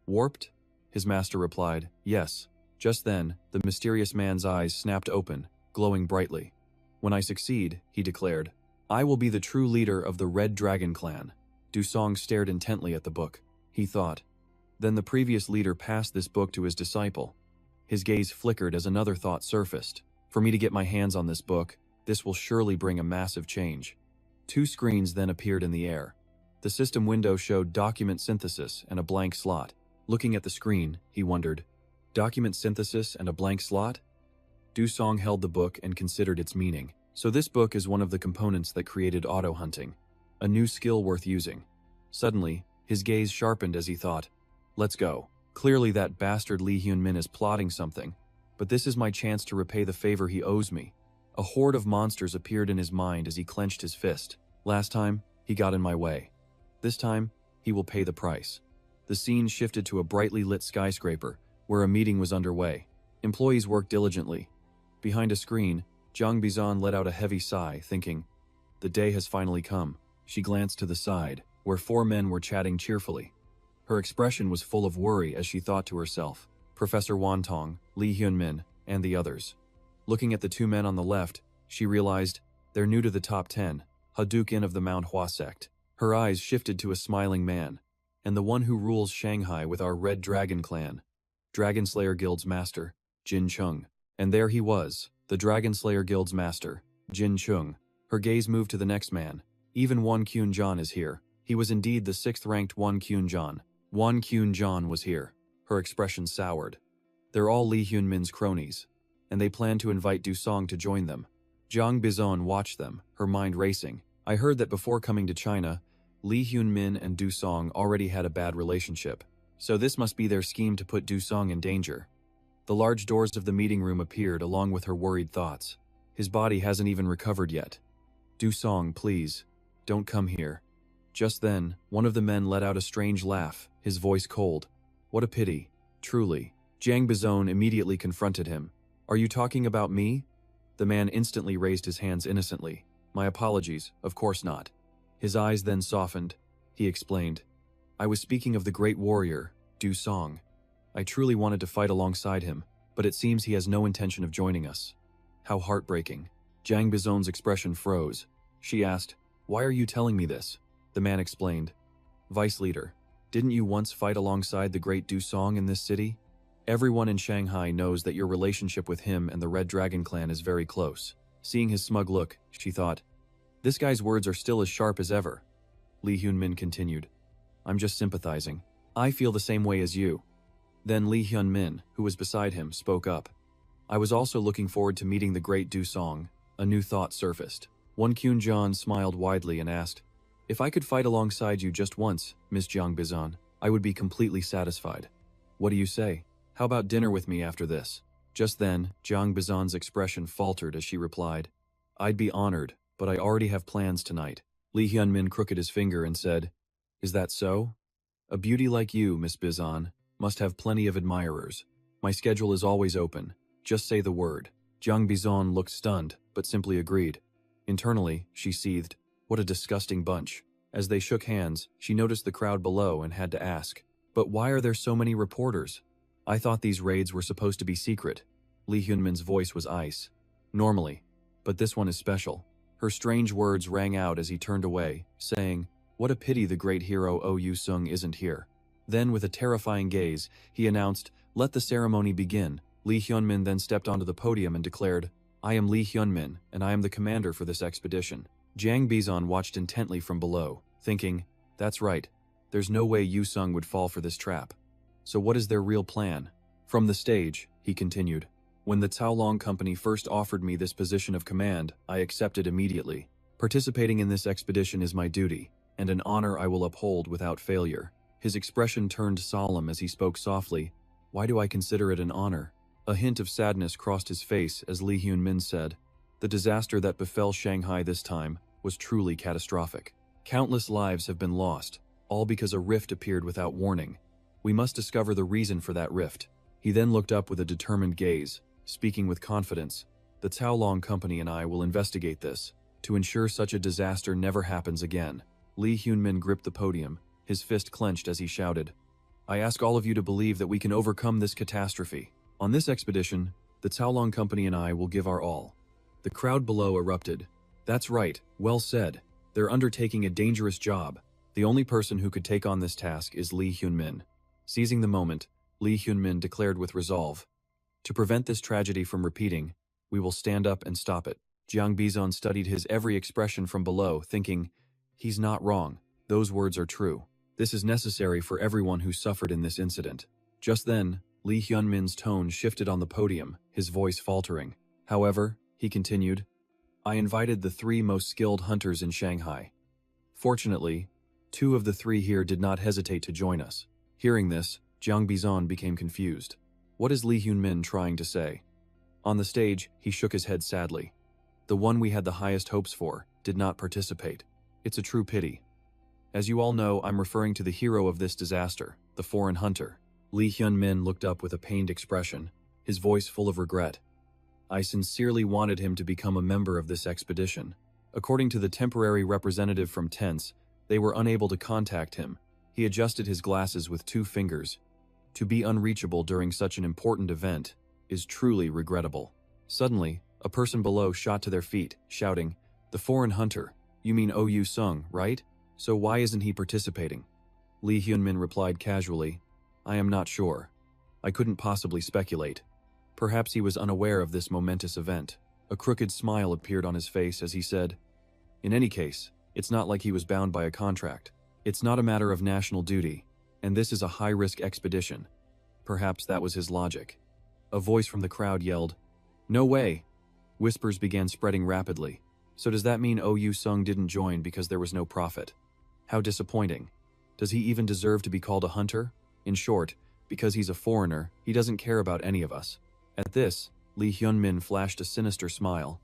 "Warped?" His master replied, "Yes." Just then, the mysterious man's eyes snapped open, glowing brightly. "When I succeed," he declared, "I will be the true leader of the Red Dragon clan." Do-song stared intently at the book. He thought. Then the previous leader passed this book to his disciple. His gaze flickered as another thought surfaced. "For me to get my hands on this book, this will surely bring a massive change." 2 screens then appeared in the air. The system window showed document synthesis and a blank slot. Looking at the screen, he wondered, document synthesis and a blank slot? Do-song held the book and considered its meaning. So this book is one of the components that created auto-hunting, a new skill worth using. Suddenly, his gaze sharpened as he thought, "Let's go. Clearly that bastard Lee Hyun-min is plotting something, but this is my chance to repay the favor he owes me." A horde of monsters appeared in his mind as he clenched his fist. Last time, he got in my way. This time, he will pay the price. The scene shifted to a brightly lit skyscraper, where a meeting was underway. Employees worked diligently. Behind a screen, Zhang Bizan let out a heavy sigh, thinking, "The day has finally come." She glanced to the side, where 4 men were chatting cheerfully. Her expression was full of worry as she thought to herself, Professor Wantong, Lee Hyun-min, and the others. Looking at the 2 men on the left, she realized they're new to the top 10, Hadouken of the Manhwa sect. Her eyes shifted to a smiling man, and the one who rules Shanghai with our Red Dragon clan, Dragon Slayer Guild's master, Jin Chung. And there he was, the Dragon Slayer Guild's master, Jin Chung. Her gaze moved to the next man. Even Wan Kyun-jan is here. He was indeed the 6th-ranked Wan Kyun-jan. Wan Kyun-jan was here. Her expression soured. They're all Lee Hyun-min's cronies, and they plan to invite Do-song to join them. Zhang Bizon watched them, her mind racing. I heard that before coming to China, Lee Hyun-min and Do-song already had a bad relationship. So this must be their scheme to put Do-song in danger. The large doors of the meeting room appeared along with her worried thoughts. His body hasn't even recovered yet. Do-song, please, don't come here. Just then, one of the men let out a strange laugh, his voice cold. What a pity, truly. Zhang Bizon immediately confronted him. Are you talking about me? The man instantly raised his hands innocently. My apologies, of course not. His eyes then softened. He explained. I was speaking of the great warrior, Do-song. I truly wanted to fight alongside him, but it seems he has no intention of joining us. How heartbreaking. Jiang Bizon's expression froze. She asked, "Why are you telling me this?" The man explained, "Vice leader, didn't you once fight alongside the great Du Song in this city? Everyone in Shanghai knows that your relationship with him and the Red Dragon clan is very close." Seeing his smug look, she thought, "This guy's words are still as sharp as ever." Li Hyunmin continued, "I'm just sympathizing. I feel the same way as you." Then Li Hyunmin, who was beside him, spoke up. "I was also looking forward to meeting the great Du Song." A new thought surfaced. Won Kyun-jan smiled widely and asked, "If I could fight alongside you just once, Miss Jiang Bizon, I would be completely satisfied. What do you say? How about dinner with me after this?" Just then, Jiang Bizon's expression faltered as she replied, "I'd be honored, but I already have plans tonight." Li Hyunmin crooked his finger and said, "Is that so? A beauty like you, Miss Bizon, must have plenty of admirers. My schedule is always open. Just say the word." Jiang Bizon looked stunned, but simply agreed. Internally, she seethed, "What a disgusting bunch." As they shook hands, she noticed the crowd below and had to ask, "But why are there so many reporters? I thought these raids were supposed to be secret." Li Hyunmin's voice was ice. "Normally, but this one is special." Her strange words rang out as he turned away, saying, "What a pity the great hero Oh Sung isn't here." Then, with a terrifying gaze, he announced, "Let the ceremony begin." Li Hyunmin then stepped onto the podium and declared, "I am Li Hyunmin, and I am the commander for this expedition." Jiang Bizon watched intently from below, thinking, "That's right. There's no way Yu Sung would fall for this trap. So what is their real plan?" From the stage, he continued, "When the Caolong Company first offered me this position of command, I accepted immediately. Participating in this expedition is my duty, and an honor I will uphold without failure." His expression turned solemn as he spoke softly, "Why do I consider it an honor?" A hint of sadness crossed his face as Li Hyunmin said, "The disaster that befell Shanghai this time was truly catastrophic. Countless lives have been lost, all because a rift appeared without warning. We must discover the reason for that rift." He then looked up with a determined gaze, speaking with confidence, "The Caolong Company and I will investigate this, to ensure such a disaster never happens again." Li Hyunmin gripped the podium, his fist clenched as he shouted, "I ask all of you to believe that we can overcome this catastrophe. On this expedition, the Caolong Company and I will give our all." The crowd below erupted. "That's right, well said. They're undertaking a dangerous job. The only person who could take on this task is Li Hyunmin." Seizing the moment, Li Hyunmin declared with resolve, "To prevent this tragedy from repeating, we will stand up and stop it." Jiang Bizon studied his every expression from below, thinking, "He's not wrong. Those words are true. This is necessary for everyone who suffered in this incident." Just then, Li Hyunmin's tone shifted on the podium, his voice faltering. "However," he continued, "I invited the 3 most skilled hunters in Shanghai. Fortunately, 2 of the 3 here did not hesitate to join us." Hearing this, Jiang Bizon became confused. What is Li Hyunmin trying to say? On the stage, he shook his head sadly. "The one we had the highest hopes for did not participate. It's a true pity. As you all know, I'm referring to the hero of this disaster, the foreign hunter." Li Hyunmin looked up with a pained expression, his voice full of regret. "I sincerely wanted him to become a member of this expedition. According to the temporary representative from Tense, they were unable to contact him." He adjusted his glasses with 2 fingers. "To be unreachable during such an important event is truly regrettable." Suddenly, a person below shot to their feet, shouting, "The foreign hunter, you mean Oh Sung, right? So why isn't he participating?" Li Hyunmin replied casually, "I am not sure. I couldn't possibly speculate. Perhaps he was unaware of this momentous event." A crooked smile appeared on his face as he said, "In any case, it's not like he was bound by a contract. It's not a matter of national duty, and this is a high-risk expedition." Perhaps that was his logic. A voice from the crowd yelled, "No way!" Whispers began spreading rapidly. So does that mean Oh Sung didn't join because there was no profit? How disappointing. Does he even deserve to be called a hunter? In short, because he's a foreigner, he doesn't care about any of us. At this, Li Hyunmin flashed a sinister smile.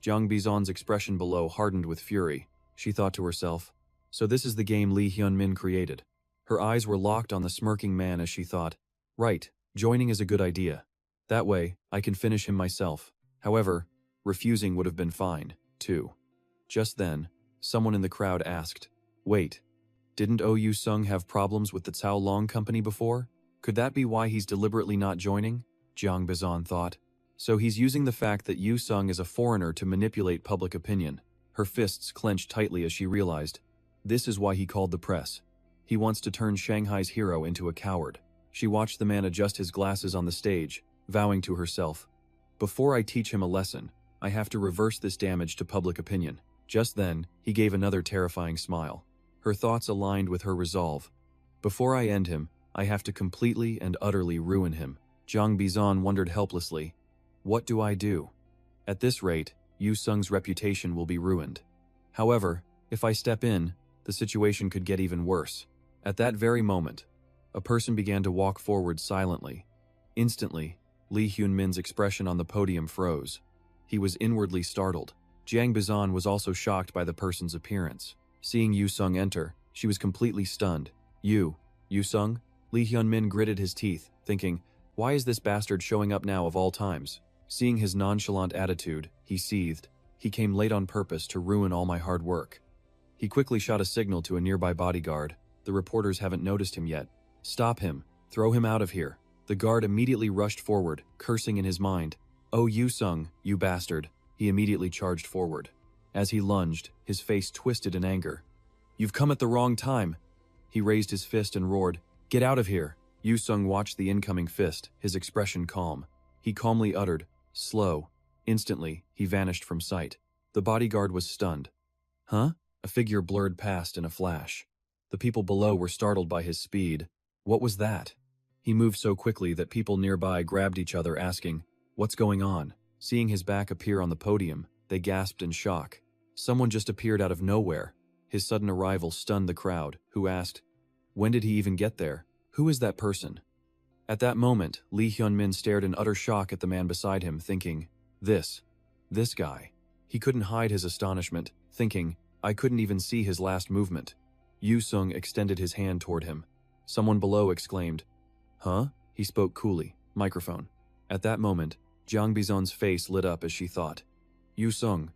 Jiang Bizon's expression below hardened with fury. She thought to herself, so this is the game Li Hyunmin created. Her eyes were locked on the smirking man as she thought, right, joining is a good idea. That way, I can finish him myself. However, refusing would have been fine, too. Just then, someone in the crowd asked, wait, didn't Oh Sung have problems with the Caolong Company before? Could that be why he's deliberately not joining? Jiang Bizan thought. So he's using the fact that Yu Sung is a foreigner to manipulate public opinion. Her fists clenched tightly as she realized. This is why he called the press. He wants to turn Shanghai's hero into a coward. She watched the man adjust his glasses on the stage, vowing to herself, "Before I teach him a lesson, I have to reverse this damage to public opinion." Just then, he gave another terrifying smile. Her thoughts aligned with her resolve. "Before I end him, I have to completely and utterly ruin him." Jiang Bizan wondered helplessly, "What do I do? At this rate, Yu Sung's reputation will be ruined. However, if I step in, the situation could get even worse." At that very moment, a person began to walk forward silently. Instantly, Lee Hyun-min's expression on the podium froze. He was inwardly startled. Jiang Bizan was also shocked by the person's appearance. Seeing Yu Sung enter, she was completely stunned. Yu Sung? Lee Hyun-min gritted his teeth, thinking, why is this bastard showing up now of all times? Seeing his nonchalant attitude, he seethed. He came late on purpose to ruin all my hard work. He quickly shot a signal to a nearby bodyguard. The reporters haven't noticed him yet. "Stop him. Throw him out of here." The guard immediately rushed forward, cursing in his mind. "Oh, Yu Sung, you bastard." He immediately charged forward. As he lunged, his face twisted in anger. "You've come at the wrong time." He raised his fist and roared, "Get out of here." Yu Sung watched the incoming fist, his expression calm. He calmly uttered, "Slow." Instantly, he vanished from sight. The bodyguard was stunned. Huh? A figure blurred past in a flash. The people below were startled by his speed. What was that? He moved so quickly that people nearby grabbed each other asking, "What's going on?" Seeing his back appear on the podium, they gasped in shock. Someone just appeared out of nowhere. His sudden arrival stunned the crowd, who asked, "When did he even get there? Who is that person?" At that moment, Lee Hyun-min stared in utter shock at the man beside him, thinking, This guy." He couldn't hide his astonishment, thinking, "I couldn't even see his last movement." Yu Sung extended his hand toward him. Someone below exclaimed, "Huh?" He spoke coolly. Microphone. At that moment, Jiang Bizan's face lit up as she thought, Yu Sung.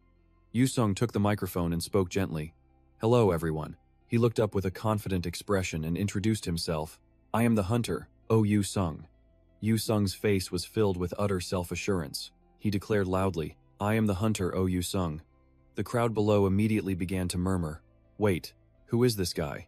Yu Sung took the microphone and spoke gently. "Hello, everyone." He looked up with a confident expression and introduced himself. "I am the hunter, Oh Yu Sung." Yu Sung's face was filled with utter self-assurance. He declared loudly, "I am the hunter, Oh Yu Sung." The crowd below immediately began to murmur, "Wait, who is this guy?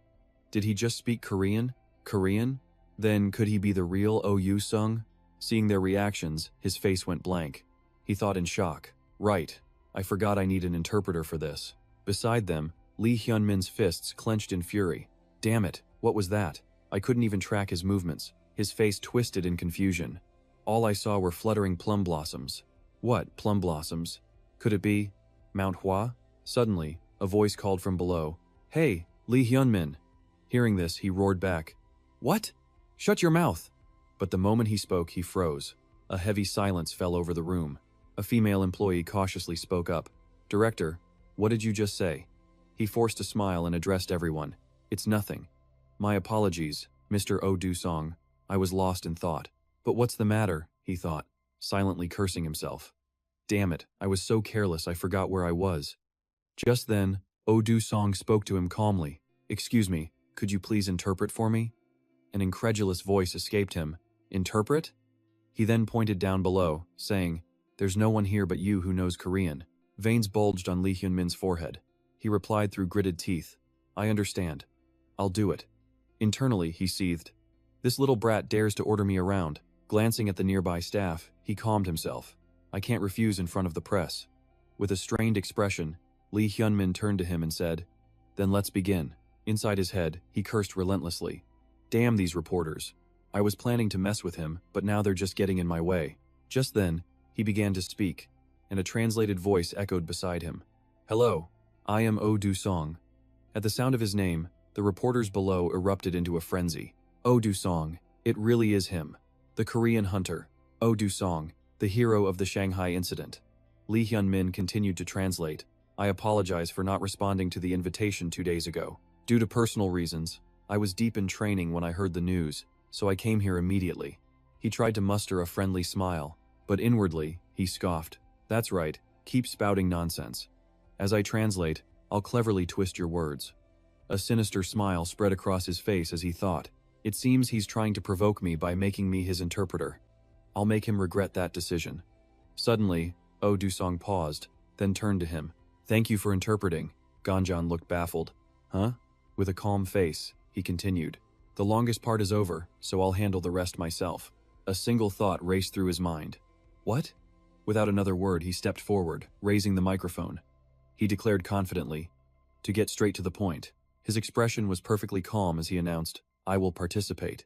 Did he just speak Korean? Korean? Then could he be the real Oh Yu Sung?" Seeing their reactions, his face went blank. He thought in shock, "Right, I forgot I need an interpreter for this." Beside them, Lee Hyun-min's fists clenched in fury. Damn it, what was that? I couldn't even track his movements. His face twisted in confusion. All I saw were fluttering plum blossoms. What, plum blossoms? Could it be Manhwa? Suddenly, a voice called from below, "Hey, Lee Hyun-min." Hearing this, he roared back, "What? Shut your mouth." But the moment he spoke, he froze. A heavy silence fell over the room. A female employee cautiously spoke up. "Director, what did you just say?" He forced a smile and addressed everyone. "It's nothing. My apologies, Mr. Oh Du-song. I was lost in thought." "But what's the matter?" he thought, silently cursing himself. "Damn it, I was so careless I forgot where I was." Just then, Oh Du-song spoke to him calmly. "Excuse me, could you please interpret for me?" An incredulous voice escaped him. "Interpret?" He then pointed down below, saying, "There's no one here but you who knows Korean." Veins bulged on Lee Hyun-min's forehead. He replied through gritted teeth, "I understand. I'll do it." Internally, he seethed. This little brat dares to order me around. Glancing at the nearby staff, he calmed himself. I can't refuse in front of the press. With a strained expression, Lee Hyun-min turned to him and said, "Then let's begin." Inside his head, he cursed relentlessly. Damn these reporters. I was planning to mess with him, but now they're just getting in my way. Just then, he began to speak, and a translated voice echoed beside him. "Hello, I am Oh Du-song." At the sound of his name, the reporters below erupted into a frenzy. Oh Du-song, it really is him. The Korean hunter, Oh Du-song, the hero of the Shanghai incident. Lee Hyun-min continued to translate. "I apologize for not responding to the invitation 2 days ago. Due to personal reasons, I was deep in training when I heard the news, so I came here immediately." He tried to muster a friendly smile, but inwardly, he scoffed. "That's right, keep spouting nonsense. As I translate, I'll cleverly twist your words." A sinister smile spread across his face as he thought, "It seems he's trying to provoke me by making me his interpreter." I'll make him regret that decision. Suddenly, Oh Du-song paused, then turned to him. Thank you for interpreting. Ganjan looked baffled. Huh? With a calm face, he continued. The longest part is over, so I'll handle the rest myself. A single thought raced through his mind. What? Without another word, he stepped forward, raising the microphone. He declared confidently, to get straight to the point. His expression was perfectly calm as he announced, I will participate.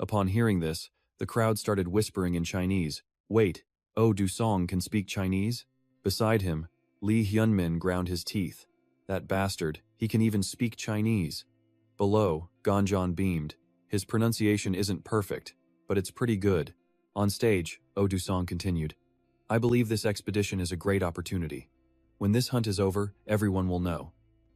Upon hearing this, the crowd started whispering in Chinese. Wait, Oh Du-song can speak Chinese? Beside him, Lee Hyunmin ground his teeth. That bastard, he can even speak Chinese. Below, Ganjan beamed. His pronunciation isn't perfect, but it's pretty good. On stage, Oh Du-song continued. I believe this expedition is a great opportunity. When this hunt is over, everyone will know.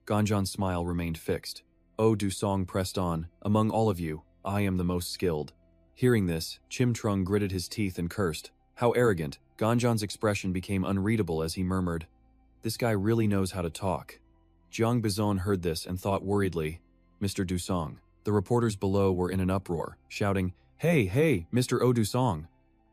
Ganjan's smile remained fixed. Oh Du-song pressed on, among all of you, I am the most skilled. Hearing this, Chim Trung gritted his teeth and cursed. How arrogant. Ganjan's expression became unreadable as he murmured, this guy really knows how to talk. Jiang Bizon heard this and thought worriedly, Mr. Du-song. The reporters below were in an uproar, shouting, Hey, Mr. Oh Du-song.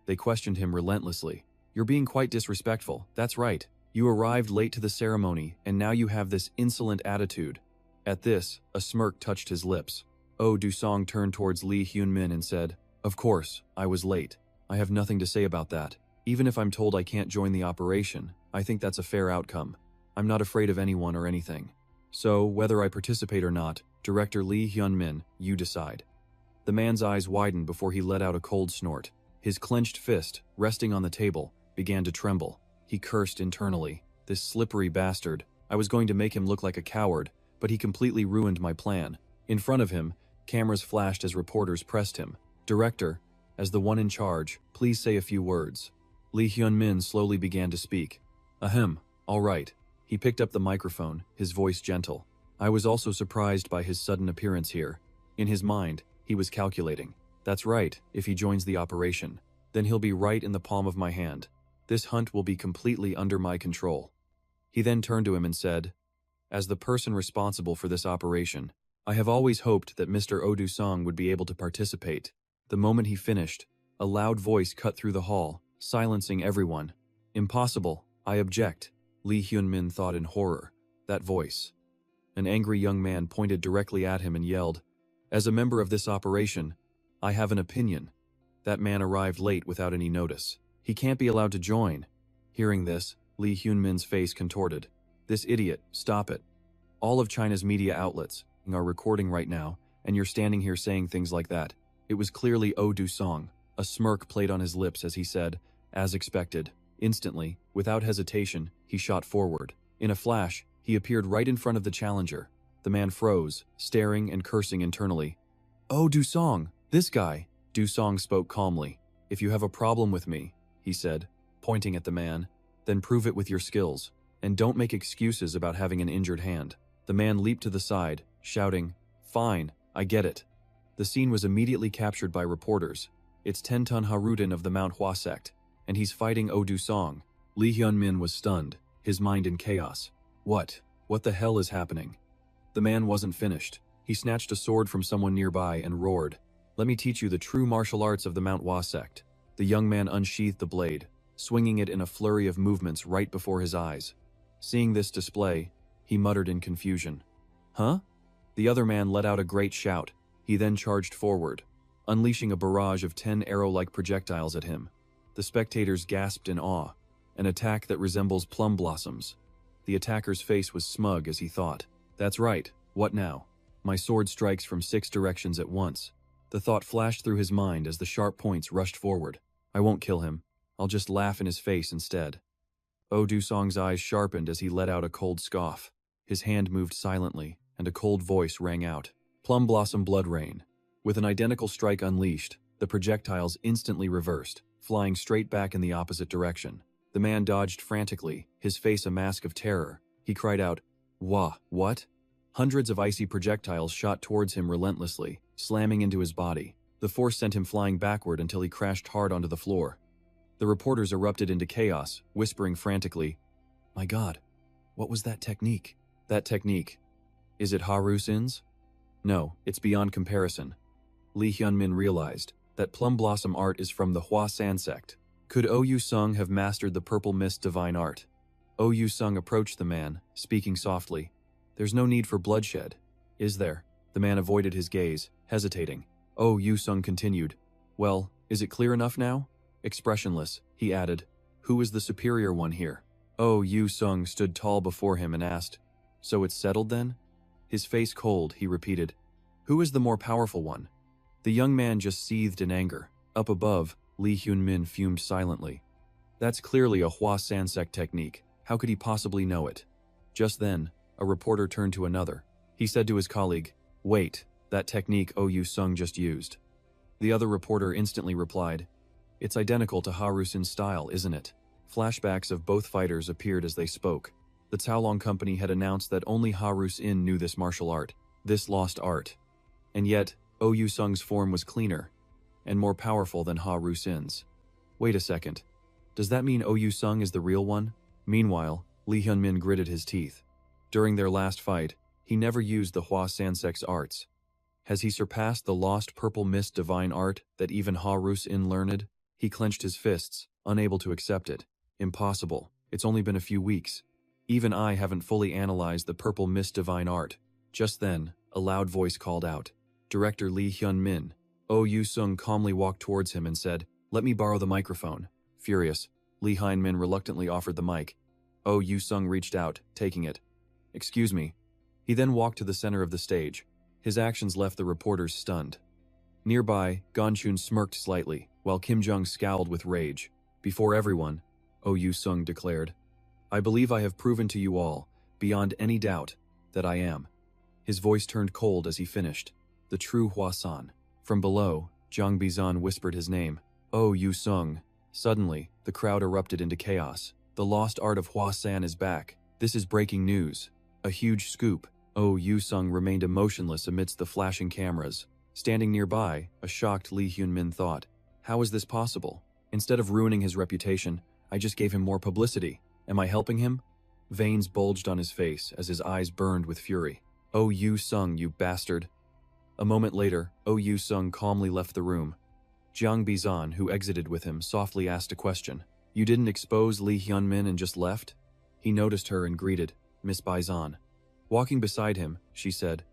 They questioned him relentlessly. You're being quite disrespectful, that's right. You arrived late to the ceremony, and now you have this insolent attitude. At this, a smirk touched his lips. Oh Du-song turned towards Lee Hyunmin and said, Of course, I was late. I have nothing to say about that. Even if I'm told I can't join the operation, I think that's a fair outcome. I'm not afraid of anyone or anything. So, whether I participate or not, Director Lee Hyunmin, you decide. The man's eyes widened before he let out a cold snort. His clenched fist, resting on the table, began to tremble. He cursed internally. This slippery bastard. I was going to make him look like a coward, but he completely ruined my plan. In front of him, cameras flashed as reporters pressed him. Director, as the one in charge, please say a few words. Lee Hyunmin slowly began to speak. Ahem, all right. He picked up the microphone, his voice gentle. I was also surprised by his sudden appearance here. In his mind, he was calculating. That's right, if he joins the operation, then he'll be right in the palm of my hand. This hunt will be completely under my control. He then turned to him and said, As the person responsible for this operation, I have always hoped that Mr. Oh Du-song would be able to participate. The moment he finished, a loud voice cut through the hall, silencing everyone. Impossible, I object, Lee Hyunmin thought in horror. That voice. An angry young man pointed directly at him and yelled, As a member of this operation, I have an opinion. That man arrived late without any notice. He can't be allowed to join. Hearing this, Lee Hyunmin's face contorted. This idiot, stop it. All of China's media outlets are recording right now, and you're standing here saying things like that. It was clearly Oh Du-song. A smirk played on his lips as he said, as expected. Instantly, without hesitation, he shot forward. In a flash, he appeared right in front of the challenger. The man froze, staring and cursing internally. Oh Du-song, this guy. Du-song spoke calmly. If you have a problem with me, he said, pointing at the man, then prove it with your skills, and don't make excuses about having an injured hand. The man leaped to the side, shouting, Fine, I get it. The scene was immediately captured by reporters. It's Tentun Harudin of the Manhwa sect, and he's fighting Oh Du-song. Lee Hyunmin was stunned, his mind in chaos. What the hell is happening? The man wasn't finished. He snatched a sword from someone nearby and roared, Let me teach you the true martial arts of the Manhwa sect. The young man unsheathed the blade, swinging it in a flurry of movements right before his eyes. Seeing this display, he muttered in confusion. Huh? The other man let out a great shout. He then charged forward, unleashing a barrage of 10 arrow-like projectiles at him. The spectators gasped in awe, an attack that resembles plum blossoms. The attacker's face was smug as he thought, That's right, what now? My sword strikes from 6 directions at once. The thought flashed through his mind as the sharp points rushed forward. I won't kill him. I'll just laugh in his face instead. Oh Du-song's eyes sharpened as he let out a cold scoff. His hand moved silently, and a cold voice rang out. Plum Blossom Blood Rain. With an identical strike unleashed, the projectiles instantly reversed, flying straight back in the opposite direction. The man dodged frantically, his face a mask of terror. He cried out, Wah, what? Hundreds of icy projectiles shot towards him relentlessly, slamming into his body. The force sent him flying backward until he crashed hard onto the floor. The reporters erupted into chaos, whispering frantically, My God, what was that technique? That technique. Is it Haru-sin's? No, it's beyond comparison. Lee Hyunmin realized. That plum blossom art is from the Hua San sect. Could OU Sung have mastered the purple mist divine art? OU Sung approached the man, speaking softly. There's no need for bloodshed, is there? The man avoided his gaze, hesitating. OU Sung continued. Well, is it clear enough now? Expressionless, he added. Who is the superior one here? OU Sung stood tall before him and asked. So it's settled then? His face cold, he repeated. Who is the more powerful one? The young man just seethed in anger. Up above, Lee Hyun-min fumed silently. That's clearly a Hua San sect technique. How could he possibly know it? Just then, a reporter turned to another. He said to his colleague, Wait, that technique OU Sung just used. The other reporter instantly replied, It's identical to Ha Rusin's style, isn't it? Flashbacks of both fighters appeared as they spoke. The Taolong company had announced that only Ha Rusin knew this martial art, this lost art. And yet, OU Sung's form was cleaner and more powerful than Ha Rusin's. Wait a second. Does that mean OU Sung is the real one? Meanwhile, Lee Hyun-min gritted his teeth. During their last fight, he never used the Hua San sect's arts. Has he surpassed the lost purple mist divine art that even Ha Rusin learned? He clenched his fists, unable to accept it. Impossible. It's only been a few weeks. Even I haven't fully analyzed the purple mist divine art. Just then, a loud voice called out. Director Lee Hyun-min. OU Sung calmly walked towards him and said, Let me borrow the microphone. Furious, Lee Hyun-min reluctantly offered the mic. OU Sung reached out, taking it. Excuse me. He then walked to the center of the stage. His actions left the reporters stunned. Nearby, Gonchun smirked slightly, while Kim Jung scowled with rage. Before everyone, OU Sung declared, I believe I have proven to you all, beyond any doubt, that I am. His voice turned cold as he finished. The true Hwasan. From below, Jang Bizan whispered his name. OU Sung. Suddenly, the crowd erupted into chaos. The lost art of Hwasan is back. This is breaking news. A huge scoop. OU Sung remained emotionless amidst the flashing cameras. Standing nearby, a shocked Lee Hyun-min thought, How is this possible? Instead of ruining his reputation, I just gave him more publicity. Am I helping him? Veins bulged on his face as his eyes burned with fury. OU Sung, you bastard. A moment later, OU Sung calmly left the room. Jiang Bizan, who exited with him, softly asked a question. You didn't expose Lee Hyun-min and just left? He noticed her and greeted, Miss Bizan. Walking beside him, she said,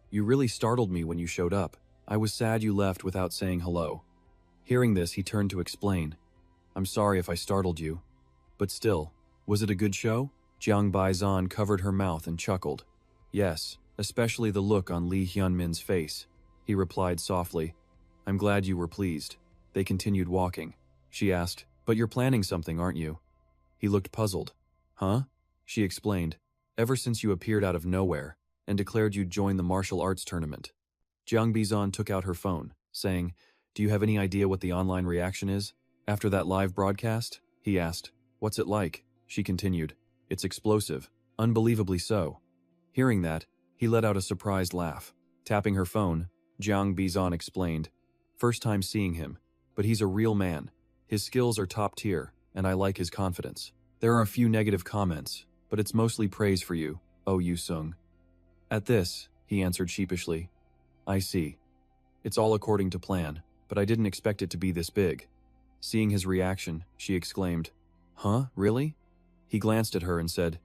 You really startled me when you showed up. I was sad you left without saying hello. Hearing this, he turned to explain. I'm sorry if I startled you. But still, was it a good show? Jiang Bizan covered her mouth and chuckled. Yes, especially the look on Lee Hyun-min's face. He replied softly, I'm glad you were pleased. They continued walking. She asked, But you're planning something, aren't you? He looked puzzled. Huh? She explained, Ever since you appeared out of nowhere and declared you'd join the martial arts tournament. Jiang Bizan took out her phone, saying, Do you have any idea what the online reaction is? After that live broadcast? He asked. What's it like? She continued. It's explosive. Unbelievably so. Hearing that, he let out a surprised laugh. Tapping her phone, Jiang Bizan explained, First time seeing him, but he's a real man. His skills are top tier, and I like his confidence. There are a few negative comments, but it's mostly praise for you, OU Sung. At this, he answered sheepishly, I see. It's all according to plan, but I didn't expect it to be this big. Seeing his reaction, she exclaimed, Huh, really? He glanced at her and said,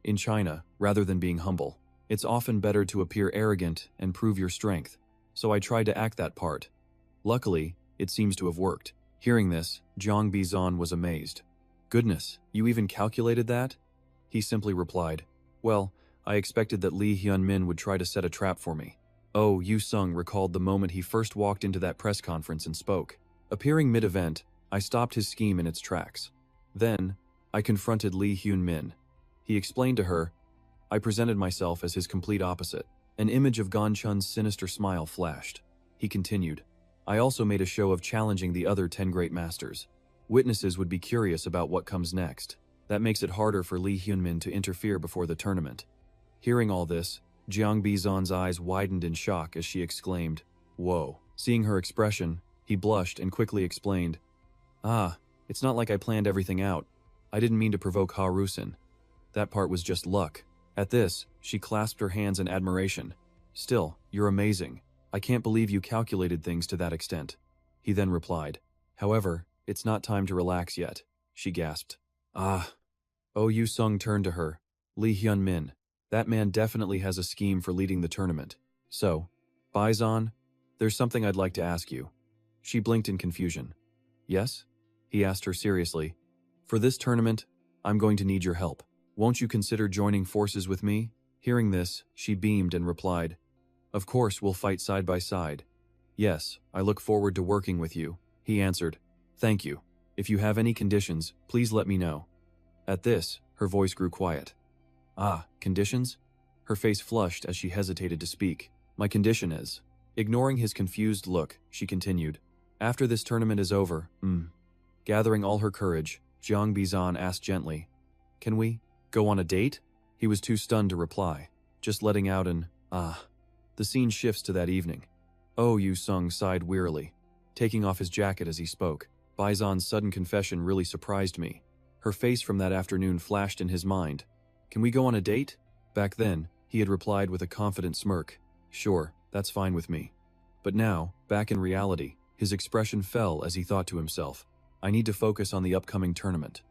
In China, rather than being humble, it's often better to appear arrogant and prove your strength. So I tried to act that part. Luckily, it seems to have worked. Hearing this, Jiang Bizan was amazed. Goodness, you even calculated that? He simply replied, Well, I expected that Lee Hyun-min would try to set a trap for me. OU Sung recalled the moment he first walked into that press conference and spoke. Appearing mid-event, I stopped his scheme in its tracks. Then, I confronted Lee Hyun-min. He explained to her, I presented myself as his complete opposite. An image of Gonchun's sinister smile flashed. He continued, I also made a show of challenging the other 10 great masters. Witnesses would be curious about what comes next. That makes it harder for Lee Hyun-min to interfere before the tournament. Hearing all this, Jiang Bizan's eyes widened in shock as she exclaimed, Whoa. Seeing her expression, he blushed and quickly explained, It's not like I planned everything out. I didn't mean to provoke Ha Rusin. That part was just luck. At this, she clasped her hands in admiration. Still, you're amazing. I can't believe you calculated things to that extent. he then replied. However, it's not time to relax yet, she gasped. Ah. Oh, Yu Sung turned to her. Lee Hyun Min. That man definitely has a scheme for leading the tournament. So, Baizon, there's something I'd like to ask you. She blinked in confusion. Yes? He asked her seriously. For this tournament, I'm going to need your help. Won't you consider joining forces with me? Hearing this, she beamed and replied, Of course, we'll fight side by side. Yes, I look forward to working with you, he answered. Thank you. If you have any conditions, please let me know. At this, her voice grew quiet. Ah, conditions? Her face flushed as she hesitated to speak. My condition is. Ignoring his confused look, she continued. After this tournament is over, Gathering all her courage, Jiang Bizan asked gently, Can we go on a date? He was too stunned to reply, just letting out an, ah. The scene shifts to that evening. Oh, Yu Sung sighed wearily, taking off his jacket as he spoke. Bizan's sudden confession really surprised me. Her face from that afternoon flashed in his mind. Can we go on a date? Back then, he had replied with a confident smirk. Sure, that's fine with me. But now, back in reality, his expression fell as he thought to himself, I need to focus on the upcoming tournament.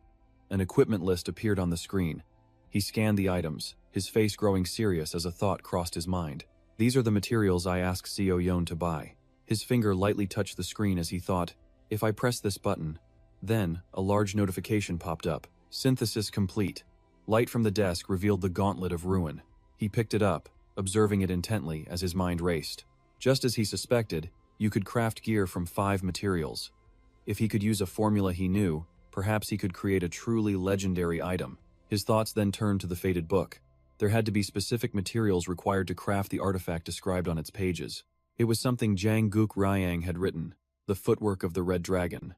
An equipment list appeared on the screen. He scanned the items, his face growing serious as a thought crossed his mind. These are the materials I asked Seo Yeon to buy. His finger lightly touched the screen as he thought, if I press this button. Then, a large notification popped up. Synthesis complete. Light from the desk revealed the Gauntlet of Ruin. He picked it up, observing it intently as his mind raced. Just as he suspected, you could craft gear from 5 materials. If he could use a formula he knew, perhaps he could create a truly legendary item. His thoughts then turned to the fated book. There had to be specific materials required to craft the artifact described on its pages. It was something Jang Guk Ryang had written, the footwork of the Red Dragon.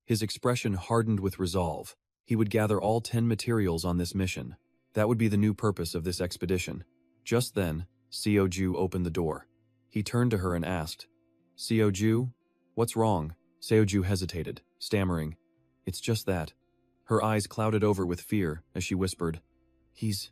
His expression hardened with resolve. He would gather all 10 materials on this mission. That would be the new purpose of this expedition. Just then, Seo Ju opened the door. He turned to her and asked, Seo Ju? What's wrong? Seo Ju hesitated, stammering, It's just that. Her eyes clouded over with fear as she whispered, He's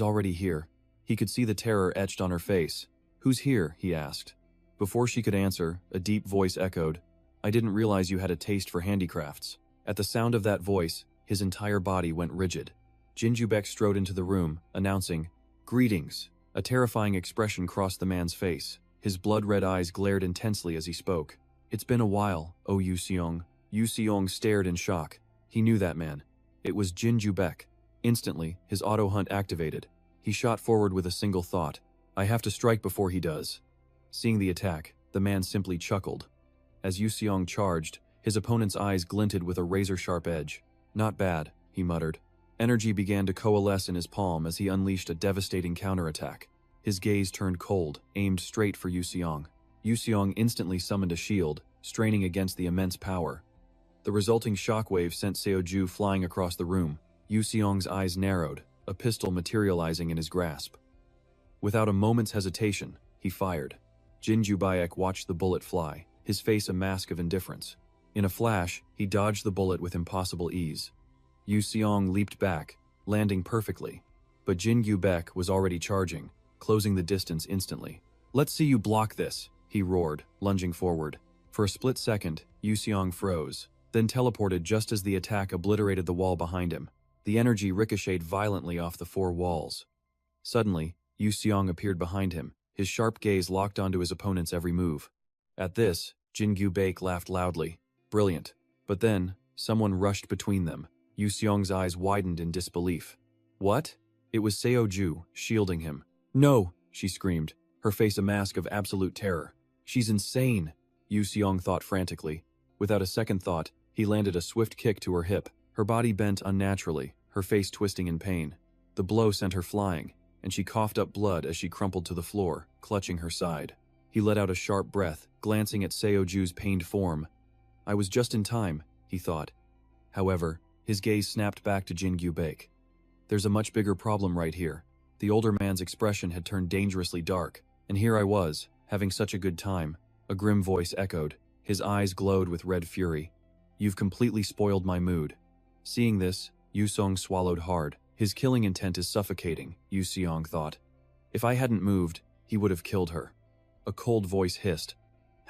already here. He could see the terror etched on her face. Who's here? He asked. Before she could answer, a deep voice echoed, I didn't realize you had a taste for handicrafts. At the sound of that voice, his entire body went rigid. Jinju Baek strode into the room, announcing, Greetings. A terrifying expression crossed the man's face. His blood-red eyes glared intensely as he spoke. It's been a while, oh Yu Seong. Yu Seong stared in shock. He knew that man. It was Jinju Baek. Instantly, his auto hunt activated. He shot forward with a single thought. I have to strike before he does. Seeing the attack, the man simply chuckled. As Yu Seong charged, his opponent's eyes glinted with a razor-sharp edge. Not bad, he muttered. Energy began to coalesce in his palm as he unleashed a devastating counterattack. His gaze turned cold, aimed straight for Yu Seong. Yu Seong instantly summoned a shield, straining against the immense power. The resulting shockwave sent Seo Ju flying across the room. Yu Seong's eyes narrowed, a pistol materializing in his grasp. Without a moment's hesitation, he fired. Jinju Baek watched the bullet fly, his face a mask of indifference. In a flash, he dodged the bullet with impossible ease. Yu Seong leaped back, landing perfectly. But Jinju Baek was already charging, closing the distance instantly. Let's see you block this, he roared, lunging forward. For a split second, Yu Seong froze, then teleported just as the attack obliterated the wall behind him. The energy ricocheted violently off the 4 walls. Suddenly, Yu Seong appeared behind him, his sharp gaze locked onto his opponent's every move. At this, Jinju Baek laughed loudly. Brilliant. But then, someone rushed between them. Yu Seong's eyes widened in disbelief. What? It was Seo Ju, shielding him. No, she screamed, her face a mask of absolute terror. She's insane, Yu Seong thought frantically. Without a second thought, he landed a swift kick to her hip. Her body bent unnaturally, her face twisting in pain. The blow sent her flying, and she coughed up blood as she crumpled to the floor, clutching her side. He let out a sharp breath, glancing at Seo Ju's pained form. I was just in time, he thought. However, his gaze snapped back to Jinju Baek. There's a much bigger problem right here. The older man's expression had turned dangerously dark, and here I was, having such a good time. A grim voice echoed. His eyes glowed with red fury. You've completely spoiled my mood. Seeing this, Yu Seong swallowed hard. His killing intent is suffocating, Yu Seong thought. If I hadn't moved, he would have killed her. A cold voice hissed.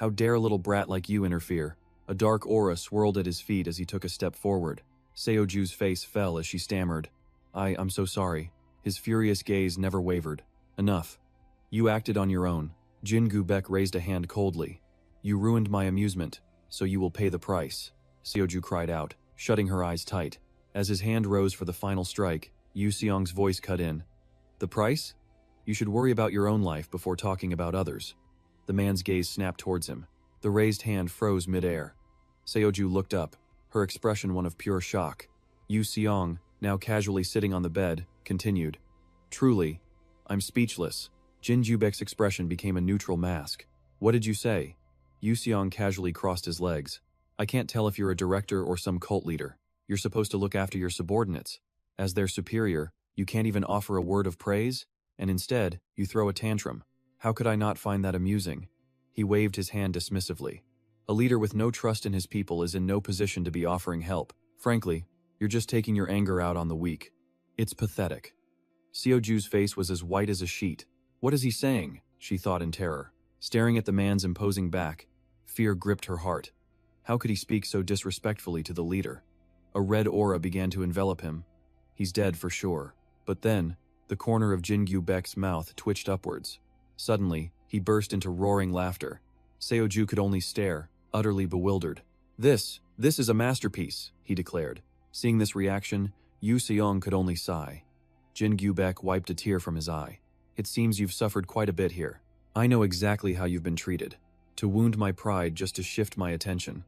How dare a little brat like you interfere? A dark aura swirled at his feet as he took a step forward. Seoju's face fell as she stammered. I'm so sorry. His furious gaze never wavered. Enough. You acted on your own. Jin Gubek raised a hand coldly. You ruined my amusement, so you will pay the price, Seoju cried out, shutting her eyes tight. As his hand rose for the final strike, Yu Seong's voice cut in. The price? You should worry about your own life before talking about others. The man's gaze snapped towards him. The raised hand froze mid-air. Seoju looked up, her expression one of pure shock. Yu Seong, now casually sitting on the bed, continued. Truly, I'm speechless. Jin Gubek's expression became a neutral mask. What did you say? Yu Seong casually crossed his legs. I can't tell if you're a director or some cult leader. You're supposed to look after your subordinates. As their superior, you can't even offer a word of praise, and instead, you throw a tantrum. How could I not find that amusing? He waved his hand dismissively. A leader with no trust in his people is in no position to be offering help. Frankly, you're just taking your anger out on the weak. It's pathetic. Seoju's face was as white as a sheet. What is he saying? She thought in terror. Staring at the man's imposing back, fear gripped her heart. How could he speak so disrespectfully to the leader? A red aura began to envelop him. He's dead for sure. But then, the corner of Jin Gubek's mouth twitched upwards. Suddenly, he burst into roaring laughter. Seoju could only stare, utterly bewildered. This is a masterpiece, he declared. Seeing this reaction, Yu Seong could only sigh. Jin Gubek wiped a tear from his eye. It seems you've suffered quite a bit here. I know exactly how you've been treated. To wound my pride just to shift my attention.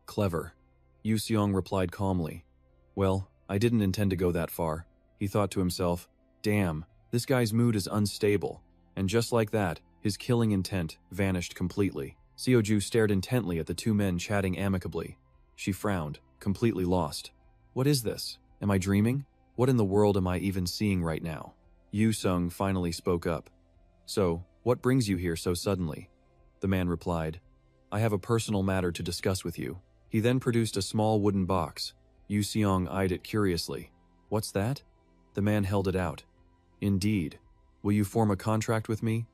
Clever. Yu Seong replied calmly. Well, I didn't intend to go that far. He thought to himself, damn, this guy's mood is unstable. And just like that, his killing intent vanished completely. Seoju stared intently at the two men chatting amicably. She frowned, completely lost. What is this? Am I dreaming? What in the world am I even seeing right now? Yu Seong finally spoke up. So, what brings you here so suddenly? The man replied, I have a personal matter to discuss with you. He then produced a small wooden box. Yu Seong eyed it curiously. What's that? The man held it out. Indeed. Will you form a contract with me?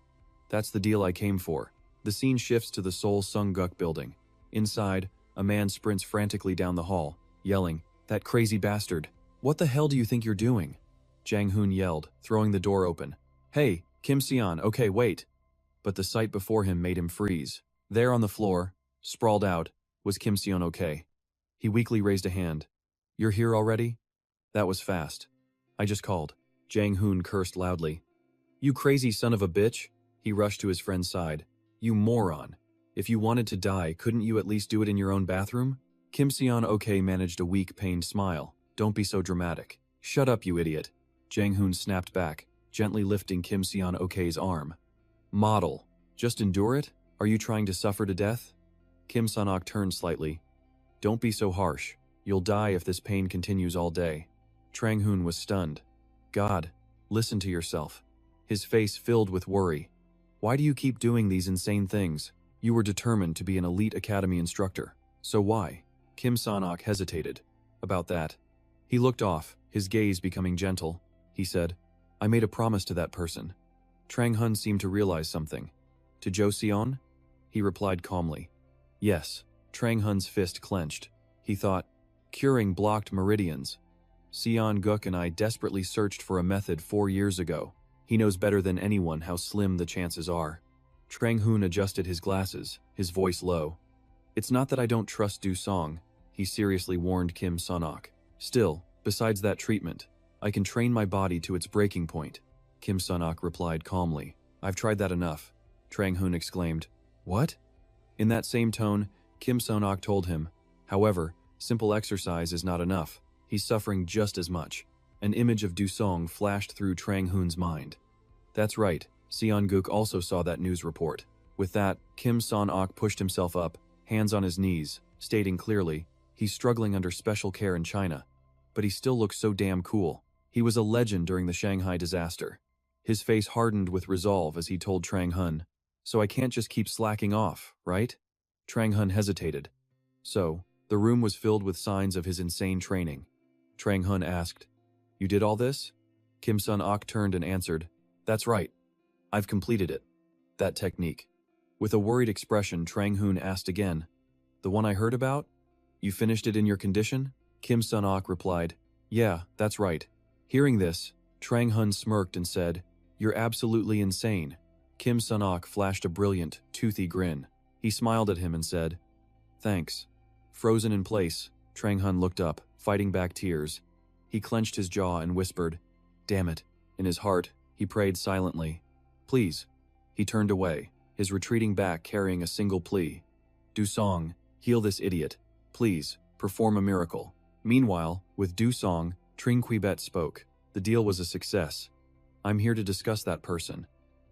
That's the deal I came for. The scene shifts to the Seoul Sungguk building. Inside, a man sprints frantically down the hall, yelling, That crazy bastard. What the hell do you think you're doing? Jang Hoon yelled, throwing the door open. Hey, Kim Seon, okay, wait. But the sight before him made him freeze. There on the floor, sprawled out, was Kim Seon okay. He weakly raised a hand. You're here already? That was fast. I just called. Jang Hoon cursed loudly. You crazy son of a bitch. He rushed to his friend's side. You moron. If you wanted to die, couldn't you at least do it in your own bathroom? Kim Seon okay managed a weak, pained smile. Don't be so dramatic. Shut up, you idiot. Jang Hoon snapped back, gently lifting Kim Seon okay's arm. Model. Just endure it? Are you trying to suffer to death? Kim Seon-ok turned slightly. Don't be so harsh. You'll die if this pain continues all day. Trang Hoon was stunned. God, listen to yourself. His face filled with worry. Why do you keep doing these insane things? You were determined to be an elite academy instructor. So why? Kim Seon-ok hesitated. About that. He looked off, his gaze becoming gentle. He said, I made a promise to that person. Trang Hun seemed to realize something. To Jo Seon? He replied calmly. Yes. Trang Hun's fist clenched. He thought, curing blocked meridians. Seon Guk and I desperately searched for a method 4 years ago. He knows better than anyone how slim the chances are. Trang Hoon adjusted his glasses, his voice low. It's not that I don't trust Du Song, he seriously warned Kim Seon-ok. Still, besides that treatment, I can train my body to its breaking point. Kim Seon-ok replied calmly. I've tried that enough. Trang Hoon exclaimed. What? In that same tone, Kim Seon-ok told him, however, simple exercise is not enough. He's suffering just as much. An image of Du Song flashed through Trang Hoon's mind. That's right, Seon Guk also saw that news report. With that, Kim Seon-ok pushed himself up, hands on his knees, stating clearly, he's struggling under special care in China. But he still looks so damn cool. He was a legend during the Shanghai disaster. His face hardened with resolve as he told Trang Hun, so I can't just keep slacking off, right? Trang Hun hesitated. So, the room was filled with signs of his insane training. Trang Hun asked, You did all this? Kim Seon-ok turned and answered, That's right. I've completed it. That technique. With a worried expression, Trang Hoon asked again, "The one I heard about? You finished it in your condition?" Kim Sun-ok replied, "Yeah, that's right." Hearing this, Trang Hun smirked and said, "You're absolutely insane." Kim Sun-ok flashed a brilliant, toothy grin. He smiled at him and said, "Thanks." Frozen in place, Trang Hun looked up, fighting back tears. He clenched his jaw and whispered, "Damn it." In his heart, he prayed silently, "Please." He turned away, his retreating back carrying a single plea. "Du-song, heal this idiot. Please, perform a miracle." Meanwhile, with Du-song, Trin Qui-bet spoke. The deal was a success. "I'm here to discuss that person."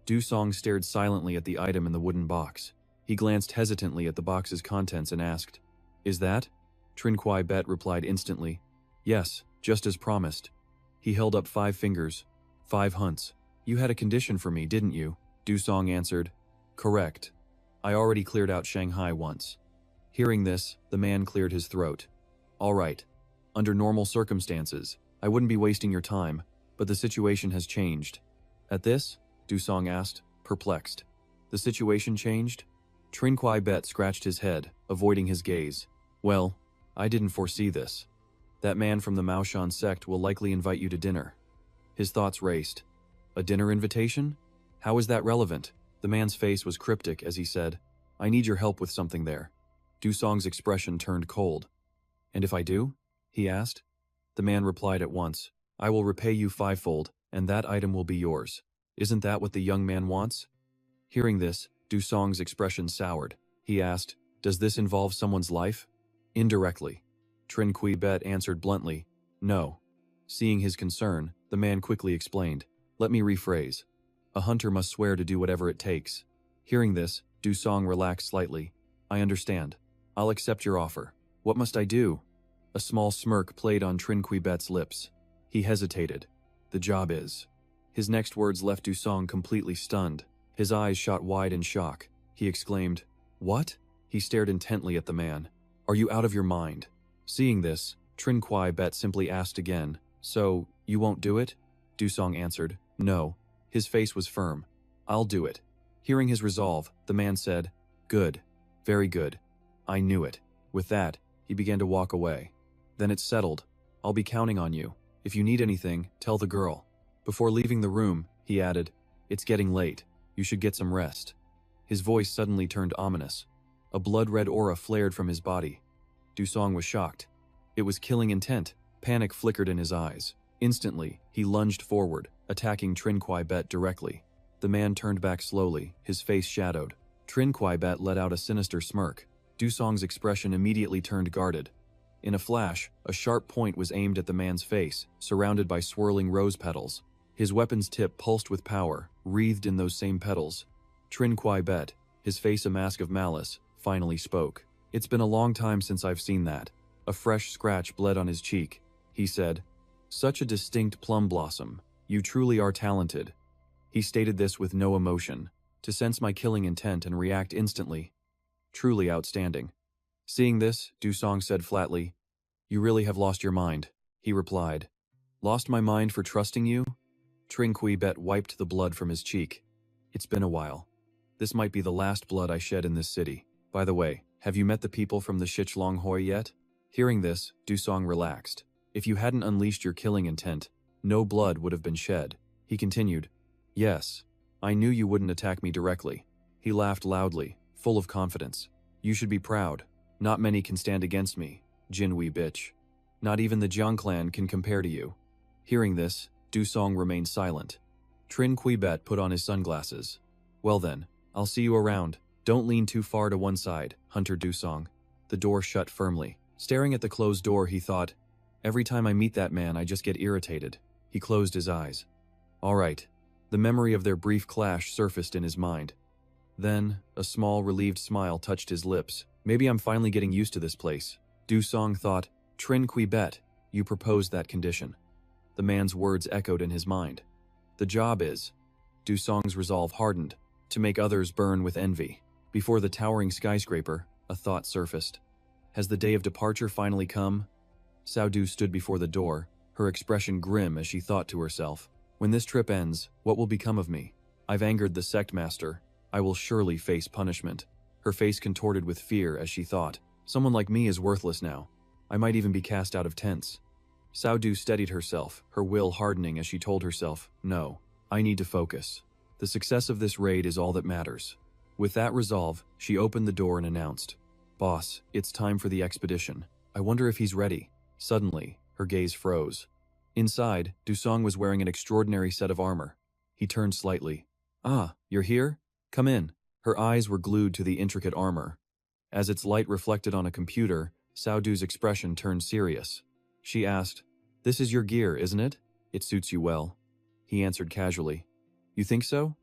Du-song stared silently at the item in the wooden box. He glanced hesitantly at the box's contents and asked, "Is that?" Trin Qui-bet replied instantly, "Yes, just as promised." He held up 5 fingers. 5 hunts. "You had a condition for me, didn't you?" Du-song answered, "Correct. I already cleared out Shanghai once." Hearing this, the man cleared his throat. "All right. Under normal circumstances, I wouldn't be wasting your time, but the situation has changed." At this, Du-song asked, perplexed. "The situation changed?" Trin Qui-bet scratched his head, avoiding his gaze. "Well, I didn't foresee this. That man from the Maoshan sect will likely invite you to dinner." His thoughts raced. "A dinner invitation? How is that relevant?" The man's face was cryptic as he said, "I need your help with something there." Du-song's expression turned cold. "And if I do?" he asked. The man replied at once, "I will repay you 5-fold, and that item will be yours. Isn't that what the young man wants?" Hearing this, Du-song's expression soured. He asked, "Does this involve someone's life?" "Indirectly." Trin Qui-bet answered bluntly, "No." Seeing his concern, the man quickly explained, "Let me rephrase. A hunter must swear to do whatever it takes." Hearing this, Du-song relaxed slightly. "I understand. I'll accept your offer. What must I do?" A small smirk played on Trin Qui-bet's lips. He hesitated. "The job is." His next words left Du-song completely stunned. His eyes shot wide in shock. He exclaimed, "What?" He stared intently at the man. "Are you out of your mind?" Seeing this, Trin Qui-bet simply asked again, "So, you won't do it?" Du-song answered, "No." His face was firm. "I'll do it." Hearing his resolve, the man said, "Good. Very good. I knew it." With that, he began to walk away. "Then it's settled. I'll be counting on you. If you need anything, tell the girl." Before leaving the room, he added, "It's getting late. You should get some rest." His voice suddenly turned ominous. A blood-red aura flared from his body. Du-song was shocked. It was killing intent. Panic flickered in his eyes. Instantly, he lunged forward, attacking Trin Qui-bet directly. The man turned back slowly, his face shadowed. Trin Qui-bet let out a sinister smirk. Du-song's expression immediately turned guarded. In a flash, a sharp point was aimed at the man's face, surrounded by swirling rose petals. His weapon's tip pulsed with power, wreathed in those same petals. Trin Qui-bet, his face a mask of malice, finally spoke. "It's been a long time since I've seen that." A fresh scratch bled on his cheek. He said, "Such a distinct plum blossom. You truly are talented." He stated this with no emotion, to sense my killing intent and react instantly. Truly outstanding. Seeing this, Du-song said flatly, "You really have lost your mind." He replied, "Lost my mind for trusting you?" Trin Qui-bet wiped the blood from his cheek. "It's been a while. This might be the last blood I shed in this city. By the way, have you met the people from the Shichlong Hoi yet?" Hearing this, Du-song relaxed. "If you hadn't unleashed your killing intent, no blood would have been shed." He continued, "Yes, I knew you wouldn't attack me directly." He laughed loudly, full of confidence. "You should be proud. Not many can stand against me, Jinwei bitch. Not even the Jiang clan can compare to you." Hearing this, Du-song remained silent. Trin Qui-bet put on his sunglasses. "Well then, I'll see you around. Don't lean too far to one side, Hunter Du-song." The door shut firmly. Staring at the closed door, he thought, "Every time I meet that man, I just get irritated." He closed his eyes. All right. The memory of their brief clash surfaced in his mind. Then, a small, relieved smile touched his lips. "Maybe I'm finally getting used to this place." Du-song thought, "Trin Qui-bet, you proposed that condition." The man's words echoed in his mind. "The job is..." Du-song's resolve hardened, "to make others burn with envy." Before the towering skyscraper, a thought surfaced. Has the day of departure finally come? Sao Du stood before the door, her expression grim as she thought to herself, "When this trip ends, what will become of me? I've angered the sect master. I will surely face punishment. Her face contorted with fear as she thought, someone like me is worthless now. I might even be cast out of tents. Saudu steadied herself, her will hardening as she told herself, no, I need to focus. The success of this raid is all that matters. With that resolve, she opened the door and announced, Boss, it's time for the expedition. I wonder if he's ready. Suddenly, her gaze froze. Inside, Dusong was wearing an extraordinary set of armor. He turned slightly. Ah, you're here? Come in. Her eyes were glued to the intricate armor. As its light reflected on a computer, Saudu's expression turned serious. She asked, This is your gear, isn't it? It suits you well. He answered casually. You think so?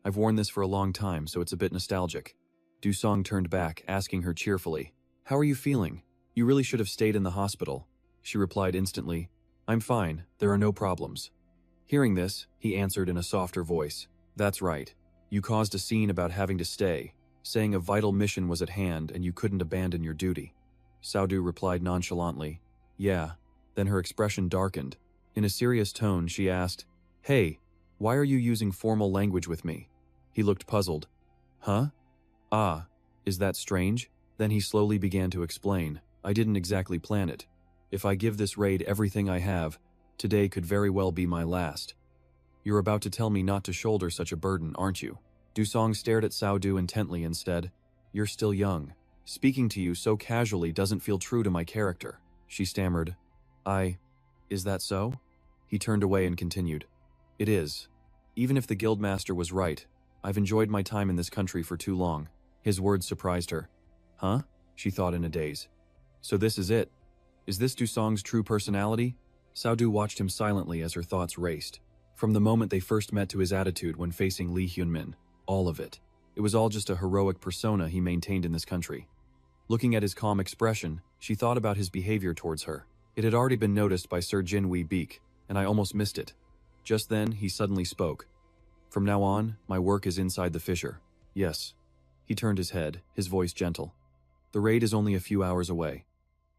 I've worn this for a long time, so it's a bit nostalgic. Dusong turned back, asking her cheerfully, How are you feeling? You really should have stayed in the hospital. She replied instantly, I'm fine, there are no problems. Hearing this, he answered in a softer voice, That's right. You caused a scene about having to stay, saying a vital mission was at hand and you couldn't abandon your duty. Saudu replied nonchalantly, Yeah. Then her expression darkened. In a serious tone, she asked, Hey, why are you using formal language with me? He looked puzzled. Huh? Ah, is that strange? Then he slowly began to explain, I didn't exactly plan it. If I give this raid everything I have, today could very well be my last. You're about to tell me not to shoulder such a burden, aren't you? Dusong stared at Saudu intently and said, You're still young. Speaking to you so casually doesn't feel true to my character. She stammered, Is that so? He turned away and continued, It is. Even if the guildmaster was right, I've enjoyed my time in this country for too long. His words surprised her. Huh? She thought in a daze. So this is it. Is this Dusong's true personality? Saudu watched him silently as her thoughts raced. From the moment they first met to his attitude when facing Lee Hyunmin, all of it. It was all just a heroic persona he maintained in this country. Looking at his calm expression, she thought about his behavior towards her. It had already been noticed by Sir Jinwei Beek, and I almost missed it. Just then, he suddenly spoke. From now on, my work is inside the fissure. Yes. He turned his head, his voice gentle. The raid is only a few hours away.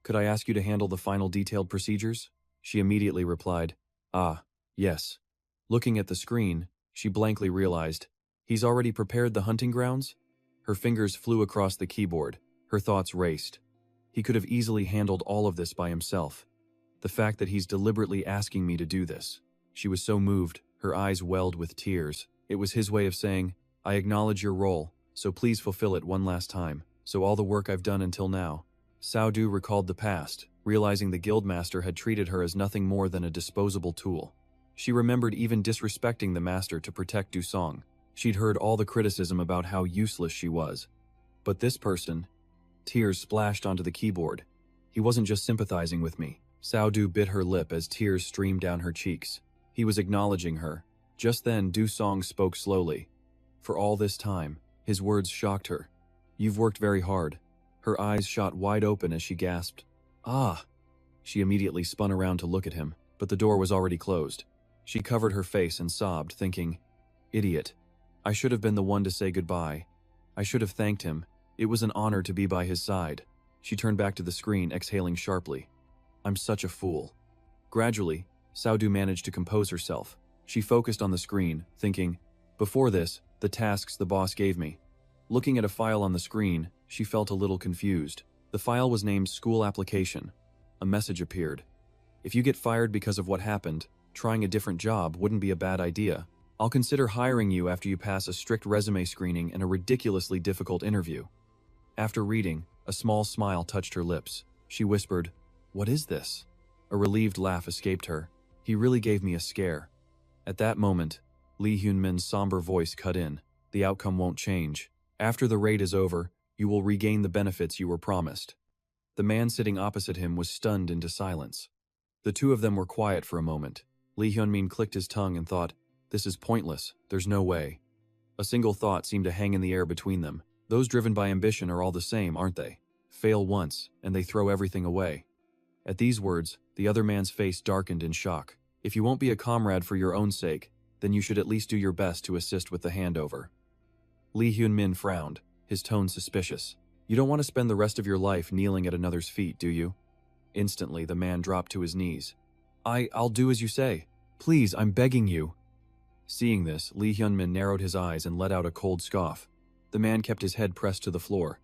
Could I ask you to handle the final detailed procedures? She immediately replied, Ah, yes. Looking at the screen, she blankly realized, he's already prepared the hunting grounds? Her fingers flew across the keyboard. Her thoughts raced. He could have easily handled all of this by himself. The fact that he's deliberately asking me to do this. She was so moved, her eyes welled with tears. It was his way of saying, I acknowledge your role, so please fulfill it one last time. So all the work I've done until now. Saudu recalled the past, realizing the guildmaster had treated her as nothing more than a disposable tool. She remembered even disrespecting the master to protect Dusong. She'd heard all the criticism about how useless she was. But this person... Tears splashed onto the keyboard. He wasn't just sympathizing with me. Saudu bit her lip as tears streamed down her cheeks. He was acknowledging her. Just then, Dusong spoke slowly. For all this time, his words shocked her. You've worked very hard. Her eyes shot wide open as she gasped. Ah! She immediately spun around to look at him, but the door was already closed. She covered her face and sobbed, thinking, Idiot. I should have been the one to say goodbye. I should have thanked him. It was an honor to be by his side. She turned back to the screen, exhaling sharply. I'm such a fool. Gradually, Saudu managed to compose herself. She focused on the screen, thinking, before this, the tasks the boss gave me. Looking at a file on the screen, she felt a little confused. The file was named School Application. A message appeared. If you get fired because of what happened, trying a different job wouldn't be a bad idea. I'll consider hiring you after you pass a strict resume screening and a ridiculously difficult interview. After reading, a small smile touched her lips. She whispered, What is this? A relieved laugh escaped her. He really gave me a scare. At that moment, Lee Hyunmin's somber voice cut in. The outcome won't change. After the raid is over, you will regain the benefits you were promised. The man sitting opposite him was stunned into silence. The two of them were quiet for a moment. Lee Hyunmin clicked his tongue and thought, This is pointless. There's no way. A single thought seemed to hang in the air between them. Those driven by ambition are all the same, aren't they? Fail once, and they throw everything away. At these words, the other man's face darkened in shock. If you won't be a comrade for your own sake, then you should at least do your best to assist with the handover. Lee Hyunmin frowned, his tone suspicious. You don't want to spend the rest of your life kneeling at another's feet, do you? Instantly, the man dropped to his knees. I'll do as you say. Please, I'm begging you. Seeing this, Lee Hyunmin narrowed his eyes and let out a cold scoff. The man kept his head pressed to the floor.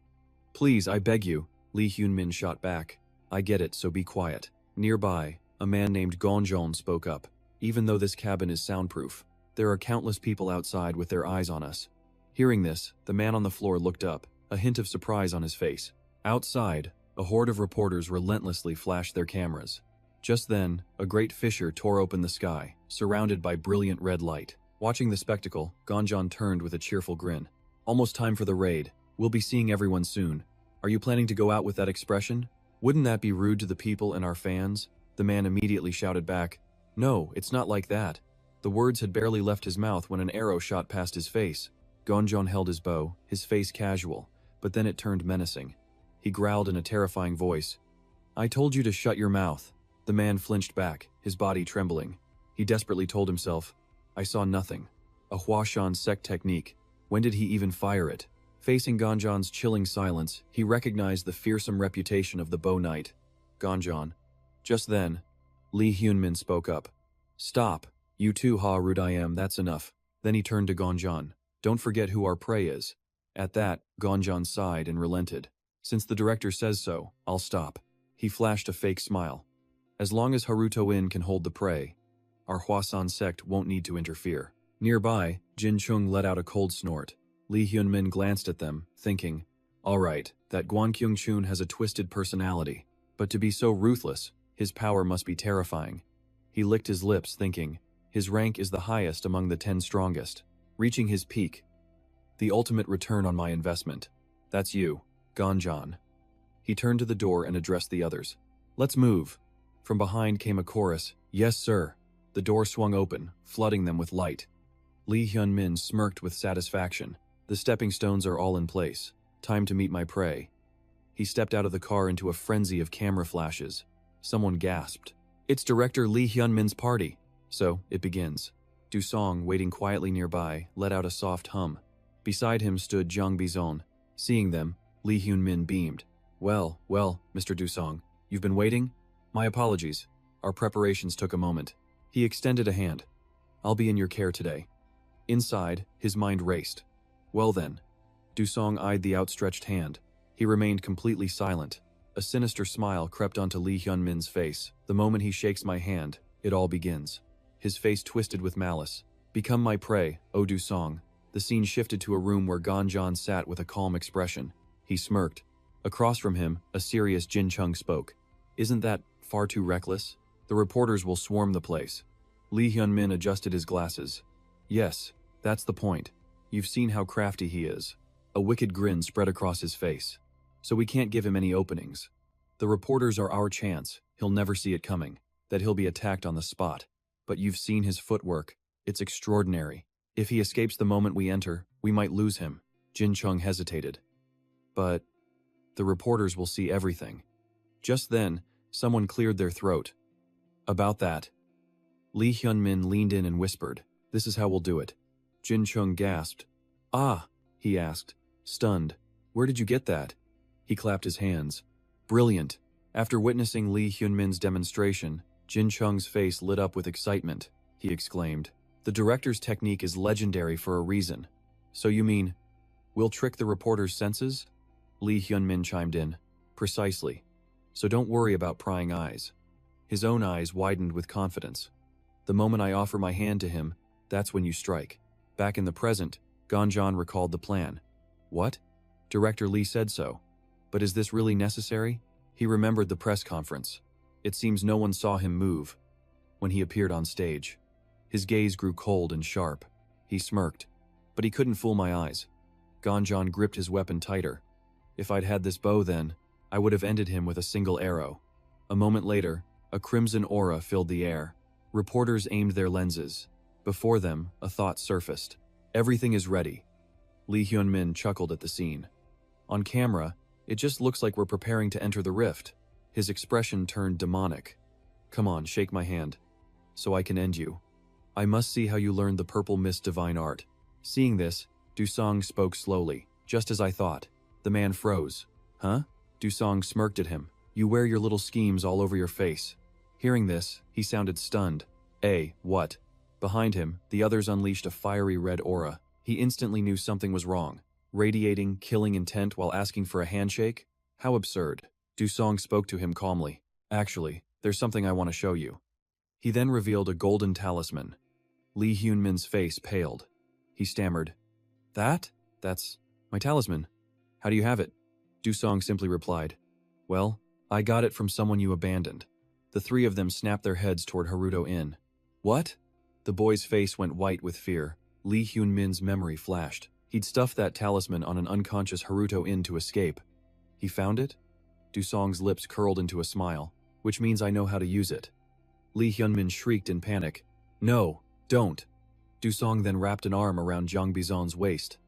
"Please, I beg you," Lee Hyun-min shot back. "I get it, so be quiet." Nearby, a man named Gonjon spoke up. "Even though this cabin is soundproof, there are countless people outside with their eyes on us." Hearing this, the man on the floor looked up, a hint of surprise on his face. Outside, a horde of reporters relentlessly flashed their cameras. Just then, a great fissure tore open the sky, surrounded by brilliant red light. Watching the spectacle, Gonjon turned with a cheerful grin. "Almost time for the raid. We'll be seeing everyone soon. Are you planning to go out with that expression? Wouldn't that be rude to the people and our fans?" The man immediately shouted back. "No, it's not like that." The words had barely left his mouth when an arrow shot past his face. Gonjon held his bow, his face casual, but then it turned menacing. He growled in a terrifying voice. "I told you to shut your mouth." The man flinched back, his body trembling. He desperately told himself, "I saw nothing. A Huashan sect technique. When did he even fire it?" Facing Gonjon's chilling silence, he recognized the fearsome reputation of the Bow Knight. "Gonjon." Just then, Lee Hyun-min spoke up. "Stop. You too, rude I am, that's enough." Then he turned to Gonjon. "Don't forget who our prey is." At that, Gonjon sighed and relented. "Since the director says so, I'll stop." He flashed a fake smile. "As long as Haruto-in can hold the prey, our Hwasan sect won't need to interfere." Nearby, Jin Chung let out a cold snort. Lee Hyun-min glanced at them, thinking, "All right, that Guan Kyung-chun has a twisted personality, but to be so ruthless, his power must be terrifying." He licked his lips, thinking, his rank is the highest among the 10 strongest, reaching his peak. The ultimate return on my investment. That's you, Gonjon. He turned to the door and addressed the others. "Let's move." From behind came a chorus, "Yes, sir." The door swung open, flooding them with light. Lee Hyun-min smirked with satisfaction. "The stepping stones are all in place. Time to meet my prey." He stepped out of the car into a frenzy of camera flashes. Someone gasped. "It's director Lee Hyun-min's party." So, it begins. Dusong, waiting quietly nearby, let out a soft hum. Beside him stood Jung Bizon. Seeing them, Lee Hyun-min beamed. Well, Mr. Dusong, you've been waiting? My apologies. Our preparations took a moment." He extended a hand. "I'll be in your care today." Inside, his mind raced. "Well then." Dusong eyed the outstretched hand. He remained completely silent. A sinister smile crept onto Lee Hyun-min's face. "The moment he shakes my hand, it all begins." His face twisted with malice. "Become my prey, O Dusong." The scene shifted to a room where Gonjon sat with a calm expression. He smirked. Across from him, a serious Jin Chung spoke. "Isn't that far too reckless? The reporters will swarm the place." Lee Hyun-min adjusted his glasses. "Yes, that's the point. You've seen how crafty he is." A wicked grin spread across his face. "So we can't give him any openings. The reporters are our chance. He'll never see it coming, that he'll be attacked on the spot. But you've seen his footwork. It's extraordinary. If he escapes the moment we enter, we might lose him." Jin Chung hesitated. "But the reporters will see everything." Just then, someone cleared their throat. "About that." Lee Hyun-min leaned in and whispered, "This is how we'll do it." Jin Chung gasped. "Ah," he asked, stunned. "Where did you get that?" He clapped his hands. "Brilliant." After witnessing Lee Hyun-min's demonstration, Jin Chung's face lit up with excitement. He exclaimed, "The director's technique is legendary for a reason." "So you mean, we'll trick the reporter's senses?" Lee Hyun-min chimed in. "Precisely. So don't worry about prying eyes." His own eyes widened with confidence. "The moment I offer my hand to him, that's when you strike." Back in the present, Gonjon recalled the plan. "What?" Director Lee said so. "But is this really necessary?" He remembered the press conference. It seems no one saw him move when he appeared on stage. His gaze grew cold and sharp. He smirked. "But he couldn't fool my eyes." Gonjon gripped his weapon tighter. "If I'd had this bow then, I would have ended him with a single arrow." A moment later, a crimson aura filled the air. Reporters aimed their lenses. Before them, a thought surfaced. "Everything is ready." Lee Hyun-min chuckled at the scene. "On camera, it just looks like we're preparing to enter the rift." His expression turned demonic. "Come on, shake my hand, so I can end you. I must see how you learned the purple mist divine art." Seeing this, Dusong spoke slowly. "Just as I thought." The man froze. "Huh?" Dusong smirked at him. "You wear your little schemes all over your face." Hearing this, he sounded stunned. What?" Behind him, the others unleashed a fiery red aura. He instantly knew something was wrong. radiating, killing intent while asking for a handshake? How absurd. Dusong spoke to him calmly. Actually, there's something I want to show you. He then revealed a golden talisman. Lee Hyun-min's face paled. He stammered, That's my talisman. How do you have it? Dusong simply replied, Well, I got it from someone you abandoned. The three of them snapped their heads toward Haruto Inn. What? The boy's face went white with fear. Lee Hyun-min's memory flashed. He'd stuffed that talisman on an unconscious Haruto Inn to escape. He found it? Dusong's lips curled into a smile. Which means I know how to use it. Lee Hyun-min shrieked in panic. No, don't. Dusong then wrapped an arm around Jang Bizon's waist.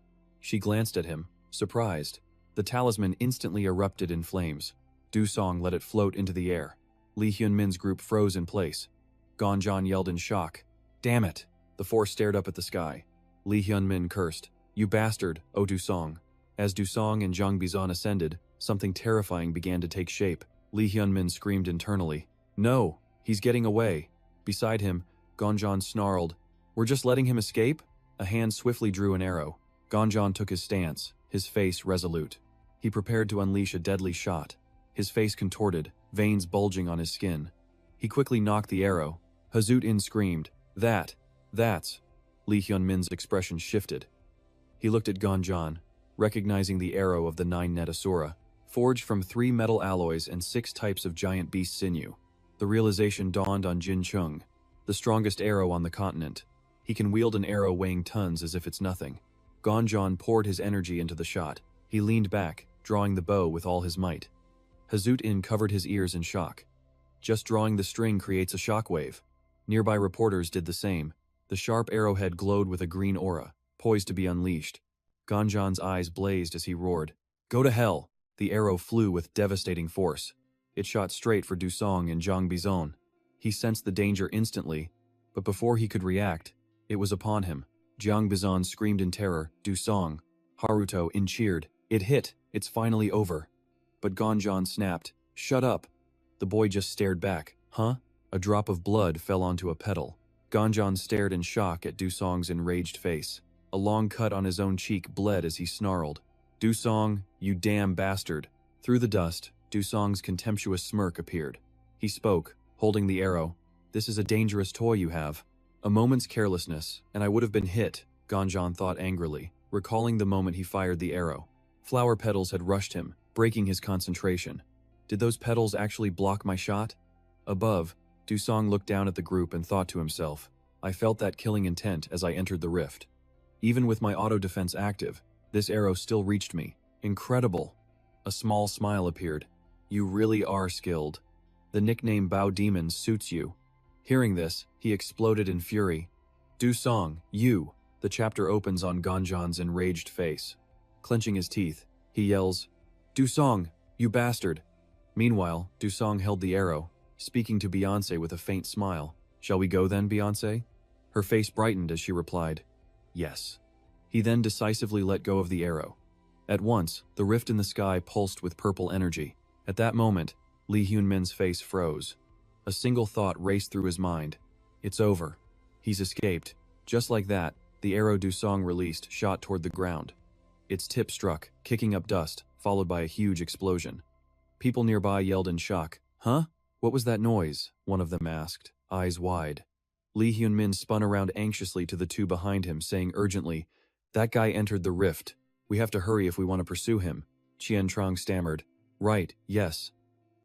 She glanced at him, surprised. The talisman instantly erupted in flames. Dusong let it float into the air. Lee Hyun-min's group froze in place. Gonjan yelled in shock. Damn it! The four stared up at the sky. Lee Hyun-min cursed. You bastard, oh Dusong. As Dusong and Jang Bizon ascended, something terrifying began to take shape. Lee Hyun-min screamed internally. No, he's getting away. Beside him, Gonjan snarled. We're just letting him escape? A hand swiftly drew an arrow. Gonjan took his stance, his face resolute. He prepared to unleash a deadly shot. His face contorted, veins bulging on his skin. He quickly knocked the arrow. Hazut-in screamed, That's. Lee Hyun-min's expression shifted. He looked at Gonjan, recognizing the arrow of the nine-net Asura, forged from 3 metal alloys and 6 types of giant beast sinew. The realization dawned on Jin Chung, the strongest arrow on the continent. He can wield an arrow weighing tons as if it's nothing. Gonjan poured his energy into the shot. He leaned back, drawing the bow with all his might. Hazut-in covered his ears in shock. Just drawing the string creates a shockwave. Nearby reporters did the same. The sharp arrowhead glowed with a green aura, poised to be unleashed. Gonjan's eyes blazed as he roared. Go to hell! The arrow flew with devastating force. It shot straight for Dusong and Jang Bizon. He sensed the danger instantly, but before he could react, it was upon him. Jang Bizon screamed in terror, Dusong. Haruto-in cheered. It hit! It's finally over. But Gonjan snapped. Shut up! The boy just stared back. Huh? A drop of blood fell onto a petal. Gonjan stared in shock at Dusong's enraged face. A long cut on his own cheek bled as he snarled. Dusong, you damn bastard. Through the dust, Dusong's contemptuous smirk appeared. He spoke, holding the arrow. This is a dangerous toy you have. A moment's carelessness, and I would have been hit, Gonjan thought angrily, recalling the moment he fired the arrow. Flower petals had rushed him, breaking his concentration. Did those petals actually block my shot? Above, Dusong looked down at the group and thought to himself, I felt that killing intent as I entered the rift. Even with my auto defense active, this arrow still reached me. Incredible. A small smile appeared. You really are skilled. The nickname Bao Demon suits you. Hearing this, he exploded in fury. Dusong, you! The chapter opens on Gonjan's enraged face. Clenching his teeth, he yells, Dusong, you bastard! Meanwhile, Dusong held the arrow, speaking to Beyoncé with a faint smile. Shall we go then, Beyoncé? Her face brightened as she replied, Yes. He then decisively let go of the arrow. At once, the rift in the sky pulsed with purple energy. At that moment, Lee Hyun-min's face froze. A single thought raced through his mind. It's over. He's escaped. Just like that, the arrow Dusong released shot toward the ground. Its tip struck, kicking up dust, followed by a huge explosion. People nearby yelled in shock. Huh? What was that noise? One of them asked, eyes wide. Lee Hyun-min spun around anxiously to the two behind him, saying urgently, That guy entered the rift. We have to hurry if we want to pursue him. Chien Trong stammered. Right, yes.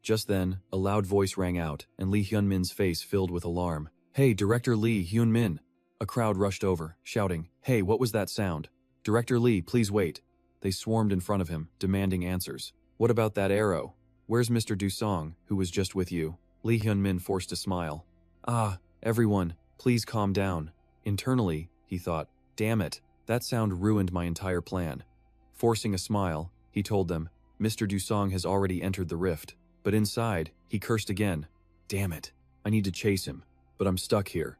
Just then, a loud voice rang out, and Lee Hyun-min's face filled with alarm. Hey, Director Lee Hyun-min! A crowd rushed over, shouting, Hey, what was that sound? Director Lee, please wait. They swarmed in front of him, demanding answers. What about that arrow? Where's Mr. Dusong, who was just with you? Lee Hyun-min forced a smile. Ah, everyone, please calm down. Internally, he thought, damn it, that sound ruined my entire plan. Forcing a smile, he told them, Mr. Dusong has already entered the rift. But inside, he cursed again. Damn it, I need to chase him, but I'm stuck here.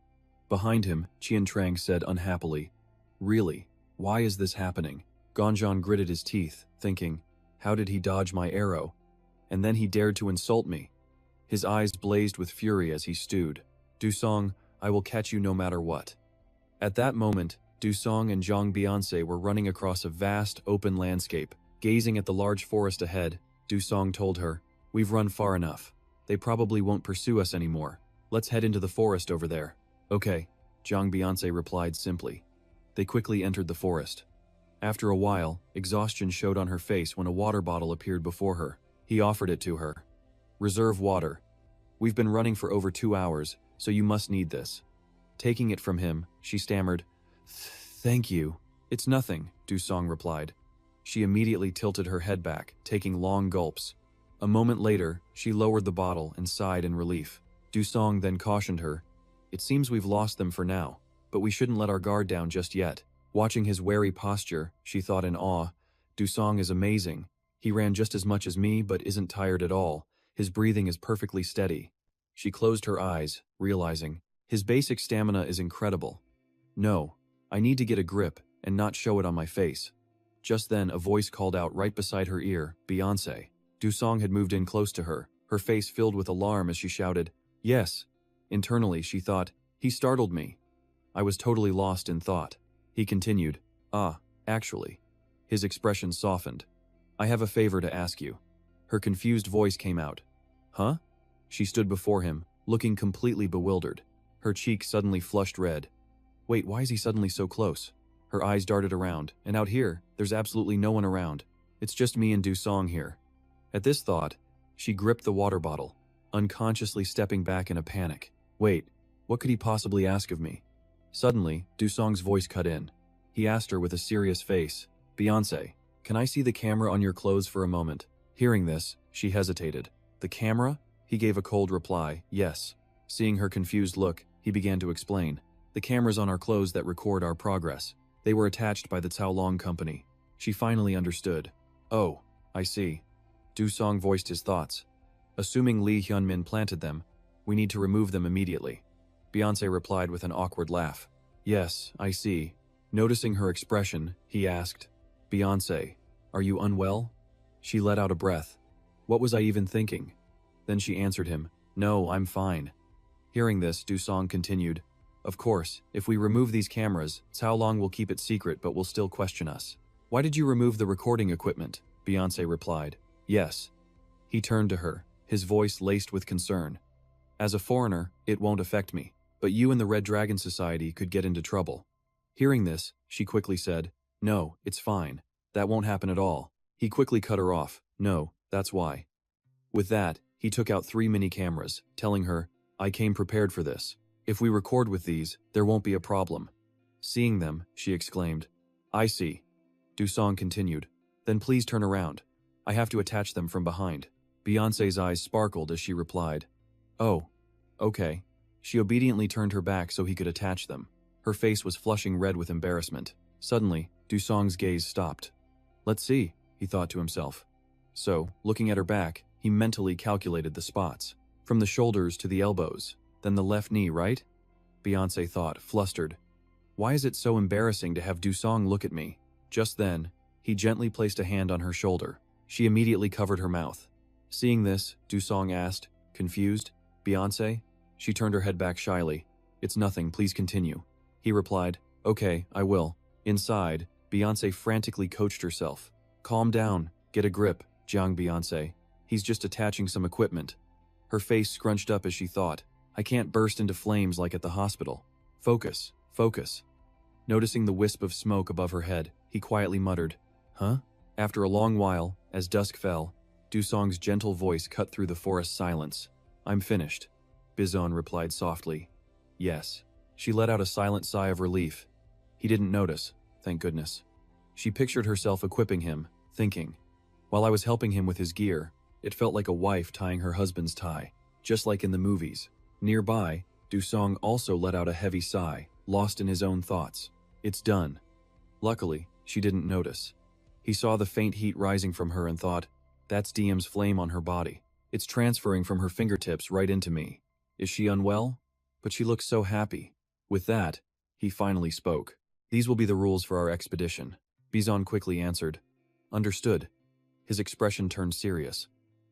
Behind him, Chien Trang said unhappily, Really, why is this happening? Gonjan gritted his teeth, thinking, how did he dodge my arrow? And then he dared to insult me. His eyes blazed with fury as he stewed. Dusong, I will catch you no matter what. At that moment, Dusong and Zhang Beyonce were running across a vast, open landscape. Gazing at the large forest ahead, Dusong told her, "We've run far enough. They probably won't pursue us anymore. Let's head into the forest over there." "Okay," Zhang Beyonce replied simply. They quickly entered the forest. After a while, exhaustion showed on her face when a water bottle appeared before her. He offered it to her. "Reserve water. We've been running for over 2 hours, so you must need this." Taking it from him, she stammered, "Thank you." "It's nothing," Dusong replied. She immediately tilted her head back, taking long gulps. A moment later, she lowered the bottle and sighed in relief. Dusong then cautioned her, "It seems we've lost them for now, but we shouldn't let our guard down just yet." Watching his wary posture, she thought in awe, "Dusong is amazing. He ran just as much as me but isn't tired at all. His breathing is perfectly steady." She closed her eyes, realizing, his basic stamina is incredible. "No, I need to get a grip and not show it on my face." Just then, a voice called out right beside her ear, "Beyonce." Dusong had moved in close to her, her face filled with alarm as she shouted, "Yes." Internally, she thought, "He startled me." I was totally lost in thought. He continued, Actually." His expression softened. "I have a favor to ask you." Her confused voice came out. "Huh?" She stood before him, looking completely bewildered. Her cheek suddenly flushed red. "Wait, why is he suddenly so close?" Her eyes darted around, and out here, there's absolutely no one around. It's just me and Dusong here. At this thought, she gripped the water bottle, unconsciously stepping back in a panic. Wait, what could he possibly ask of me? Suddenly, Dusong's voice cut in. He asked her with a serious face, "Beyonce, can I see the camera on your clothes for a moment?" Hearing this, she hesitated. "The camera?" He gave a cold reply, "Yes." Seeing her confused look, he began to explain. "The cameras on our clothes that record our progress. They were attached by the Caolong company." She finally understood. "Oh, I see." Dusong voiced his thoughts. "Assuming Lee Hyunmin planted them, we need to remove them immediately." Beyonce replied with an awkward laugh. "Yes, I see." Noticing her expression, he asked, "Beyonce, are you unwell?" She let out a breath. "What was I even thinking?" Then she answered him, "No, I'm fine." Hearing this, Dusong continued, "Of course, if we remove these cameras, Caolong will keep it secret but will still question us." "Why did you remove the recording equipment?" Beyonce replied. "Yes." He turned to her, his voice laced with concern. "As a foreigner, it won't affect me, but you and the Red Dragon Society could get into trouble." Hearing this, she quickly said, "No, it's fine. That won't happen at all." He quickly cut her off. "No, that's why." With that, he took out 3 mini cameras, telling her, "I came prepared for this. If we record with these, there won't be a problem." Seeing them, she exclaimed, "I see." Dusong continued, "Then please turn around. I have to attach them from behind." Beyonce's eyes sparkled as she replied, "Oh, okay." She obediently turned her back so he could attach them. Her face was flushing red with embarrassment. Suddenly, Dusong's gaze stopped. "Let's see," he thought to himself. So, looking at her back, he mentally calculated the spots. From the shoulders to the elbows, then the left knee, right? Beyonce thought, flustered. Why is it so embarrassing to have Dusong look at me? Just then, he gently placed a hand on her shoulder. She immediately covered her mouth. Seeing this, Dusong asked, confused, "Beyonce?" She turned her head back shyly. "It's nothing, please continue." He replied, "Okay, I will." Inside, Beyonce frantically coached herself. "Calm down, get a grip, Jiang Beyonce. He's just attaching some equipment." Her face scrunched up as she thought, "I can't burst into flames like at the hospital. Focus, focus." Noticing the wisp of smoke above her head, he quietly muttered, "Huh?" After a long while, as dusk fell, Dusong's gentle voice cut through the forest silence. "I'm finished." Bizon replied softly, "Yes." She let out a silent sigh of relief. He didn't notice, thank goodness. She pictured herself equipping him, thinking, while I was helping him with his gear, it felt like a wife tying her husband's tie, just like in the movies. Nearby, Dusong also let out a heavy sigh, lost in his own thoughts. It's done. Luckily, she didn't notice. He saw the faint heat rising from her and thought, that's Diem's flame on her body. It's transferring from her fingertips right into me. Is she unwell? But she looks so happy. With that, he finally spoke. "These will be the rules for our expedition." Bizon quickly answered, "Understood." His expression turned serious.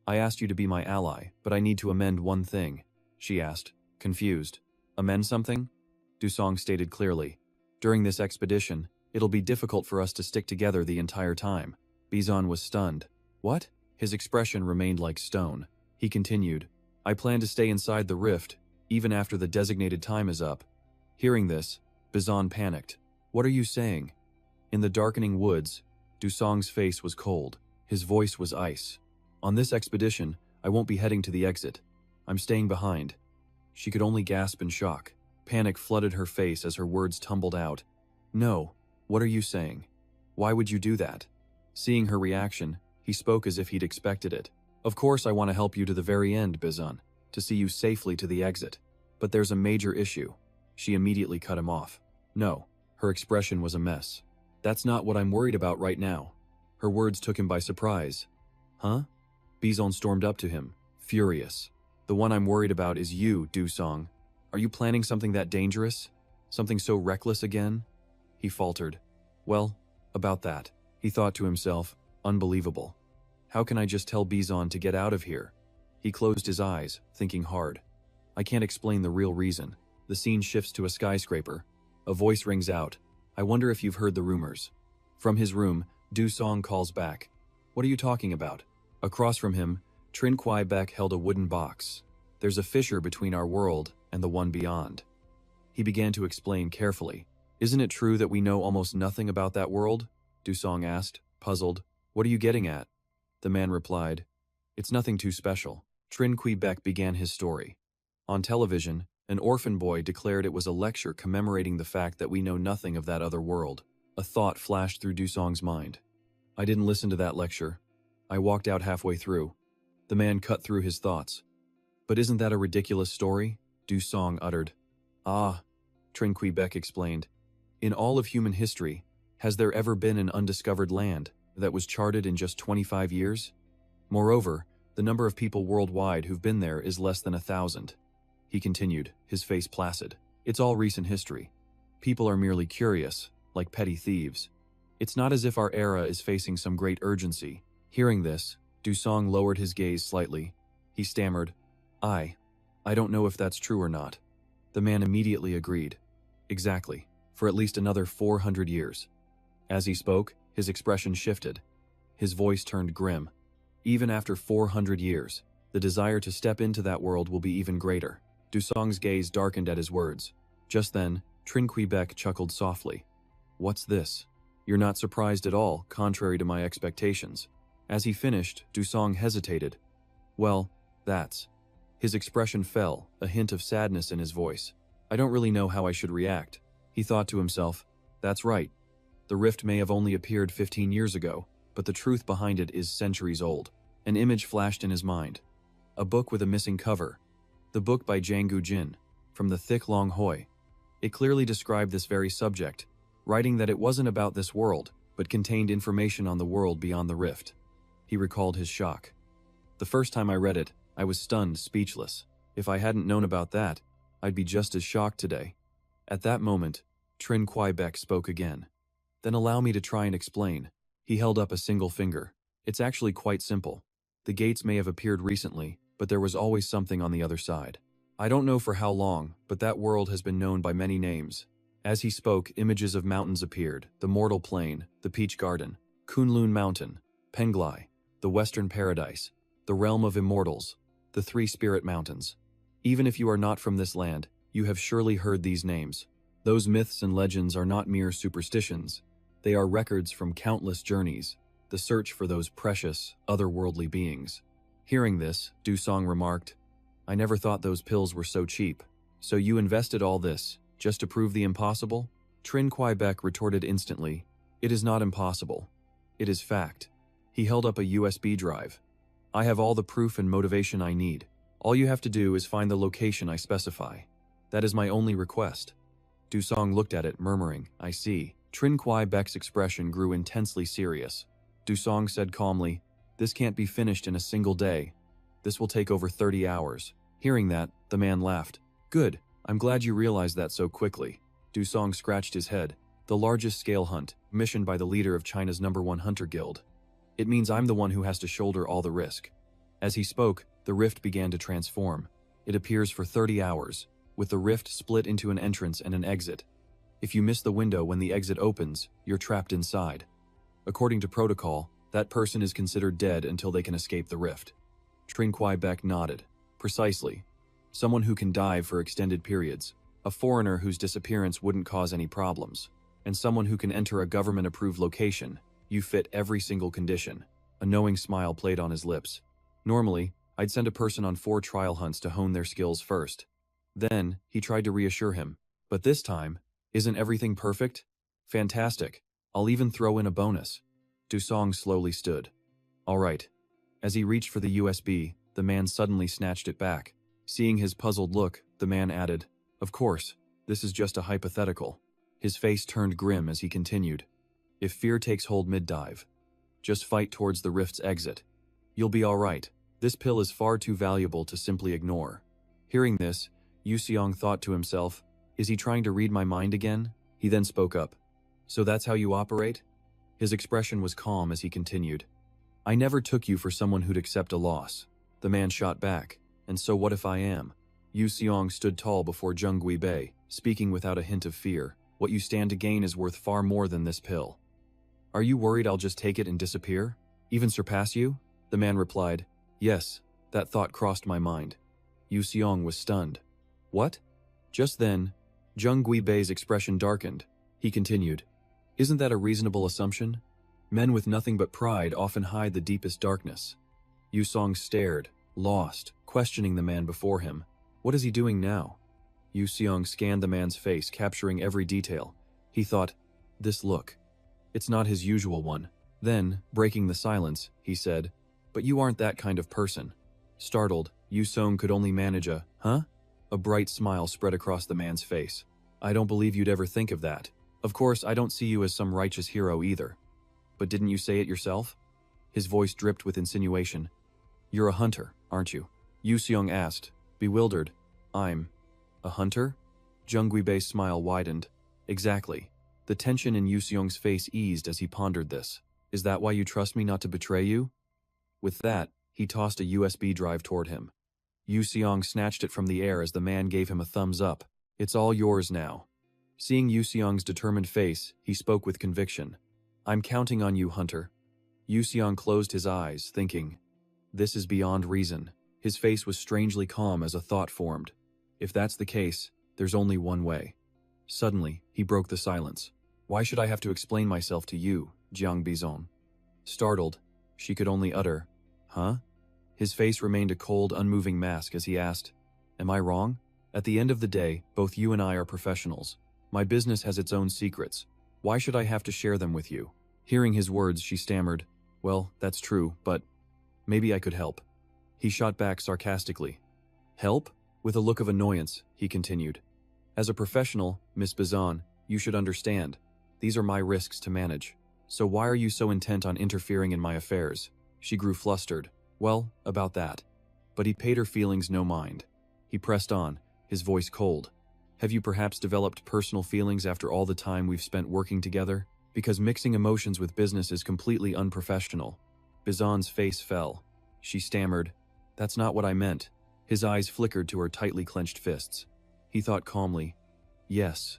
"I asked you to be my ally, but I need to amend one thing," she asked, confused. "Amend something?" Dusong stated clearly, During this expedition, it'll be difficult for us to stick together the entire time. Bizon was stunned. What? His expression remained like stone. He continued, I plan to stay inside the rift, even after the designated time is up. Hearing this, Bizon panicked. What are you saying? In the darkening woods, Dusong's face was cold. His voice was ice. On this expedition, I won't be heading to the exit. I'm staying behind. She could only gasp in shock. Panic flooded her face as her words tumbled out. No, what are you saying? Why would you do that? Seeing her reaction, he spoke as if he'd expected it. Of course I want to help you to the very end, Bizon, to see you safely to the exit. But there's a major issue. She immediately cut him off. No, her expression was a mess. That's not what I'm worried about right now. Her words took him by surprise. Huh? Bizon stormed up to him, furious. The one I'm worried about is you, Dusong. Are you planning something that dangerous? Something so reckless again? He faltered. Well, about that. He thought to himself, unbelievable. How can I just tell Bizon to get out of here? He closed his eyes, thinking hard. I can't explain the real reason. The scene shifts to a skyscraper. A voice rings out. I wonder if you've heard the rumors. From his room, Dusong calls back. What are you talking about? Across from him, Trin Kwai Beck held a wooden box. There's a fissure between our world and the one beyond. He began to explain carefully. Isn't it true that we know almost nothing about that world? Dusong asked, puzzled. What are you getting at? The man replied, It's nothing too special. Trin Kwai Beck began his story. On television, an orphan boy declared it was a lecture commemorating the fact that we know nothing of that other world. A thought flashed through Dusong's mind. I didn't listen to that lecture. I walked out halfway through. The man cut through his thoughts. But isn't that a ridiculous story? Dusong uttered. Ah, Trin Kwai Beck explained. In all of human history, has there ever been an undiscovered land that was charted in just 25 years? Moreover, the number of people worldwide who've been there is less than 1,000. He continued, his face placid. It's all recent history. People are merely curious, like petty thieves. It's not as if our era is facing some great urgency. Hearing this, Dusong lowered his gaze slightly. He stammered, I don't know if that's true or not. The man immediately agreed. Exactly, for at least another 400 years. As he spoke, his expression shifted. His voice turned grim. Even after 400 years, the desire to step into that world will be even greater. Dusong's gaze darkened at his words. Just then, Trin Kwai Beck chuckled softly. What's this? You're not surprised at all, contrary to my expectations. As he finished, Dusong hesitated. Well, that's... His expression fell, a hint of sadness in his voice. I don't really know how I should react. He thought to himself, that's right. The rift may have only appeared 15 years ago, but the truth behind it is centuries old. An image flashed in his mind. A book with a missing cover. The book by Janggu Jin, from the thick Long Hoi. It clearly described this very subject, writing that it wasn't about this world, but contained information on the world beyond the rift. He recalled his shock. The first time I read it, I was stunned, speechless. If I hadn't known about that, I'd be just as shocked today. At that moment, Trin Kwai Beck spoke again. Then allow me to try and explain. He held up a single finger. It's actually quite simple. The gates may have appeared recently, but there was always something on the other side. I don't know for how long, but that world has been known by many names. As he spoke, images of mountains appeared. The Mortal Plain, the Peach Garden, Kunlun Mountain, Penglai, the Western Paradise, the Realm of Immortals, the Three Spirit Mountains. Even if you are not from this land, you have surely heard these names. Those myths and legends are not mere superstitions. They are records from countless journeys, the search for those precious, otherworldly beings. Hearing this, Dusong remarked, I never thought those pills were so cheap. So you invested all this, just to prove the impossible? Trin Kwai Beck retorted instantly, It is not impossible. It is fact. He held up a USB drive. I have all the proof and motivation I need. All you have to do is find the location I specify. That is my only request. Dusong looked at it, murmuring, I see. Trin Kwai Beck's expression grew intensely serious. Dusong said calmly, This can't be finished in a single day. This will take over 30 hours. Hearing that, the man laughed. Good, I'm glad you realized that so quickly. Dusong scratched his head. The largest scale hunt, missioned by the leader of China's #1 hunter guild. It means I'm the one who has to shoulder all the risk. As he spoke, the rift began to transform. It appears for 30 hours, with the rift split into an entrance and an exit. If you miss the window when the exit opens, you're trapped inside. According to protocol, that person is considered dead until they can escape the rift. Trin Kwai-Beck nodded. Precisely. Someone who can dive for extended periods. A foreigner whose disappearance wouldn't cause any problems. And someone who can enter a government-approved location. You fit every single condition. A knowing smile played on his lips. Normally, I'd send a person on 4 trial hunts to hone their skills first. Then, he tried to reassure him. But this time, isn't everything perfect? Fantastic. I'll even throw in a bonus. Dusong slowly stood. All right. As he reached for the USB, the man suddenly snatched it back. Seeing his puzzled look, the man added, Of course, this is just a hypothetical. His face turned grim as he continued. If fear takes hold mid-dive, just fight towards the rift's exit. You'll be all right. This pill is far too valuable to simply ignore. Hearing this, Yu Seong thought to himself, is he trying to read my mind again? He then spoke up. So that's how you operate? His expression was calm as he continued. I never took you for someone who'd accept a loss. The man shot back. And so what if I am? Yu Seong stood tall before Jung Gui-Bei, speaking without a hint of fear. What you stand to gain is worth far more than this pill. Are you worried I'll just take it and disappear? Even surpass you? The man replied, Yes, that thought crossed my mind. Yu Seong was stunned. What? Just then, Jung Gui-Bei's expression darkened. He continued, Isn't that a reasonable assumption? Men with nothing but pride often hide the deepest darkness. Yu Seong stared, lost, questioning the man before him. What is he doing now? Yu Seong scanned the man's face, capturing every detail. He thought, this look. It's not his usual one. Then, breaking the silence, he said, But you aren't that kind of person. Startled, Yu Seong could only manage a, huh? A bright smile spread across the man's face. I don't believe you'd ever think of that. Of course, I don't see you as some righteous hero either. But didn't you say it yourself? His voice dripped with insinuation. You're a hunter, aren't you? Yu Seong asked, bewildered. I'm a hunter? Jung Gui-Bei's smile widened. Exactly. The tension in Yu Seong's face eased as he pondered this. Is that why you trust me not to betray you? With that, he tossed a USB drive toward him. Yu Seong snatched it from the air as the man gave him a thumbs up. It's all yours now. Seeing Yu Seong's determined face, he spoke with conviction. I'm counting on you, Hunter. Yu Seong closed his eyes, thinking, this is beyond reason. His face was strangely calm as a thought formed. If that's the case, there's only one way. Suddenly, he broke the silence. Why should I have to explain myself to you, Jiang Bizon? Startled, she could only utter, huh? His face remained a cold, unmoving mask as he asked, am I wrong? At the end of the day, both you and I are professionals. My business has its own secrets. Why should I have to share them with you? Hearing his words, she stammered, well, that's true, but maybe I could help. He shot back sarcastically. Help? With a look of annoyance, he continued. As a professional, Miss Bizon, you should understand. These are my risks to manage. So why are you so intent on interfering in my affairs? She grew flustered. Well, about that. But he paid her feelings no mind. He pressed on, his voice cold. Have you perhaps developed personal feelings after all the time we've spent working together? Because mixing emotions with business is completely unprofessional. Bizon's face fell. She stammered, that's not what I meant. His eyes flickered to her tightly clenched fists. He thought calmly, yes,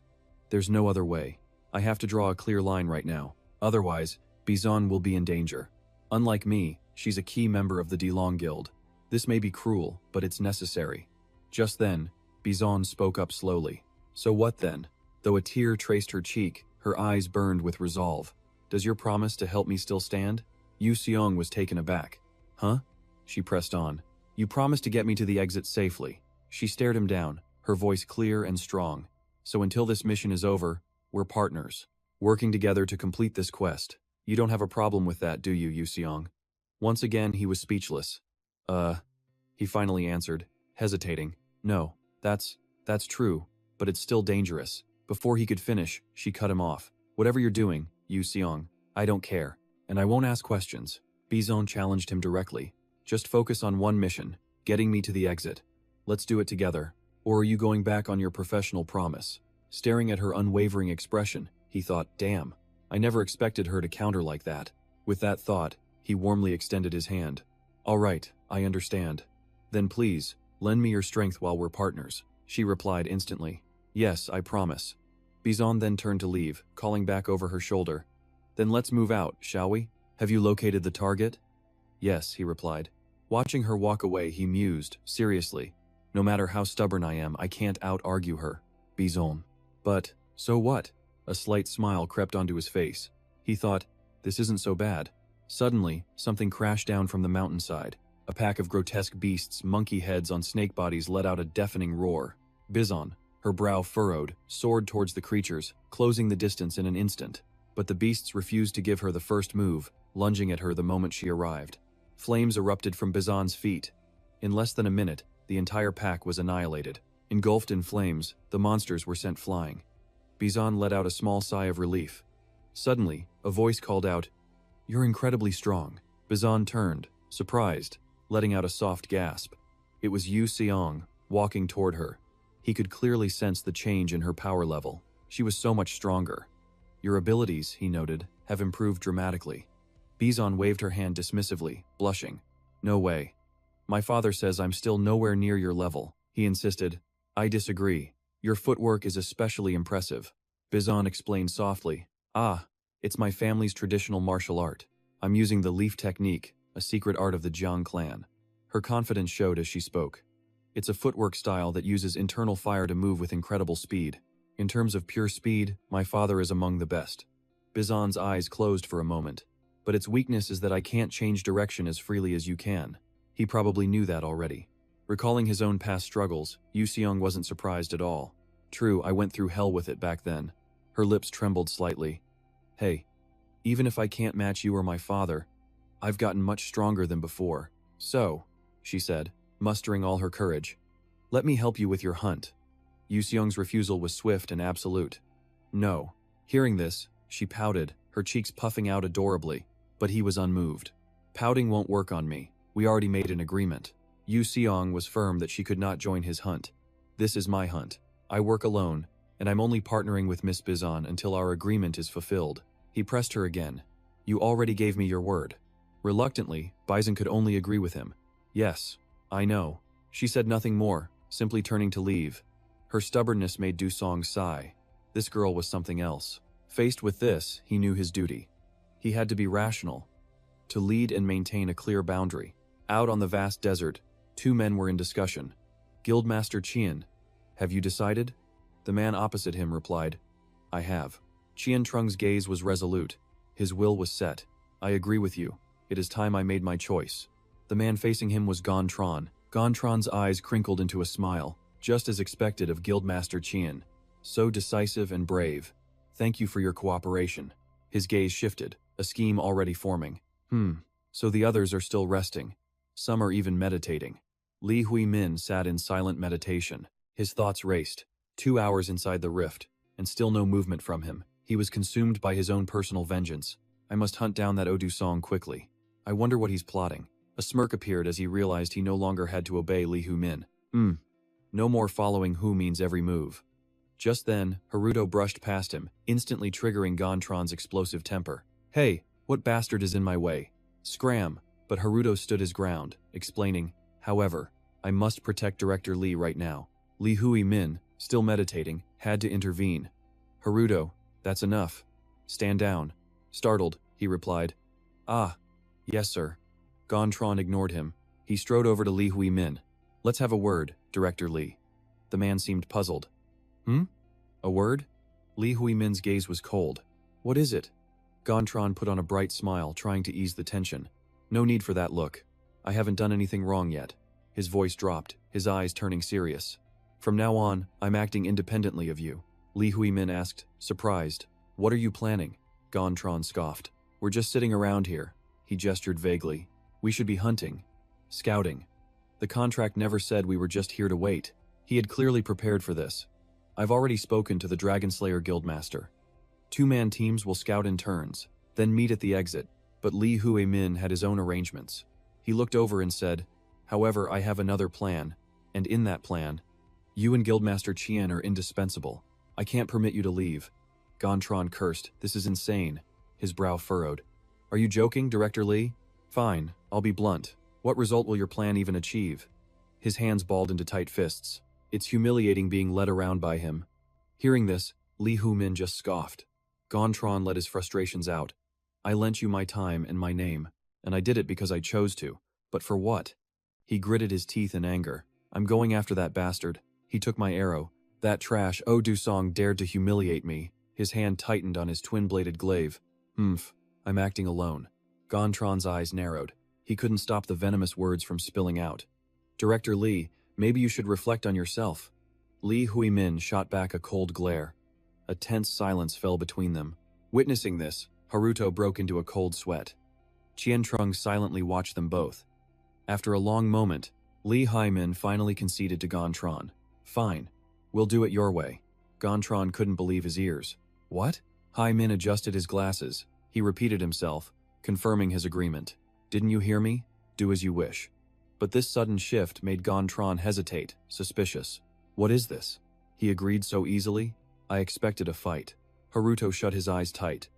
there's no other way. I have to draw a clear line right now. Otherwise, Bizon will be in danger. Unlike me, she's a key member of the DeLong Guild. This may be cruel, but it's necessary. Just then, Bizon spoke up slowly. So what then? Though a tear traced her cheek, her eyes burned with resolve. Does your promise to help me still stand? Yu Seong was taken aback. Huh? She pressed on. You promised to get me to the exit safely. She stared him down, her voice clear and strong. So until this mission is over, we're partners, working together to complete this quest. You don't have a problem with that, do you, Yu Seong? Once again, he was speechless. He finally answered, hesitating. No, that's true, but it's still dangerous. Before he could finish, she cut him off. Whatever you're doing, Yu Seong, I don't care, and I won't ask questions. Bizon challenged him directly. Just focus on one mission, getting me to the exit. Let's do it together. Or are you going back on your professional promise? Staring at her unwavering expression, he thought, damn, I never expected her to counter like that. With that thought, he warmly extended his hand. All right, I understand. Then please, lend me your strength while we're partners. She replied instantly. Yes, I promise. Bizon then turned to leave, calling back over her shoulder. Then let's move out, shall we? Have you located the target? Yes, he replied. Watching her walk away, he mused, seriously. No matter how stubborn I am, I can't out-argue her. Bizon. But, so what? A slight smile crept onto his face. He thought, this isn't so bad. Suddenly, something crashed down from the mountainside. A pack of grotesque beasts, monkey heads on snake bodies, let out a deafening roar. Bizon, her brow furrowed, soared towards the creatures, closing the distance in an instant. But the beasts refused to give her the first move, lunging at her the moment she arrived. Flames erupted from Bizon's feet. In less than a minute, the entire pack was annihilated. Engulfed in flames, the monsters were sent flying. Bizon let out a small sigh of relief. Suddenly, a voice called out, "You're incredibly strong." Bizon turned, surprised, letting out a soft gasp. It was Yu Seong, walking toward her. He could clearly sense the change in her power level. She was so much stronger. Your abilities, he noted, have improved dramatically. Bizon waved her hand dismissively, blushing. No way. My father says I'm still nowhere near your level, he insisted. I disagree. Your footwork is especially impressive. Bizon explained softly. Ah, it's my family's traditional martial art. I'm using the leaf technique, a secret art of the Jiang clan. Her confidence showed as she spoke. It's a footwork style that uses internal fire to move with incredible speed. In terms of pure speed, my father is among the best. Bizon's eyes closed for a moment. But its weakness is that I can't change direction as freely as you can. He probably knew that already. Recalling his own past struggles, Yu Seong wasn't surprised at all. True, I went through hell with it back then. Her lips trembled slightly. Hey, even if I can't match you or my father, I've gotten much stronger than before. So, she said, mustering all her courage, let me help you with your hunt. Yu Seong's refusal was swift and absolute. No. Hearing this, she pouted, her cheeks puffing out adorably, but he was unmoved. Pouting won't work on me. We already made an agreement. Yu Seong was firm that she could not join his hunt. This is my hunt. I work alone, and I'm only partnering with Miss Bizon until our agreement is fulfilled. He pressed her again. You already gave me your word. Reluctantly, Bizon could only agree with him. Yes, I know. She said nothing more, simply turning to leave. Her stubbornness made Du Song sigh. This girl was something else. Faced with this, he knew his duty. He had to be rational, to lead and maintain a clear boundary. Out on the vast desert, two men were in discussion. Guildmaster Qian, have you decided? The man opposite him replied, I have. Qian Trung's gaze was resolute. His will was set. I agree with you. It is time I made my choice. The man facing him was Gontran. Gontran's eyes crinkled into a smile, just as expected of Guildmaster Qian. So decisive and brave. Thank you for your cooperation. His gaze shifted, a scheme already forming. So the others are still resting. Some are even meditating. Li Hui Min sat in silent meditation. His thoughts raced. 2 hours inside the rift, and still no movement from him. He was consumed by his own personal vengeance. I must hunt down that Odu Song quickly. I wonder what he's plotting. A smirk appeared as he realized he no longer had to obey Li Hu Min. No more following Hu Min's every move. Just then, Haruto brushed past him, instantly triggering Gontran's explosive temper. Hey, what bastard is in my way? Scram, but Haruto stood his ground, explaining, however, I must protect Director Li right now. Li Hui Min, still meditating, had to intervene. Haruto, that's enough. Stand down. Startled, he replied. Ah, yes sir. Gontran ignored him. He strode over to Li Hui Min. Let's have a word, Director Li. The man seemed puzzled. A word? Li Hui Min's gaze was cold. What is it? Gontran put on a bright smile, trying to ease the tension. No need for that look. I haven't done anything wrong yet. His voice dropped, his eyes turning serious. From now on, I'm acting independently of you. Li Hui Min asked, surprised. What are you planning? Gontran scoffed. We're just sitting around here. He gestured vaguely. We should be hunting. Scouting. The contract never said we were just here to wait. He had clearly prepared for this. I've already spoken to the Dragonslayer Guildmaster. 2-man teams will scout in turns, then meet at the exit, but Li Hui Min had his own arrangements. He looked over and said, however, I have another plan, and in that plan, you and Guildmaster Qian are indispensable. I can't permit you to leave. Gontran cursed. This is insane. His brow furrowed. Are you joking, Director Li? Fine, I'll be blunt. What result will your plan even achieve? His hands balled into tight fists. It's humiliating being led around by him. Hearing this, Lee Hoo-min just scoffed. Gontran let his frustrations out. I lent you my time and my name, and I did it because I chose to. But for what? He gritted his teeth in anger. I'm going after that bastard. He took my arrow. That trash Oh Do-song dared to humiliate me. His hand tightened on his twin-bladed glaive. I'm acting alone. Gontran's eyes narrowed. He couldn't stop the venomous words from spilling out. Director Lee, maybe you should reflect on yourself. Lee Hui-min shot back a cold glare. A tense silence fell between them. Witnessing this, Haruto broke into a cold sweat. Qiantrong silently watched them both. After a long moment, Lee Hai-min finally conceded to Gontran. Fine. We'll do it your way. Gontran couldn't believe his ears. What? Hai-min adjusted his glasses. He repeated himself, confirming his agreement. Didn't you hear me? Do as you wish. But this sudden shift made Gontran hesitate, suspicious. What is this? He agreed so easily? I expected a fight. Haruto shut his eyes tight.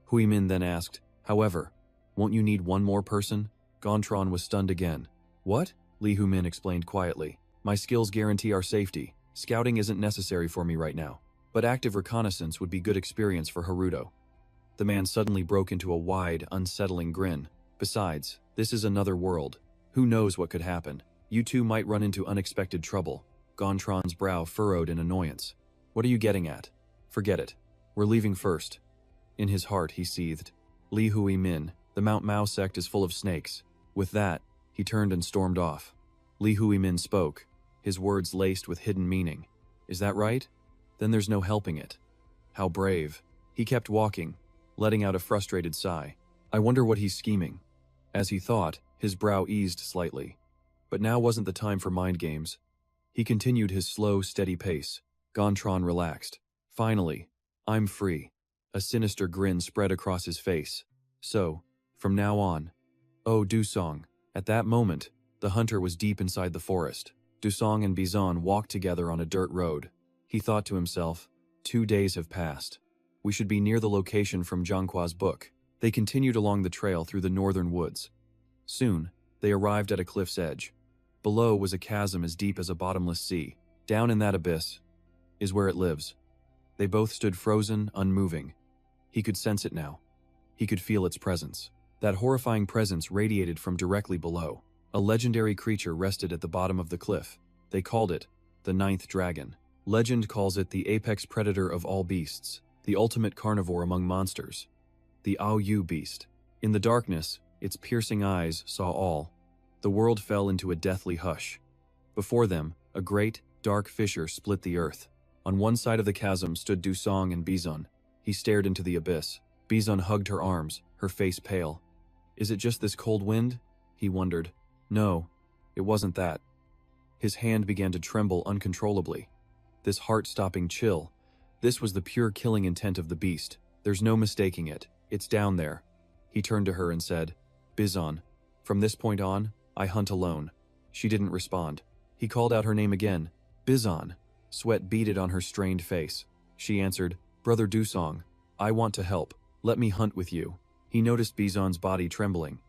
Hui-min then asked, however, won't you need one more person? Gontran was stunned again. What? Lee Hui-min explained quietly. My skills guarantee our safety. Scouting isn't necessary for me right now. But active reconnaissance would be good experience for Haruto. The man suddenly broke into a wide, unsettling grin. Besides, this is another world. Who knows what could happen? You two might run into unexpected trouble. Gontran's brow furrowed in annoyance. What are you getting at? Forget it. We're leaving first. In his heart, he seethed. Lee Hui-min, the Mount Mao sect is full of snakes. With that, he turned and stormed off. Lee Hui-min spoke, his words laced with hidden meaning. Is that right? Then there's no helping it. How brave. He kept walking, letting out a frustrated sigh. I wonder what he's scheming. As he thought, his brow eased slightly. But now wasn't the time for mind games. He continued his slow, steady pace. Gontran relaxed. Finally, I'm free. A sinister grin spread across his face. So, from now on, Oh Do-song. At that moment, the hunter was deep inside the forest. Du-song and Bizon walked together on a dirt road. He thought to himself, 2 days have passed. We should be near the location from Zhanghua's book. They continued along the trail through the northern woods. Soon, they arrived at a cliff's edge. Below was a chasm as deep as a bottomless sea. Down in that abyss is where it lives. They both stood frozen, unmoving. He could sense it now. He could feel its presence. That horrifying presence radiated from directly below. A legendary creature rested at the bottom of the cliff. They called it the Ninth Dragon. Legend calls it the apex predator of all beasts, the ultimate carnivore among monsters, the Ao-Yu beast. In the darkness, its piercing eyes saw all. The world fell into a deathly hush. Before them, a great, dark fissure split the earth. On one side of the chasm stood Du-song and Bizon. He stared into the abyss. Bizon hugged her arms, her face pale. Is it just this cold wind? He wondered. No, it wasn't that. His hand began to tremble uncontrollably. This heart-stopping chill. This was the pure killing intent of the beast. There's no mistaking it. It's down there. He turned to her and said, Bizon, from this point on, I hunt alone. She didn't respond. He called out her name again. Bizon. Sweat beaded on her strained face. She answered, Brother Du-song, I want to help. Let me hunt with you. He noticed Bizon's body trembling.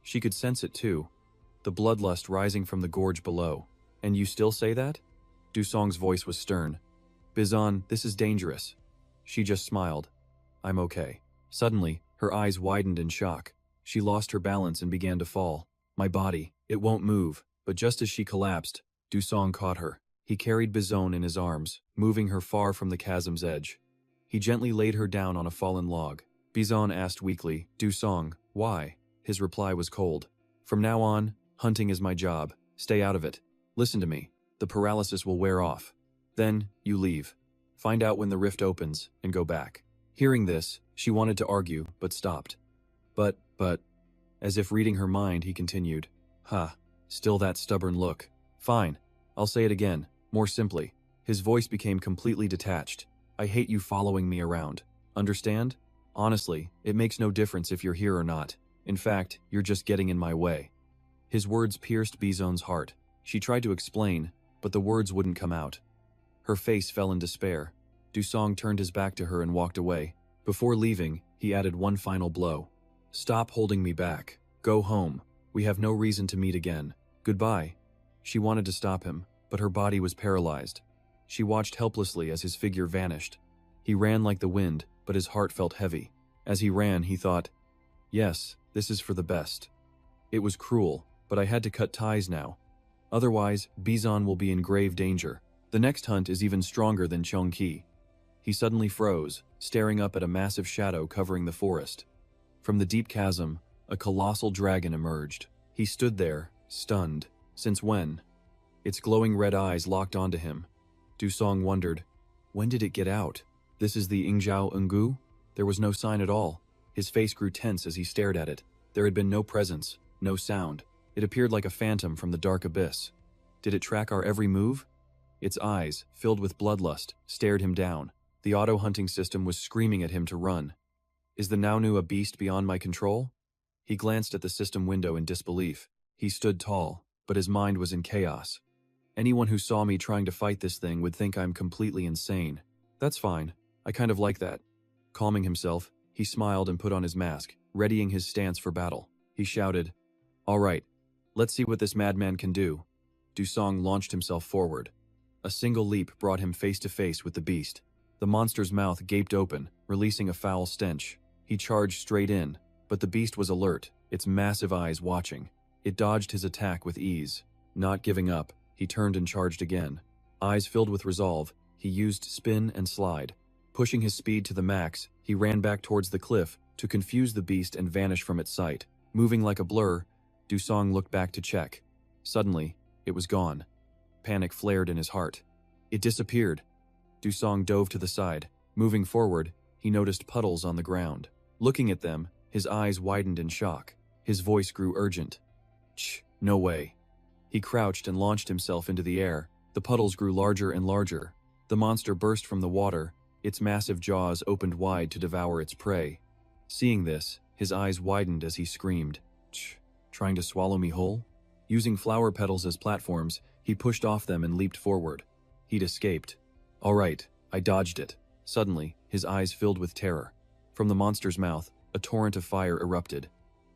She could sense it too. The bloodlust rising from the gorge below. And you still say that? Du-song's voice was stern. Bizon, this is dangerous. She just smiled. I'm okay. Suddenly, her eyes widened in shock. She lost her balance and began to fall. My body, it won't move. But just as she collapsed, Du-song caught her. He carried Bizon in his arms, moving her far from the chasm's edge. He gently laid her down on a fallen log. Bizon asked weakly, Du-song, why? His reply was cold. From now on, hunting is my job. Stay out of it. Listen to me. The paralysis will wear off. Then, you leave. Find out when the rift opens, and go back. Hearing this, she wanted to argue, but stopped. But, as if reading her mind, he continued, still that stubborn look. Fine. I'll say it again, more simply. His voice became completely detached. I hate you following me around. Understand? Honestly, it makes no difference if you're here or not. In fact, you're just getting in my way. His words pierced Bizon's heart. She tried to explain, but the words wouldn't come out. Her face fell in despair. Du-song turned his back to her and walked away. Before leaving, he added one final blow. Stop holding me back. Go home. We have no reason to meet again. Goodbye. She wanted to stop him, but her body was paralyzed. She watched helplessly as his figure vanished. He ran like the wind, but his heart felt heavy. As he ran, he thought, yes, this is for the best. It was cruel, but I had to cut ties now. Otherwise, Bizon will be in grave danger. The next hunt is even stronger than Cheongqi. He suddenly froze, staring up at a massive shadow covering the forest. From the deep chasm, a colossal dragon emerged. He stood there, stunned. Since when? Its glowing red eyes locked onto him. Dusong wondered, when did it get out? This is the Ingzhao Ungu? There was no sign at all. His face grew tense as he stared at it. There had been no presence, no sound. It appeared like a phantom from the dark abyss. Did it track our every move? Its eyes, filled with bloodlust, stared him down. The auto-hunting system was screaming at him to run. Is the Naonu a beast beyond my control? He glanced at the system window in disbelief. He stood tall, but his mind was in chaos. Anyone who saw me trying to fight this thing would think I'm completely insane. That's fine. I kind of like that. Calming himself, he smiled and put on his mask, readying his stance for battle. He shouted, all right, let's see what this madman can do. Dusong launched himself forward. A single leap brought him face to face with the beast. The monster's mouth gaped open, releasing a foul stench. He charged straight in, but the beast was alert, its massive eyes watching. It dodged his attack with ease. Not giving up, he turned and charged again. Eyes filled with resolve, he used spin and slide. Pushing his speed to the max, he ran back towards the cliff to confuse the beast and vanish from its sight. Moving like a blur, Dusong looked back to check. Suddenly, it was gone. Panic flared in his heart. It disappeared. Dusong dove to the side. Moving forward, he noticed puddles on the ground. Looking at them, his eyes widened in shock. His voice grew urgent. Shh, no way. He crouched and launched himself into the air. The puddles grew larger and larger. The monster burst from the water, its massive jaws opened wide to devour its prey. Seeing this, his eyes widened as he screamed, "Shh, trying to swallow me whole?" Using flower petals as platforms, he pushed off them and leaped forward. He'd escaped. All right, I dodged it. Suddenly, his eyes filled with terror. From the monster's mouth, a torrent of fire erupted.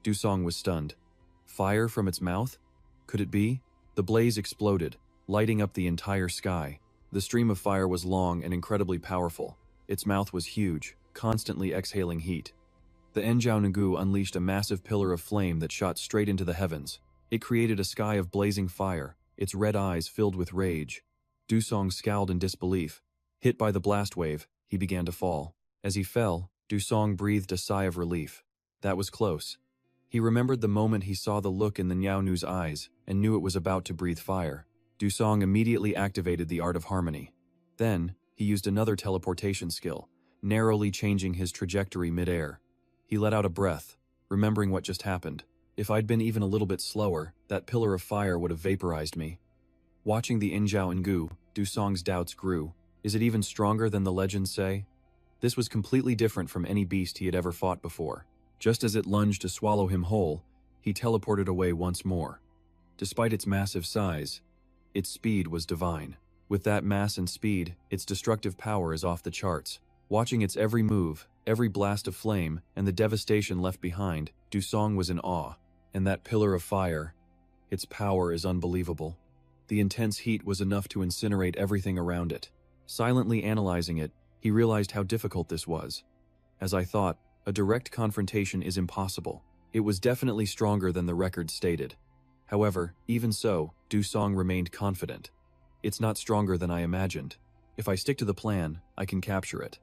Dusong was stunned. Fire from its mouth? Could it be? The blaze exploded, lighting up the entire sky. The stream of fire was long and incredibly powerful. Its mouth was huge, constantly exhaling heat. The Enjiao Nagu unleashed a massive pillar of flame that shot straight into the heavens. It created a sky of blazing fire, its red eyes filled with rage. Dusong scowled in disbelief. Hit by the blast wave, he began to fall. As he fell, Dusong breathed a sigh of relief. That was close. He remembered the moment he saw the look in the Niaonu's eyes and knew it was about to breathe fire. Dusong immediately activated the Art of Harmony. Then, he used another teleportation skill, narrowly changing his trajectory mid-air. He let out a breath, remembering what just happened. If I'd been even a little bit slower, that pillar of fire would have vaporized me. Watching the Injiao Ngu, Dusong's doubts grew. Is it even stronger than the legends say? This was completely different from any beast he had ever fought before. Just as it lunged to swallow him whole, he teleported away once more. Despite its massive size, its speed was divine. With that mass and speed, its destructive power is off the charts. Watching its every move, every blast of flame, and the devastation left behind, Dusong was in awe. And that pillar of fire, its power is unbelievable. The intense heat was enough to incinerate everything around it. Silently analyzing it, he realized how difficult this was. As I thought, a direct confrontation is impossible. It was definitely stronger than the record stated. However, even so, Dusong remained confident. It's not stronger than I imagined. If I stick to the plan, I can capture it.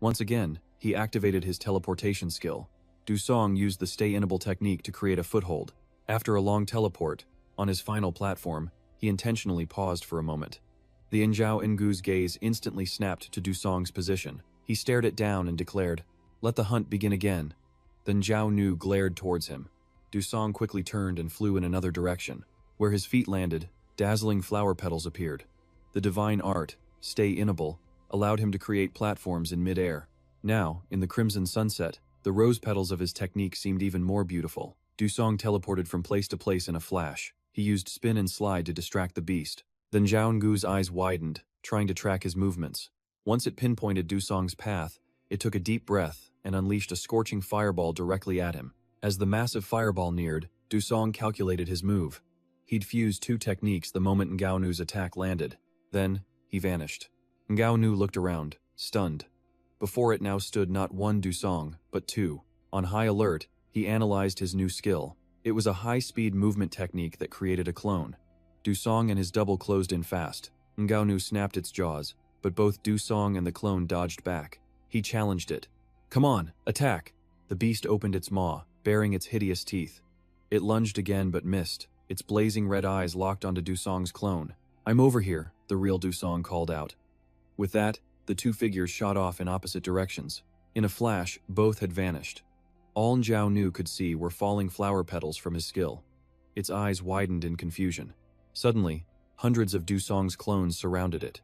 Once again, he activated his teleportation skill. Dusong used the stay-inable technique to create a foothold. After a long teleport, on his final platform, he intentionally paused for a moment. The Injiao Ngu's gaze instantly snapped to Dusong's position. He stared it down and declared, "Let the hunt begin again." Then Zhao Nu glared towards him. Dusong quickly turned and flew in another direction. Where his feet landed, dazzling flower petals appeared. The divine art, stay-inable, allowed him to create platforms in mid-air. Now, in the crimson sunset, the rose petals of his technique seemed even more beautiful. Dusong teleported from place to place in a flash. He used spin and slide to distract the beast. Then Zhao Ngu's eyes widened, trying to track his movements. Once it pinpointed Dusong's path, it took a deep breath and unleashed a scorching fireball directly at him. As the massive fireball neared, Dusong calculated his move. He'd fused two techniques the moment Ngao Nu's attack landed. Then, he vanished. Ngao Nu looked around, stunned. Before it now stood not one Dusong, but two. On high alert, he analyzed his new skill. It was a high-speed movement technique that created a clone. Dusong and his double closed in fast. Ngao snapped its jaws, but both Dusong and the clone dodged back. He challenged it. "Come on, attack!" The beast opened its maw, baring its hideous teeth. It lunged again but missed. Its blazing red eyes locked onto Dusong's clone. "I'm over here," the real Dusong called out. With that, the two figures shot off in opposite directions. In a flash, both had vanished. All Zhao Nu could see were falling flower petals from his skill. Its eyes widened in confusion. Suddenly, hundreds of Dusong's clones surrounded it.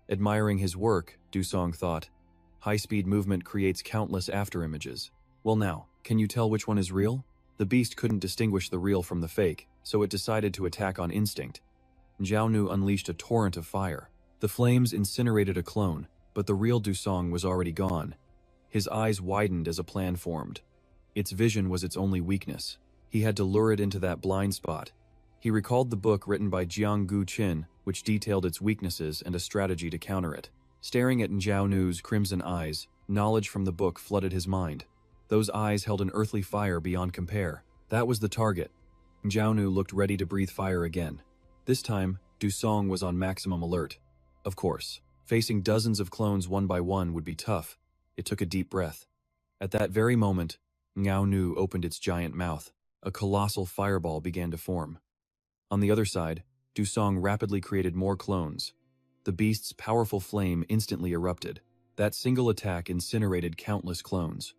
Admiring his work, Dusong thought, high-speed movement creates countless afterimages. Well now, can you tell which one is real? The beast couldn't distinguish the real from the fake, so it decided to attack on instinct. Zhao Nu unleashed a torrent of fire. The flames incinerated a clone, but the real Dusong was already gone. His eyes widened as a plan formed. Its vision was its only weakness. He had to lure it into that blind spot. He recalled the book written by Jiang Guqin, which detailed its weaknesses and a strategy to counter it. Staring at Zhao Nu's crimson eyes, knowledge from the book flooded his mind. Those eyes held an earthly fire beyond compare. That was the target. Zhao Nu looked ready to breathe fire again. This time, Dusong was on maximum alert. Of course, facing dozens of clones one by one would be tough. It took a deep breath. At that very moment, Ngao Nu opened its giant mouth. A colossal fireball began to form. On the other side, Dusong rapidly created more clones. The beast's powerful flame instantly erupted. That single attack incinerated countless clones.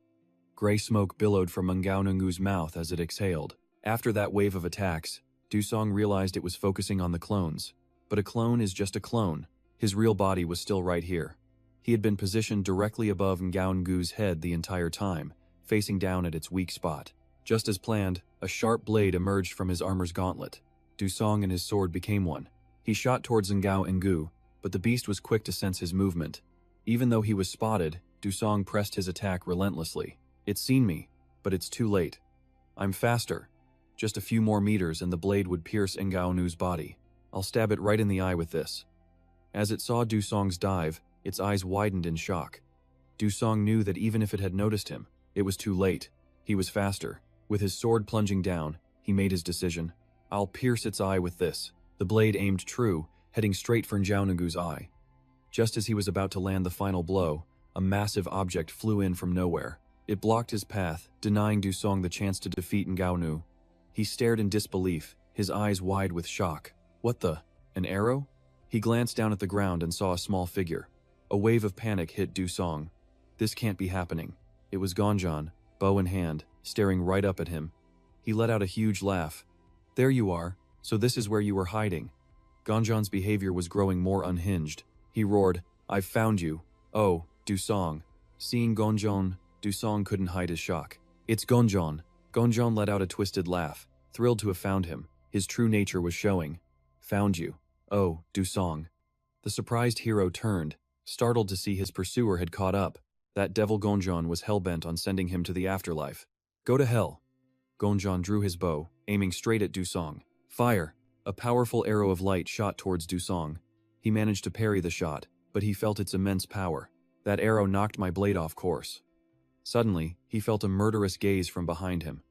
Gray smoke billowed from Ngao Nu's mouth as it exhaled. After that wave of attacks, Dusong realized it was focusing on the clones. But a clone is just a clone. His real body was still right here. He had been positioned directly above Ngao Nu's head the entire time, facing down at its weak spot. Just as planned, a sharp blade emerged from his armor's gauntlet. Dusong and his sword became one. He shot towards Ngao Ngu, but the beast was quick to sense his movement. Even though he was spotted, Dusong pressed his attack relentlessly. "It's seen me, but it's too late. I'm faster. Just a few more meters and the blade would pierce Ngao Nu's body. I'll stab it right in the eye with this." As it saw Dusong's dive, its eyes widened in shock. Dusong knew that even if it had noticed him, it was too late. He was faster. With his sword plunging down, he made his decision. "I'll pierce its eye with this." The blade aimed true, heading straight for Zhao Nu's eye. Just as he was about to land the final blow, a massive object flew in from nowhere. It blocked his path, denying Dusong the chance to defeat Ngao Nu. He stared in disbelief, his eyes wide with shock. "What the? An arrow?" He glanced down at the ground and saw a small figure. A wave of panic hit Dusong. This can't be happening. It was Gonjon, bow in hand, staring right up at him. He let out a huge laugh. "There you are, so this is where you were hiding." Gonjon's behavior was growing more unhinged. He roared, "I've found you. Oh, Dusong." Seeing Gonjon, Dusong couldn't hide his shock. "It's Gonjon." Gonjon let out a twisted laugh, thrilled to have found him. His true nature was showing. "Found you. Oh, Dusong." The surprised hero turned, startled to see his pursuer had caught up. That devil Gonjon was hell-bent on sending him to the afterlife. "Go to hell." Gonjon drew his bow, aiming straight at Dusong. "Fire!" A powerful arrow of light shot towards Dusong. He managed to parry the shot, but he felt its immense power. "That arrow knocked my blade off course." Suddenly, he felt a murderous gaze from behind him.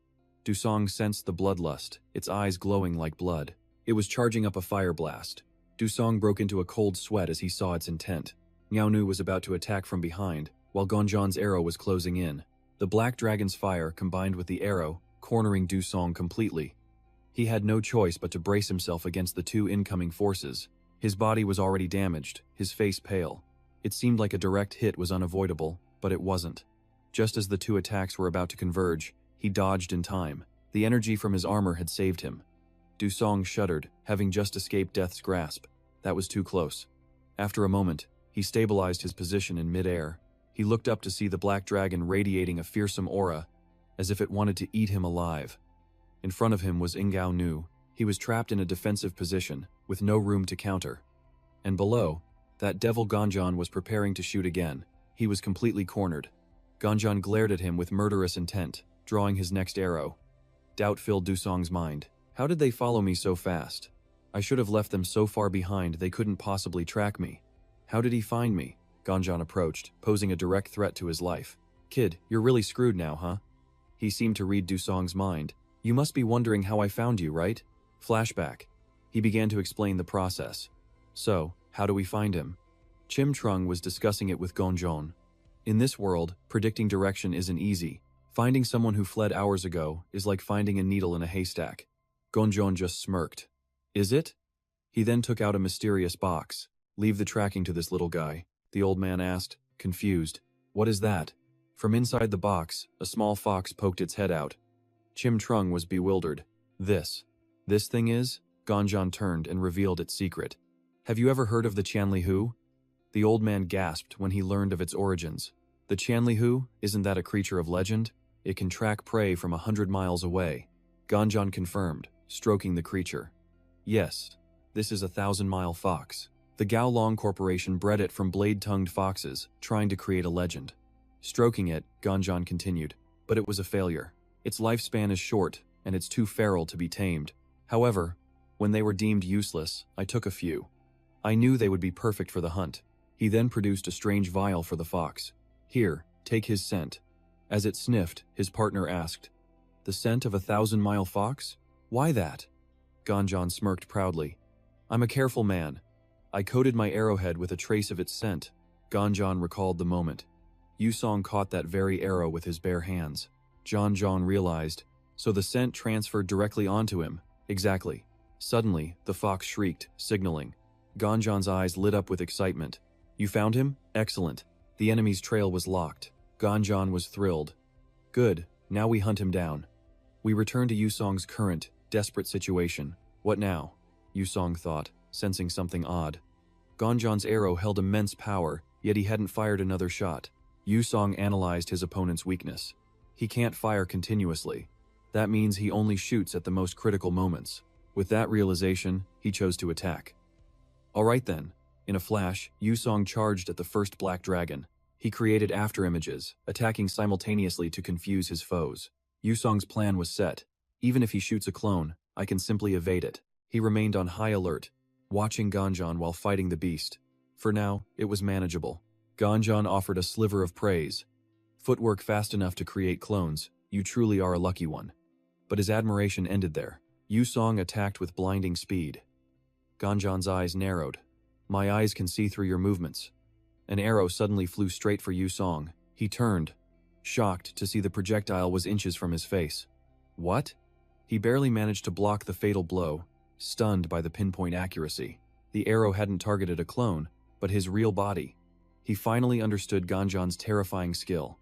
Dusong sensed the bloodlust, its eyes glowing like blood. It was charging up a fire blast. Dusong broke into a cold sweat as he saw its intent. Ngao Nu was about to attack from behind, while Gonjon's arrow was closing in. The black dragon's fire combined with the arrow, cornering Dusong completely. He had no choice but to brace himself against the two incoming forces. His body was already damaged, his face pale. It seemed like a direct hit was unavoidable, but it wasn't. Just as the two attacks were about to converge, he dodged in time. The energy from his armor had saved him. Dusong shuddered, having just escaped death's grasp. That was too close. After a moment, he stabilized his position in mid-air. He looked up to see the black dragon radiating a fearsome aura, as if it wanted to eat him alive. In front of him was Ngao Nu. He was trapped in a defensive position, with no room to counter. And below, that devil Gonjon was preparing to shoot again. He was completely cornered. Gonjon glared at him with murderous intent, drawing his next arrow. Doubt filled Dusong's mind. How did they follow me so fast? I should have left them so far behind they couldn't possibly track me. How did he find me? Ganjan approached, posing a direct threat to his life. Kid, you're really screwed now, huh? He seemed to read Dusong's mind. You must be wondering how I found you, right? Flashback. He began to explain the process. So, how do we find him? Chim Trung was discussing it with Gonjon. In this world, predicting direction isn't easy. Finding someone who fled hours ago is like finding a needle in a haystack. Gonjon just smirked. Is it? He then took out a mysterious box. Leave the tracking to this little guy, the old man asked, confused. What is that? From inside the box, a small fox poked its head out. Chim Trung was bewildered. This thing is? Gonjon turned and revealed its secret. Have you ever heard of the Chanlihu? The old man gasped when he learned of its origins. The Chanlihu, isn't that a creature of legend? It can track prey from 100 miles away. Gonjon confirmed, stroking the creature. Yes, this is a 1,000-mile fox. The Gaolong Corporation bred it from blade-tongued foxes, trying to create a legend. Stroking it, Gonjon continued, but it was a failure. Its lifespan is short, and it's too feral to be tamed. However, when they were deemed useless, I took a few. I knew they would be perfect for the hunt. He then produced a strange vial for the fox. Here, take his scent. As it sniffed, his partner asked, The scent of a 1,000-mile fox? Why that? Gonjon smirked proudly. I'm a careful man. I coated my arrowhead with a trace of its scent. Gonjon recalled the moment. Yusong caught that very arrow with his bare hands. Gonjon realized, so the scent transferred directly onto him. Exactly. Suddenly, the fox shrieked, signaling. Gonjon's eyes lit up with excitement. You found him? Excellent. The enemy's trail was locked. Gonjon was thrilled. Good, now we hunt him down. We return to Yusong's current, desperate situation. What now? Yusong thought, sensing something odd. Gonjon's arrow held immense power, yet he hadn't fired another shot. Yusong analyzed his opponent's weakness. He can't fire continuously. That means he only shoots at the most critical moments. With that realization, he chose to attack. Alright then. In a flash, Yusong charged at the first black dragon. He created afterimages, attacking simultaneously to confuse his foes. Yusong's plan was set. Even if he shoots a clone, I can simply evade it. He remained on high alert, watching Gonjon while fighting the beast. For now, it was manageable. Gonjon offered a sliver of praise. Footwork fast enough to create clones, you truly are a lucky one. But his admiration ended there. Yusong attacked with blinding speed. Gonjon's eyes narrowed. My eyes can see through your movements. An arrow suddenly flew straight for Yusong. He turned, shocked to see the projectile was inches from his face. What? He barely managed to block the fatal blow, stunned by the pinpoint accuracy. The arrow hadn't targeted a clone, but his real body. He finally understood Gonjon's terrifying skill.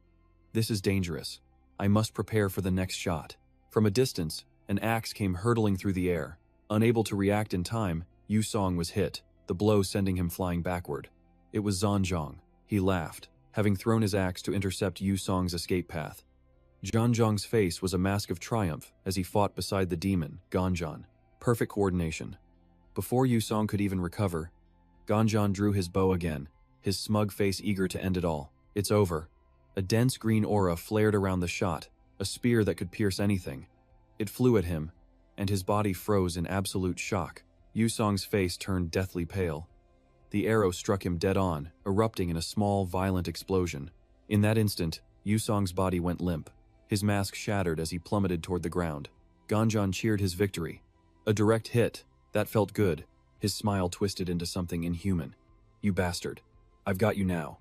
This is dangerous. I must prepare for the next shot. From a distance, an axe came hurtling through the air. Unable to react in time, Yusong was hit, the blow sending him flying backward. It was Zanzhong. He laughed, having thrown his axe to intercept Yusong's escape path. Zanzhong's face was a mask of triumph as he fought beside the demon, Gonjon. Perfect coordination. Before Yusong could even recover, Gonjon drew his bow again, his smug face eager to end it all. It's over. A dense green aura flared around the shot, a spear that could pierce anything. It flew at him, and his body froze in absolute shock. Yusong's face turned deathly pale. The arrow struck him dead on, erupting in a small, violent explosion. In that instant, Yusong's body went limp. His mask shattered as he plummeted toward the ground. Gonjon cheered his victory. A direct hit. That felt good. His smile twisted into something inhuman. You bastard. I've got you now.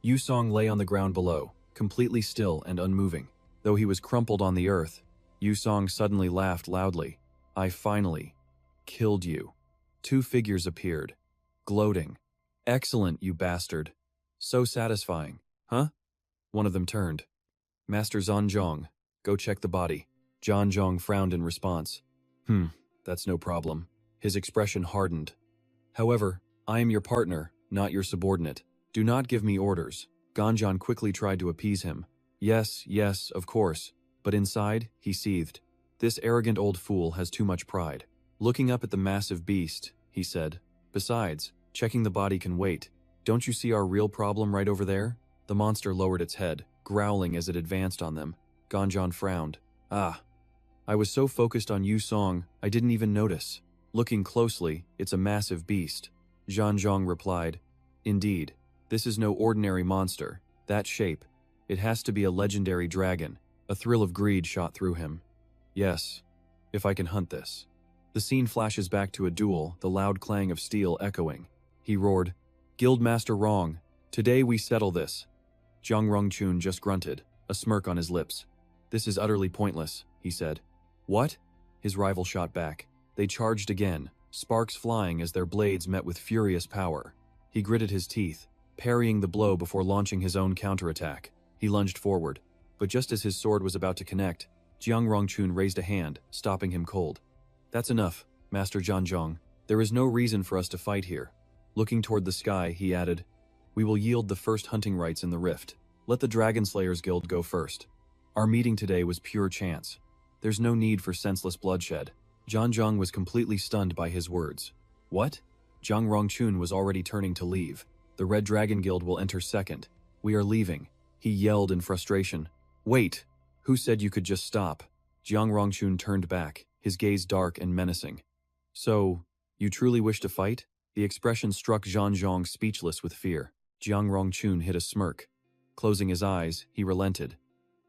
Yusong lay on the ground below, completely still and unmoving. Though he was crumpled on the earth, Yusong suddenly laughed loudly. I finally killed you. Two figures appeared, gloating. Excellent, you bastard. So satisfying, huh? One of them turned. Master Zanzhong, go check the body. Zanzhong frowned in response. That's no problem. His expression hardened. However, I am your partner, not your subordinate. Do not give me orders. Gonjon quickly tried to appease him. Yes, of course. But inside, he seethed. This arrogant old fool has too much pride. Looking up at the massive beast, he said. Besides, checking the body can wait. Don't you see our real problem right over there? The monster lowered its head, growling as it advanced on them. Gonjon frowned. I was so focused on Yusong, I didn't even notice. Looking closely, it's a massive beast. Zanzhong replied. Indeed. This is no ordinary monster. That shape. It has to be a legendary dragon. A thrill of greed shot through him. Yes, if I can hunt this. The scene flashes back to a duel, the loud clang of steel echoing. He roared, "Guildmaster Wrong, today we settle this." Jiang Rongchun just grunted, a smirk on his lips. "This is utterly pointless," he said. "What?" His rival shot back. They charged again, sparks flying as their blades met with furious power. He gritted his teeth, parrying the blow before launching his own counterattack. He lunged forward, but just as his sword was about to connect, Jiang Rongchun raised a hand, stopping him cold. "That's enough, Master Zhang. There is no reason for us to fight here." Looking toward the sky, he added, "We will yield the first hunting rights in the rift. Let the Dragon Slayers Guild go first. Our meeting today was pure chance. There's no need for senseless bloodshed." Zhang was completely stunned by his words. "What?" Jiang Rongchun was already turning to leave. "The Red Dragon Guild will enter second. We are leaving," he yelled in frustration. "Wait! Who said you could just stop?" Jiang Rongchun turned back, his gaze dark and menacing. "So, you truly wish to fight?" The expression struck Zhang speechless with fear. Jiang Rongchun hid a smirk. Closing his eyes, he relented.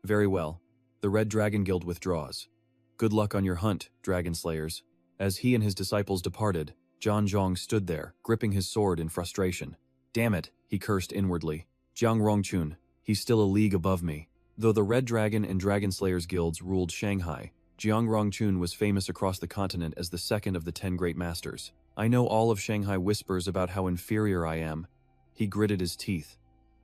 "Very well. The Red Dragon Guild withdraws. Good luck on your hunt, Dragon Slayers." As he and his disciples departed, Zhang stood there, gripping his sword in frustration. "Damn it," he cursed inwardly. "Jiang Rongchun, he's still a league above me." Though the Red Dragon and Dragon Slayers Guilds ruled Shanghai, Jiang Rongchun was famous across the continent as the second of the 10 great masters. "I know all of Shanghai whispers about how inferior I am." He gritted his teeth,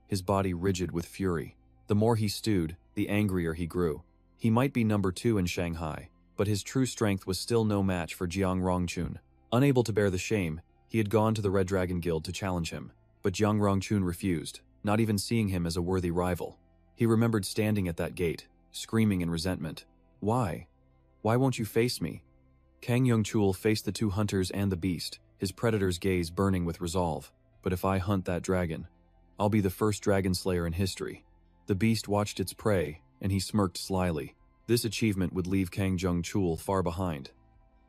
his body rigid with fury. The more he stewed, the angrier he grew. He might be number 2 in Shanghai, but his true strength was still no match for Jiang Rongchun. Unable to bear the shame, he had gone to the Red Dragon Guild to challenge him, but Jiang Rongchun refused, not even seeing him as a worthy rival. He remembered standing at that gate, screaming in resentment. "Why? Why won't you face me?" Kang Yongchul faced the 2 hunters and the beast, his predator's gaze burning with resolve. "But if I hunt that dragon, I'll be the first dragon slayer in history." The beast watched its prey, and he smirked slyly. This achievement would leave Kang Yongchul far behind.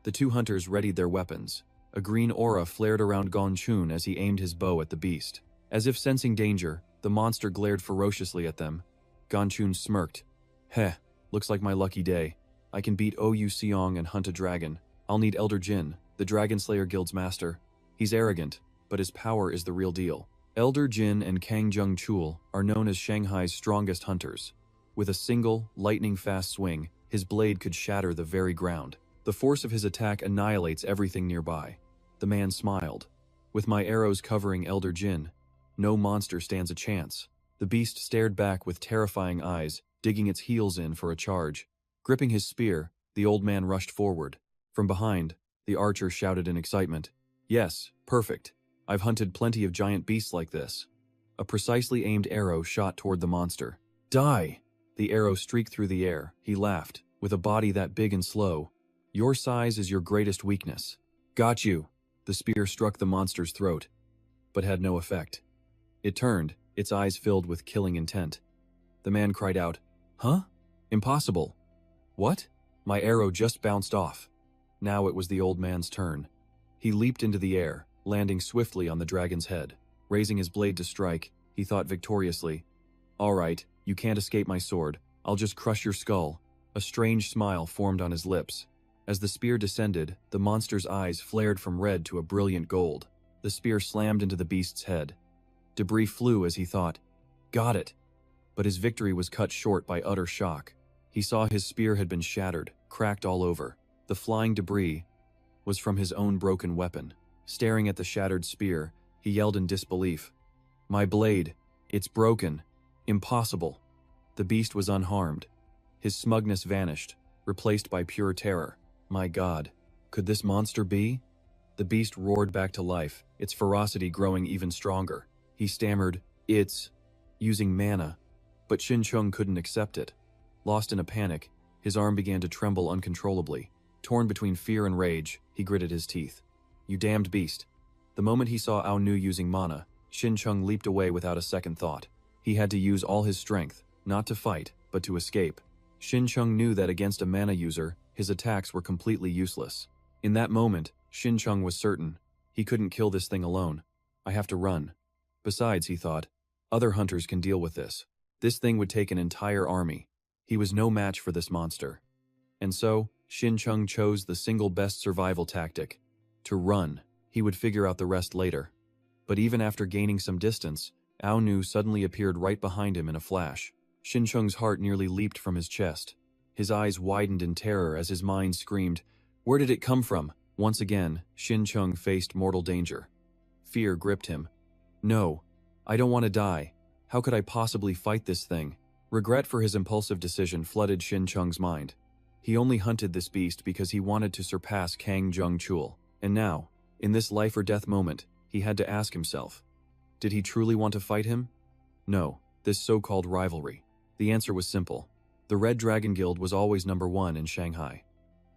The 2 hunters readied their weapons. A green aura flared around Gongchun as he aimed his bow at the beast. As if sensing danger, the monster glared ferociously at them. Gongchun smirked. "Heh, looks like my lucky day. I can beat Ou Seong and hunt a dragon. I'll need Elder Jin, the Dragon Slayer Guild's master. He's arrogant, but his power is the real deal." Elder Jin and Kang Yongchul are known as Shanghai's strongest hunters. With a single, lightning-fast swing, his blade could shatter the very ground. The force of his attack annihilates everything nearby. The man smiled. "With my arrows covering Elder Jin, no monster stands a chance." The beast stared back with terrifying eyes, digging its heels in for a charge. Gripping his spear, the old man rushed forward. From behind, the archer shouted in excitement, "Yes, perfect. I've hunted plenty of giant beasts like this." A precisely aimed arrow shot toward the monster. "Die!" The arrow streaked through the air. He laughed. "With a body that big and slow, your size is your greatest weakness." "Got you!" The spear struck the monster's throat, but had no effect. It turned, its eyes filled with killing intent. The man cried out, "Huh? Impossible." "What?" "My arrow just bounced off." Now it was the old man's turn. He leaped into the air, landing swiftly on the dragon's head. Raising his blade to strike, he thought victoriously, "All right, you can't escape my sword. I'll just crush your skull." A strange smile formed on his lips. As the spear descended, the monster's eyes flared from red to a brilliant gold. The spear slammed into the beast's head. Debris flew as he thought, "Got it." But his victory was cut short by utter shock. He saw his spear had been shattered, cracked all over. The flying debris was from his own broken weapon. Staring at the shattered spear, he yelled in disbelief, "My blade! It's broken! Impossible!" The beast was unharmed. His smugness vanished, replaced by pure terror. My God, could this monster be? The beast roared back to life, its ferocity growing even stronger. He stammered, "It's using mana," but Xincheng couldn't accept it. Lost in a panic, his arm began to tremble uncontrollably. Torn between fear and rage, he gritted his teeth. "You damned beast." The moment he saw Ao Nu using mana, Xincheng leaped away without a second thought. He had to use all his strength, not to fight, but to escape. Xincheng knew that against a mana user, his attacks were completely useless. In that moment, Xincheng was certain, he couldn't kill this thing alone. "I have to run." Besides, he thought, other hunters can deal with this. This thing would take an entire army. He was no match for this monster. And so, Shin Chung chose the single best survival tactic: to run. He would figure out the rest later. But even after gaining some distance, Ao Nu suddenly appeared right behind him in a flash. Shin Chung's heart nearly leaped from his chest. His eyes widened in terror as his mind screamed, "Where did it come from?" Once again, Shin Chung faced mortal danger. Fear gripped him. "No, I don't want to die. How could I possibly fight this thing?" Regret for his impulsive decision flooded Shin Chung's mind. He only hunted this beast because he wanted to surpass Kang Jung-chul. And now, in this life-or-death moment, he had to ask himself, did he truly want to fight him? No, this so-called rivalry. The answer was simple. The Red Dragon Guild was always #1 in Shanghai.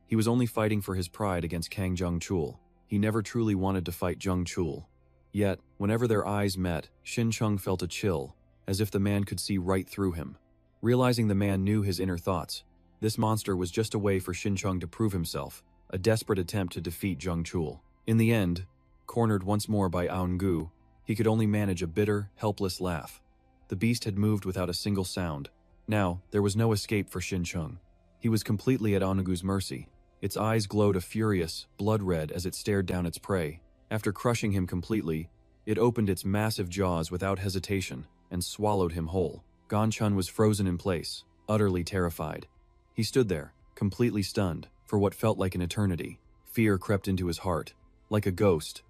He was only fighting for his pride against Kang Jung-chul. He never truly wanted to fight Jung-chul. Yet, whenever their eyes met, Shin Chung felt a chill, as if the man could see right through him. Realizing the man knew his inner thoughts, this monster was just a way for Shin Chung to prove himself, a desperate attempt to defeat Jung-chul. In the end, cornered once more by Aung-gu, he could only manage a bitter, helpless laugh. The beast had moved without a single sound. Now, there was no escape for Shin Chung. He was completely at Aung-gu's mercy. Its eyes glowed a furious, blood red as it stared down its prey. After crushing him completely, it opened its massive jaws without hesitation and swallowed him whole. Gon Chun was frozen in place, utterly terrified. He stood there, completely stunned, for what felt like an eternity. Fear crept into his heart, like a ghost.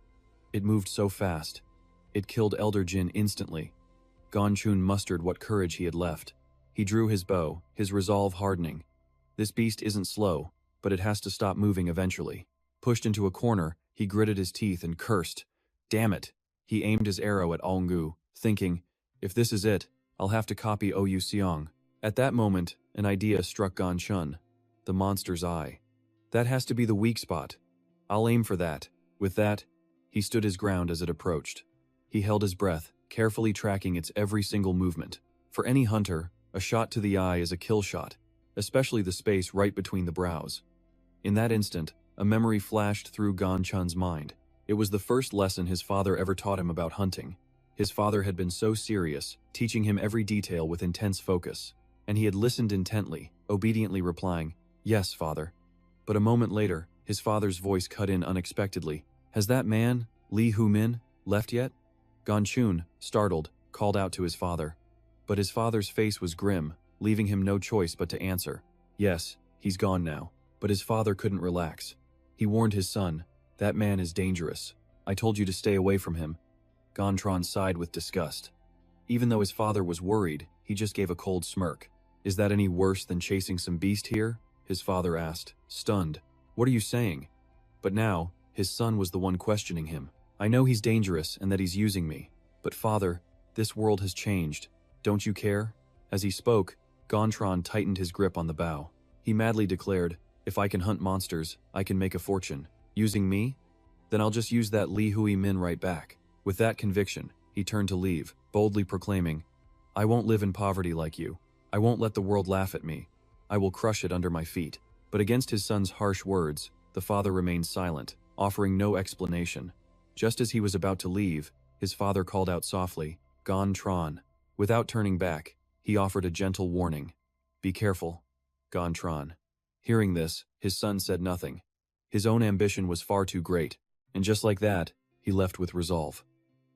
It moved so fast. It killed Elder Jin instantly. Gon Chun mustered what courage he had left. He drew his bow, his resolve hardening. This beast isn't slow, but it has to stop moving eventually. Pushed into a corner, he gritted his teeth and cursed. Damn it! He aimed his arrow at Aung-gu, thinking, if this is it, I'll have to copy OU Seong. At that moment, an idea struck Gon Chun. The monster's eye. That has to be the weak spot. I'll aim for that. With that, he stood his ground as it approached. He held his breath, carefully tracking its every single movement. For any hunter, a shot to the eye is a kill shot, especially the space right between the brows. In that instant, a memory flashed through Gon Chun's mind. It was the first lesson his father ever taught him about hunting. His father had been so serious, teaching him every detail with intense focus. And he had listened intently, obediently replying, "Yes, father." But a moment later, his father's voice cut in unexpectedly. "Has that man, Lee Hu-min, left yet?" Gon Chun, startled, called out to his father. But his father's face was grim, leaving him no choice but to answer, "Yes, he's gone now." But his father couldn't relax. He warned his son, "That man is dangerous. I told you to stay away from him." Gontran sighed with disgust. Even though his father was worried, he just gave a cold smirk. "Is that any worse than chasing some beast here?" his father asked, stunned. "What are you saying?" But now, his son was the one questioning him. "I know he's dangerous and that he's using me. But father, this world has changed. Don't you care?" As he spoke, Gontran tightened his grip on the bow. He madly declared, "If I can hunt monsters, I can make a fortune. Using me? Then I'll just use that Lee Hui-min right back." With that conviction, he turned to leave, boldly proclaiming, "I won't live in poverty like you. I won't let the world laugh at me. I will crush it under my feet." But against his son's harsh words, the father remained silent, offering no explanation. Just as he was about to leave, his father called out softly, "Gon Tran." Without turning back, he offered a gentle warning. "Be careful, Gon Tran." Hearing this, his son said nothing. His own ambition was far too great, and just like that, he left with resolve.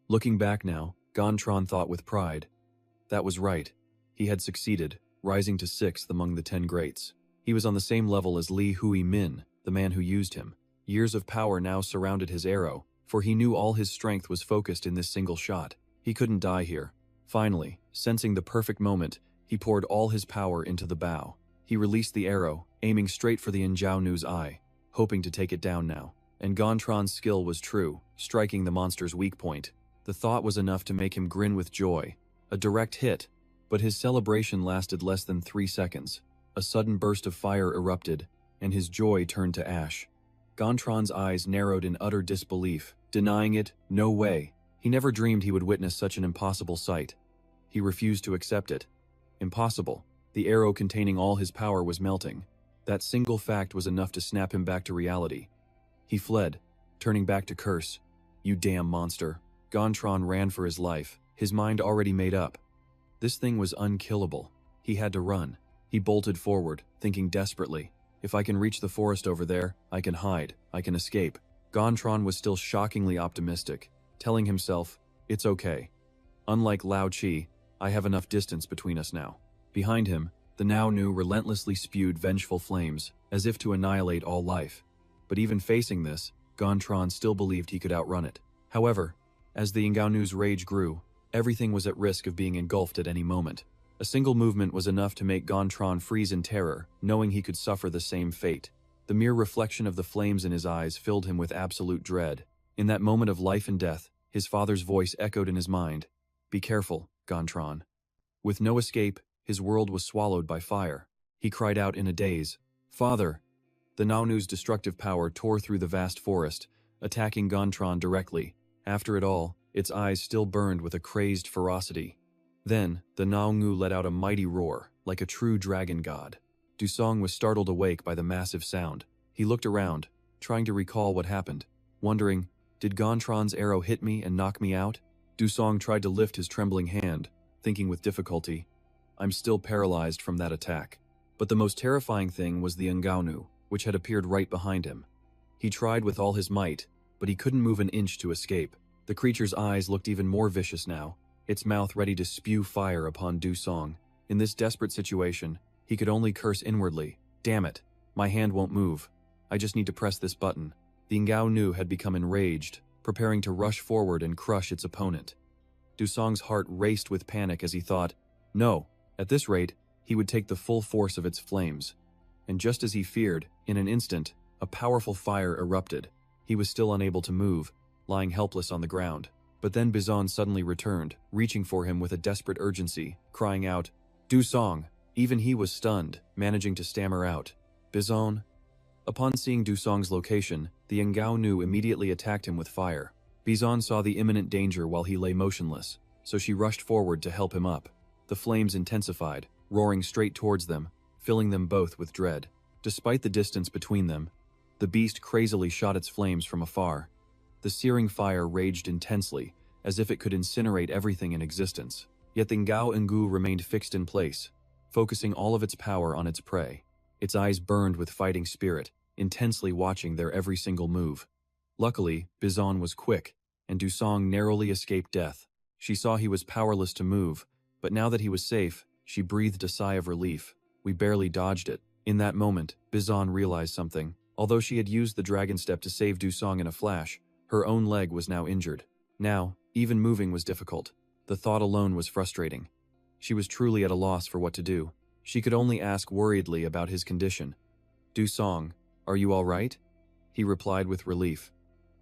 Looking back now, Gontran thought with pride. That was right. He had succeeded, rising to 6th among the 10 greats. He was on the same level as Lee Hui-min, the man who used him. Years of power now surrounded his arrow, for he knew all his strength was focused in this single shot. He couldn't die here. Finally, sensing the perfect moment, he poured all his power into the bow. He released the arrow, aiming straight for the Injiaonu's eye, hoping to take it down now. And Gontran's skill was true, striking the monster's weak point. The thought was enough to make him grin with joy. A direct hit, but his celebration lasted less than 3 seconds. A sudden burst of fire erupted, and his joy turned to ash. Gontran's eyes narrowed in utter disbelief, denying it, no way. He never dreamed he would witness such an impossible sight. He refused to accept it. Impossible. The arrow containing all his power was melting. That single fact was enough to snap him back to reality. He fled, turning back to curse. "You damn monster." Gontran ran for his life, his mind already made up. This thing was unkillable. He had to run. He bolted forward, thinking desperately, if I can reach the forest over there, I can hide, I can escape. Gontran was still shockingly optimistic, telling himself, it's okay. Unlike Lao Chi, I have enough distance between us now. Behind him, the Now Nu relentlessly spewed vengeful flames, as if to annihilate all life. But even facing this, Gontran still believed he could outrun it. However, as the Ngao Nu's rage grew, everything was at risk of being engulfed at any moment. A single movement was enough to make Gontran freeze in terror, knowing he could suffer the same fate. The mere reflection of the flames in his eyes filled him with absolute dread. In that moment of life and death, his father's voice echoed in his mind. Be careful, Gontran. With no escape, his world was swallowed by fire. He cried out in a daze, Father! The Ngao Nu's destructive power tore through the vast forest, attacking Gontran directly. After it all, its eyes still burned with a crazed ferocity. Then, the Ngao Nu let out a mighty roar, like a true dragon god. Dusong was startled awake by the massive sound. He looked around, trying to recall what happened, wondering, did Gontran's arrow hit me and knock me out? Dusong tried to lift his trembling hand, thinking with difficulty, I'm still paralyzed from that attack. But the most terrifying thing was the Ngao Nu, which had appeared right behind him. He tried with all his might, but he couldn't move an inch to escape. The creature's eyes looked even more vicious now, its mouth ready to spew fire upon Dusong. In this desperate situation, he could only curse inwardly, damn it, my hand won't move. I just need to press this button. The Ngao Nu had become enraged, preparing to rush forward and crush its opponent. Dusong's heart raced with panic as he thought, no, at this rate, he would take the full force of its flames. And just as he feared, in an instant, a powerful fire erupted. He was still unable to move, lying helpless on the ground. But then Bizon suddenly returned, reaching for him with a desperate urgency, crying out, Dusong! Even he was stunned, managing to stammer out, Bizon? Upon seeing Dusong's location, the Ngao Nu immediately attacked him with fire. Bizon saw the imminent danger while he lay motionless, so she rushed forward to help him up. The flames intensified, roaring straight towards them, filling them both with dread. Despite the distance between them, the beast crazily shot its flames from afar. The searing fire raged intensely, as if it could incinerate everything in existence. Yet the Ngao Ngu remained fixed in place, focusing all of its power on its prey. Its eyes burned with fighting spirit, intensely watching their every single move. Luckily, Bizon was quick, and Dusong narrowly escaped death. She saw he was powerless to move, but now that he was safe, she breathed a sigh of relief. We barely dodged it. In that moment, Bizon realized something. Although she had used the dragon step to save Dusong in a flash, her own leg was now injured. Now, even moving was difficult. The thought alone was frustrating. She was truly at a loss for what to do. She could only ask worriedly about his condition. Dusong, are you all right? He replied with relief.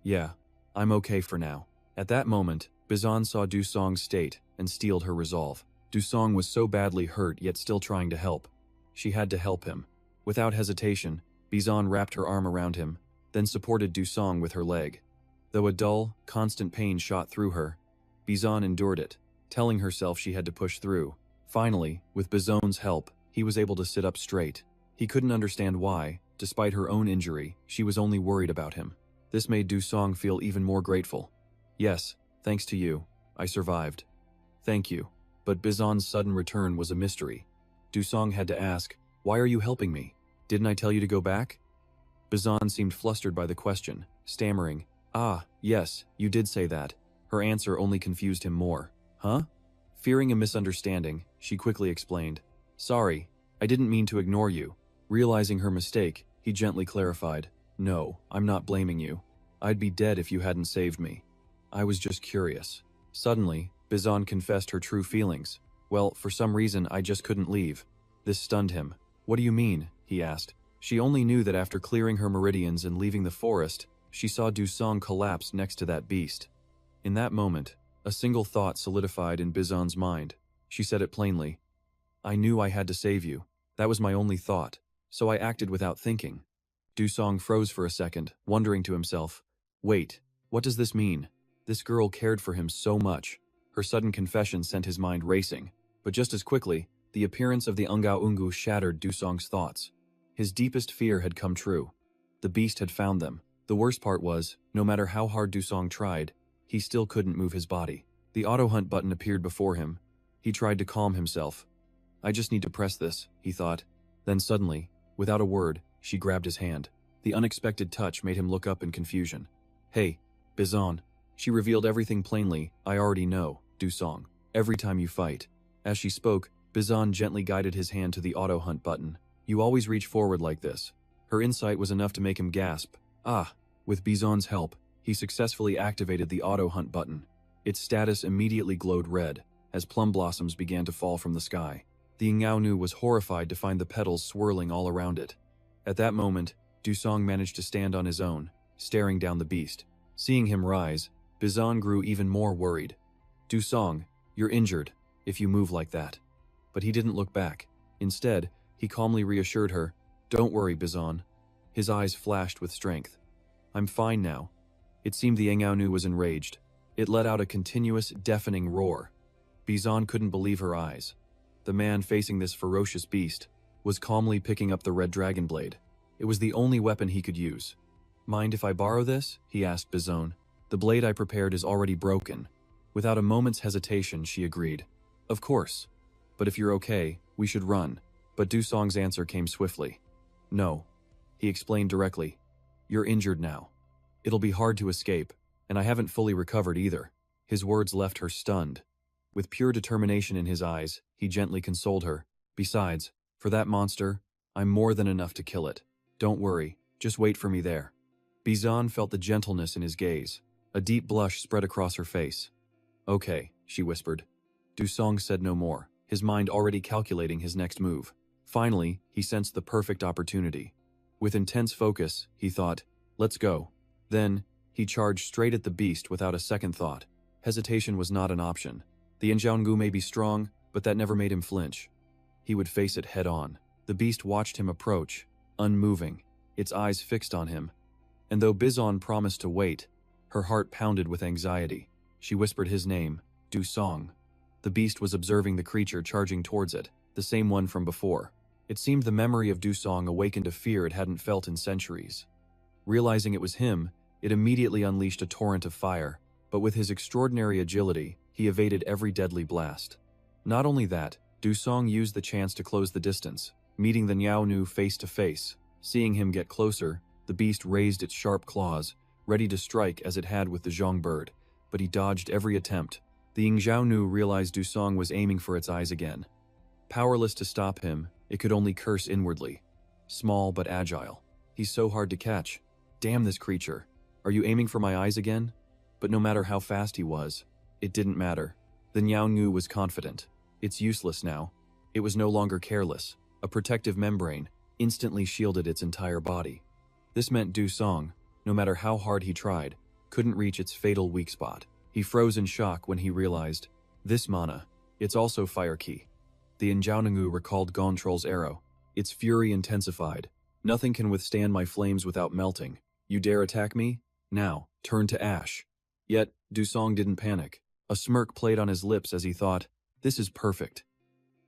Yeah, I'm okay for now. At that moment, Bizon saw Dusong's state and steeled her resolve. Dusong was so badly hurt yet still trying to help. She had to help him. Without hesitation, Bizon wrapped her arm around him, then supported Dusong with her leg. Though a dull, constant pain shot through her, Bizon endured it, telling herself she had to push through. Finally, with Bizon's help, he was able to sit up straight. He couldn't understand why, despite her own injury, she was only worried about him. This made Dusong feel even more grateful. Yes, thanks to you, I survived. Thank you. But Bizon's sudden return was a mystery. Dusong had to ask, why are you helping me? Didn't I tell you to go back? Bizon seemed flustered by the question, stammering, ah, yes, you did say that. Her answer only confused him more. Huh? Fearing a misunderstanding, she quickly explained, sorry, I didn't mean to ignore you. Realizing her mistake, he gently clarified, no, I'm not blaming you. I'd be dead if you hadn't saved me. I was just curious. Suddenly, Bizon confessed her true feelings. Well, for some reason I just couldn't leave. This stunned him. What do you mean? He asked. She only knew that after clearing her meridians and leaving the forest, she saw Dusong collapse next to that beast. In that moment, a single thought solidified in Bizon's mind. She said it plainly. I knew I had to save you. That was my only thought. So I acted without thinking. Dusong froze for a second, wondering to himself, wait, what does this mean? This girl cared for him so much. Her sudden confession sent his mind racing, but just as quickly, the appearance of the Ngao Ungu shattered Dusong's thoughts. His deepest fear had come true. The beast had found them. The worst part was, no matter how hard Dusong tried, he still couldn't move his body. The auto hunt button appeared before him. He tried to calm himself. I just need to press this, he thought. Then suddenly, without a word, she grabbed his hand. The unexpected touch made him look up in confusion. Hey, Bizon. She revealed everything plainly. I already know, Do-song. Every time you fight. As she spoke, Bizon gently guided his hand to the auto hunt button. You always reach forward like this. Her insight was enough to make him gasp. Ah! With Bizon's help, he successfully activated the auto hunt button. Its status immediately glowed red, as plum blossoms began to fall from the sky. The Ngao was horrified to find the petals swirling all around it. At that moment, Du-song managed to stand on his own, staring down the beast. Seeing him rise, Bizon grew even more worried. Du-song, you're injured, if you move like that. But he didn't look back. Instead, he calmly reassured her, Don't worry, Bizon. His eyes flashed with strength. I'm fine now. It seemed the Ngao was enraged. It let out a continuous, deafening roar. Bizon couldn't believe her eyes. The man facing this ferocious beast was calmly picking up the red dragon blade. It was the only weapon he could use. Mind if I borrow this? He asked Bizon. The blade I prepared is already broken. Without a moment's hesitation, she agreed. Of course. But if you're okay, we should run. But Du-song's answer came swiftly. No. He explained directly. You're injured now. It'll be hard to escape, and I haven't fully recovered either. His words left her stunned. With pure determination in his eyes, he gently consoled her. Besides, for that monster, I'm more than enough to kill it. Don't worry, just wait for me there. Bizon felt the gentleness in his gaze. A deep blush spread across her face. Okay, she whispered. Du-song said no more, his mind already calculating his next move. Finally, he sensed the perfect opportunity. With intense focus, he thought, let's go. Then, he charged straight at the beast without a second thought. Hesitation was not an option. The Njiaongu may be strong, but that never made him flinch. He would face it head-on. The beast watched him approach, unmoving, its eyes fixed on him. And though Bizon promised to wait, her heart pounded with anxiety. She whispered his name, Du-song. The beast was observing the creature charging towards it, the same one from before. It seemed the memory of Du-song awakened a fear it hadn't felt in centuries. Realizing it was him, it immediately unleashed a torrent of fire, but with his extraordinary agility, he evaded every deadly blast. Not only that, Du-song used the chance to close the distance, meeting the Ngao face to face. Seeing him get closer, the beast raised its sharp claws, ready to strike as it had with the Zhong bird, but he dodged every attempt. The Ngao realized Du-song was aiming for its eyes again. Powerless to stop him, it could only curse inwardly. Small but agile. He's so hard to catch. Damn this creature. Are you aiming for my eyes again? But no matter how fast he was, it didn't matter. The Ngao was confident. It's useless now. It was no longer careless. A protective membrane instantly shielded its entire body. This meant Du-song, no matter how hard he tried, couldn't reach its fatal weak spot. He froze in shock when he realized, this mana, it's also fire key. The Njiaongu recalled Gontrol's arrow. Its fury intensified. Nothing can withstand my flames without melting. You dare attack me? Now, turn to ash. Yet, Du-song didn't panic. A smirk played on his lips as he thought, this is perfect.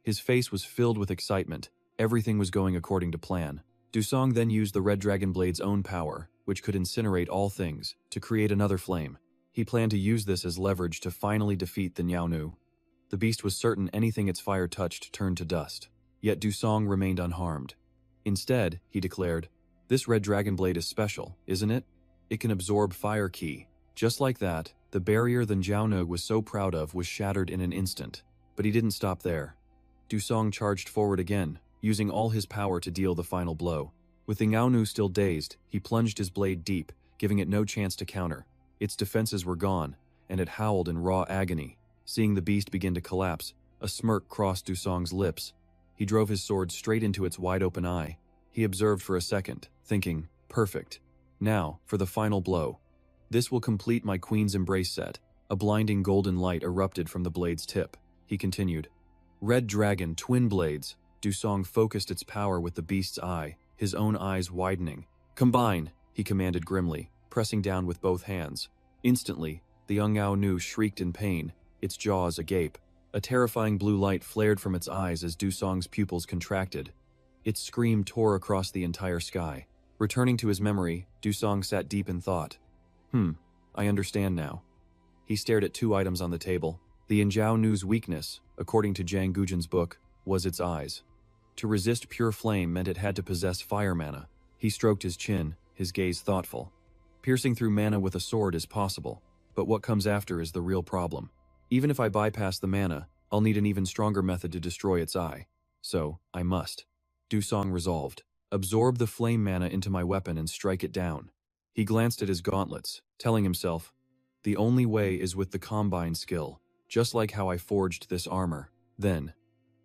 His face was filled with excitement. Everything was going according to plan. Du-song then used the Red Dragon Blade's own power, which could incinerate all things, to create another flame. He planned to use this as leverage to finally defeat the Ngao. The beast was certain anything its fire touched turned to dust. Yet Du-song remained unharmed. Instead, he declared, this Red Dragon Blade is special, isn't it? It can absorb fire ki. Just like that, the barrier the Njiaongu was so proud of was shattered in an instant. But he didn't stop there. Du-song charged forward again, using all his power to deal the final blow. With the Ngao still dazed, he plunged his blade deep, giving it no chance to counter. Its defenses were gone, and it howled in raw agony. Seeing the beast begin to collapse, a smirk crossed Du-song's lips. He drove his sword straight into its wide-open eye. He observed for a second, thinking, perfect. Now, for the final blow. This will complete my Queen's Embrace set. A blinding golden light erupted from the blade's tip. He continued. Red Dragon, twin blades. Du-song focused its power with the beast's eye, his own eyes widening. Combine, he commanded grimly, pressing down with both hands. Instantly, the young Ngao shrieked in pain, its jaws agape. A terrifying blue light flared from its eyes as Du-song's pupils contracted. Its scream tore across the entire sky. Returning to his memory, Du-song sat deep in thought. I understand now. He stared at two items on the table. The Injiao Nu's weakness, according to Zhang Gujin's book, was its eyes. To resist pure flame meant it had to possess fire mana. He stroked his chin, his gaze thoughtful. Piercing through mana with a sword is possible, but what comes after is the real problem. Even if I bypass the mana, I'll need an even stronger method to destroy its eye. So, I must. Dusong resolved. Absorb the flame mana into my weapon and strike it down. He glanced at his gauntlets, telling himself, the only way is with the combine skill, just like how I forged this armor. Then,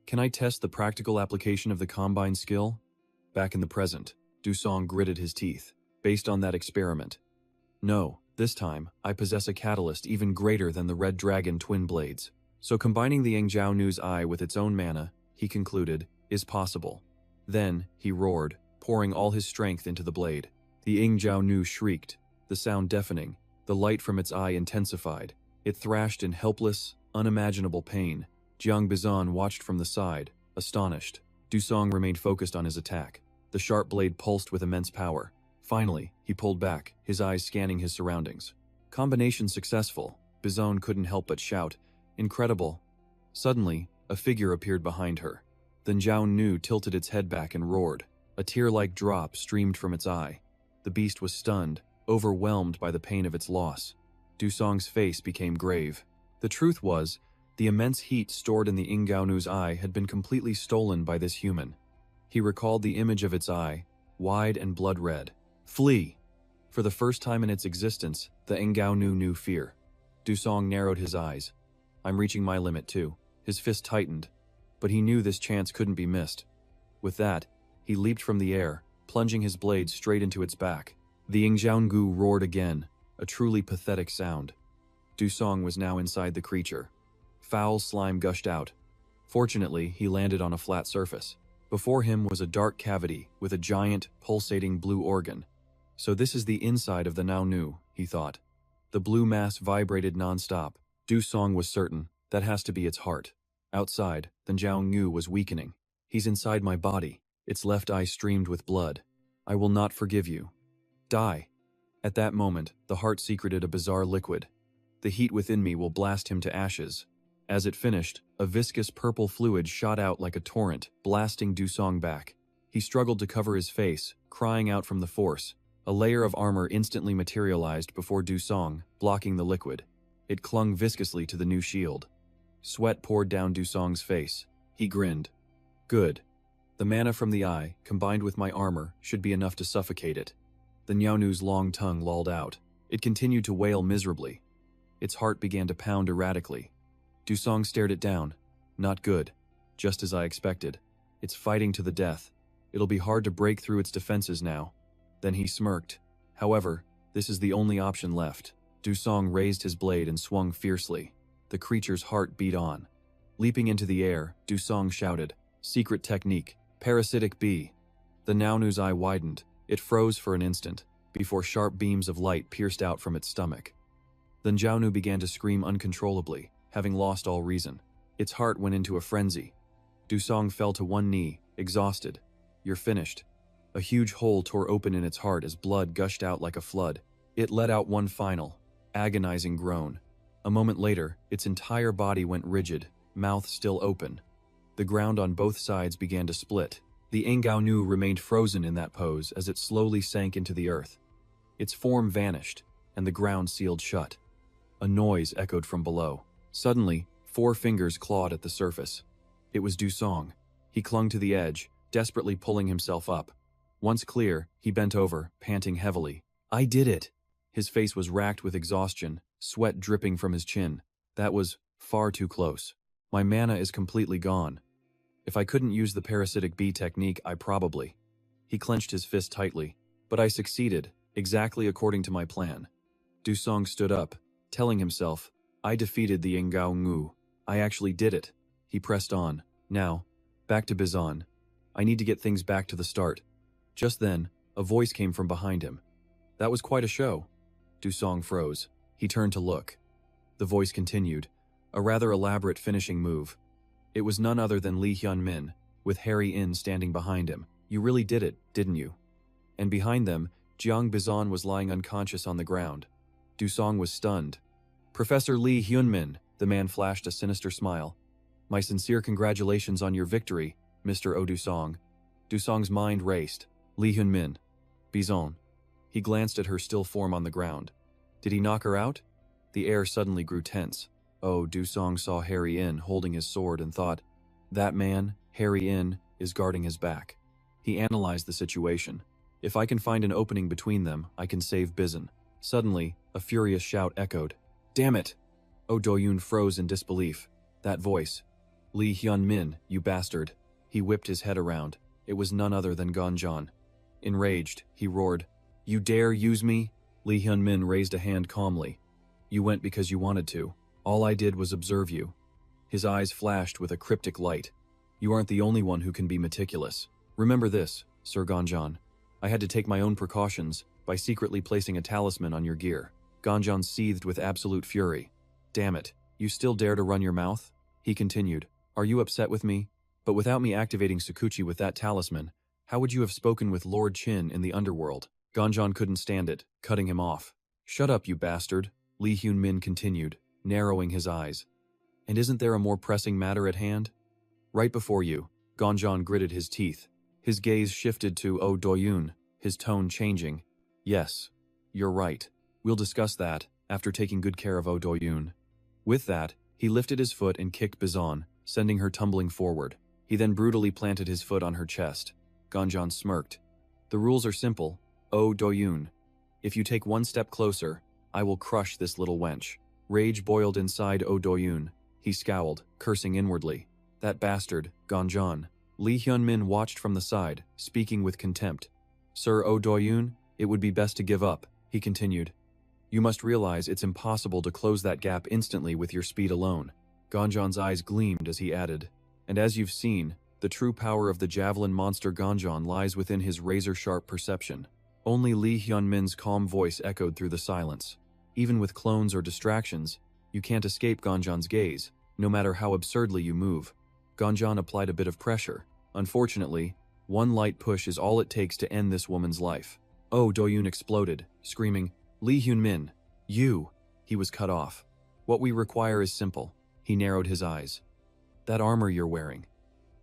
can I test the practical application of the combine skill? Back in the present, Dusong gritted his teeth. Based on that experiment. No, this time, I possess a catalyst even greater than the Red Dragon twin blades. So combining the Yingjiao Nu's eye with its own mana, he concluded, is possible. Then, he roared, pouring all his strength into the blade. The Yingjiao Nu shrieked, the sound deafening. The light from its eye intensified. It thrashed in helpless, unimaginable pain. Jiang Bizan watched from the side, astonished. Dusong remained focused on his attack. The sharp blade pulsed with immense power. Finally, he pulled back, his eyes scanning his surroundings. Combination successful. Bizan couldn't help but shout, incredible. Suddenly, a figure appeared behind her. Then Jiao Nu tilted its head back and roared. A tear-like drop streamed from its eye. The beast was stunned, overwhelmed by the pain of its loss. Dusong's face became grave. The truth was, the immense heat stored in the Yingjiao Nu's eye had been completely stolen by this human. He recalled the image of its eye, wide and blood red. Flee! For the first time in its existence, the Yingjiao Nu knew fear. Dusong narrowed his eyes. I'm reaching my limit too. His fist tightened. But he knew this chance couldn't be missed. With that, he leaped from the air, plunging his blade straight into its back. The Yingjiao Nu roared again, a truly pathetic sound. Dusong was now inside the creature. Foul slime gushed out. Fortunately, he landed on a flat surface. Before him was a dark cavity with a giant, pulsating blue organ. So this is the inside of the Nao Nu, he thought. The blue mass vibrated non-stop. Dusong was certain, that has to be its heart. Outside, the Jiao Nu was weakening. He's inside my body. Its left eye streamed with blood. I will not forgive you. Die. At that moment, the heart secreted a bizarre liquid. The heat within me will blast him to ashes. As it finished, a viscous purple fluid shot out like a torrent, blasting Dusong back. He struggled to cover his face, crying out from the force. A layer of armor instantly materialized before Dusong, blocking the liquid. It clung viscously to the new shield. Sweat poured down Dusong's face. He grinned. Good. The mana from the eye, combined with my armor, should be enough to suffocate it. The Jiao Nu's long tongue lolled out. It continued to wail miserably. Its heart began to pound erratically. Dusong stared it down. Not good. Just as I expected. It's fighting to the death. It'll be hard to break through its defenses now. Then he smirked. However, this is the only option left. Dusong raised his blade and swung fiercely. The creature's heart beat on. Leaping into the air, Dusong shouted, Secret technique, parasitic bee. The Nao Nu's eye widened. It froze for an instant, before sharp beams of light pierced out from its stomach. Then Jiao Nu began to scream uncontrollably, having lost all reason. Its heart went into a frenzy. Dusong fell to one knee, exhausted. You're finished. A huge hole tore open in its heart as blood gushed out like a flood. It let out one final, agonizing groan. A moment later, its entire body went rigid, mouth still open. The ground on both sides began to split. The Yingjiao Nu remained frozen in that pose as it slowly sank into the earth. Its form vanished, and the ground sealed shut. A noise echoed from below. Suddenly, 4 fingers clawed at the surface. It was Dusong. He clung to the edge, desperately pulling himself up. Once clear, he bent over, panting heavily. I did it! His face was racked with exhaustion, sweat dripping from his chin. That was far too close. My mana is completely gone. If I couldn't use the parasitic bee technique, I probably. He clenched his fist tightly. But I succeeded, exactly according to my plan. Dusong stood up, telling himself, I defeated the Yingjiao Nu. I actually did it. He pressed on. Now, back to Bizan. I need to get things back to the start. Just then, a voice came from behind him. That was quite a show. Dusong froze. He turned to look. The voice continued, a rather elaborate finishing move. It was none other than Li Hyunmin, with Harry In standing behind him. You really did it, didn't you? And behind them, Jiang Bizan was lying unconscious on the ground. Dusong was stunned. Professor Lee Hyunmin, the man flashed a sinister smile. My sincere congratulations on your victory, Mr. Oh Dusong. Dusong's mind raced. Lee Hyunmin. Bison. He glanced at her still form on the ground. Did he knock her out? The air suddenly grew tense. Oh, Dusong saw Harry In holding his sword and thought, that man, Harry In, is guarding his back. He analyzed the situation. If I can find an opening between them, I can save Bison. Suddenly, a furious shout echoed. Damn it! Oh Do-yoon froze in disbelief. That voice. Lee Hyun-min, you bastard. He whipped his head around. It was none other than Gonjan. Enraged, he roared. You dare use me? Lee Hyun-min raised a hand calmly. You went because you wanted to. All I did was observe you. His eyes flashed with a cryptic light. You aren't the only one who can be meticulous. Remember this, Sir Gonjan. I had to take my own precautions by secretly placing a talisman on your gear. Gonjan seethed with absolute fury. Damn it, you still dare to run your mouth? He continued. Are you upset with me? But without me activating Sakuchi with that talisman, how would you have spoken with Lord Chin in the underworld? Gonjan couldn't stand it, cutting him off. Shut up, you bastard, Lee Hyun-min continued, narrowing his eyes. And isn't there a more pressing matter at hand? Right before you, Gonjan gritted his teeth. His gaze shifted to Oh Do-yoon, his tone changing. Yes, you're right. We'll discuss that after taking good care of Oh Do-yoon. With that, he lifted his foot and kicked Bizon, sending her tumbling forward. He then brutally planted his foot on her chest. Gonjan smirked. The rules are simple, Oh Do-yoon. If you take one step closer, I will crush this little wench. Rage boiled inside Oh Do-yoon. He scowled, cursing inwardly. That bastard, Gonjan. Lee Hyun-min watched from the side, speaking with contempt. Sir Oh Do-yoon, it would be best to give up, he continued. You must realize it's impossible to close that gap instantly with your speed alone. Gonjan's eyes gleamed as he added. And as you've seen, the true power of the javelin monster Gonjan lies within his razor-sharp perception. Only Lee Hyun-min's calm voice echoed through the silence. Even with clones or distractions, you can't escape Gonjan's gaze, no matter how absurdly you move. Gonjan applied a bit of pressure. Unfortunately, one light push is all it takes to end this woman's life. Oh Do-yoon exploded, screaming, Lee Hyun-min, you! He was cut off. What we require is simple. He narrowed his eyes. That armor you're wearing.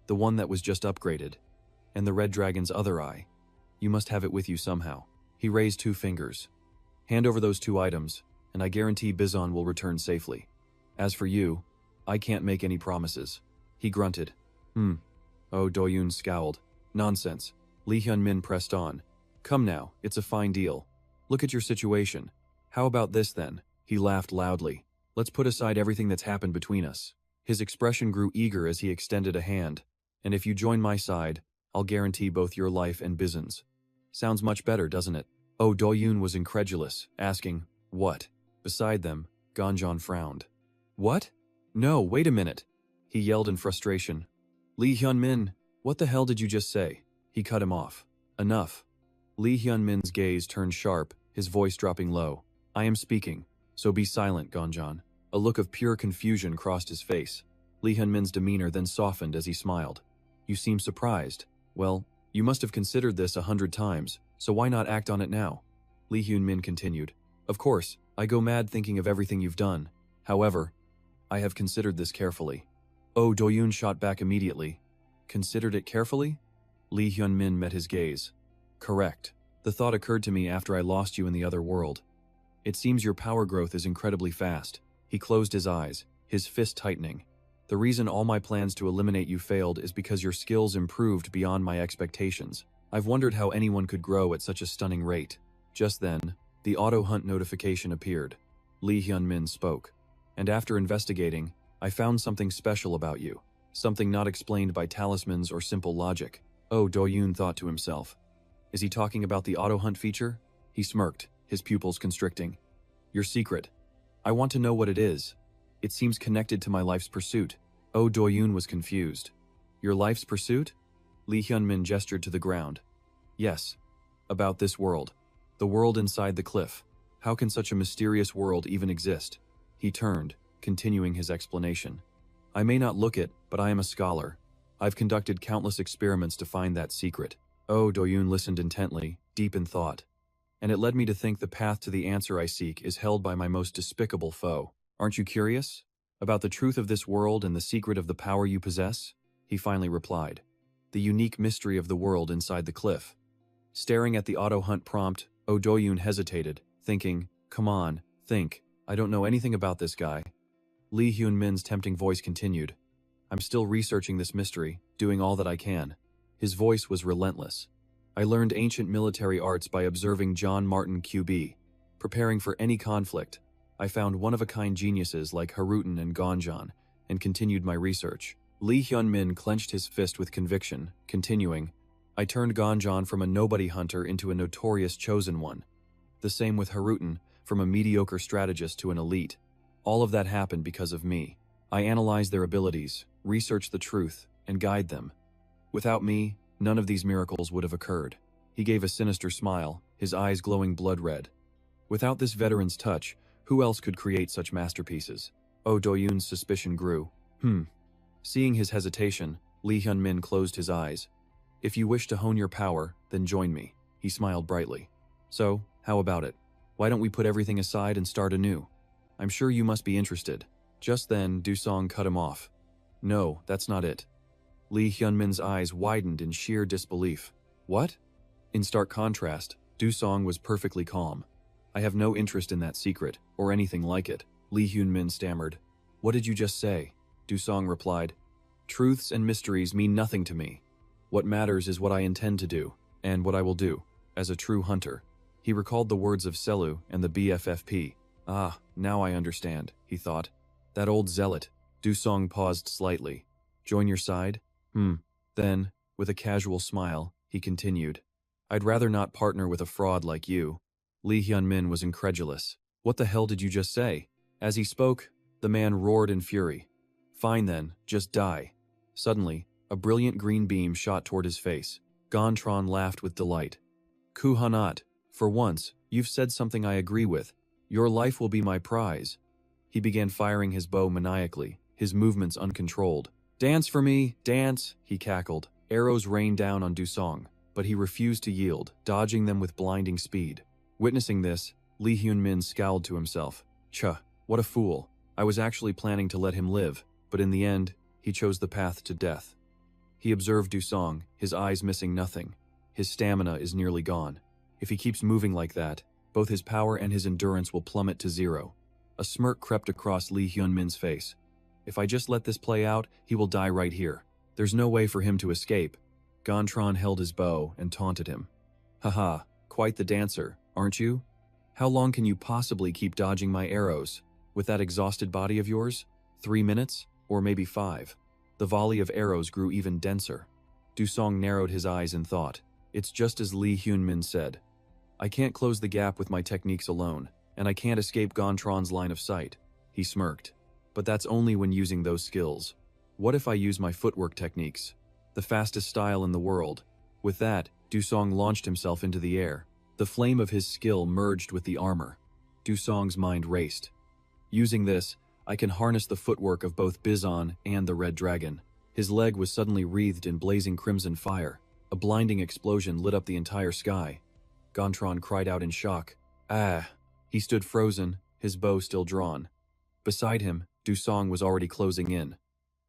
The one that was just upgraded. And the Red Dragon's other eye. You must have it with you somehow. He raised 2 fingers. Hand over those 2 items, and I guarantee Bizon will return safely. As for you, I can't make any promises. He grunted. Oh Do-yoon scowled. Nonsense. Lee Hyun-min pressed on. Come now, it's a fine deal. Look at your situation. How about this then? He laughed loudly. Let's put aside everything that's happened between us. His expression grew eager as he extended a hand. And if you join my side, I'll guarantee both your life and Bizon's. Sounds much better, doesn't it? Oh Do-yoon was incredulous, asking, what? Beside them, Gonjan frowned. What? No, wait a minute. He yelled in frustration. Lee Hyun-min, what the hell did you just say? He cut him off. Enough. Lee Hyun-min's gaze turned sharp, his voice dropping low. I am speaking, so be silent, Gonjan. A look of pure confusion crossed his face. Lee Hyun-min's demeanor then softened as he smiled. You seem surprised. Well, you must have considered this 100 times, so why not act on it now? Lee Hyun-min continued. Of course, I go mad thinking of everything you've done. However, I have considered this carefully. Oh Do-yoon shot back immediately. Considered it carefully? Lee Hyun-min met his gaze. Correct. The thought occurred to me after I lost you in the other world. It seems your power growth is incredibly fast. He closed his eyes, his fist tightening. The reason all my plans to eliminate you failed is because your skills improved beyond my expectations. I've wondered how anyone could grow at such a stunning rate. Just then, the auto-hunt notification appeared. Lee Hyun-min spoke. And after investigating, I found something special about you. Something not explained by talismans or simple logic. Oh, Do-yoon thought to himself. Is he talking about the auto-hunt feature? He smirked, his pupils constricting. Your secret. I want to know what it is. It seems connected to my life's pursuit. Oh, Do-yoon was confused. Your life's pursuit? Lee Hyun-min gestured to the ground. Yes. About this world. The world inside the cliff. How can such a mysterious world even exist? He turned, continuing his explanation. I may not look it, but I am a scholar. I've conducted countless experiments to find that secret. Oh, Do-yoon listened intently, deep in thought. And it led me to think the path to the answer I seek is held by my most despicable foe. Aren't you curious? About the truth of this world and the secret of the power you possess? He finally replied. The unique mystery of the world inside the cliff. Staring at the auto-hunt prompt, Oh Do-yoon hesitated, thinking, come on, think, I don't know anything about this guy. Lee Hyun-min's tempting voice continued. I'm still researching this mystery, doing all that I can. His voice was relentless. I learned ancient military arts by observing John Martin QB. Preparing for any conflict, I found one-of-a-kind geniuses like Harutan and Gonjan, and continued my research. Lee Hyun-min clenched his fist with conviction, continuing, I turned Gonjan from a nobody hunter into a notorious chosen one. The same with Harutan, from a mediocre strategist to an elite. All of that happened because of me. I analyzed their abilities, researched the truth, and guide them. Without me, none of these miracles would have occurred. He gave a sinister smile, his eyes glowing blood red. Without this veteran's touch, who else could create such masterpieces? Oh Do-yoon's suspicion grew. Seeing his hesitation, Lee Hyun-min closed his eyes. If you wish to hone your power, then join me. He smiled brightly. So, how about it? Why don't we put everything aside and start anew? I'm sure you must be interested. Just then, Do-song cut him off. No, that's not it. Lee Hyun-min's eyes widened in sheer disbelief. What? In stark contrast, Do-song was perfectly calm. I have no interest in that secret, or anything like it, Lee Hyun-min stammered. What did you just say? Do-song replied. Truths and mysteries mean nothing to me. What matters is what I intend to do, and what I will do, as a true hunter. He recalled the words of Selu and the BFFP. Ah, now I understand, he thought. That old zealot. Do-song paused slightly. Join your side? Then, with a casual smile, he continued. I'd rather not partner with a fraud like you. Lee Hyun-min was incredulous. What the hell did you just say? As he spoke, the man roared in fury. Fine then, just die. Suddenly, a brilliant green beam shot toward his face. Gontran laughed with delight. Kuhanat, for once, you've said something I agree with. Your life will be my prize. He began firing his bow maniacally, his movements uncontrolled. Dance for me, dance, he cackled. Arrows rained down on Do-song, but he refused to yield, dodging them with blinding speed. Witnessing this, Lee Hyun-min scowled to himself. What a fool. I was actually planning to let him live, but in the end, he chose the path to death. He observed Do-song, his eyes missing nothing. His stamina is nearly gone. If he keeps moving like that, both his power and his endurance will plummet to zero. A smirk crept across Lee Hyun-min's face. If I just let this play out, he will die right here. There's no way for him to escape. Gontran held his bow and taunted him. Haha, quite the dancer, aren't you? How long can you possibly keep dodging my arrows? With that exhausted body of yours? 3 minutes? Or maybe 5? The volley of arrows grew even denser. Do-song narrowed his eyes in thought. It's just as Lee Hyun-min said. I can't close the gap with my techniques alone, and I can't escape Gontran's line of sight. He smirked. But that's only when using those skills. What if I use my footwork techniques? The fastest style in the world. With that, Do-song launched himself into the air. The flame of his skill merged with the armor. Do-song's mind raced. Using this, I can harness the footwork of both Bizon and the Red Dragon. His leg was suddenly wreathed in blazing crimson fire. A blinding explosion lit up the entire sky. Gontran cried out in shock. Ah! He stood frozen, his bow still drawn. Beside him, Do-song was already closing in.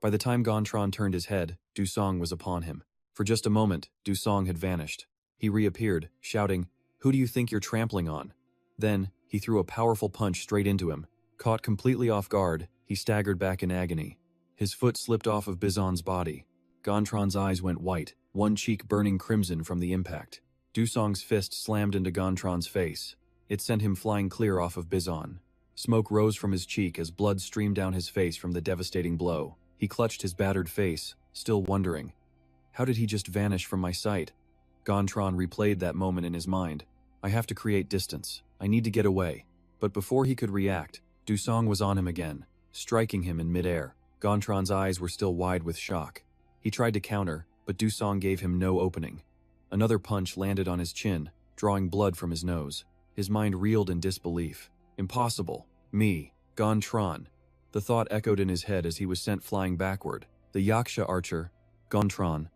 By the time Gontran turned his head, Do-song was upon him. For just a moment, Do-song had vanished. He reappeared, shouting, Who do you think you're trampling on? Then, he threw a powerful punch straight into him. Caught completely off guard, he staggered back in agony. His foot slipped off of Bizon's body. Gontran's eyes went white, one cheek burning crimson from the impact. Do-song's fist slammed into Gontran's face. It sent him flying clear off of Bizon. Smoke rose from his cheek as blood streamed down his face from the devastating blow. He clutched his battered face, still wondering. How did he just vanish from my sight? Gontran replayed that moment in his mind. I have to create distance. I need to get away. But before he could react, Do-song was on him again, striking him in midair. Gontran's eyes were still wide with shock. He tried to counter, but Do-song gave him no opening. Another punch landed on his chin, drawing blood from his nose. His mind reeled in disbelief. Impossible. Me. Gontran. The thought echoed in his head as he was sent flying backward. The Yaksha archer, Gontran.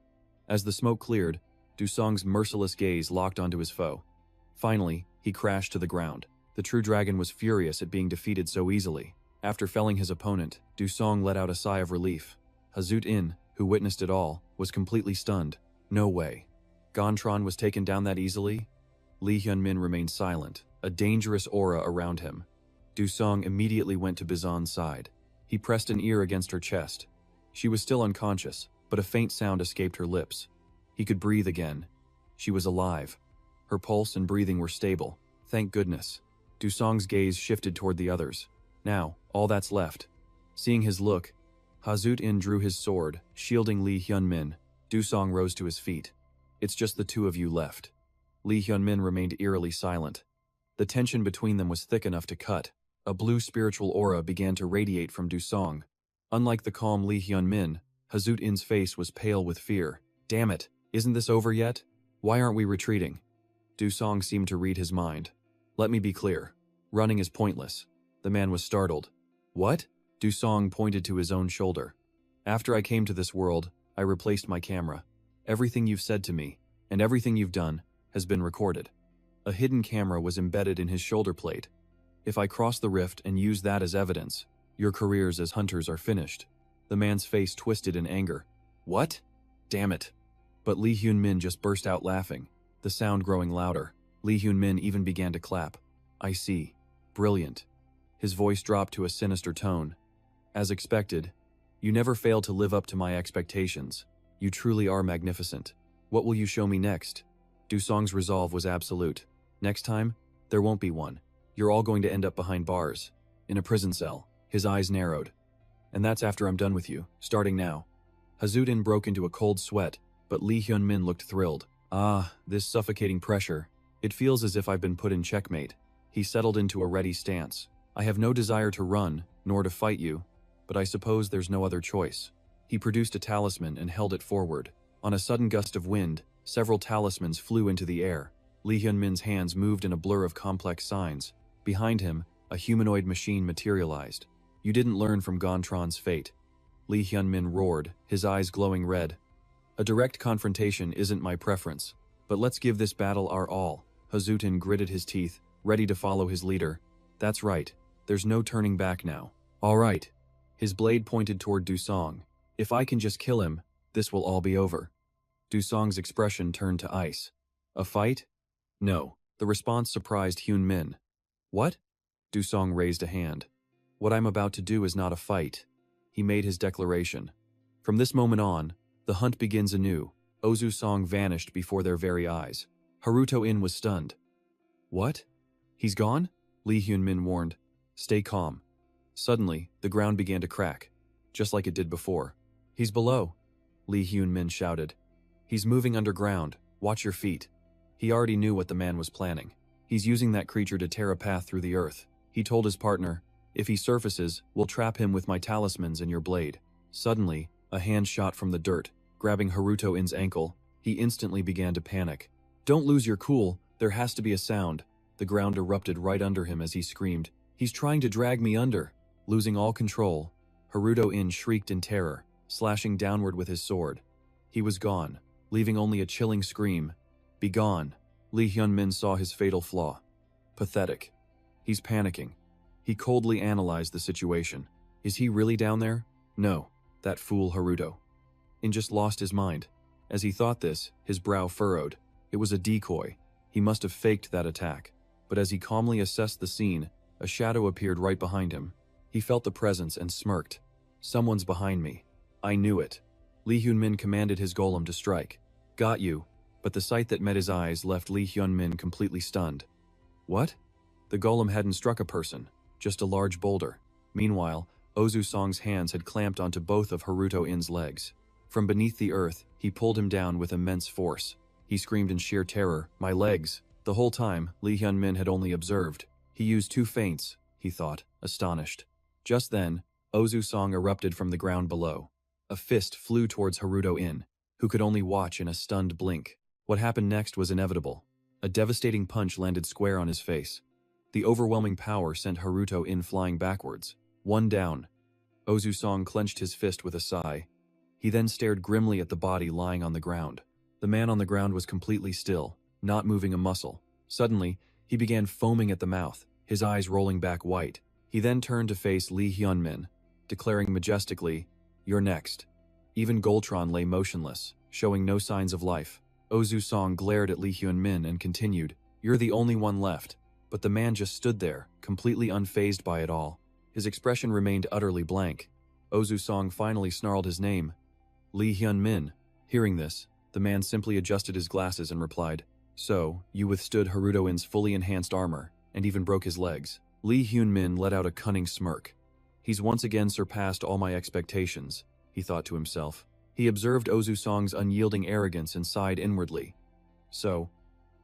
As the smoke cleared, Do-song's merciless gaze locked onto his foe. Finally, he crashed to the ground. The true dragon was furious at being defeated so easily. After felling his opponent, Dusong let out a sigh of relief. Hazut-in, who witnessed it all, was completely stunned. No way. Gontran was taken down that easily? Lee Hyun-min remained silent, a dangerous aura around him. Dusong immediately went to Bizon's side. He pressed an ear against her chest. She was still unconscious, but a faint sound escaped her lips. He could breathe again. She was alive. Her pulse and breathing were stable. Thank goodness. Dusong's gaze shifted toward the others. Now, all that's left. Seeing his look, Hazut-in drew his sword, shielding Lee Hyun-min. Dusong rose to his feet. It's just the two of you left. Lee Hyun-min remained eerily silent. The tension between them was thick enough to cut. A blue spiritual aura began to radiate from Dusong. Unlike the calm Lee Hyun-min, Hazut-in's face was pale with fear. Damn it, isn't this over yet? Why aren't we retreating? Dusong seemed to read his mind. Let me be clear. Running is pointless. The man was startled. What? Dusong pointed to his own shoulder. After I came to this world, I replaced my camera. Everything you've said to me, and everything you've done, has been recorded. A hidden camera was embedded in his shoulder plate. If I cross the rift and use that as evidence, your careers as hunters are finished. The man's face twisted in anger. What? Damn it. But Lee Hyun-min just burst out laughing, the sound growing louder. Lee Hyun-min even began to clap. I see. Brilliant. His voice dropped to a sinister tone. As expected, you never fail to live up to my expectations. You truly are magnificent. What will you show me next? Dusong's resolve was absolute. Next time, there won't be one. You're all going to end up behind bars. In a prison cell. His eyes narrowed. And that's after I'm done with you, starting now. Hazut-in broke into a cold sweat, but Lee Hyun-min looked thrilled. Ah, this suffocating pressure. It feels as if I've been put in checkmate. He settled into a ready stance. I have no desire to run, nor to fight you, but I suppose there's no other choice. He produced a talisman and held it forward. On a sudden gust of wind, several talismans flew into the air. Lee Hyun-min's hands moved in a blur of complex signs. Behind him, a humanoid machine materialized. You didn't learn from Gontran's fate. Lee Hyun-min roared, his eyes glowing red. A direct confrontation isn't my preference, but let's give this battle our all. Hazut-in gritted his teeth, ready to follow his leader. That's right. There's no turning back now. All right. His blade pointed toward Dusong. If I can just kill him, this will all be over. Dusong's expression turned to ice. A fight? No. The response surprised Hyun-min. What? Dusong raised a hand. What I'm about to do is not a fight. He made his declaration. From this moment on, the hunt begins anew. Ozu-song vanished before their very eyes. Haruto-in was stunned. What? He's gone? Lee Hyun-min warned. Stay calm. Suddenly, the ground began to crack, just like it did before. He's below, Lee Hyun-min shouted. He's moving underground. Watch your feet. He already knew what the man was planning. He's using that creature to tear a path through the earth. He told his partner, if he surfaces, we'll trap him with my talismans and your blade. Suddenly, a hand shot from the dirt, grabbing Haruto-in's ankle. He instantly began to panic. Don't lose your cool, there has to be a sound. The ground erupted right under him as he screamed. He's trying to drag me under. Losing all control, Haruto-in shrieked in terror, slashing downward with his sword. He was gone, leaving only a chilling scream. Be gone. Lee Hyun-min saw his fatal flaw. Pathetic. He's panicking. He coldly analyzed the situation. Is he really down there? No. That fool Haruto-in just lost his mind. As he thought this, his brow furrowed. It was a decoy. He must have faked that attack. But as he calmly assessed the scene, a shadow appeared right behind him. He felt the presence and smirked. Someone's behind me. I knew it. Lee Hyun-min commanded his golem to strike. Got you. But the sight that met his eyes left Lee Hyun-min completely stunned. What? The golem hadn't struck a person, just a large boulder. Meanwhile, Ozu-song's hands had clamped onto both of Haruto-in's legs. From beneath the earth, he pulled him down with immense force. He screamed in sheer terror, my legs. The whole time, Lee Hyun-min had only observed. He used 2 feints, he thought, astonished. Just then, Ozu-song erupted from the ground below. A fist flew towards Haruto-in, who could only watch in a stunned blink. What happened next was inevitable. A devastating punch landed square on his face. The overwhelming power sent Haruto-in flying backwards. One down. Ozu-song clenched his fist with a sigh. He then stared grimly at the body lying on the ground. The man on the ground was completely still, not moving a muscle. Suddenly, he began foaming at the mouth, his eyes rolling back white. He then turned to face Lee Hyun-min, declaring majestically, "You're next." Even Goltron lay motionless, showing no signs of life. Ozu Song glared at Lee Hyun-min and continued, "You're the only one left." But the man just stood there, completely unfazed by it all. His expression remained utterly blank. Ozu Song finally snarled his name, "Lee Hyun-min." Hearing this, the man simply adjusted his glasses and replied, "So, you withstood Haruto-in's fully enhanced armor, and even broke his legs." Lee Hyun-min let out a cunning smirk. "He's once again surpassed all my expectations," he thought to himself. He observed Ozu Song's unyielding arrogance and sighed inwardly. So,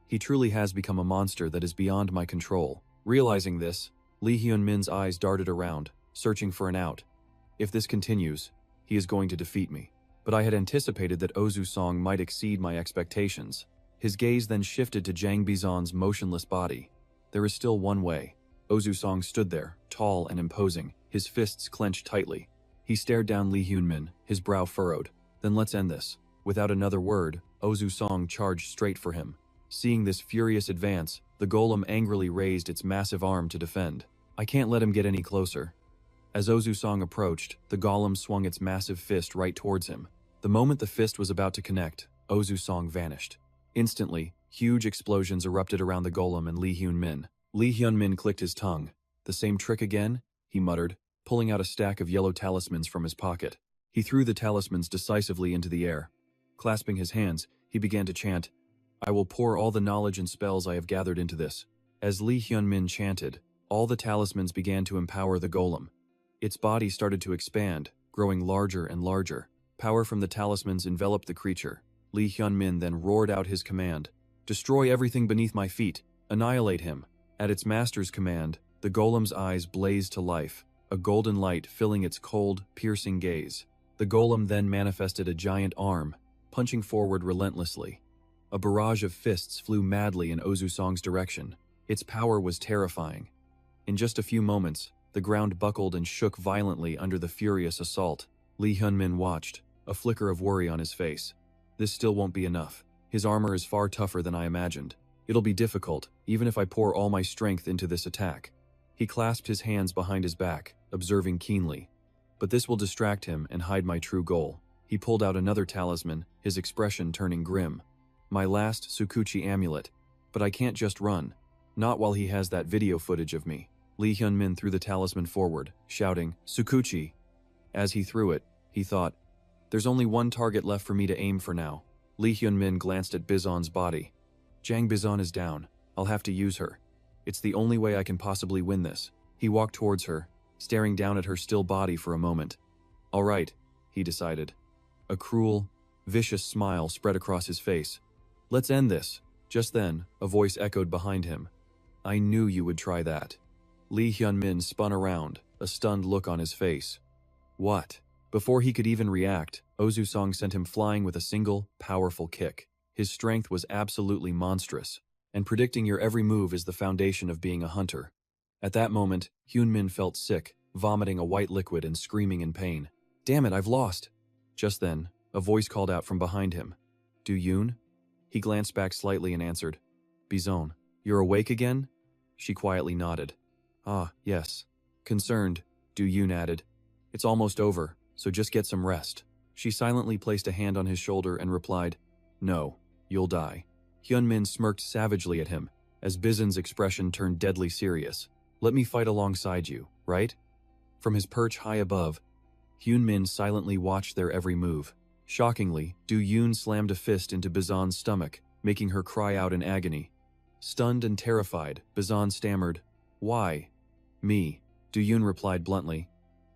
he truly has become a monster that is beyond my control. Realizing this, Lee Hyun-min's eyes darted around, searching for an out. If this continues, he is going to defeat me. But I had anticipated that Ozu Song might exceed my expectations. His gaze then shifted to Jang Bizon's motionless body. There is still one way. Ozu Song stood there, tall and imposing, his fists clenched tightly. He stared down Lee Hyun-min, his brow furrowed. "Then let's end this." Without another word, Ozu Song charged straight for him. Seeing this furious advance, the golem angrily raised its massive arm to defend. "I can't let him get any closer." As Ozu Song approached, the golem swung its massive fist right towards him. The moment the fist was about to connect, Ozu Song vanished. Instantly, huge explosions erupted around the golem and Lee Hyun-min. Lee Hyun-min clicked his tongue. "The same trick again?" he muttered, pulling out a stack of yellow talismans from his pocket. He threw the talismans decisively into the air. Clasping his hands, he began to chant, "I will pour all the knowledge and spells I have gathered into this." As Lee Hyun-min chanted, all the talismans began to empower the golem. Its body started to expand, growing larger and larger. Power from the talismans enveloped the creature. Lee Hyun-min then roared out his command, "Destroy everything beneath my feet! Annihilate him!" At its master's command, the golem's eyes blazed to life, a golden light filling its cold, piercing gaze. The golem then manifested a giant arm, punching forward relentlessly. A barrage of fists flew madly in Ozu Song's direction. Its power was terrifying. In just a few moments, the ground buckled and shook violently under the furious assault. Lee Hyun-min watched, a flicker of worry on his face. This still won't be enough. His armor is far tougher than I imagined. It'll be difficult, even if I pour all my strength into this attack. He clasped his hands behind his back, observing keenly. But this will distract him and hide my true goal. He pulled out another talisman, his expression turning grim. "My last Tsukuchi amulet. But I can't just run. Not while he has that video footage of me." Lee Hyun-min threw the talisman forward, shouting, "Tsukuchi!" As he threw it, he thought, "There's only one target left for me to aim for now." Lee Hyun-min glanced at Bizon's body. "Jang Bizon is down. I'll have to use her. It's the only way I can possibly win this." He walked towards her, staring down at her still body for a moment. "All right," he decided. A cruel, vicious smile spread across his face. "Let's end this." Just then, a voice echoed behind him. "I knew you would try that." Lee Hyun-min spun around, a stunned look on his face. "What?" Before he could even react, Ozu Song sent him flying with a single, powerful kick. His strength was absolutely monstrous, and predicting your every move is the foundation of being a hunter. At that moment, Hyun-min felt sick, vomiting a white liquid and screaming in pain. "Damn it, I've lost!" Just then, a voice called out from behind him. "Do-yoon?" He glanced back slightly and answered, "Bizon, you're awake again?" She quietly nodded. "Ah, yes." Concerned, Do-yoon added, "It's almost over, so just get some rest." She silently placed a hand on his shoulder and replied, "No, you'll die." Hyun-min smirked savagely at him, as Bizon's expression turned deadly serious. "Let me fight alongside you, right?" From his perch high above, Hyun-min silently watched their every move. Shockingly, Do-yoon slammed a fist into Bizon's stomach, making her cry out in agony. Stunned and terrified, Bizon stammered, "Why?" "Me," Do-yoon replied bluntly.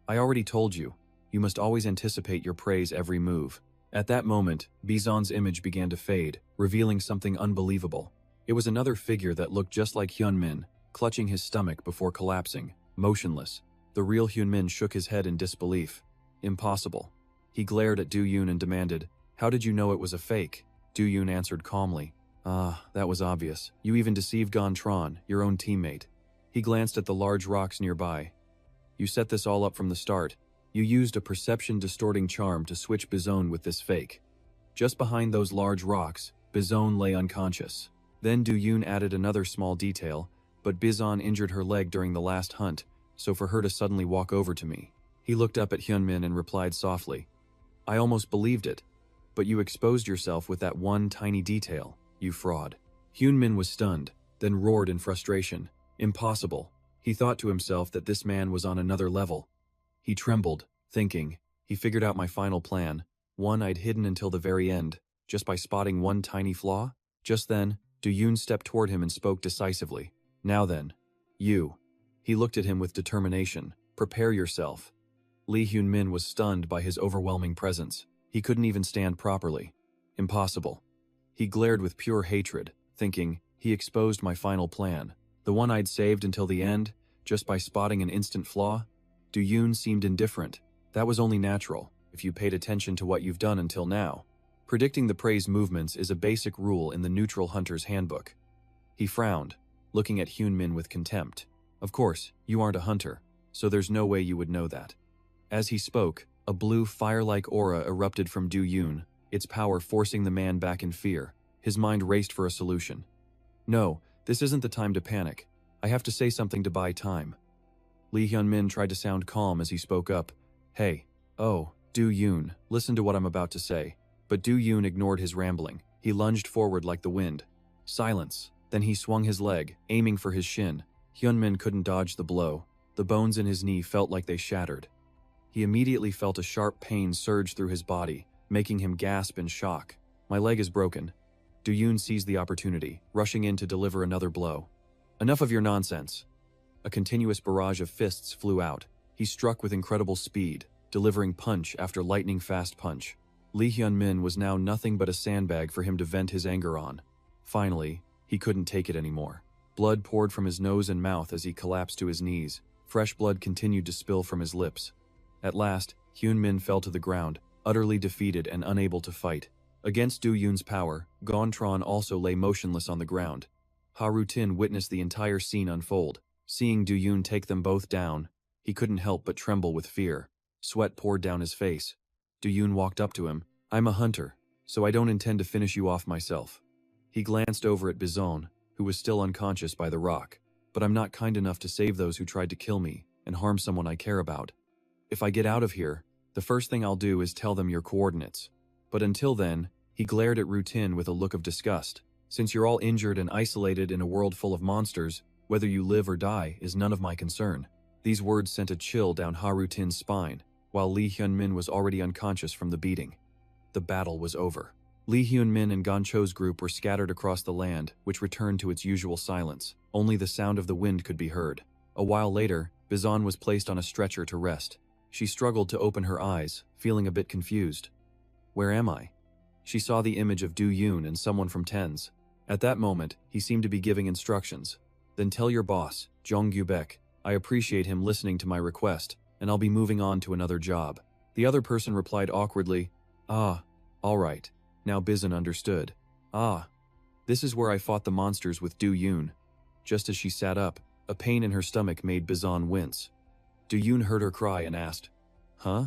"I already told you. You must always anticipate your prey's every move." At that moment, Bizon's image began to fade, revealing something unbelievable. It was another figure that looked just like Hyun-min, clutching his stomach before collapsing, motionless. The real Hyun-min shook his head in disbelief. Impossible. He glared at Do-yoon and demanded, "How did you know it was a fake?" Do-yoon answered calmly, "Ah, that was obvious. You even deceived Gontran, your own teammate." He glanced at the large rocks nearby. "You set this all up from the start. You used a perception-distorting charm to switch Bizon with this fake." Just behind those large rocks, Bizon lay unconscious. Then Do-yoon added another small detail, but Bizon injured her leg during the last hunt, so for her to suddenly walk over to me. He looked up at Hyunmin and replied softly, I almost believed it, but you exposed yourself with that one tiny detail, you fraud. Hyunmin was stunned, then roared in frustration. Impossible. He thought to himself that this man was on another level. He trembled, thinking, he figured out my final plan, one I'd hidden until the very end, just by spotting one tiny flaw? Just then, Do-yoon stepped toward him and spoke decisively. Now then, you. He looked at him with determination. Prepare yourself. Lee Hyun-min was stunned by his overwhelming presence. He couldn't even stand properly. Impossible. He glared with pure hatred, thinking, he exposed my final plan. The one I'd saved until the end, just by spotting an instant flaw? Do-yoon seemed indifferent. That was only natural, if you paid attention to what you've done until now. Predicting the prey's movements is a basic rule in the Neutral Hunter's Handbook. He frowned, looking at Hyun-min with contempt. Of course, you aren't a hunter, so there's no way you would know that. As he spoke, a blue fire-like aura erupted from Do-yoon, its power forcing the man back in fear. His mind raced for a solution. No, this isn't the time to panic. I have to say something to buy time. Lee Hyun-min tried to sound calm as he spoke up. Hey, Do-yoon, listen to what I'm about to say. But Do-yoon ignored his rambling. He lunged forward like the wind. Silence. Then he swung his leg, aiming for his shin. Hyun-min couldn't dodge the blow. The bones in his knee felt like they shattered. He immediately felt a sharp pain surge through his body, making him gasp in shock. My leg is broken. Do-yoon seized the opportunity, rushing in to deliver another blow. Enough of your nonsense. A continuous barrage of fists flew out. He struck with incredible speed, delivering punch after lightning-fast punch. Lee Hyun-min was now nothing but a sandbag for him to vent his anger on. Finally, he couldn't take it anymore. Blood poured from his nose and mouth as he collapsed to his knees. Fresh blood continued to spill from his lips. At last, Hyun-min fell to the ground, utterly defeated and unable to fight. Against Do-yoon's power, Gontran also lay motionless on the ground. Ha-Ru-tin witnessed the entire scene unfold. Seeing Do-yoon take them both down, he couldn't help but tremble with fear. Sweat poured down his face. Do-yoon walked up to him. I'm a hunter, so I don't intend to finish you off myself. He glanced over at Bizon, who was still unconscious by the rock. But I'm not kind enough to save those who tried to kill me and harm someone I care about. If I get out of here, the first thing I'll do is tell them your coordinates. But until then, he glared at Ru-tin with a look of disgust. Since you're all injured and isolated in a world full of monsters, whether you live or die is none of my concern. These words sent a chill down Ha-Ru-tin's spine, while Lee Hyun-min was already unconscious from the beating. The battle was over. Lee Hyun-min and Goncho's group were scattered across the land, which returned to its usual silence. Only the sound of the wind could be heard. A while later, Bizon was placed on a stretcher to rest. She struggled to open her eyes, feeling a bit confused. Where am I? She saw the image of Do-yoon and someone from TENS. At that moment, he seemed to be giving instructions. Then tell your boss, Jong Gu-baek, I appreciate him listening to my request, and I'll be moving on to another job. The other person replied awkwardly, Ah, all right. Now Bizon understood. Ah, this is where I fought the monsters with Do-yoon. Just as she sat up, a pain in her stomach made Bizon wince. Do-yoon heard her cry and asked, Huh?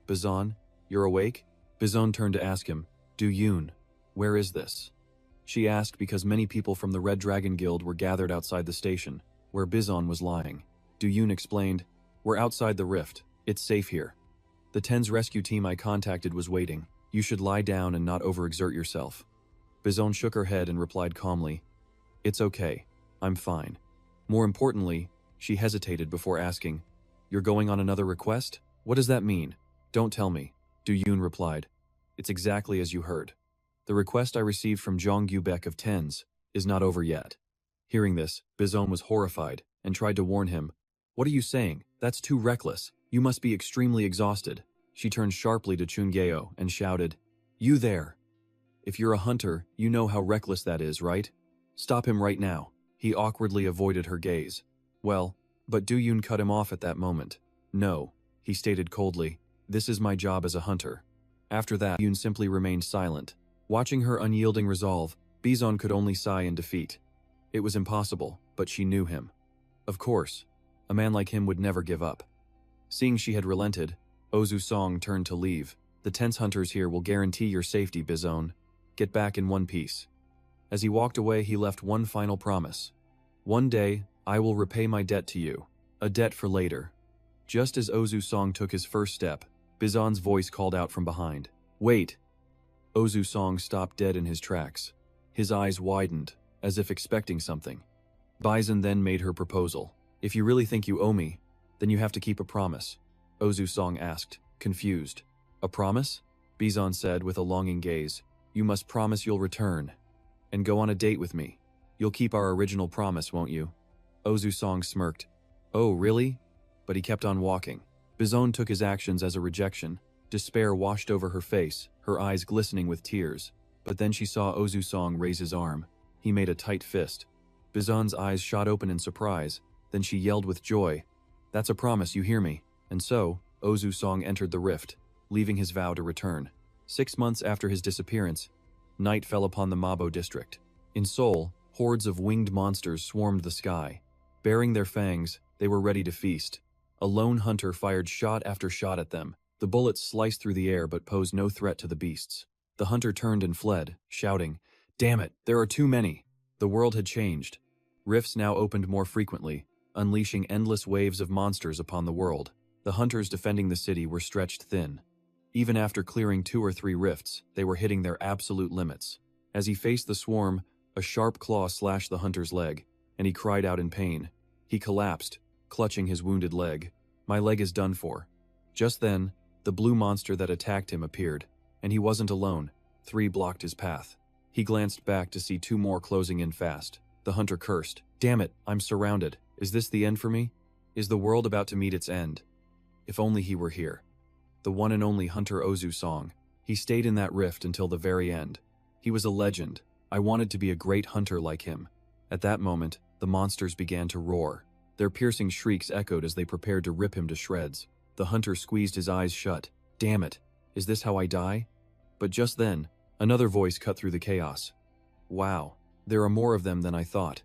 Bizon, you're awake? Bizon turned to ask him, Do-yoon, where is this? She asked because many people from the Red Dragon Guild were gathered outside the station, where Bizon was lying. Do-yoon explained, We're outside the rift. It's safe here. The TENS rescue team I contacted was waiting. You should lie down and not overexert yourself. Bizon shook her head and replied calmly, It's okay. I'm fine. More importantly, she hesitated before asking, You're going on another request? What does that mean? Don't tell me. Do-yoon replied, It's exactly as you heard. The request I received from Jong Gu-baek of TENS is not over yet. Hearing this, Bizon was horrified and tried to warn him. What are you saying? That's too reckless. You must be extremely exhausted. She turned sharply to Chungeo and shouted, You there! If you're a hunter, you know how reckless that is, right? Stop him right now. He awkwardly avoided her gaze. Well, but Do-yoon cut him off at that moment. No, he stated coldly, This is my job as a hunter. After that, Do-yoon simply remained silent. Watching her unyielding resolve, Bizon could only sigh in defeat. It was impossible, but she knew him. Of course, a man like him would never give up. Seeing she had relented, Ozu Song turned to leave. The TENS hunters here will guarantee your safety, Bizon. Get back in one piece. As he walked away, he left one final promise. One day, I will repay my debt to you. A debt for later. Just as Ozu Song took his first step, Bizon's voice called out from behind. Wait! Ozu Song stopped dead in his tracks. His eyes widened, as if expecting something. Bison then made her proposal. If you really think you owe me, then you have to keep a promise. Ozu Song asked, confused. A promise? Bizon said with a longing gaze. You must promise you'll return. And go on a date with me. You'll keep our original promise, won't you? Ozu Song smirked. Oh, really? But he kept on walking. Bizon took his actions as a rejection. Despair washed over her face, her eyes glistening with tears. But then she saw Ozu Song raise his arm. He made a tight fist. Bizon's eyes shot open in surprise. Then she yelled with joy. That's a promise, you hear me? And so, Ozu Song entered the rift, leaving his vow to return. 6 months after his disappearance, night fell upon the Mabo district. In Seoul, hordes of winged monsters swarmed the sky. Baring their fangs, they were ready to feast. A lone hunter fired shot after shot at them. The bullets sliced through the air but posed no threat to the beasts. The hunter turned and fled, shouting, Damn it, there are too many! The world had changed. Rifts now opened more frequently, unleashing endless waves of monsters upon the world. The hunters defending the city were stretched thin. Even after clearing 2 or 3 rifts, they were hitting their absolute limits. As he faced the swarm, a sharp claw slashed the hunter's leg, and he cried out in pain. He collapsed, clutching his wounded leg. My leg is done for. Just then, the blue monster that attacked him appeared, and he wasn't alone. 3 blocked his path. He glanced back to see 2 more closing in fast. The hunter cursed. Damn it, I'm surrounded. Is this the end for me? Is the world about to meet its end? If only he were here. The one and only Hunter Ozu Song. He stayed in that rift until the very end. He was a legend. I wanted to be a great hunter like him. At that moment, the monsters began to roar. Their piercing shrieks echoed as they prepared to rip him to shreds. The hunter squeezed his eyes shut. Damn it, is this how I die? But just then, another voice cut through the chaos. Wow, there are more of them than I thought.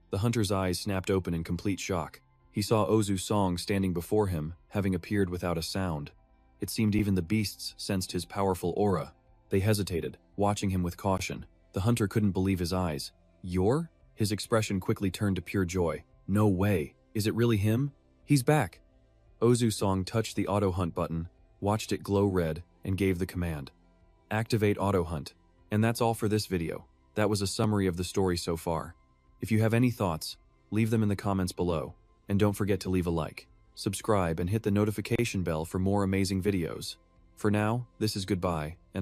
The hunter's eyes snapped open in complete shock. He saw Ozu Song standing before him, having appeared without a sound. It seemed even the beasts sensed his powerful aura. They hesitated, watching him with caution. The hunter couldn't believe his eyes. You're? His expression quickly turned to pure joy. No way. Is it really him? He's back. Ozu Song touched the auto hunt button, watched it glow red, and gave the command. Activate auto hunt. And that's all for this video. That was a summary of the story so far. If you have any thoughts, leave them in the comments below. And don't forget to leave a like, subscribe, and hit the notification bell for more amazing videos. For now, this is goodbye, and